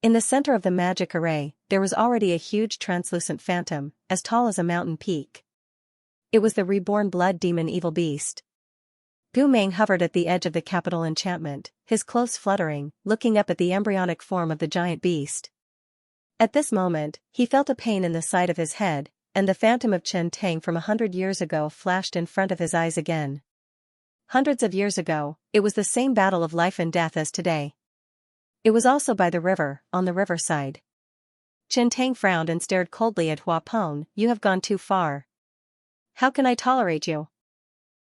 In the center of the magic array, there was already a huge translucent phantom, as tall as a mountain peak. It was the reborn blood demon evil beast. Gu Meng hovered at the edge of the capital enchantment, his clothes fluttering, looking up at the embryonic form of the giant beast. At this moment, he felt a pain in the side of his head, and the phantom of Chen Tang from 100 years ago flashed in front of his eyes again. Hundreds of years ago, it was the same battle of life and death as today. It was also by the river, on the riverside. Chen Tang frowned and stared coldly at Hua Peng. "You have gone too far. How can I tolerate you?"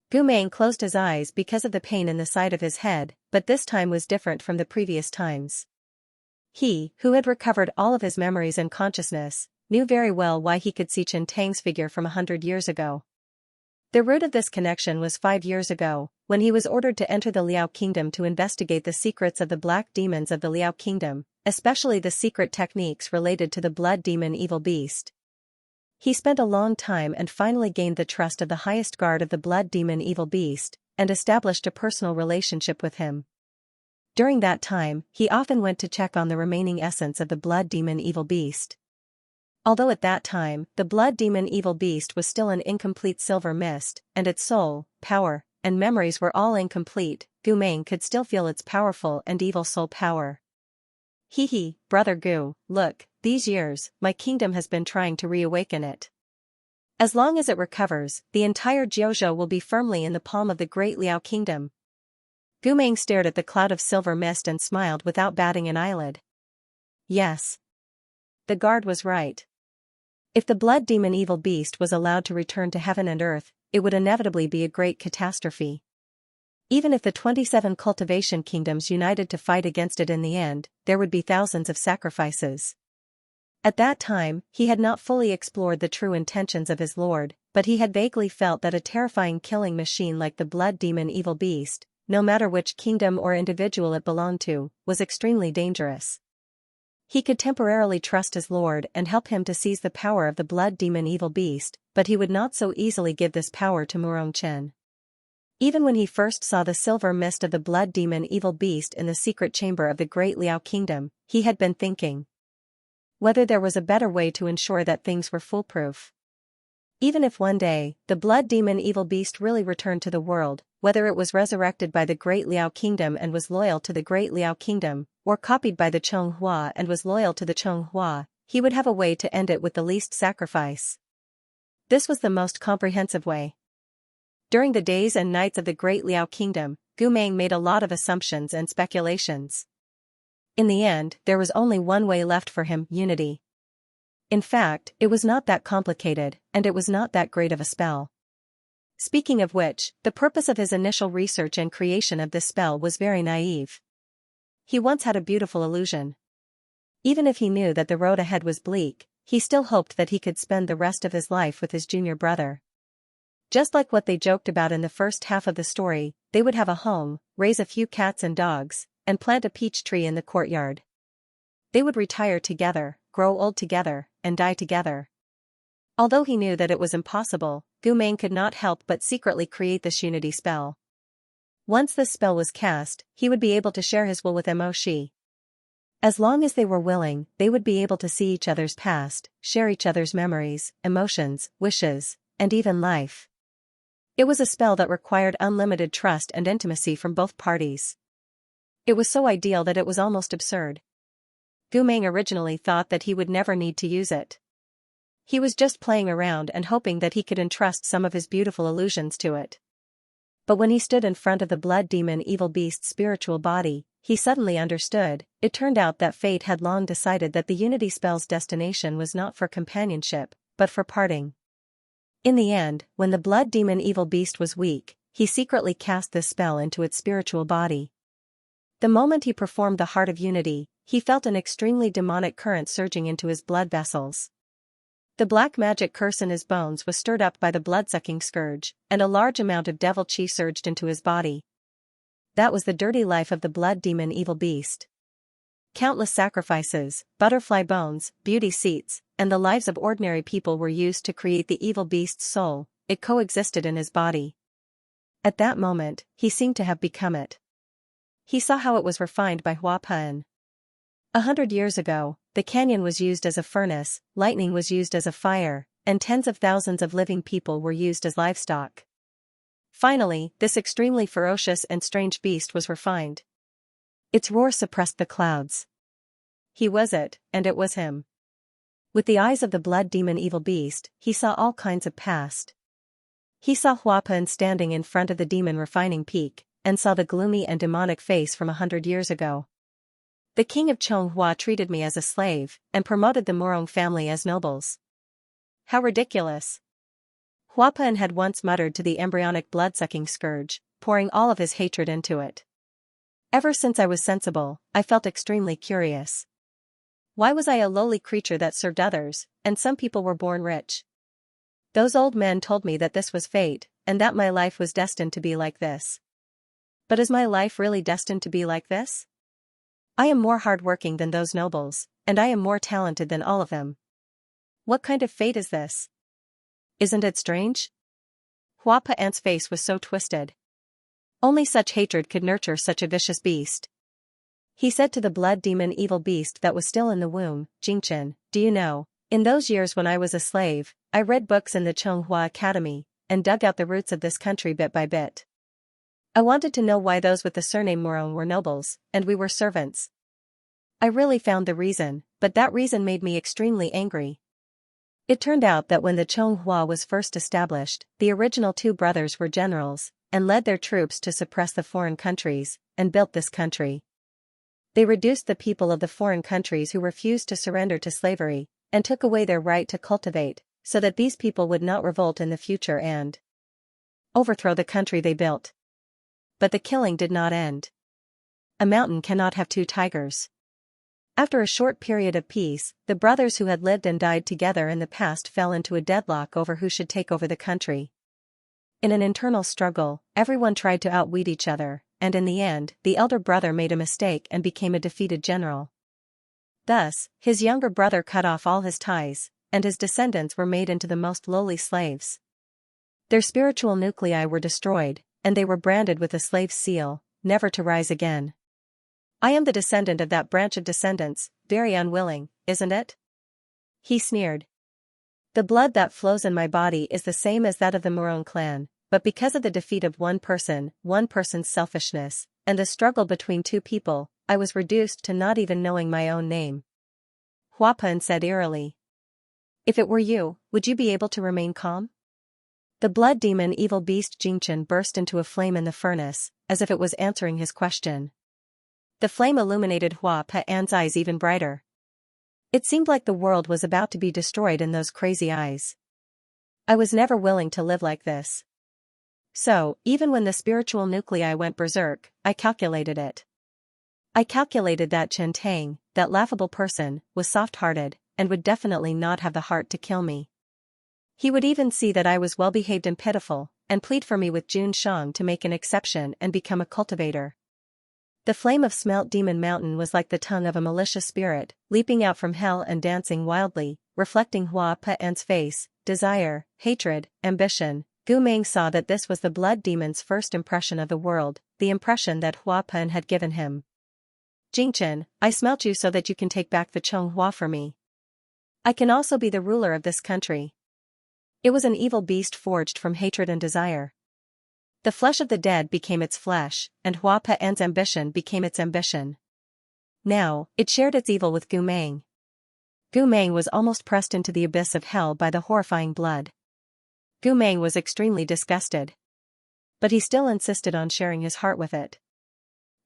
Gu Meng closed his eyes because of the pain in the side of his head, but this time was different from the previous times. He, who had recovered all of his memories and consciousness, knew very well why he could see Chen Tang's figure from 100 years ago. The root of this connection was 5 years ago, when he was ordered to enter the Liao kingdom to investigate the secrets of the black demons of the Liao kingdom, especially the secret techniques related to the blood demon evil beast. He spent a long time and finally gained the trust of the highest guard of the blood demon evil beast, and established a personal relationship with him. During that time, he often went to check on the remaining essence of the blood demon evil beast. Although at that time, the blood demon evil beast was still an incomplete silver mist, and its soul, power, and memories were all incomplete, Gu Meng could still feel its powerful and evil soul power. "Hee, brother Gu, look, these years, my kingdom has been trying to reawaken it. As long as it recovers, the entire Jiuzhou will be firmly in the palm of the great Liao kingdom." Gu Meng stared at the cloud of silver mist and smiled without batting an eyelid. Yes. The guard was right. If the blood demon evil beast was allowed to return to heaven and earth, it would inevitably be a great catastrophe. Even if the 27 cultivation kingdoms united to fight against it in the end, there would be thousands of sacrifices. At that time, he had not fully explored the true intentions of his lord, but he had vaguely felt that a terrifying killing machine like the blood demon evil beast, no matter which kingdom or individual it belonged to, was extremely dangerous. He could temporarily trust his lord and help him to seize the power of the blood demon evil beast, but he would not so easily give this power to Murong Chen. Even when he first saw the silver mist of the blood demon evil beast in the secret chamber of the great Liao kingdom, he had been thinking whether there was a better way to ensure that things were foolproof. Even if one day, the blood demon evil beast really returned to the world, whether it was resurrected by the great Liao kingdom and was loyal to the great Liao kingdom, or copied by the Chonghua and was loyal to the Chonghua, he would have a way to end it with the least sacrifice. This was the most comprehensive way. During the days and nights of the great Liao kingdom, Gu Meng made a lot of assumptions and speculations. In the end, there was only one way left for him: unity. In fact, it was not that complicated, and it was not that great of a spell. Speaking of which, the purpose of his initial research and creation of this spell was very naive. He once had a beautiful illusion. Even if he knew that the road ahead was bleak, he still hoped that he could spend the rest of his life with his junior brother. Just like what they joked about in the first half of the story, they would have a home, raise a few cats and dogs, and plant a peach tree in the courtyard. They would retire together, grow old together, and die together. Although he knew that it was impossible, Gu Meng could not help but secretly create this unity spell. Once this spell was cast, he would be able to share his will with Mo Shi. As long as they were willing, they would be able to see each other's past, share each other's memories, emotions, wishes, and even life. It was a spell that required unlimited trust and intimacy from both parties. It was so ideal that it was almost absurd. Gu Meng originally thought that he would never need to use it. He was just playing around and hoping that he could entrust some of his beautiful illusions to it. But when he stood in front of the blood demon evil beast's spiritual body, he suddenly understood. It turned out that fate had long decided that the unity spell's destination was not for companionship, but for parting. In the end, when the blood demon evil beast was weak, he secretly cast this spell into its spiritual body. The moment he performed the Heart of Unity, he felt an extremely demonic current surging into his blood vessels. The black magic curse in his bones was stirred up by the blood-sucking scourge, and a large amount of devil chi surged into his body. That was the dirty life of the blood demon evil beast. Countless sacrifices, butterfly bones, beauty seats, and the lives of ordinary people were used to create the evil beast's soul. It coexisted in his body. At that moment, he seemed to have become it. He saw how it was refined by Hua Pen. 100 years ago, the canyon was used as a furnace, lightning was used as a fire, and tens of thousands of living people were used as livestock. Finally, this extremely ferocious and strange beast was refined. Its roar suppressed the clouds. He was it, and it was him. With the eyes of the blood demon evil beast, he saw all kinds of past. He saw Hua Pen standing in front of the demon refining peak, and saw the gloomy and demonic face from 100 years ago. The king of Chonghua treated me as a slave, and promoted the Murong family as nobles. How ridiculous! Hua Pen had once muttered to the embryonic blood-sucking scourge, pouring all of his hatred into it. Ever since I was sensible, I felt extremely curious. Why was I a lowly creature that served others, and some people were born rich? Those old men told me that this was fate, and that my life was destined to be like this. But is my life really destined to be like this? I am more hard-working than those nobles, and I am more talented than all of them. What kind of fate is this? Isn't it strange? Hua Pen's face was so twisted. Only such hatred could nurture such a vicious beast. He said to the blood demon evil beast that was still in the womb, Jingchen, do you know, in those years when I was a slave, I read books in the Chonghua Academy, and dug out the roots of this country bit by bit. I wanted to know why those with the surname Murong were nobles, and we were servants. I really found the reason, but that reason made me extremely angry. It turned out that when the Chonghua was first established, the original two brothers were generals, and led their troops to suppress the foreign countries, and built this country. They reduced the people of the foreign countries who refused to surrender to slavery, and took away their right to cultivate, so that these people would not revolt in the future and overthrow the country they built. but the killing did not end. A mountain cannot have two tigers. After a short period of peace, the brothers who had lived and died together in the past fell into a deadlock over who should take over the country. In an internal struggle, everyone tried to outwit each other, and in the end, the elder brother made a mistake and became a defeated general. Thus, his younger brother cut off all his ties, and his descendants were made into the most lowly slaves. Their spiritual nuclei were destroyed, and they were branded with a slave's seal, never to rise again. I am the descendant of that branch of descendants, very unwilling, isn't it? He sneered. The blood that flows in my body is the same as that of the Morone clan, but because of the defeat of one person's selfishness, and the struggle between two people, I was reduced to not even knowing my own name. Huapan said eerily. If it were you, would you be able to remain calm? The blood demon evil beast Xianxia burst into a flame in the furnace, as if it was answering his question. The flame illuminated Huapan's eyes even brighter. It seemed like the world was about to be destroyed in those crazy eyes. I was never willing to live like this. So, even when the spiritual nuclei went berserk, I calculated it. I calculated that Chen Tang, that laughable person, was soft-hearted, and would definitely not have the heart to kill me. He would even see that I was well-behaved and pitiful, and plead for me with Jun Shang to make an exception and become a cultivator. The flame of Smelt Demon Mountain was like the tongue of a malicious spirit, leaping out from hell and dancing wildly, reflecting Huapan's face, desire, hatred, ambition. Gu Meng saw that this was the blood demon's first impression of the world, the impression that Huapan had given him. Xianxia, I smelt you so that you can take back the Chonghua for me. I can also be the ruler of this country. It was an evil beast forged from hatred and desire. The flesh of the dead became its flesh, and Huapan's ambition became its ambition. Now, it shared its evil with Gu Meng. Gu Meng was almost pressed into the abyss of hell by the horrifying blood. Gu Meng was extremely disgusted. But he still insisted on sharing his heart with it.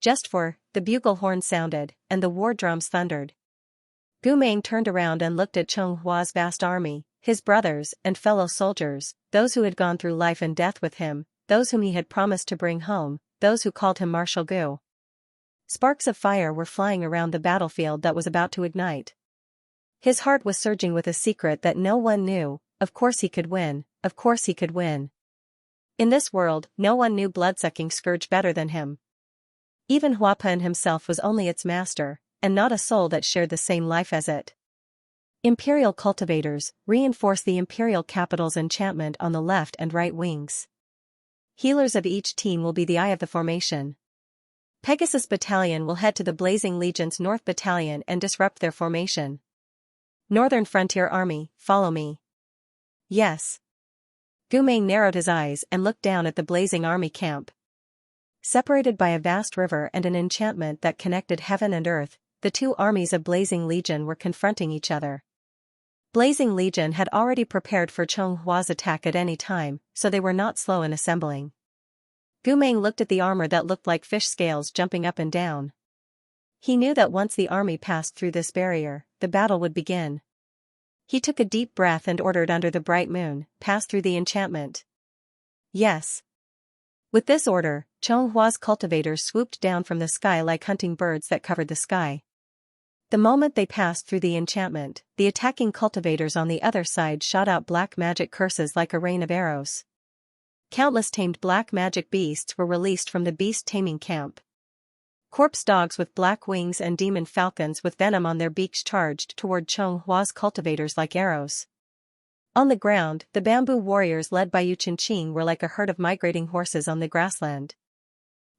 The bugle horn sounded, and the war drums thundered. Gu Meng turned around and looked at Chonghua's vast army, his brothers and fellow soldiers, those who had gone through life and death with him, those whom he had promised to bring home, those who called him Marshal Gu. Sparks of fire were flying around the battlefield that was about to ignite. His heart was surging with a secret that no one knew. Of course he could win, of course he could win. In this world, no one knew blood-sucking scourge better than him. Even Huapan himself was only its master, and not a soul that shared the same life as it. Imperial cultivators, reinforce the Imperial capital's enchantment on the left and right wings. Healers of each team will be the eye of the formation. Pegasus Battalion will head to the Blazing Legion's North Battalion and disrupt their formation. Northern Frontier Army, follow me. Yes. Gu Meng narrowed his eyes and looked down at the Blazing Army camp. Separated by a vast river and an enchantment that connected heaven and earth, the two armies of Blazing Legion were confronting each other. Blazing Legion had already prepared for Chonghua's attack at any time, so they were not slow in assembling. Gu Meng looked at the armor that looked like fish scales jumping up and down. He knew that once the army passed through this barrier, the battle would begin. He took a deep breath and ordered under the bright moon, pass through the enchantment. Yes. With this order, Chonghua's cultivators swooped down from the sky like hunting birds that covered the sky. The moment they passed through the enchantment, the attacking cultivators on the other side shot out black magic curses like a rain of arrows. Countless tamed black magic beasts were released from the beast-taming camp. Corpse dogs with black wings and demon falcons with venom on their beaks charged toward Chonghua's cultivators like arrows. On the ground, the bamboo warriors led by Yu Qingqing were like a herd of migrating horses on the grassland.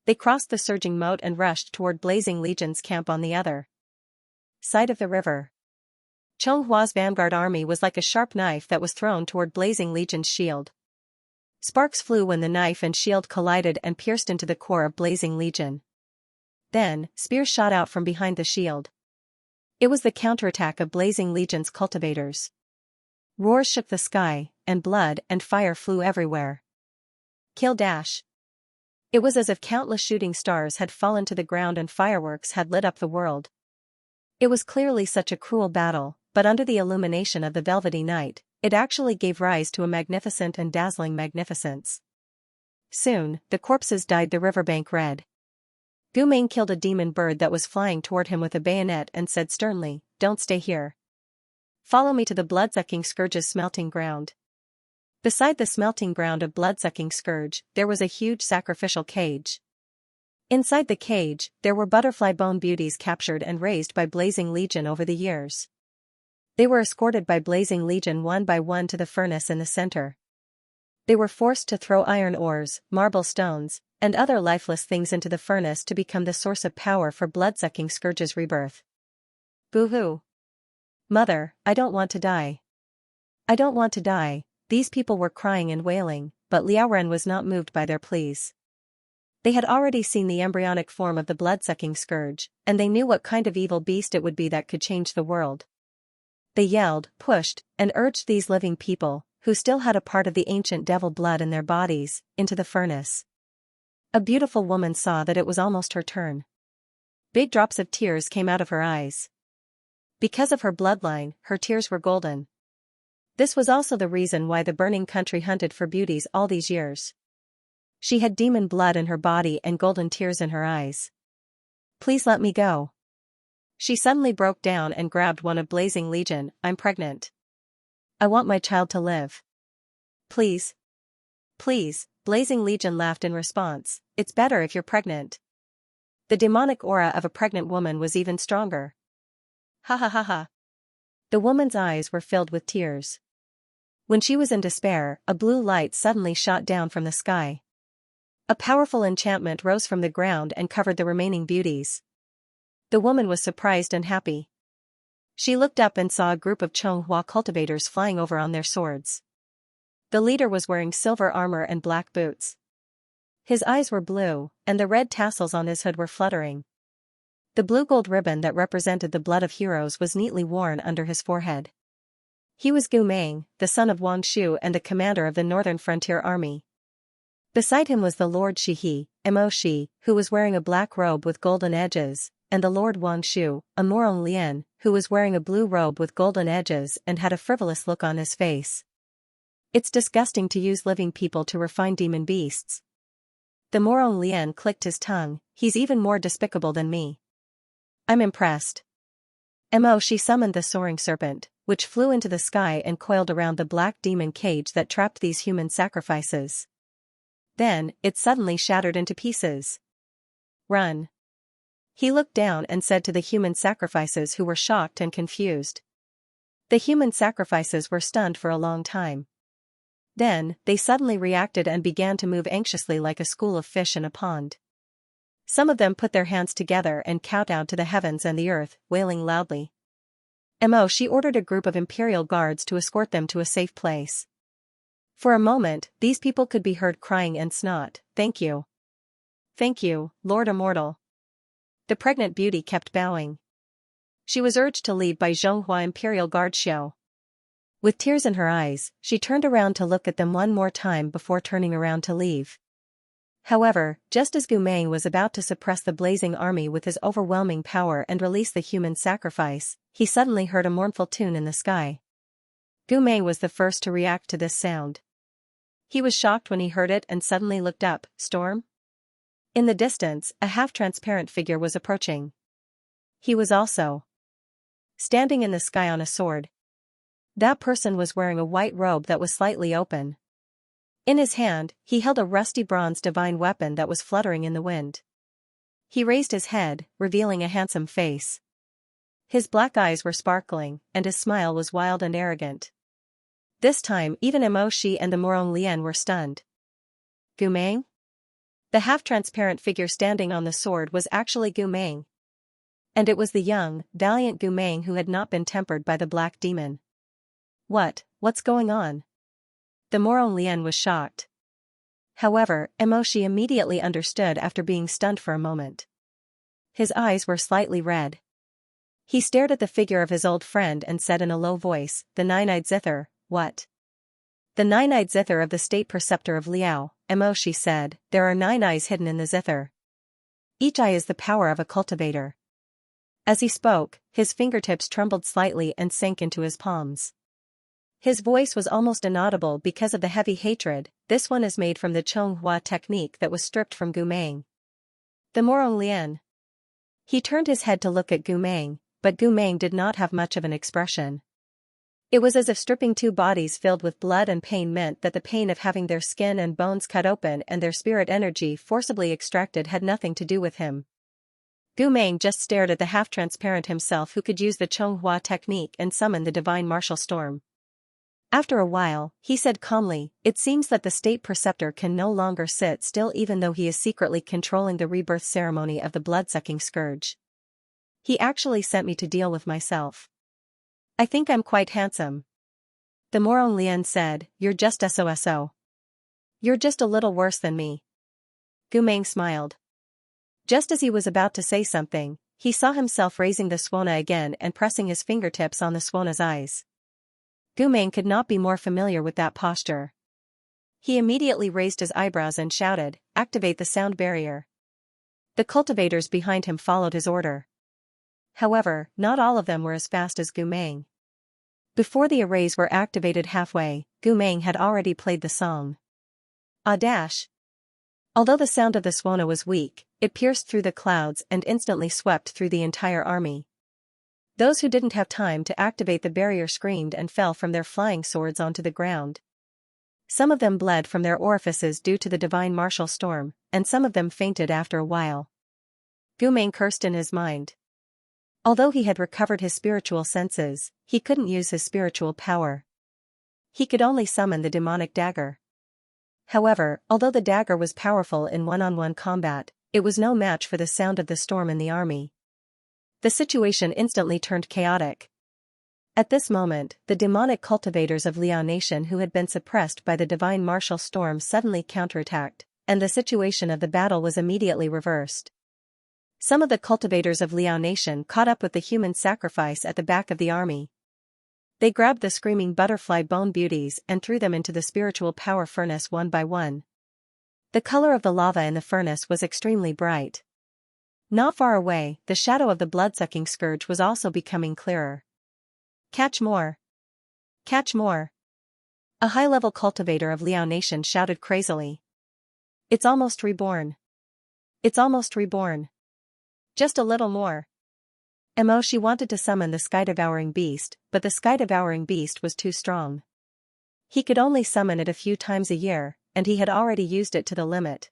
They crossed the surging moat and rushed toward Blazing Legion's camp on the other side of the river. Chonghua's vanguard army was like a sharp knife that was thrown toward Blazing Legion's shield. Sparks flew when the knife and shield collided and pierced into the core of Blazing Legion. Then, spears shot out from behind the shield. It was the counterattack of Blazing Legion's cultivators. Roars shook the sky, and blood and fire flew everywhere. Kill dash. It was as if countless shooting stars had fallen to the ground and fireworks had lit up the world. It was clearly such a cruel battle, but under the illumination of the velvety night, it actually gave rise to a magnificent and dazzling magnificence. Soon, the corpses dyed the riverbank red. Gu Meng killed a demon bird that was flying toward him with a bayonet and said sternly, "Don't stay here. Follow me to the bloodsucking scourge's smelting ground." Beside the smelting ground of bloodsucking scourge, there was a huge sacrificial cage. Inside the cage, there were butterfly bone beauties captured and raised by Blazing Legion over the years. They were escorted by Blazing Legion one by one to the furnace in the center. They were forced to throw iron ores, marble stones, and other lifeless things into the furnace to become the source of power for bloodsucking scourge's rebirth. Boo-hoo. Mother, I don't want to die. I don't want to die. These people were crying and wailing, but Liao Ren was not moved by their pleas. They had already seen the embryonic form of the bloodsucking scourge, and they knew what kind of evil beast it would be that could change the world. They yelled, pushed, and urged these living people, who still had a part of the ancient devil blood in their bodies, into the furnace. A beautiful woman saw that it was almost her turn. Big drops of tears came out of her eyes. Because of her bloodline, her tears were golden. This was also the reason why the burning country hunted for beauties all these years. She had demon blood in her body and golden tears in her eyes. "Please let me go." She suddenly broke down and grabbed one of Blazing Legion. "I'm pregnant. I want my child to live. Please. Please." Blazing Legion laughed in response. "It's better if you're pregnant." The demonic aura of a pregnant woman was even stronger. Ha ha ha ha. The woman's eyes were filled with tears. When she was in despair, a blue light suddenly shot down from the sky. A powerful enchantment rose from the ground and covered the remaining beauties. The woman was surprised and happy. She looked up and saw a group of Chonghua cultivators flying over on their swords. The leader was wearing silver armor and black boots. His eyes were blue, and the red tassels on his hood were fluttering. The blue-gold ribbon that represented the blood of heroes was neatly worn under his forehead. He was Gu Meng, the son of Wang Shu and the commander of the Northern Frontier Army. Beside him was the Lord Shihe, Mo Shi, who was wearing a black robe with golden edges, and the Lord Wang Shu, a Morong Lian, who was wearing a blue robe with golden edges and had a frivolous look on his face. "It's disgusting to use living people to refine demon beasts." The Morong Lian clicked his tongue. "He's even more despicable than me. I'm impressed." Mo Shi summoned the soaring serpent, which flew into the sky and coiled around the black demon cage that trapped these human sacrifices. Then, it suddenly shattered into pieces. "Run." He looked down and said to the human sacrifices, who were shocked and confused. The human sacrifices were stunned for a long time. Then, they suddenly reacted and began to move anxiously like a school of fish in a pond. Some of them put their hands together and kowtowed to the heavens and the earth, wailing loudly. Mo Shi ordered a group of imperial guards to escort them to a safe place. For a moment, these people could be heard crying and snot, "Thank you. Thank you, Lord Immortal." The pregnant beauty kept bowing. She was urged to leave by Zhonghua Imperial Guard Xiao. With tears in her eyes, she turned around to look at them one more time before turning around to leave. However, just as Gu Meng was about to suppress the blazing army with his overwhelming power and release the human sacrifice, he suddenly heard a mournful tune in the sky. Gu Meng was the first to react to this sound. He was shocked when he heard it and suddenly looked up. Storm? In the distance, a half-transparent figure was approaching. He was also standing in the sky on a sword. That person was wearing a white robe that was slightly open. In his hand, he held a rusty bronze divine weapon that was fluttering in the wind. He raised his head, revealing a handsome face. His black eyes were sparkling, and his smile was wild and arrogant. This time even Mo Shi and the Morong Lian were stunned. Gu Meng? The half-transparent figure standing on the sword was actually Gu Meng. And it was the young, valiant Gu Meng who had not been tempered by the black demon. What's going on? The Morong Lian was shocked. However, Mo Shi immediately understood after being stunned for a moment. His eyes were slightly red. He stared at the figure of his old friend and said in a low voice, "The nine-eyed zither, what?" "The nine-eyed zither of the state preceptor of Liao," Mo Shi said. "There are 9 eyes hidden in the zither. Each eye is the power of a cultivator." As he spoke, his fingertips trembled slightly and sank into his palms. His voice was almost inaudible because of the heavy hatred. This one is made from the Chonghua technique that was stripped from Gumeng. The Morong Lian. He turned his head to look at Gumeng, but Gumeng did not have much of an expression. It was as if stripping two bodies filled with blood and pain meant that the pain of having their skin and bones cut open and their spirit energy forcibly extracted had nothing to do with him. Gumeng just stared at the half-transparent himself who could use the Chonghua technique and summon the divine martial storm. After a while, he said calmly, "It seems that the state preceptor can no longer sit still even though he is secretly controlling the rebirth ceremony of the blood-sucking scourge. He actually sent me to deal with myself. I think I'm quite handsome." The Morong Lian said, "You're just SOSO. You're just a little worse than me." Gumeng smiled. Just as he was about to say something, he saw himself raising the Suona again and pressing his fingertips on the Suona's eyes. Gumeng could not be more familiar with that posture. He immediately raised his eyebrows and shouted, "Activate the sound barrier." The cultivators behind him followed his order. However, not all of them were as fast as Gumeng. Before the arrays were activated halfway, Gumeng had already played the song. Dash. Although the sound of the Suona was weak, it pierced through the clouds and instantly swept through the entire army. Those who didn't have time to activate the barrier screamed and fell from their flying swords onto the ground. Some of them bled from their orifices due to the divine martial storm, and some of them fainted after a while. Gumeng cursed in his mind. Although he had recovered his spiritual senses, he couldn't use his spiritual power. He could only summon the demonic dagger. However, although the dagger was powerful in one-on-one combat, it was no match for the sound of the storm in the army. The situation instantly turned chaotic. At this moment, the demonic cultivators of Liao Nation who had been suppressed by the divine martial storm suddenly counterattacked, and the situation of the battle was immediately reversed. Some of the cultivators of Liao Nation caught up with the human sacrifice at the back of the army. They grabbed the screaming butterfly bone beauties and threw them into the spiritual power furnace one by one. The color of the lava in the furnace was extremely bright. Not far away, the shadow of the blood-sucking scourge was also becoming clearer. "Catch more! Catch more!" A high-level cultivator of Liao Nation shouted crazily. "It's almost reborn. It's almost reborn. Just a little more." She wanted to summon the sky-devouring beast, but the sky-devouring beast was too strong. He could only summon it a few times a year, and he had already used it to the limit.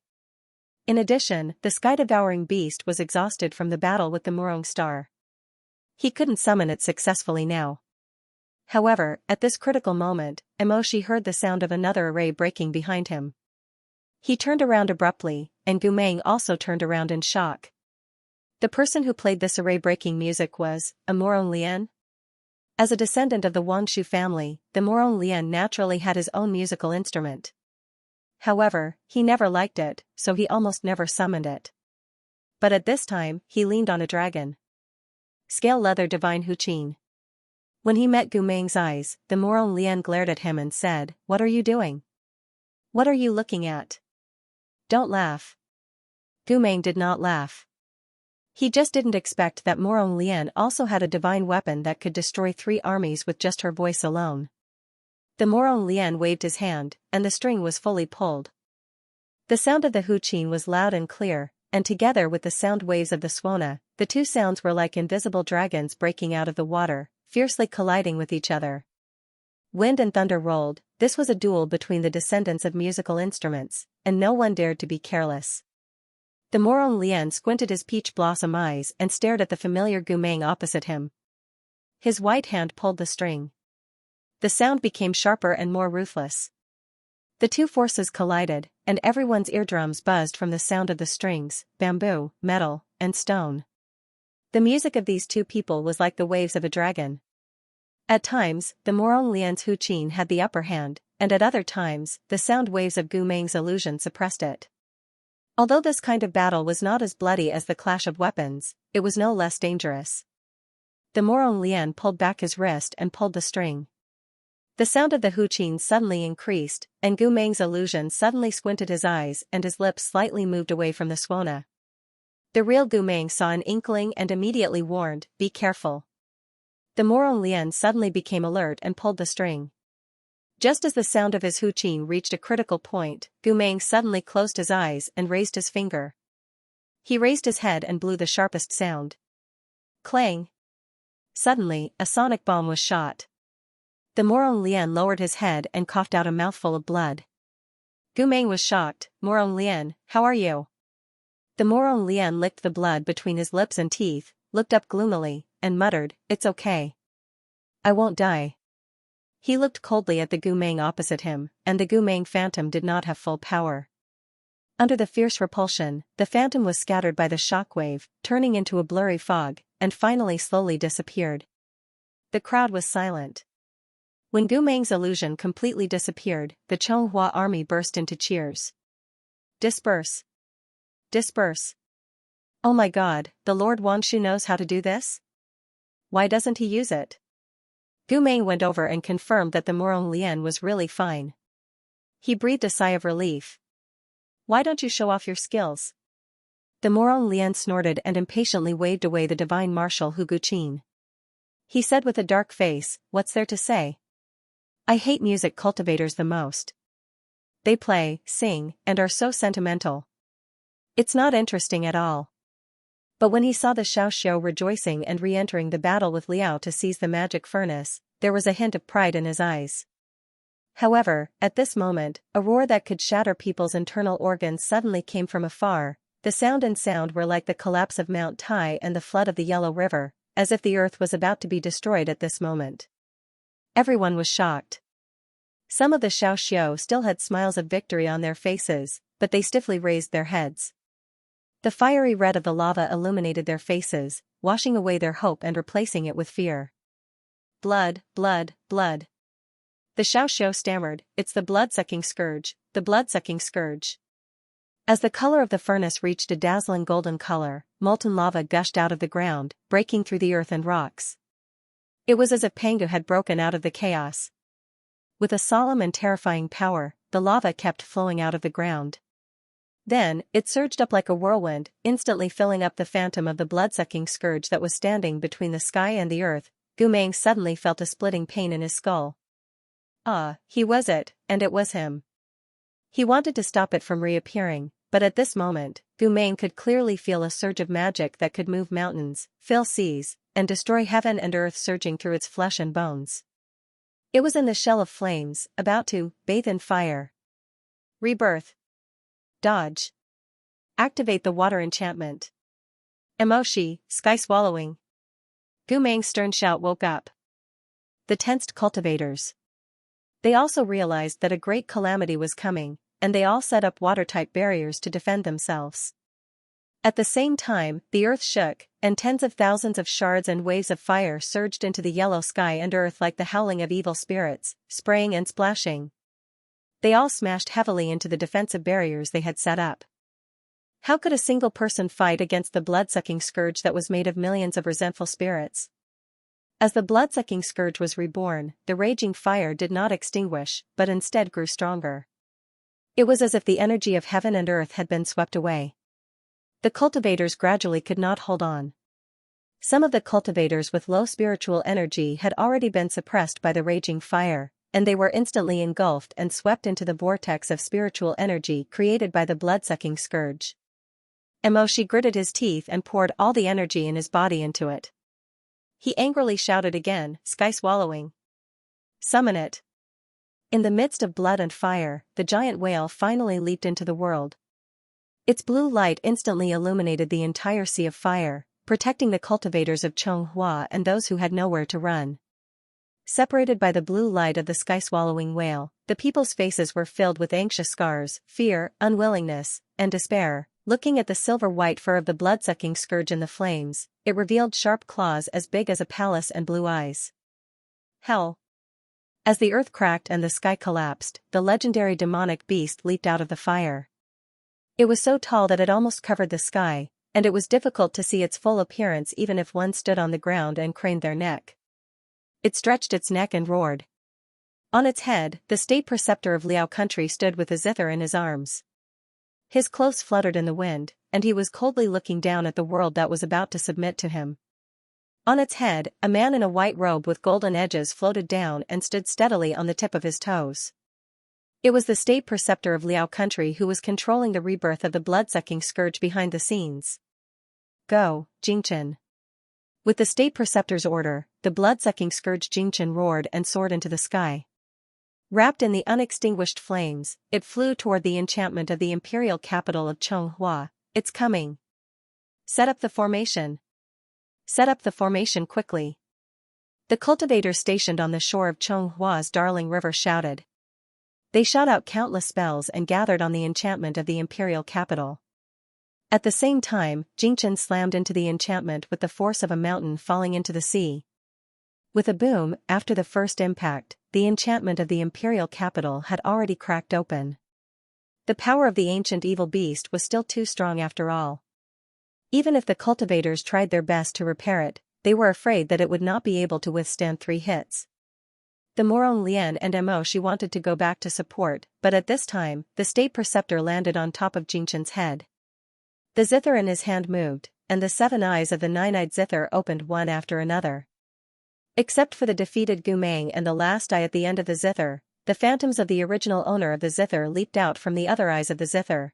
In addition, the sky-devouring beast was exhausted from the battle with the Murong star. He couldn't summon it successfully now. However, at this critical moment, Emoshi heard the sound of another array breaking behind him. He turned around abruptly, and Gumeng also turned around in shock. The person who played this array-breaking music was a Morong Lian? As a descendant of the Wangshu family, the Morong Lian naturally had his own musical instrument. However, he never liked it, so he almost never summoned it. But at this time, he leaned on a dragon. Scale leather divine Huqin. When he met Gumeng's eyes, the Morong Lian glared at him and said, "What are you doing? What are you looking at? Don't laugh." Gumeng did not laugh. He just didn't expect that Morong Lian also had a divine weapon that could destroy 3 armies with just her voice alone. The Morong Lian waved his hand, and the string was fully pulled. The sound of the Huqin was loud and clear, and together with the sound waves of the Suona, the two sounds were like invisible dragons breaking out of the water, fiercely colliding with each other. Wind and thunder rolled. This was a duel between the descendants of musical instruments, and no one dared to be careless. The Morong Lian squinted his peach blossom eyes and stared at the familiar Gumeng opposite him. His white hand pulled the string. The sound became sharper and more ruthless. The two forces collided, and everyone's eardrums buzzed from the sound of the strings, bamboo, metal, and stone. The music of these two people was like the waves of a dragon. At times, the Morong Lian's Huqin had the upper hand, and at other times, the sound waves of Gumeng's illusion suppressed it. Although this kind of battle was not as bloody as the clash of weapons, it was no less dangerous. The Morong Lian pulled back his wrist and pulled the string. The sound of the Huqin suddenly increased, and Gumeng's illusion suddenly squinted his eyes and his lips slightly moved away from the Suona. The real Gumeng saw an inkling and immediately warned, "Be careful." The Morong Lian suddenly became alert and pulled the string. Just as the sound of his hooching reached a critical point, Gumeng suddenly closed his eyes and raised his finger. He raised his head and blew the sharpest sound. Clang! Suddenly, a sonic bomb was shot. The Morong Lian lowered his head and coughed out a mouthful of blood. Gumeng was shocked. Morong Lian, how are you? The Morong Lian licked the blood between his lips and teeth, looked up gloomily, and muttered, "It's okay. I won't die." He looked coldly at the Gumeng opposite him, and the Gumeng phantom did not have full power. Under the fierce repulsion, the phantom was scattered by the shockwave, turning into a blurry fog, and finally slowly disappeared. The crowd was silent. When Gumeng's illusion completely disappeared, the Chonghua army burst into cheers. Disperse! Disperse! Oh my God, the Lord Wangshu knows how to do this? Why doesn't he use it? Gumeng went over and confirmed that the Morong Lian was really fine. He breathed a sigh of relief. Why don't you show off your skills? The Morong Lian snorted and impatiently waved away the divine marshal Hu Guqin. He said with a dark face, "What's there to say? I hate music cultivators the most. They play, sing, and are so sentimental. It's not interesting at all." But when he saw the Xiaoxiu rejoicing and re-entering the battle with Liao to seize the magic furnace, there was a hint of pride in his eyes. However, at this moment, a roar that could shatter people's internal organs suddenly came from afar. The sound and sound were like the collapse of Mount Tai and the flood of the Yellow River, as if the earth was about to be destroyed at this moment. Everyone was shocked. Some of the Xiaoxiu still had smiles of victory on their faces, but they stiffly raised their heads. The fiery red of the lava illuminated their faces, washing away their hope and replacing it with fear. Blood, blood, blood. The Xiaoxiu stammered, "It's the blood-sucking scourge, the blood-sucking scourge." As the color of the furnace reached a dazzling golden color, molten lava gushed out of the ground, breaking through the earth and rocks. It was as if Pangu had broken out of the chaos. With a solemn and terrifying power, the lava kept flowing out of the ground. Then, it surged up like a whirlwind, instantly filling up the phantom of the blood-sucking scourge that was standing between the sky and the earth. Gumeng suddenly felt a splitting pain in his skull. Ah, he was it, and it was him. He wanted to stop it from reappearing, but at this moment, Gumeng could clearly feel a surge of magic that could move mountains, fill seas, and destroy heaven and earth surging through its flesh and bones. It was in the shell of flames, about to bathe in fire. Rebirth. Dodge. Activate the water enchantment. Emoshi, sky swallowing. Gumeng's stern shout woke up the tensed cultivators. They also realized that a great calamity was coming, and they all set up watertight barriers to defend themselves. At the same time, the earth shook, and tens of thousands of shards and waves of fire surged into the yellow sky and earth like the howling of evil spirits, spraying and splashing. They all smashed heavily into the defensive barriers they had set up. How could a single person fight against the blood-sucking scourge that was made of millions of resentful spirits? As the blood-sucking scourge was reborn, the raging fire did not extinguish, but instead grew stronger. It was as if the energy of heaven and earth had been swept away. The cultivators gradually could not hold on. Some of the cultivators with low spiritual energy had already been suppressed by the raging fire, and they were instantly engulfed and swept into the vortex of spiritual energy created by the blood-sucking scourge. Emoshi gritted his teeth and poured all the energy in his body into it. He angrily shouted again, "Sky swallowing. Summon it." In the midst of blood and fire, the giant whale finally leaped into the world. Its blue light instantly illuminated the entire sea of fire, protecting the cultivators of Chonghua and those who had nowhere to run. Separated by the blue light of the sky-swallowing whale, the people's faces were filled with anxious scars, fear, unwillingness, and despair. Looking at the silver-white fur of the blood-sucking scourge in the flames, it revealed sharp claws as big as a palace and blue eyes. Hell! As the earth cracked and the sky collapsed, the legendary demonic beast leaped out of the fire. It was so tall that it almost covered the sky, and it was difficult to see its full appearance even if one stood on the ground and craned their neck. It stretched its neck and roared. On its head, the state preceptor of Liao country stood with a zither in his arms. His clothes fluttered in the wind, and he was coldly looking down at the world that was about to submit to him. On its head, a man in a white robe with golden edges floated down and stood steadily on the tip of his toes. It was the state preceptor of Liao country who was controlling the rebirth of the blood-sucking scourge behind the scenes. Go, Jingchen. With the state preceptor's order, the blood-sucking scourge Jingchen roared and soared into the sky. Wrapped in the unextinguished flames, it flew toward the enchantment of the imperial capital of Xianxia. It's coming. Set up the formation. Set up the formation quickly. The cultivators stationed on the shore of Xianghua's darling river shouted. They shot out countless spells and gathered on the enchantment of the imperial capital. At the same time, Jingchen slammed into the enchantment with the force of a mountain falling into the sea. With a boom, after the first impact, the enchantment of the imperial capital had already cracked open. The power of the ancient evil beast was still too strong after all. Even if the cultivators tried their best to repair it, they were afraid that it would not be able to withstand 3 hits. The Morong Lian and Mo wanted to go back to support, but at this time, the state preceptor landed on top of Jingchen's head. The zither in his hand moved, and the 7 eyes of the 9-eyed zither opened one after another. Except for the defeated Gumeng and the last eye at the end of the zither, the phantoms of the original owner of the zither leaped out from the other eyes of the zither.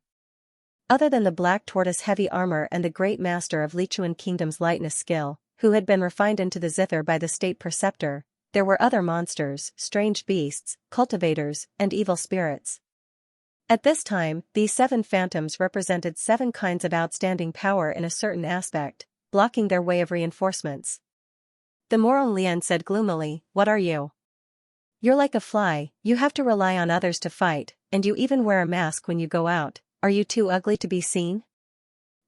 Other than the black tortoise heavy armor and the great master of Lichuan Kingdom's lightness skill, who had been refined into the zither by the state preceptor, there were other monsters, strange beasts, cultivators, and evil spirits. At this time, these 7 phantoms represented 7 kinds of outstanding power in a certain aspect, blocking their way of reinforcements. The Morong Lian said gloomily, "What are you? You're like a fly, you have to rely on others to fight, and you even wear a mask when you go out. Are you too ugly to be seen?"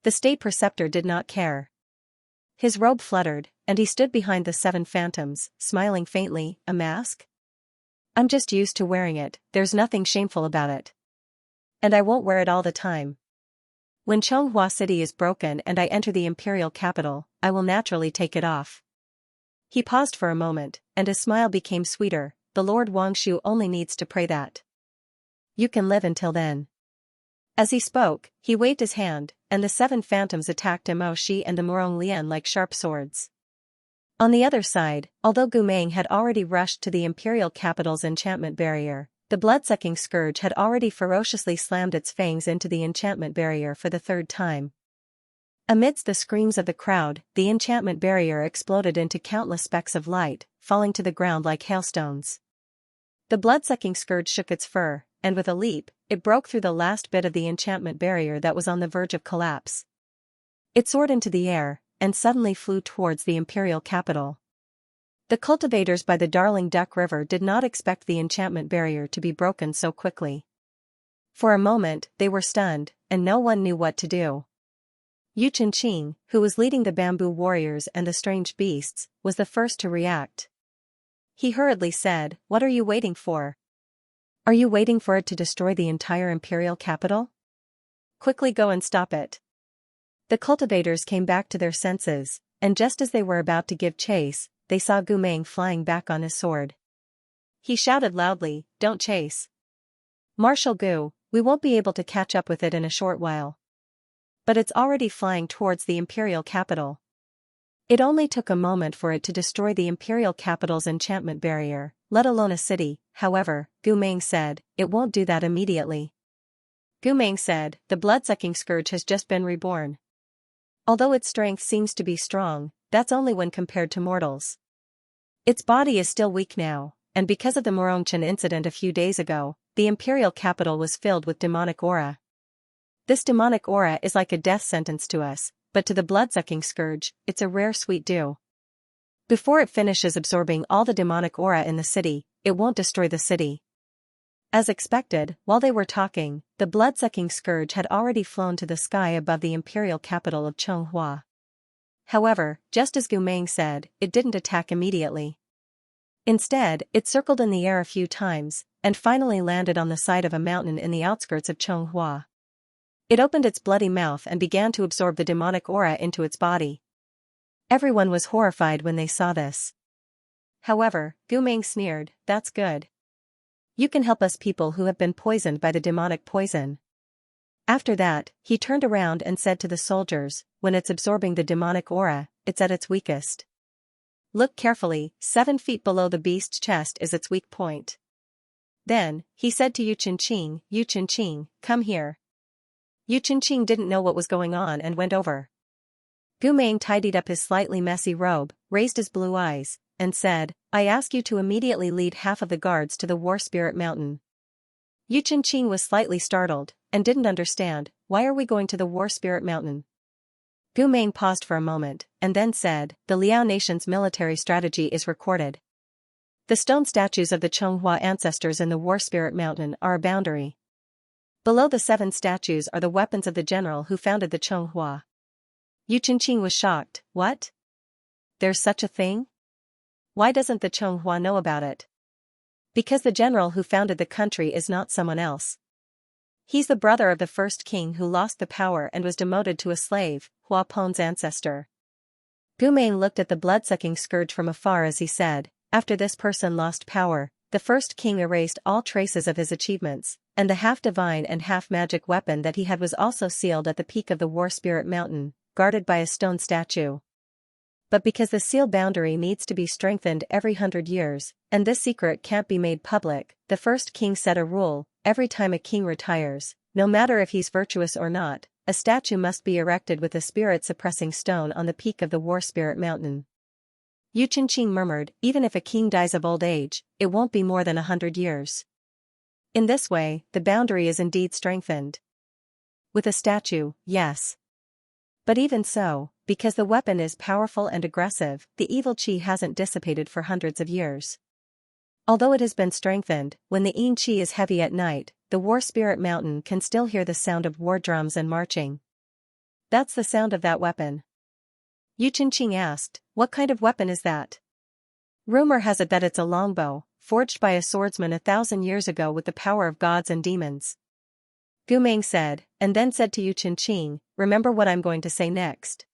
The state preceptor did not care. His robe fluttered, and he stood behind the 7 phantoms, smiling faintly. "A mask? I'm just used to wearing it, there's nothing shameful about it. And I won't wear it all the time. When Xianghua City is broken and I enter the imperial capital, I will naturally take it off." He paused for a moment, and his smile became sweeter. "The Lord Wangshu only needs to pray that you can live until then." As he spoke, he waved his hand, and the 7 phantoms attacked Mo Shi and the Morong Lian like sharp swords. On the other side, although Gumeng had already rushed to the imperial capital's enchantment barrier, the blood-sucking scourge had already ferociously slammed its fangs into the enchantment barrier for the 3rd time. Amidst the screams of the crowd, the enchantment barrier exploded into countless specks of light, falling to the ground like hailstones. The blood-sucking scourge shook its fur, and with a leap, it broke through the last bit of the enchantment barrier that was on the verge of collapse. It soared into the air, and suddenly flew towards the imperial capital. The cultivators by the Darling Duck River did not expect the enchantment barrier to be broken so quickly. For a moment, they were stunned, and no one knew what to do. Yu Chenqing, who was leading the bamboo warriors and the strange beasts, was the first to react. He hurriedly said, "What are you waiting for? Are you waiting for it to destroy the entire imperial capital? Quickly go and stop it." The cultivators came back to their senses, and just as they were about to give chase, they saw Gumeng flying back on his sword. He shouted loudly, "Don't chase. Marshal Gu, we won't be able to catch up with it in a short while." But it's already flying towards the imperial capital. It only took a moment for it to destroy the imperial capital's enchantment barrier, let alone a city. However, Gumeng said, "It won't do that immediately." Gumeng said, "The blood-sucking scourge has just been reborn. Although its strength seems to be strong, that's only when compared to mortals. Its body is still weak now, and because of the Morongchen incident a few days ago, the imperial capital was filled with demonic aura. This demonic aura is like a death sentence to us, but to the blood-sucking scourge, it's a rare sweet dew. Before it finishes absorbing all the demonic aura in the city, it won't destroy the city." As expected, while they were talking, the blood-sucking scourge had already flown to the sky above the imperial capital of Xianghua. However, just as Gumeng said, it didn't attack immediately. Instead, it circled in the air a few times, and finally landed on the side of a mountain in the outskirts of Xianghua. It opened its bloody mouth and began to absorb the demonic aura into its body. Everyone was horrified when they saw this. However, Gumeng sneered, "That's good. You can help us people who have been poisoned by the demonic poison." After that, he turned around and said to the soldiers, "When it's absorbing the demonic aura, it's at its weakest. Look carefully, 7 feet below the beast's chest is its weak point. Then, he said to Yu Qianqing, come here. Yu Qianqing didn't know what was going on and went over. Gu Meng tidied up his slightly messy robe, raised his blue eyes, and said, I ask you to immediately lead half of the guards to the War Spirit Mountain. Yu Qianqing was slightly startled, and didn't understand, why are we going to the War Spirit Mountain? Gu Meng paused for a moment, and then said, the Liao nation's military strategy is recorded. The stone statues of the Xianxia ancestors in the War Spirit Mountain are a boundary. Below the 7 statues are the weapons of the general who founded the Xianxia. Yu Qianqing was shocked. What? There's such a thing? Why doesn't the Xianxia know about it? Because the general who founded the country is not someone else. He's the brother of the first king who lost the power and was demoted to a slave, Hua Pon's ancestor. Gu Meng looked at the blood-sucking scourge from afar as he said, after this person lost power, the first king erased all traces of his achievements, and the half-divine and half-magic weapon that he had was also sealed at the peak of the War Spirit Mountain, guarded by a stone statue. But because the seal boundary needs to be strengthened every 100 years, and this secret can't be made public, the first king set a rule, every time a king retires, no matter if he's virtuous or not, a statue must be erected with a spirit-suppressing stone on the peak of the War Spirit Mountain. Yu Qianqing murmured, even if a king dies of old age, it won't be more than 100 years. In this way, the boundary is indeed strengthened. With a statue, yes. But even so, because the weapon is powerful and aggressive, the evil qi hasn't dissipated for hundreds of years. Although it has been strengthened, when the yin qi is heavy at night, the War Spirit Mountain can still hear the sound of war drums and marching. That's the sound of that weapon. Yu Qianqing asked, what kind of weapon is that? Rumor has it that it's a longbow, forged by a swordsman 1,000 years ago with the power of gods and demons. Gu Meng said, and then said to Yu Qianqing, remember what I'm going to say next.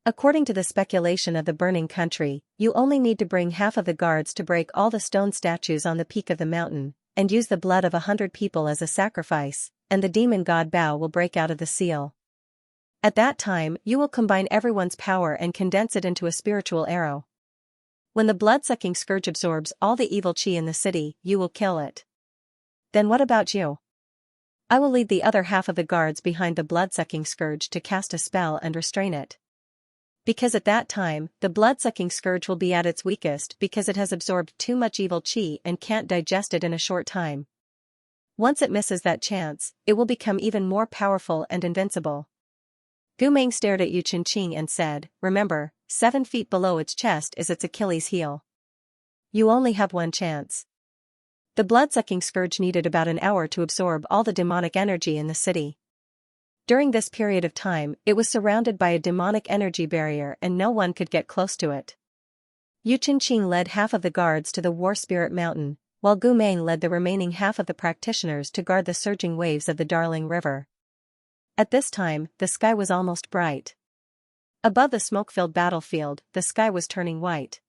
According to the speculation of the burning country, you only need to bring half of the guards to break all the stone statues on the peak of the mountain, and use the blood of 100 people as a sacrifice, and the demon god Bao will break out of the seal. At that time, you will combine everyone's power and condense it into a spiritual arrow. When the blood-sucking scourge absorbs all the evil qi in the city, you will kill it. Then what about you? I will lead the other half of the guards behind the blood-sucking scourge to cast a spell and restrain it. Because at that time, the blood-sucking scourge will be at its weakest because it has absorbed too much evil qi and can't digest it in a short time. Once it misses that chance, it will become even more powerful and invincible. Gu Meng stared at Yu Qianqing and said, remember, 7 feet below its chest is its Achilles heel. You only have one chance. The blood-sucking scourge needed about an hour to absorb all the demonic energy in the city. During this period of time, it was surrounded by a demonic energy barrier and no one could get close to it. Yu Qianqing led half of the guards to the War Spirit Mountain, while Gu Meng led the remaining half of the practitioners to guard the surging waves of the Darling River. At this time, the sky was almost bright. Above the smoke-filled battlefield, the sky was turning white.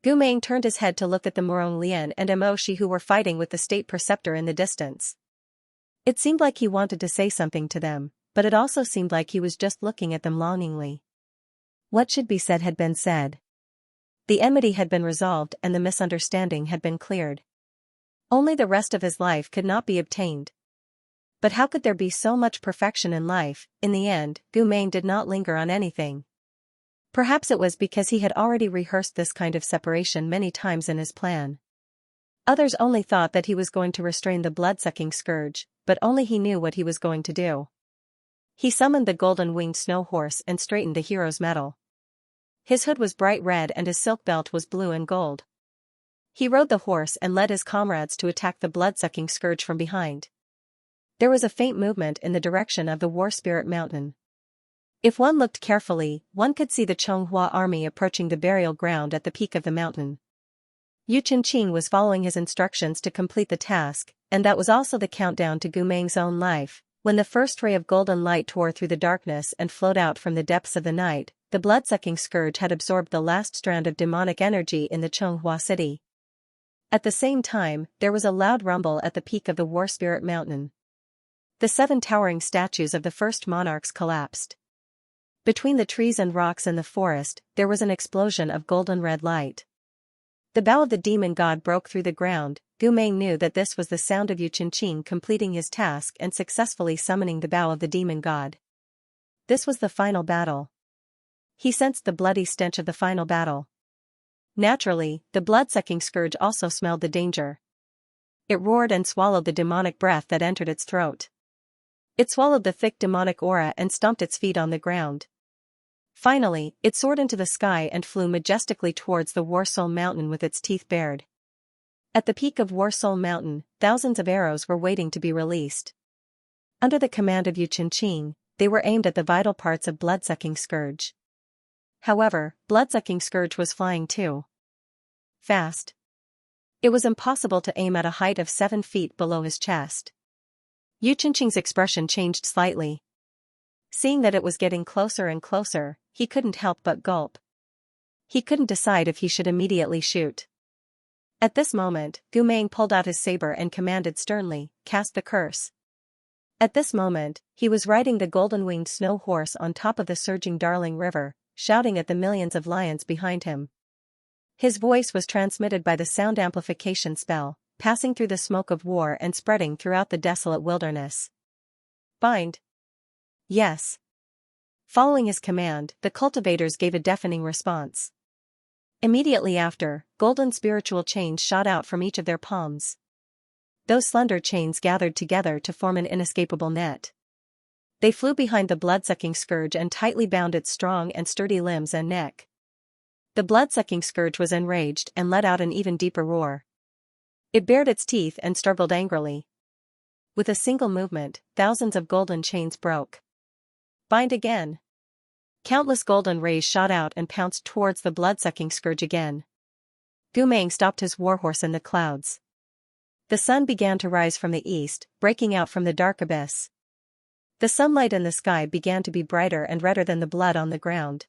Gu Meng turned his head to look at the Murong Lian and Mo Shi who were fighting with the state preceptor in the distance. It seemed like he wanted to say something to them, but it also seemed like he was just looking at them longingly. What should be said had been said. The enmity had been resolved and the misunderstanding had been cleared. Only the rest of his life could not be obtained. But how could there be so much perfection in life? In the end, Gu Meng did not linger on anything. Perhaps it was because he had already rehearsed this kind of separation many times in his plan. Others only thought that he was going to restrain the blood-sucking scourge, but only he knew what he was going to do. He summoned the golden-winged snow horse and straightened the hero's medal. His hood was bright red and his silk belt was blue and gold. He rode the horse and led his comrades to attack the blood-sucking scourge from behind. There was a faint movement in the direction of the War Spirit Mountain. If one looked carefully, one could see the Xianxia army approaching the burial ground at the peak of the mountain. Yu Qianqing was following his instructions to complete the task, and that was also the countdown to Gu Meng's own life. When the first ray of golden light tore through the darkness and flowed out from the depths of the night, the blood-sucking scourge had absorbed the last strand of demonic energy in the Xianxia city. At the same time, there was a loud rumble at the peak of the War Spirit Mountain. The 7 towering statues of the first monarchs collapsed. Between the trees and rocks in the forest, there was an explosion of golden red light. The bow of the demon god broke through the ground. Gu Meng knew that this was the sound of Yu Qingqing completing his task and successfully summoning the bow of the demon god. This was the final battle. He sensed the bloody stench of the final battle. Naturally, the blood-sucking scourge also smelled the danger. It roared and swallowed the demonic breath that entered its throat. It swallowed the thick demonic aura and stomped its feet on the ground. Finally, it soared into the sky and flew majestically towards the Warsoul Mountain with its teeth bared. At the peak of Warsoul Mountain, thousands of arrows were waiting to be released. Under the command of Yu Qingqing, they were aimed at the vital parts of blood-sucking scourge. However, blood-sucking scourge was flying too fast. It was impossible to aim at a height of 7 feet below his chest. Yu Qingqing's expression changed slightly. Seeing that it was getting closer and closer, he couldn't help but gulp. He couldn't decide if he should immediately shoot. At this moment, Gu Meng pulled out his saber and commanded sternly, "Cast the curse." At this moment, he was riding the golden-winged snow horse on top of the surging Darling River, shouting at the millions of lions behind him. His voice was transmitted by the sound amplification spell, passing through the smoke of war and spreading throughout the desolate wilderness. "Bind." "Yes." Following his command, the cultivators gave a deafening response. Immediately after, golden spiritual chains shot out from each of their palms. Those slender chains gathered together to form an inescapable net. They flew behind the blood-sucking scourge and tightly bound its strong and sturdy limbs and neck. The blood-sucking scourge was enraged and let out an even deeper roar. It bared its teeth and struggled angrily. With a single movement, thousands of golden chains broke. "Bind again." Countless golden rays shot out and pounced towards the blood-sucking scourge again. Gu Meng stopped his warhorse in the clouds. The sun began to rise from the east, breaking out from the dark abyss. The sunlight in the sky began to be brighter and redder than the blood on the ground.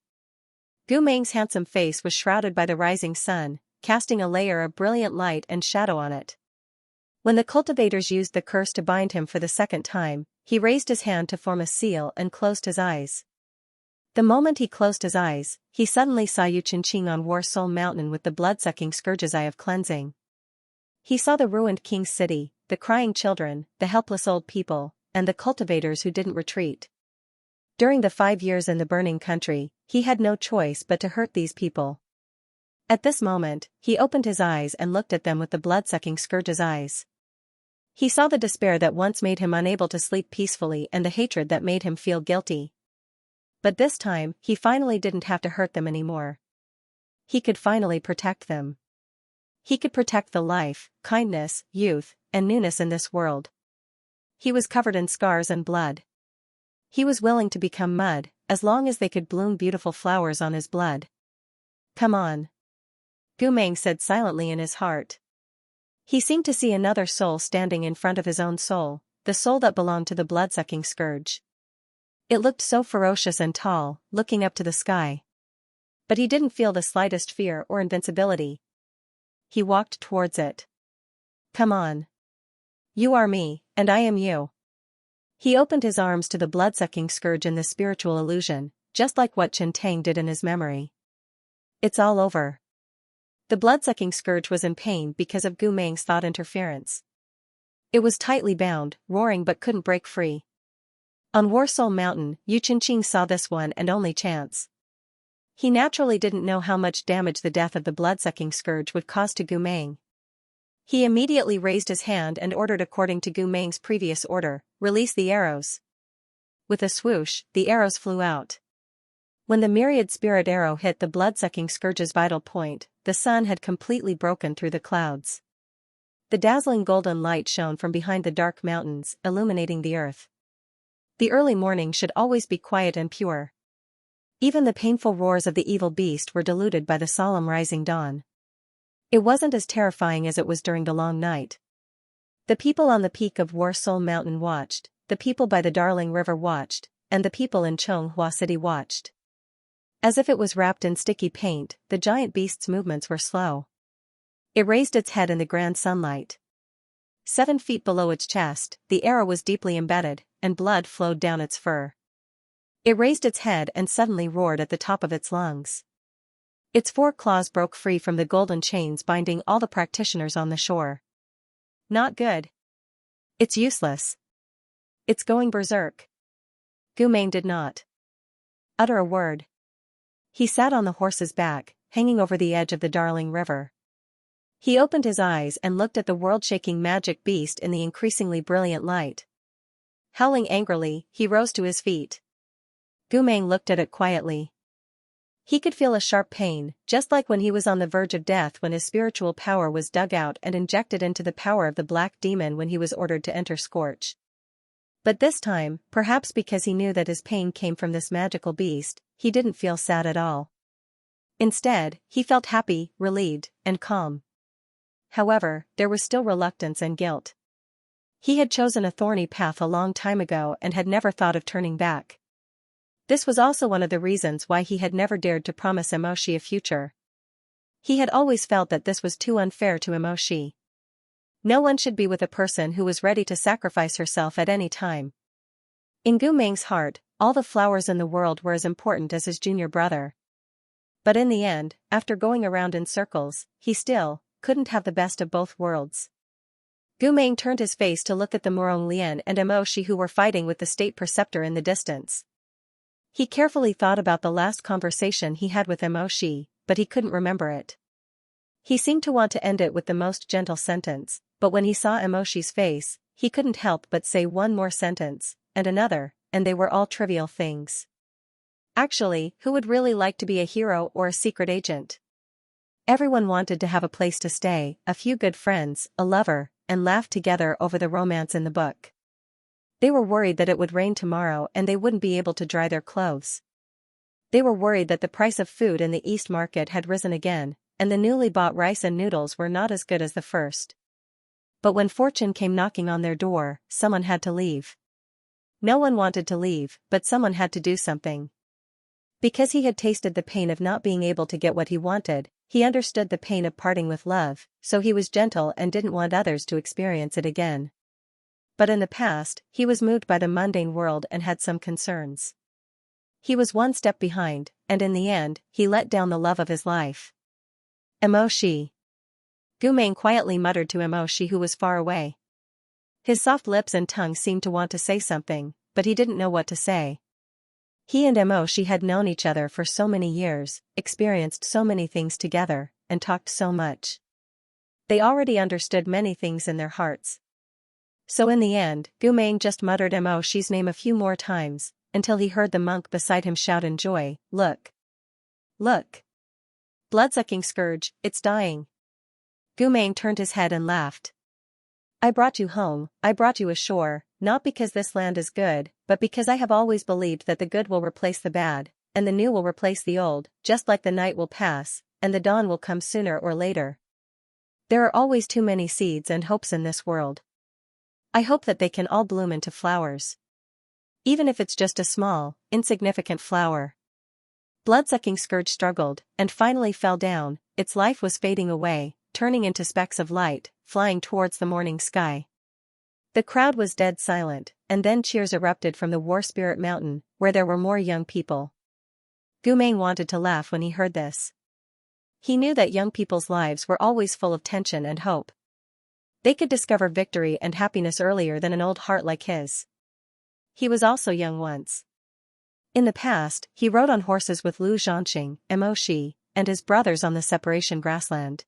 Gu Meng's handsome face was shrouded by the rising sun, casting a layer of brilliant light and shadow on it. When the cultivators used the curse to bind him for the second time, he raised his hand to form a seal and closed his eyes. The moment he closed his eyes, he suddenly saw Yu Qingqing on Warsoul Mountain with the blood-sucking scourge's eye of cleansing. He saw the ruined king's city, the crying children, the helpless old people, and the cultivators who didn't retreat. During the 5 years in the burning country, he had no choice but to hurt these people. At this moment, he opened his eyes and looked at them with the blood-sucking scourge's eyes. He saw the despair that once made him unable to sleep peacefully and the hatred that made him feel guilty. But this time, he finally didn't have to hurt them anymore. He could finally protect them. He could protect the life, kindness, youth, and newness in this world. He was covered in scars and blood. He was willing to become mud, as long as they could bloom beautiful flowers on his blood. "Come on," Gu Meng said silently in his heart. He seemed to see another soul standing in front of his own soul, the soul that belonged to the blood-sucking scourge. It looked so ferocious and tall, looking up to the sky. But he didn't feel the slightest fear or invincibility. He walked towards it. "Come on. You are me, and I am you." He opened his arms to the blood-sucking scourge in the spiritual illusion, just like what Chen Tang did in his memory. "It's all over." The blood-sucking scourge was in pain because of Gu Meng's thought interference. It was tightly bound, roaring but couldn't break free. On Warsoul Mountain, Yu Qingqing saw this one and only chance. He naturally didn't know how much damage the death of the blood-sucking scourge would cause to Gu Meng. He immediately raised his hand and ordered according to Gu Meng's previous order, "Release the arrows." With a swoosh, the arrows flew out. When the myriad spirit arrow hit the blood-sucking scourge's vital point, the sun had completely broken through the clouds. The dazzling golden light shone from behind the dark mountains, illuminating the earth. The early morning should always be quiet and pure. Even the painful roars of the evil beast were diluted by the solemn rising dawn. It wasn't as terrifying as it was during the long night. The people on the peak of Warsoul Mountain watched, the people by the Darling River watched, and the people in Chonghua City watched. As if it was wrapped in sticky paint, the giant beast's movements were slow. It raised its head in the grand sunlight. 7 feet below its chest, the arrow was deeply embedded, and blood flowed down its fur. It raised its head and suddenly roared at the top of its lungs. Its 4 claws broke free from the golden chains binding all the practitioners on the shore. Not good. It's useless. It's going berserk. Gumeng did not utter a word. He sat on the horse's back, hanging over the edge of the darling river. He opened his eyes and looked at the world-shaking magic beast in the increasingly brilliant light. Howling angrily, he rose to his feet. Gumeng looked at it quietly. He could feel a sharp pain, just like when he was on the verge of death when his spiritual power was dug out and injected into the power of the black demon when he was ordered to enter Scorch. But this time, perhaps because he knew that his pain came from this magical beast, he didn't feel sad at all. Instead, he felt happy, relieved, and calm. However, there was still reluctance and guilt. He had chosen a thorny path a long time ago and had never thought of turning back. This was also one of the reasons why he had never dared to promise Emoshi a future. He had always felt that this was too unfair to Emoshi. No one should be with a person who was ready to sacrifice herself at any time. In Gumeng's heart, all the flowers in the world were as important as his junior brother. But in the end, after going around in circles, he still couldn't have the best of both worlds. Gumeng turned his face to look at the Murong Lian and Emoshi who were fighting with the state preceptor in the distance. He carefully thought about the last conversation he had with Emoshi, but he couldn't remember it. He seemed to want to end it with the most gentle sentence, but when he saw Emoshi's face, he couldn't help but say one more sentence, and another, and they were all trivial things. Actually, who would really like to be a hero or a secret agent? Everyone wanted to have a place to stay, a few good friends, a lover, and laugh together over the romance in the book. They were worried that it would rain tomorrow and they wouldn't be able to dry their clothes. They were worried that the price of food in the East Market had risen again, and the newly bought rice and noodles were not as good as the first. But when fortune came knocking on their door, someone had to leave. No one wanted to leave, but someone had to do something. Because he had tasted the pain of not being able to get what he wanted, he understood the pain of parting with love, so he was gentle and didn't want others to experience it again. But in the past, he was moved by the mundane world and had some concerns. He was one step behind, and in the end, he let down the love of his life. Emoshi. Gumeng quietly muttered to Emoshi who was far away. His soft lips and tongue seemed to want to say something, but he didn't know what to say. He and Emoshi had known each other for so many years, experienced so many things together, and talked so much. They already understood many things in their hearts. So in the end, Gumeng just muttered Emoshi's name a few more times, until he heard the monk beside him shout in joy, "Look! Look! Bloodsucking scourge, it's dying!" Gumeng turned his head and laughed. "I brought you home, I brought you ashore, not because this land is good, but because I have always believed that the good will replace the bad, and the new will replace the old, just like the night will pass, and the dawn will come sooner or later. There are always too many seeds and hopes in this world. I hope that they can all bloom into flowers. Even if it's just a small, insignificant flower." Bloodsucking Scourge struggled, and finally fell down. Its life was fading away, turning into specks of light, flying towards the morning sky. The crowd was dead silent, and then cheers erupted from the War Spirit Mountain, where there were more young people. Gumeng wanted to laugh when he heard this. He knew that young people's lives were always full of tension and hope. They could discover victory and happiness earlier than an old heart like his. He was also young once. In the past, he rode on horses with Lu Zhanxing, Emoshi, and his brothers on the Separation Grassland.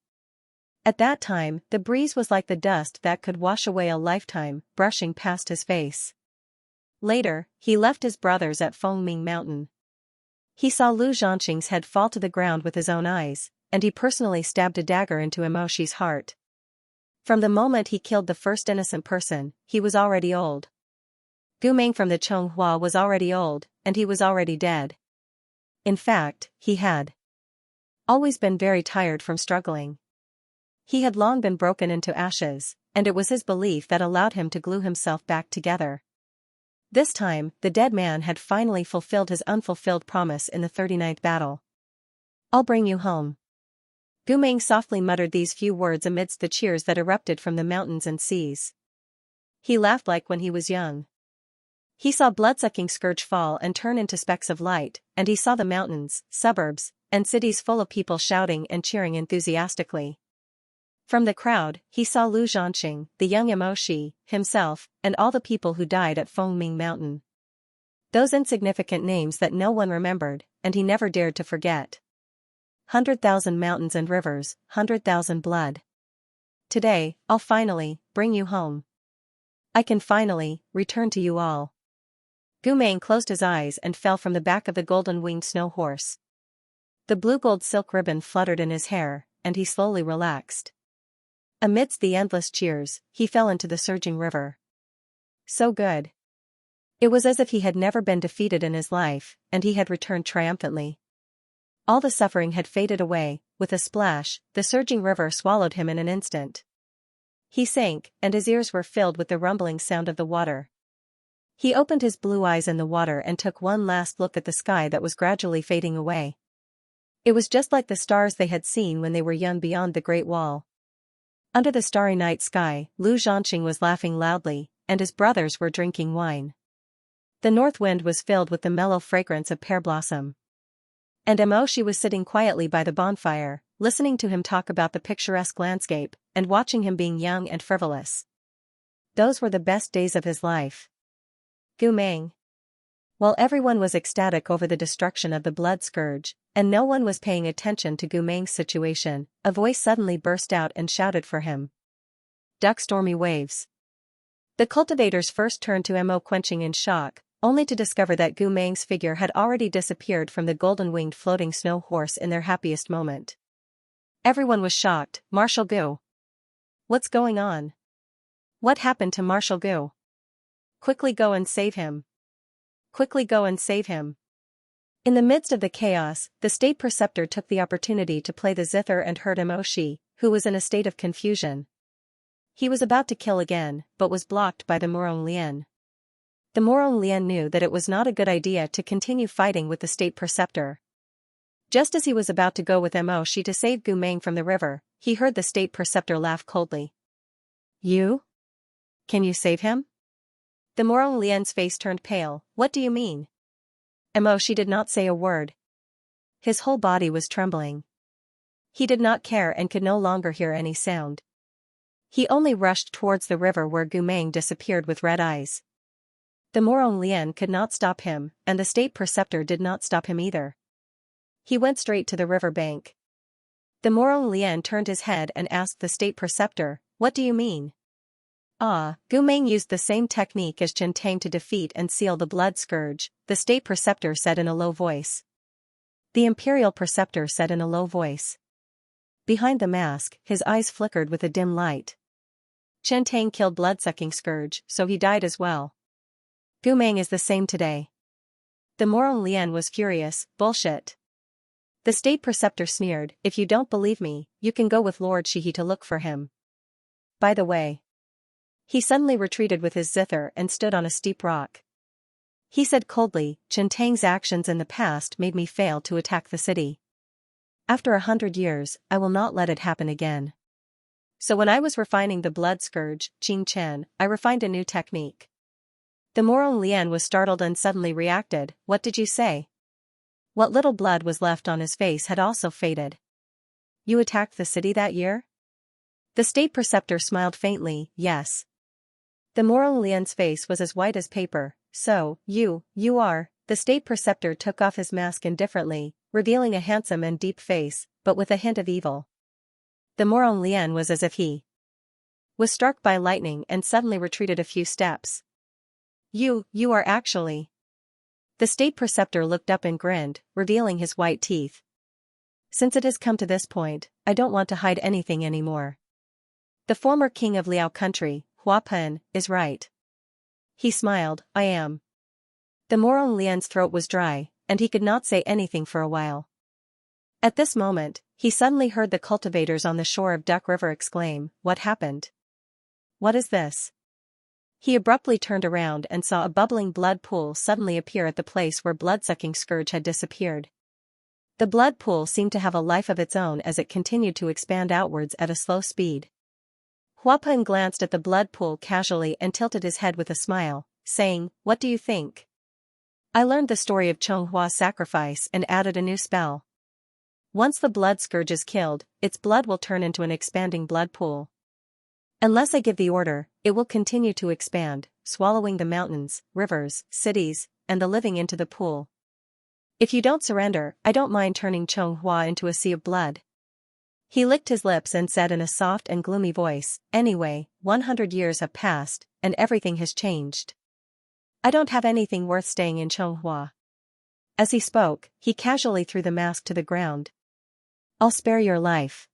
At that time, the breeze was like the dust that could wash away a lifetime, brushing past his face. Later, he left his brothers at Fengming Mountain. He saw Lu Zhanxing's head fall to the ground with his own eyes, and he personally stabbed a dagger into Emoshi's heart. From the moment he killed the first innocent person, he was already old. Gumeng from the Chonghua was already old, and he was already dead. In fact, he had always been very tired from struggling. He had long been broken into ashes, and it was his belief that allowed him to glue himself back together. This time, the dead man had finally fulfilled his unfulfilled promise in the 39th battle. "I'll bring you home." Gumeng softly muttered these few words amidst the cheers that erupted from the mountains and seas. He laughed like when he was young. He saw blood-sucking scourge fall and turn into specks of light, and he saw the mountains, suburbs, and cities full of people shouting and cheering enthusiastically. From the crowd, he saw Lu Zhanxing, the young Emoshi, himself, and all the people who died at Fengming Mountain. Those insignificant names that no one remembered, and he never dared to forget. 100,000 mountains and rivers, 100,000 blood. Today, I'll finally bring you home. I can finally return to you all. Gu Meng closed his eyes and fell from the back of the golden-winged snow horse. The blue-gold silk ribbon fluttered in his hair, and he slowly relaxed. Amidst the endless cheers, he fell into the surging river. So good. It was as if he had never been defeated in his life, and he had returned triumphantly. All the suffering had faded away. With a splash, the surging river swallowed him in an instant. He sank, and his ears were filled with the rumbling sound of the water. He opened his blue eyes in the water and took one last look at the sky that was gradually fading away. It was just like the stars they had seen when they were young beyond the Great Wall. Under the starry night sky, Lu Zhanxing was laughing loudly, and his brothers were drinking wine. The north wind was filled with the mellow fragrance of pear blossom. And Emoshi was sitting quietly by the bonfire, listening to him talk about the picturesque landscape, and watching him being young and frivolous. Those were the best days of his life. Gu Meng. While everyone was ecstatic over the destruction of the blood scourge, and no one was paying attention to Gu Meng's situation, a voice suddenly burst out and shouted for him. Duck stormy waves. The cultivators first turned to Mo, quenching in shock, only to discover that Gu Meng's figure had already disappeared from the golden-winged floating snow horse in their happiest moment. Everyone was shocked. Marshal Gu. What's going on? What happened to Marshal Gu? Quickly go and save him. Quickly go and save him. In the midst of the chaos, the state preceptor took the opportunity to play the zither and hurt Emoshi, who was in a state of confusion. He was about to kill again, but was blocked by the Murong Lian. The Murong Lian knew that it was not a good idea to continue fighting with the state preceptor. Just as he was about to go with Emoshi to save Gu Meng from the river, he heard the state preceptor laugh coldly. You? Can you save him? The Murong Lian's face turned pale. What do you mean? Emoshi did not say a word. His whole body was trembling. He did not care and could no longer hear any sound. He only rushed towards the river where Gu Meng disappeared with red eyes. The Murong Lian could not stop him, and the state preceptor did not stop him either. He went straight to the river bank. The Murong Lian turned his head and asked the state preceptor, "What do you mean?" Gu Meng used the same technique as Chen Tang to defeat and seal the blood scourge, the state preceptor said in a low voice. The imperial preceptor said in a low voice. Behind the mask, his eyes flickered with a dim light. Chen Tang killed blood-sucking scourge, so he died as well. Gu Meng is the same today. The Murong Lian was furious. Bullshit. The state preceptor sneered, "If you don't believe me, you can go with Lord Shihi to look for him. By the way." He suddenly retreated with his zither and stood on a steep rock. He said coldly, "Chen Tang's actions in the past made me fail to attack the city. After 100 years, I will not let it happen again. So when I was refining the blood scourge, Qing Chen, I refined a new technique." The Murong Lian was startled and suddenly reacted, "What did you say?" What little blood was left on his face had also faded. "You attacked the city that year?" The state preceptor smiled faintly, "Yes." The Murong Lian's face was as white as paper. "So, you are..." The state preceptor took off his mask indifferently, revealing a handsome and deep face, but with a hint of evil. The Murong Lian was as if he was struck by lightning and suddenly retreated a few steps. You are actually..." The state preceptor looked up and grinned, revealing his white teeth. "Since it has come to this point, I don't want to hide anything anymore. The former king of Liao country, Hua Pen, is right." He smiled, "I am." The Murong Lian's throat was dry, and he could not say anything for a while. At this moment, he suddenly heard the cultivators on the shore of Duck River exclaim, "What happened? What is this?" He abruptly turned around and saw a bubbling blood pool suddenly appear at the place where blood-sucking scourge had disappeared. The blood pool seemed to have a life of its own as it continued to expand outwards at a slow speed. Hua Pen glanced at the blood pool casually and tilted his head with a smile, saying, "What do you think? I learned the story of Chonghua's sacrifice and added a new spell. Once the blood scourge is killed, its blood will turn into an expanding blood pool. Unless I give the order, it will continue to expand, swallowing the mountains, rivers, cities, and the living into the pool. If you don't surrender, I don't mind turning Chonghua into a sea of blood." He licked his lips and said in a soft and gloomy voice, "Anyway, 100 years have passed, and everything has changed. I don't have anything worth staying in Chonghua." As he spoke, he casually threw the mask to the ground. "I'll spare your life.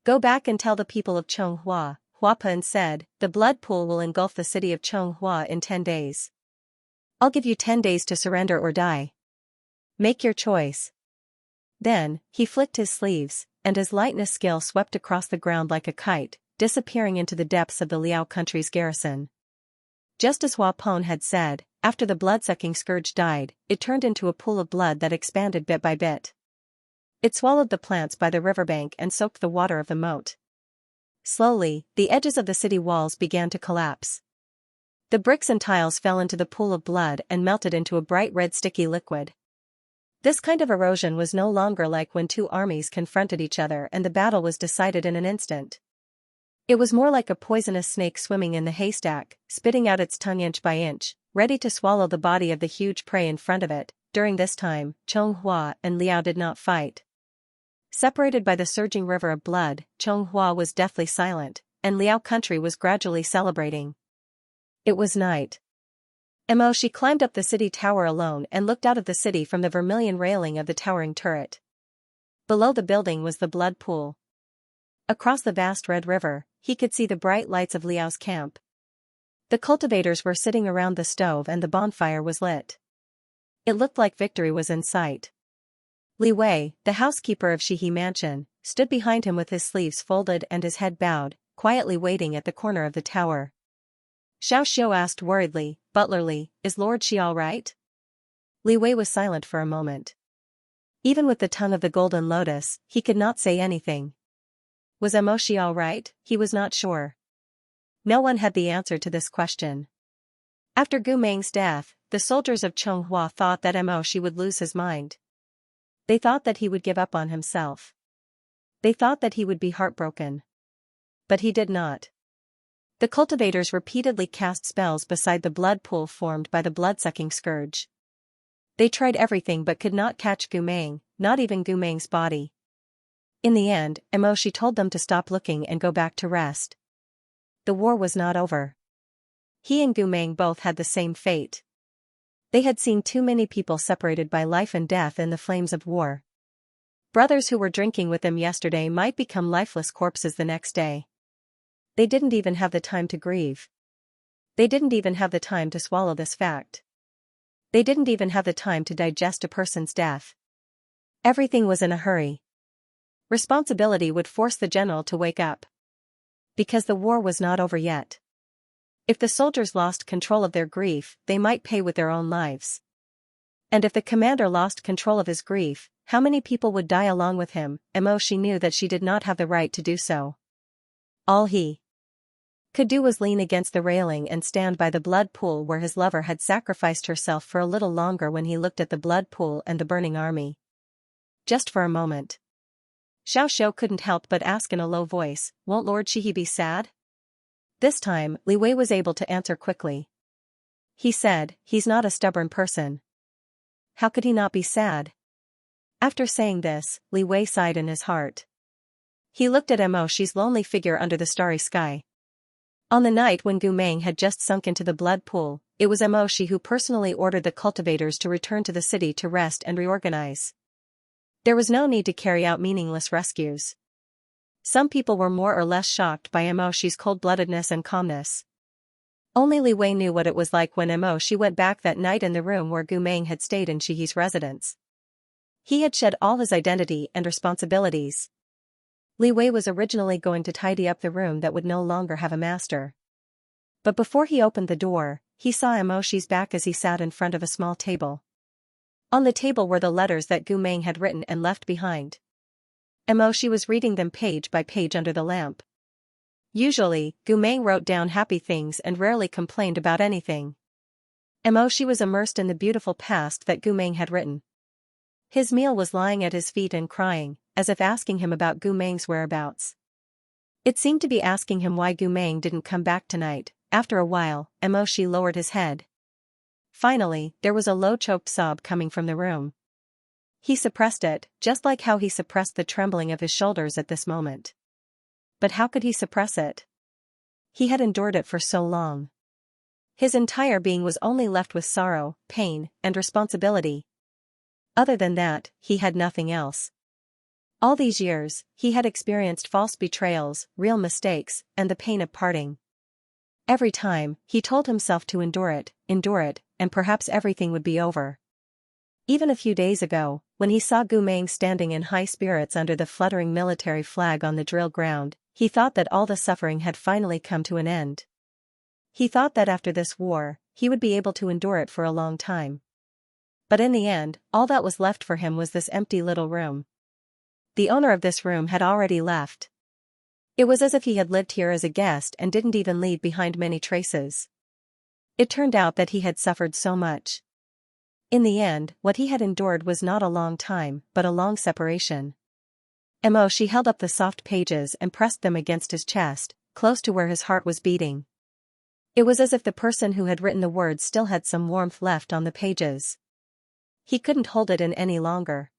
Go back and tell the people of Chonghua," Huapen said, "the blood pool will engulf the city of Chonghua in 10 days. I'll give you 10 days to surrender or die. Make your choice." Then, he flicked his sleeves, and his lightness scale swept across the ground like a kite, disappearing into the depths of the Liao country's garrison. Just as Huapeng had said, after the blood-sucking scourge died, it turned into a pool of blood that expanded bit by bit. It swallowed the plants by the riverbank and soaked the water of the moat. Slowly, the edges of the city walls began to collapse. The bricks and tiles fell into the pool of blood and melted into a bright red sticky liquid. This kind of erosion was no longer like when two armies confronted each other and the battle was decided in an instant. It was more like a poisonous snake swimming in the haystack, spitting out its tongue inch by inch, ready to swallow the body of the huge prey in front of it. During this time, Chonghua and Liao did not fight. Separated by the surging river of blood, Chonghua was deathly silent, and Liao country was gradually celebrating. It was night. She climbed up the city tower alone and looked out of the city from the vermilion railing of the towering turret. Below the building was the blood pool. Across the vast red river, he could see the bright lights of Liao's camp. The cultivators were sitting around the stove and the bonfire was lit. It looked like victory was in sight. Li Wei, the housekeeper of Shihe Mansion, stood behind him with his sleeves folded and his head bowed, quietly waiting at the corner of the tower. Xiao asked worriedly, butlerly, "Is Lord Shi all right?" Li Wei was silent for a moment. Even with the tongue of the golden lotus, he could not say anything. Was Shi all right? He was not sure. No one had the answer to this question. After Gu Meng's death, the soldiers of Chonghua thought that Shi would lose his mind. They thought that he would give up on himself. They thought that he would be heartbroken. But he did not. The cultivators repeatedly cast spells beside the blood pool formed by the blood-sucking scourge. They tried everything but could not catch Gu Meng, not even Gu Meng's body. In the end, Shi told them to stop looking and go back to rest. The war was not over. He and Gu Meng both had the same fate. They had seen too many people separated by life and death in the flames of war. Brothers who were drinking with them yesterday might become lifeless corpses the next day. They didn't even have the time to grieve. They didn't even have the time to swallow this fact. They didn't even have the time to digest a person's death. Everything was in a hurry. Responsibility would force the general to wake up. Because the war was not over yet. If the soldiers lost control of their grief, they might pay with their own lives. And if the commander lost control of his grief, how many people would die along with him? She knew that she did not have the right to do so. All he could do was lean against the railing and stand by the blood pool where his lover had sacrificed herself for a little longer when he looked at the blood pool and the burning army. Just for a moment. Xiao couldn't help but ask in a low voice, "Won't Lord Shihe be sad?" This time, Li Wei was able to answer quickly. He said, "He's not a stubborn person. How could he not be sad?" After saying this, Li Wei sighed in his heart. He looked at Shi's lonely figure under the starry sky. On the night when Gu Meng had just sunk into the blood pool, it was Shi who personally ordered the cultivators to return to the city to rest and reorganize. There was no need to carry out meaningless rescues. Some people were more or less shocked by Shi's cold-bloodedness and calmness. Only Li Wei knew what it was like when Shi went back that night in the room where Gu Meng had stayed in Shihe's residence. He had shed all his identity and responsibilities. Li Wei was originally going to tidy up the room that would no longer have a master. But before he opened the door, he saw Shi's back as he sat in front of a small table. On the table were the letters that Gu Meng had written and left behind. Shi was reading them page by page under the lamp. Usually, Gu Meng wrote down happy things and rarely complained about anything. She was immersed in the beautiful past that Gu Meng had written. His meal was lying at his feet and crying, as if asking him about Gu Meng's whereabouts. It seemed to be asking him why Gu Meng didn't come back tonight. After a while, She lowered his head. Finally, there was a low choked sob coming from the room. He suppressed it, just like how he suppressed the trembling of his shoulders at this moment. But how could he suppress it? He had endured it for so long. His entire being was only left with sorrow, pain, and responsibility. Other than that, he had nothing else. All these years, he had experienced false betrayals, real mistakes, and the pain of parting. Every time, he told himself to endure it, and perhaps everything would be over. Even a few days ago, when he saw Gu Meng standing in high spirits under the fluttering military flag on the drill ground, he thought that all the suffering had finally come to an end. He thought that after this war, he would be able to endure it for a long time. But in the end, all that was left for him was this empty little room. The owner of this room had already left. It was as if he had lived here as a guest and didn't even leave behind many traces. It turned out that he had suffered so much. In the end, what he had endured was not a long time, but a long separation. She held up the soft pages and pressed them against his chest, close to where his heart was beating. It was as if the person who had written the words still had some warmth left on the pages. He couldn't hold it in any longer.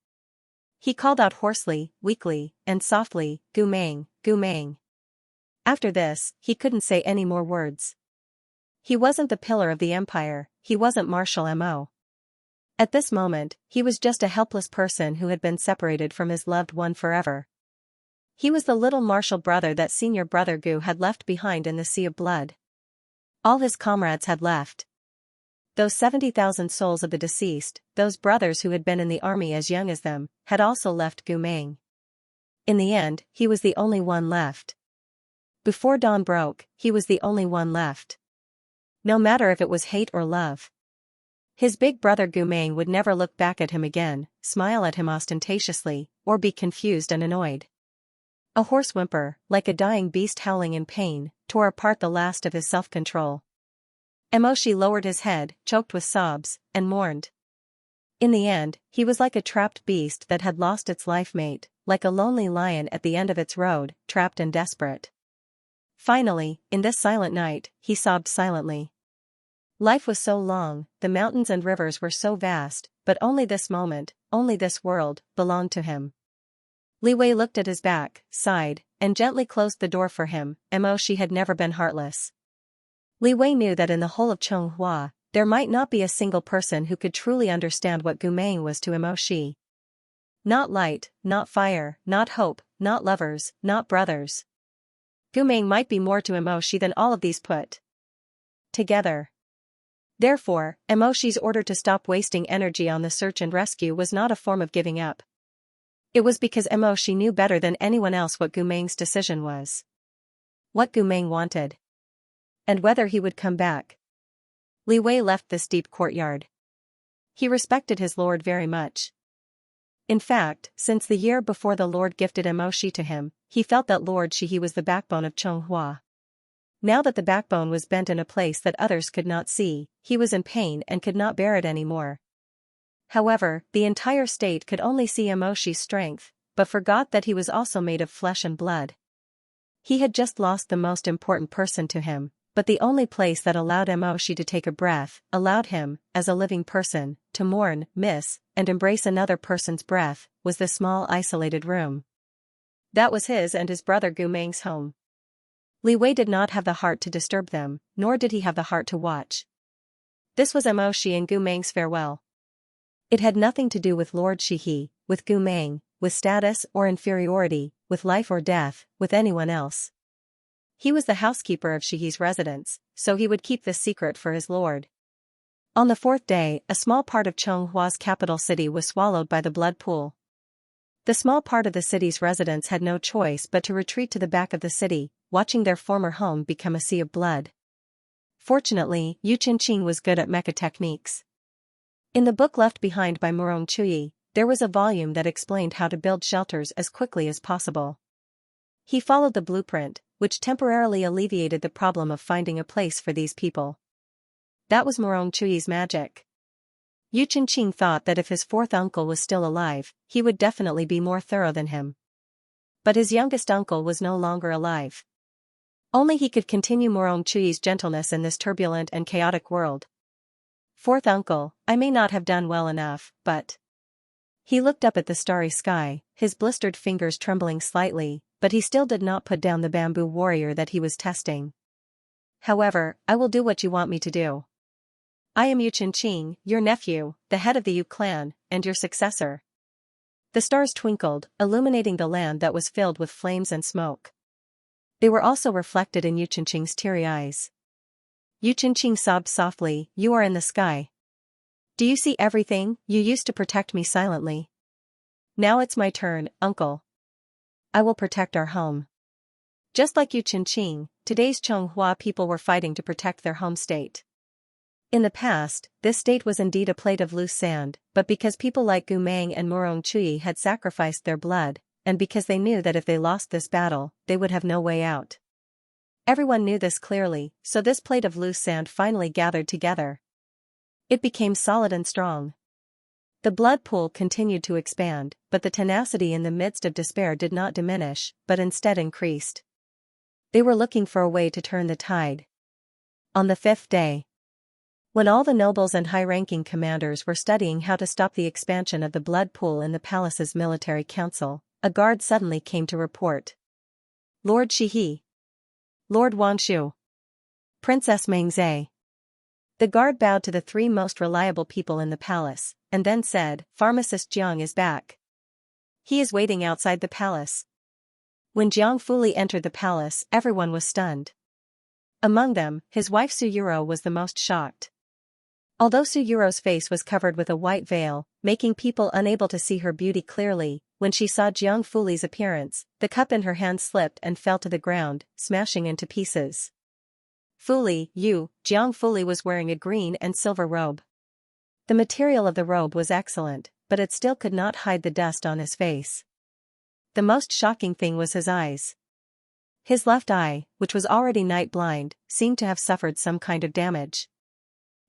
He called out hoarsely, weakly, and softly, "Gu Meng, Gu Meng." After this, he couldn't say any more words. He wasn't the pillar of the empire, he wasn't Marshal Mo. At this moment, he was just a helpless person who had been separated from his loved one forever. He was the little martial brother that senior brother Gu had left behind in the sea of blood. All his comrades had left. Those 70,000 souls of the deceased, those brothers who had been in the army as young as them, had also left Gu Meng. In the end, he was the only one left. Before dawn broke, he was the only one left. No matter if it was hate or love. His big brother Gu Meng would never look back at him again, smile at him ostentatiously, or be confused and annoyed. A hoarse whimper, like a dying beast howling in pain, tore apart the last of his self-control. She lowered his head, choked with sobs, and mourned. In the end, he was like a trapped beast that had lost its life mate, like a lonely lion at the end of its road, trapped and desperate. Finally, in this silent night, he sobbed silently. Life was so long, the mountains and rivers were so vast, but only this moment, only this world, belonged to him. Li Wei looked at his back, sighed, and gently closed the door for him. She had never been heartless. Li Wei knew that in the whole of Chonghua, there might not be a single person who could truly understand what Gu Meng was to Shi. Not light, not fire, not hope, not lovers, not brothers. Gu Meng might be more to Shi than all of these put together. Therefore, Shi's order to stop wasting energy on the search and rescue was not a form of giving up. It was because Shi knew better than anyone else what Gu Meng's decision was. What Gu Meng wanted. And whether he would come back. Li Wei left this deep courtyard. He respected his lord very much. In fact, since the year before the lord gifted Shi to him, he felt that Lord Shi was the backbone of Chonghua. Now that the backbone was bent in a place that others could not see, he was in pain and could not bear it anymore. However, the entire state could only see Shi's strength, but forgot that he was also made of flesh and blood. He had just lost the most important person to him, but the only place that allowed Shi to take a breath, allowed him, as a living person, to mourn, miss, and embrace another person's breath, was the small isolated room. That was his and his brother Gu Meng's home. Li Wei did not have the heart to disturb them, nor did he have the heart to watch. This was Shi and Gu Meng's farewell. It had nothing to do with Lord Shi, with Gu Meng, with status or inferiority, with life or death, with anyone else. He was the housekeeper of Shi's residence, so he would keep this secret for his lord. On the fourth day, a small part of Chonghua's capital city was swallowed by the blood pool. The small part of the city's residents had no choice but to retreat to the back of the city, watching their former home become a sea of blood. Fortunately, Yu Qingqing was good at mecha techniques. In the book left behind by Murong Chuyi, there was a volume that explained how to build shelters as quickly as possible. He followed the blueprint, which temporarily alleviated the problem of finding a place for these people. That was Morong Chui's magic. Yu Chenqing thought that if his fourth uncle was still alive, he would definitely be more thorough than him. But his youngest uncle was no longer alive. Only he could continue Morong Chui's gentleness in this turbulent and chaotic world. Fourth uncle, I may not have done well enough, but... He looked up at the starry sky, his blistered fingers trembling slightly, but he still did not put down the bamboo warrior that he was testing. However, I will do what you want me to do. I am Yu Chenqing, your nephew, the head of the Yu clan, and your successor. The stars twinkled, illuminating the land that was filled with flames and smoke. They were also reflected in Yu Chenqing's teary eyes. Yu Chenqing sobbed softly, you are in the sky. Do you see everything? You used to protect me silently. Now it's my turn, uncle. I will protect our home. Just like Yu Chenqing, today's Chonghua people were fighting to protect their home state. In the past, this state was indeed a plate of loose sand, but because people like Gu Meng and Morong Chui had sacrificed their blood, and because they knew that if they lost this battle, they would have no way out. Everyone knew this clearly, so this plate of loose sand finally gathered together. It became solid and strong. The blood pool continued to expand, but the tenacity in the midst of despair did not diminish, but instead increased. They were looking for a way to turn the tide. On the fifth day, when all the nobles and high-ranking commanders were studying how to stop the expansion of the blood pool in the palace's military council, a guard suddenly came to report. Lord Shihe. Lord Wanshu. Princess Mengzhe. The guard bowed to the three most reliable people in the palace, and then said, Pharmacist Jiang is back. He is waiting outside the palace. When Jiang Fuli entered the palace, everyone was stunned. Among them, his wife Suyuro was the most shocked. Although Suyuro's face was covered with a white veil, making people unable to see her beauty clearly, when she saw Jiang Fuli's appearance, the cup in her hand slipped and fell to the ground, smashing into pieces. Fuli, Jiang Fuli was wearing a green and silver robe. The material of the robe was excellent, but it still could not hide the dust on his face. The most shocking thing was his eyes. His left eye, which was already night blind, seemed to have suffered some kind of damage.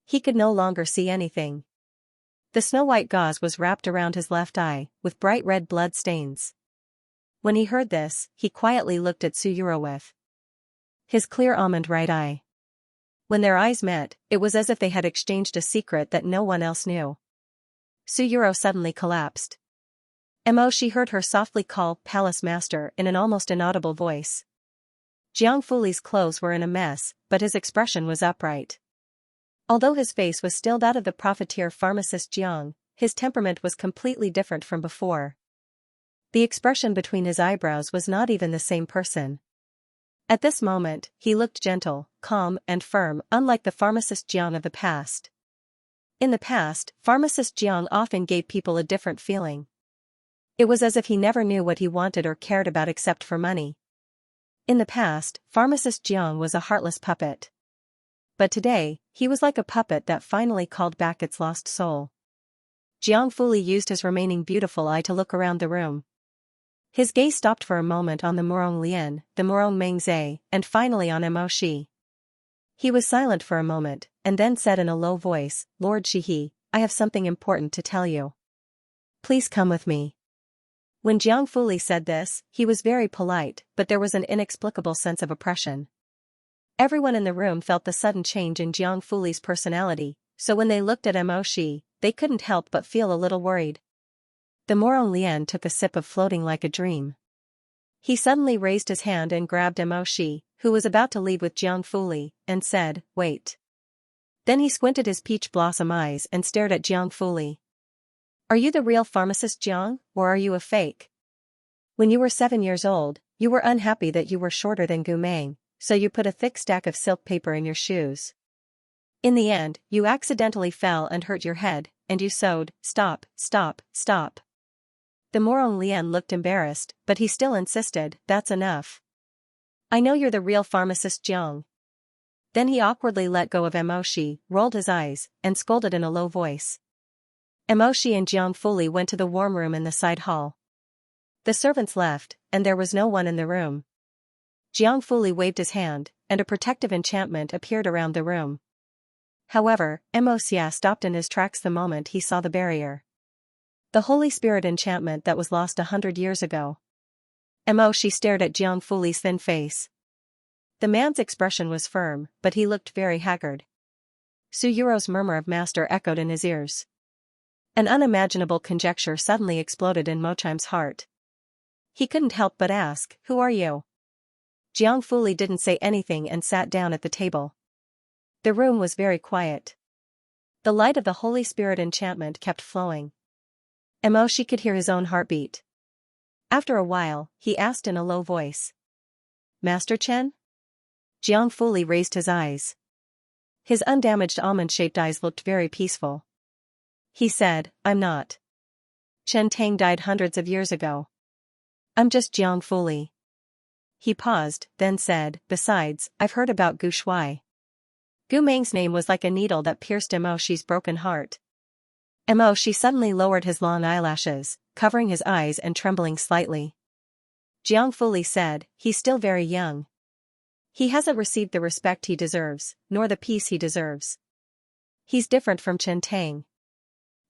He could no longer see anything. The snow-white gauze was wrapped around his left eye, with bright red blood stains. When he heard this, he quietly looked at Suyuro with his clear almond right eye. When their eyes met, it was as if they had exchanged a secret that no one else knew. Suyuro suddenly collapsed. She heard her softly call, Palace Master, in an almost inaudible voice. Jiang Fuli's clothes were in a mess, but his expression was upright. Although his face was still that of the profiteer pharmacist Jiang, his temperament was completely different from before. The expression between his eyebrows was not even the same person. At this moment, he looked gentle, calm, and firm, unlike the pharmacist Jiang of the past. In the past, pharmacist Jiang often gave people a different feeling. It was as if he never knew what he wanted or cared about except for money. In the past, pharmacist Jiang was a heartless puppet. But today, he was like a puppet that finally called back its lost soul. Jiang Fuli used his remaining beautiful eye to look around the room. His gaze stopped for a moment on the Morong Lian, the Morong Mengzhe, and finally on Mo Shi. He was silent for a moment, and then said in a low voice, Lord Shihe, I have something important to tell you. Please come with me. When Jiang Fuli said this, he was very polite, but there was an inexplicable sense of oppression. Everyone in the room felt the sudden change in Jiang Fuli's personality, so when they looked at Mo Shi, they couldn't help but feel a little worried. The Morong Lian took a sip of floating like a dream. He suddenly raised his hand and grabbed Mo Shi, who was about to leave with Jiang Fuli, and said, Wait. Then he squinted his peach blossom eyes and stared at Jiang Fuli. Are you the real pharmacist Jiang, or are you a fake? When you were 7 years old, you were unhappy that you were shorter than Gu Meng, so you put a thick stack of silk paper in your shoes. In the end, you accidentally fell and hurt your head, and you sewed, Stop, stop, stop. The Morong Lian looked embarrassed, but he still insisted, That's enough. I know you're the real pharmacist Jiang. Then he awkwardly let go of Mo Shi, rolled his eyes, and scolded in a low voice. Mo Shi and Jiang Fuli went to the warm room in the side hall. The servants left, and there was no one in the room. Jiang Fuli waved his hand, and a protective enchantment appeared around the room. However, Xianxia stopped in his tracks the moment he saw the barrier. The Holy Spirit enchantment that was lost 100 years ago. She stared at Jiang Fuli's thin face. The man's expression was firm, but he looked very haggard. Su Yuro's murmur of master echoed in his ears. An unimaginable conjecture suddenly exploded in Mochim's heart. He couldn't help but ask, "Who are you?" Jiang Fuli didn't say anything and sat down at the table. The room was very quiet. The light of the Holy Spirit enchantment kept flowing. She could hear his own heartbeat. After a while, he asked in a low voice. "Master Chen?" Jiang Fuli raised his eyes. His undamaged almond-shaped eyes looked very peaceful. He said, "I'm not. Chen Tang died hundreds of years ago. I'm just Jiang Fuli." He paused, then said, "Besides, I've heard about Gu Shui." Gu Meng's name was like a needle that pierced Shi's broken heart. Shi suddenly lowered his long eyelashes, covering his eyes and trembling slightly. Jiang Fuli said, "He's still very young. He hasn't received the respect he deserves, nor the peace he deserves. He's different from Chen Tang.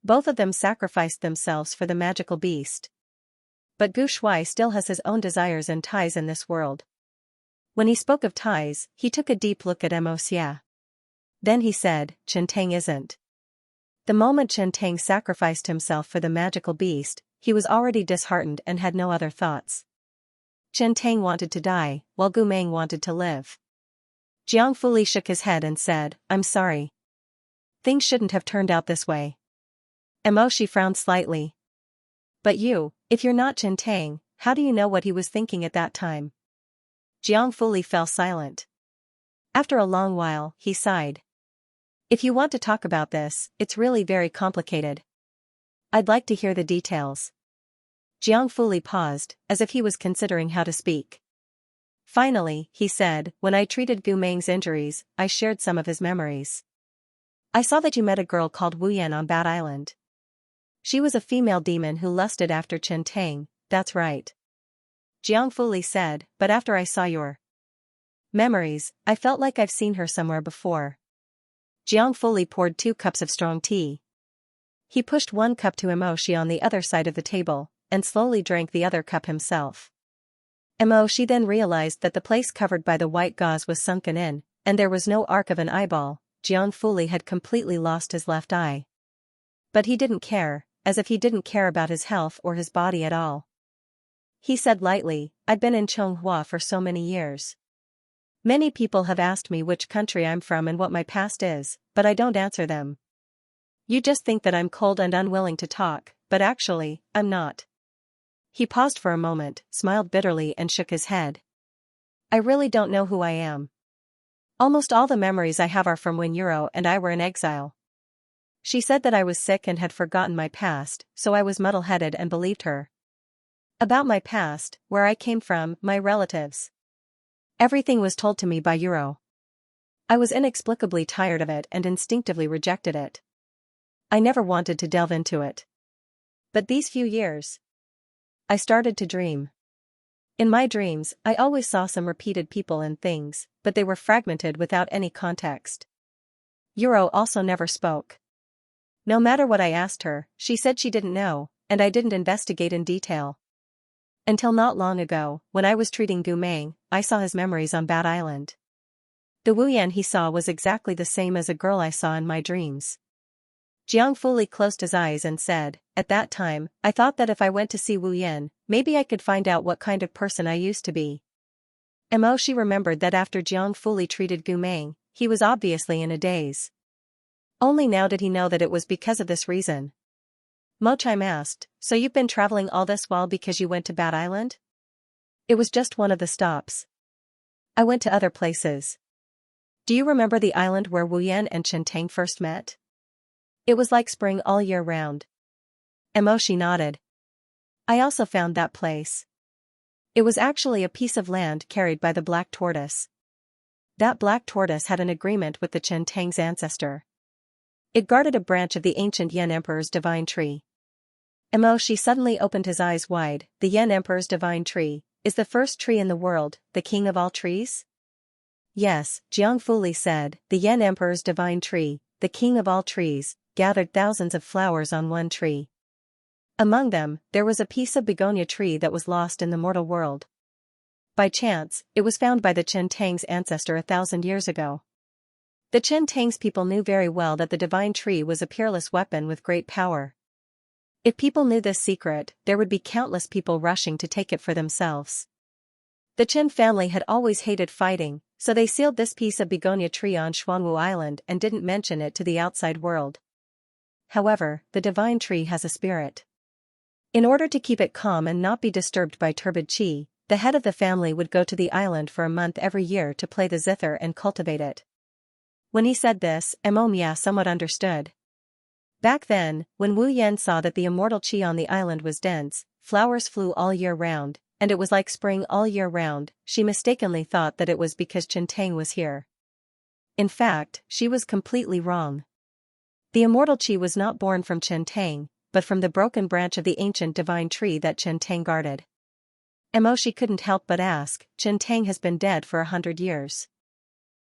Both of them sacrificed themselves for the magical beast. But Gu Shui still has his own desires and ties in this world." When he spoke of ties, he took a deep look at Xianxia. Then he said, "Chen Tang isn't." The moment Chen Tang sacrificed himself for the magical beast, he was already disheartened and had no other thoughts. Chen Tang wanted to die, while Gu Meng wanted to live. Jiang Fuli shook his head and said, "I'm sorry. Things shouldn't have turned out this way." She frowned slightly. "But you, if you're not Chen Tang, how do you know what he was thinking at that time?" Jiang Fuli fell silent. After a long while, he sighed. "If you want to talk about this, it's really very complicated. I'd like to hear the details." Jiang Fuli paused, as if he was considering how to speak. Finally, he said, "When I treated Gu Meng's injuries, I shared some of his memories. I saw that you met a girl called Wu Yan on Bat Island. She was a female demon who lusted after Chen Tang, that's right." Jiang Fuli said, "But after I saw your memories, I felt like I've seen her somewhere before." Jiang Fuli poured 2 cups of strong tea. He pushed 1 cup to Shi on the other side of the table, and slowly drank the other cup himself. Shi then realized that the place covered by the white gauze was sunken in, and there was no arc of an eyeball. Jiang Fuli had completely lost his left eye. But he didn't care, as if he didn't care about his health or his body at all. He said lightly, "I've been in Chonghua for so many years. Many people have asked me which country I'm from and what my past is, but I don't answer them. You just think that I'm cold and unwilling to talk, but actually, I'm not." He paused for a moment, smiled bitterly and shook his head. "I really don't know who I am. Almost all the memories I have are from when Yuro and I were in exile. She said that I was sick and had forgotten my past, so I was muddle-headed and believed her. About my past, where I came from, my relatives. Everything was told to me by Yuro. I was inexplicably tired of it and instinctively rejected it. I never wanted to delve into it. But these few years, I started to dream. In my dreams, I always saw some repeated people and things, but they were fragmented without any context. Yuro also never spoke. No matter what I asked her, she said she didn't know, and I didn't investigate in detail. Until not long ago, when I was treating Gu Meng, I saw his memories on Bat Island. The Wu Yan he saw was exactly the same as a girl I saw in my dreams." Jiang Fuli closed his eyes and said, "At that time, I thought that if I went to see Wu Yan, maybe I could find out what kind of person I used to be." She remembered that after Jiang Fuli treated Gu Meng, he was obviously in a daze. Only now did he know that it was because of this reason. Mochime asked, "So you've been traveling all this while because you went to Bat Island?" "It was just one of the stops. I went to other places." "Do you remember the island where Wu Yan and Chen Tang first met?" "It was like spring all year round." She nodded. "I also found that place. It was actually a piece of land carried by the black tortoise. That black tortoise had an agreement with the Chen Tang's ancestor. It guarded a branch of the ancient Yan Emperor's divine tree." She suddenly opened his eyes wide. "The Yan Emperor's divine tree is the first tree in the world, the king of all trees?" Yes, Jiang Fuli said, the Yan Emperor's divine tree, the king of all trees, gathered thousands of flowers on one tree. Among them, there was a piece of begonia tree that was lost in the mortal world. By chance, it was found by the Chen Tang's ancestor 1,000 years ago. The Chen Tang's people knew very well that the divine tree was a peerless weapon with great power. If people knew this secret, there would be countless people rushing to take it for themselves. The Chen family had always hated fighting, so they sealed this piece of begonia tree on Xuanwu Island and didn't mention it to the outside world. However, the divine tree has a spirit. In order to keep it calm and not be disturbed by turbid qi, the head of the family would go to the island for a month every year to play the zither and cultivate it. When he said this, Mo Mia somewhat understood. Back then, when Wu Yan saw that the immortal qi on the island was dense, flowers flew all year round, and it was like spring all year round, she mistakenly thought that it was because Chen Tang was here. In fact, she was completely wrong. The immortal qi was not born from Chen Tang, but from the broken branch of the ancient divine tree that Chen Tang guarded. She couldn't help but ask, Chen Tang has been dead for 100 years.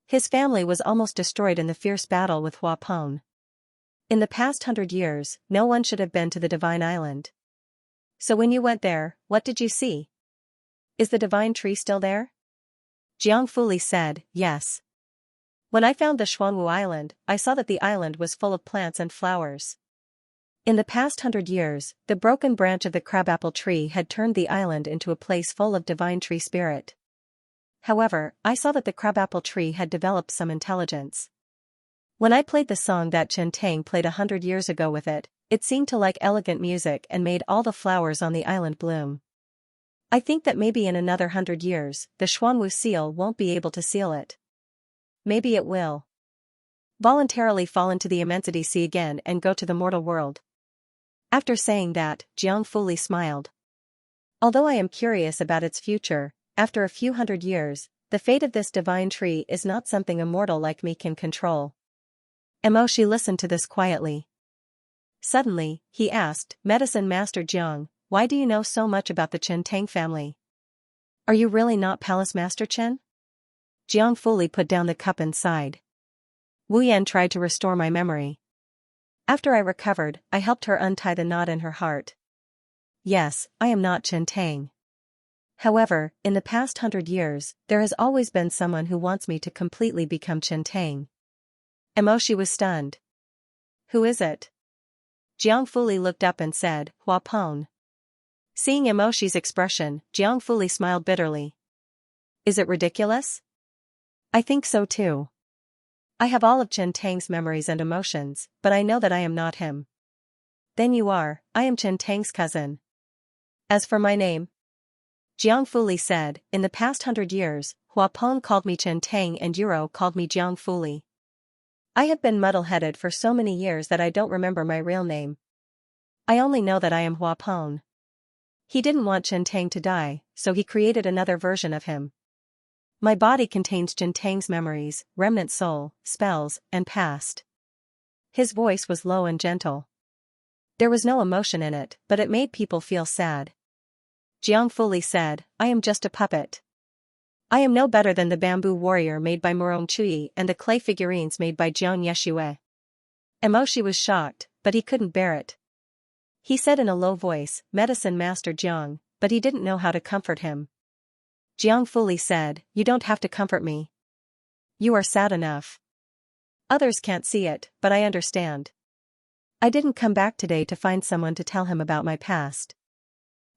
His family was almost destroyed in the fierce battle with Hua Peng. In the past 100 years, no one should have been to the divine island. So when you went there, what did you see? Is the divine tree still there? Jiang Fuli said, yes. When I found the Xuanwu Island, I saw that the island was full of plants and flowers. In the past 100 years, the broken branch of the crabapple tree had turned the island into a place full of divine tree spirit. However, I saw that the crabapple tree had developed some intelligence. When I played the song that Chen Tang played 100 years ago with it, it seemed to like elegant music and made all the flowers on the island bloom. I think that maybe in another 100 years, the Xuanwu seal won't be able to seal it. Maybe it will voluntarily fall into the immensity sea again and go to the mortal world. After saying that, Jiang Fuli smiled. Although I am curious about its future, after a few hundred years, the fate of this divine tree is not something a mortal like me can control. She listened to this quietly. Suddenly, he asked, Medicine Master Jiang, why do you know so much about the Chen Tang family? Are you really not Palace Master Chen? Jiang Fuli put down the cup and sighed. Wu Yan tried to restore my memory. After I recovered, I helped her untie the knot in her heart. Yes, I am not Chen Tang. However, in the past 100 years, there has always been someone who wants me to completely become Chen Tang. She was stunned. Who is it? Jiang Fuli looked up and said, Hua Peng. Seeing Moshi's expression, Jiang Fuli smiled bitterly. Is it ridiculous? I think so too. I have all of Chen Tang's memories and emotions, but I know that I am not him. Then you are, I am Chen Tang's cousin. As for my name, Jiang Fuli said, in the past 100 years, Hua Peng called me Chen Tang and Yuro called me Jiang Fuli. I have been muddle-headed for so many years that I don't remember my real name. I only know that I am Hua Peng. He didn't want Chen Tang to die, so he created another version of him. My body contains Chen Tang's memories, remnant soul, spells, and past. His voice was low and gentle. There was no emotion in it, but it made people feel sad. Jiang Fuli said, I am just a puppet. I am no better than the bamboo warrior made by Murong Chui and the clay figurines made by Jiang Yeshue. Shi was shocked, but he couldn't bear it. He said in a low voice, Medicine Master Jiang, but he didn't know how to comfort him. Jiang Fuli said, you don't have to comfort me. You are sad enough. Others can't see it, but I understand. I didn't come back today to find someone to tell him about my past.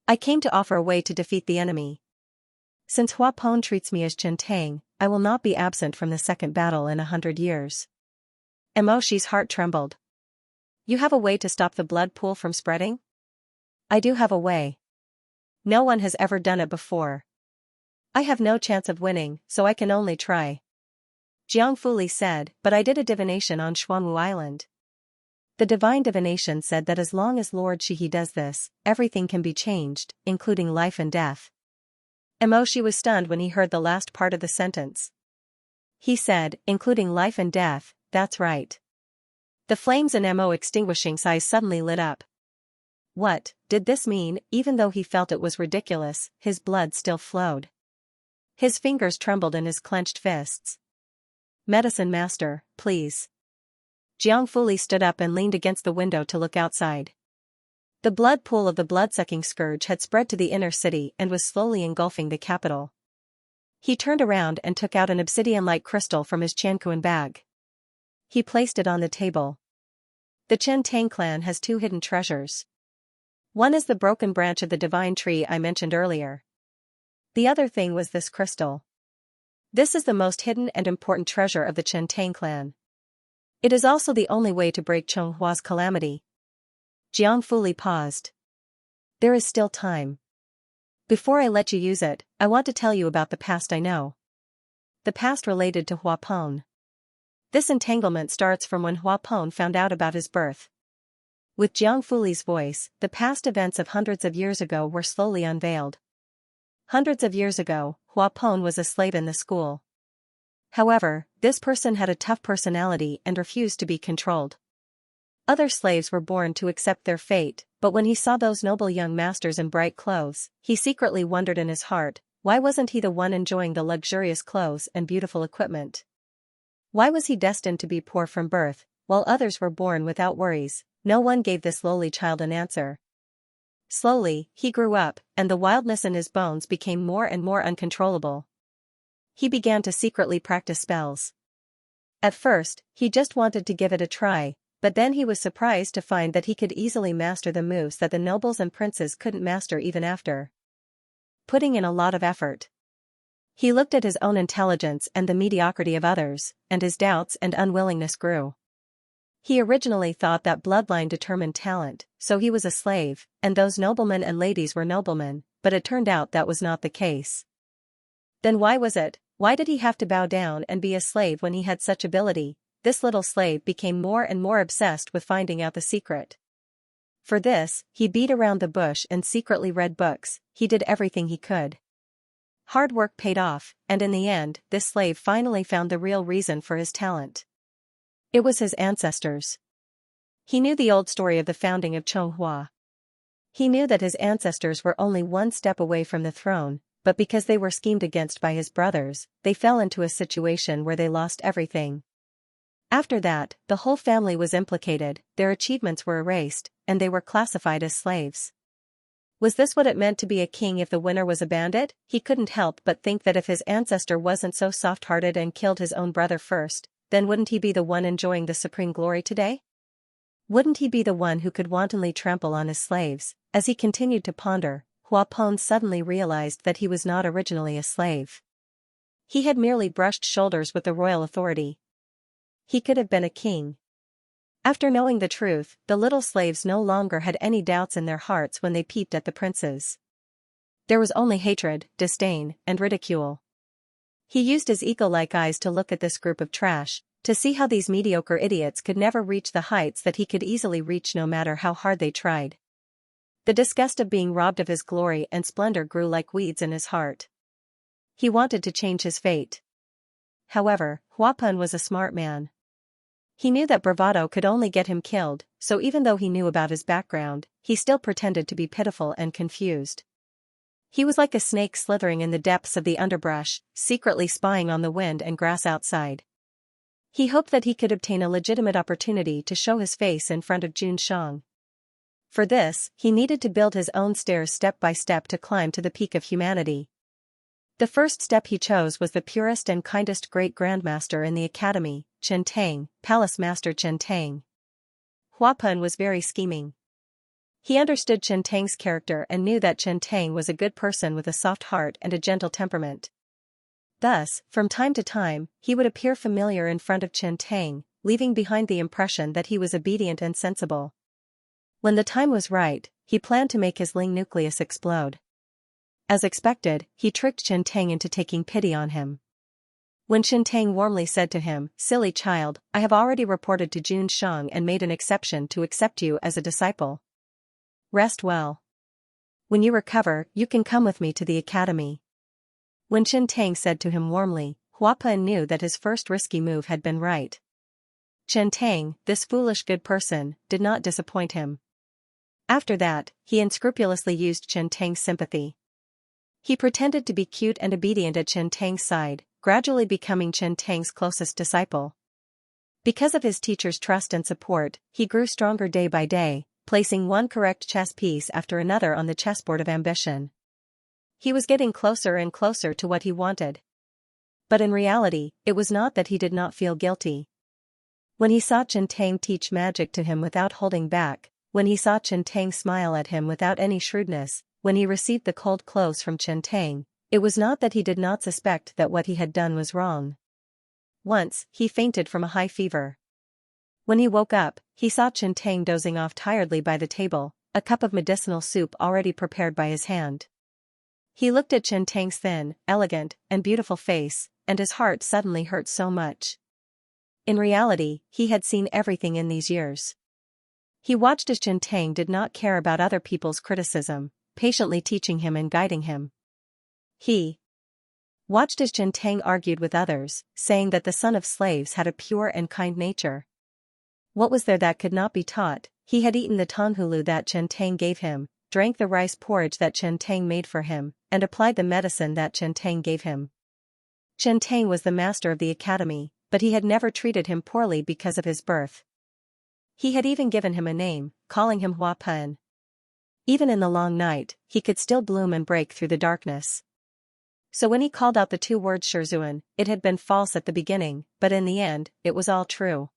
I came to offer a way to defeat the enemy. Since Hua Peng treats me as Chen Tang, I will not be absent from the second battle in 100 years. Moshi's heart trembled. You have a way to stop the blood pool from spreading? I do have a way. No one has ever done it before. I have no chance of winning, so I can only try. Jiang Fuli said, but I did a divination on Xuanwu Island. The divine divination said that as long as Lord Shihi does this, everything can be changed, including life and death. Shi was stunned when he heard the last part of the sentence. He said, including life and death, that's right. The flames in Mo extinguishing's eyes suddenly lit up. What did this mean? Even though he felt it was ridiculous, his blood still flowed. His fingers trembled in his clenched fists. Medicine master, please. Jiang Fuli stood up and leaned against the window to look outside. The blood pool of the blood-sucking scourge had spread to the inner city and was slowly engulfing the capital. He turned around and took out an obsidian-like crystal from his Qianquan bag. He placed it on the table. The Chen Tang clan has two hidden treasures. One is the broken branch of the divine tree I mentioned earlier. The other thing was this crystal. This is the most hidden and important treasure of the Chen Tang clan. It is also the only way to break Chonghua's calamity. Jiang Fuli paused. There is still time. Before I let you use it, I want to tell you about the past I know. The past related to Hua Peng. This entanglement starts from when Hua Peng found out about his birth. With Jiang Fuli's voice, the past events of hundreds of years ago were slowly unveiled. Hundreds of years ago, Hua Peng was a slave in the school. However, this person had a tough personality and refused to be controlled. Other slaves were born to accept their fate, but when he saw those noble young masters in bright clothes, he secretly wondered in his heart, why wasn't he the one enjoying the luxurious clothes and beautiful equipment? Why was he destined to be poor from birth, while others were born without worries? No one gave this lowly child an answer. Slowly, he grew up, and the wildness in his bones became more and more uncontrollable. He began to secretly practice spells. At first, he just wanted to give it a try, but then he was surprised to find that he could easily master the moves that the nobles and princes couldn't master even after putting in a lot of effort. He looked at his own intelligence and the mediocrity of others, and his doubts and unwillingness grew. He originally thought that bloodline determined talent, so he was a slave, and those noblemen and ladies were noblemen, but it turned out that was not the case. Then why was it? Why did he have to bow down and be a slave when he had such ability? This little slave became more and more obsessed with finding out the secret. For this, he beat around the bush and secretly read books. He did everything he could. Hard work paid off, and in the end, this slave finally found the real reason for his talent. It was his ancestors. He knew the old story of the founding of Chonghua. He knew that his ancestors were only one step away from the throne, but because they were schemed against by his brothers, they fell into a situation where they lost everything. After that, the whole family was implicated, their achievements were erased, and they were classified as slaves. Was this what it meant to be a king if the winner was a bandit? He couldn't help but think that if his ancestor wasn't so soft-hearted and killed his own brother first, then wouldn't he be the one enjoying the supreme glory today? Wouldn't he be the one who could wantonly trample on his slaves? As he continued to ponder, Hua Peng suddenly realized that he was not originally a slave. He had merely brushed shoulders with the royal authority. He could have been a king. After knowing the truth, the little slaves no longer had any doubts in their hearts when they peeped at the princes. There was only hatred, disdain, and ridicule. He used his eagle-like eyes to look at this group of trash, to see how these mediocre idiots could never reach the heights that he could easily reach no matter how hard they tried. The disgust of being robbed of his glory and splendor grew like weeds in his heart. He wanted to change his fate. However, Hua Peng was a smart man. He knew that bravado could only get him killed, so even though he knew about his background, he still pretended to be pitiful and confused. He was like a snake slithering in the depths of the underbrush, secretly spying on the wind and grass outside. He hoped that he could obtain a legitimate opportunity to show his face in front of Jun Shang. For this, he needed to build his own stairs step by step to climb to the peak of humanity. The first step he chose was the purest and kindest great grandmaster in the academy, Chen Tang, Palace Master Chen Tang. Hua Peng was very scheming. He understood Chen Tang's character and knew that Chen Tang was a good person with a soft heart and a gentle temperament. Thus, from time to time, he would appear familiar in front of Chen Tang, leaving behind the impression that he was obedient and sensible. When the time was right, he planned to make his Ling nucleus explode. As expected, he tricked Chen Tang into taking pity on him. When Chen Tang warmly said to him, "Silly child, I have already reported to Jun Shang and made an exception to accept you as a disciple. Rest well. When you recover, you can come with me to the academy." When Chen Tang said to him warmly, Hua Peng knew that his first risky move had been right. Chen Tang, this foolish good person, did not disappoint him. After that, he unscrupulously used Chen Tang's sympathy. He pretended to be cute and obedient at Chen Tang's side, gradually becoming Chen Tang's closest disciple. Because of his teacher's trust and support, he grew stronger day by day, placing one correct chess piece after another on the chessboard of ambition. He was getting closer and closer to what he wanted. But in reality, it was not that he did not feel guilty. When he saw Chen Tang teach magic to him without holding back, when he saw Chen Tang smile at him without any shrewdness, when he received the cold clothes from Chen Tang, it was not that he did not suspect that what he had done was wrong. Once, he fainted from a high fever. When he woke up, he saw Chen Tang dozing off tiredly by the table, a cup of medicinal soup already prepared by his hand. He looked at Chen Tang's thin, elegant, and beautiful face, and his heart suddenly hurt so much. In reality, he had seen everything in these years. He watched as Chen Tang did not care about other people's criticism, patiently teaching him and guiding him. He watched as Chen Tang argued with others, saying that the son of slaves had a pure and kind nature. What was there that could not be taught? He had eaten the tanhulu that Chen Tang gave him, drank the rice porridge that Chen Tang made for him, and applied the medicine that Chen Tang gave him. Chen Tang was the master of the academy, but he had never treated him poorly because of his birth. He had even given him a name, calling him Hua Pen. Even in the long night, he could still bloom and break through the darkness. So when he called out the two words Shizhuan, it had been false at the beginning, but in the end, it was all true.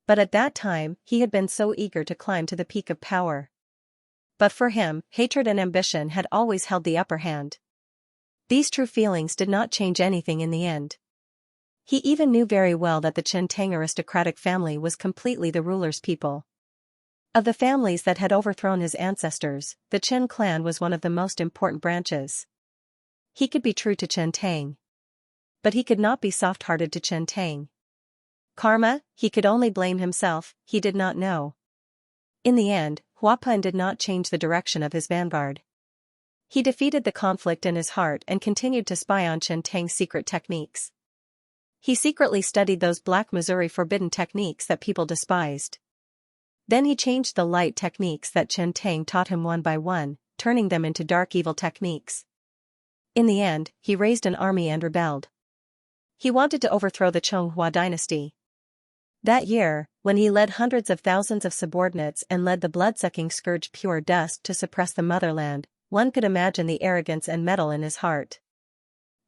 But at that time, he had been so eager to climb to the peak of power. But for him, hatred and ambition had always held the upper hand. These true feelings did not change anything in the end. He even knew very well that the Chen Tang aristocratic family was completely the ruler's people. Of the families that had overthrown his ancestors, the Chen clan was one of the most important branches. He could be true to Chen Tang. But he could not be soft-hearted to Chen Tang. Karma, he could only blame himself, he did not know. In the end, Hua Pen did not change the direction of his vanguard. He defeated the conflict in his heart and continued to spy on Chen Tang's secret techniques. He secretly studied those black Missouri forbidden techniques that people despised. Then he changed the light techniques that Chen Tang taught him one by one, turning them into dark evil techniques. In the end, he raised an army and rebelled. He wanted to overthrow the Chonghua dynasty. That year, when he led hundreds of thousands of subordinates and led the blood-sucking scourge Pure Dust to suppress the motherland, one could imagine the arrogance and mettle in his heart.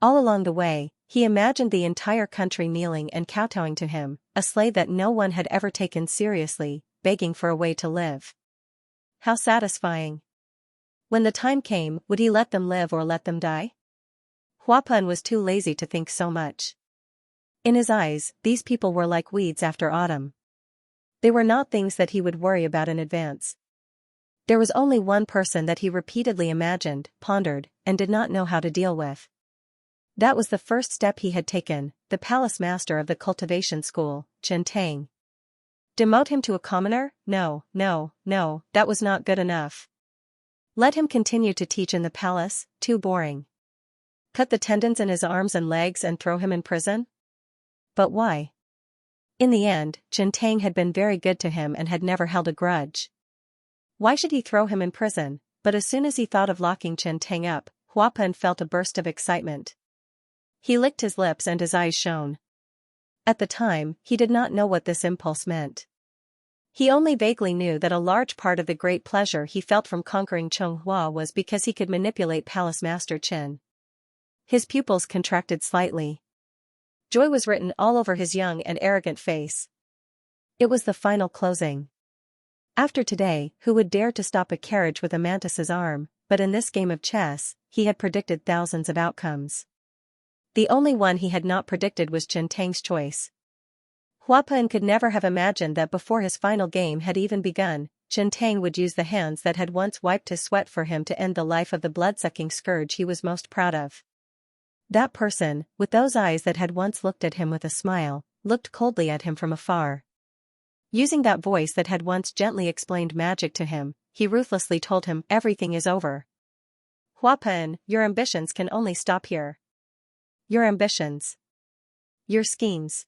All along the way, he imagined the entire country kneeling and kowtowing to him, a slave that no one had ever taken seriously, begging for a way to live. How satisfying. When the time came, would he let them live or let them die? Hua Pen was too lazy to think so much. In his eyes, these people were like weeds after autumn. They were not things that he would worry about in advance. There was only one person that he repeatedly imagined, pondered, and did not know how to deal with. That was the first step he had taken, the palace master of the cultivation school, Chen Tang. Demote him to a commoner? No, that was not good enough. Let him continue to teach in the palace? Too boring. Cut the tendons in his arms and legs and throw him in prison? But why? In the end, Chen Tang had been very good to him and had never held a grudge. Why should he throw him in prison? But as soon as he thought of locking Chen Tang up, Hua Pen felt a burst of excitement. He licked his lips and his eyes shone. At the time, he did not know what this impulse meant. He only vaguely knew that a large part of the great pleasure he felt from conquering Chonghua was because he could manipulate Palace Master Chen. His pupils contracted slightly. Joy was written all over his young and arrogant face. It was the final closing. After today, who would dare to stop a carriage with a mantis's arm? But in this game of chess, he had predicted thousands of outcomes. The only one he had not predicted was Chen Tang's choice. Hua Pen could never have imagined that before his final game had even begun, Chen Tang would use the hands that had once wiped his sweat for him to end the life of the blood-sucking scourge he was most proud of. That person, with those eyes that had once looked at him with a smile, looked coldly at him from afar. Using that voice that had once gently explained magic to him, he ruthlessly told him, "Everything is over. Hua Pen, your ambitions can only stop here. Your ambitions. Your schemes.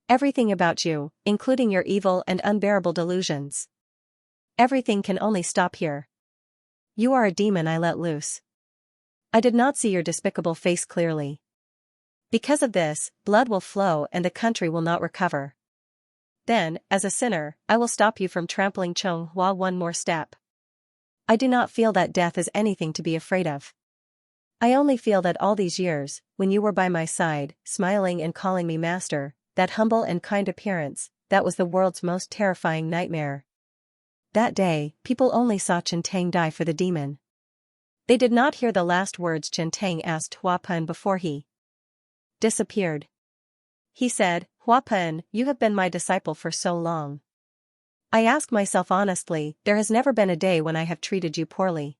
Everything about you, including your evil and unbearable delusions. Everything can only stop here. You are a demon I let loose. I did not see your despicable face clearly. Because of this, blood will flow and the country will not recover. Then, as a sinner, I will stop you from trampling Xianxia one more step. I do not feel that death is anything to be afraid of. I only feel that all these years, when you were by my side, smiling and calling me master, that humble and kind appearance, that was the world's most terrifying nightmare. That day, people only saw Xianxia die for the demon. They did not hear the last words Xianxia asked Hua Pen before he disappeared. He said, Hua Pen, you have been my disciple for so long. I ask myself honestly, there has never been a day when I have treated you poorly.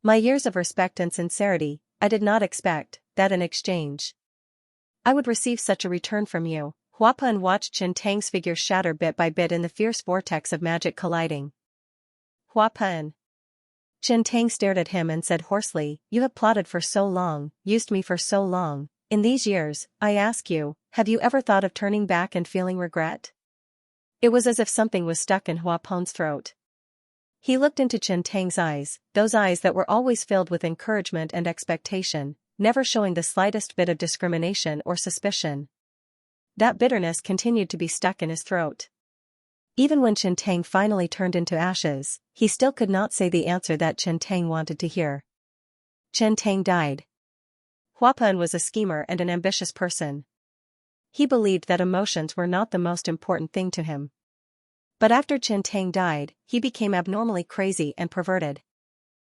My years of respect and sincerity, I did not expect that in exchange I would receive such a return from you. Hua Pen watched Xianxia's figure shatter bit by bit in the fierce vortex of magic colliding. Hua Pen. Xianxia stared at him and said hoarsely, you have plotted for so long, used me for so long. In these years, I ask you, have you ever thought of turning back and feeling regret? It was as if something was stuck in Hua Pen's throat. He looked into Xianxia's eyes, those eyes that were always filled with encouragement and expectation, never showing the slightest bit of discrimination or suspicion. That bitterness continued to be stuck in his throat. Even when Xianxia finally turned into ashes, he still could not say the answer that Xianxia wanted to hear. Xianxia died. Hua Pen was a schemer and an ambitious person. He believed that emotions were not the most important thing to him. But after Xianxia died, he became abnormally crazy and perverted.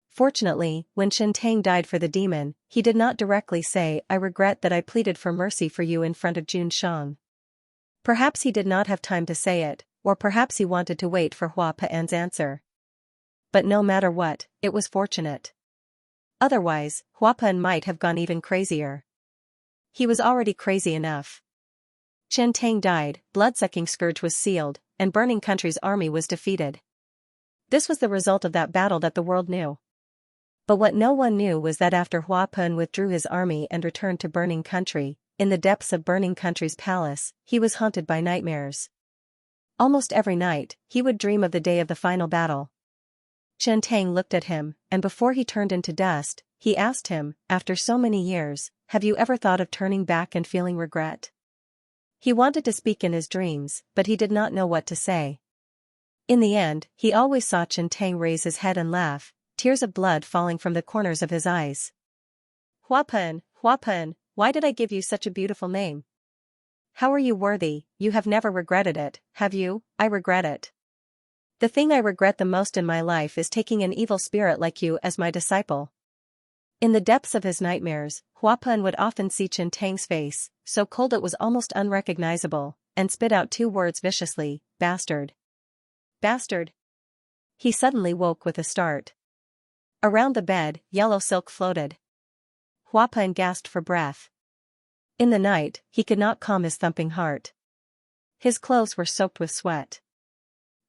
Fortunately, when Xianxia died for the demon, he did not directly say, I regret that I pleaded for mercy for you in front of Jun Shang. Perhaps he did not have time to say it, or perhaps he wanted to wait for Hua Pen's answer. But no matter what, it was fortunate. Otherwise, Hua Pen might have gone even crazier. He was already crazy enough. Xianxia died, blood-sucking scourge was sealed, and Burning Country's army was defeated. This was the result of that battle that the world knew. But what no one knew was that after Hua Pen withdrew his army and returned to Burning Country, in the depths of Burning Country's palace, he was haunted by nightmares. Almost every night, he would dream of the day of the final battle. Xianxia looked at him, and before he turned into dust, he asked him, after so many years, have you ever thought of turning back and feeling regret? He wanted to speak in his dreams, but he did not know what to say. In the end, he always saw Xianxia raise his head and laugh, tears of blood falling from the corners of his eyes. Hua Pen, why did I give you such a beautiful name? How are you worthy? You have never regretted it, have you? I regret it. The thing I regret the most in my life is taking an evil spirit like you as my disciple. In the depths of his nightmares, Hua Pen would often see Xianxia's face, so cold it was almost unrecognizable, and spit out two words viciously, bastard. Bastard. He suddenly woke with a start. Around the bed, yellow silk floated. Hua Pen gasped for breath. In the night, he could not calm his thumping heart. His clothes were soaked with sweat.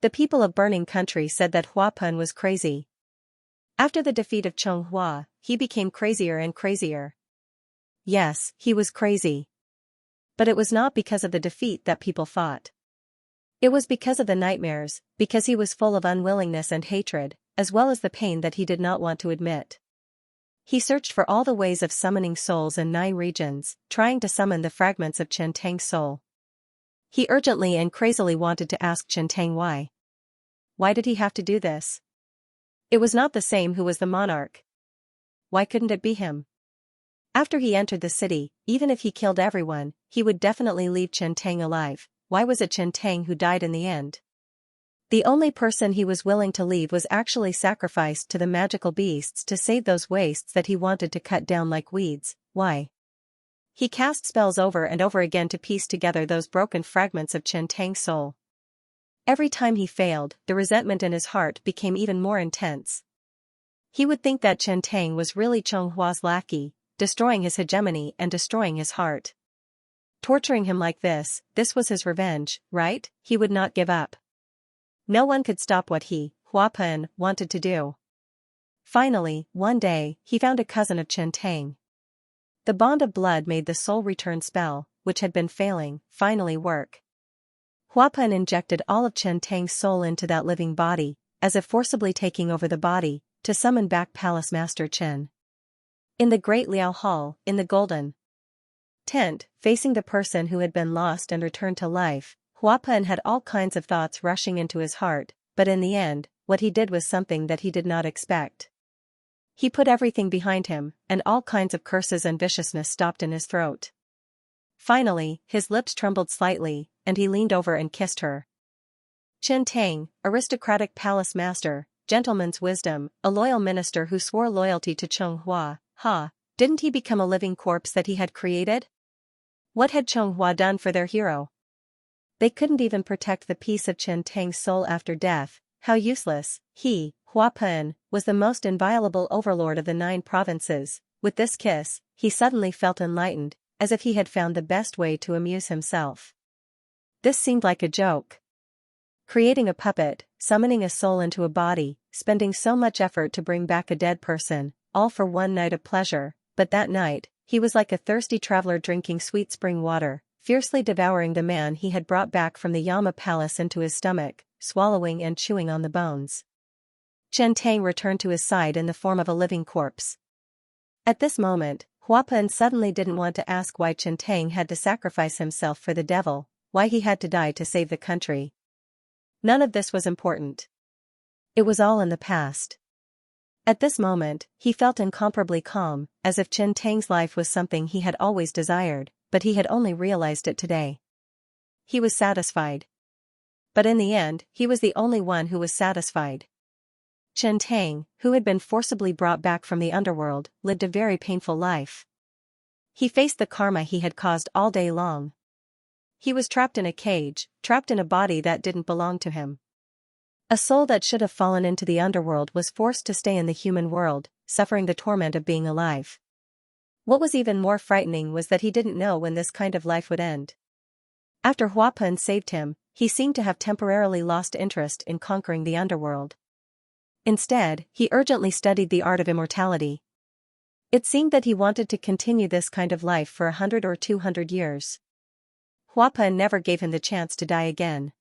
The people of Burning Country said that Hua Pen was crazy. After the defeat of Xianxia, he became crazier and crazier. Yes, he was crazy. But it was not because of the defeat that people thought. It was because of the nightmares, because he was full of unwillingness and hatred, as well as the pain that he did not want to admit. He searched for all the ways of summoning souls in 9 regions, trying to summon the fragments of Xianxia's soul. He urgently and crazily wanted to ask Xianxia why. Why did he have to do this? It was not the same who was the monarch. Why couldn't it be him? After he entered the city, even if he killed everyone, he would definitely leave Xianxia alive. Why was it Xianxia who died in the end? The only person he was willing to leave was actually sacrificed to the magical beasts to save those wastes that he wanted to cut down like weeds. Why? He cast spells over and over again to piece together those broken fragments of Xianxia's soul. Every time he failed, the resentment in his heart became even more intense. He would think that Xianxia was really Xianxua's lackey, destroying his hegemony and destroying his heart. Torturing him like this was his revenge, right? He would not give up. No one could stop what he, Hua Pen, wanted to do. Finally, one day, he found a cousin of Xianxia. The bond of blood made the soul return spell, which had been failing, finally work. Hua Pen injected all of Xianxia's soul into that living body, as if forcibly taking over the body, to summon back Palace Master Chen. In the Great Liao Hall, in the Golden tent, facing the person who had been lost and returned to life, Hua Pen had all kinds of thoughts rushing into his heart, but in the end, what he did was something that he did not expect. He put everything behind him, and all kinds of curses and viciousness stopped in his throat. Finally, his lips trembled slightly, and he leaned over and kissed her. Chen Tang, aristocratic palace master, gentleman's wisdom, a loyal minister who swore loyalty to Chonghua, didn't he become a living corpse that he had created? What had Chonghua done for their hero? They couldn't even protect the peace of Chen Tang's soul after death. How useless. He, Hua Pen, was the most inviolable overlord of the 9 provinces. With this kiss, he suddenly felt enlightened, as if he had found the best way to amuse himself. This seemed like a joke. Creating a puppet, summoning a soul into a body, spending so much effort to bring back a dead person, all for one night of pleasure, but that night, he was like a thirsty traveler drinking sweet spring water, fiercely devouring the man he had brought back from the Yama palace into his stomach, swallowing and chewing on the bones. Chen Tang returned to his side in the form of a living corpse. At this moment, Hua Pen suddenly didn't want to ask why Chen Tang had to sacrifice himself for the devil, why he had to die to save the country. None of this was important. It was all in the past. At this moment, he felt incomparably calm, as if Chen Tang's life was something he had always desired, but he had only realized it today. He was satisfied. But in the end, he was the only one who was satisfied. Chen Tang, who had been forcibly brought back from the underworld, lived a very painful life. He faced the karma he had caused all day long. He was trapped in a cage, trapped in a body that didn't belong to him. A soul that should have fallen into the underworld was forced to stay in the human world, suffering the torment of being alive. What was even more frightening was that he didn't know when this kind of life would end. After Hua Pen saved him, he seemed to have temporarily lost interest in conquering the underworld. Instead, he urgently studied the art of immortality. It seemed that he wanted to continue this kind of life for 100 or 200 years. Hua Pen never gave him the chance to die again.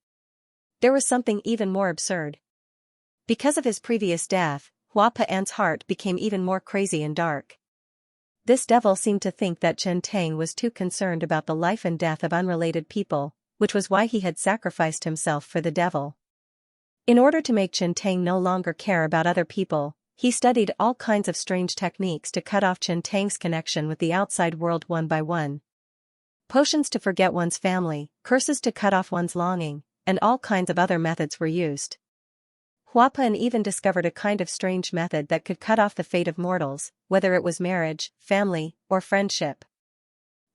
There was something even more absurd. Because of his previous death, Hua Pen's heart became even more crazy and dark. This devil seemed to think that Chen Tang was too concerned about the life and death of unrelated people, which was why he had sacrificed himself for the devil. In order to make Chen Tang no longer care about other people, he studied all kinds of strange techniques to cut off Chen Tang's connection with the outside world one by one. Potions to forget one's family, curses to cut off one's longing, and all kinds of other methods were used. Hua Pen even discovered a kind of strange method that could cut off the fate of mortals, whether it was marriage, family, or friendship.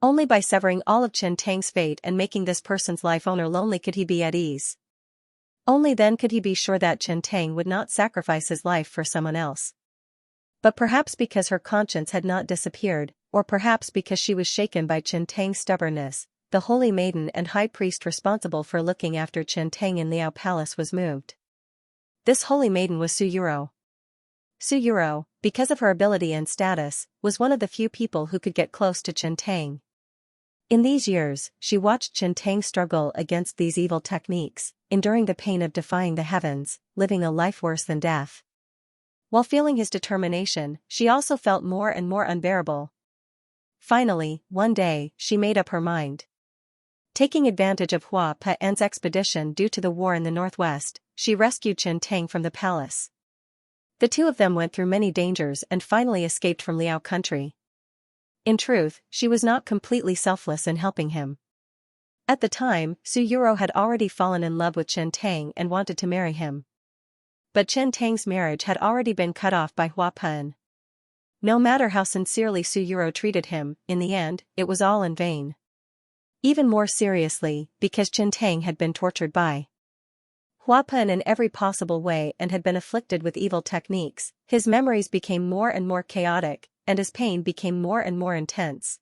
Only by severing all of Chen Tang's fate and making this person's life owner lonely could he be at ease. Only then could he be sure that Chen Tang would not sacrifice his life for someone else. But perhaps because her conscience had not disappeared, or perhaps because she was shaken by Chen Tang's stubbornness, the holy maiden and high priest responsible for looking after Chen Tang in Liao Palace was moved. This holy maiden was Su Yuro. Su Yuro, because of her ability and status, was one of the few people who could get close to Chen Tang. In these years, she watched Chen Tang struggle against these evil techniques, enduring the pain of defying the heavens, living a life worse than death. While feeling his determination, she also felt more and more unbearable. Finally, one day, she made up her mind. Taking advantage of Hua Pen's expedition due to the war in the northwest, she rescued Chen Tang from the palace. The two of them went through many dangers and finally escaped from Liao country. In truth, she was not completely selfless in helping him. At the time, Su Yuro had already fallen in love with Chen Tang and wanted to marry him. But Chen Tang's marriage had already been cut off by Hua Pen. No matter how sincerely Su Yuro treated him, in the end, it was all in vain. Even more seriously, because Chen Tang had been tortured by Hua Pen in every possible way and had been afflicted with evil techniques, his memories became more and more chaotic, and his pain became more and more intense.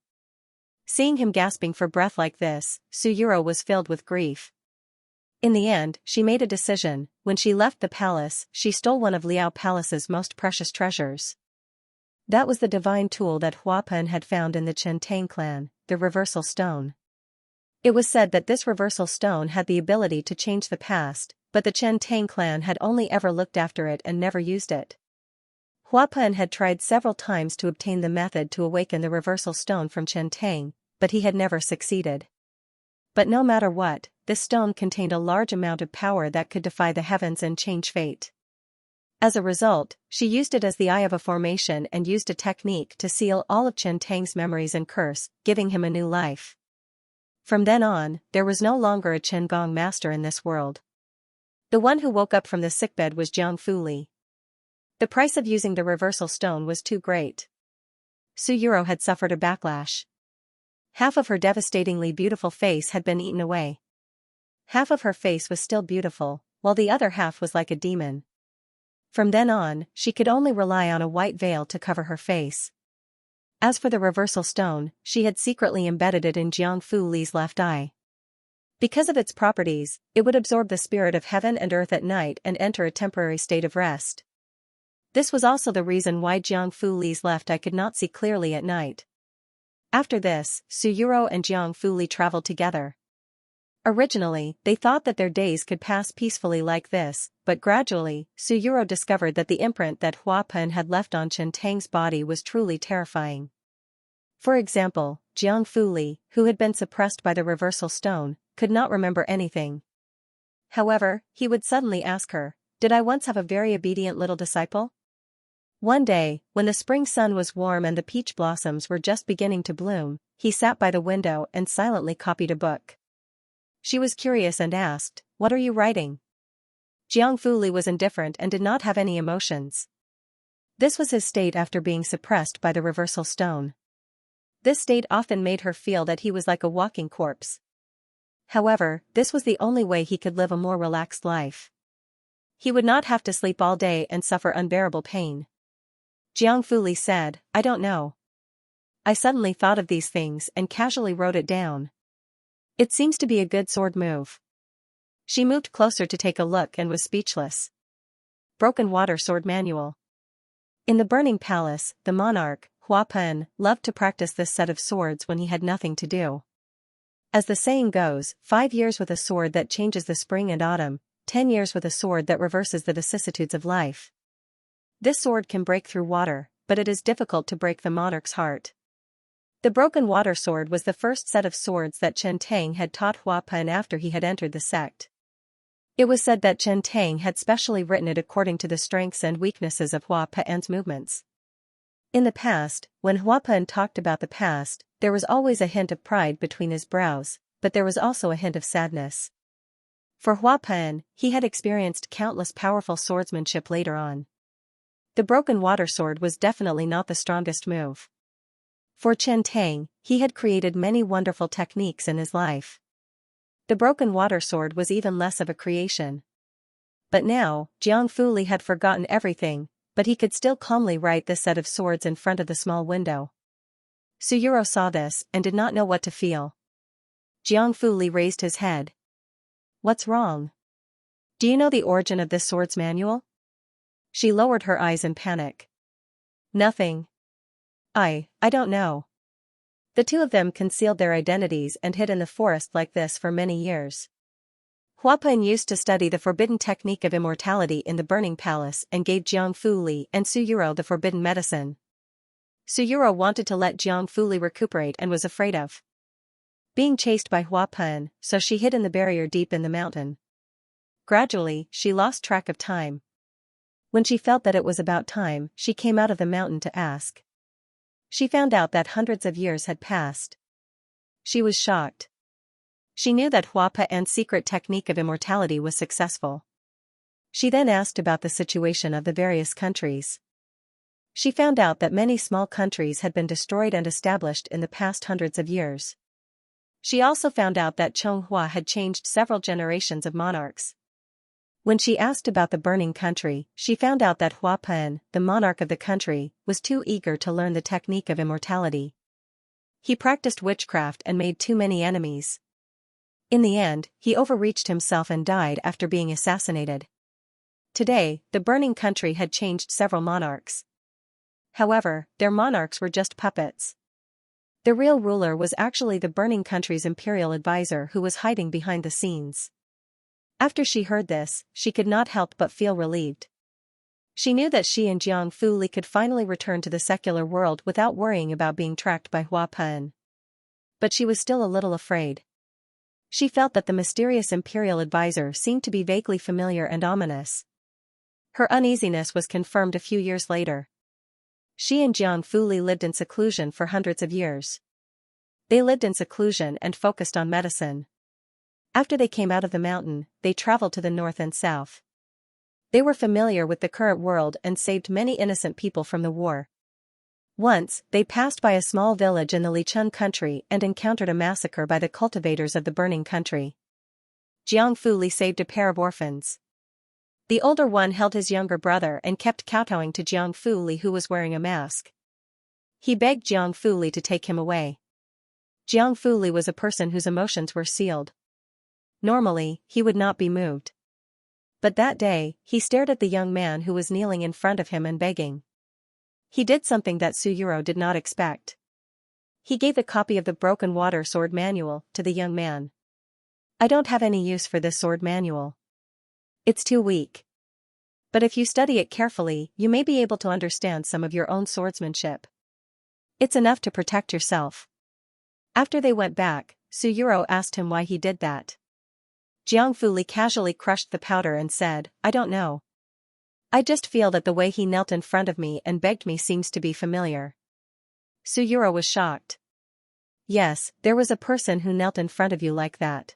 Seeing him gasping for breath like this, Su Yuro was filled with grief. In the end, she made a decision. When she left the palace, she stole one of Liao Palace's most precious treasures. That was the divine tool that Hua Pen had found in the Chen Tang clan, the reversal stone. It was said that this reversal stone had the ability to change the past, but the Chen Tang clan had only ever looked after it and never used it. Hua Pen had tried several times to obtain the method to awaken the reversal stone from Chen Tang, but he had never succeeded. But no matter what, this stone contained a large amount of power that could defy the heavens and change fate. As a result, she used it as the eye of a formation and used a technique to seal all of Chen Tang's memories and curse, giving him a new life. From then on, there was no longer a Chen Gong master in this world. The one who woke up from the sickbed was Jiang Fuli. The price of using the reversal stone was too great. Su Yuro had suffered a backlash. Half of her devastatingly beautiful face had been eaten away. Half of her face was still beautiful, while the other half was like a demon. From then on, she could only rely on a white veil to cover her face. As for the reversal stone, she had secretly embedded it in Jiang Fuli's left eye. Because of its properties, it would absorb the spirit of heaven and earth at night and enter a temporary state of rest. This was also the reason why Jiang Fuli's left eye could not see clearly at night. After this, Su Yuro and Jiang Fuli traveled together. Originally, they thought that their days could pass peacefully like this, but gradually, Su Yuro discovered that the imprint that Hua Pen had left on Chen Tang's body was truly terrifying. For example, Jiang Fuli, who had been suppressed by the reversal stone, could not remember anything. However, he would suddenly ask her, "Did I once have a very obedient little disciple?" One day, when the spring sun was warm and the peach blossoms were just beginning to bloom, he sat by the window and silently copied a book. She was curious and asked, "What are you writing?" Jiang Fuli was indifferent and did not have any emotions. This was his state after being suppressed by the reversal stone. This state often made her feel that he was like a walking corpse. However, this was the only way he could live a more relaxed life. He would not have to sleep all day and suffer unbearable pain. Jiang Fuli said, "I don't know. I suddenly thought of these things and casually wrote it down. It seems to be a good sword move." She moved closer to take a look and was speechless. Broken Water Sword Manual. In the Burning Palace, the monarch, Hua Pen, loved to practice this set of swords when he had nothing to do. As the saying goes, 5 years with a sword that changes the spring and autumn, 10 years with a sword that reverses the vicissitudes of life. This sword can break through water, but it is difficult to break the monarch's heart. The Broken Water Sword was the first set of swords that Chen Tang had taught Hua Pen after he had entered the sect. It was said that Chen Tang had specially written it according to the strengths and weaknesses of Hua Pen's movements. In the past, when Hua Pen talked about the past, there was always a hint of pride between his brows, but there was also a hint of sadness. For Hua Pen, he had experienced countless powerful swordsmanship later on. The Broken Water Sword was definitely not the strongest move. For Chen Tang, he had created many wonderful techniques in his life. The Broken Water Sword was even less of a creation. But now, Jiang Fuli had forgotten everything, but he could still calmly write this set of swords in front of the small window. Su Yuro saw this and did not know what to feel. Jiang Fuli raised his head. "What's wrong? Do you know the origin of this sword's manual?" She lowered her eyes in panic. "Nothing. I don't know." The two of them concealed their identities and hid in the forest like this for many years. Hua Pen used to study the forbidden technique of immortality in the Burning Palace and gave Jiang Fuli and Su Yuro the forbidden medicine. Su Yuro wanted to let Jiang Fuli recuperate and was afraid of being chased by Hua Pen, so she hid in the barrier deep in the mountain. Gradually, she lost track of time. When she felt that it was about time, she came out of the mountain to ask. She found out that hundreds of years had passed. She was shocked. She knew that Hua Pen's secret technique of immortality was successful. She then asked about the situation of the various countries. She found out that many small countries had been destroyed and established in the past hundreds of years. She also found out that Chonghua had changed several generations of monarchs. When she asked about the burning country, she found out that Hua Pen, the monarch of the country, was too eager to learn the technique of immortality. He practiced witchcraft and made too many enemies. In the end, he overreached himself and died after being assassinated. Today, the burning country had changed several monarchs. However, their monarchs were just puppets. The real ruler was actually the burning country's imperial advisor who was hiding behind the scenes. After she heard this, she could not help but feel relieved. She knew that she and Jiang Fuli could finally return to the secular world without worrying about being tracked by Hua Pen. But she was still a little afraid. She felt that the mysterious imperial advisor seemed to be vaguely familiar and ominous. Her uneasiness was confirmed a few years later. She and Jiang Fuli lived in seclusion for hundreds of years. They lived in seclusion and focused on medicine. After they came out of the mountain, they traveled to the north and south. They were familiar with the current world and saved many innocent people from the war. Once, they passed by a small village in the Lichun country and encountered a massacre by the cultivators of the burning country. Jiang Fuli saved a pair of orphans. The older one held his younger brother and kept kowtowing to Jiang Fuli, who was wearing a mask. He begged Jiang Fuli to take him away. Jiang Fuli was a person whose emotions were sealed. Normally, he would not be moved. But that day, he stared at the young man who was kneeling in front of him and begging. He did something that Suyuro did not expect. He gave a copy of the Broken Water Sword Manual to the young man. "I don't have any use for this sword manual. It's too weak. But if you study it carefully, you may be able to understand some of your own swordsmanship. It's enough to protect yourself." After they went back, Suyuro asked him why he did that. Jiang Fuli casually crushed the powder and said, "I don't know. I just feel that the way he knelt in front of me and begged me seems to be familiar." Suyuro was shocked. "Yes, there was a person who knelt in front of you like that.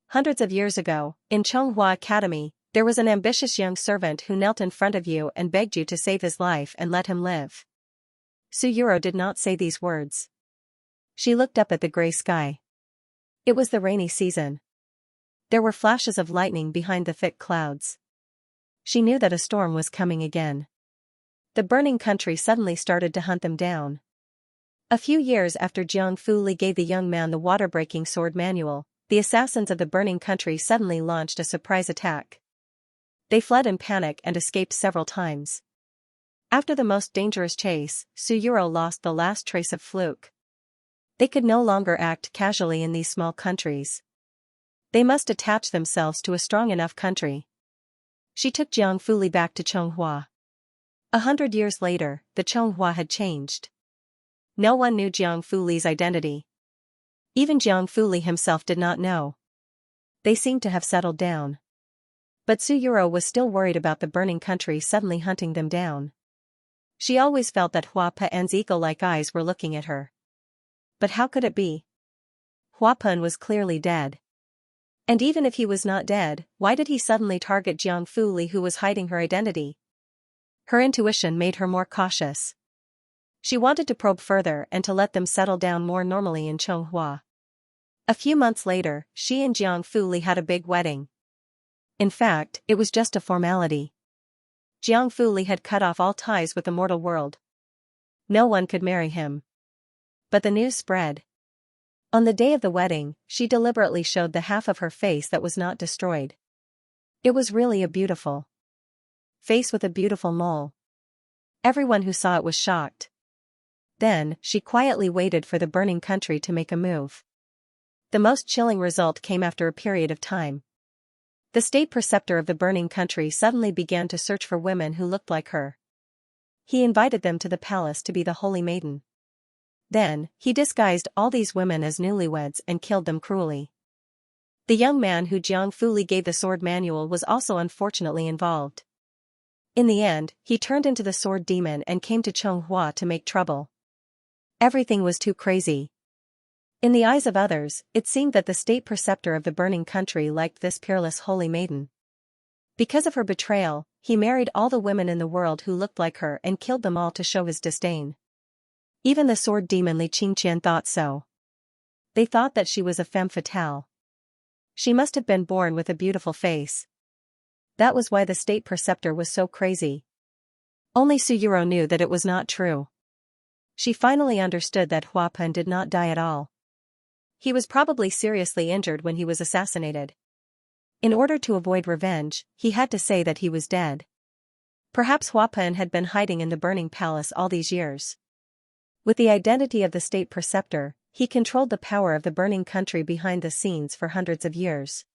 Hundreds of years ago, in Chonghua Academy, there was an ambitious young servant who knelt in front of you and begged you to save his life and let him live." Suyuro did not say these words. She looked up at the gray sky. It was the rainy season. There were flashes of lightning behind the thick clouds. She knew that a storm was coming again. The burning country suddenly started to hunt them down. A few years after Jiang Fuli gave the young man the water-breaking sword manual, the assassins of the burning country suddenly launched a surprise attack. They fled in panic and escaped several times. After the most dangerous chase, Suyuro lost the last trace of fluke. They could no longer act casually in these small countries. They must attach themselves to a strong enough country. She took Jiang Fuli back to Chonghua. 100 years later, the Chonghua had changed. No one knew Jiang Fuli's identity. Even Jiang Fuli himself did not know. They seemed to have settled down. But Suyuro was still worried about the burning country suddenly hunting them down. She always felt that Hua Pen's eagle-like eyes were looking at her. But how could it be? Hua Pen was clearly dead. And even if he was not dead, why did he suddenly target Jiang Fuli, who was hiding her identity? Her intuition made her more cautious. She wanted to probe further and to let them settle down more normally in Chonghua. A few months later, she and Jiang Fuli had a big wedding. In fact, it was just a formality. Jiang Fuli had cut off all ties with the mortal world. No one could marry him. But the news spread. On the day of the wedding, she deliberately showed the half of her face that was not destroyed. It was really a beautiful face with a beautiful mole. Everyone who saw it was shocked. Then, she quietly waited for the burning country to make a move. The most chilling result came after a period of time. The state preceptor of the burning country suddenly began to search for women who looked like her. He invited them to the palace to be the holy maiden. Then, he disguised all these women as newlyweds and killed them cruelly. The young man who Jiang Fuli gave the sword manual was also unfortunately involved. In the end, he turned into the sword demon and came to Chonghua to make trouble. Everything was too crazy. In the eyes of others, it seemed that the state preceptor of the burning country liked this peerless holy maiden. Because of her betrayal, he married all the women in the world who looked like her and killed them all to show his disdain. Even the sword demon Xianxia thought so. They thought that she was a femme fatale. She must have been born with a beautiful face. That was why the state preceptor was so crazy. Only Suyuro knew that it was not true. She finally understood that Hua Pen did not die at all. He was probably seriously injured when he was assassinated. In order to avoid revenge, he had to say that he was dead. Perhaps Hua Pen had been hiding in the burning palace all these years. With the identity of the state preceptor, he controlled the power of the burning country behind the scenes for hundreds of years.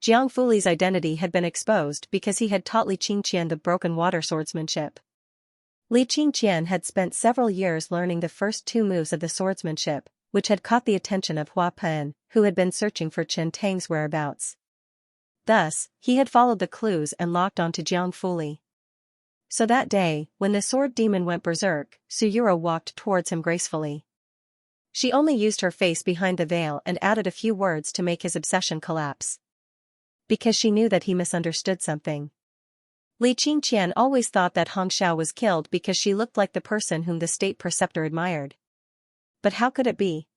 Jiang Fuli's identity had been exposed because he had taught Li Qingqian the broken water swordsmanship. Li Qingqian had spent several years learning the first two moves of the swordsmanship, which had caught the attention of Hua Pen, who had been searching for Chen Tang's whereabouts. Thus, he had followed the clues and locked onto Jiang Fuli. So that day, when the sword demon went berserk, Suyuro walked towards him gracefully. She only used her face behind the veil and added a few words to make his obsession collapse. Because she knew that he misunderstood something. Li Qingqian always thought that Hong Xiao was killed because she looked like the person whom the state preceptor admired. But how could it be?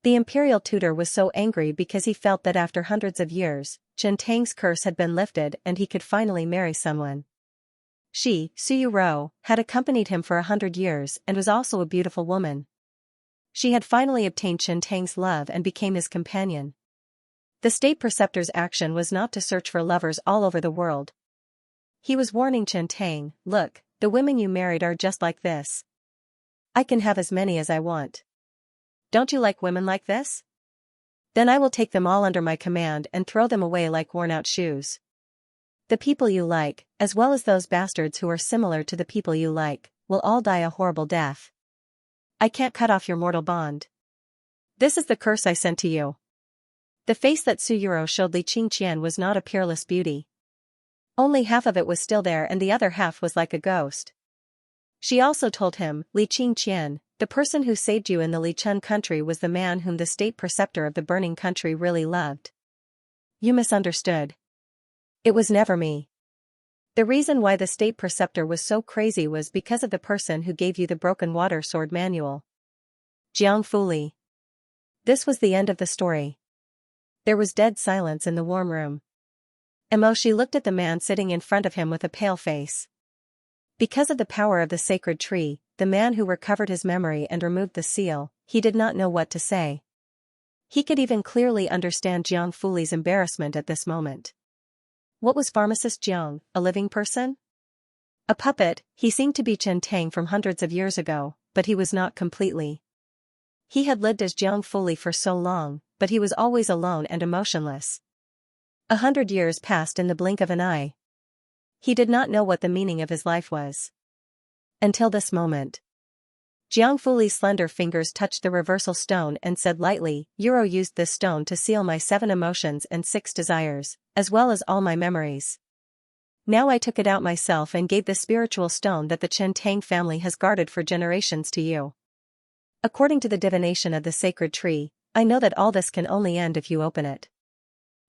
The imperial tutor was so angry because he felt that after hundreds of years, Chen Tang's curse had been lifted and he could finally marry someone. She, Suyuro, had accompanied him for 100 years and was also a beautiful woman. She had finally obtained Chen Tang's love and became his companion. The state preceptor's action was not to search for lovers all over the world. He was warning Chen Tang, look, the women you married are just like this. I can have as many as I want. Don't you like women like this? Then I will take them all under my command and throw them away like worn-out shoes. The people you like, as well as those bastards who are similar to the people you like, will all die a horrible death. I can't cut off your mortal bond. This is the curse I sent to you. The face that Suyuro showed Li Qingqian was not a peerless beauty. Only half of it was still there and the other half was like a ghost. She also told him, Li Qingqian, the person who saved you in the Li Chun country was the man whom the state preceptor of the burning country really loved. You misunderstood. It was never me. The reason why the state preceptor was so crazy was because of the person who gave you the broken water sword manual. Jiang Fuli. This was the end of the story. There was dead silence in the warm room. Emoshi looked at the man sitting in front of him with a pale face. Because of the power of the sacred tree, the man who recovered his memory and removed the seal, he did not know what to say. He could even clearly understand Jiang Fuli's embarrassment at this moment. What was pharmacist Jiang, a living person? A puppet, he seemed to be Chen Tang from hundreds of years ago, but he was not completely. He had lived as Jiang Fuli for so long, but he was always alone and emotionless. 100 years passed in the blink of an eye. He did not know what the meaning of his life was. Until this moment. Jiang Fuli's slender fingers touched the reversal stone and said lightly, Euro used this stone to seal my 7 emotions and 6 desires, as well as all my memories. Now I took it out myself and gave the spiritual stone that the Chen Tang family has guarded for generations to you. According to the divination of the sacred tree, I know that all this can only end if you open it.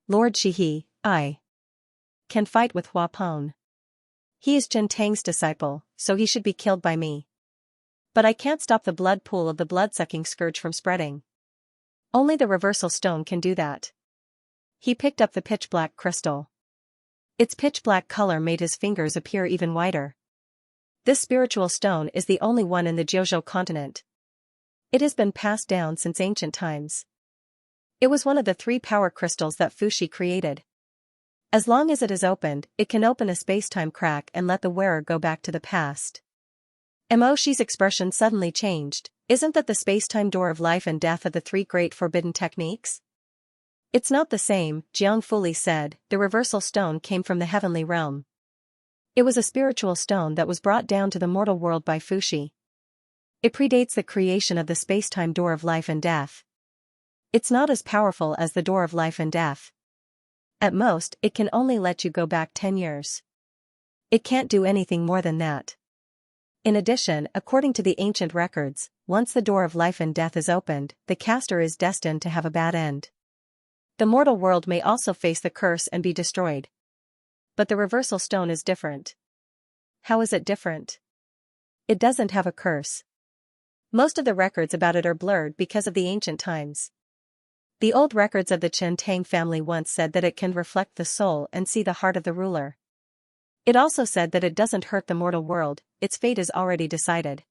Lord Shihe, I can fight with Hua Pon. He is Chen Tang's disciple, so he should be killed by me. But I can't stop the blood pool of the blood-sucking scourge from spreading. Only the reversal stone can do that. He picked up the pitch-black crystal. Its pitch-black color made his fingers appear even whiter. This spiritual stone is the only one in the Jiuzhou continent. It has been passed down since ancient times. It was one of the 3 power crystals that Fuxi created. As long as it is opened, it can open a space-time crack and let the wearer go back to the past. Emoshi's expression suddenly changed. Isn't that the space-time door of life and death of the 3 great forbidden techniques? It's not the same, Jiang Fuli said. The reversal stone came from the heavenly realm. It was a spiritual stone that was brought down to the mortal world by Fuxi. It predates the creation of the space-time door of life and death. It's not as powerful as the door of life and death. At most, it can only let you go back 10 years. It can't do anything more than that. In addition, according to the ancient records, once the door of life and death is opened, the caster is destined to have a bad end. The mortal world may also face the curse and be destroyed. But the reversal stone is different. How is it different? It doesn't have a curse. Most of the records about it are blurred because of the ancient times. The old records of the Chen Tang family once said that it can reflect the soul and see the heart of the ruler. It also said that it doesn't hurt the mortal world, its fate is already decided.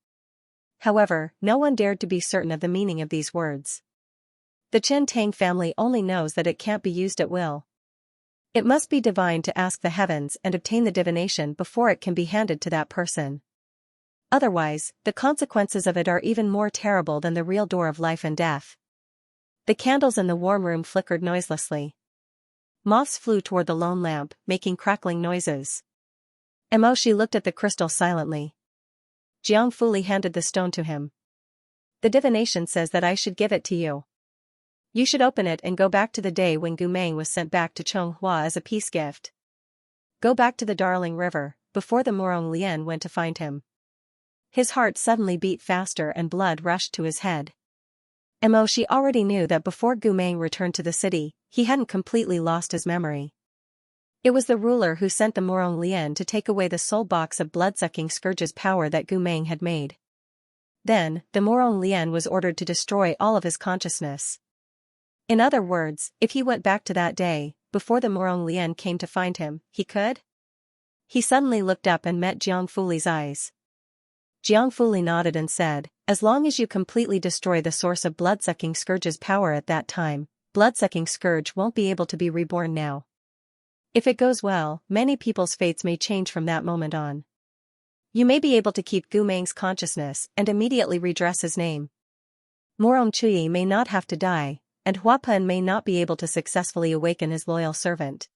However, no one dared to be certain of the meaning of these words. The Chen Tang family only knows that it can't be used at will. It must be divine to ask the heavens and obtain the divination before it can be handed to that person. Otherwise, the consequences of it are even more terrible than the real door of life and death. The candles in the warm room flickered noiselessly. Moths flew toward the lone lamp, making crackling noises. Emoshi looked at the crystal silently. Jiang Fuli handed the stone to him. The divination says that I should give it to you. You should open it and go back to the day when Gumeng was sent back to Xianxia as a peace gift. Go back to the Darling River, before the Murong Lian went to find him. His heart suddenly beat faster and blood rushed to his head. She already knew that before Gumeng returned to the city, he hadn't completely lost his memory. It was the ruler who sent the Murong Lian to take away the soul box of blood-sucking scourge's power that Gumeng had made. Then, the Murong Lian was ordered to destroy all of his consciousness. In other words, if he went back to that day, before the Murong Lian came to find him, he could? He suddenly looked up and met Jiang Fuli's eyes. Jiang Fuli nodded and said, as long as you completely destroy the source of blood-sucking scourge's power at that time, blood-sucking scourge won't be able to be reborn now. If it goes well, many people's fates may change from that moment on. You may be able to keep Gumeng's consciousness and immediately redress his name. Murong Chui may not have to die, and Huapen may not be able to successfully awaken his loyal servant.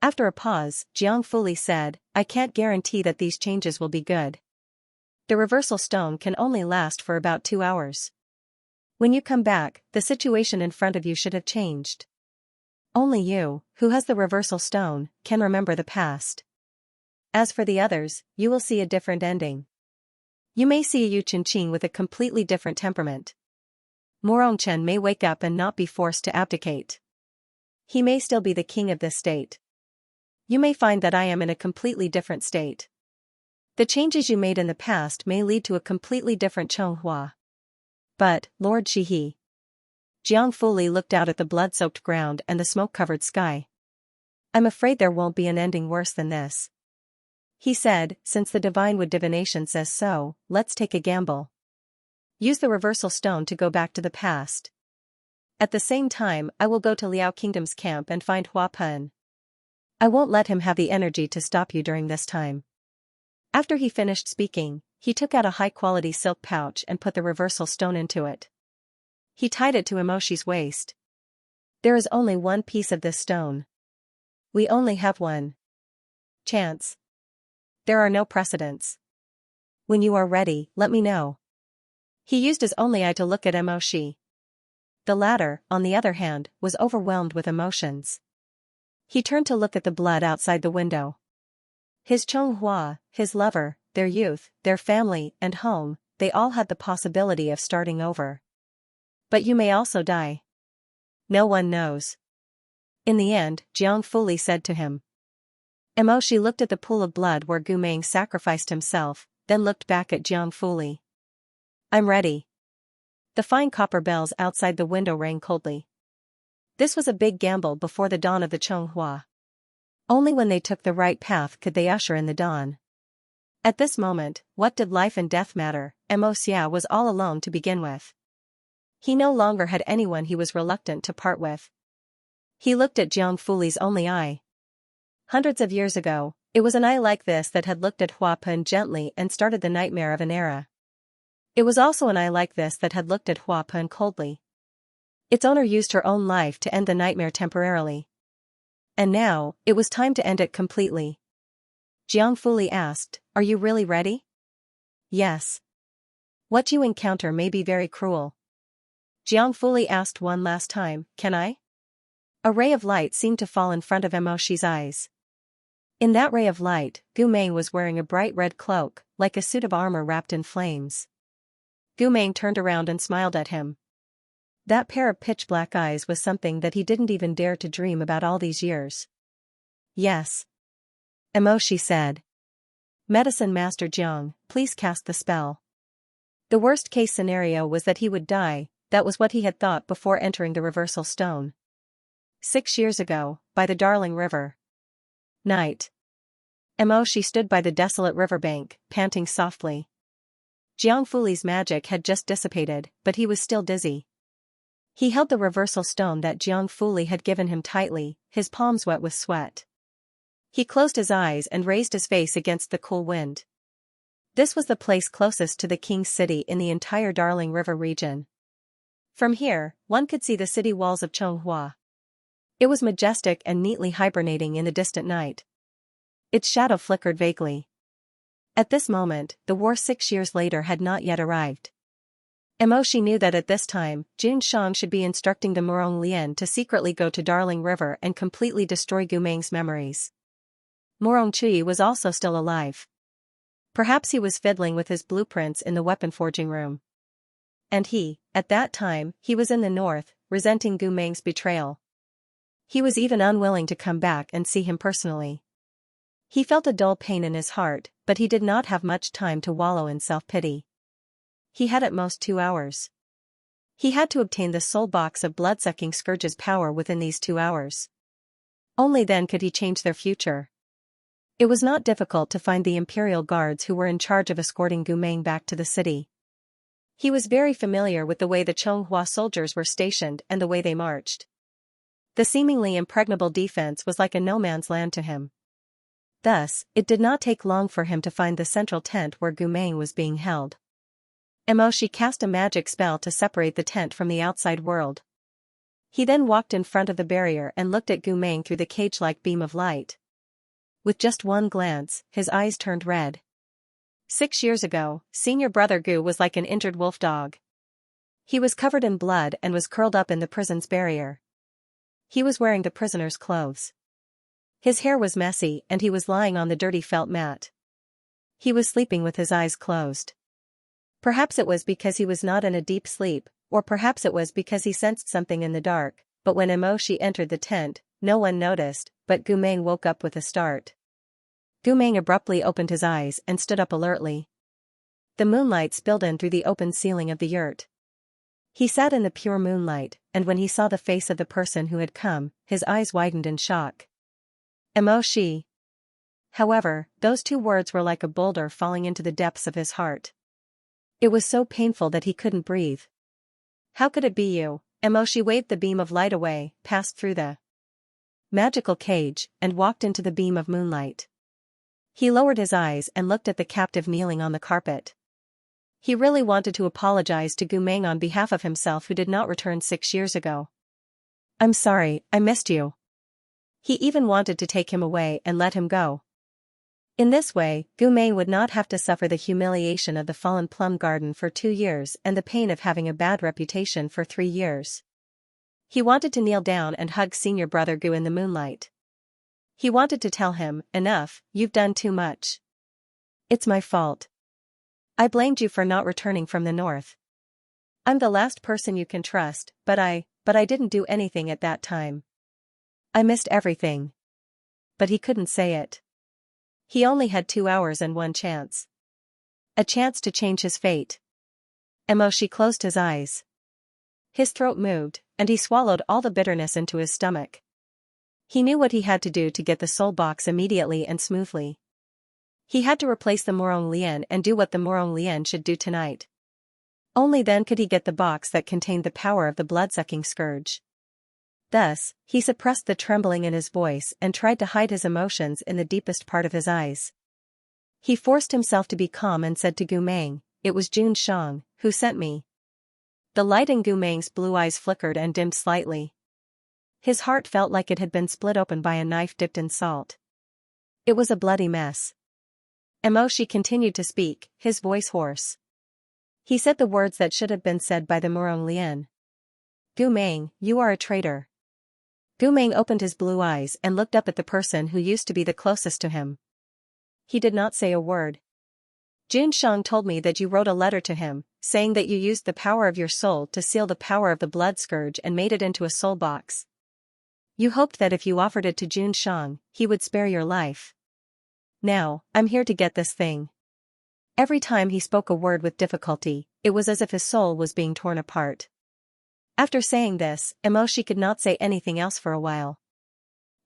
After a pause, Jiang Fuli said, I can't guarantee that these changes will be good. The reversal stone can only last for about 2 hours. When you come back, the situation in front of you should have changed. Only you, who has the reversal stone, can remember the past. As for the others, you will see a different ending. You may see a Yu Chenqing with a completely different temperament. Murong Chen may wake up and not be forced to abdicate. He may still be the king of this state. You may find that I am in a completely different state. The changes you made in the past may lead to a completely different Xianxia. But, Lord Shihe. Jiang Fuli looked out at the blood-soaked ground and the smoke-covered sky. I'm afraid there won't be an ending worse than this. He said, since the Divine Wood divination says so, let's take a gamble. Use the reversal stone to go back to the past. At the same time, I will go to Liao Kingdom's camp and find Huapen. I won't let him have the energy to stop you during this time. After he finished speaking, he took out a high-quality silk pouch and put the reversal stone into it. He tied it to Emoshi's waist. There is only one piece of this stone. We only have one chance. There are no precedents. When you are ready, let me know. He used his only eye to look at Emoshi. The latter, on the other hand, was overwhelmed with emotions. He turned to look at the blood outside the window. His Xianxia, his lover, their youth, their family and home, they all had the possibility of starting over. But you may also die. No one knows. In the end, Jiang Fuli said to him. Emoshi looked at the pool of blood where Gumeng sacrificed himself, then looked back at Jiang Fuli. I'm ready. The fine copper bells outside the window rang coldly. This was a big gamble before the dawn of the Xianxia. Only when they took the right path could they usher in the dawn. At this moment, what did life and death matter? Xianxia was all alone to begin with. He no longer had anyone he was reluctant to part with. He looked at Jiang Fuli's only eye. Hundreds of years ago, it was an eye like this that had looked at Huapen gently and started the nightmare of an era. It was also an eye like this that had looked at Huapen coldly. Its owner used her own life to end the nightmare temporarily. And now, it was time to end it completely. Jiang Fuli asked, are you really ready? Yes. What you encounter may be very cruel. Jiang Fuli asked one last time, can I? A ray of light seemed to fall in front of Emoshi's eyes. In that ray of light, Gumeng was wearing a bright red cloak, like a suit of armor wrapped in flames. Gumeng turned around and smiled at him. That pair of pitch-black eyes was something that he didn't even dare to dream about all these years. Yes. Emoshi said. Medicine Master Jiang, please cast the spell. The worst-case scenario was that he would die, that was what he had thought before entering the reversal stone. 6 years ago, by the Darling River. Night. Emoshi stood by the desolate riverbank, panting softly. Jiang Fuli's magic had just dissipated, but he was still dizzy. He held the reversal stone that Jiang Fuli had given him tightly, his palms wet with sweat. He closed his eyes and raised his face against the cool wind. This was the place closest to the king's city in the entire Darling River region. From here, one could see the city walls of Xianxia. It was majestic and neatly hibernating in the distant night. Its shadow flickered vaguely. At this moment, the war 6 years later had not yet arrived. Emoshi knew that at this time, Jun Shang should be instructing the Murong Lian to secretly go to Darling River and completely destroy Gu Meng's memories. Murong Chui was also still alive. Perhaps he was fiddling with his blueprints in the weapon forging room. And at that time, he was in the north, resenting Gu Meng's betrayal. He was even unwilling to come back and see him personally. He felt a dull pain in his heart, but he did not have much time to wallow in self-pity. He had at most 2 hours. He had to obtain the soul box of blood-sucking scourge's power within these 2 hours. Only then could he change their future. It was not difficult to find the Imperial Guards who were in charge of escorting Gu Meng back to the city. He was very familiar with the way the Chonghua soldiers were stationed and the way they marched. The seemingly impregnable defense was like a no-man's land to him. Thus, it did not take long for him to find the central tent where Gu Meng was being held. Emoshi cast a magic spell to separate the tent from the outside world. He then walked in front of the barrier and looked at Gu Meng through the cage-like beam of light. With just one glance, his eyes turned red. 6 years ago, senior brother Gu was like an injured wolf dog. He was covered in blood and was curled up in the prison's barrier. He was wearing the prisoner's clothes. His hair was messy and he was lying on the dirty felt mat. He was sleeping with his eyes closed. Perhaps it was because he was not in a deep sleep, or perhaps it was because he sensed something in the dark, but when Emoshi entered the tent, no one noticed, but Gu Meng woke up with a start. Gu Meng abruptly opened his eyes and stood up alertly. The moonlight spilled in through the open ceiling of the yurt. He sat in the pure moonlight, and when he saw the face of the person who had come, his eyes widened in shock. Emoshi. However, those 2 words were like a boulder falling into the depths of his heart. It was so painful that he couldn't breathe. How could it be you? Emoshi waved the beam of light away, passed through the magical cage, and walked into the beam of moonlight. He lowered his eyes and looked at the captive kneeling on the carpet. He really wanted to apologize to Gu Meng on behalf of himself who did not return 6 years ago. I'm sorry, I missed you. He even wanted to take him away and let him go. In this way, Gu Meng would not have to suffer the humiliation of the fallen plum garden for 2 years and the pain of having a bad reputation for 3 years. He wanted to kneel down and hug senior brother Gu in the moonlight. He wanted to tell him, enough, you've done too much. It's my fault. I blamed you for not returning from the north. I'm the last person you can trust, but I didn't do anything at that time. I missed everything. But he couldn't say it. He only had 2 hours and 1 chance. A chance to change his fate. Emoshi closed his eyes. His throat moved, and he swallowed all the bitterness into his stomach. He knew what he had to do to get the soul box immediately and smoothly. He had to replace the Murong Lian and do what the Murong Lian should do tonight. Only then could he get the box that contained the power of the blood-sucking scourge. Thus, he suppressed the trembling in his voice and tried to hide his emotions in the deepest part of his eyes. He forced himself to be calm and said to Gu Meng, "It was Jun Shang who sent me." The light in Gu Meng's blue eyes flickered and dimmed slightly. His heart felt like it had been split open by a knife dipped in salt. It was a bloody mess. Emoshi continued to speak, his voice hoarse. He said the words that should have been said by the Murong Lian. "Gu Meng, you are a traitor." Gu Meng opened his blue eyes and looked up at the person who used to be the closest to him. He did not say a word. "Jun Shang told me that you wrote a letter to him, saying that you used the power of your soul to seal the power of the blood scourge and made it into a soul box. You hoped that if you offered it to Jun Shang, he would spare your life. Now, I'm here to get this thing." Every time he spoke a word with difficulty, it was as if his soul was being torn apart. After saying this, Emoshi could not say anything else for a while.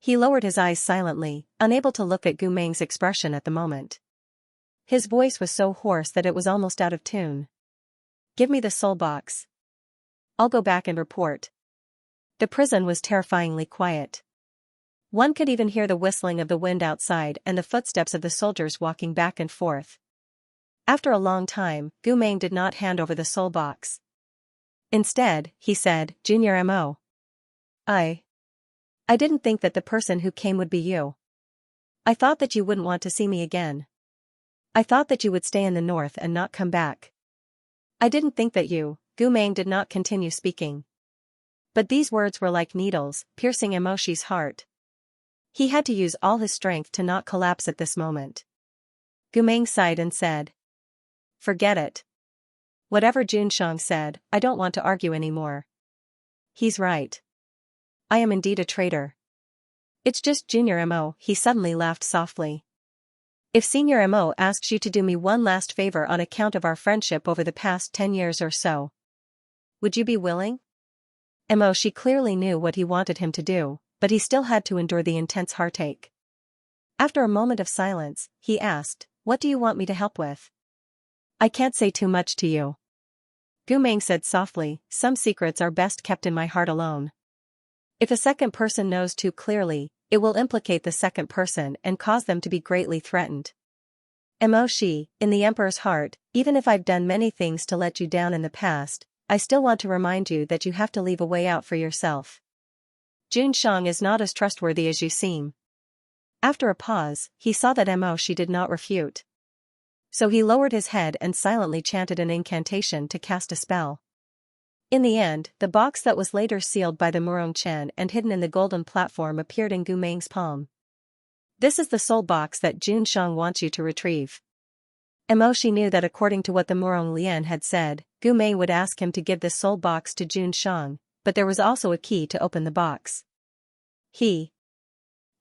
He lowered his eyes silently, unable to look at Gu Meng's expression at the moment. His voice was so hoarse that it was almost out of tune. "Give me the soul box. I'll go back and report." The prison was terrifyingly quiet. One could even hear the whistling of the wind outside and the footsteps of the soldiers walking back and forth. After a long time, Gu Meng did not hand over the soul box. Instead, he said, "Junior Mo. I didn't think that the person who came would be you. I thought that you wouldn't want to see me again. I thought that you would stay in the north and not come back. I didn't think that you Gu Meng did not continue speaking. But these words were like needles, piercing Emoshi's heart. He had to use all his strength to not collapse at this moment. Gu Meng sighed and said, "Forget it. Whatever Xianxia said, I don't want to argue anymore. He's right. I am indeed a traitor. It's just Junior Mo." He suddenly laughed softly. "If Senior Mo asks you to do me one last favor on account of our friendship over the past 10 years or so, would you be willing?" She clearly knew what he wanted him to do, but he still had to endure the intense heartache. After a moment of silence, he asked, "What do you want me to help with?" "I can't say too much to you," Gu Meng said softly. "Some secrets are best kept in my heart alone. If a second person knows too clearly, it will implicate the second person and cause them to be greatly threatened. Emoshi, in the Emperor's heart, even if I've done many things to let you down in the past, I still want to remind you that you have to leave a way out for yourself. Xianxia is not as trustworthy as you seem." After a pause, he saw that Emoshi did not refute. So he lowered his head and silently chanted an incantation to cast a spell. In the end, the box that was later sealed by the Murong Chen and hidden in the golden platform appeared in Gu Meng's palm. "This is the soul box that Xianxia wants you to retrieve." Emoshi knew that according to what the Murong Lian had said, Gu Meng would ask him to give this soul box to Xianxia, but there was also a key to open the box. He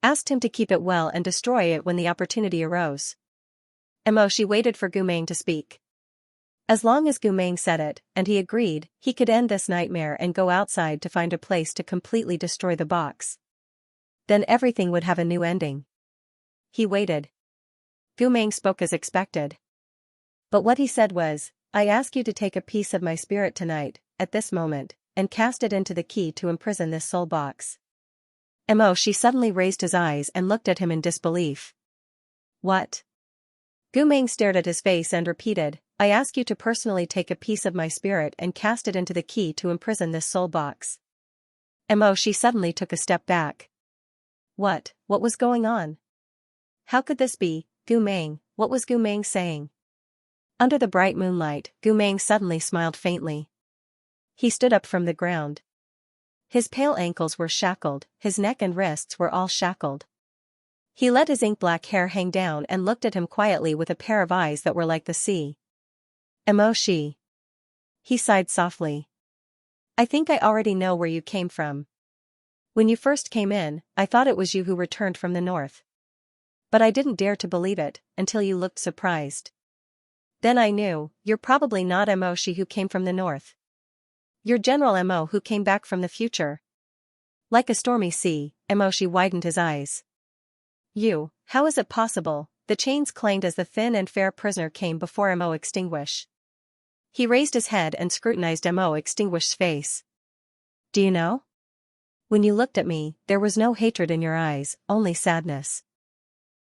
asked him to keep it well and destroy it when the opportunity arose. Emoshi waited for Gu Meng to speak. As long as Gu Meng said it, and he agreed, he could end this nightmare and go outside to find a place to completely destroy the box. Then everything would have a new ending. He waited. Gu Meng spoke as expected. But what he said was, "I ask you to take a piece of my spirit tonight, at this moment, and cast it into the key to imprison this soul box." She suddenly raised his eyes and looked at him in disbelief. "What?" Gu Meng stared at his face and repeated, "I ask you to personally take a piece of my spirit and cast it into the key to imprison this soul box." She suddenly took a step back. What was going on? How could this be? Gu Meng, what was Gu Meng saying? Under the bright moonlight, Gu Meng suddenly smiled faintly. He stood up from the ground. His pale ankles were shackled, his neck and wrists were all shackled. He let his ink-black hair hang down and looked at him quietly with a pair of eyes that were like the sea. "Emoshi." He sighed softly. "I think I already know where you came from. When you first came in, I thought it was you who returned from the north. But I didn't dare to believe it, until you looked surprised. Then I knew, you're probably not Emoshi who came from the north. You're General Mo who came back from the future." Like a stormy sea, Emoshi widened his eyes. "You, how is it possible?" The chains clanged as the thin and fair prisoner came before Mo Extinguish. He raised his head and scrutinized Mo Extinguish's face. "Do you know? When you looked at me, there was no hatred in your eyes, only sadness.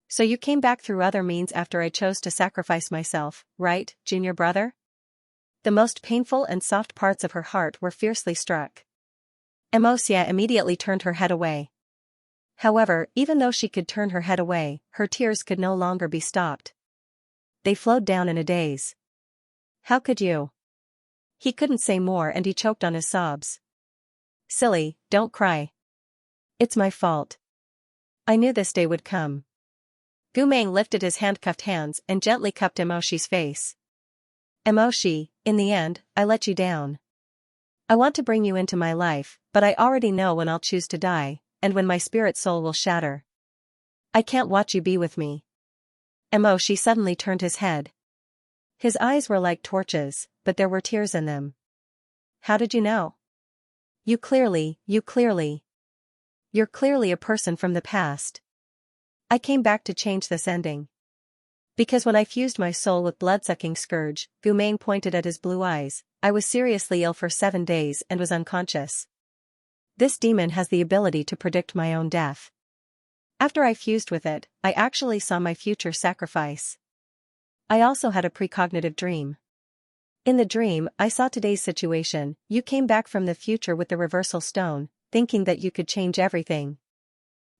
So you came back through other means after I chose to sacrifice myself, right, junior brother?" The most painful and soft parts of her heart were fiercely struck. Xianxia immediately turned her head away. However, even though she could turn her head away, her tears could no longer be stopped. They flowed down in a daze. "How could you?" He couldn't say more and he choked on his sobs. "Silly, don't cry. It's my fault. I knew this day would come." Gu Meng lifted his handcuffed hands and gently cupped Emoshi's face. "Emoshi, in the end, I let you down. I want to bring you into my life, but I already know when I'll choose to die, and when my spirit soul will shatter. I can't watch you be with me." Emoshi suddenly turned his head. His eyes were like torches, but there were tears in them. "How did you know?" You're clearly a person from the past. I came back to change this ending. Because when I fused my soul with blood-sucking scourge," Gu Meng pointed at his blue eyes, "I was seriously ill for 7 days and was unconscious. This demon has the ability to predict my own death. After I fused with it, I actually saw my future sacrifice. I also had a precognitive dream. In the dream, I saw today's situation. You came back from the future with the reversal stone, thinking that you could change everything.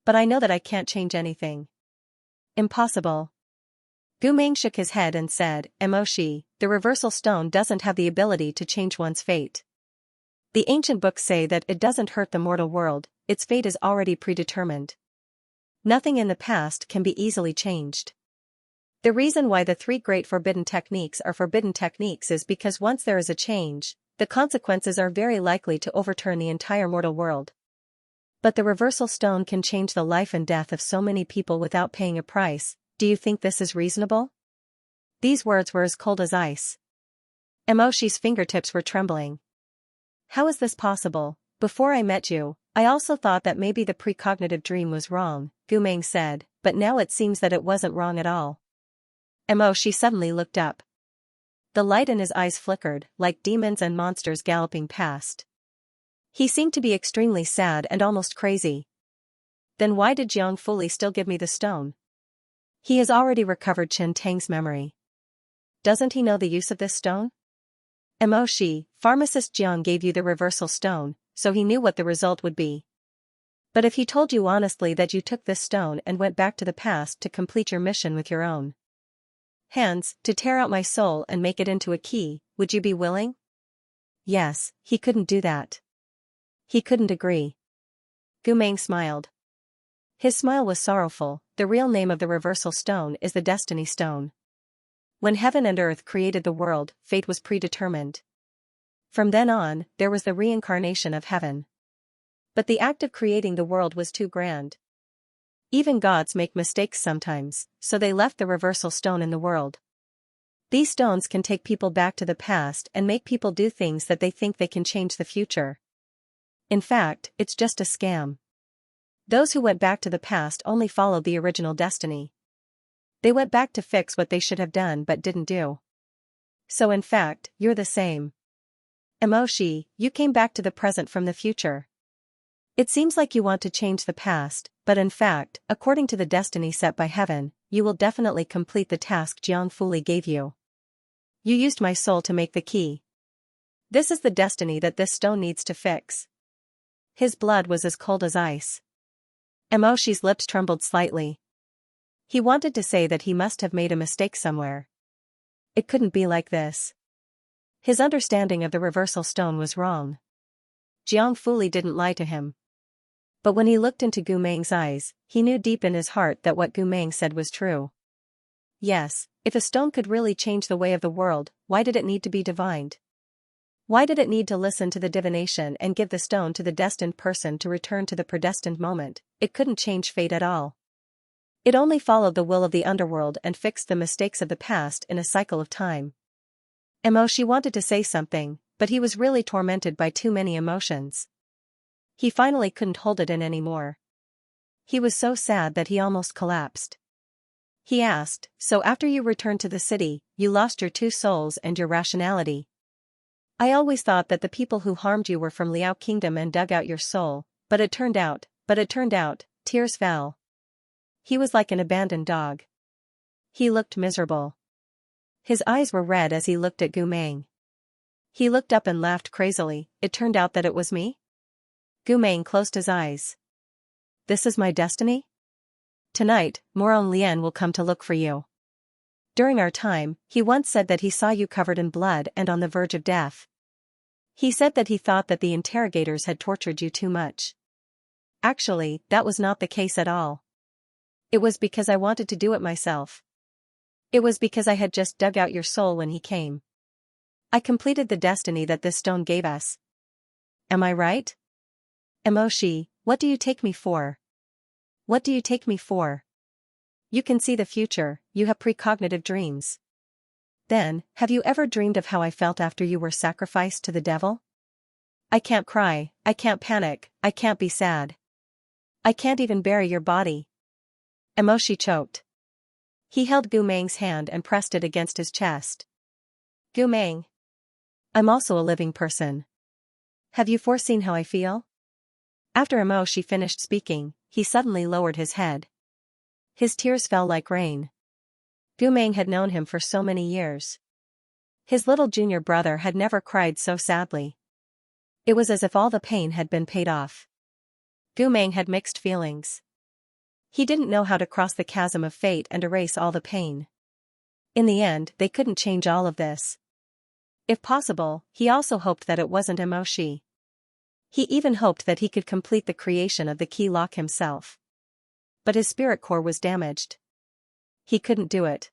But I know that I can't change anything. Impossible. Gu Meng shook his head and said, Emoshi, the reversal stone doesn't have the ability to change one's fate. The ancient books say that it doesn't hurt the mortal world, its fate is already predetermined. Nothing in the past can be easily changed. The reason why the 3 great forbidden techniques are forbidden techniques is because once there is a change, the consequences are very likely to overturn the entire mortal world. But the reversal stone can change the life and death of so many people without paying a price. Do you think this is reasonable? These words were as cold as ice. Emoshi's fingertips were trembling. How is this possible? Before I met you, I also thought that maybe the precognitive dream was wrong, Gu Meng said, but now it seems that it wasn't wrong at all. Emoshi suddenly looked up. The light in his eyes flickered, like demons and monsters galloping past. He seemed to be extremely sad and almost crazy. Then why did Jiang Fuli still give me the stone? He has already recovered Chen Tang's memory. Doesn't he know the use of this stone? Emoshi, pharmacist Jiang gave you the reversal stone, so he knew what the result would be. But if he told you honestly that you took this stone and went back to the past to complete your mission with your own hands, to tear out my soul and make it into a key, would you be willing? Yes, he couldn't do that. He couldn't agree. Gu Meng smiled. His smile was sorrowful. The real name of the reversal stone is the Destiny Stone. When heaven and earth created the world, fate was predetermined. From then on, there was the reincarnation of heaven. But the act of creating the world was too grand. Even gods make mistakes sometimes, so they left the reversal stone in the world. These stones can take people back to the past and make people do things that they think they can change the future. In fact, it's just a scam. Those who went back to the past only followed the original destiny. They went back to fix what they should have done but didn't do. So in fact, you're the same. Emoshi, you came back to the present from the future. It seems like you want to change the past, but in fact, according to the destiny set by heaven, you will definitely complete the task Jiang Fuli gave you. You used my soul to make the key. This is the destiny that this stone needs to fix. His blood was as cold as ice. Emoshi's lips trembled slightly. He wanted to say that he must have made a mistake somewhere. It couldn't be like this. His understanding of the reversal stone was wrong. Jiang Fuli didn't lie to him. But when he looked into Gu Meng's eyes, he knew deep in his heart that what Gu Meng said was true. Yes, if a stone could really change the way of the world, why did it need to be divined? Why did it need to listen to the divination and give the stone to the destined person to return to the predestined moment? It couldn't change fate at all. It only followed the will of the underworld and fixed the mistakes of the past in a cycle of time. Emoshi wanted to say something, but he was really tormented by too many emotions. He finally couldn't hold it in anymore. He was so sad that he almost collapsed. He asked, so after you returned to the city, you lost your 2 souls and your rationality. I always thought that the people who harmed you were from Liao Kingdom and dug out your soul, but it turned out, tears fell. He was like an abandoned dog. He looked miserable. His eyes were red as he looked at Gu Meng. He looked up and laughed crazily. It turned out that it was me? Gu Meng closed his eyes. This is my destiny? Tonight, Moron Lian will come to look for you. During our time, he once said that he saw you covered in blood and on the verge of death. He said that he thought that the interrogators had tortured you too much. Actually, that was not the case at all. It was because I wanted to do it myself. It was because I had just dug out your soul when he came. I completed the destiny that this stone gave us. Am I right? Emoshi, what do you take me for? What do you take me for? You can see the future, you have precognitive dreams. Then, have you ever dreamed of how I felt after you were sacrificed to the devil? I can't cry, I can't panic, I can't be sad. I can't even bury your body. Emoshi choked. He held Gu Meng's hand and pressed it against his chest. Gu Meng. I'm also a living person. Have you foreseen how I feel? After Emoshi finished speaking, he suddenly lowered his head. His tears fell like rain. Gu Meng had known him for so many years. His little junior brother had never cried so sadly. It was as if all the pain had been paid off. Gu Meng had mixed feelings. He didn't know how to cross the chasm of fate and erase all the pain. In the end, they couldn't change all of this. If possible, he also hoped that it wasn't Emoshi. He even hoped that he could complete the creation of the key lock himself. But his spirit core was damaged. He couldn't do it.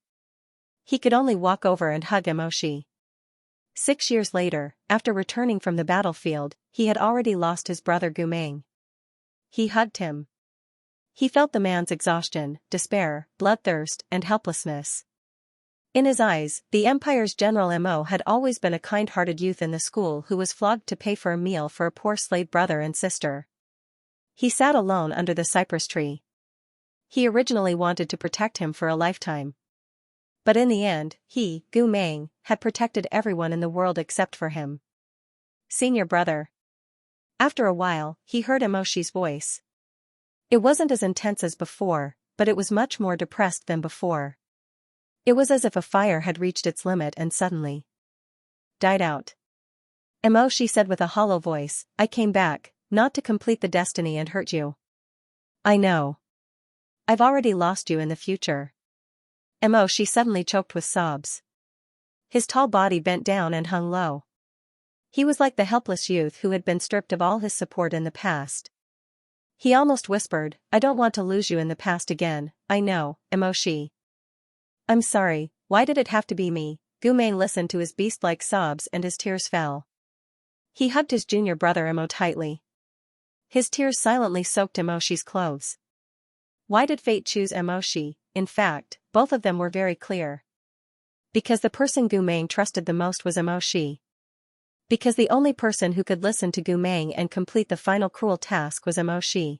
He could only walk over and hug Emoshi. 6 years later, after returning from the battlefield, he had already lost his brother Gumeng. He hugged him. He felt the man's exhaustion, despair, bloodthirst, and helplessness. In his eyes, the Empire's General Mo had always been a kind-hearted youth in the school who was flogged to pay for a meal for a poor slave brother and sister. He sat alone under the cypress tree. He originally wanted to protect him for a lifetime. But in the end, he, Gumeng, had protected everyone in the world except for him. Senior brother. After a while, he heard Emoshi's voice. It wasn't as intense as before, but it was much more depressed than before. It was as if a fire had reached its limit and suddenly died out. Emoshi said with a hollow voice, I came back, not to complete the destiny and hurt you. I know. I've already lost you in the future. Emoshi suddenly choked with sobs. His tall body bent down and hung low. He was like the helpless youth who had been stripped of all his support in the past. He almost whispered, I don't want to lose you in the past again, I know, Emoshi. I'm sorry, why did it have to be me? Gumeng listened to his beast-like sobs and his tears fell. He hugged his junior brother Emo tightly. His tears silently soaked Emoshi's clothes. Why did fate choose Emoshi? In fact, both of them were very clear. Because the person Gumeng trusted the most was Emoshi. Because the only person who could listen to Gumeng and complete the final cruel task was Emoshi.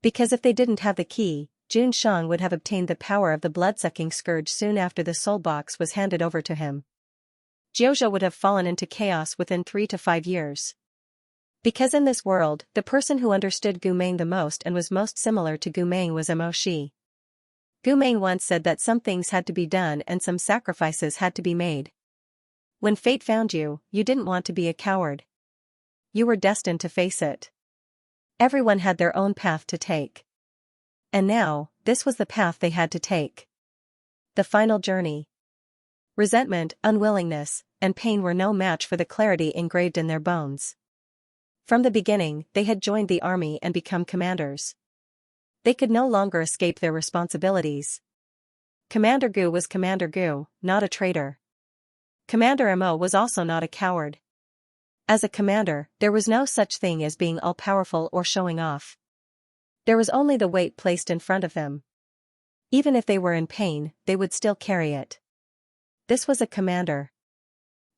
Because if they didn't have the key, Jun Shang would have obtained the power of the blood-sucking scourge soon after the soul box was handed over to him. Jiuzhou would have fallen into chaos within 3 to 5 years. Because in this world, the person who understood Gumeng the most and was most similar to Gumeng was Emoshi. Gumeng once said that some things had to be done and some sacrifices had to be made. When fate found you, you didn't want to be a coward. You were destined to face it. Everyone had their own path to take. And now, this was the path they had to take. The final journey. Resentment, unwillingness, and pain were no match for the clarity engraved in their bones. From the beginning, they had joined the army and become commanders. They could no longer escape their responsibilities. Commander Gu was Commander Gu, not a traitor. Commander Mo was also not a coward. As a commander, there was no such thing as being all-powerful or showing off. There was only the weight placed in front of them. Even if they were in pain, they would still carry it. This was a commander.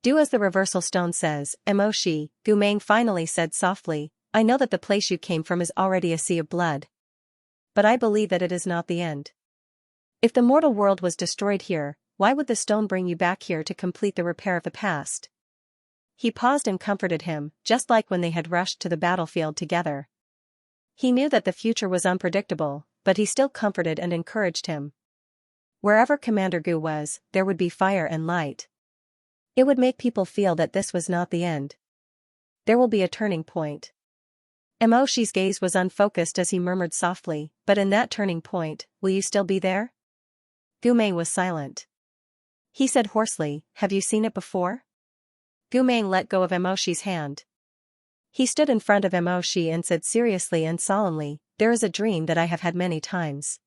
Do as the reversal stone says, Emoshi, Gumeng finally said softly, I know that the place you came from is already a sea of blood. But I believe that it is not the end. If the mortal world was destroyed here, why would the stone bring you back here to complete the repair of the past? He paused and comforted him, just like when they had rushed to the battlefield together. He knew that the future was unpredictable, but he still comforted and encouraged him. Wherever Commander Gu was, there would be fire and light. It would make people feel that this was not the end. There will be a turning point. Emoshi's gaze was unfocused as he murmured softly, but in that turning point, will you still be there? Gumeng was silent. He said hoarsely, have you seen it before? Gumeng let go of Emoshi's hand. He stood in front of Emoshi and said seriously and solemnly, there is a dream that I have had many times.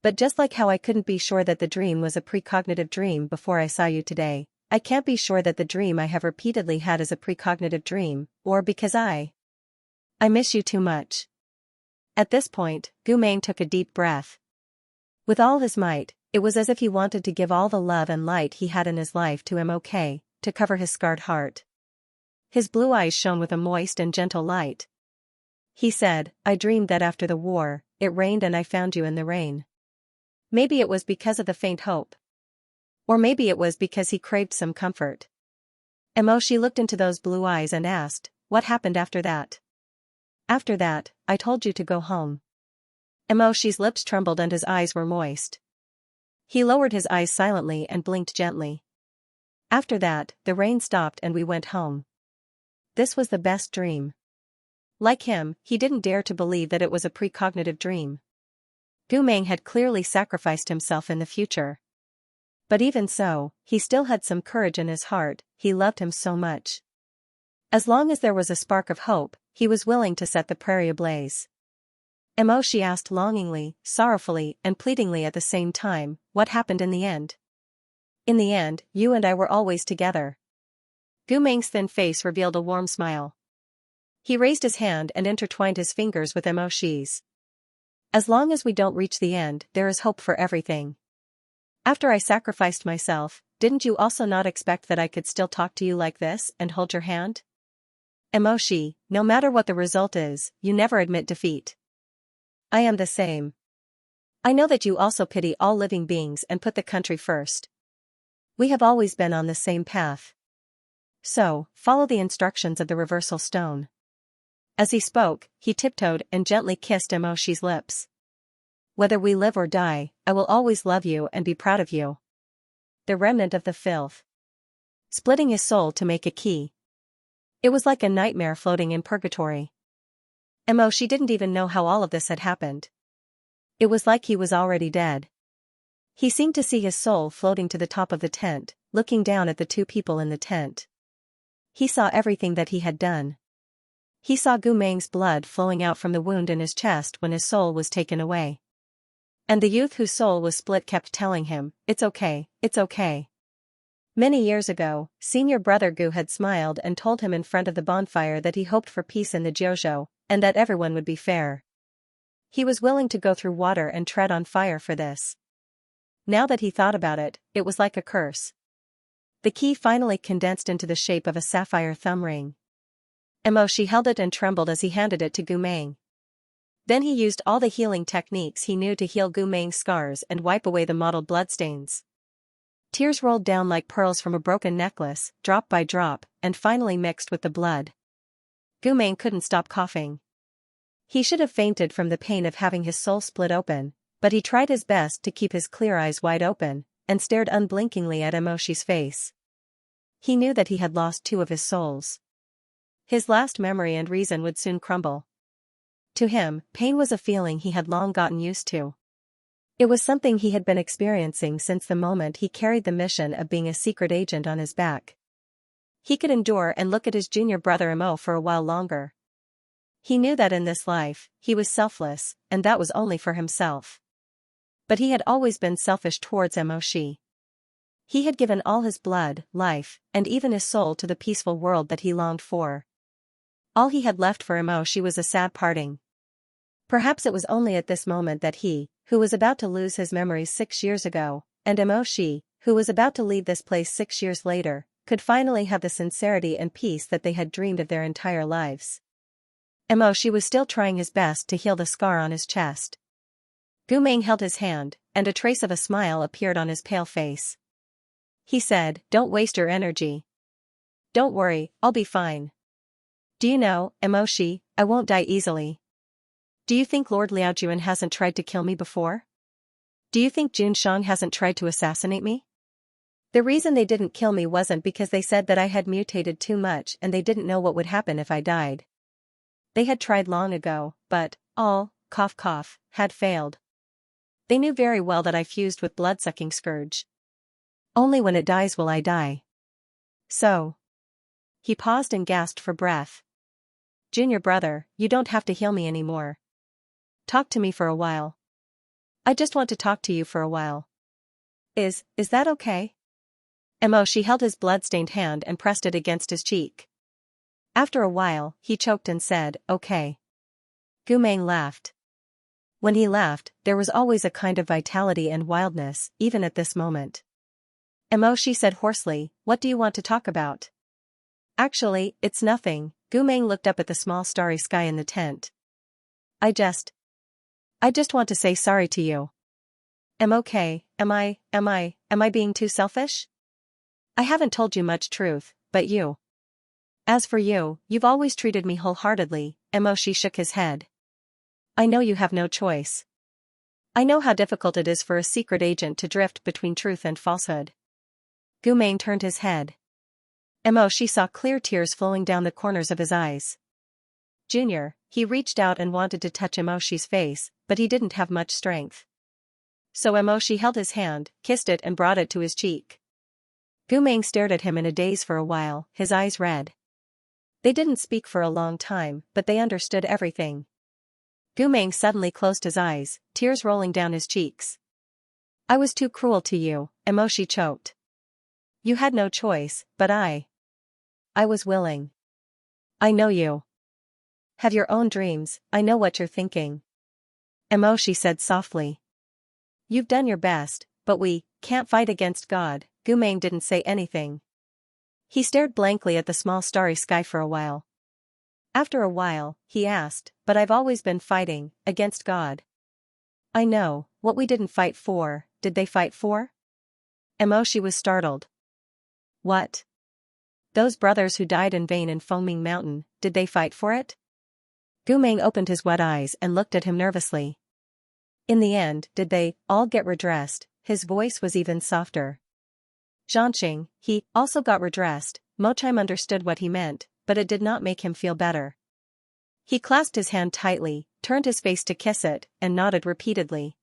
But just like how I couldn't be sure that the dream was a precognitive dream before I saw you today, I can't be sure that the dream I have repeatedly had is a precognitive dream, or because I miss you too much. At this point, Gumeng took a deep breath. With all his might, it was as if he wanted to give all the love and light he had in his life to Mok, to cover his scarred heart. His blue eyes shone with a moist and gentle light. He said, I dreamed that after the war, it rained and I found you in the rain. Maybe it was because of the faint hope. Or maybe it was because he craved some comfort. Emoshi looked into those blue eyes and asked, what happened after that? After that, I told you to go home. Emoshi's lips trembled and his eyes were moist. He lowered his eyes silently and blinked gently. After that, the rain stopped and we went home. This was the best dream. Like him, he didn't dare to believe that it was a precognitive dream. Gumeng had clearly sacrificed himself in the future. But even so, he still had some courage in his heart, he loved him so much. As long as there was a spark of hope, he was willing to set the prairie ablaze. Mo, she asked longingly, sorrowfully, and pleadingly at the same time, what happened in the end? In the end, you and I were always together. Gu Meng's thin face revealed a warm smile. He raised his hand and intertwined his fingers with Mo Shi's. As long as we don't reach the end, there is hope for everything. After I sacrificed myself, didn't you also not expect that I could still talk to you like this and hold your hand? Mo Shi, no matter what the result is, you never admit defeat. I am the same. I know that you also pity all living beings and put the country first. We have always been on the same path. So, follow the instructions of the reversal stone. As he spoke, he tiptoed and gently kissed Mo Shi's lips. Whether we live or die, I will always love you and be proud of you. The remnant of the filth. Splitting his soul to make a key. It was like a nightmare floating in purgatory. Mo Shi didn't even know how all of this had happened. It was like he was already dead. He seemed to see his soul floating to the top of the tent, looking down at the two people in the tent. He saw everything that he had done. He saw Gu Meng's blood flowing out from the wound in his chest when his soul was taken away. And the youth whose soul was split kept telling him, it's okay, it's okay. Many years ago, senior brother Gu had smiled and told him in front of the bonfire that he hoped for peace in the Jiuzhou, and that everyone would be fair. He was willing to go through water and tread on fire for this. Now that he thought about it, it was like a curse. The key finally condensed into the shape of a sapphire thumb ring. Mo Shi held it and trembled as he handed it to Gu Meng. Then he used all the healing techniques he knew to heal Gu Meng's scars and wipe away the mottled bloodstains. Tears rolled down like pearls from a broken necklace, drop by drop, and finally mixed with the blood. Gu Meng couldn't stop coughing. He should have fainted from the pain of having his soul split open, but he tried his best to keep his clear eyes wide open, and stared unblinkingly at Mo Shi's face. He knew that he had lost two of his souls. His last memory and reason would soon crumble. To him, pain was a feeling he had long gotten used to. It was something he had been experiencing since the moment he carried the mission of being a secret agent on his back. He could endure and look at his junior brother Mo for a while longer. He knew that in this life, he was selfless, and that was only for himself. But he had always been selfish towards Mo Shi. He had given all his blood, life, and even his soul to the peaceful world that he longed for. All he had left for Mo Shi was a sad parting. Perhaps it was only at this moment that he, who was about to lose his memories 6 years ago, and Mo Shi, who was about to leave this place 6 years later, could finally have the sincerity and peace that they had dreamed of their entire lives. Mo Shi was still trying his best to heal the scar on his chest. Gu Meng held his hand, and a trace of a smile appeared on his pale face. He said, "Don't waste your energy. Don't worry, I'll be fine. Do you know, Mo Shi, I won't die easily. Do you think Lord Liao Juan hasn't tried to kill me before? Do you think Jun Shang hasn't tried to assassinate me? The reason they didn't kill me wasn't because they said that I had mutated too much and they didn't know what would happen if I died. They had tried long ago, but, all, cough cough, had failed. They knew very well that I fused with blood-sucking scourge. Only when it dies will I die. So." He paused and gasped for breath. "Junior brother, you don't have to heal me anymore. Talk to me for a while. I just want to talk to you for a while. Is that okay?" Mo Shi held his blood-stained hand and pressed it against his cheek. After a while, he choked and said, "Okay." Gu Meng laughed. When he laughed, there was always a kind of vitality and wildness, even at this moment. Mo Shi said hoarsely, "What do you want to talk about?" "Actually, it's nothing." Gu Meng looked up at the small starry sky in the tent. I just want to say sorry to you. Am okay, am I being too selfish? I haven't told you much truth, but you. As for you, you've always treated me wholeheartedly." Mo Shi shook his head. "I know you have no choice. I know how difficult it is for a secret agent to drift between truth and falsehood." Gu Meng turned his head. Mo Shi saw clear tears flowing down the corners of his eyes. "Junior," he reached out and wanted to touch Mo Shi's face, but he didn't have much strength. So Emoshi held his hand, kissed it and brought it to his cheek. Gu Meng stared at him in a daze for a while, his eyes red. They didn't speak for a long time, but they understood everything. Gu Meng suddenly closed his eyes, tears rolling down his cheeks. I was too cruel to you, Emoshi choked. You had no choice, but I was willing. I know you have your own dreams, I know what you're thinking. Emoshi said softly. You've done your best, but we can't fight against God. Gu Meng didn't say anything. He stared blankly at the small starry sky for a while. After a while, he asked, but I've always been fighting against God. I know, what we didn't fight for, did they fight for? Emoshi was startled. What? Those brothers who died in vain in Foaming Mountain, did they fight for it? Gu Meng opened his wet eyes and looked at him nervously. In the end, did they all get redressed? His voice was even softer. Xianxia, he also got redressed. Mochime understood what he meant, but it did not make him feel better. He clasped his hand tightly, turned his face to kiss it, and nodded repeatedly.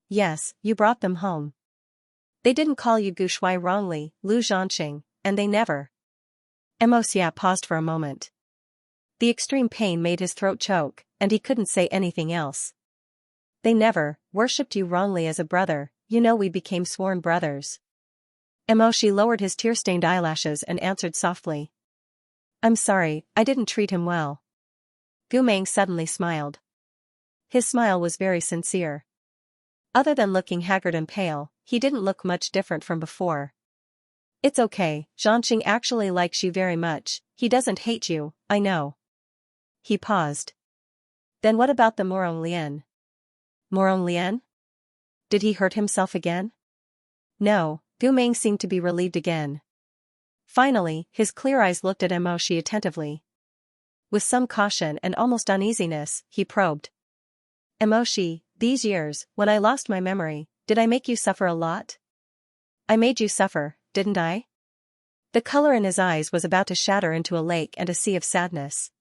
Yes, you brought them home. They didn't call you Gu Shui wrongly, Lu Xianxia, and they never. Emosia paused for a moment. The extreme pain made his throat choke, and he couldn't say anything else. They never worshipped you wrongly as a brother, you know we became sworn brothers. Emoshi lowered his tear-stained eyelashes and answered softly. I'm sorry, I didn't treat him well. Gu Meng suddenly smiled. His smile was very sincere. Other than looking haggard and pale, he didn't look much different from before. It's okay, Xianxia actually likes you very much, he doesn't hate you, I know. He paused. Then what about the Morong Lian? Morong Lian? Did he hurt himself again? No, Gu Meng seemed to be relieved again. Finally, his clear eyes looked at Emoshi attentively. With some caution and almost uneasiness, he probed. Emoshi, these years, when I lost my memory, did I make you suffer a lot? I made you suffer, didn't I? The color in his eyes was about to shatter into a lake and a sea of sadness.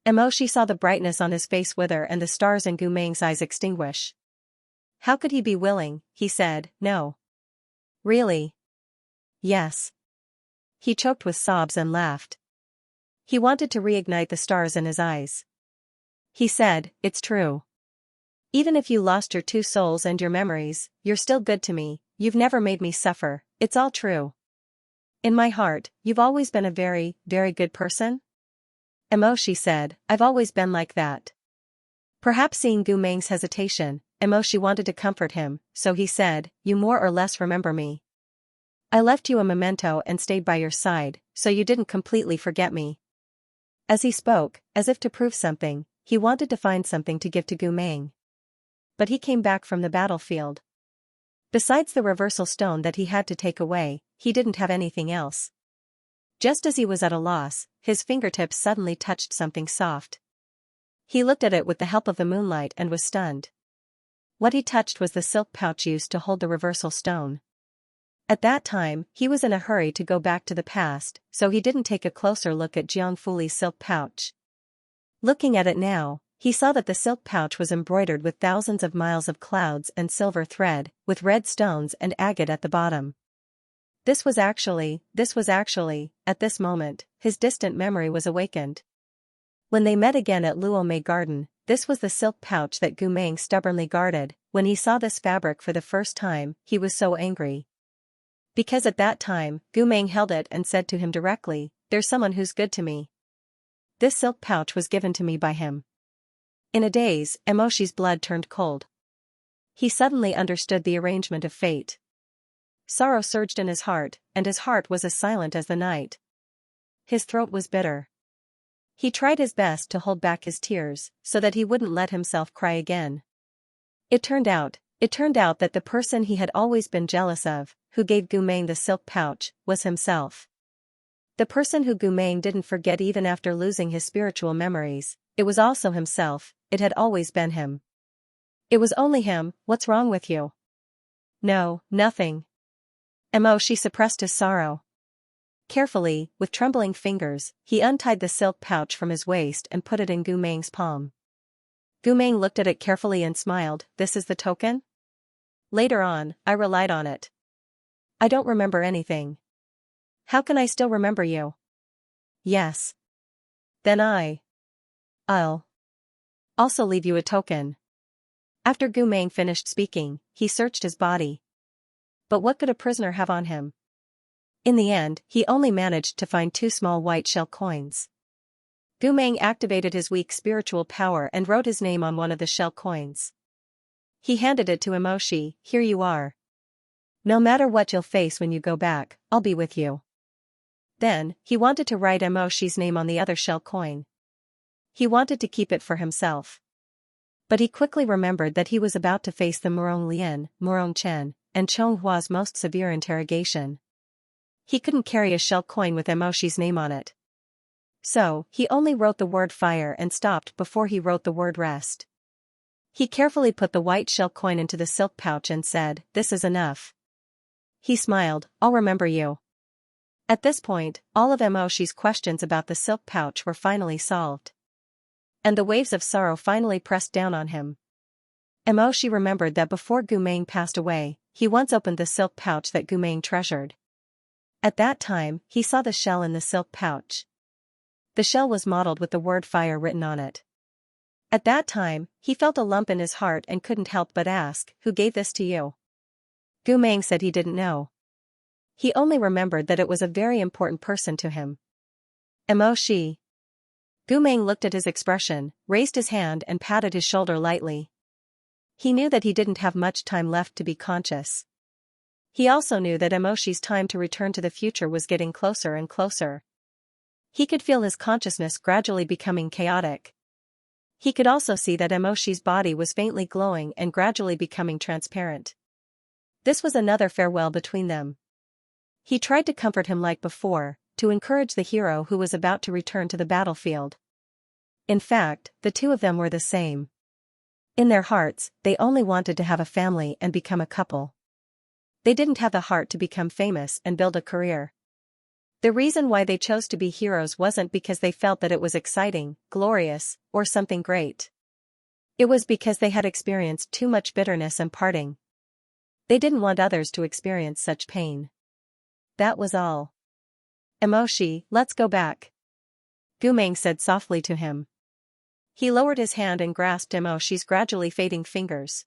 Emoshi saw the brightness on his face wither and the stars in Gu Meng's eyes extinguish. How could he be willing, he said, no. Really? Yes. He choked with sobs and laughed. He wanted to reignite the stars in his eyes. He said, it's true. Even if you lost your two souls and your memories, you're still good to me, you've never made me suffer, it's all true. In my heart, you've always been a very, very good person? Emoshi said, I've always been like that. Perhaps seeing Gu Meng's hesitation, Emoshi wanted to comfort him, so he said, you more or less remember me. I left you a memento and stayed by your side, so you didn't completely forget me. As he spoke, as if to prove something, he wanted to find something to give to Gu Meng. But he came back from the battlefield. Besides the reversal stone that he had to take away, he didn't have anything else. Just as he was at a loss, his fingertips suddenly touched something soft. He looked at it with the help of the moonlight and was stunned. What he touched was the silk pouch used to hold the reversal stone. At that time, he was in a hurry to go back to the past, so he didn't take a closer look at Jiang Fuli's silk pouch. Looking at it now, he saw that the silk pouch was embroidered with thousands of miles of clouds and silver thread, with red stones and agate at the bottom. This was actually, at this moment, his distant memory was awakened. When they met again at Luomei Garden, this was the silk pouch that Gu Meng stubbornly guarded. When he saw this fabric for the first time, he was so angry. Because at that time, Gu Meng held it and said to him directly, there's someone who's good to me. This silk pouch was given to me by him. In a daze, Emoshi's blood turned cold. He suddenly understood the arrangement of fate. Sorrow surged in his heart, and his heart was as silent as the night. His throat was bitter. He tried his best to hold back his tears, so that he wouldn't let himself cry again. It turned out that the person he had always been jealous of, who gave Gu Meng the silk pouch, was himself. The person who Gu Meng didn't forget even after losing his spiritual memories, it was also himself, it had always been him. It was only him. What's wrong with you? No, nothing. Emoshi suppressed his sorrow. Carefully, with trembling fingers, he untied the silk pouch from his waist and put it in Gu Meng's palm. Gu Meng looked at it carefully and smiled. This is the token? Later on, I relied on it. I don't remember anything. How can I still remember you? Yes. Then I'll also leave you a token. After Gu Meng finished speaking, he searched his body. But what could a prisoner have on him? In the end, he only managed to find 2 small white shell coins. Gu Meng activated his weak spiritual power and wrote his name on one of the shell coins. He handed it to Emoshi. Here you are. No matter what you'll face when you go back, I'll be with you. Then, he wanted to write Emoshi's name on the other shell coin. He wanted to keep it for himself. But he quickly remembered that he was about to face the Murong Lian, Murong Chen, and Chong Hua's most severe interrogation. He couldn't carry a shell coin with Emoshi's name on it. So, he only wrote the word fire and stopped before he wrote the word rest. He carefully put the white shell coin into the silk pouch and said, "This is enough." He smiled, "I'll remember you." At this point, all of Emoshi's questions about the silk pouch were finally solved. And the waves of sorrow finally pressed down on him. Emoshi remembered that before Gu Meng passed away, he once opened the silk pouch that Gu Meng treasured. At that time, he saw the shell in the silk pouch. The shell was modeled with the word fire written on it. At that time, he felt a lump in his heart and couldn't help but ask, "Who gave this to you?" Gu Meng said he didn't know. He only remembered that it was a very important person to him. Emoshi. Gu Meng looked at his expression, raised his hand and patted his shoulder lightly. He knew that he didn't have much time left to be conscious. He also knew that Emoshi's time to return to the future was getting closer and closer. He could feel his consciousness gradually becoming chaotic. He could also see that Emoshi's body was faintly glowing and gradually becoming transparent. This was another farewell between them. He tried to comfort him like before, to encourage the hero who was about to return to the battlefield. In fact, the two of them were the same. In their hearts, they only wanted to have a family and become a couple. They didn't have the heart to become famous and build a career. The reason why they chose to be heroes wasn't because they felt that it was exciting, glorious, or something great. It was because they had experienced too much bitterness and parting. They didn't want others to experience such pain. That was all. Emoshi, let's go back. Gu Meng said softly to him. He lowered his hand and grasped Emoshi's gradually fading fingers.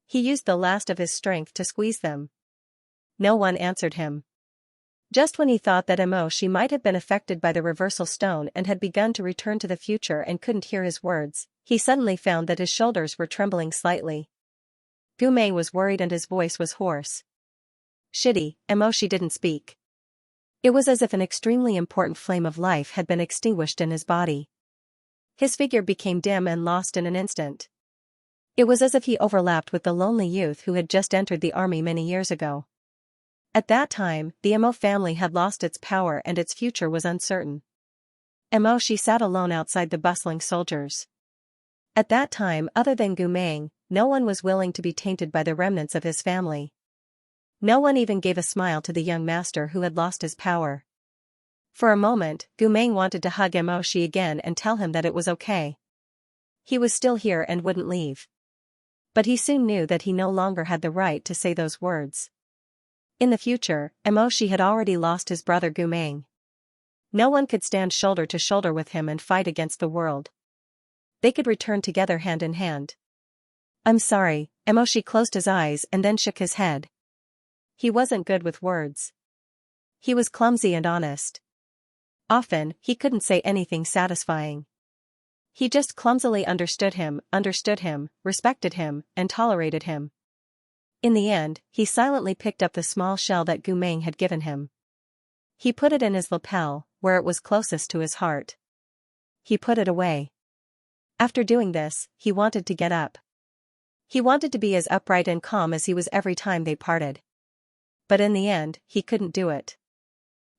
He used the last of his strength to squeeze them. No one answered him. Just when he thought that Emoshi might have been affected by the reversal stone and had begun to return to the future and couldn't hear his words, he suddenly found that his shoulders were trembling slightly. Gu Meng was worried and his voice was hoarse. Shitty, Emoshi didn't speak. It was as if an extremely important flame of life had been extinguished in his body. His figure became dim and lost in an instant. It was as if he overlapped with the lonely youth who had just entered the army many years ago. At that time, the Emo family had lost its power and its future was uncertain. Emoshi sat alone outside the bustling soldiers. At that time, other than Gu Meng, no one was willing to be tainted by the remnants of his family. No one even gave a smile to the young master who had lost his power. For a moment, Gu Meng wanted to hug Emoshi again and tell him that it was okay. He was still here and wouldn't leave. But he soon knew that he no longer had the right to say those words. In the future, Emoshi had already lost his brother Gu Meng. No one could stand shoulder to shoulder with him and fight against the world. They could return together hand in hand. I'm sorry, Emoshi closed his eyes and then shook his head. He wasn't good with words. He was clumsy and honest. Often, he couldn't say anything satisfying. He just clumsily understood him, respected him, and tolerated him. In the end, he silently picked up the small shell that Gu Meng had given him. He put it in his lapel, where it was closest to his heart. He put it away. After doing this, he wanted to get up. He wanted to be as upright and calm as he was every time they parted. But in the end, he couldn't do it.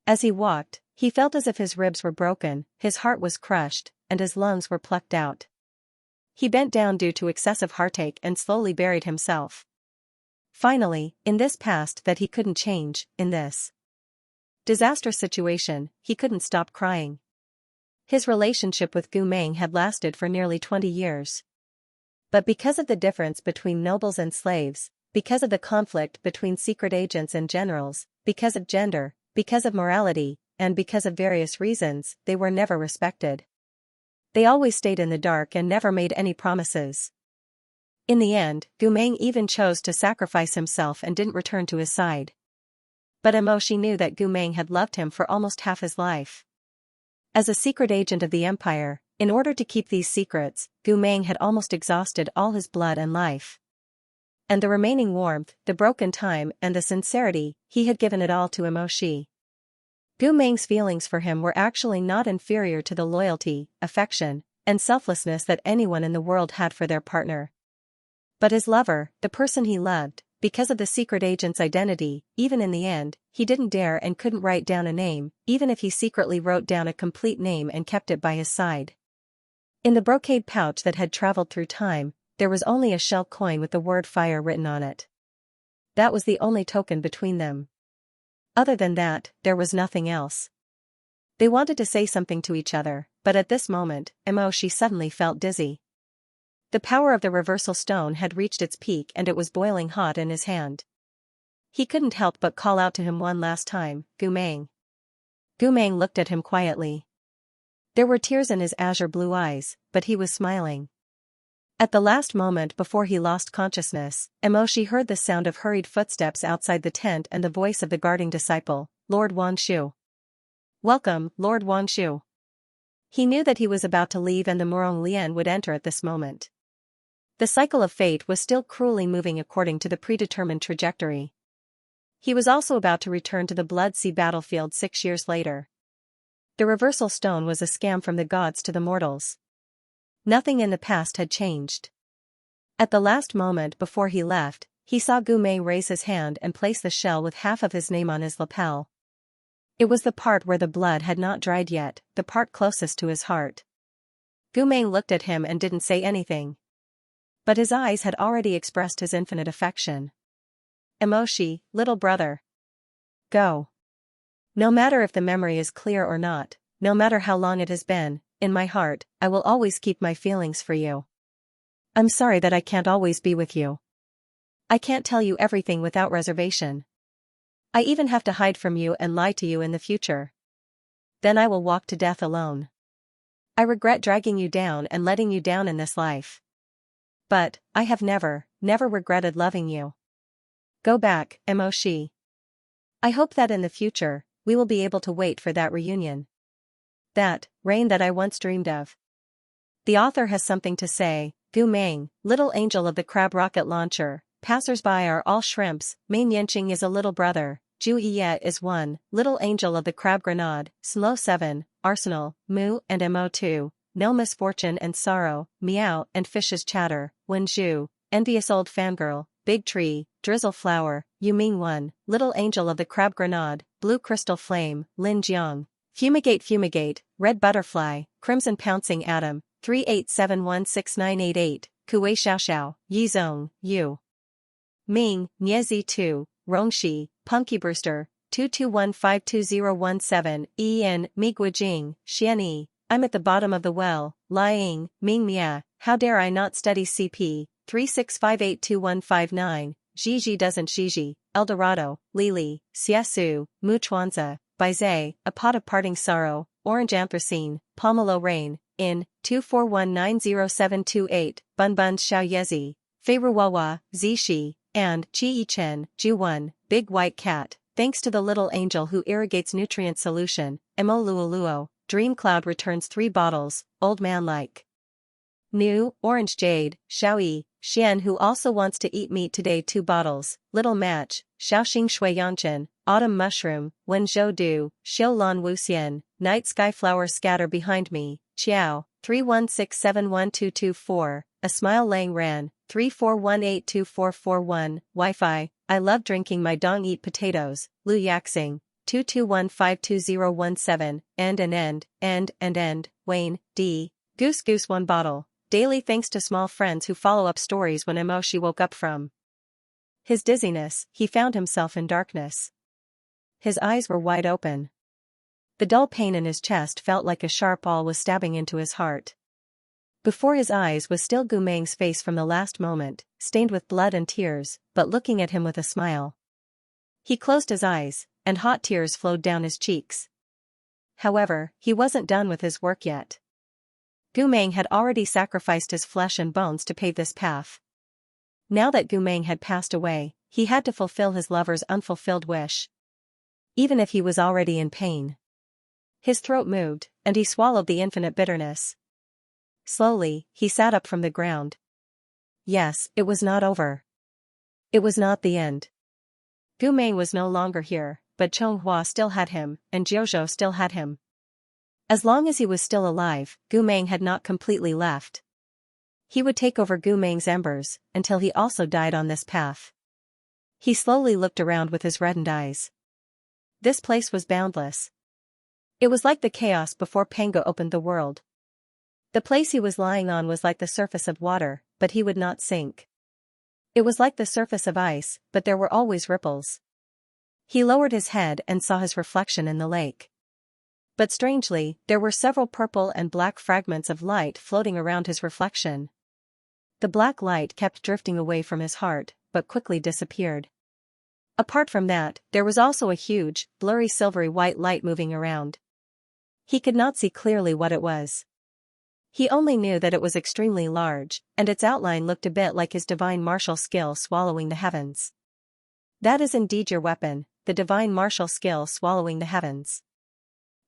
As he walked, he felt as if his ribs were broken, his heart was crushed, and his lungs were plucked out. He bent down due to excessive heartache and slowly buried himself. Finally, in this past that he couldn't change, in this disastrous situation, he couldn't stop crying. His relationship with Gu Meng had lasted for nearly 20 years. But because of the difference between nobles and slaves, because of the conflict between secret agents and generals, because of gender, because of morality, and because of various reasons, they were never respected. They always stayed in the dark and never made any promises. In the end, Gu Meng even chose to sacrifice himself and didn't return to his side. But Emoshi knew that Gu Meng had loved him for almost half his life. As a secret agent of the Empire, in order to keep these secrets, Gu Meng had almost exhausted all his blood and life. And the remaining warmth, the broken time and the sincerity, he had given it all to Emoshi. Gu Meng's feelings for him were actually not inferior to the loyalty, affection, and selflessness that anyone in the world had for their partner. But his lover, the person he loved, because of the secret agent's identity, even in the end, he didn't dare and couldn't write down a name, even if he secretly wrote down a complete name and kept it by his side. In the brocade pouch that had traveled through time, there was only a shell coin with the word fire written on it. That was the only token between them. Other than that, there was nothing else. They wanted to say something to each other, but at this moment, Emoshi suddenly felt dizzy. The power of the reversal stone had reached its peak and it was boiling hot in his hand. He couldn't help but call out to him one last time, Gu Meng. Gu Meng looked at him quietly. There were tears in his azure blue eyes, but he was smiling. At the last moment before he lost consciousness, Emoshi heard the sound of hurried footsteps outside the tent and the voice of the guarding disciple, Lord Wanshu. Welcome, Lord Wanshu. He knew that he was about to leave and the Murong Lian would enter at this moment. The cycle of fate was still cruelly moving according to the predetermined trajectory. He was also about to return to the Blood Sea battlefield 6 years later. The reversal stone was a scam from the gods to the mortals. Nothing in the past had changed. At the last moment before he left, he saw Gu Meng raise his hand and place the shell with half of his name on his lapel. It was the part where the blood had not dried yet, the part closest to his heart. Gu Meng looked at him and didn't say anything. But his eyes had already expressed his infinite affection. Emoshi, little brother. Go. No matter if the memory is clear or not, no matter how long it has been, in my heart, I will always keep my feelings for you. I'm sorry that I can't always be with you. I can't tell you everything without reservation. I even have to hide from you and lie to you in the future. Then I will walk to death alone. I regret dragging you down and letting you down in this life. But, I have never regretted loving you. Go back, Emoshi. I hope that in the future, we will be able to wait for that reunion. That rain that I once dreamed of. The author has something to say, Gu Meng, little angel of the crab rocket launcher, passers-by are all shrimps, Mei Nianqing is a little brother, Zhu Yiye is one, little angel of the crab grenade, Slow 7, Arsenal, Mu and Mo2, no misfortune and sorrow, meow and fishes chatter, Wen Zhu, envious old fangirl, big tree, drizzle flower, Yu Ming 1, little angel of the crab grenade, blue crystal flame, Lin Jiang, fumigate, red butterfly, crimson pouncing atom, 38716988, Kuei Xiaoxiao, Yi Zong, Yu Ming, Niezi 2, Rongxi, Punky Brewster, 2215217, Ian, Mi Guijing, Xianyi, I'm at the bottom of the well, lying, Ming Mia, how dare I not study CP, 36582159, Gigi doesn't Gigi, Eldorado, Lili, Xiasu, Mu Chuanza, Baize, A Pot of Parting Sorrow, Orange Anthracene, Pomelo Rain, in, 2419078, Bun Bun Xiao Yezi, Feiruwawa, Zishi, and Qi Yichen, Ju1, Big White Cat, thanks to the little angel who irrigates nutrient solution, Emo Luoluo, Dream Cloud returns 3 bottles, old man like. New, Orange Jade, Xiaoyi, Xian who also wants to eat meat today 2 bottles, Little Match, Xiaoxing Shui Yanchen, Autumn Mushroom, Wen Zhou Du, Xiu Lan Wuxian, Night Sky Flowers Scatter Behind Me, Chiao, 31671224, A Smile Lang Ran, 34182441, Wi-Fi, I love drinking my dong eat potatoes, Lu Yaxing, 221522017, end, Wayne, D. Goose 1 bottle, daily thanks to small friends who follow up stories when Emoshi woke up from his dizziness, he found himself in darkness. His eyes were wide open. The dull pain in his chest felt like a sharp awl was stabbing into his heart. Before his eyes was still Gu Meng's face from the last moment, stained with blood and tears, but looking at him with a smile. He closed his eyes, and hot tears flowed down his cheeks. However, he wasn't done with his work yet. Gu Meng had already sacrificed his flesh and bones to pave this path. Now that Gu Meng had passed away, he had to fulfill his lover's unfulfilled wish. Even if he was already in pain. His throat moved, and he swallowed the infinite bitterness. Slowly, he sat up from the ground. Yes, it was not over. It was not the end. Gu Meng was no longer here, but Chonghua still had him, and Jiuzhou still had him. As long as he was still alive, Gu Meng had not completely left. He would take over Gu Meng's embers, until he also died on this path. He slowly looked around with his reddened eyes. This place was boundless. It was like the chaos before Pango opened the world. The place he was lying on was like the surface of water, but he would not sink. It was like the surface of ice, but there were always ripples. He lowered his head and saw his reflection in the lake. But strangely, there were several purple and black fragments of light floating around his reflection. The black light kept drifting away from his heart, but quickly disappeared. Apart from that, there was also a huge, blurry silvery white light moving around. He could not see clearly what it was. He only knew that it was extremely large, and its outline looked a bit like his divine martial skill swallowing the heavens. That is indeed your weapon, the divine martial skill swallowing the heavens.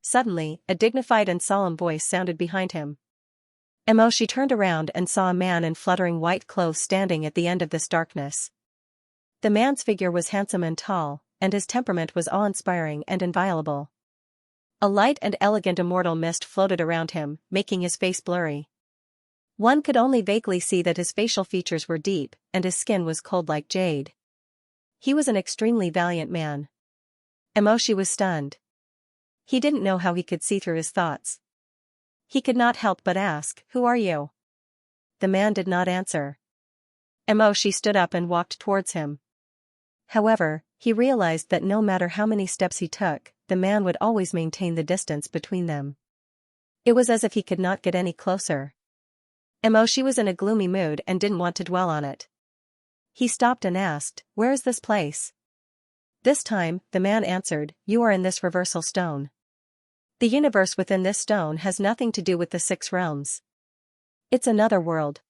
Suddenly, a dignified and solemn voice sounded behind him. She turned around and saw a man in fluttering white clothes standing at the end of this darkness. The man's figure was handsome and tall, and his temperament was awe-inspiring and inviolable. A light and elegant immortal mist floated around him, making his face blurry. One could only vaguely see that his facial features were deep, and his skin was cold like jade. He was an extremely valiant man. Emoshi was stunned. He didn't know how he could see through his thoughts. He could not help but ask, "Who are you?" The man did not answer. Emoshi stood up and walked towards him. However, he realized that no matter how many steps he took, the man would always maintain the distance between them. It was as if he could not get any closer. Emoshi was in a gloomy mood and didn't want to dwell on it. He stopped and asked, "Where is this place?" This time, the man answered, "You are in this reversal stone. The universe within this stone has nothing to do with the 6 realms. It's another world."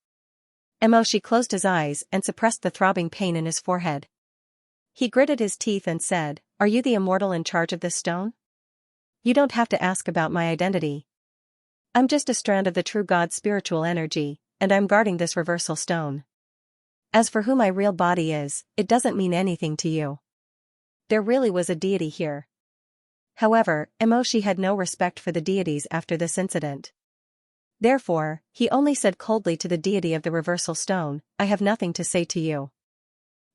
Emoshi closed his eyes and suppressed the throbbing pain in his forehead. He gritted his teeth and said, "Are you the immortal in charge of this stone? You don't have to ask about my identity. I'm just a strand of the true God's spiritual energy, and I'm guarding this reversal stone. As for who my real body is, it doesn't mean anything to you." There really was a deity here. However, Emoshi had no respect for the deities after this incident. Therefore, he only said coldly to the deity of the reversal stone, "I have nothing to say to you.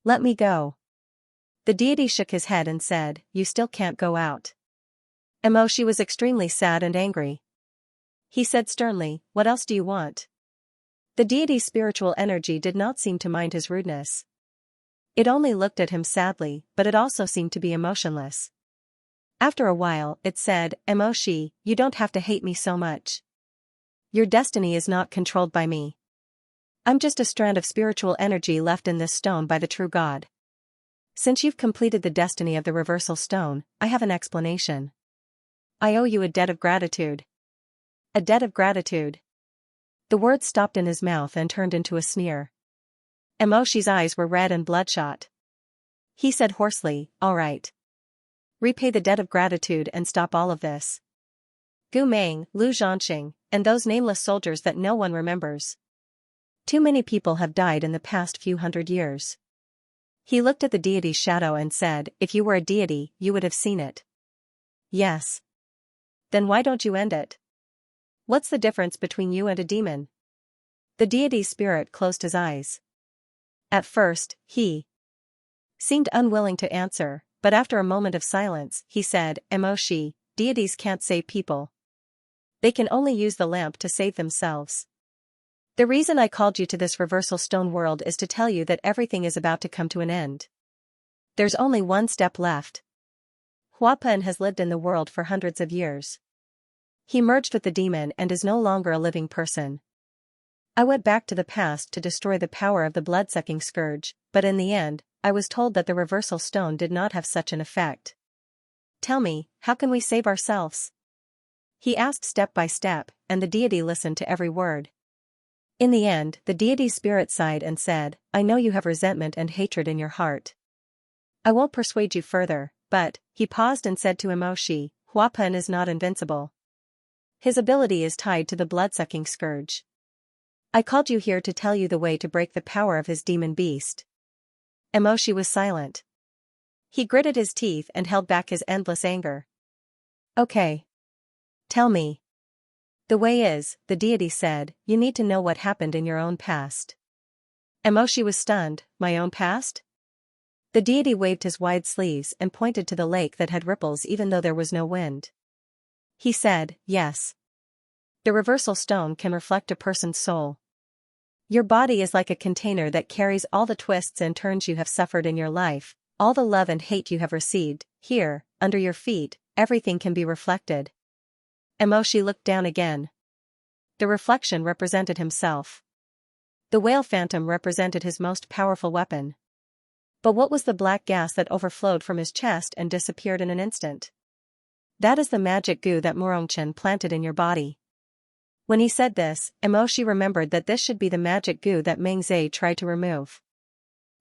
Let me go." The deity shook his head and said, "You still can't go out." Emoshi was extremely sad and angry. He said sternly, "What else do you want?" The deity's spiritual energy did not seem to mind his rudeness. It only looked at him sadly, but it also seemed to be emotionless. After a while, it said, "Emoshi, you don't have to hate me so much. Your destiny is not controlled by me. I'm just a strand of spiritual energy left in this stone by the true God. Since you've completed the destiny of the reversal stone, I have an explanation. I owe you a debt of gratitude." A debt of gratitude. The word stopped in his mouth and turned into a sneer. Emoshi's eyes were red and bloodshot. He said hoarsely, "All right. Repay the debt of gratitude and stop all of this. Gu Meng, Lu Zhanxing, and those nameless soldiers that no one remembers. Too many people have died in the past few hundred years." He looked at the deity's shadow and said, "If you were a deity, you would have seen it." "Yes. Then why don't you end it? What's the difference between you and a demon?" The deity's spirit closed his eyes. At first, he seemed unwilling to answer, but after a moment of silence, he said, "Emoshi, deities can't save people. They can only use the lamp to save themselves. The reason I called you to this reversal stone world is to tell you that everything is about to come to an end. There's only one step left. Huapen has lived in the world for hundreds of years. He merged with the demon and is no longer a living person. I went back to the past to destroy the power of the blood-sucking scourge, but in the end, I was told that the reversal stone did not have such an effect. Tell me, how can we save ourselves? He asked step by step, and the deity listened to every word. In the end, the deity's spirit sighed and said, I know you have resentment and hatred in your heart. I won't persuade you further, but, he paused and said to Emoshi, Huapan is not invincible. His ability is tied to the blood-sucking scourge. I called you here to tell you the way to break the power of his demon beast. Emoshi was silent. He gritted his teeth and held back his endless anger. Okay. Tell me. The way is, the deity said, you need to know what happened in your own past. Emoshi was stunned, my own past? The deity waved his wide sleeves and pointed to the lake that had ripples even though there was no wind. He said, yes. The reversal stone can reflect a person's soul. Your body is like a container that carries all the twists and turns you have suffered in your life, all the love and hate you have received. Here, under your feet, everything can be reflected. Emoshi looked down again. The reflection represented himself. The whale phantom represented his most powerful weapon. But what was the black gas that overflowed from his chest and disappeared in an instant? That is the magic goo that Murongchen planted in your body. When he said this, Emoshi remembered that this should be the magic goo that Mengze tried to remove.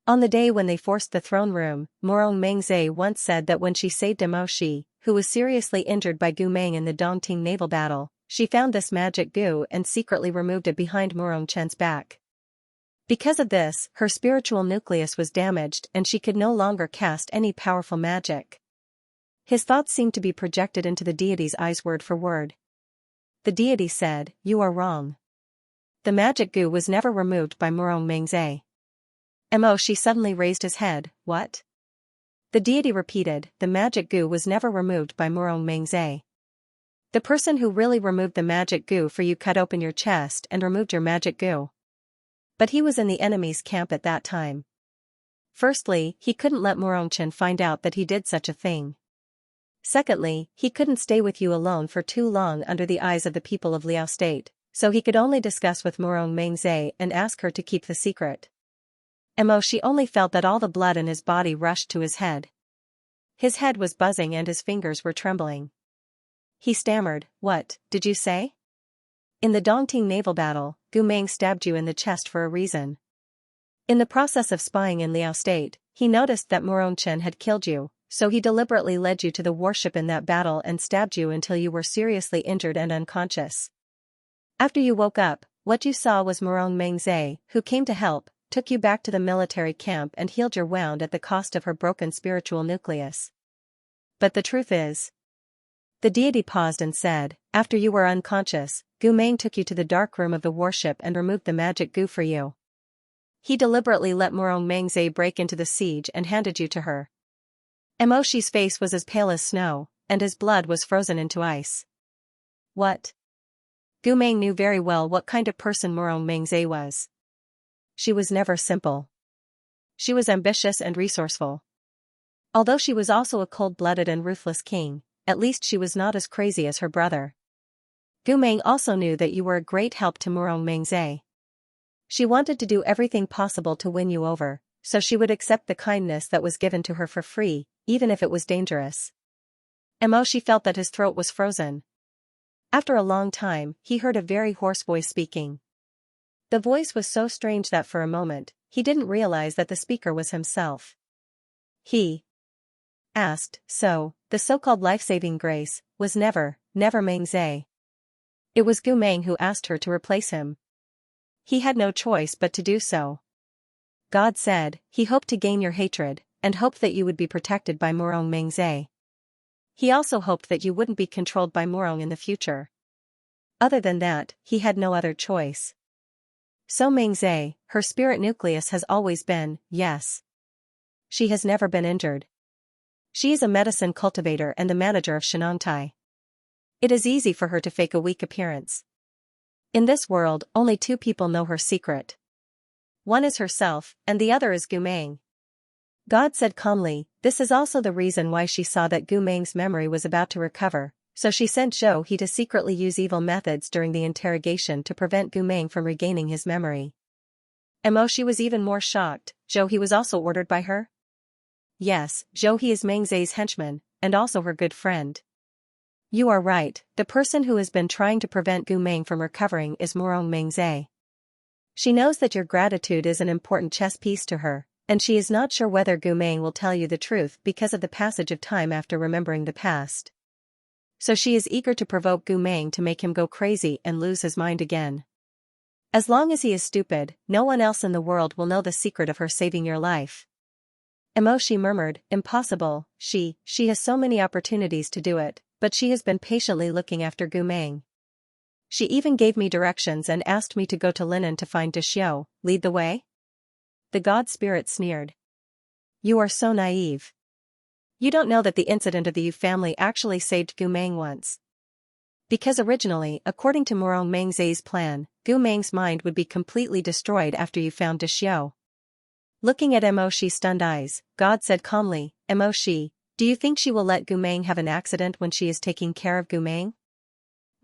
On the day when they forced the throne room, Murong Mengze once said that when she saved Emoshi, who was seriously injured by Gu Meng in the Dongting naval battle, she found this magic goo and secretly removed it behind Murongchen's back. Because of this, her spiritual nucleus was damaged and she could no longer cast any powerful magic. His thoughts seemed to be projected into the deity's eyes word for word. The deity said, you are wrong. The magic goo was never removed by Murong Mengze. Emoshi suddenly raised his head, what? The deity repeated, the magic goo was never removed by Murong Mengze. The person who really removed the magic goo for you cut open your chest and removed your magic goo. But he was in the enemy's camp at that time. Firstly, he couldn't let Murongchen find out that he did such a thing. Secondly, he couldn't stay with you alone for too long under the eyes of the people of Liao State, so he could only discuss with Murong Mengze and ask her to keep the secret. Emoshi only felt that all the blood in his body rushed to his head. His head was buzzing and his fingers were trembling. He stammered, what, did you say? In the Dongting naval battle, Gu Meng stabbed you in the chest for a reason. In the process of spying in Liao State, he noticed that Murongchen had killed you, so he deliberately led you to the warship in that battle and stabbed you until you were seriously injured and unconscious. After you woke up, what you saw was Murong Mengze, who came to help, took you back to the military camp and healed your wound at the cost of her broken spiritual nucleus. But the truth is, the deity paused and said, after you were unconscious, Gu Meng took you to the dark room of the warship and removed the magic goo for you. He deliberately let Murong Mengze break into the siege and handed you to her. Emoshi's face was as pale as snow, and his blood was frozen into ice. What? Gu Meng knew very well what kind of person Murong Mengze was. She was never simple. She was ambitious and resourceful. Although she was also a cold-blooded and ruthless king, at least she was not as crazy as her brother. Gu Meng also knew that you were a great help to Murong Mengze. She wanted to do everything possible to win you over, so she would accept the kindness that was given to her for free, even if it was dangerous. Emoshi felt that his throat was frozen. After a long time, he heard a very hoarse voice speaking. The voice was so strange that for a moment, he didn't realize that the speaker was himself. He asked, so, the so-called life-saving grace, was never Mengze. It was Gu Meng who asked her to replace him. He had no choice but to do so. God said, he hoped to gain your hatred, and hoped that you would be protected by Murong Mengze. He also hoped that you wouldn't be controlled by Murong in the future. Other than that, he had no other choice. So Mengze, her spirit nucleus has always been, yes. She has never been injured. She is a medicine cultivator and the manager of Xianxia. It is easy for her to fake a weak appearance. In this world, only two people know her secret. One is herself, and the other is Gu Meng. God said calmly, this is also the reason why she saw that Gu Meng's memory was about to recover, So she sent Zhou He to secretly use evil methods during the interrogation to prevent Gu Meng from regaining his memory. Emoshi was even more shocked. Zhou He was also ordered by her? Yes, Zhou He is Meng Zhe's henchman, and also her good friend. You are right, the person who has been trying to prevent Gu Meng from recovering is Murong Meng Zhe. She knows that your gratitude is an important chess piece to her, and she is not sure whether Gu Meng will tell you the truth because of the passage of time after remembering the past. So she is eager to provoke Gu Meng to make him go crazy and lose his mind again. As long as he is stupid, no one else in the world will know the secret of her saving your life. Emoshi murmured, impossible, she has so many opportunities to do it, but she has been patiently looking after Gu Meng. She even gave me directions and asked me to go to Linen to find Dexiu, lead the way? The god spirit sneered. You are so naive. You don't know that the incident of the Yu family actually saved Gu Meng once. Because originally, according to Murong Meng Zhe's plan, Gu Meng's mind would be completely destroyed after you found Dexiu. Looking at Emoshi's stunned eyes, God said calmly, Emoshi, do you think she will let Gu Meng have an accident when she is taking care of Gu Meng?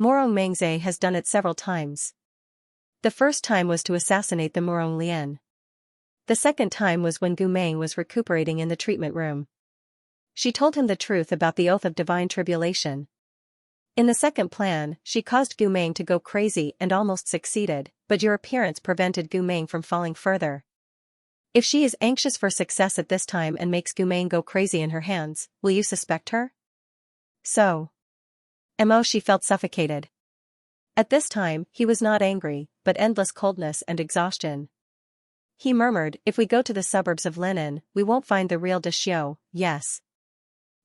Murong Meng Zhe has done it several times. The first time was to assassinate the Murong Lian. The second time was when Gu Meng was recuperating in the treatment room. She told him the truth about the oath of divine tribulation. In the second plan, she caused Gu Meng to go crazy and almost succeeded, but your appearance prevented Gu Meng from falling further. If she is anxious for success at this time and makes Gu Meng go crazy in her hands, will you suspect her? So. Emoshi felt suffocated. At this time, he was not angry, but endless coldness and exhaustion. He murmured, if we go to the suburbs of Linen, we won't find the real Dexiu, yes.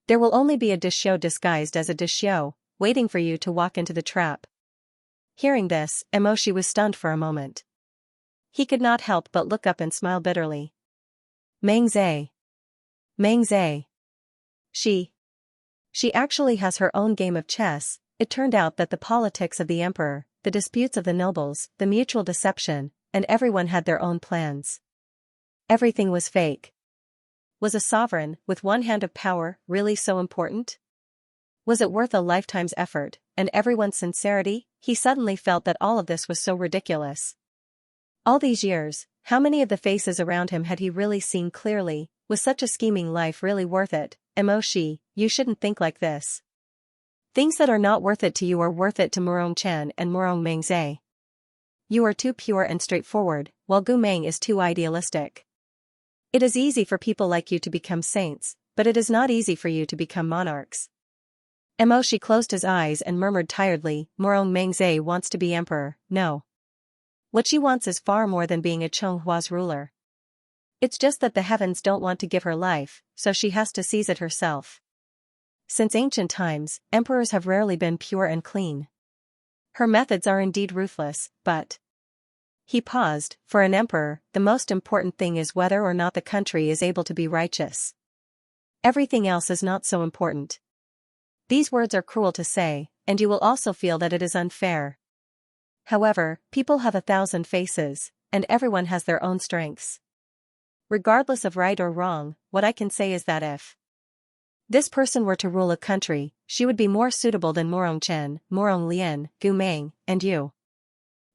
There will only be a Dexiu disguised as a Dexiu, waiting for you to walk into the trap. Hearing this, Emoshi was stunned for a moment. He could not help but look up and smile bitterly. Meng Zhe. Meng Zhe. She actually has her own game of chess. It turned out that the politics of the emperor, the disputes of the nobles, the mutual deception, and everyone had their own plans. Everything was fake. Was a sovereign, with one hand of power, really so important? Was it worth a lifetime's effort, and everyone's sincerity? He suddenly felt that all of this was so ridiculous. All these years, how many of the faces around him had he really seen clearly? Was such a scheming life really worth it? Emoshi, you shouldn't think like this. Things that are not worth it to you are worth it to Murong Chen and Murong Meng Zhe. You are too pure and straightforward, while Gu Meng is too idealistic. It is easy for people like you to become saints, but it is not easy for you to become monarchs. Emoshi closed his eyes and murmured tiredly, Murong Meng Zhe wants to be emperor, no. What she wants is far more than being a Chonghua's ruler. It's just that the heavens don't want to give her life, so she has to seize it herself. Since ancient times, emperors have rarely been pure and clean. Her methods are indeed ruthless, but... He paused. For an emperor, the most important thing is whether or not the country is able to be righteous. Everything else is not so important. These words are cruel to say, and you will also feel that it is unfair. However, people have 1,000 faces, and everyone has their own strengths. Regardless of right or wrong, what I can say is that if this person were to rule a country, she would be more suitable than Murong Chen, Murong Lian, Gu Meng, and you.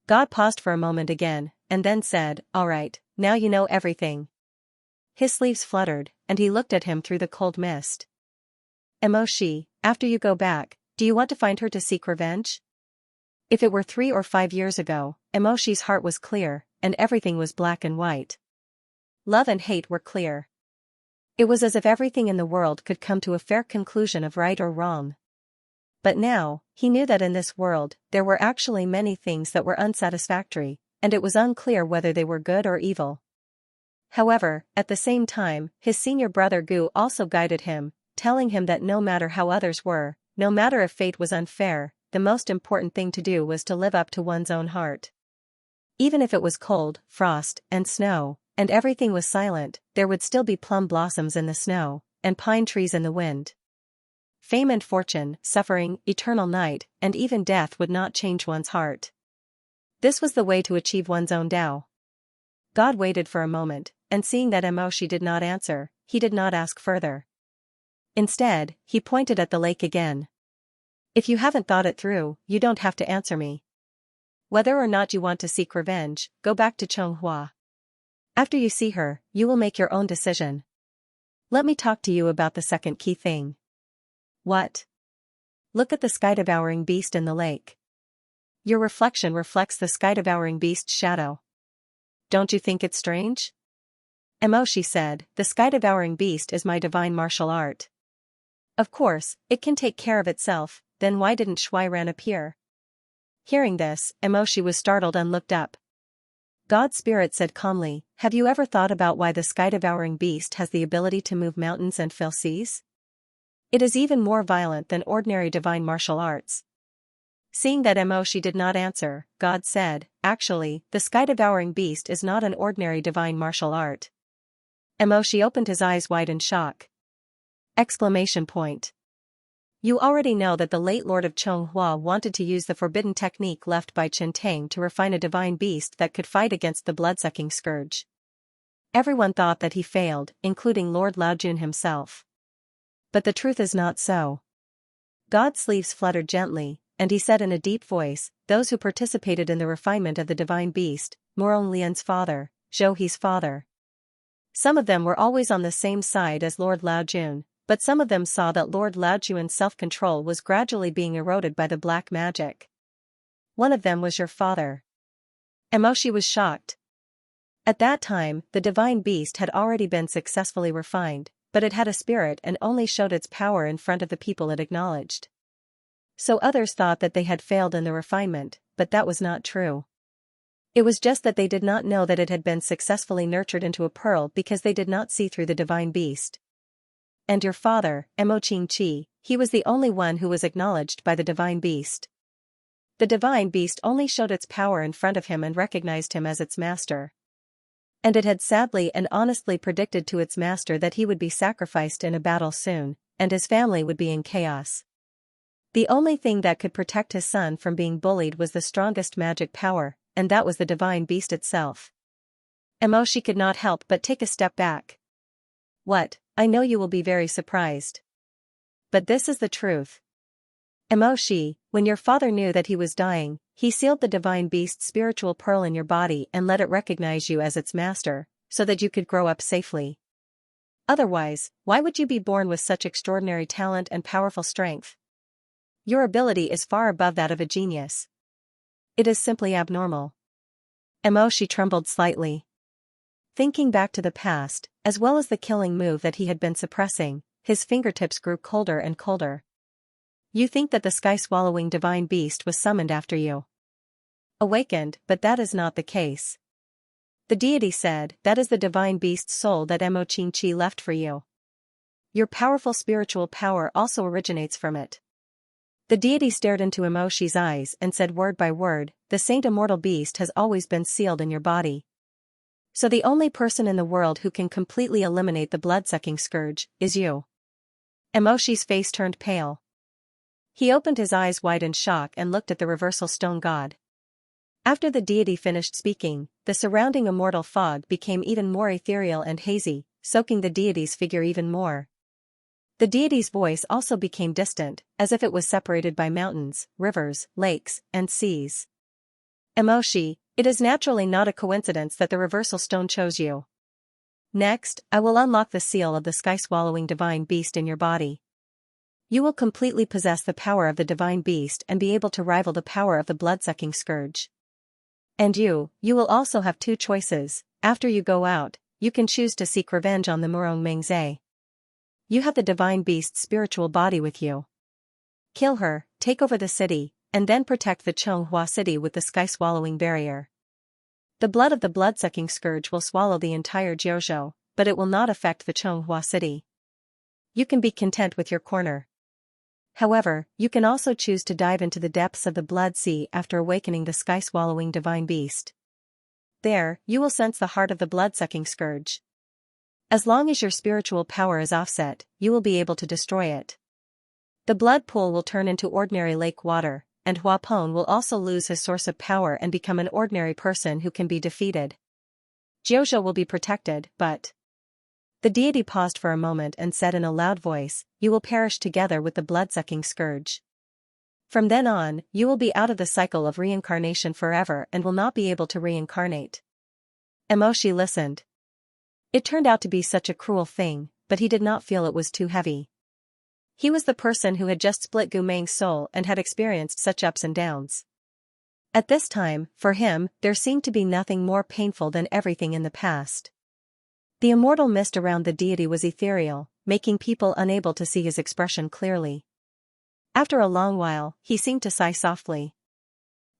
God paused for a moment again, and then said, all right, now you know everything. His sleeves fluttered, and he looked at him through the cold mist. Emoshi, after you go back, do you want to find her to seek revenge? If it were 3 or 5 years ago, Emoshi's heart was clear, and everything was black and white. Love and hate were clear. It was as if everything in the world could come to a fair conclusion of right or wrong. But now, he knew that in this world, there were actually many things that were unsatisfactory, and it was unclear whether they were good or evil. However, at the same time, his senior brother Gu also guided him, telling him that no matter how others were, no matter if fate was unfair, the most important thing to do was to live up to one's own heart. Even if it was cold, frost, and snow, and everything was silent, there would still be plum blossoms in the snow, and pine trees in the wind. Fame and fortune, suffering, eternal night, and even death would not change one's heart. This was the way to achieve one's own Tao. God waited for a moment, and seeing that Emoshi did not answer, he did not ask further. Instead, he pointed at the lake again. If you haven't thought it through, you don't have to answer me. Whether or not you want to seek revenge, go back to Xianxia. After you see her, you will make your own decision. Let me talk to you about the second key thing. What? Look at the sky-devouring beast in the lake. Your reflection reflects the sky-devouring beast's shadow. Don't you think it's strange? She said, the sky-devouring beast is my divine martial art. Of course, it can take care of itself, then why didn't Shuiran appear? Hearing this, She was startled and looked up. God's spirit said calmly, have you ever thought about why the sky-devouring beast has the ability to move mountains and fill seas? It is even more violent than ordinary divine martial arts. Seeing that She did not answer, God said, actually, the sky-devouring beast is not an ordinary divine martial art. She opened his eyes wide in shock. Exclamation point. You already know that the late Lord of Xianxia wanted to use the forbidden technique left by Chen Tang to refine a divine beast that could fight against the blood-sucking scourge. Everyone thought that he failed, including Lord Laojun himself. But the truth is not so. God's sleeves fluttered gently, and he said in a deep voice, those who participated in the refinement of the divine beast, Morong Lian's father, Zhou He's father. Some of them were always on the same side as Lord Laojun, but some of them saw that Lord Laojun's self-control was gradually being eroded by the black magic. One of them was your father. She was shocked. At that time, the divine beast had already been successfully refined, but it had a spirit and only showed its power in front of the people it acknowledged. So others thought that they had failed in the refinement, but that was not true. It was just that they did not know that it had been successfully nurtured into a pearl because they did not see through the divine beast. And your father, Qingqi, he was the only one who was acknowledged by the divine beast. The divine beast only showed its power in front of him and recognized him as its master. And it had sadly and honestly predicted to its master that he would be sacrificed in a battle soon, and his family would be in chaos. The only thing that could protect his son from being bullied was the strongest magic power, and that was the divine beast itself. She could not help but take a step back. What? I know you will be very surprised. But this is the truth. When your father knew that he was dying, he sealed the divine beast's spiritual pearl in your body and let it recognize you as its master, so that you could grow up safely. Otherwise, why would you be born with such extraordinary talent and powerful strength? Your ability is far above that of a genius. It is simply abnormal. She trembled slightly. Thinking back to the past, as well as the killing move that he had been suppressing, his fingertips grew colder and colder. You think that the sky-swallowing divine beast was summoned after you. Awakened, but that is not the case. The deity said, that is the divine beast's soul that Qingqi left for you. Your powerful spiritual power also originates from it. The deity stared into Shi's eyes and said word by word, the saint immortal beast has always been sealed in your body. So the only person in the world who can completely eliminate the blood-sucking scourge is you. Shi's face turned pale. He opened his eyes wide in shock and looked at the reversal stone god. After the deity finished speaking, the surrounding immortal fog became even more ethereal and hazy, soaking the deity's figure even more. The deity's voice also became distant, as if it was separated by mountains, rivers, lakes, and seas. Shi, it is naturally not a coincidence that the reversal stone chose you. Next, I will unlock the seal of the sky-swallowing divine beast in your body. You will completely possess the power of the divine beast and be able to rival the power of the blood-sucking scourge. And you will also have two choices. After you go out, you can choose to seek revenge on the Murong Mengzhe. You have the divine beast's spiritual body with you. Kill her, take over the city, and then protect the Xianxia city with the sky-swallowing barrier. The blood of the blood-sucking scourge will swallow the entire Jiuzhou, but it will not affect the Xianxia city. You can be content with your corner. However, you can also choose to dive into the depths of the blood sea after awakening the sky-swallowing divine beast. There, you will sense the heart of the blood-sucking scourge. As long as your spiritual power is offset, you will be able to destroy it. The blood pool will turn into ordinary lake water, and Huapeng will also lose his source of power and become an ordinary person who can be defeated. Jiuzhou will be protected, but... The deity paused for a moment and said in a loud voice, you will perish together with the blood-sucking scourge. From then on, you will be out of the cycle of reincarnation forever and will not be able to reincarnate. Emoshi listened. It turned out to be such a cruel thing, but he did not feel it was too heavy. He was the person who had just split Gu Meng's soul and had experienced such ups and downs. At this time, for him, there seemed to be nothing more painful than everything in the past. The immortal mist around the deity was ethereal, making people unable to see his expression clearly. After a long while, he seemed to sigh softly.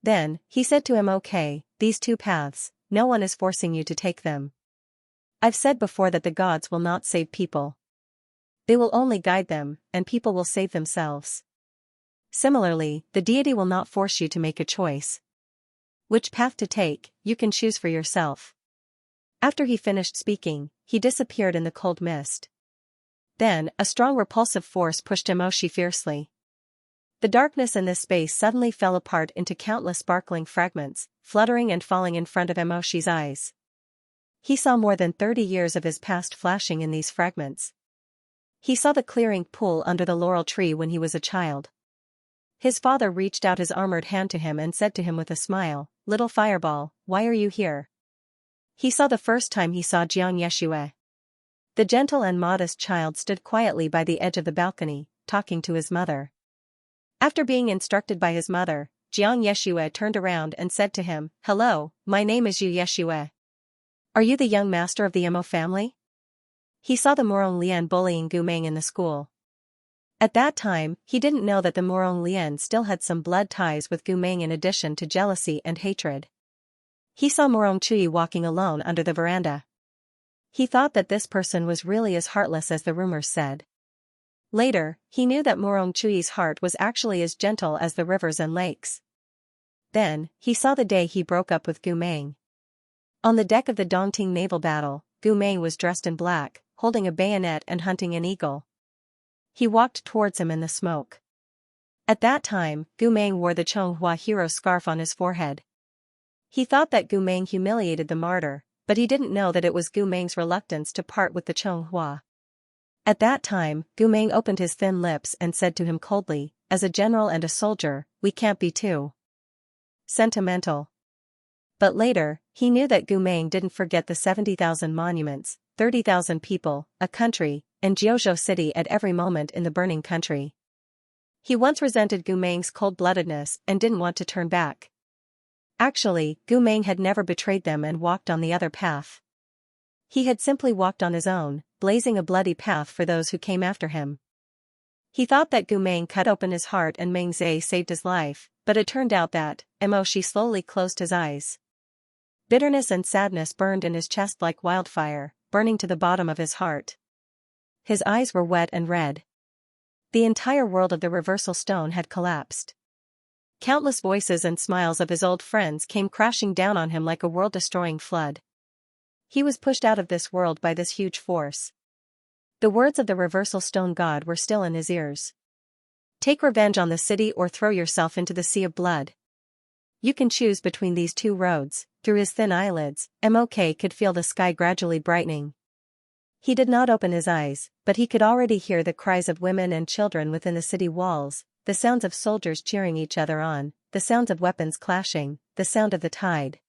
Then, he said to him, "Okay, these two paths, no one is forcing you to take them. I've said before that the gods will not save people. They will only guide them, and people will save themselves. Similarly, the deity will not force you to make a choice. Which path to take, you can choose for yourself." After he finished speaking, he disappeared in the cold mist. Then, a strong repulsive force pushed Emoshi fiercely. The darkness in this space suddenly fell apart into countless sparkling fragments, fluttering and falling in front of Emoshi's eyes. He saw more than 30 years of his past flashing in these fragments. He saw the clearing pool under the laurel tree when he was a child. His father reached out his armored hand to him and said to him with a smile, "Little fireball, why are you here?" He saw the first time he saw Xianxia. The gentle and modest child stood quietly by the edge of the balcony, talking to his mother. After being instructed by his mother, Xianxia turned around and said to him, "Hello, my name is Yu Yeshua. Are you the young master of the Emo family?" He saw the Morong Lian bullying Gu Meng in the school. At that time, he didn't know that the Morong Lian still had some blood ties with Gu Meng in addition to jealousy and hatred. He saw Morong Chui walking alone under the veranda. He thought that this person was really as heartless as the rumors said. Later, he knew that Morong Chui's heart was actually as gentle as the rivers and lakes. Then, he saw the day he broke up with Gu Meng. On the deck of the Dongting naval battle, Gu Meng was dressed in black, holding a bayonet and hunting an eagle. He walked towards him in the smoke. At that time, Gu Meng wore the Chonghua hero scarf on his forehead. He thought that Gu Meng humiliated the martyr, but he didn't know that it was Gu Meng's reluctance to part with the Chonghua. At that time, Gu Meng opened his thin lips and said to him coldly, "As a general and a soldier, we can't be too sentimental." But later, he knew that Gu Meng didn't forget the 70,000 monuments, 30,000 people, a country, and Jiuzhou City at every moment in the burning country. He once resented Gu Meng's cold-bloodedness and didn't want to turn back. Actually, Gu Meng had never betrayed them and walked on the other path. He had simply walked on his own, blazing a bloody path for those who came after him. He thought that Gu Meng cut open his heart and Meng Zhe saved his life, but it turned out that, Emoshi slowly closed his eyes. Bitterness and sadness burned in his chest like wildfire, burning to the bottom of his heart. His eyes were wet and red. The entire world of the reversal stone had collapsed. Countless voices and smiles of his old friends came crashing down on him like a world-destroying flood. He was pushed out of this world by this huge force. The words of the reversal stone god were still in his ears. "Take revenge on the city or throw yourself into the sea of blood. You can choose between these two roads." Through his thin eyelids, Mok could feel the sky gradually brightening. He did not open his eyes, but he could already hear the cries of women and children within the city walls, the sounds of soldiers cheering each other on, the sounds of weapons clashing, the sound of the tide.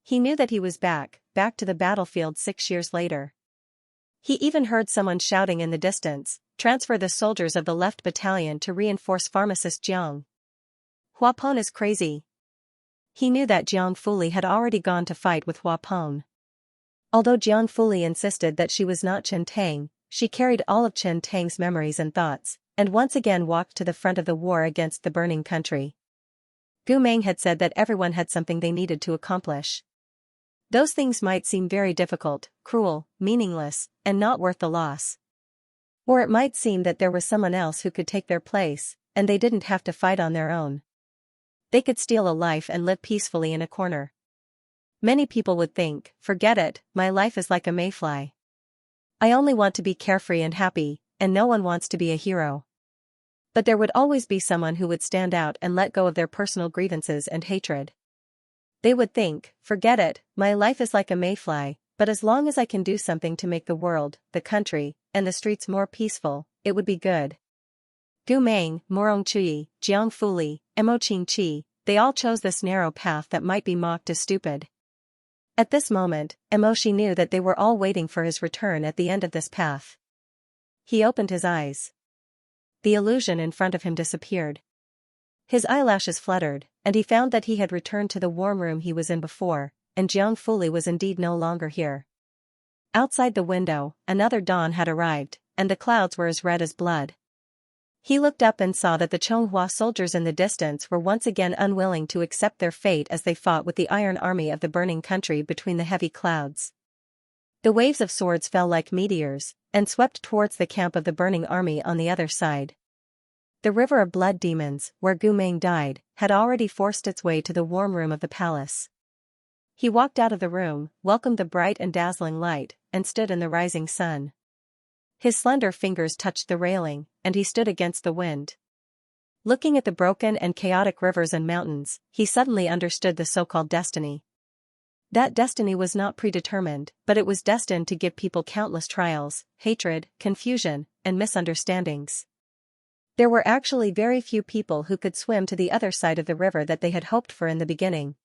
He knew that he was back to the battlefield 6 years later. He even heard someone shouting in the distance, "Transfer the soldiers of the left battalion to reinforce pharmacist Jiang. Huapeng is crazy." He knew that Jiang Fuli had already gone to fight with Huapeng. Although Jiang Fuli insisted that she was not Chen Tang, she carried all of Chen Tang's memories and thoughts, and once again walked to the front of the war against the burning country. Gu Meng had said that everyone had something they needed to accomplish. Those things might seem very difficult, cruel, meaningless, and not worth the loss. Or it might seem that there was someone else who could take their place, and they didn't have to fight on their own. They could steal a life and live peacefully in a corner. Many people would think, "Forget it, my life is like a mayfly. I only want to be carefree and happy, and no one wants to be a hero." But there would always be someone who would stand out and let go of their personal grievances and hatred. They would think, "Forget it, my life is like a mayfly, but as long as I can do something to make the world, the country, and the streets more peaceful, it would be good." Gu Meng, Morong Chui, Jiang Fuli, Mo Qing Qi, they all chose this narrow path that might be mocked as stupid. At this moment, Emoshi knew that they were all waiting for his return at the end of this path. He opened his eyes. The illusion in front of him disappeared. His eyelashes fluttered, and he found that he had returned to the warm room he was in before, and Jiang Fuli was indeed no longer here. Outside the window, another dawn had arrived, and the clouds were as red as blood. He looked up and saw that the Chonghua soldiers in the distance were once again unwilling to accept their fate as they fought with the iron army of the burning country between the heavy clouds. The waves of swords fell like meteors, and swept towards the camp of the burning army on the other side. The river of blood demons, where Gu Meng died, had already forced its way to the warm room of the palace. He walked out of the room, welcomed the bright and dazzling light, and stood in the rising sun. His slender fingers touched the railing, and he stood against the wind. Looking at the broken and chaotic rivers and mountains, he suddenly understood the so-called destiny. That destiny was not predetermined, but it was destined to give people countless trials, hatred, confusion, and misunderstandings. There were actually very few people who could swim to the other side of the river that they had hoped for in the beginning.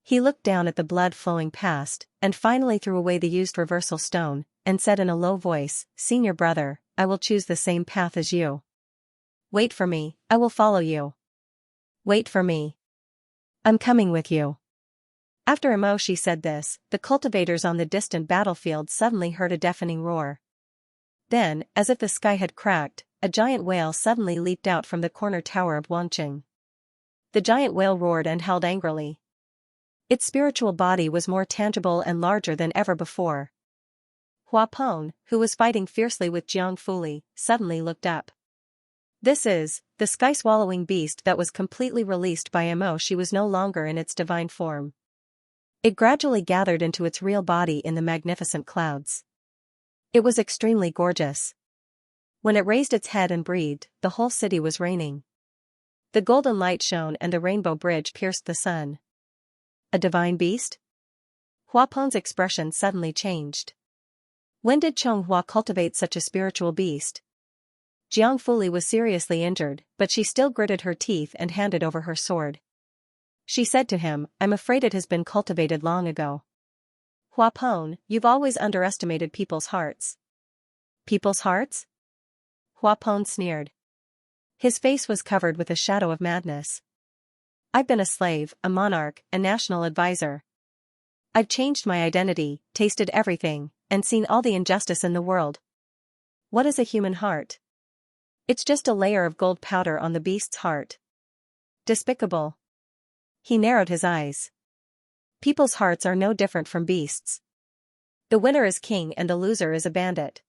He looked down at the blood flowing past, and finally threw away the used reversal stone, and said in a low voice, "Senior brother, I will choose the same path as you. Wait for me, I will follow you. Wait for me. I'm coming with you." After Emoshi said this, the cultivators on the distant battlefield suddenly heard a deafening roar. Then, as if the sky had cracked, a giant whale suddenly leaped out from the corner tower of Wangqing. The giant whale roared and howled angrily. Its spiritual body was more tangible and larger than ever before. Hua Peng, who was fighting fiercely with Jiang Fuli, suddenly looked up. This is, the sky-swallowing beast that was completely released by Mo. She was no longer in its divine form. It gradually gathered into its real body in the magnificent clouds. It was extremely gorgeous. When it raised its head and breathed, the whole city was raining. The golden light shone and the rainbow bridge pierced the sun. A divine beast? Hua Peng's expression suddenly changed. When did Chonghua cultivate such a spiritual beast? Jiang Fuli was seriously injured, but she still gritted her teeth and handed over her sword. She said to him, "I'm afraid it has been cultivated long ago." "Hua Peng, you've always underestimated people's hearts." "People's hearts?" Hua Peng sneered. His face was covered with a shadow of madness. "I've been a slave, a monarch, a national advisor. I've changed my identity, tasted everything, and seen all the injustice in the world. What is a human heart? It's just a layer of gold powder on the beast's heart. Despicable." He narrowed his eyes. "People's hearts are no different from beasts. The winner is king and the loser is a bandit.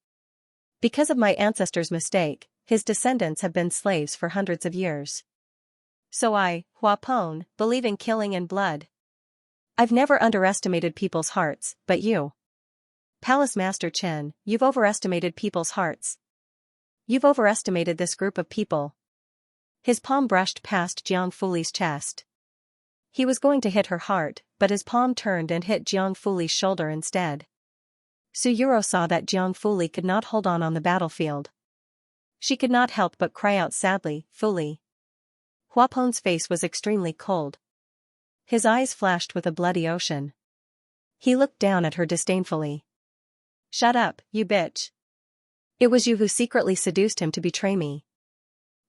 Because of my ancestor's mistake, his descendants have been slaves for hundreds of years. So I, Hua Peng, believe in killing and blood. I've never underestimated people's hearts, but you. Palace Master Chen, you've overestimated people's hearts. You've overestimated this group of people." His palm brushed past Jiang Fuli's chest. He was going to hit her heart, but his palm turned and hit Jiang Fuli's shoulder instead. Suyuro saw that Jiang Fuli could not hold on the battlefield. She could not help but cry out sadly, "Fuli." Hua Peng's face was extremely cold. His eyes flashed with a bloody ocean. He looked down at her disdainfully. "Shut up, you bitch. It was you who secretly seduced him to betray me.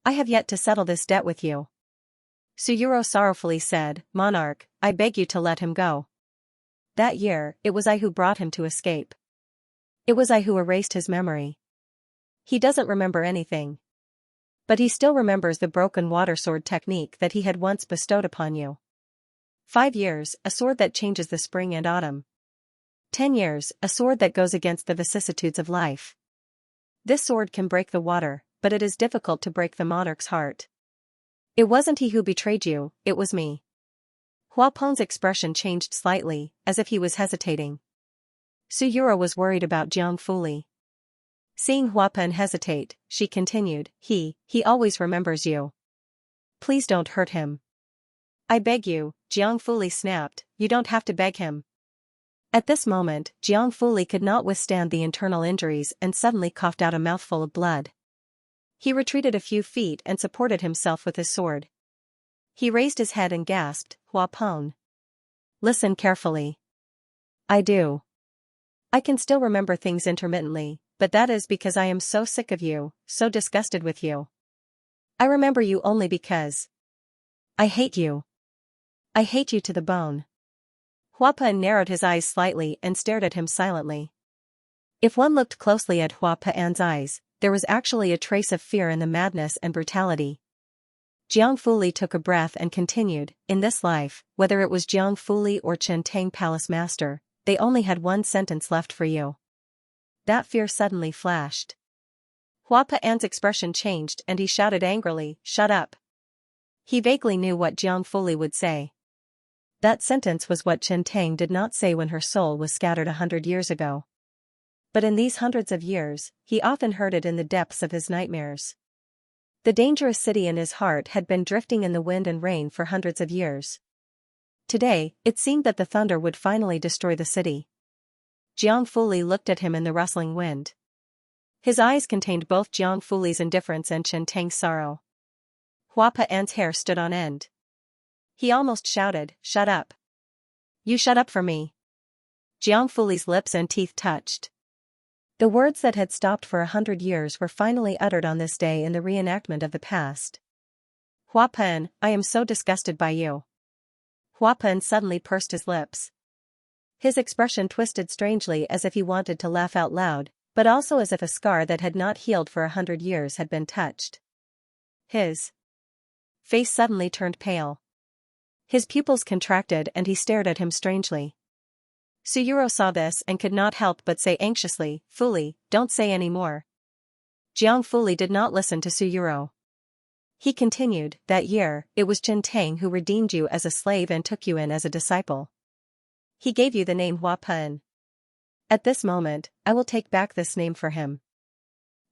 I have yet to settle this debt with you." Suyuro sorrowfully said, "Monarch, I beg you to let him go. That year, it was I who brought him to escape. It was I who erased his memory. He doesn't remember anything. But he still remembers the broken water sword technique that he had once bestowed upon you. 5 years, a sword that changes the spring and autumn. 10 years, a sword that goes against the vicissitudes of life. This sword can break the water, but it is difficult to break the monarch's heart. It wasn't he who betrayed you, it was me." Hua Peng's expression changed slightly, as if he was hesitating. Suyuro was worried about Jiang Fuli. Seeing Hua Peng hesitate, she continued, He always remembers you. Please don't hurt him." "I beg you," Jiang Fuli snapped, "you don't have to beg him." At this moment, Jiang Fuli could not withstand the internal injuries and suddenly coughed out a mouthful of blood. He retreated a few feet and supported himself with his sword. He raised his head and gasped, "Hua Peng. Listen carefully. I do. I can still remember things intermittently, but that is because I am so sick of you, so disgusted with you. I remember you only because I hate you. I hate you to the bone." Hua Peng narrowed his eyes slightly and stared at him silently. If one looked closely at Hua Peng's eyes, there was actually a trace of fear in the madness and brutality. Jiang Fuli took a breath and continued, "In this life, whether it was Jiang Fuli or Chen Tang Palace Master, they only had one sentence left for you." That fear suddenly flashed. Hua Peng's expression changed and he shouted angrily, "Shut up." He vaguely knew what Jiang Fuli would say. That sentence was what Chen Tang did not say when her soul was scattered 100 years ago. But in these hundreds of years, he often heard it in the depths of his nightmares. The dangerous city in his heart had been drifting in the wind and rain for hundreds of years. Today, it seemed that the thunder would finally destroy the city. Jiang Fuli looked at him in the rustling wind. His eyes contained both Jiang Fuli's indifference and Chen Tang's sorrow. Hua Peng's hair stood on end. He almost shouted, "Shut up. You shut up for me." Jiang Fuli's lips and teeth touched. The words that had stopped for 100 years were finally uttered on this day in the reenactment of the past. "Hua Peng, I am so disgusted by you." Hua Peng suddenly pursed his lips. His expression twisted strangely as if he wanted to laugh out loud, but also as if a scar that had not healed for 100 years had been touched. His face suddenly turned pale. His pupils contracted and he stared at him strangely. Suyuro saw this and could not help but say anxiously, "Fuli, don't say any more." Jiang Fuli did not listen to Suyuro. He continued, "That year, it was Chen Tang who redeemed you as a slave and took you in as a disciple. He gave you the name Hua Peng. At this moment, I will take back this name for him.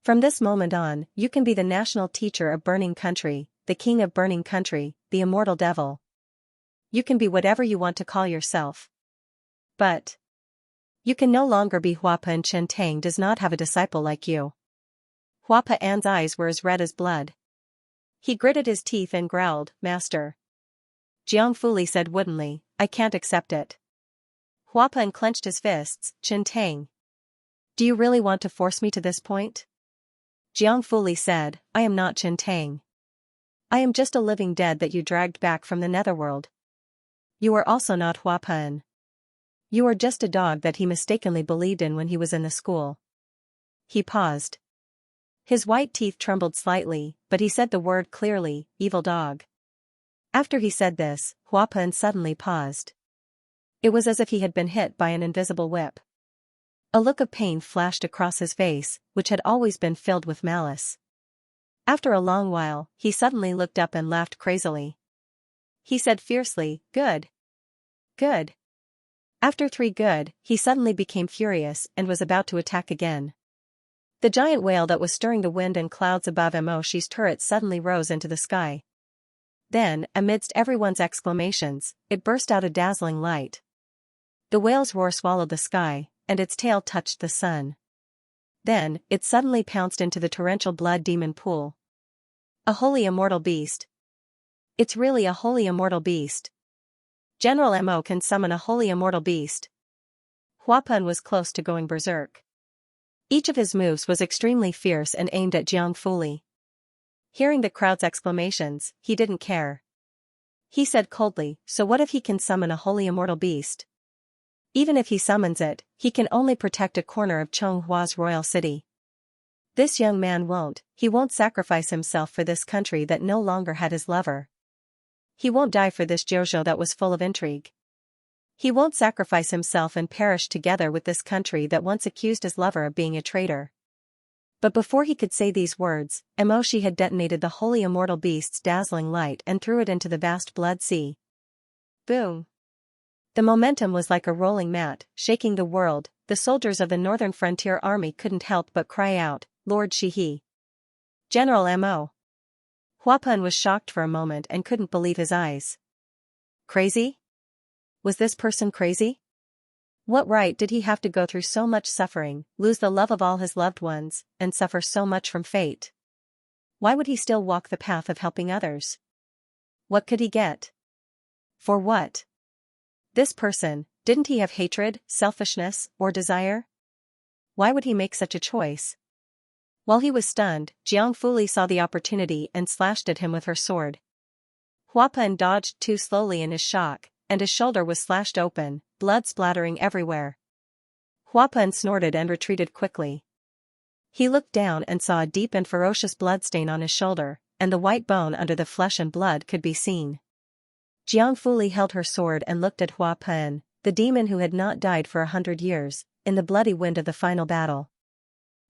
From this moment on, you can be the national teacher of Burning Country, the king of Burning Country, the immortal devil. You can be whatever you want to call yourself. But you can no longer be Hua Peng. Chen Tang does not have a disciple like you." Hua Peng's eyes were as red as blood. He gritted his teeth and growled, "Master." Jiang Fuli said woodenly, "I can't accept it." Hua Peng clenched his fists, "Chen Tang. Do you really want to force me to this point?" Jiang Fuli said, "I am not Chen Tang. I am just a living dead that you dragged back from the netherworld. You are also not Hua Peng. You are just a dog that he mistakenly believed in when he was in the school." He paused. His white teeth trembled slightly, but he said the word clearly, "Evil dog." After he said this, Hua Peng suddenly paused. It was as if he had been hit by an invisible whip. A look of pain flashed across his face, which had always been filled with malice. After a long while, he suddenly looked up and laughed crazily. He said fiercely, "Good. Good." After 3 good, he suddenly became furious and was about to attack again. The giant whale that was stirring the wind and clouds above Moshi's turret suddenly rose into the sky. Then, amidst everyone's exclamations, it burst out a dazzling light. The whale's roar swallowed the sky, and its tail touched the sun. Then, it suddenly pounced into the torrential blood demon pool. A holy immortal beast. It's really a holy immortal beast. General Mo can summon a holy immortal beast. Hua Peng was close to going berserk. Each of his moves was extremely fierce and aimed at Jiang Fuli. Hearing the crowd's exclamations, he didn't care. He said coldly, "So what if he can summon a holy immortal beast? Even if he summons it, he can only protect a corner of Chonghua's royal city. This young man won't, he won't sacrifice himself for this country that no longer had his lover. He won't die for this Jojo that was full of intrigue. He won't sacrifice himself and perish together with this country that once accused his lover of being a traitor." But before he could say these words, Emoshi had detonated the holy immortal beast's dazzling light and threw it into the vast blood sea. Boom! The momentum was like a rolling mat, shaking the world. The soldiers of the Northern Frontier Army couldn't help but cry out, "Lord Shihi! General Mo!" Hua Peng was shocked for a moment and couldn't believe his eyes. Crazy? Was this person crazy? What right did he have to go through so much suffering, lose the love of all his loved ones, and suffer so much from fate? Why would he still walk the path of helping others? What could he get? For what? This person, didn't he have hatred, selfishness, or desire? Why would he make such a choice? While he was stunned, Jiang Fuli saw the opportunity and slashed at him with her sword. Huapen dodged too slowly in his shock, and his shoulder was slashed open, blood splattering everywhere. Huapen snorted and retreated quickly. He looked down and saw a deep and ferocious bloodstain on his shoulder, and the white bone under the flesh and blood could be seen. Jiang Fuli held her sword and looked at Huapen, the demon who had not died for 100 years, in the bloody wind of the final battle.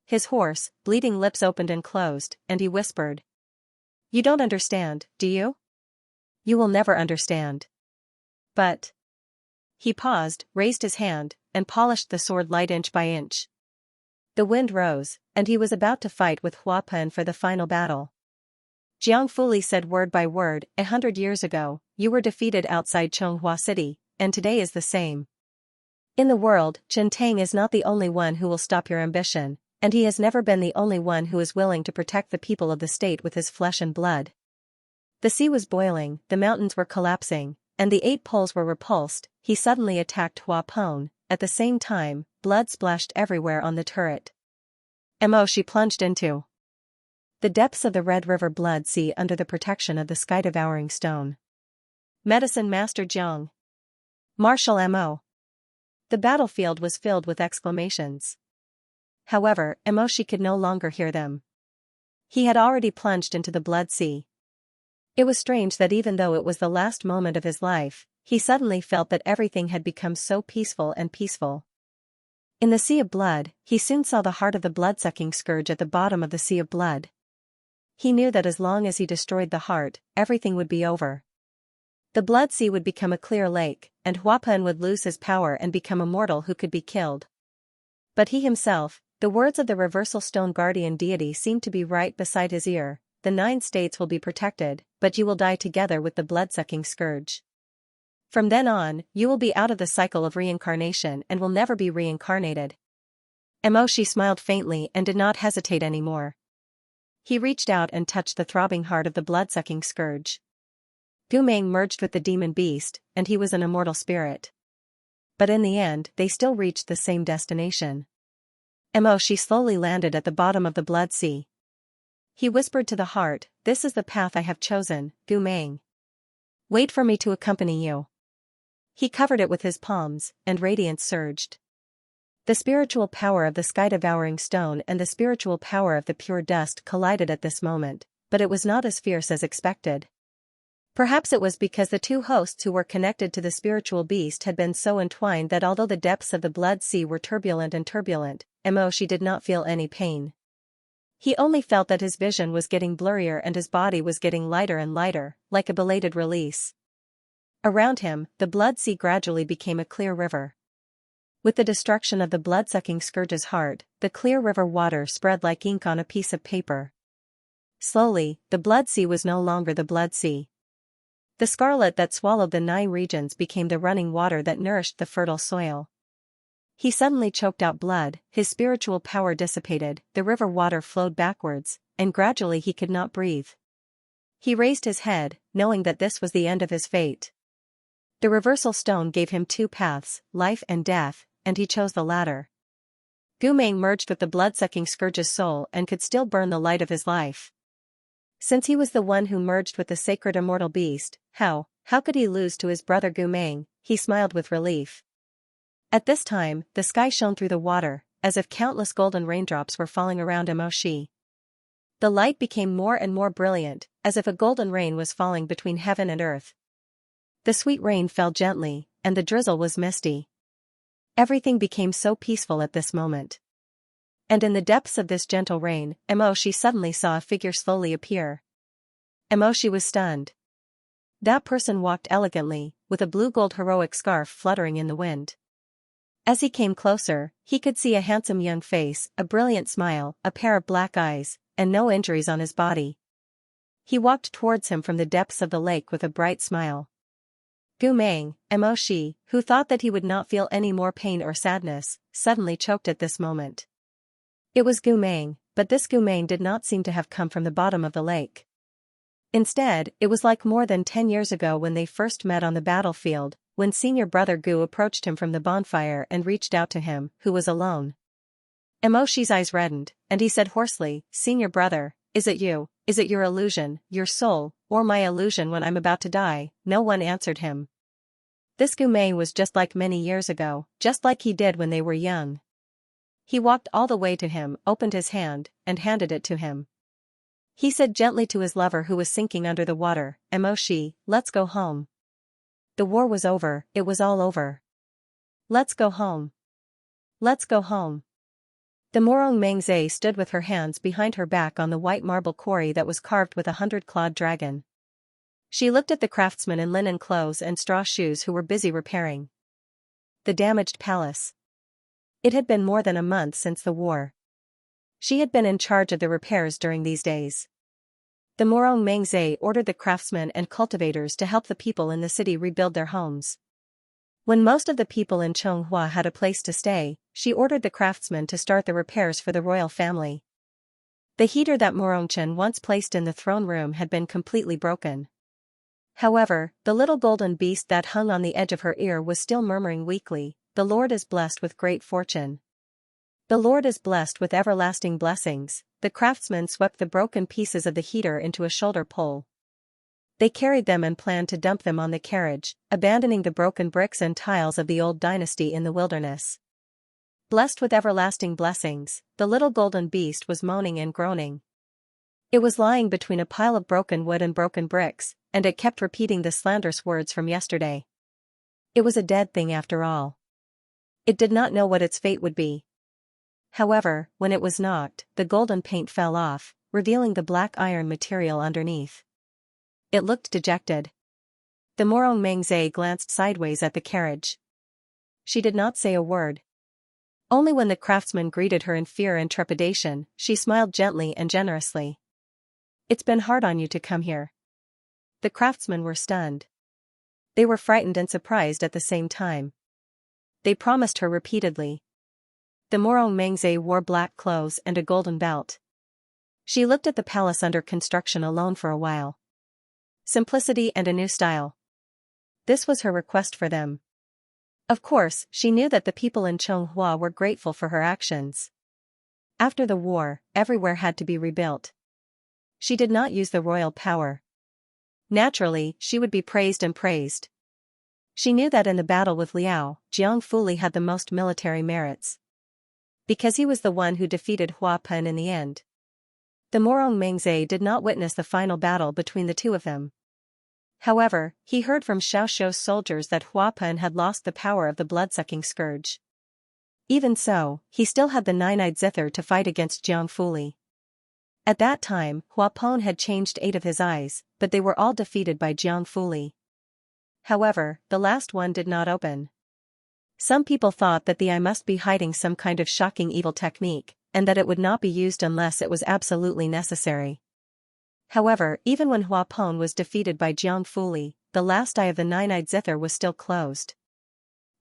His hoarse, bleeding lips opened and closed, and he whispered. You don't understand, do you? You will never understand. But. He paused, raised his hand, and polished the sword light inch by inch. The wind rose, and he was about to fight with Huapen for the final battle. Jiang Fuli said word by word, 100 years ago, you were defeated outside Chonghua City, and today is the same. In the world, Chen Tang is not the only one who will stop your ambition, and he has never been the only one who is willing to protect the people of the state with his flesh and blood. The sea was boiling, the mountains were collapsing, and the 8 poles were repulsed. He suddenly attacked Huapen. At the same time, blood splashed everywhere on the turret. She plunged into the depths of the Red River Blood Sea under the protection of the sky-devouring stone. Medicine Master Jiang. Martial Mo. The battlefield was filled with exclamations. However, She could no longer hear them. He had already plunged into the Blood Sea. It was strange that even though it was the last moment of his life, he suddenly felt that everything had become so peaceful and peaceful. In the sea of blood, he soon saw the heart of the blood-sucking scourge at the bottom of the sea of blood. He knew that as long as he destroyed the heart, everything would be over. The blood sea would become a clear lake, and Huapen would lose his power and become a mortal who could be killed. But he himself, the words of the reversal stone guardian deity seemed to be right beside his ear. The 9 states will be protected, but you will die together with the blood-sucking scourge. From then on, you will be out of the cycle of reincarnation and will never be reincarnated. She smiled faintly and did not hesitate anymore. He reached out and touched the throbbing heart of the blood-sucking scourge. Gumeng merged with the demon beast, and he was an immortal spirit. But in the end, they still reached the same destination. She slowly landed at the bottom of the blood sea. He whispered to the heart, this is the path I have chosen, Gumeng. Wait for me to accompany you. He covered it with his palms, and radiance surged. The spiritual power of the sky-devouring stone and the spiritual power of the pure dust collided at this moment, but it was not as fierce as expected. Perhaps it was because the 2 hosts who were connected to the spiritual beast had been so entwined that although the depths of the blood sea were turbulent, She did not feel any pain. He only felt that his vision was getting blurrier and his body was getting lighter and lighter, like a belated release. Around him, the blood sea gradually became a clear river. With the destruction of the blood-sucking scourge's heart, the clear river water spread like ink on a piece of paper. Slowly, the blood sea was no longer the blood sea. The scarlet that swallowed the 9 regions became the running water that nourished the fertile soil. He suddenly choked out blood, his spiritual power dissipated, the river water flowed backwards, and gradually he could not breathe. He raised his head, knowing that this was the end of his fate. The reversal stone gave him 2 paths, life and death, and he chose the latter. Gumeng merged with the blood-sucking scourge's soul and could still burn the light of his life. Since he was the one who merged with the sacred immortal beast, how could he lose to his brother Gumeng? He smiled with relief. At this time, the sky shone through the water, as if countless golden raindrops were falling around She. The light became more and more brilliant, as if a golden rain was falling between heaven and earth. The sweet rain fell gently, and the drizzle was misty. Everything became so peaceful at this moment. And in the depths of this gentle rain, She suddenly saw a figure slowly appear. She was stunned. That person walked elegantly, with a blue-gold heroic scarf fluttering in the wind. As he came closer, he could see a handsome young face, a brilliant smile, a pair of black eyes, and no injuries on his body. He walked towards him from the depths of the lake with a bright smile. Gumeng, Shi, who thought that he would not feel any more pain or sadness, suddenly choked at this moment. It was Gumeng, but this Gumain did not seem to have come from the bottom of the lake. Instead, it was like more than 10 years ago when they first met on the battlefield, when senior brother Gu approached him from the bonfire and reached out to him, who was alone. Emoshi's eyes reddened, and he said hoarsely, "Senior brother, is it you? Is it your illusion, your soul, or my illusion when I'm about to die?" No one answered him. This Gumain was just like many years ago, just like he did when they were young. He walked all the way to him, opened his hand, and handed it to him. He said gently to his lover who was sinking under the water, "Emoshi, let's go home. The war was over, it was all over. Let's go home. Let's go home." The Morong Mengze stood with her hands behind her back on the white marble quarry that was carved with a 100-clawed dragon. She looked at the craftsmen in linen clothes and straw shoes who were busy repairing the damaged palace. It had been more than a month since the war. She had been in charge of the repairs during these days. The Morong Mengze ordered the craftsmen and cultivators to help the people in the city rebuild their homes. When most of the people in Chonghua had a place to stay, she ordered the craftsmen to start the repairs for the royal family. The heater that Morongchen once placed in the throne room had been completely broken. However, the little golden beast that hung on the edge of her ear was still murmuring weakly, "The Lord is blessed with great fortune. The Lord is blessed with everlasting blessings." The craftsmen swept the broken pieces of the heater into a shoulder pole. They carried them and planned to dump them on the carriage, abandoning the broken bricks and tiles of the old dynasty in the wilderness. Blessed with everlasting blessings, the little golden beast was moaning and groaning. It was lying between a pile of broken wood and broken bricks, and it kept repeating the slanderous words from yesterday. It was a dead thing after all. It did not know what its fate would be. However, when it was knocked, the golden paint fell off, revealing the black iron material underneath. It looked dejected. The Morong Mengze glanced sideways at the carriage. She did not say a word. Only when the craftsman greeted her in fear and trepidation, she smiled gently and generously. "It's been hard on you to come here." The craftsmen were stunned. They were frightened and surprised at the same time. They promised her repeatedly. The Morong Mengze wore black clothes and a golden belt. She looked at the palace under construction alone for a while. Simplicity and a new style. This was her request for them. Of course, she knew that the people in Chonghua were grateful for her actions. After the war, everywhere had to be rebuilt. She did not use the royal power. Naturally, she would be praised and praised. She knew that in the battle with Liao, Jiang Fuli had the most military merits. Because he was the one who defeated Hua Pen in the end. The Morong Mengze did not witness the final battle between the two of them. However, he heard from Xiaoxiu's soldiers that Hua Pen had lost the power of the blood-sucking scourge. Even so, he still had the nine-eyed zither to fight against Jiang Fuli. At that time, Hua Pen had changed 8 of his eyes, but they were all defeated by Jiang Fuli. However, the last one did not open. Some people thought that the eye must be hiding some kind of shocking evil technique, and that it would not be used unless it was absolutely necessary. However, even when Hua Pen was defeated by Jiang Fuli, the last eye of the nine-eyed zither was still closed.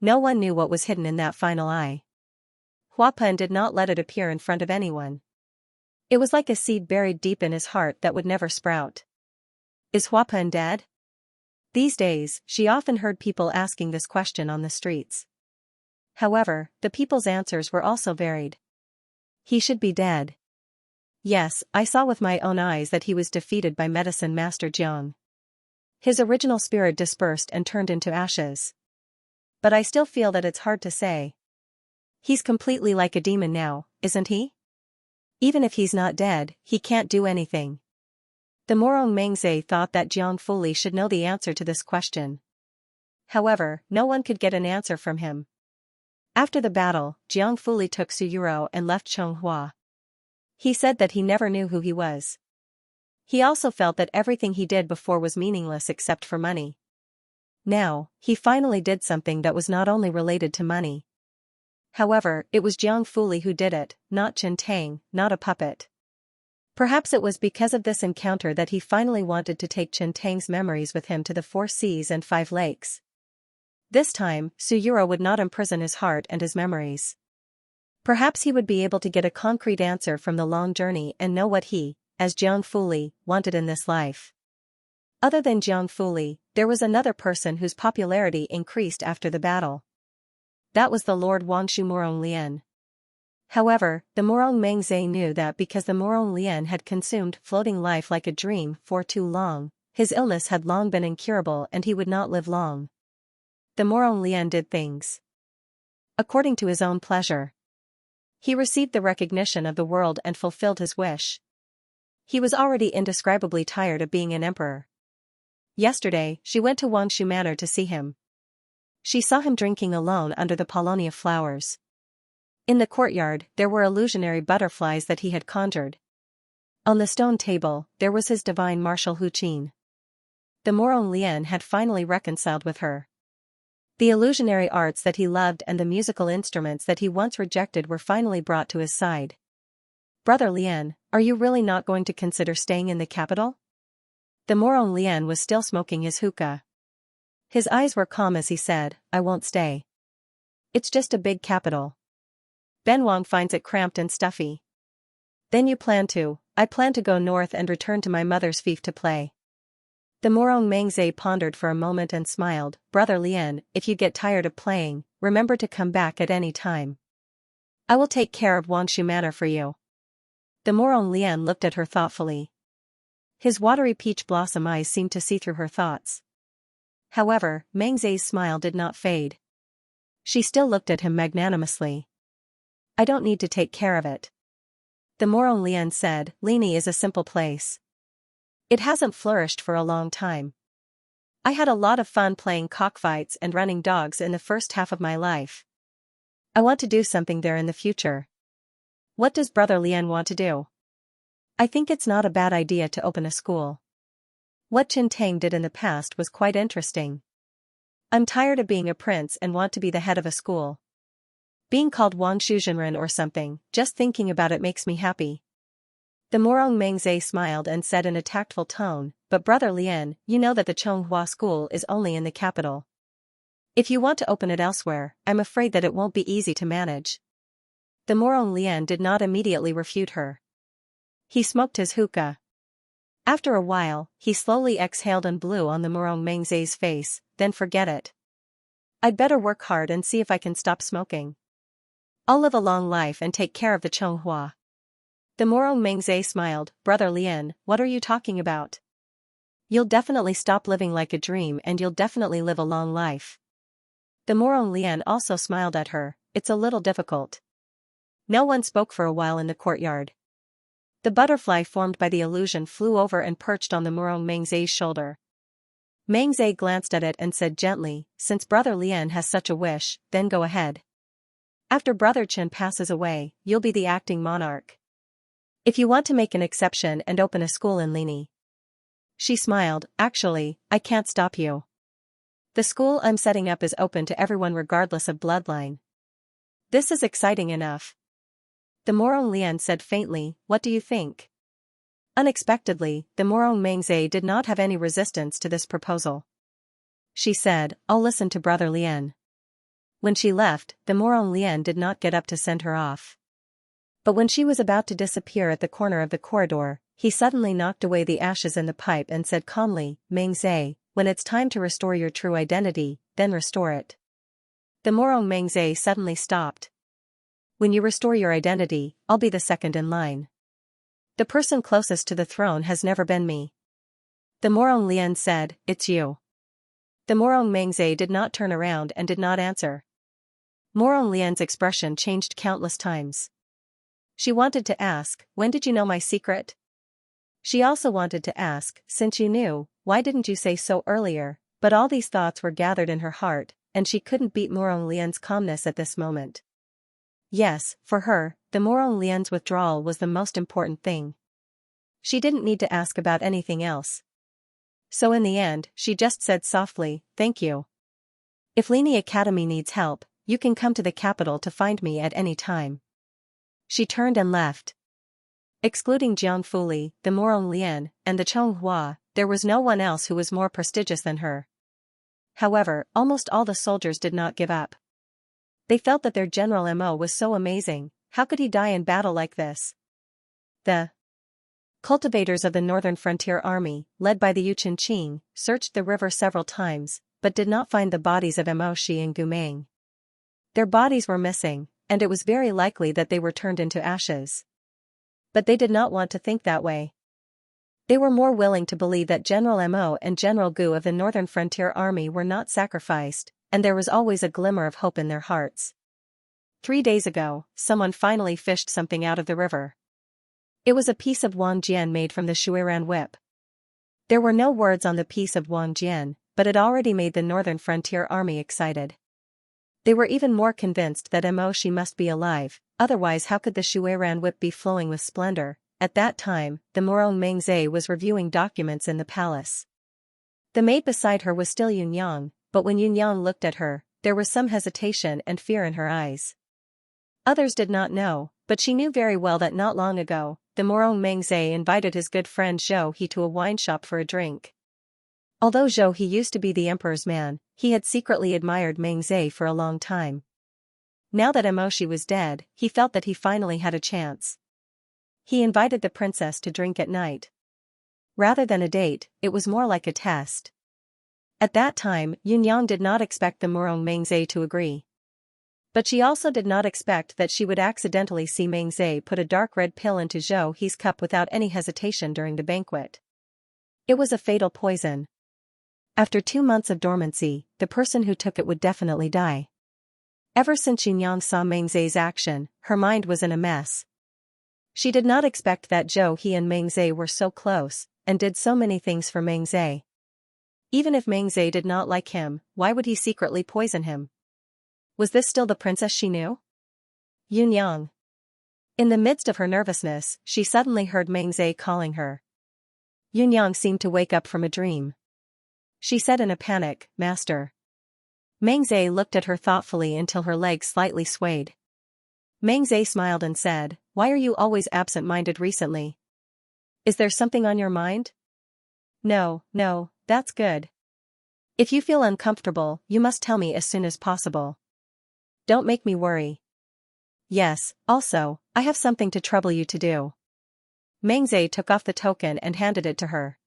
No one knew what was hidden in that final eye. Hua Pen did not let it appear in front of anyone. It was like a seed buried deep in his heart that would never sprout. Is Hua Pen dead? These days, she often heard people asking this question on the streets. However, the people's answers were also varied. He should be dead. Yes, I saw with my own eyes that he was defeated by Medicine Master Jiang. His original spirit dispersed and turned into ashes. But I still feel that it's hard to say. He's completely like a demon now, isn't he? Even if he's not dead, he can't do anything. The Morong Mengze thought that Jiang Fuli should know the answer to this question. However, no one could get an answer from him. After the battle, Jiang Fuli took Suyuro and left Chonghua. He said that he never knew who he was. He also felt that everything he did before was meaningless except for money. Now, he finally did something that was not only related to money. However, it was Jiang Fuli who did it, not Chen Tang, not a puppet. Perhaps it was because of this encounter that he finally wanted to take Chen Tang's memories with him to the 4 seas and 5 lakes. This time, Suyuro would not imprison his heart and his memories. Perhaps he would be able to get a concrete answer from the long journey and know what he, as Jiang Fuli, wanted in this life. Other than Jiang Fuli, there was another person whose popularity increased after the battle. That was the Lord Wangshu Morong Lian. However, the Morong Mengze knew that because the Morong Lian had consumed floating life like a dream for too long, his illness had long been incurable and he would not live long. The Morong Lian did things according to his own pleasure. He received the recognition of the world and fulfilled his wish. He was already indescribably tired of being an emperor. Yesterday, she went to Wangshu Manor to see him. She saw him drinking alone under the paulownia flowers. In the courtyard, there were illusionary butterflies that he had conjured. On the stone table, there was his divine martial Huqin. The Morong Lian had finally reconciled with her. The illusionary arts that he loved and the musical instruments that he once rejected were finally brought to his side. Brother Lian, are you really not going to consider staying in the capital? The Morong Lian was still smoking his hookah. His eyes were calm as he said, I won't stay. It's just a big capital. Ben Wang finds it cramped and stuffy. Then you plan to. I plan to go north and return to my mother's fief to play. The Morong Mengze pondered for a moment and smiled. Brother Lian, if you get tired of playing, remember to come back at any time. I will take care of Wangshu Manor for you. The Morong Lian looked at her thoughtfully. His watery peach blossom eyes seemed to see through her thoughts. However, Mengze's smile did not fade. She still looked at him magnanimously. I don't need to take care of it. The Morong Lian said, Lini is a simple place. It hasn't flourished for a long time. I had a lot of fun playing cockfights and running dogs in the first half of my life. I want to do something there in the future. What does Brother Lian want to do? I think it's not a bad idea to open a school. What Chen Tang did in the past was quite interesting. I'm tired of being a prince and want to be the head of a school. Being called Wang Shuzhenren or something, just thinking about it makes me happy. The Morong Mengze smiled and said in a tactful tone, but Brother Lian, you know that the Chonghua school is only in the capital. If you want to open it elsewhere, I'm afraid that it won't be easy to manage. The Morong Lian did not immediately refute her. He smoked his hookah. After a while, he slowly exhaled and blew on the Morong Mengze's face, then forget it. I'd better work hard and see if I can stop smoking. I'll live a long life and take care of the Chonghua. The Morong Mengze smiled. Brother Lian, what are you talking about? You'll definitely stop living like a dream and you'll definitely live a long life. The Morong Lian also smiled at her. It's a little difficult. No one spoke for a while in the courtyard. The butterfly formed by the illusion flew over and perched on the Morong Mengze's shoulder. Mengze glanced at it and said gently, since Brother Lian has such a wish, then go ahead. After Brother Chen passes away, you'll be the acting monarch. If you want to make an exception and open a school in Lini. She smiled, actually, I can't stop you. The school I'm setting up is open to everyone regardless of bloodline. This is exciting enough. The Morong Lian said faintly, what do you think? Unexpectedly, the Morong Mengze did not have any resistance to this proposal. She said, I'll listen to Brother Lian. When she left, the Morong Lian did not get up to send her off. But when she was about to disappear at the corner of the corridor, he suddenly knocked away the ashes in the pipe and said calmly, Mengze, when it's time to restore your true identity, then restore it. The Morong Mengze suddenly stopped. When you restore your identity, I'll be the second in line. The person closest to the throne has never been me. The Morong Lian said, it's you. The Morong Mengze did not turn around and did not answer. Morong Lian's expression changed countless times. She wanted to ask, when did you know my secret? She also wanted to ask, since you knew, why didn't you say so earlier? But all these thoughts were gathered in her heart, and she couldn't beat Morong Lian's calmness at this moment. Yes, for her, the Morong Lian's withdrawal was the most important thing. She didn't need to ask about anything else. So in the end, she just said softly, thank you. If Lini Academy needs help, you can come to the capital to find me at any time. She turned and left. Excluding Jiang Fuli, the Morong Lian, and the Chonghua, there was no one else who was more prestigious than her. However, almost all the soldiers did not give up. They felt that their General Mo was so amazing. How could he die in battle like this? The cultivators of the Northern Frontier Army, led by the Xianxia, searched the river several times, but did not find the bodies of Mo Shi and Gumeng. Their bodies were missing, and it was very likely that they were turned into ashes. But they did not want to think that way. They were more willing to believe that General Mo and General Gu of the Northern Frontier Army were not sacrificed, and there was always a glimmer of hope in their hearts. 3 days ago, someone finally fished something out of the river. It was a piece of Wangjian made from the Shuiran whip. There were no words on the piece of Wangjian, but it already made the Northern Frontier Army excited. They were even more convinced that Mo Shi must be alive, otherwise how could the Shuiran whip be flowing with splendor? At that time, the Morong Mengze was reviewing documents in the palace. The maid beside her was still Yunyang, but when Yunyang looked at her, there was some hesitation and fear in her eyes. Others did not know, but she knew very well that not long ago, the Morong Mengze invited his good friend Zhou He to a wine shop for a drink. Although Zhou He used to be the emperor's man, he had secretly admired Mengze for a long time. Now that Mo Shi was dead, he felt that he finally had a chance. He invited the princess to drink at night. Rather than a date, it was more like a test. At that time, Yunyang did not expect the Morong Mengze to agree. But she also did not expect that she would accidentally see Mengze put a dark red pill into Zhou He's cup without any hesitation during the banquet. It was a fatal poison. After 2 months of dormancy, the person who took it would definitely die. Ever since Yunyang saw Mengze's action, her mind was in a mess. She did not expect that Zhou He and Mengze were so close, and did so many things for Mengze. Even if Mengze did not like him, why would he secretly poison him? Was this still the princess she knew? Yunyang. In the midst of her nervousness, she suddenly heard Mengze calling her. Yunyang seemed to wake up from a dream. She said in a panic, "Master." Mengze looked at her thoughtfully until her legs slightly swayed. Mengze smiled and said, "Why are you always absent-minded recently? Is there something on your mind?" No, that's good. If you feel uncomfortable, you must tell me as soon as possible. Don't make me worry. Yes, also, I have something to trouble you to do. Mengze took off the token and handed it to her.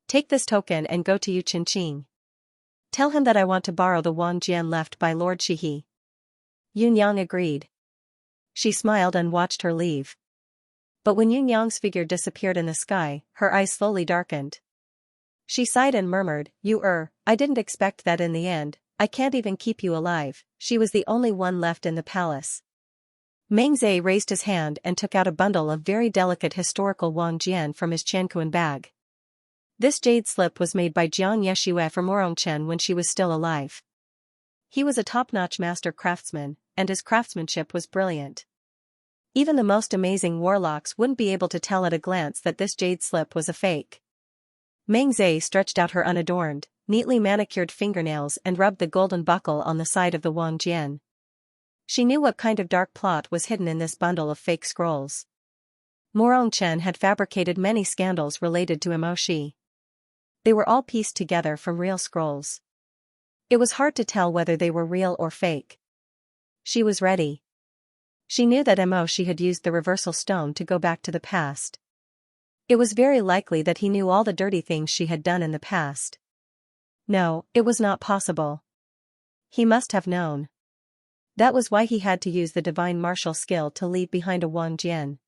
Take this token and go to Yu Qinqing. Tell him that I want to borrow the Wangjian left by Lord Shihi. Yunyang agreed. She smiled and watched her leave. But when Yunyang's figure disappeared in the sky, her eyes slowly darkened. She sighed and murmured, I didn't expect that in the end. I can't even keep you alive." She was the only one left in the palace. Mengze raised his hand and took out a bundle of very delicate historical Wangjian from his Qianquan bag. This jade slip was made by Jiang Yeshue for Morongchen when she was still alive. He was a top-notch master craftsman, and his craftsmanship was brilliant. Even the most amazing warlocks wouldn't be able to tell at a glance that this jade slip was a fake. Mengze stretched out her unadorned, neatly manicured fingernails and rubbed the golden buckle on the side of the Wangjian. She knew what kind of dark plot was hidden in this bundle of fake scrolls. Morongchen had fabricated many scandals related to Mo Shi. They were all pieced together from real scrolls. It was hard to tell whether they were real or fake. She was ready. She knew that Mo Shi had used the reversal stone to go back to the past. It was very likely that he knew all the dirty things she had done in the past. No, it was not possible. He must have known. That was why he had to use the divine martial skill to leave behind a Wangjian.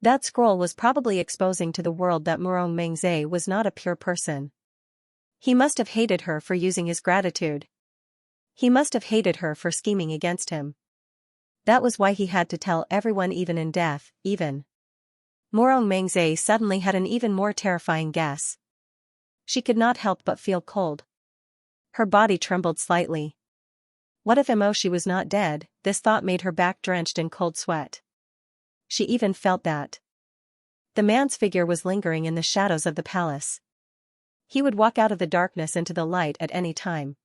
That scroll was probably exposing to the world that Morong Mengze was not a pure person. He must have hated her for using his gratitude. He must have hated her for scheming against him. That was why he had to tell everyone, even in death, even. Morong Mengze suddenly had an even more terrifying guess. She could not help but feel cold. Her body trembled slightly. What if Mo Shi was not dead? This thought made her back drenched in cold sweat. She even felt that the man's figure was lingering in the shadows of the palace. He would walk out of the darkness into the light at any time.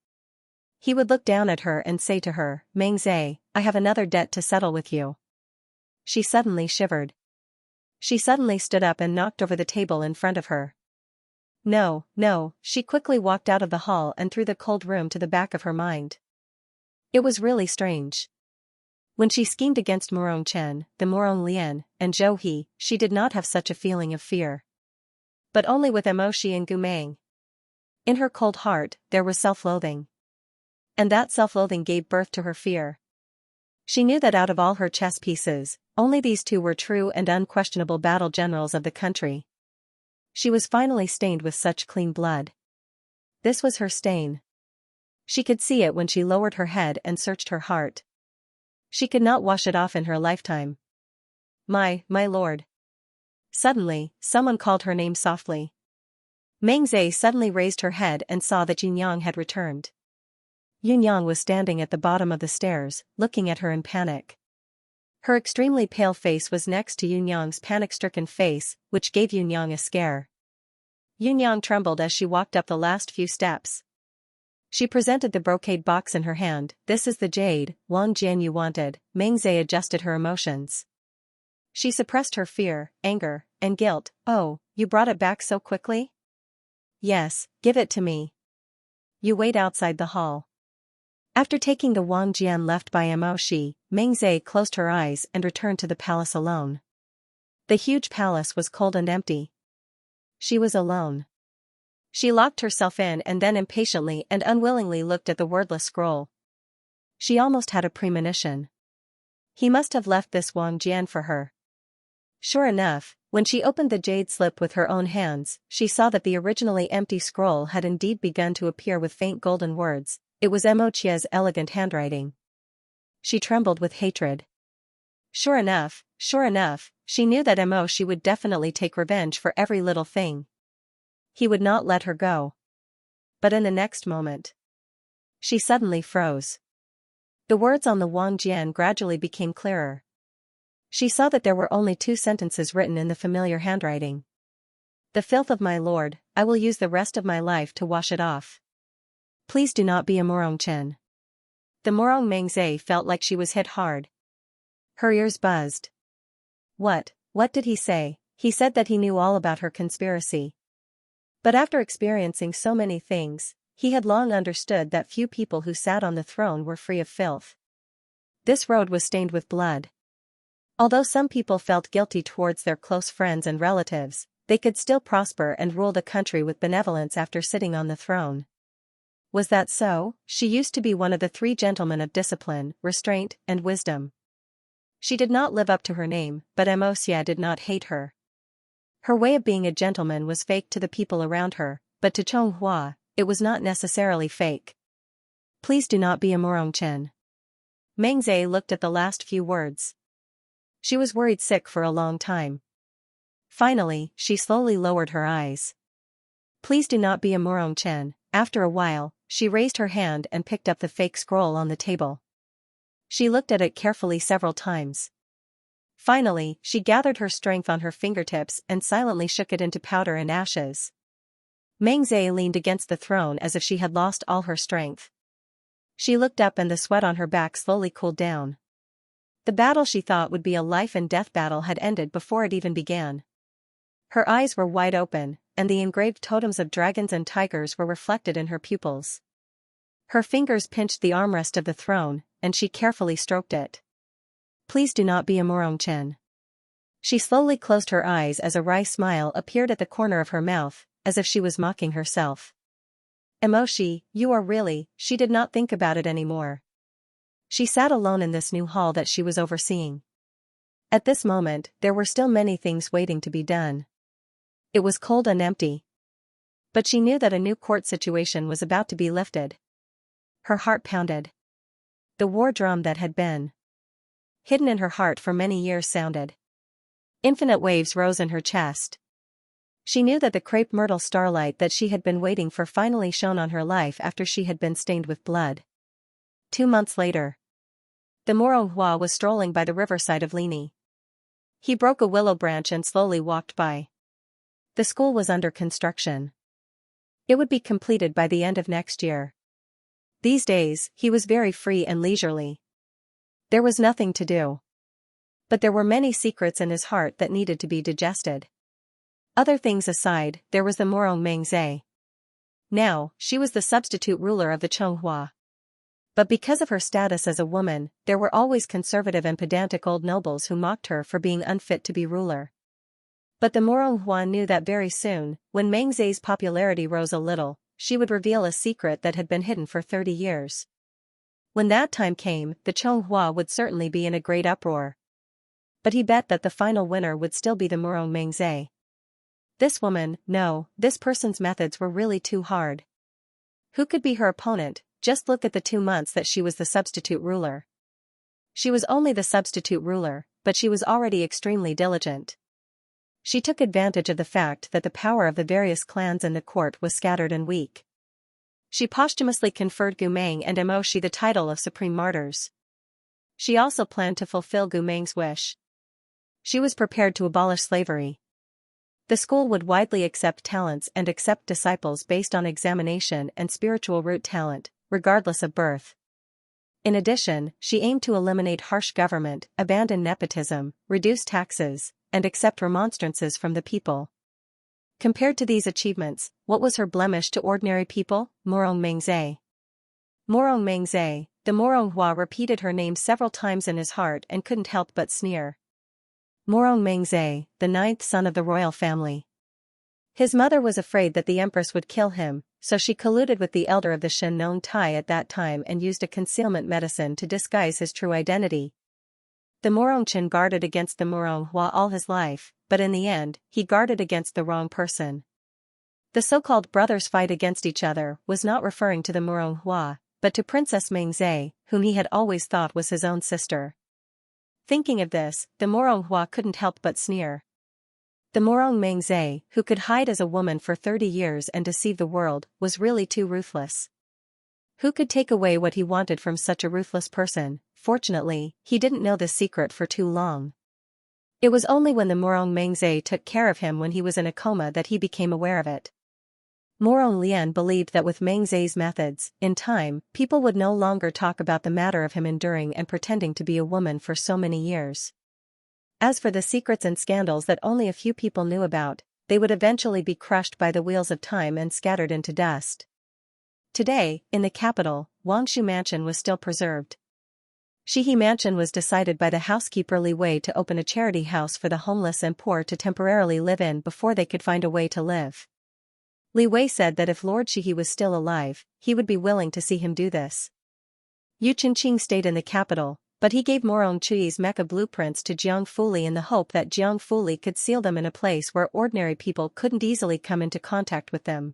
He would look down at her and say to her, "Mengze, I have another debt to settle with you." She suddenly shivered. She suddenly stood up and knocked over the table in front of her. No, she quickly walked out of the hall and through the cold room to the back of her mind. It was really strange. When she schemed against Morong Chen, the Morong Lian, and Zhou He, she did not have such a feeling of fear. But only with Emoshi and Gumang. In her cold heart, there was self-loathing. And that self-loathing gave birth to her fear. She knew that out of all her chess pieces, only these two were true and unquestionable battle generals of the country. She was finally stained with such clean blood. This was her stain. She could see it when she lowered her head and searched her heart. She could not wash it off in her lifetime. My lord. Suddenly, someone called her name softly. Meng Zhe suddenly raised her head and saw that Yunyang had returned. Yunyang was standing at the bottom of the stairs, looking at her in panic. Her extremely pale face was next to Yunyang's panic-stricken face, which gave Yunyang a scare. Yunyang trembled as she walked up the last few steps. She presented the brocade box in her hand. This is the jade, Wang Jian you wanted. Meng Zhe adjusted her emotions. She suppressed her fear, anger, and guilt. Oh, you brought it back so quickly? Yes, give it to me. You wait outside the hall. After taking the Wang Jian left by Emoshi, Meng Zhe closed her eyes and returned to the palace alone. The huge palace was cold and empty. She was alone. She locked herself in and then impatiently and unwillingly looked at the wordless scroll. She almost had a premonition. He must have left this Wang Jian for her. Sure enough, when she opened the jade slip with her own hands, she saw that the originally empty scroll had indeed begun to appear with faint golden words. It was Emochia's elegant handwriting. She trembled with hatred. Sure enough, she knew that Emoshi would definitely take revenge for every little thing. He would not let her go. But in the next moment, she suddenly froze. The words on the Wang Jian gradually became clearer. She saw that there were only 2 sentences written in the familiar handwriting. The filth of my lord, I will use the rest of my life to wash it off. Please do not be a Morong Chen. The Morong Meng Zhe felt like she was hit hard. Her ears buzzed. What did he say? He said that he knew all about her conspiracy. But after experiencing so many things, he had long understood that few people who sat on the throne were free of filth. This road was stained with blood. Although some people felt guilty towards their close friends and relatives, they could still prosper and rule the country with benevolence after sitting on the throne. Was that so? She used to be one of the 3 gentlemen of discipline, restraint, and wisdom. She did not live up to her name, but Emosia did not hate her. Her way of being a gentleman was fake to the people around her, but to Chonghua, it was not necessarily fake. Please do not be a Morong Chen. Meng Zhe looked at the last few words. She was worried sick for a long time. Finally, she slowly lowered her eyes. Please do not be a Morong Chen. After a while, she raised her hand and picked up the fake scroll on the table. She looked at it carefully several times. Finally, she gathered her strength on her fingertips and silently shook it into powder and ashes. Meng Zhe leaned against the throne as if she had lost all her strength. She looked up and the sweat on her back slowly cooled down. The battle she thought would be a life-and-death battle had ended before it even began. Her eyes were wide open, and the engraved totems of dragons and tigers were reflected in her pupils. Her fingers pinched the armrest of the throne, and she carefully stroked it. Please do not be a Morong Chen. She slowly closed her eyes as a wry smile appeared at the corner of her mouth, as if she was mocking herself. Emoshi, you are really, she did not think about it anymore. She sat alone in this new hall that she was overseeing. At this moment, there were still many things waiting to be done. It was cold and empty. But she knew that a new court situation was about to be lifted. Her heart pounded. The war drum that had been hidden in her heart for many years sounded. Infinite waves rose in her chest. She knew that the crepe myrtle starlight that she had been waiting for finally shone on her life after she had been stained with blood. 2 months later. The Morong Hua was strolling by the riverside of Lini. He broke a willow branch and slowly walked by. The school was under construction. It would be completed by the end of next year. These days, he was very free and leisurely. There was nothing to do. But there were many secrets in his heart that needed to be digested. Other things aside, there was the Morong Meng Zhe. Now, she was the substitute ruler of the Chonghua. But because of her status as a woman, there were always conservative and pedantic old nobles who mocked her for being unfit to be ruler. But the Moronghua knew that very soon, when Meng Zhe's popularity rose a little, she would reveal a secret that had been hidden for 30 years. When that time came, the Chonghua would certainly be in a great uproar. But he bet that the final winner would still be the Murong Meng Zhe. This woman, no, this person's methods were really too hard. Who could be her opponent? Just look at the 2 months that she was the substitute ruler. She was only the substitute ruler, but she was already extremely diligent. She took advantage of the fact that the power of the various clans in the court was scattered and weak. She posthumously conferred Gumeng and Mo Shi the title of supreme martyrs. She also planned to fulfill Gumeng's wish. She was prepared to abolish slavery. The school would widely accept talents and accept disciples based on examination and spiritual root talent, regardless of birth. In addition, she aimed to eliminate harsh government, abandon nepotism, reduce taxes, and accept remonstrances from the people. Compared to these achievements, what was her blemish to ordinary people? Murong Meng Zhe. Murong Meng Zhe. The Moronghua repeated her name several times in his heart and couldn't help but sneer. Murong Meng Zhe, the 9th son of the royal family. His mother was afraid that the empress would kill him, so she colluded with the elder of the Shen known Tai at that time and used a concealment medicine to disguise his true identity. The Murongchen guarded against the Moronghua all his life, but in the end, he guarded against the wrong person. The so-called brothers' fight against each other was not referring to the Moronghua, but to Princess Meng Zhe, whom he had always thought was his own sister. Thinking of this, the Moronghua couldn't help but sneer. The Murong Meng Zhe, who could hide as a woman for 30 years and deceive the world, was really too ruthless. Who could take away what he wanted from such a ruthless person? Fortunately, he didn't know this secret for too long. It was only when the Murong Meng Zhe took care of him when he was in a coma that he became aware of it. Murong Lian believed that with Meng Zhe's methods, in time, people would no longer talk about the matter of him enduring and pretending to be a woman for so many years. As for the secrets and scandals that only a few people knew about, they would eventually be crushed by the wheels of time and scattered into dust. Today, in the capital, Wangshu Mansion was still preserved. Shihe Mansion was decided by the housekeeper Li Wei to open a charity house for the homeless and poor to temporarily live in before they could find a way to live. Li Wei said that if Lord Shihe was still alive, he would be willing to see him do this. Yu Chenqing stayed in the capital, but he gave Murong Chui's mecha blueprints to Jiang Fuli in the hope that Jiang Fuli could seal them in a place where ordinary people couldn't easily come into contact with them.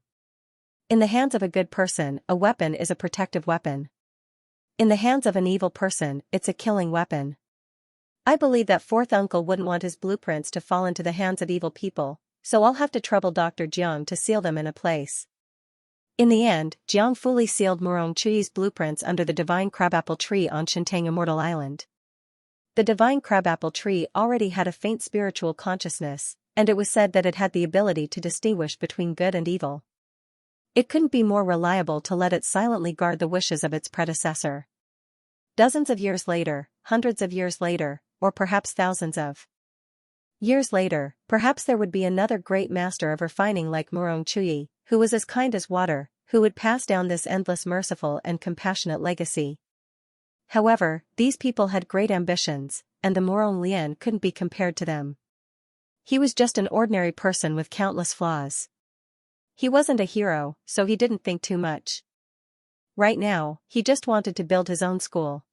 In the hands of a good person, a weapon is a protective weapon. In the hands of an evil person, it's a killing weapon. I believe that fourth uncle wouldn't want his blueprints to fall into the hands of evil people, so I'll have to trouble Dr. Jiang to seal them in a place. In the end, Jiang Fuli sealed Murong Chui's blueprints under the divine crabapple tree on Shintang Immortal Island. The divine crabapple tree already had a faint spiritual consciousness, and it was said that it had the ability to distinguish between good and evil. It couldn't be more reliable to let it silently guard the wishes of its predecessor. Dozens of years later, hundreds of years later, or perhaps thousands of years later, perhaps there would be another great master of refining like Murong Chui, who was as kind as water, who would pass down this endless merciful and compassionate legacy. However, these people had great ambitions, and the Murong Lian couldn't be compared to them. He was just an ordinary person with countless flaws. He wasn't a hero, so he didn't think too much. Right now, he just wanted to build his own school.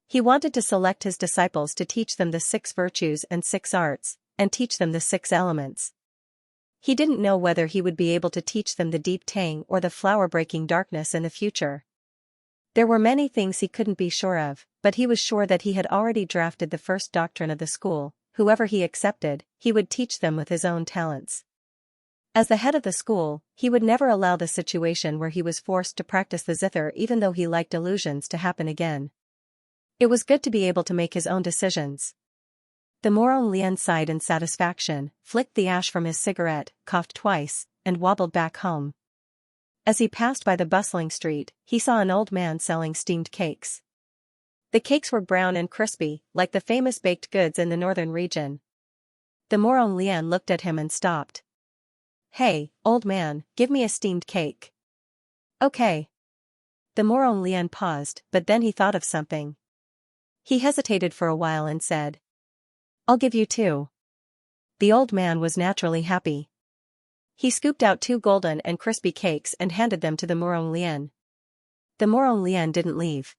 He wanted to select his disciples to teach them the 6 virtues and 6 arts, and teach them the 6 elements. He didn't know whether he would be able to teach them the deep tang or the flower-breaking darkness in the future. There were many things he couldn't be sure of, but he was sure that he had already drafted the first doctrine of the school. Whoever he accepted, he would teach them with his own talents. As the head of the school, he would never allow the situation where he was forced to practice the zither even though he liked illusions to happen again. It was good to be able to make his own decisions. The Murong Lian sighed in satisfaction, flicked the ash from his cigarette, coughed twice, and wobbled back home. As he passed by the bustling street, he saw an old man selling steamed cakes. The cakes were brown and crispy, like the famous baked goods in the northern region. The Murong Lian looked at him and stopped. "Hey, old man, give me a steamed cake." "Okay." The Morong Lian paused, but then he thought of something. He hesitated for a while and said, "I'll give you 2. The old man was naturally happy. He scooped out 2 golden and crispy cakes and handed them to the Morong Lian. The Morong Lian didn't leave.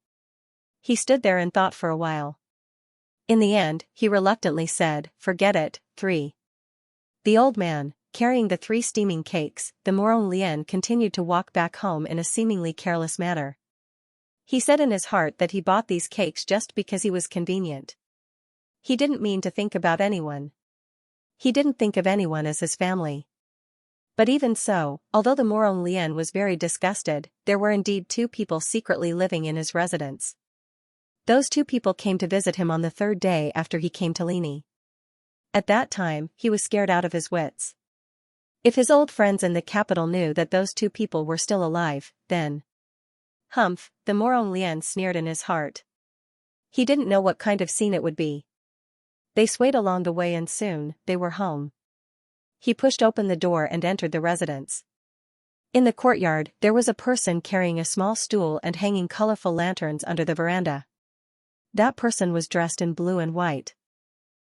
He stood there and thought for a while. In the end, he reluctantly said, "Forget it, 3. The old man, carrying the 3 steaming cakes, the Morong Lian continued to walk back home in a seemingly careless manner. He said in his heart that he bought these cakes just because he was convenient. He didn't mean to think about anyone. He didn't think of anyone as his family. But even so, although the Morong Lian was very disgusted, there were indeed 2 people secretly living in his residence. Those 2 people came to visit him on the 3rd day after he came to Lini. At that time, he was scared out of his wits. If his old friends in the capital knew that those 2 people were still alive, then... Humph, the Morong Lian sneered in his heart. He didn't know what kind of scene it would be. They swayed along the way and soon, they were home. He pushed open the door and entered the residence. In the courtyard, there was a person carrying a small stool and hanging colorful lanterns under the veranda. That person was dressed in blue and white.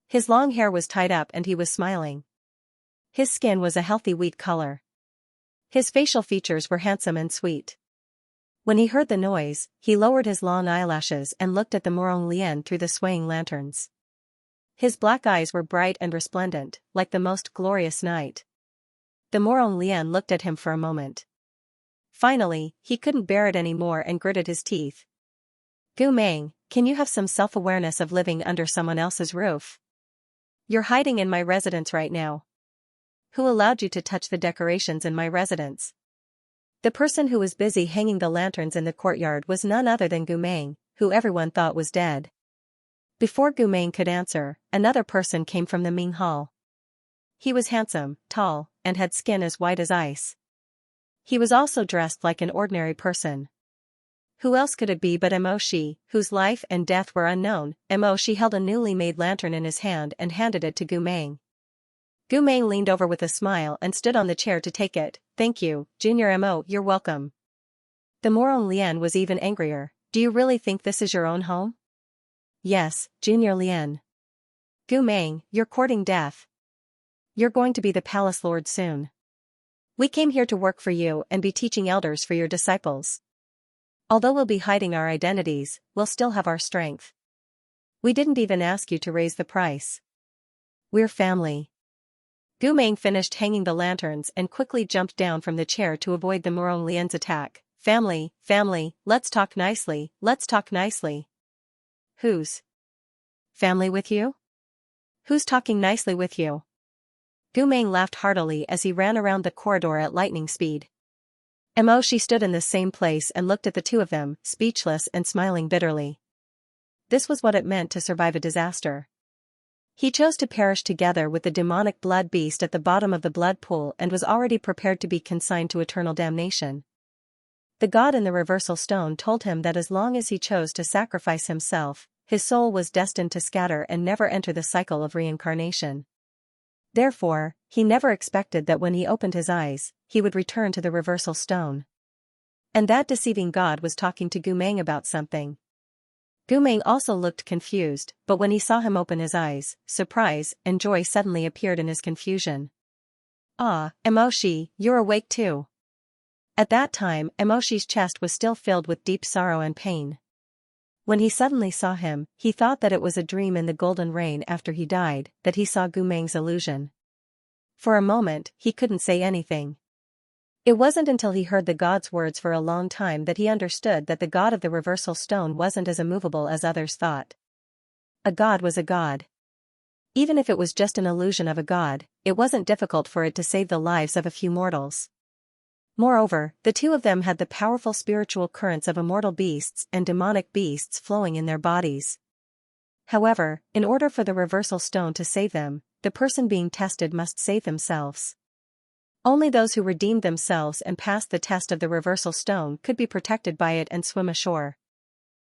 His long hair was tied up and he was smiling. His skin was a healthy wheat color. His facial features were handsome and sweet. When he heard the noise, he lowered his long eyelashes and looked at the Morong Lian through the swaying lanterns. His black eyes were bright and resplendent, like the most glorious night. The Morong Lian looked at him for a moment. Finally, he couldn't bear it anymore and gritted his teeth. "Gu Meng, can you have some self-awareness of living under someone else's roof? You're hiding in my residence right now. Who allowed you to touch the decorations in my residence?" The person who was busy hanging the lanterns in the courtyard was none other than Gu Meng, who everyone thought was dead. Before Gu Meng could answer, another person came from the Ming Hall. He was handsome, tall, and had skin as white as ice. He was also dressed like an ordinary person. Who else could it be but Mo Shi, whose life and death were unknown? Mo Shi held a newly made lantern in his hand and handed it to Gu Meng. Gu Meng leaned over with a smile and stood on the chair to take it. "Thank you, Junior Mo, you're welcome." The Morong Lian was even angrier. "Do you really think this is your own home?" "Yes, Junior Lian." "Gu Meng, you're courting death. You're going to be the palace lord soon. We came here to work for you and be teaching elders for your disciples. Although we'll be hiding our identities, we'll still have our strength. We didn't even ask you to raise the price. We're family." Gu Meng finished hanging the lanterns and quickly jumped down from the chair to avoid the Morong Lian's attack. "Family, family, let's talk nicely, let's talk nicely." "Who's family with you? Who's talking nicely with you?" Gu Meng laughed heartily as he ran around the corridor at lightning speed. Mo Shi stood in the same place and looked at the 2 of them, speechless and smiling bitterly. This was what it meant to survive a disaster. He chose to perish together with the demonic blood beast at the bottom of the blood pool and was already prepared to be consigned to eternal damnation. The god in the reversal stone told him that as long as he chose to sacrifice himself, his soul was destined to scatter and never enter the cycle of reincarnation. Therefore, he never expected that when he opened his eyes, he would return to the reversal stone. And that deceiving god was talking to Gu Meng about something. Gu Meng also looked confused, but when he saw him open his eyes, surprise and joy suddenly appeared in his confusion. "Ah, Mo Shi, you're awake too." At that time, Mo Shi's chest was still filled with deep sorrow and pain. When he suddenly saw him, he thought that it was a dream in the golden rain after he died, that he saw Gu Meng's illusion. For a moment, he couldn't say anything. It wasn't until he heard the god's words for a long time that he understood that the god of the reversal stone wasn't as immovable as others thought. A god was a god. Even if it was just an illusion of a god, it wasn't difficult for it to save the lives of a few mortals. Moreover, the 2 of them had the powerful spiritual currents of immortal beasts and demonic beasts flowing in their bodies. However, in order for the reversal stone to save them, the person being tested must save themselves. Only those who redeemed themselves and passed the test of the reversal stone could be protected by it and swim ashore.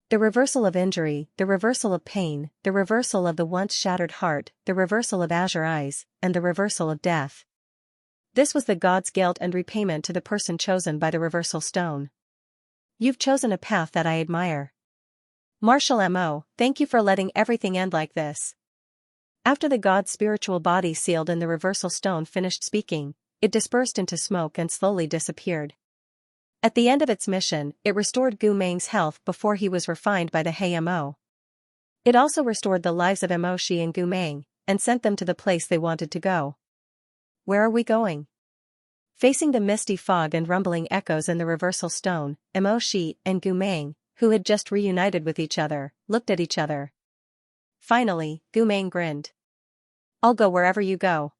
The reversal of injury, the reversal of pain, the reversal of the once shattered heart, the reversal of azure eyes, and the reversal of death. This was the god's guilt and repayment to the person chosen by the reversal stone. You've chosen a path that I admire. Marshal Mo, thank you for letting everything end like this. After the god's spiritual body sealed in the reversal stone finished speaking, it dispersed into smoke and slowly disappeared. At the end of its mission, it restored Gu Meng's health before he was refined by the Hei Mo. It also restored the lives of Mo Shi and Gu Meng, and sent them to the place they wanted to go. Where are we going? Facing the misty fog and rumbling echoes in the reversal stone, Mo Shi and Gu Meng, who had just reunited with each other, looked at each other. Finally, Gu Meng grinned. I'll go wherever you go.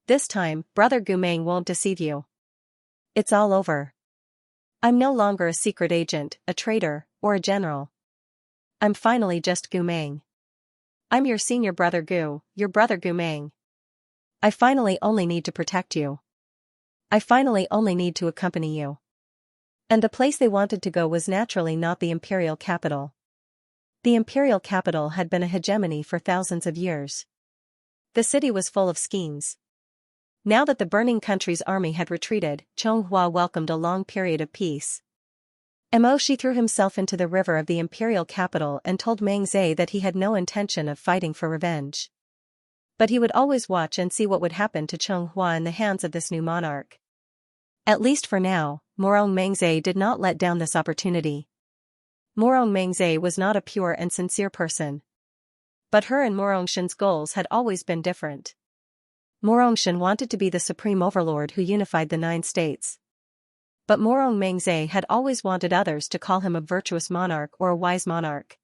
This time, brother Gu Meng won't deceive you. It's all over. I'm no longer a secret agent, a traitor, or a general. I'm finally just Gu Meng. I'm your senior brother Gu, your brother Gu Meng. I finally only need to protect you. I finally only need to accompany you. And the place they wanted to go was naturally not the imperial capital. The imperial capital had been a hegemony for thousands of years. The city was full of schemes. Now that the burning country's army had retreated, Chonghua welcomed a long period of peace. Mo Shi threw himself into the river of the imperial capital and told Meng Zhe that he had no intention of fighting for revenge. But he would always watch and see what would happen to Chonghua in the hands of this new monarch. At least for now, Morong Mengze did not let down this opportunity. Morong Mengze was not a pure and sincere person. But her and Morongshen's goals had always been different. Morongshen wanted to be the supreme overlord who unified the 9 states. But Morong Mengze had always wanted others to call him a virtuous monarch or a wise monarch.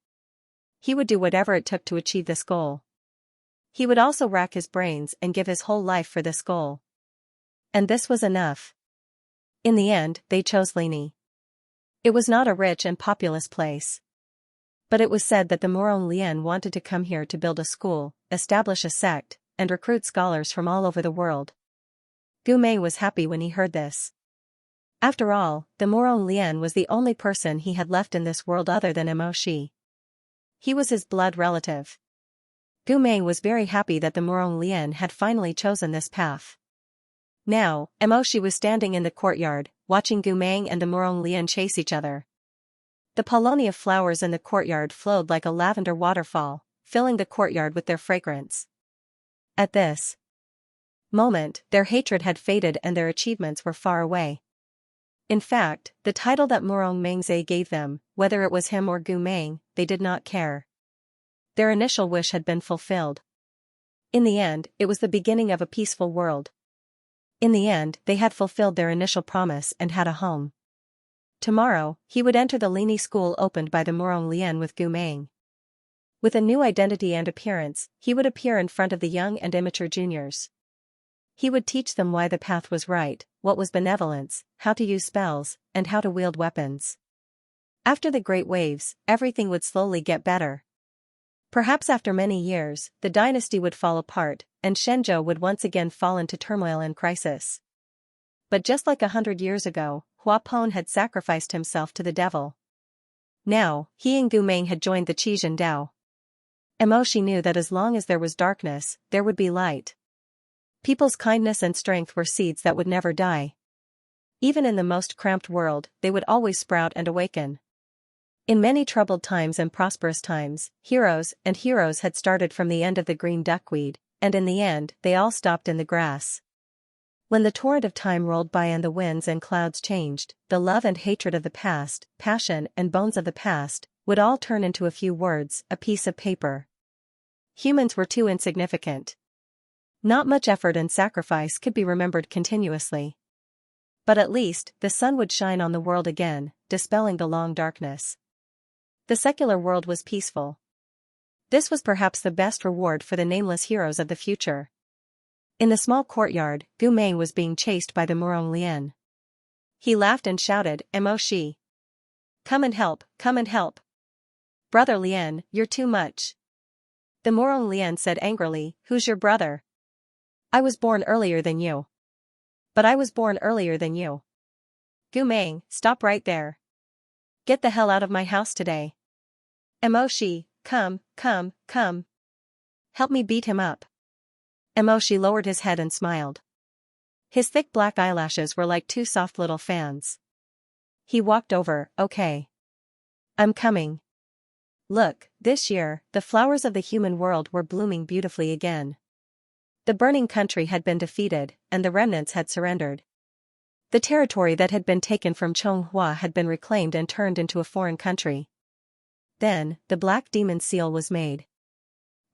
He would do whatever it took to achieve this goal. He would also rack his brains and give his whole life for this goal. And this was enough. In the end, they chose Lini. It was not a rich and populous place. But it was said that the Morong Lien wanted to come here to build a school, establish a sect, and recruit scholars from all over the world. Gu Meng was happy when he heard this. After all, the Morong Lien was the only person he had left in this world other than Mo Shi. He was his blood relative. Gu Meng was very happy that the Morong Lien had finally chosen this path. Now, Mo Shi was standing in the courtyard, watching Gu Meng and the Morong Lien chase each other. The paulownia flowers in the courtyard flowed like a lavender waterfall, filling the courtyard with their fragrance. At this moment, their hatred had faded and their achievements were far away. In fact, the title that Morong Mengze gave them, whether it was him or Gu Meng, they did not care. Their initial wish had been fulfilled. In the end, it was the beginning of a peaceful world. In the end, they had fulfilled their initial promise and had a home. Tomorrow, he would enter the Lini school opened by the Morong Lien with Gu Meng. With a new identity and appearance, he would appear in front of the young and immature juniors. He would teach them why the path was right, what was benevolence, how to use spells, and how to wield weapons. After the great waves, everything would slowly get better. Perhaps after many years, the dynasty would fall apart, and Shenzhou would once again fall into turmoil and crisis. But just like 100 years ago, Hua Pon had sacrificed himself to the devil. Now, he and Gu Meng had joined the Qizhen Dao. Mo Shi knew that as long as there was darkness, there would be light. People's kindness and strength were seeds that would never die. Even in the most cramped world, they would always sprout and awaken. In many troubled times and prosperous times, heroes had started from the end of the green duckweed, and in the end, they all stopped in the grass. When the torrent of time rolled by and the winds and clouds changed, the love and hatred of the past, passion and bones of the past, would all turn into a few words, a piece of paper. Humans were too insignificant. Not much effort and sacrifice could be remembered continuously. But at least, the sun would shine on the world again, dispelling the long darkness. The secular world was peaceful. This was perhaps the best reward for the nameless heroes of the future. In the small courtyard, Gu Meng was being chased by the Morong Lien. He laughed and shouted, Mo Shi. Come and help, come and help. Brother Lien, you're too much. The Morong Lien said angrily, who's your brother? I was born earlier than you. But I was born earlier than you. Gu Meng, stop right there. Get the hell out of my house today. Mo Shi, come. Help me beat him up. Mo Shi lowered his head and smiled. His thick black eyelashes were like 2 soft little fans. He walked over. Okay. I'm coming. Look, this year, the flowers of the human world were blooming beautifully again. The burning country had been defeated, and the remnants had surrendered. The territory that had been taken from Chonghua had been reclaimed and turned into a foreign country. Then, the black demon seal was made.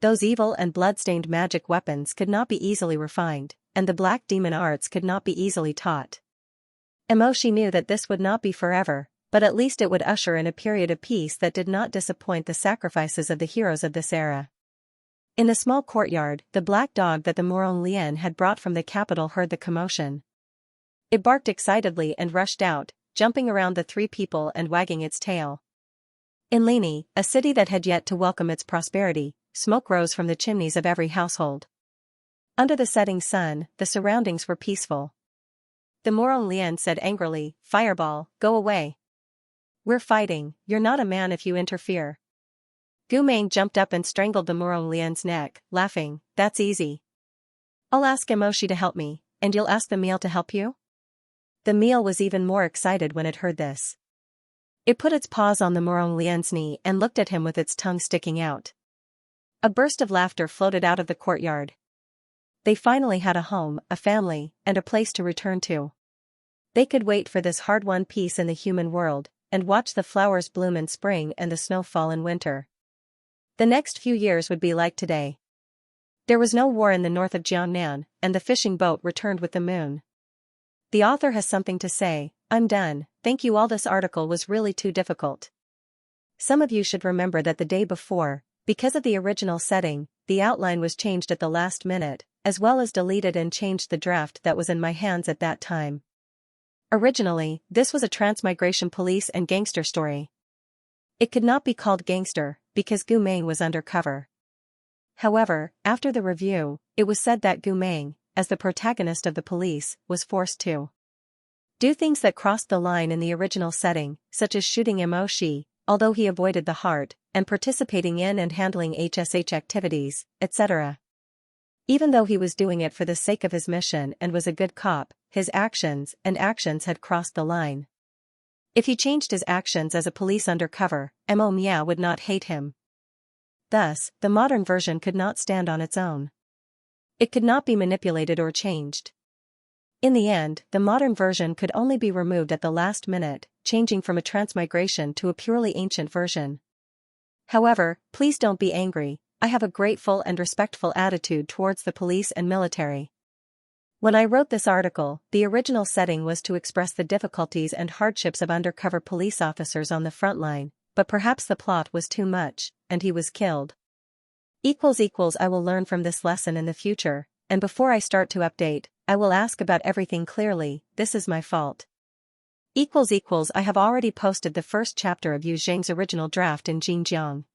Those evil and blood-stained magic weapons could not be easily refined, and the black demon arts could not be easily taught. Emoshi knew that this would not be forever, but at least it would usher in a period of peace that did not disappoint the sacrifices of the heroes of this era. In the small courtyard, the black dog that the Morong Lien had brought from the capital heard the commotion. It barked excitedly and rushed out, jumping around the three people and wagging its tail. In Lini, a city that had yet to welcome its prosperity, smoke rose from the chimneys of every household. Under the setting sun, the surroundings were peaceful. The Morong Lien said angrily, "Fireball, go away. We're fighting, you're not a man if you interfere." Gu Meng jumped up and strangled the Morong Lien's neck, laughing, "That's easy. I'll ask Emoshi to help me, and you'll ask the meal to help you?" The meal was even more excited when it heard this. It put its paws on the Morong Lien's knee and looked at him with its tongue sticking out. A burst of laughter floated out of the courtyard. They finally had a home, a family, and a place to return to. They could wait for this hard-won peace in the human world, and watch the flowers bloom in spring and the snow fall in winter. The next few years would be like today. There was no war in the north of Jiangnan, and the fishing boat returned with the moon. The author has something to say. I'm done, thank you all. This article was really too difficult. Some of you should remember that the day before, because of the original setting, the outline was changed at the last minute, as well as deleted and changed the draft that was in my hands at that time. Originally, this was a transmigration police and gangster story. It could not be called gangster, because Gu Meng was undercover. However, after the review, it was said that Gu Meng, as the protagonist of the police, was forced to do things that crossed the line in the original setting, such as shooting Emoshi, although he avoided the heart, and participating in and handling HSH activities, etc. Even though he was doing it for the sake of his mission and was a good cop, his actions had crossed the line. If he changed his actions as a police undercover, Mo Mia would not hate him. Thus, the modern version could not stand on its own. It could not be manipulated or changed. In the end, the modern version could only be removed at the last minute, changing from a transmigration to a purely ancient version. However, please don't be angry, I have a grateful and respectful attitude towards the police and military. When I wrote this article, the original setting was to express the difficulties and hardships of undercover police officers on the front line, but perhaps the plot was too much, and he was killed. I will learn from this lesson in the future, and before I start to update, I will ask about everything clearly. This is my fault. I have already posted the first chapter of Yu Zheng's original draft in Xinjiang.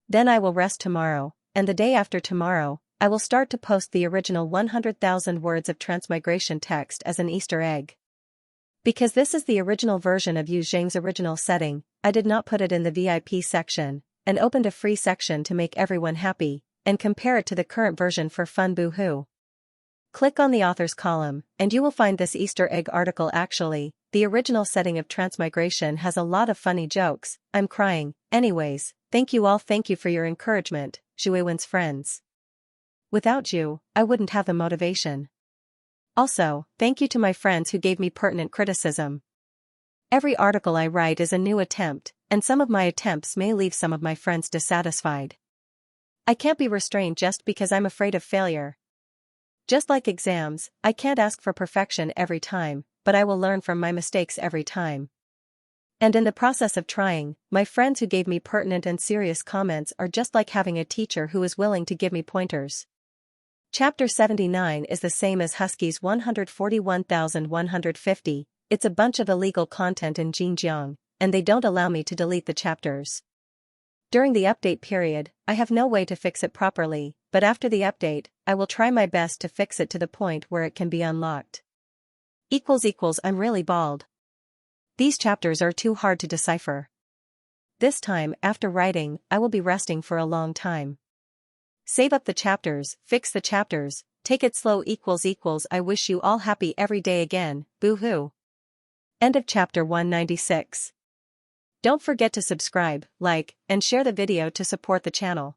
Then I will rest tomorrow, and the day after tomorrow, I will start to post the original 100,000 words of transmigration text as an Easter egg. Because this is the original version of Yu Zheng's original setting, I did not put it in the VIP section, and opened a free section to make everyone happy, and compare it to the current version for fun. Boo-hoo. Click on the author's column, and you will find this Easter egg article. Actually, the original setting of transmigration has a lot of funny jokes. I'm crying. Anyways, thank you all. Thank you for your encouragement, Zhuiwen's friends. Without you, I wouldn't have the motivation. Also, thank you to my friends who gave me pertinent criticism. Every article I write is a new attempt, and some of my attempts may leave some of my friends dissatisfied. I can't be restrained just because I'm afraid of failure. Just like exams, I can't ask for perfection every time, but I will learn from my mistakes every time. And in the process of trying, my friends who gave me pertinent and serious comments are just like having a teacher who is willing to give me pointers. Chapter 79 is the same as Husky's 141,150, it's a bunch of illegal content in Xinjiang, and they don't allow me to delete the chapters. During the update period, I have no way to fix it properly, but after the update, I will try my best to fix it to the point where it can be unlocked. I'm really bald. These chapters are too hard to decipher. This time, after writing, I will be resting for a long time. Save up the chapters, fix the chapters, take it slow. I wish you all happy every day again, boo-hoo. End of chapter 196. Don't forget to subscribe, like, and share the video to support the channel.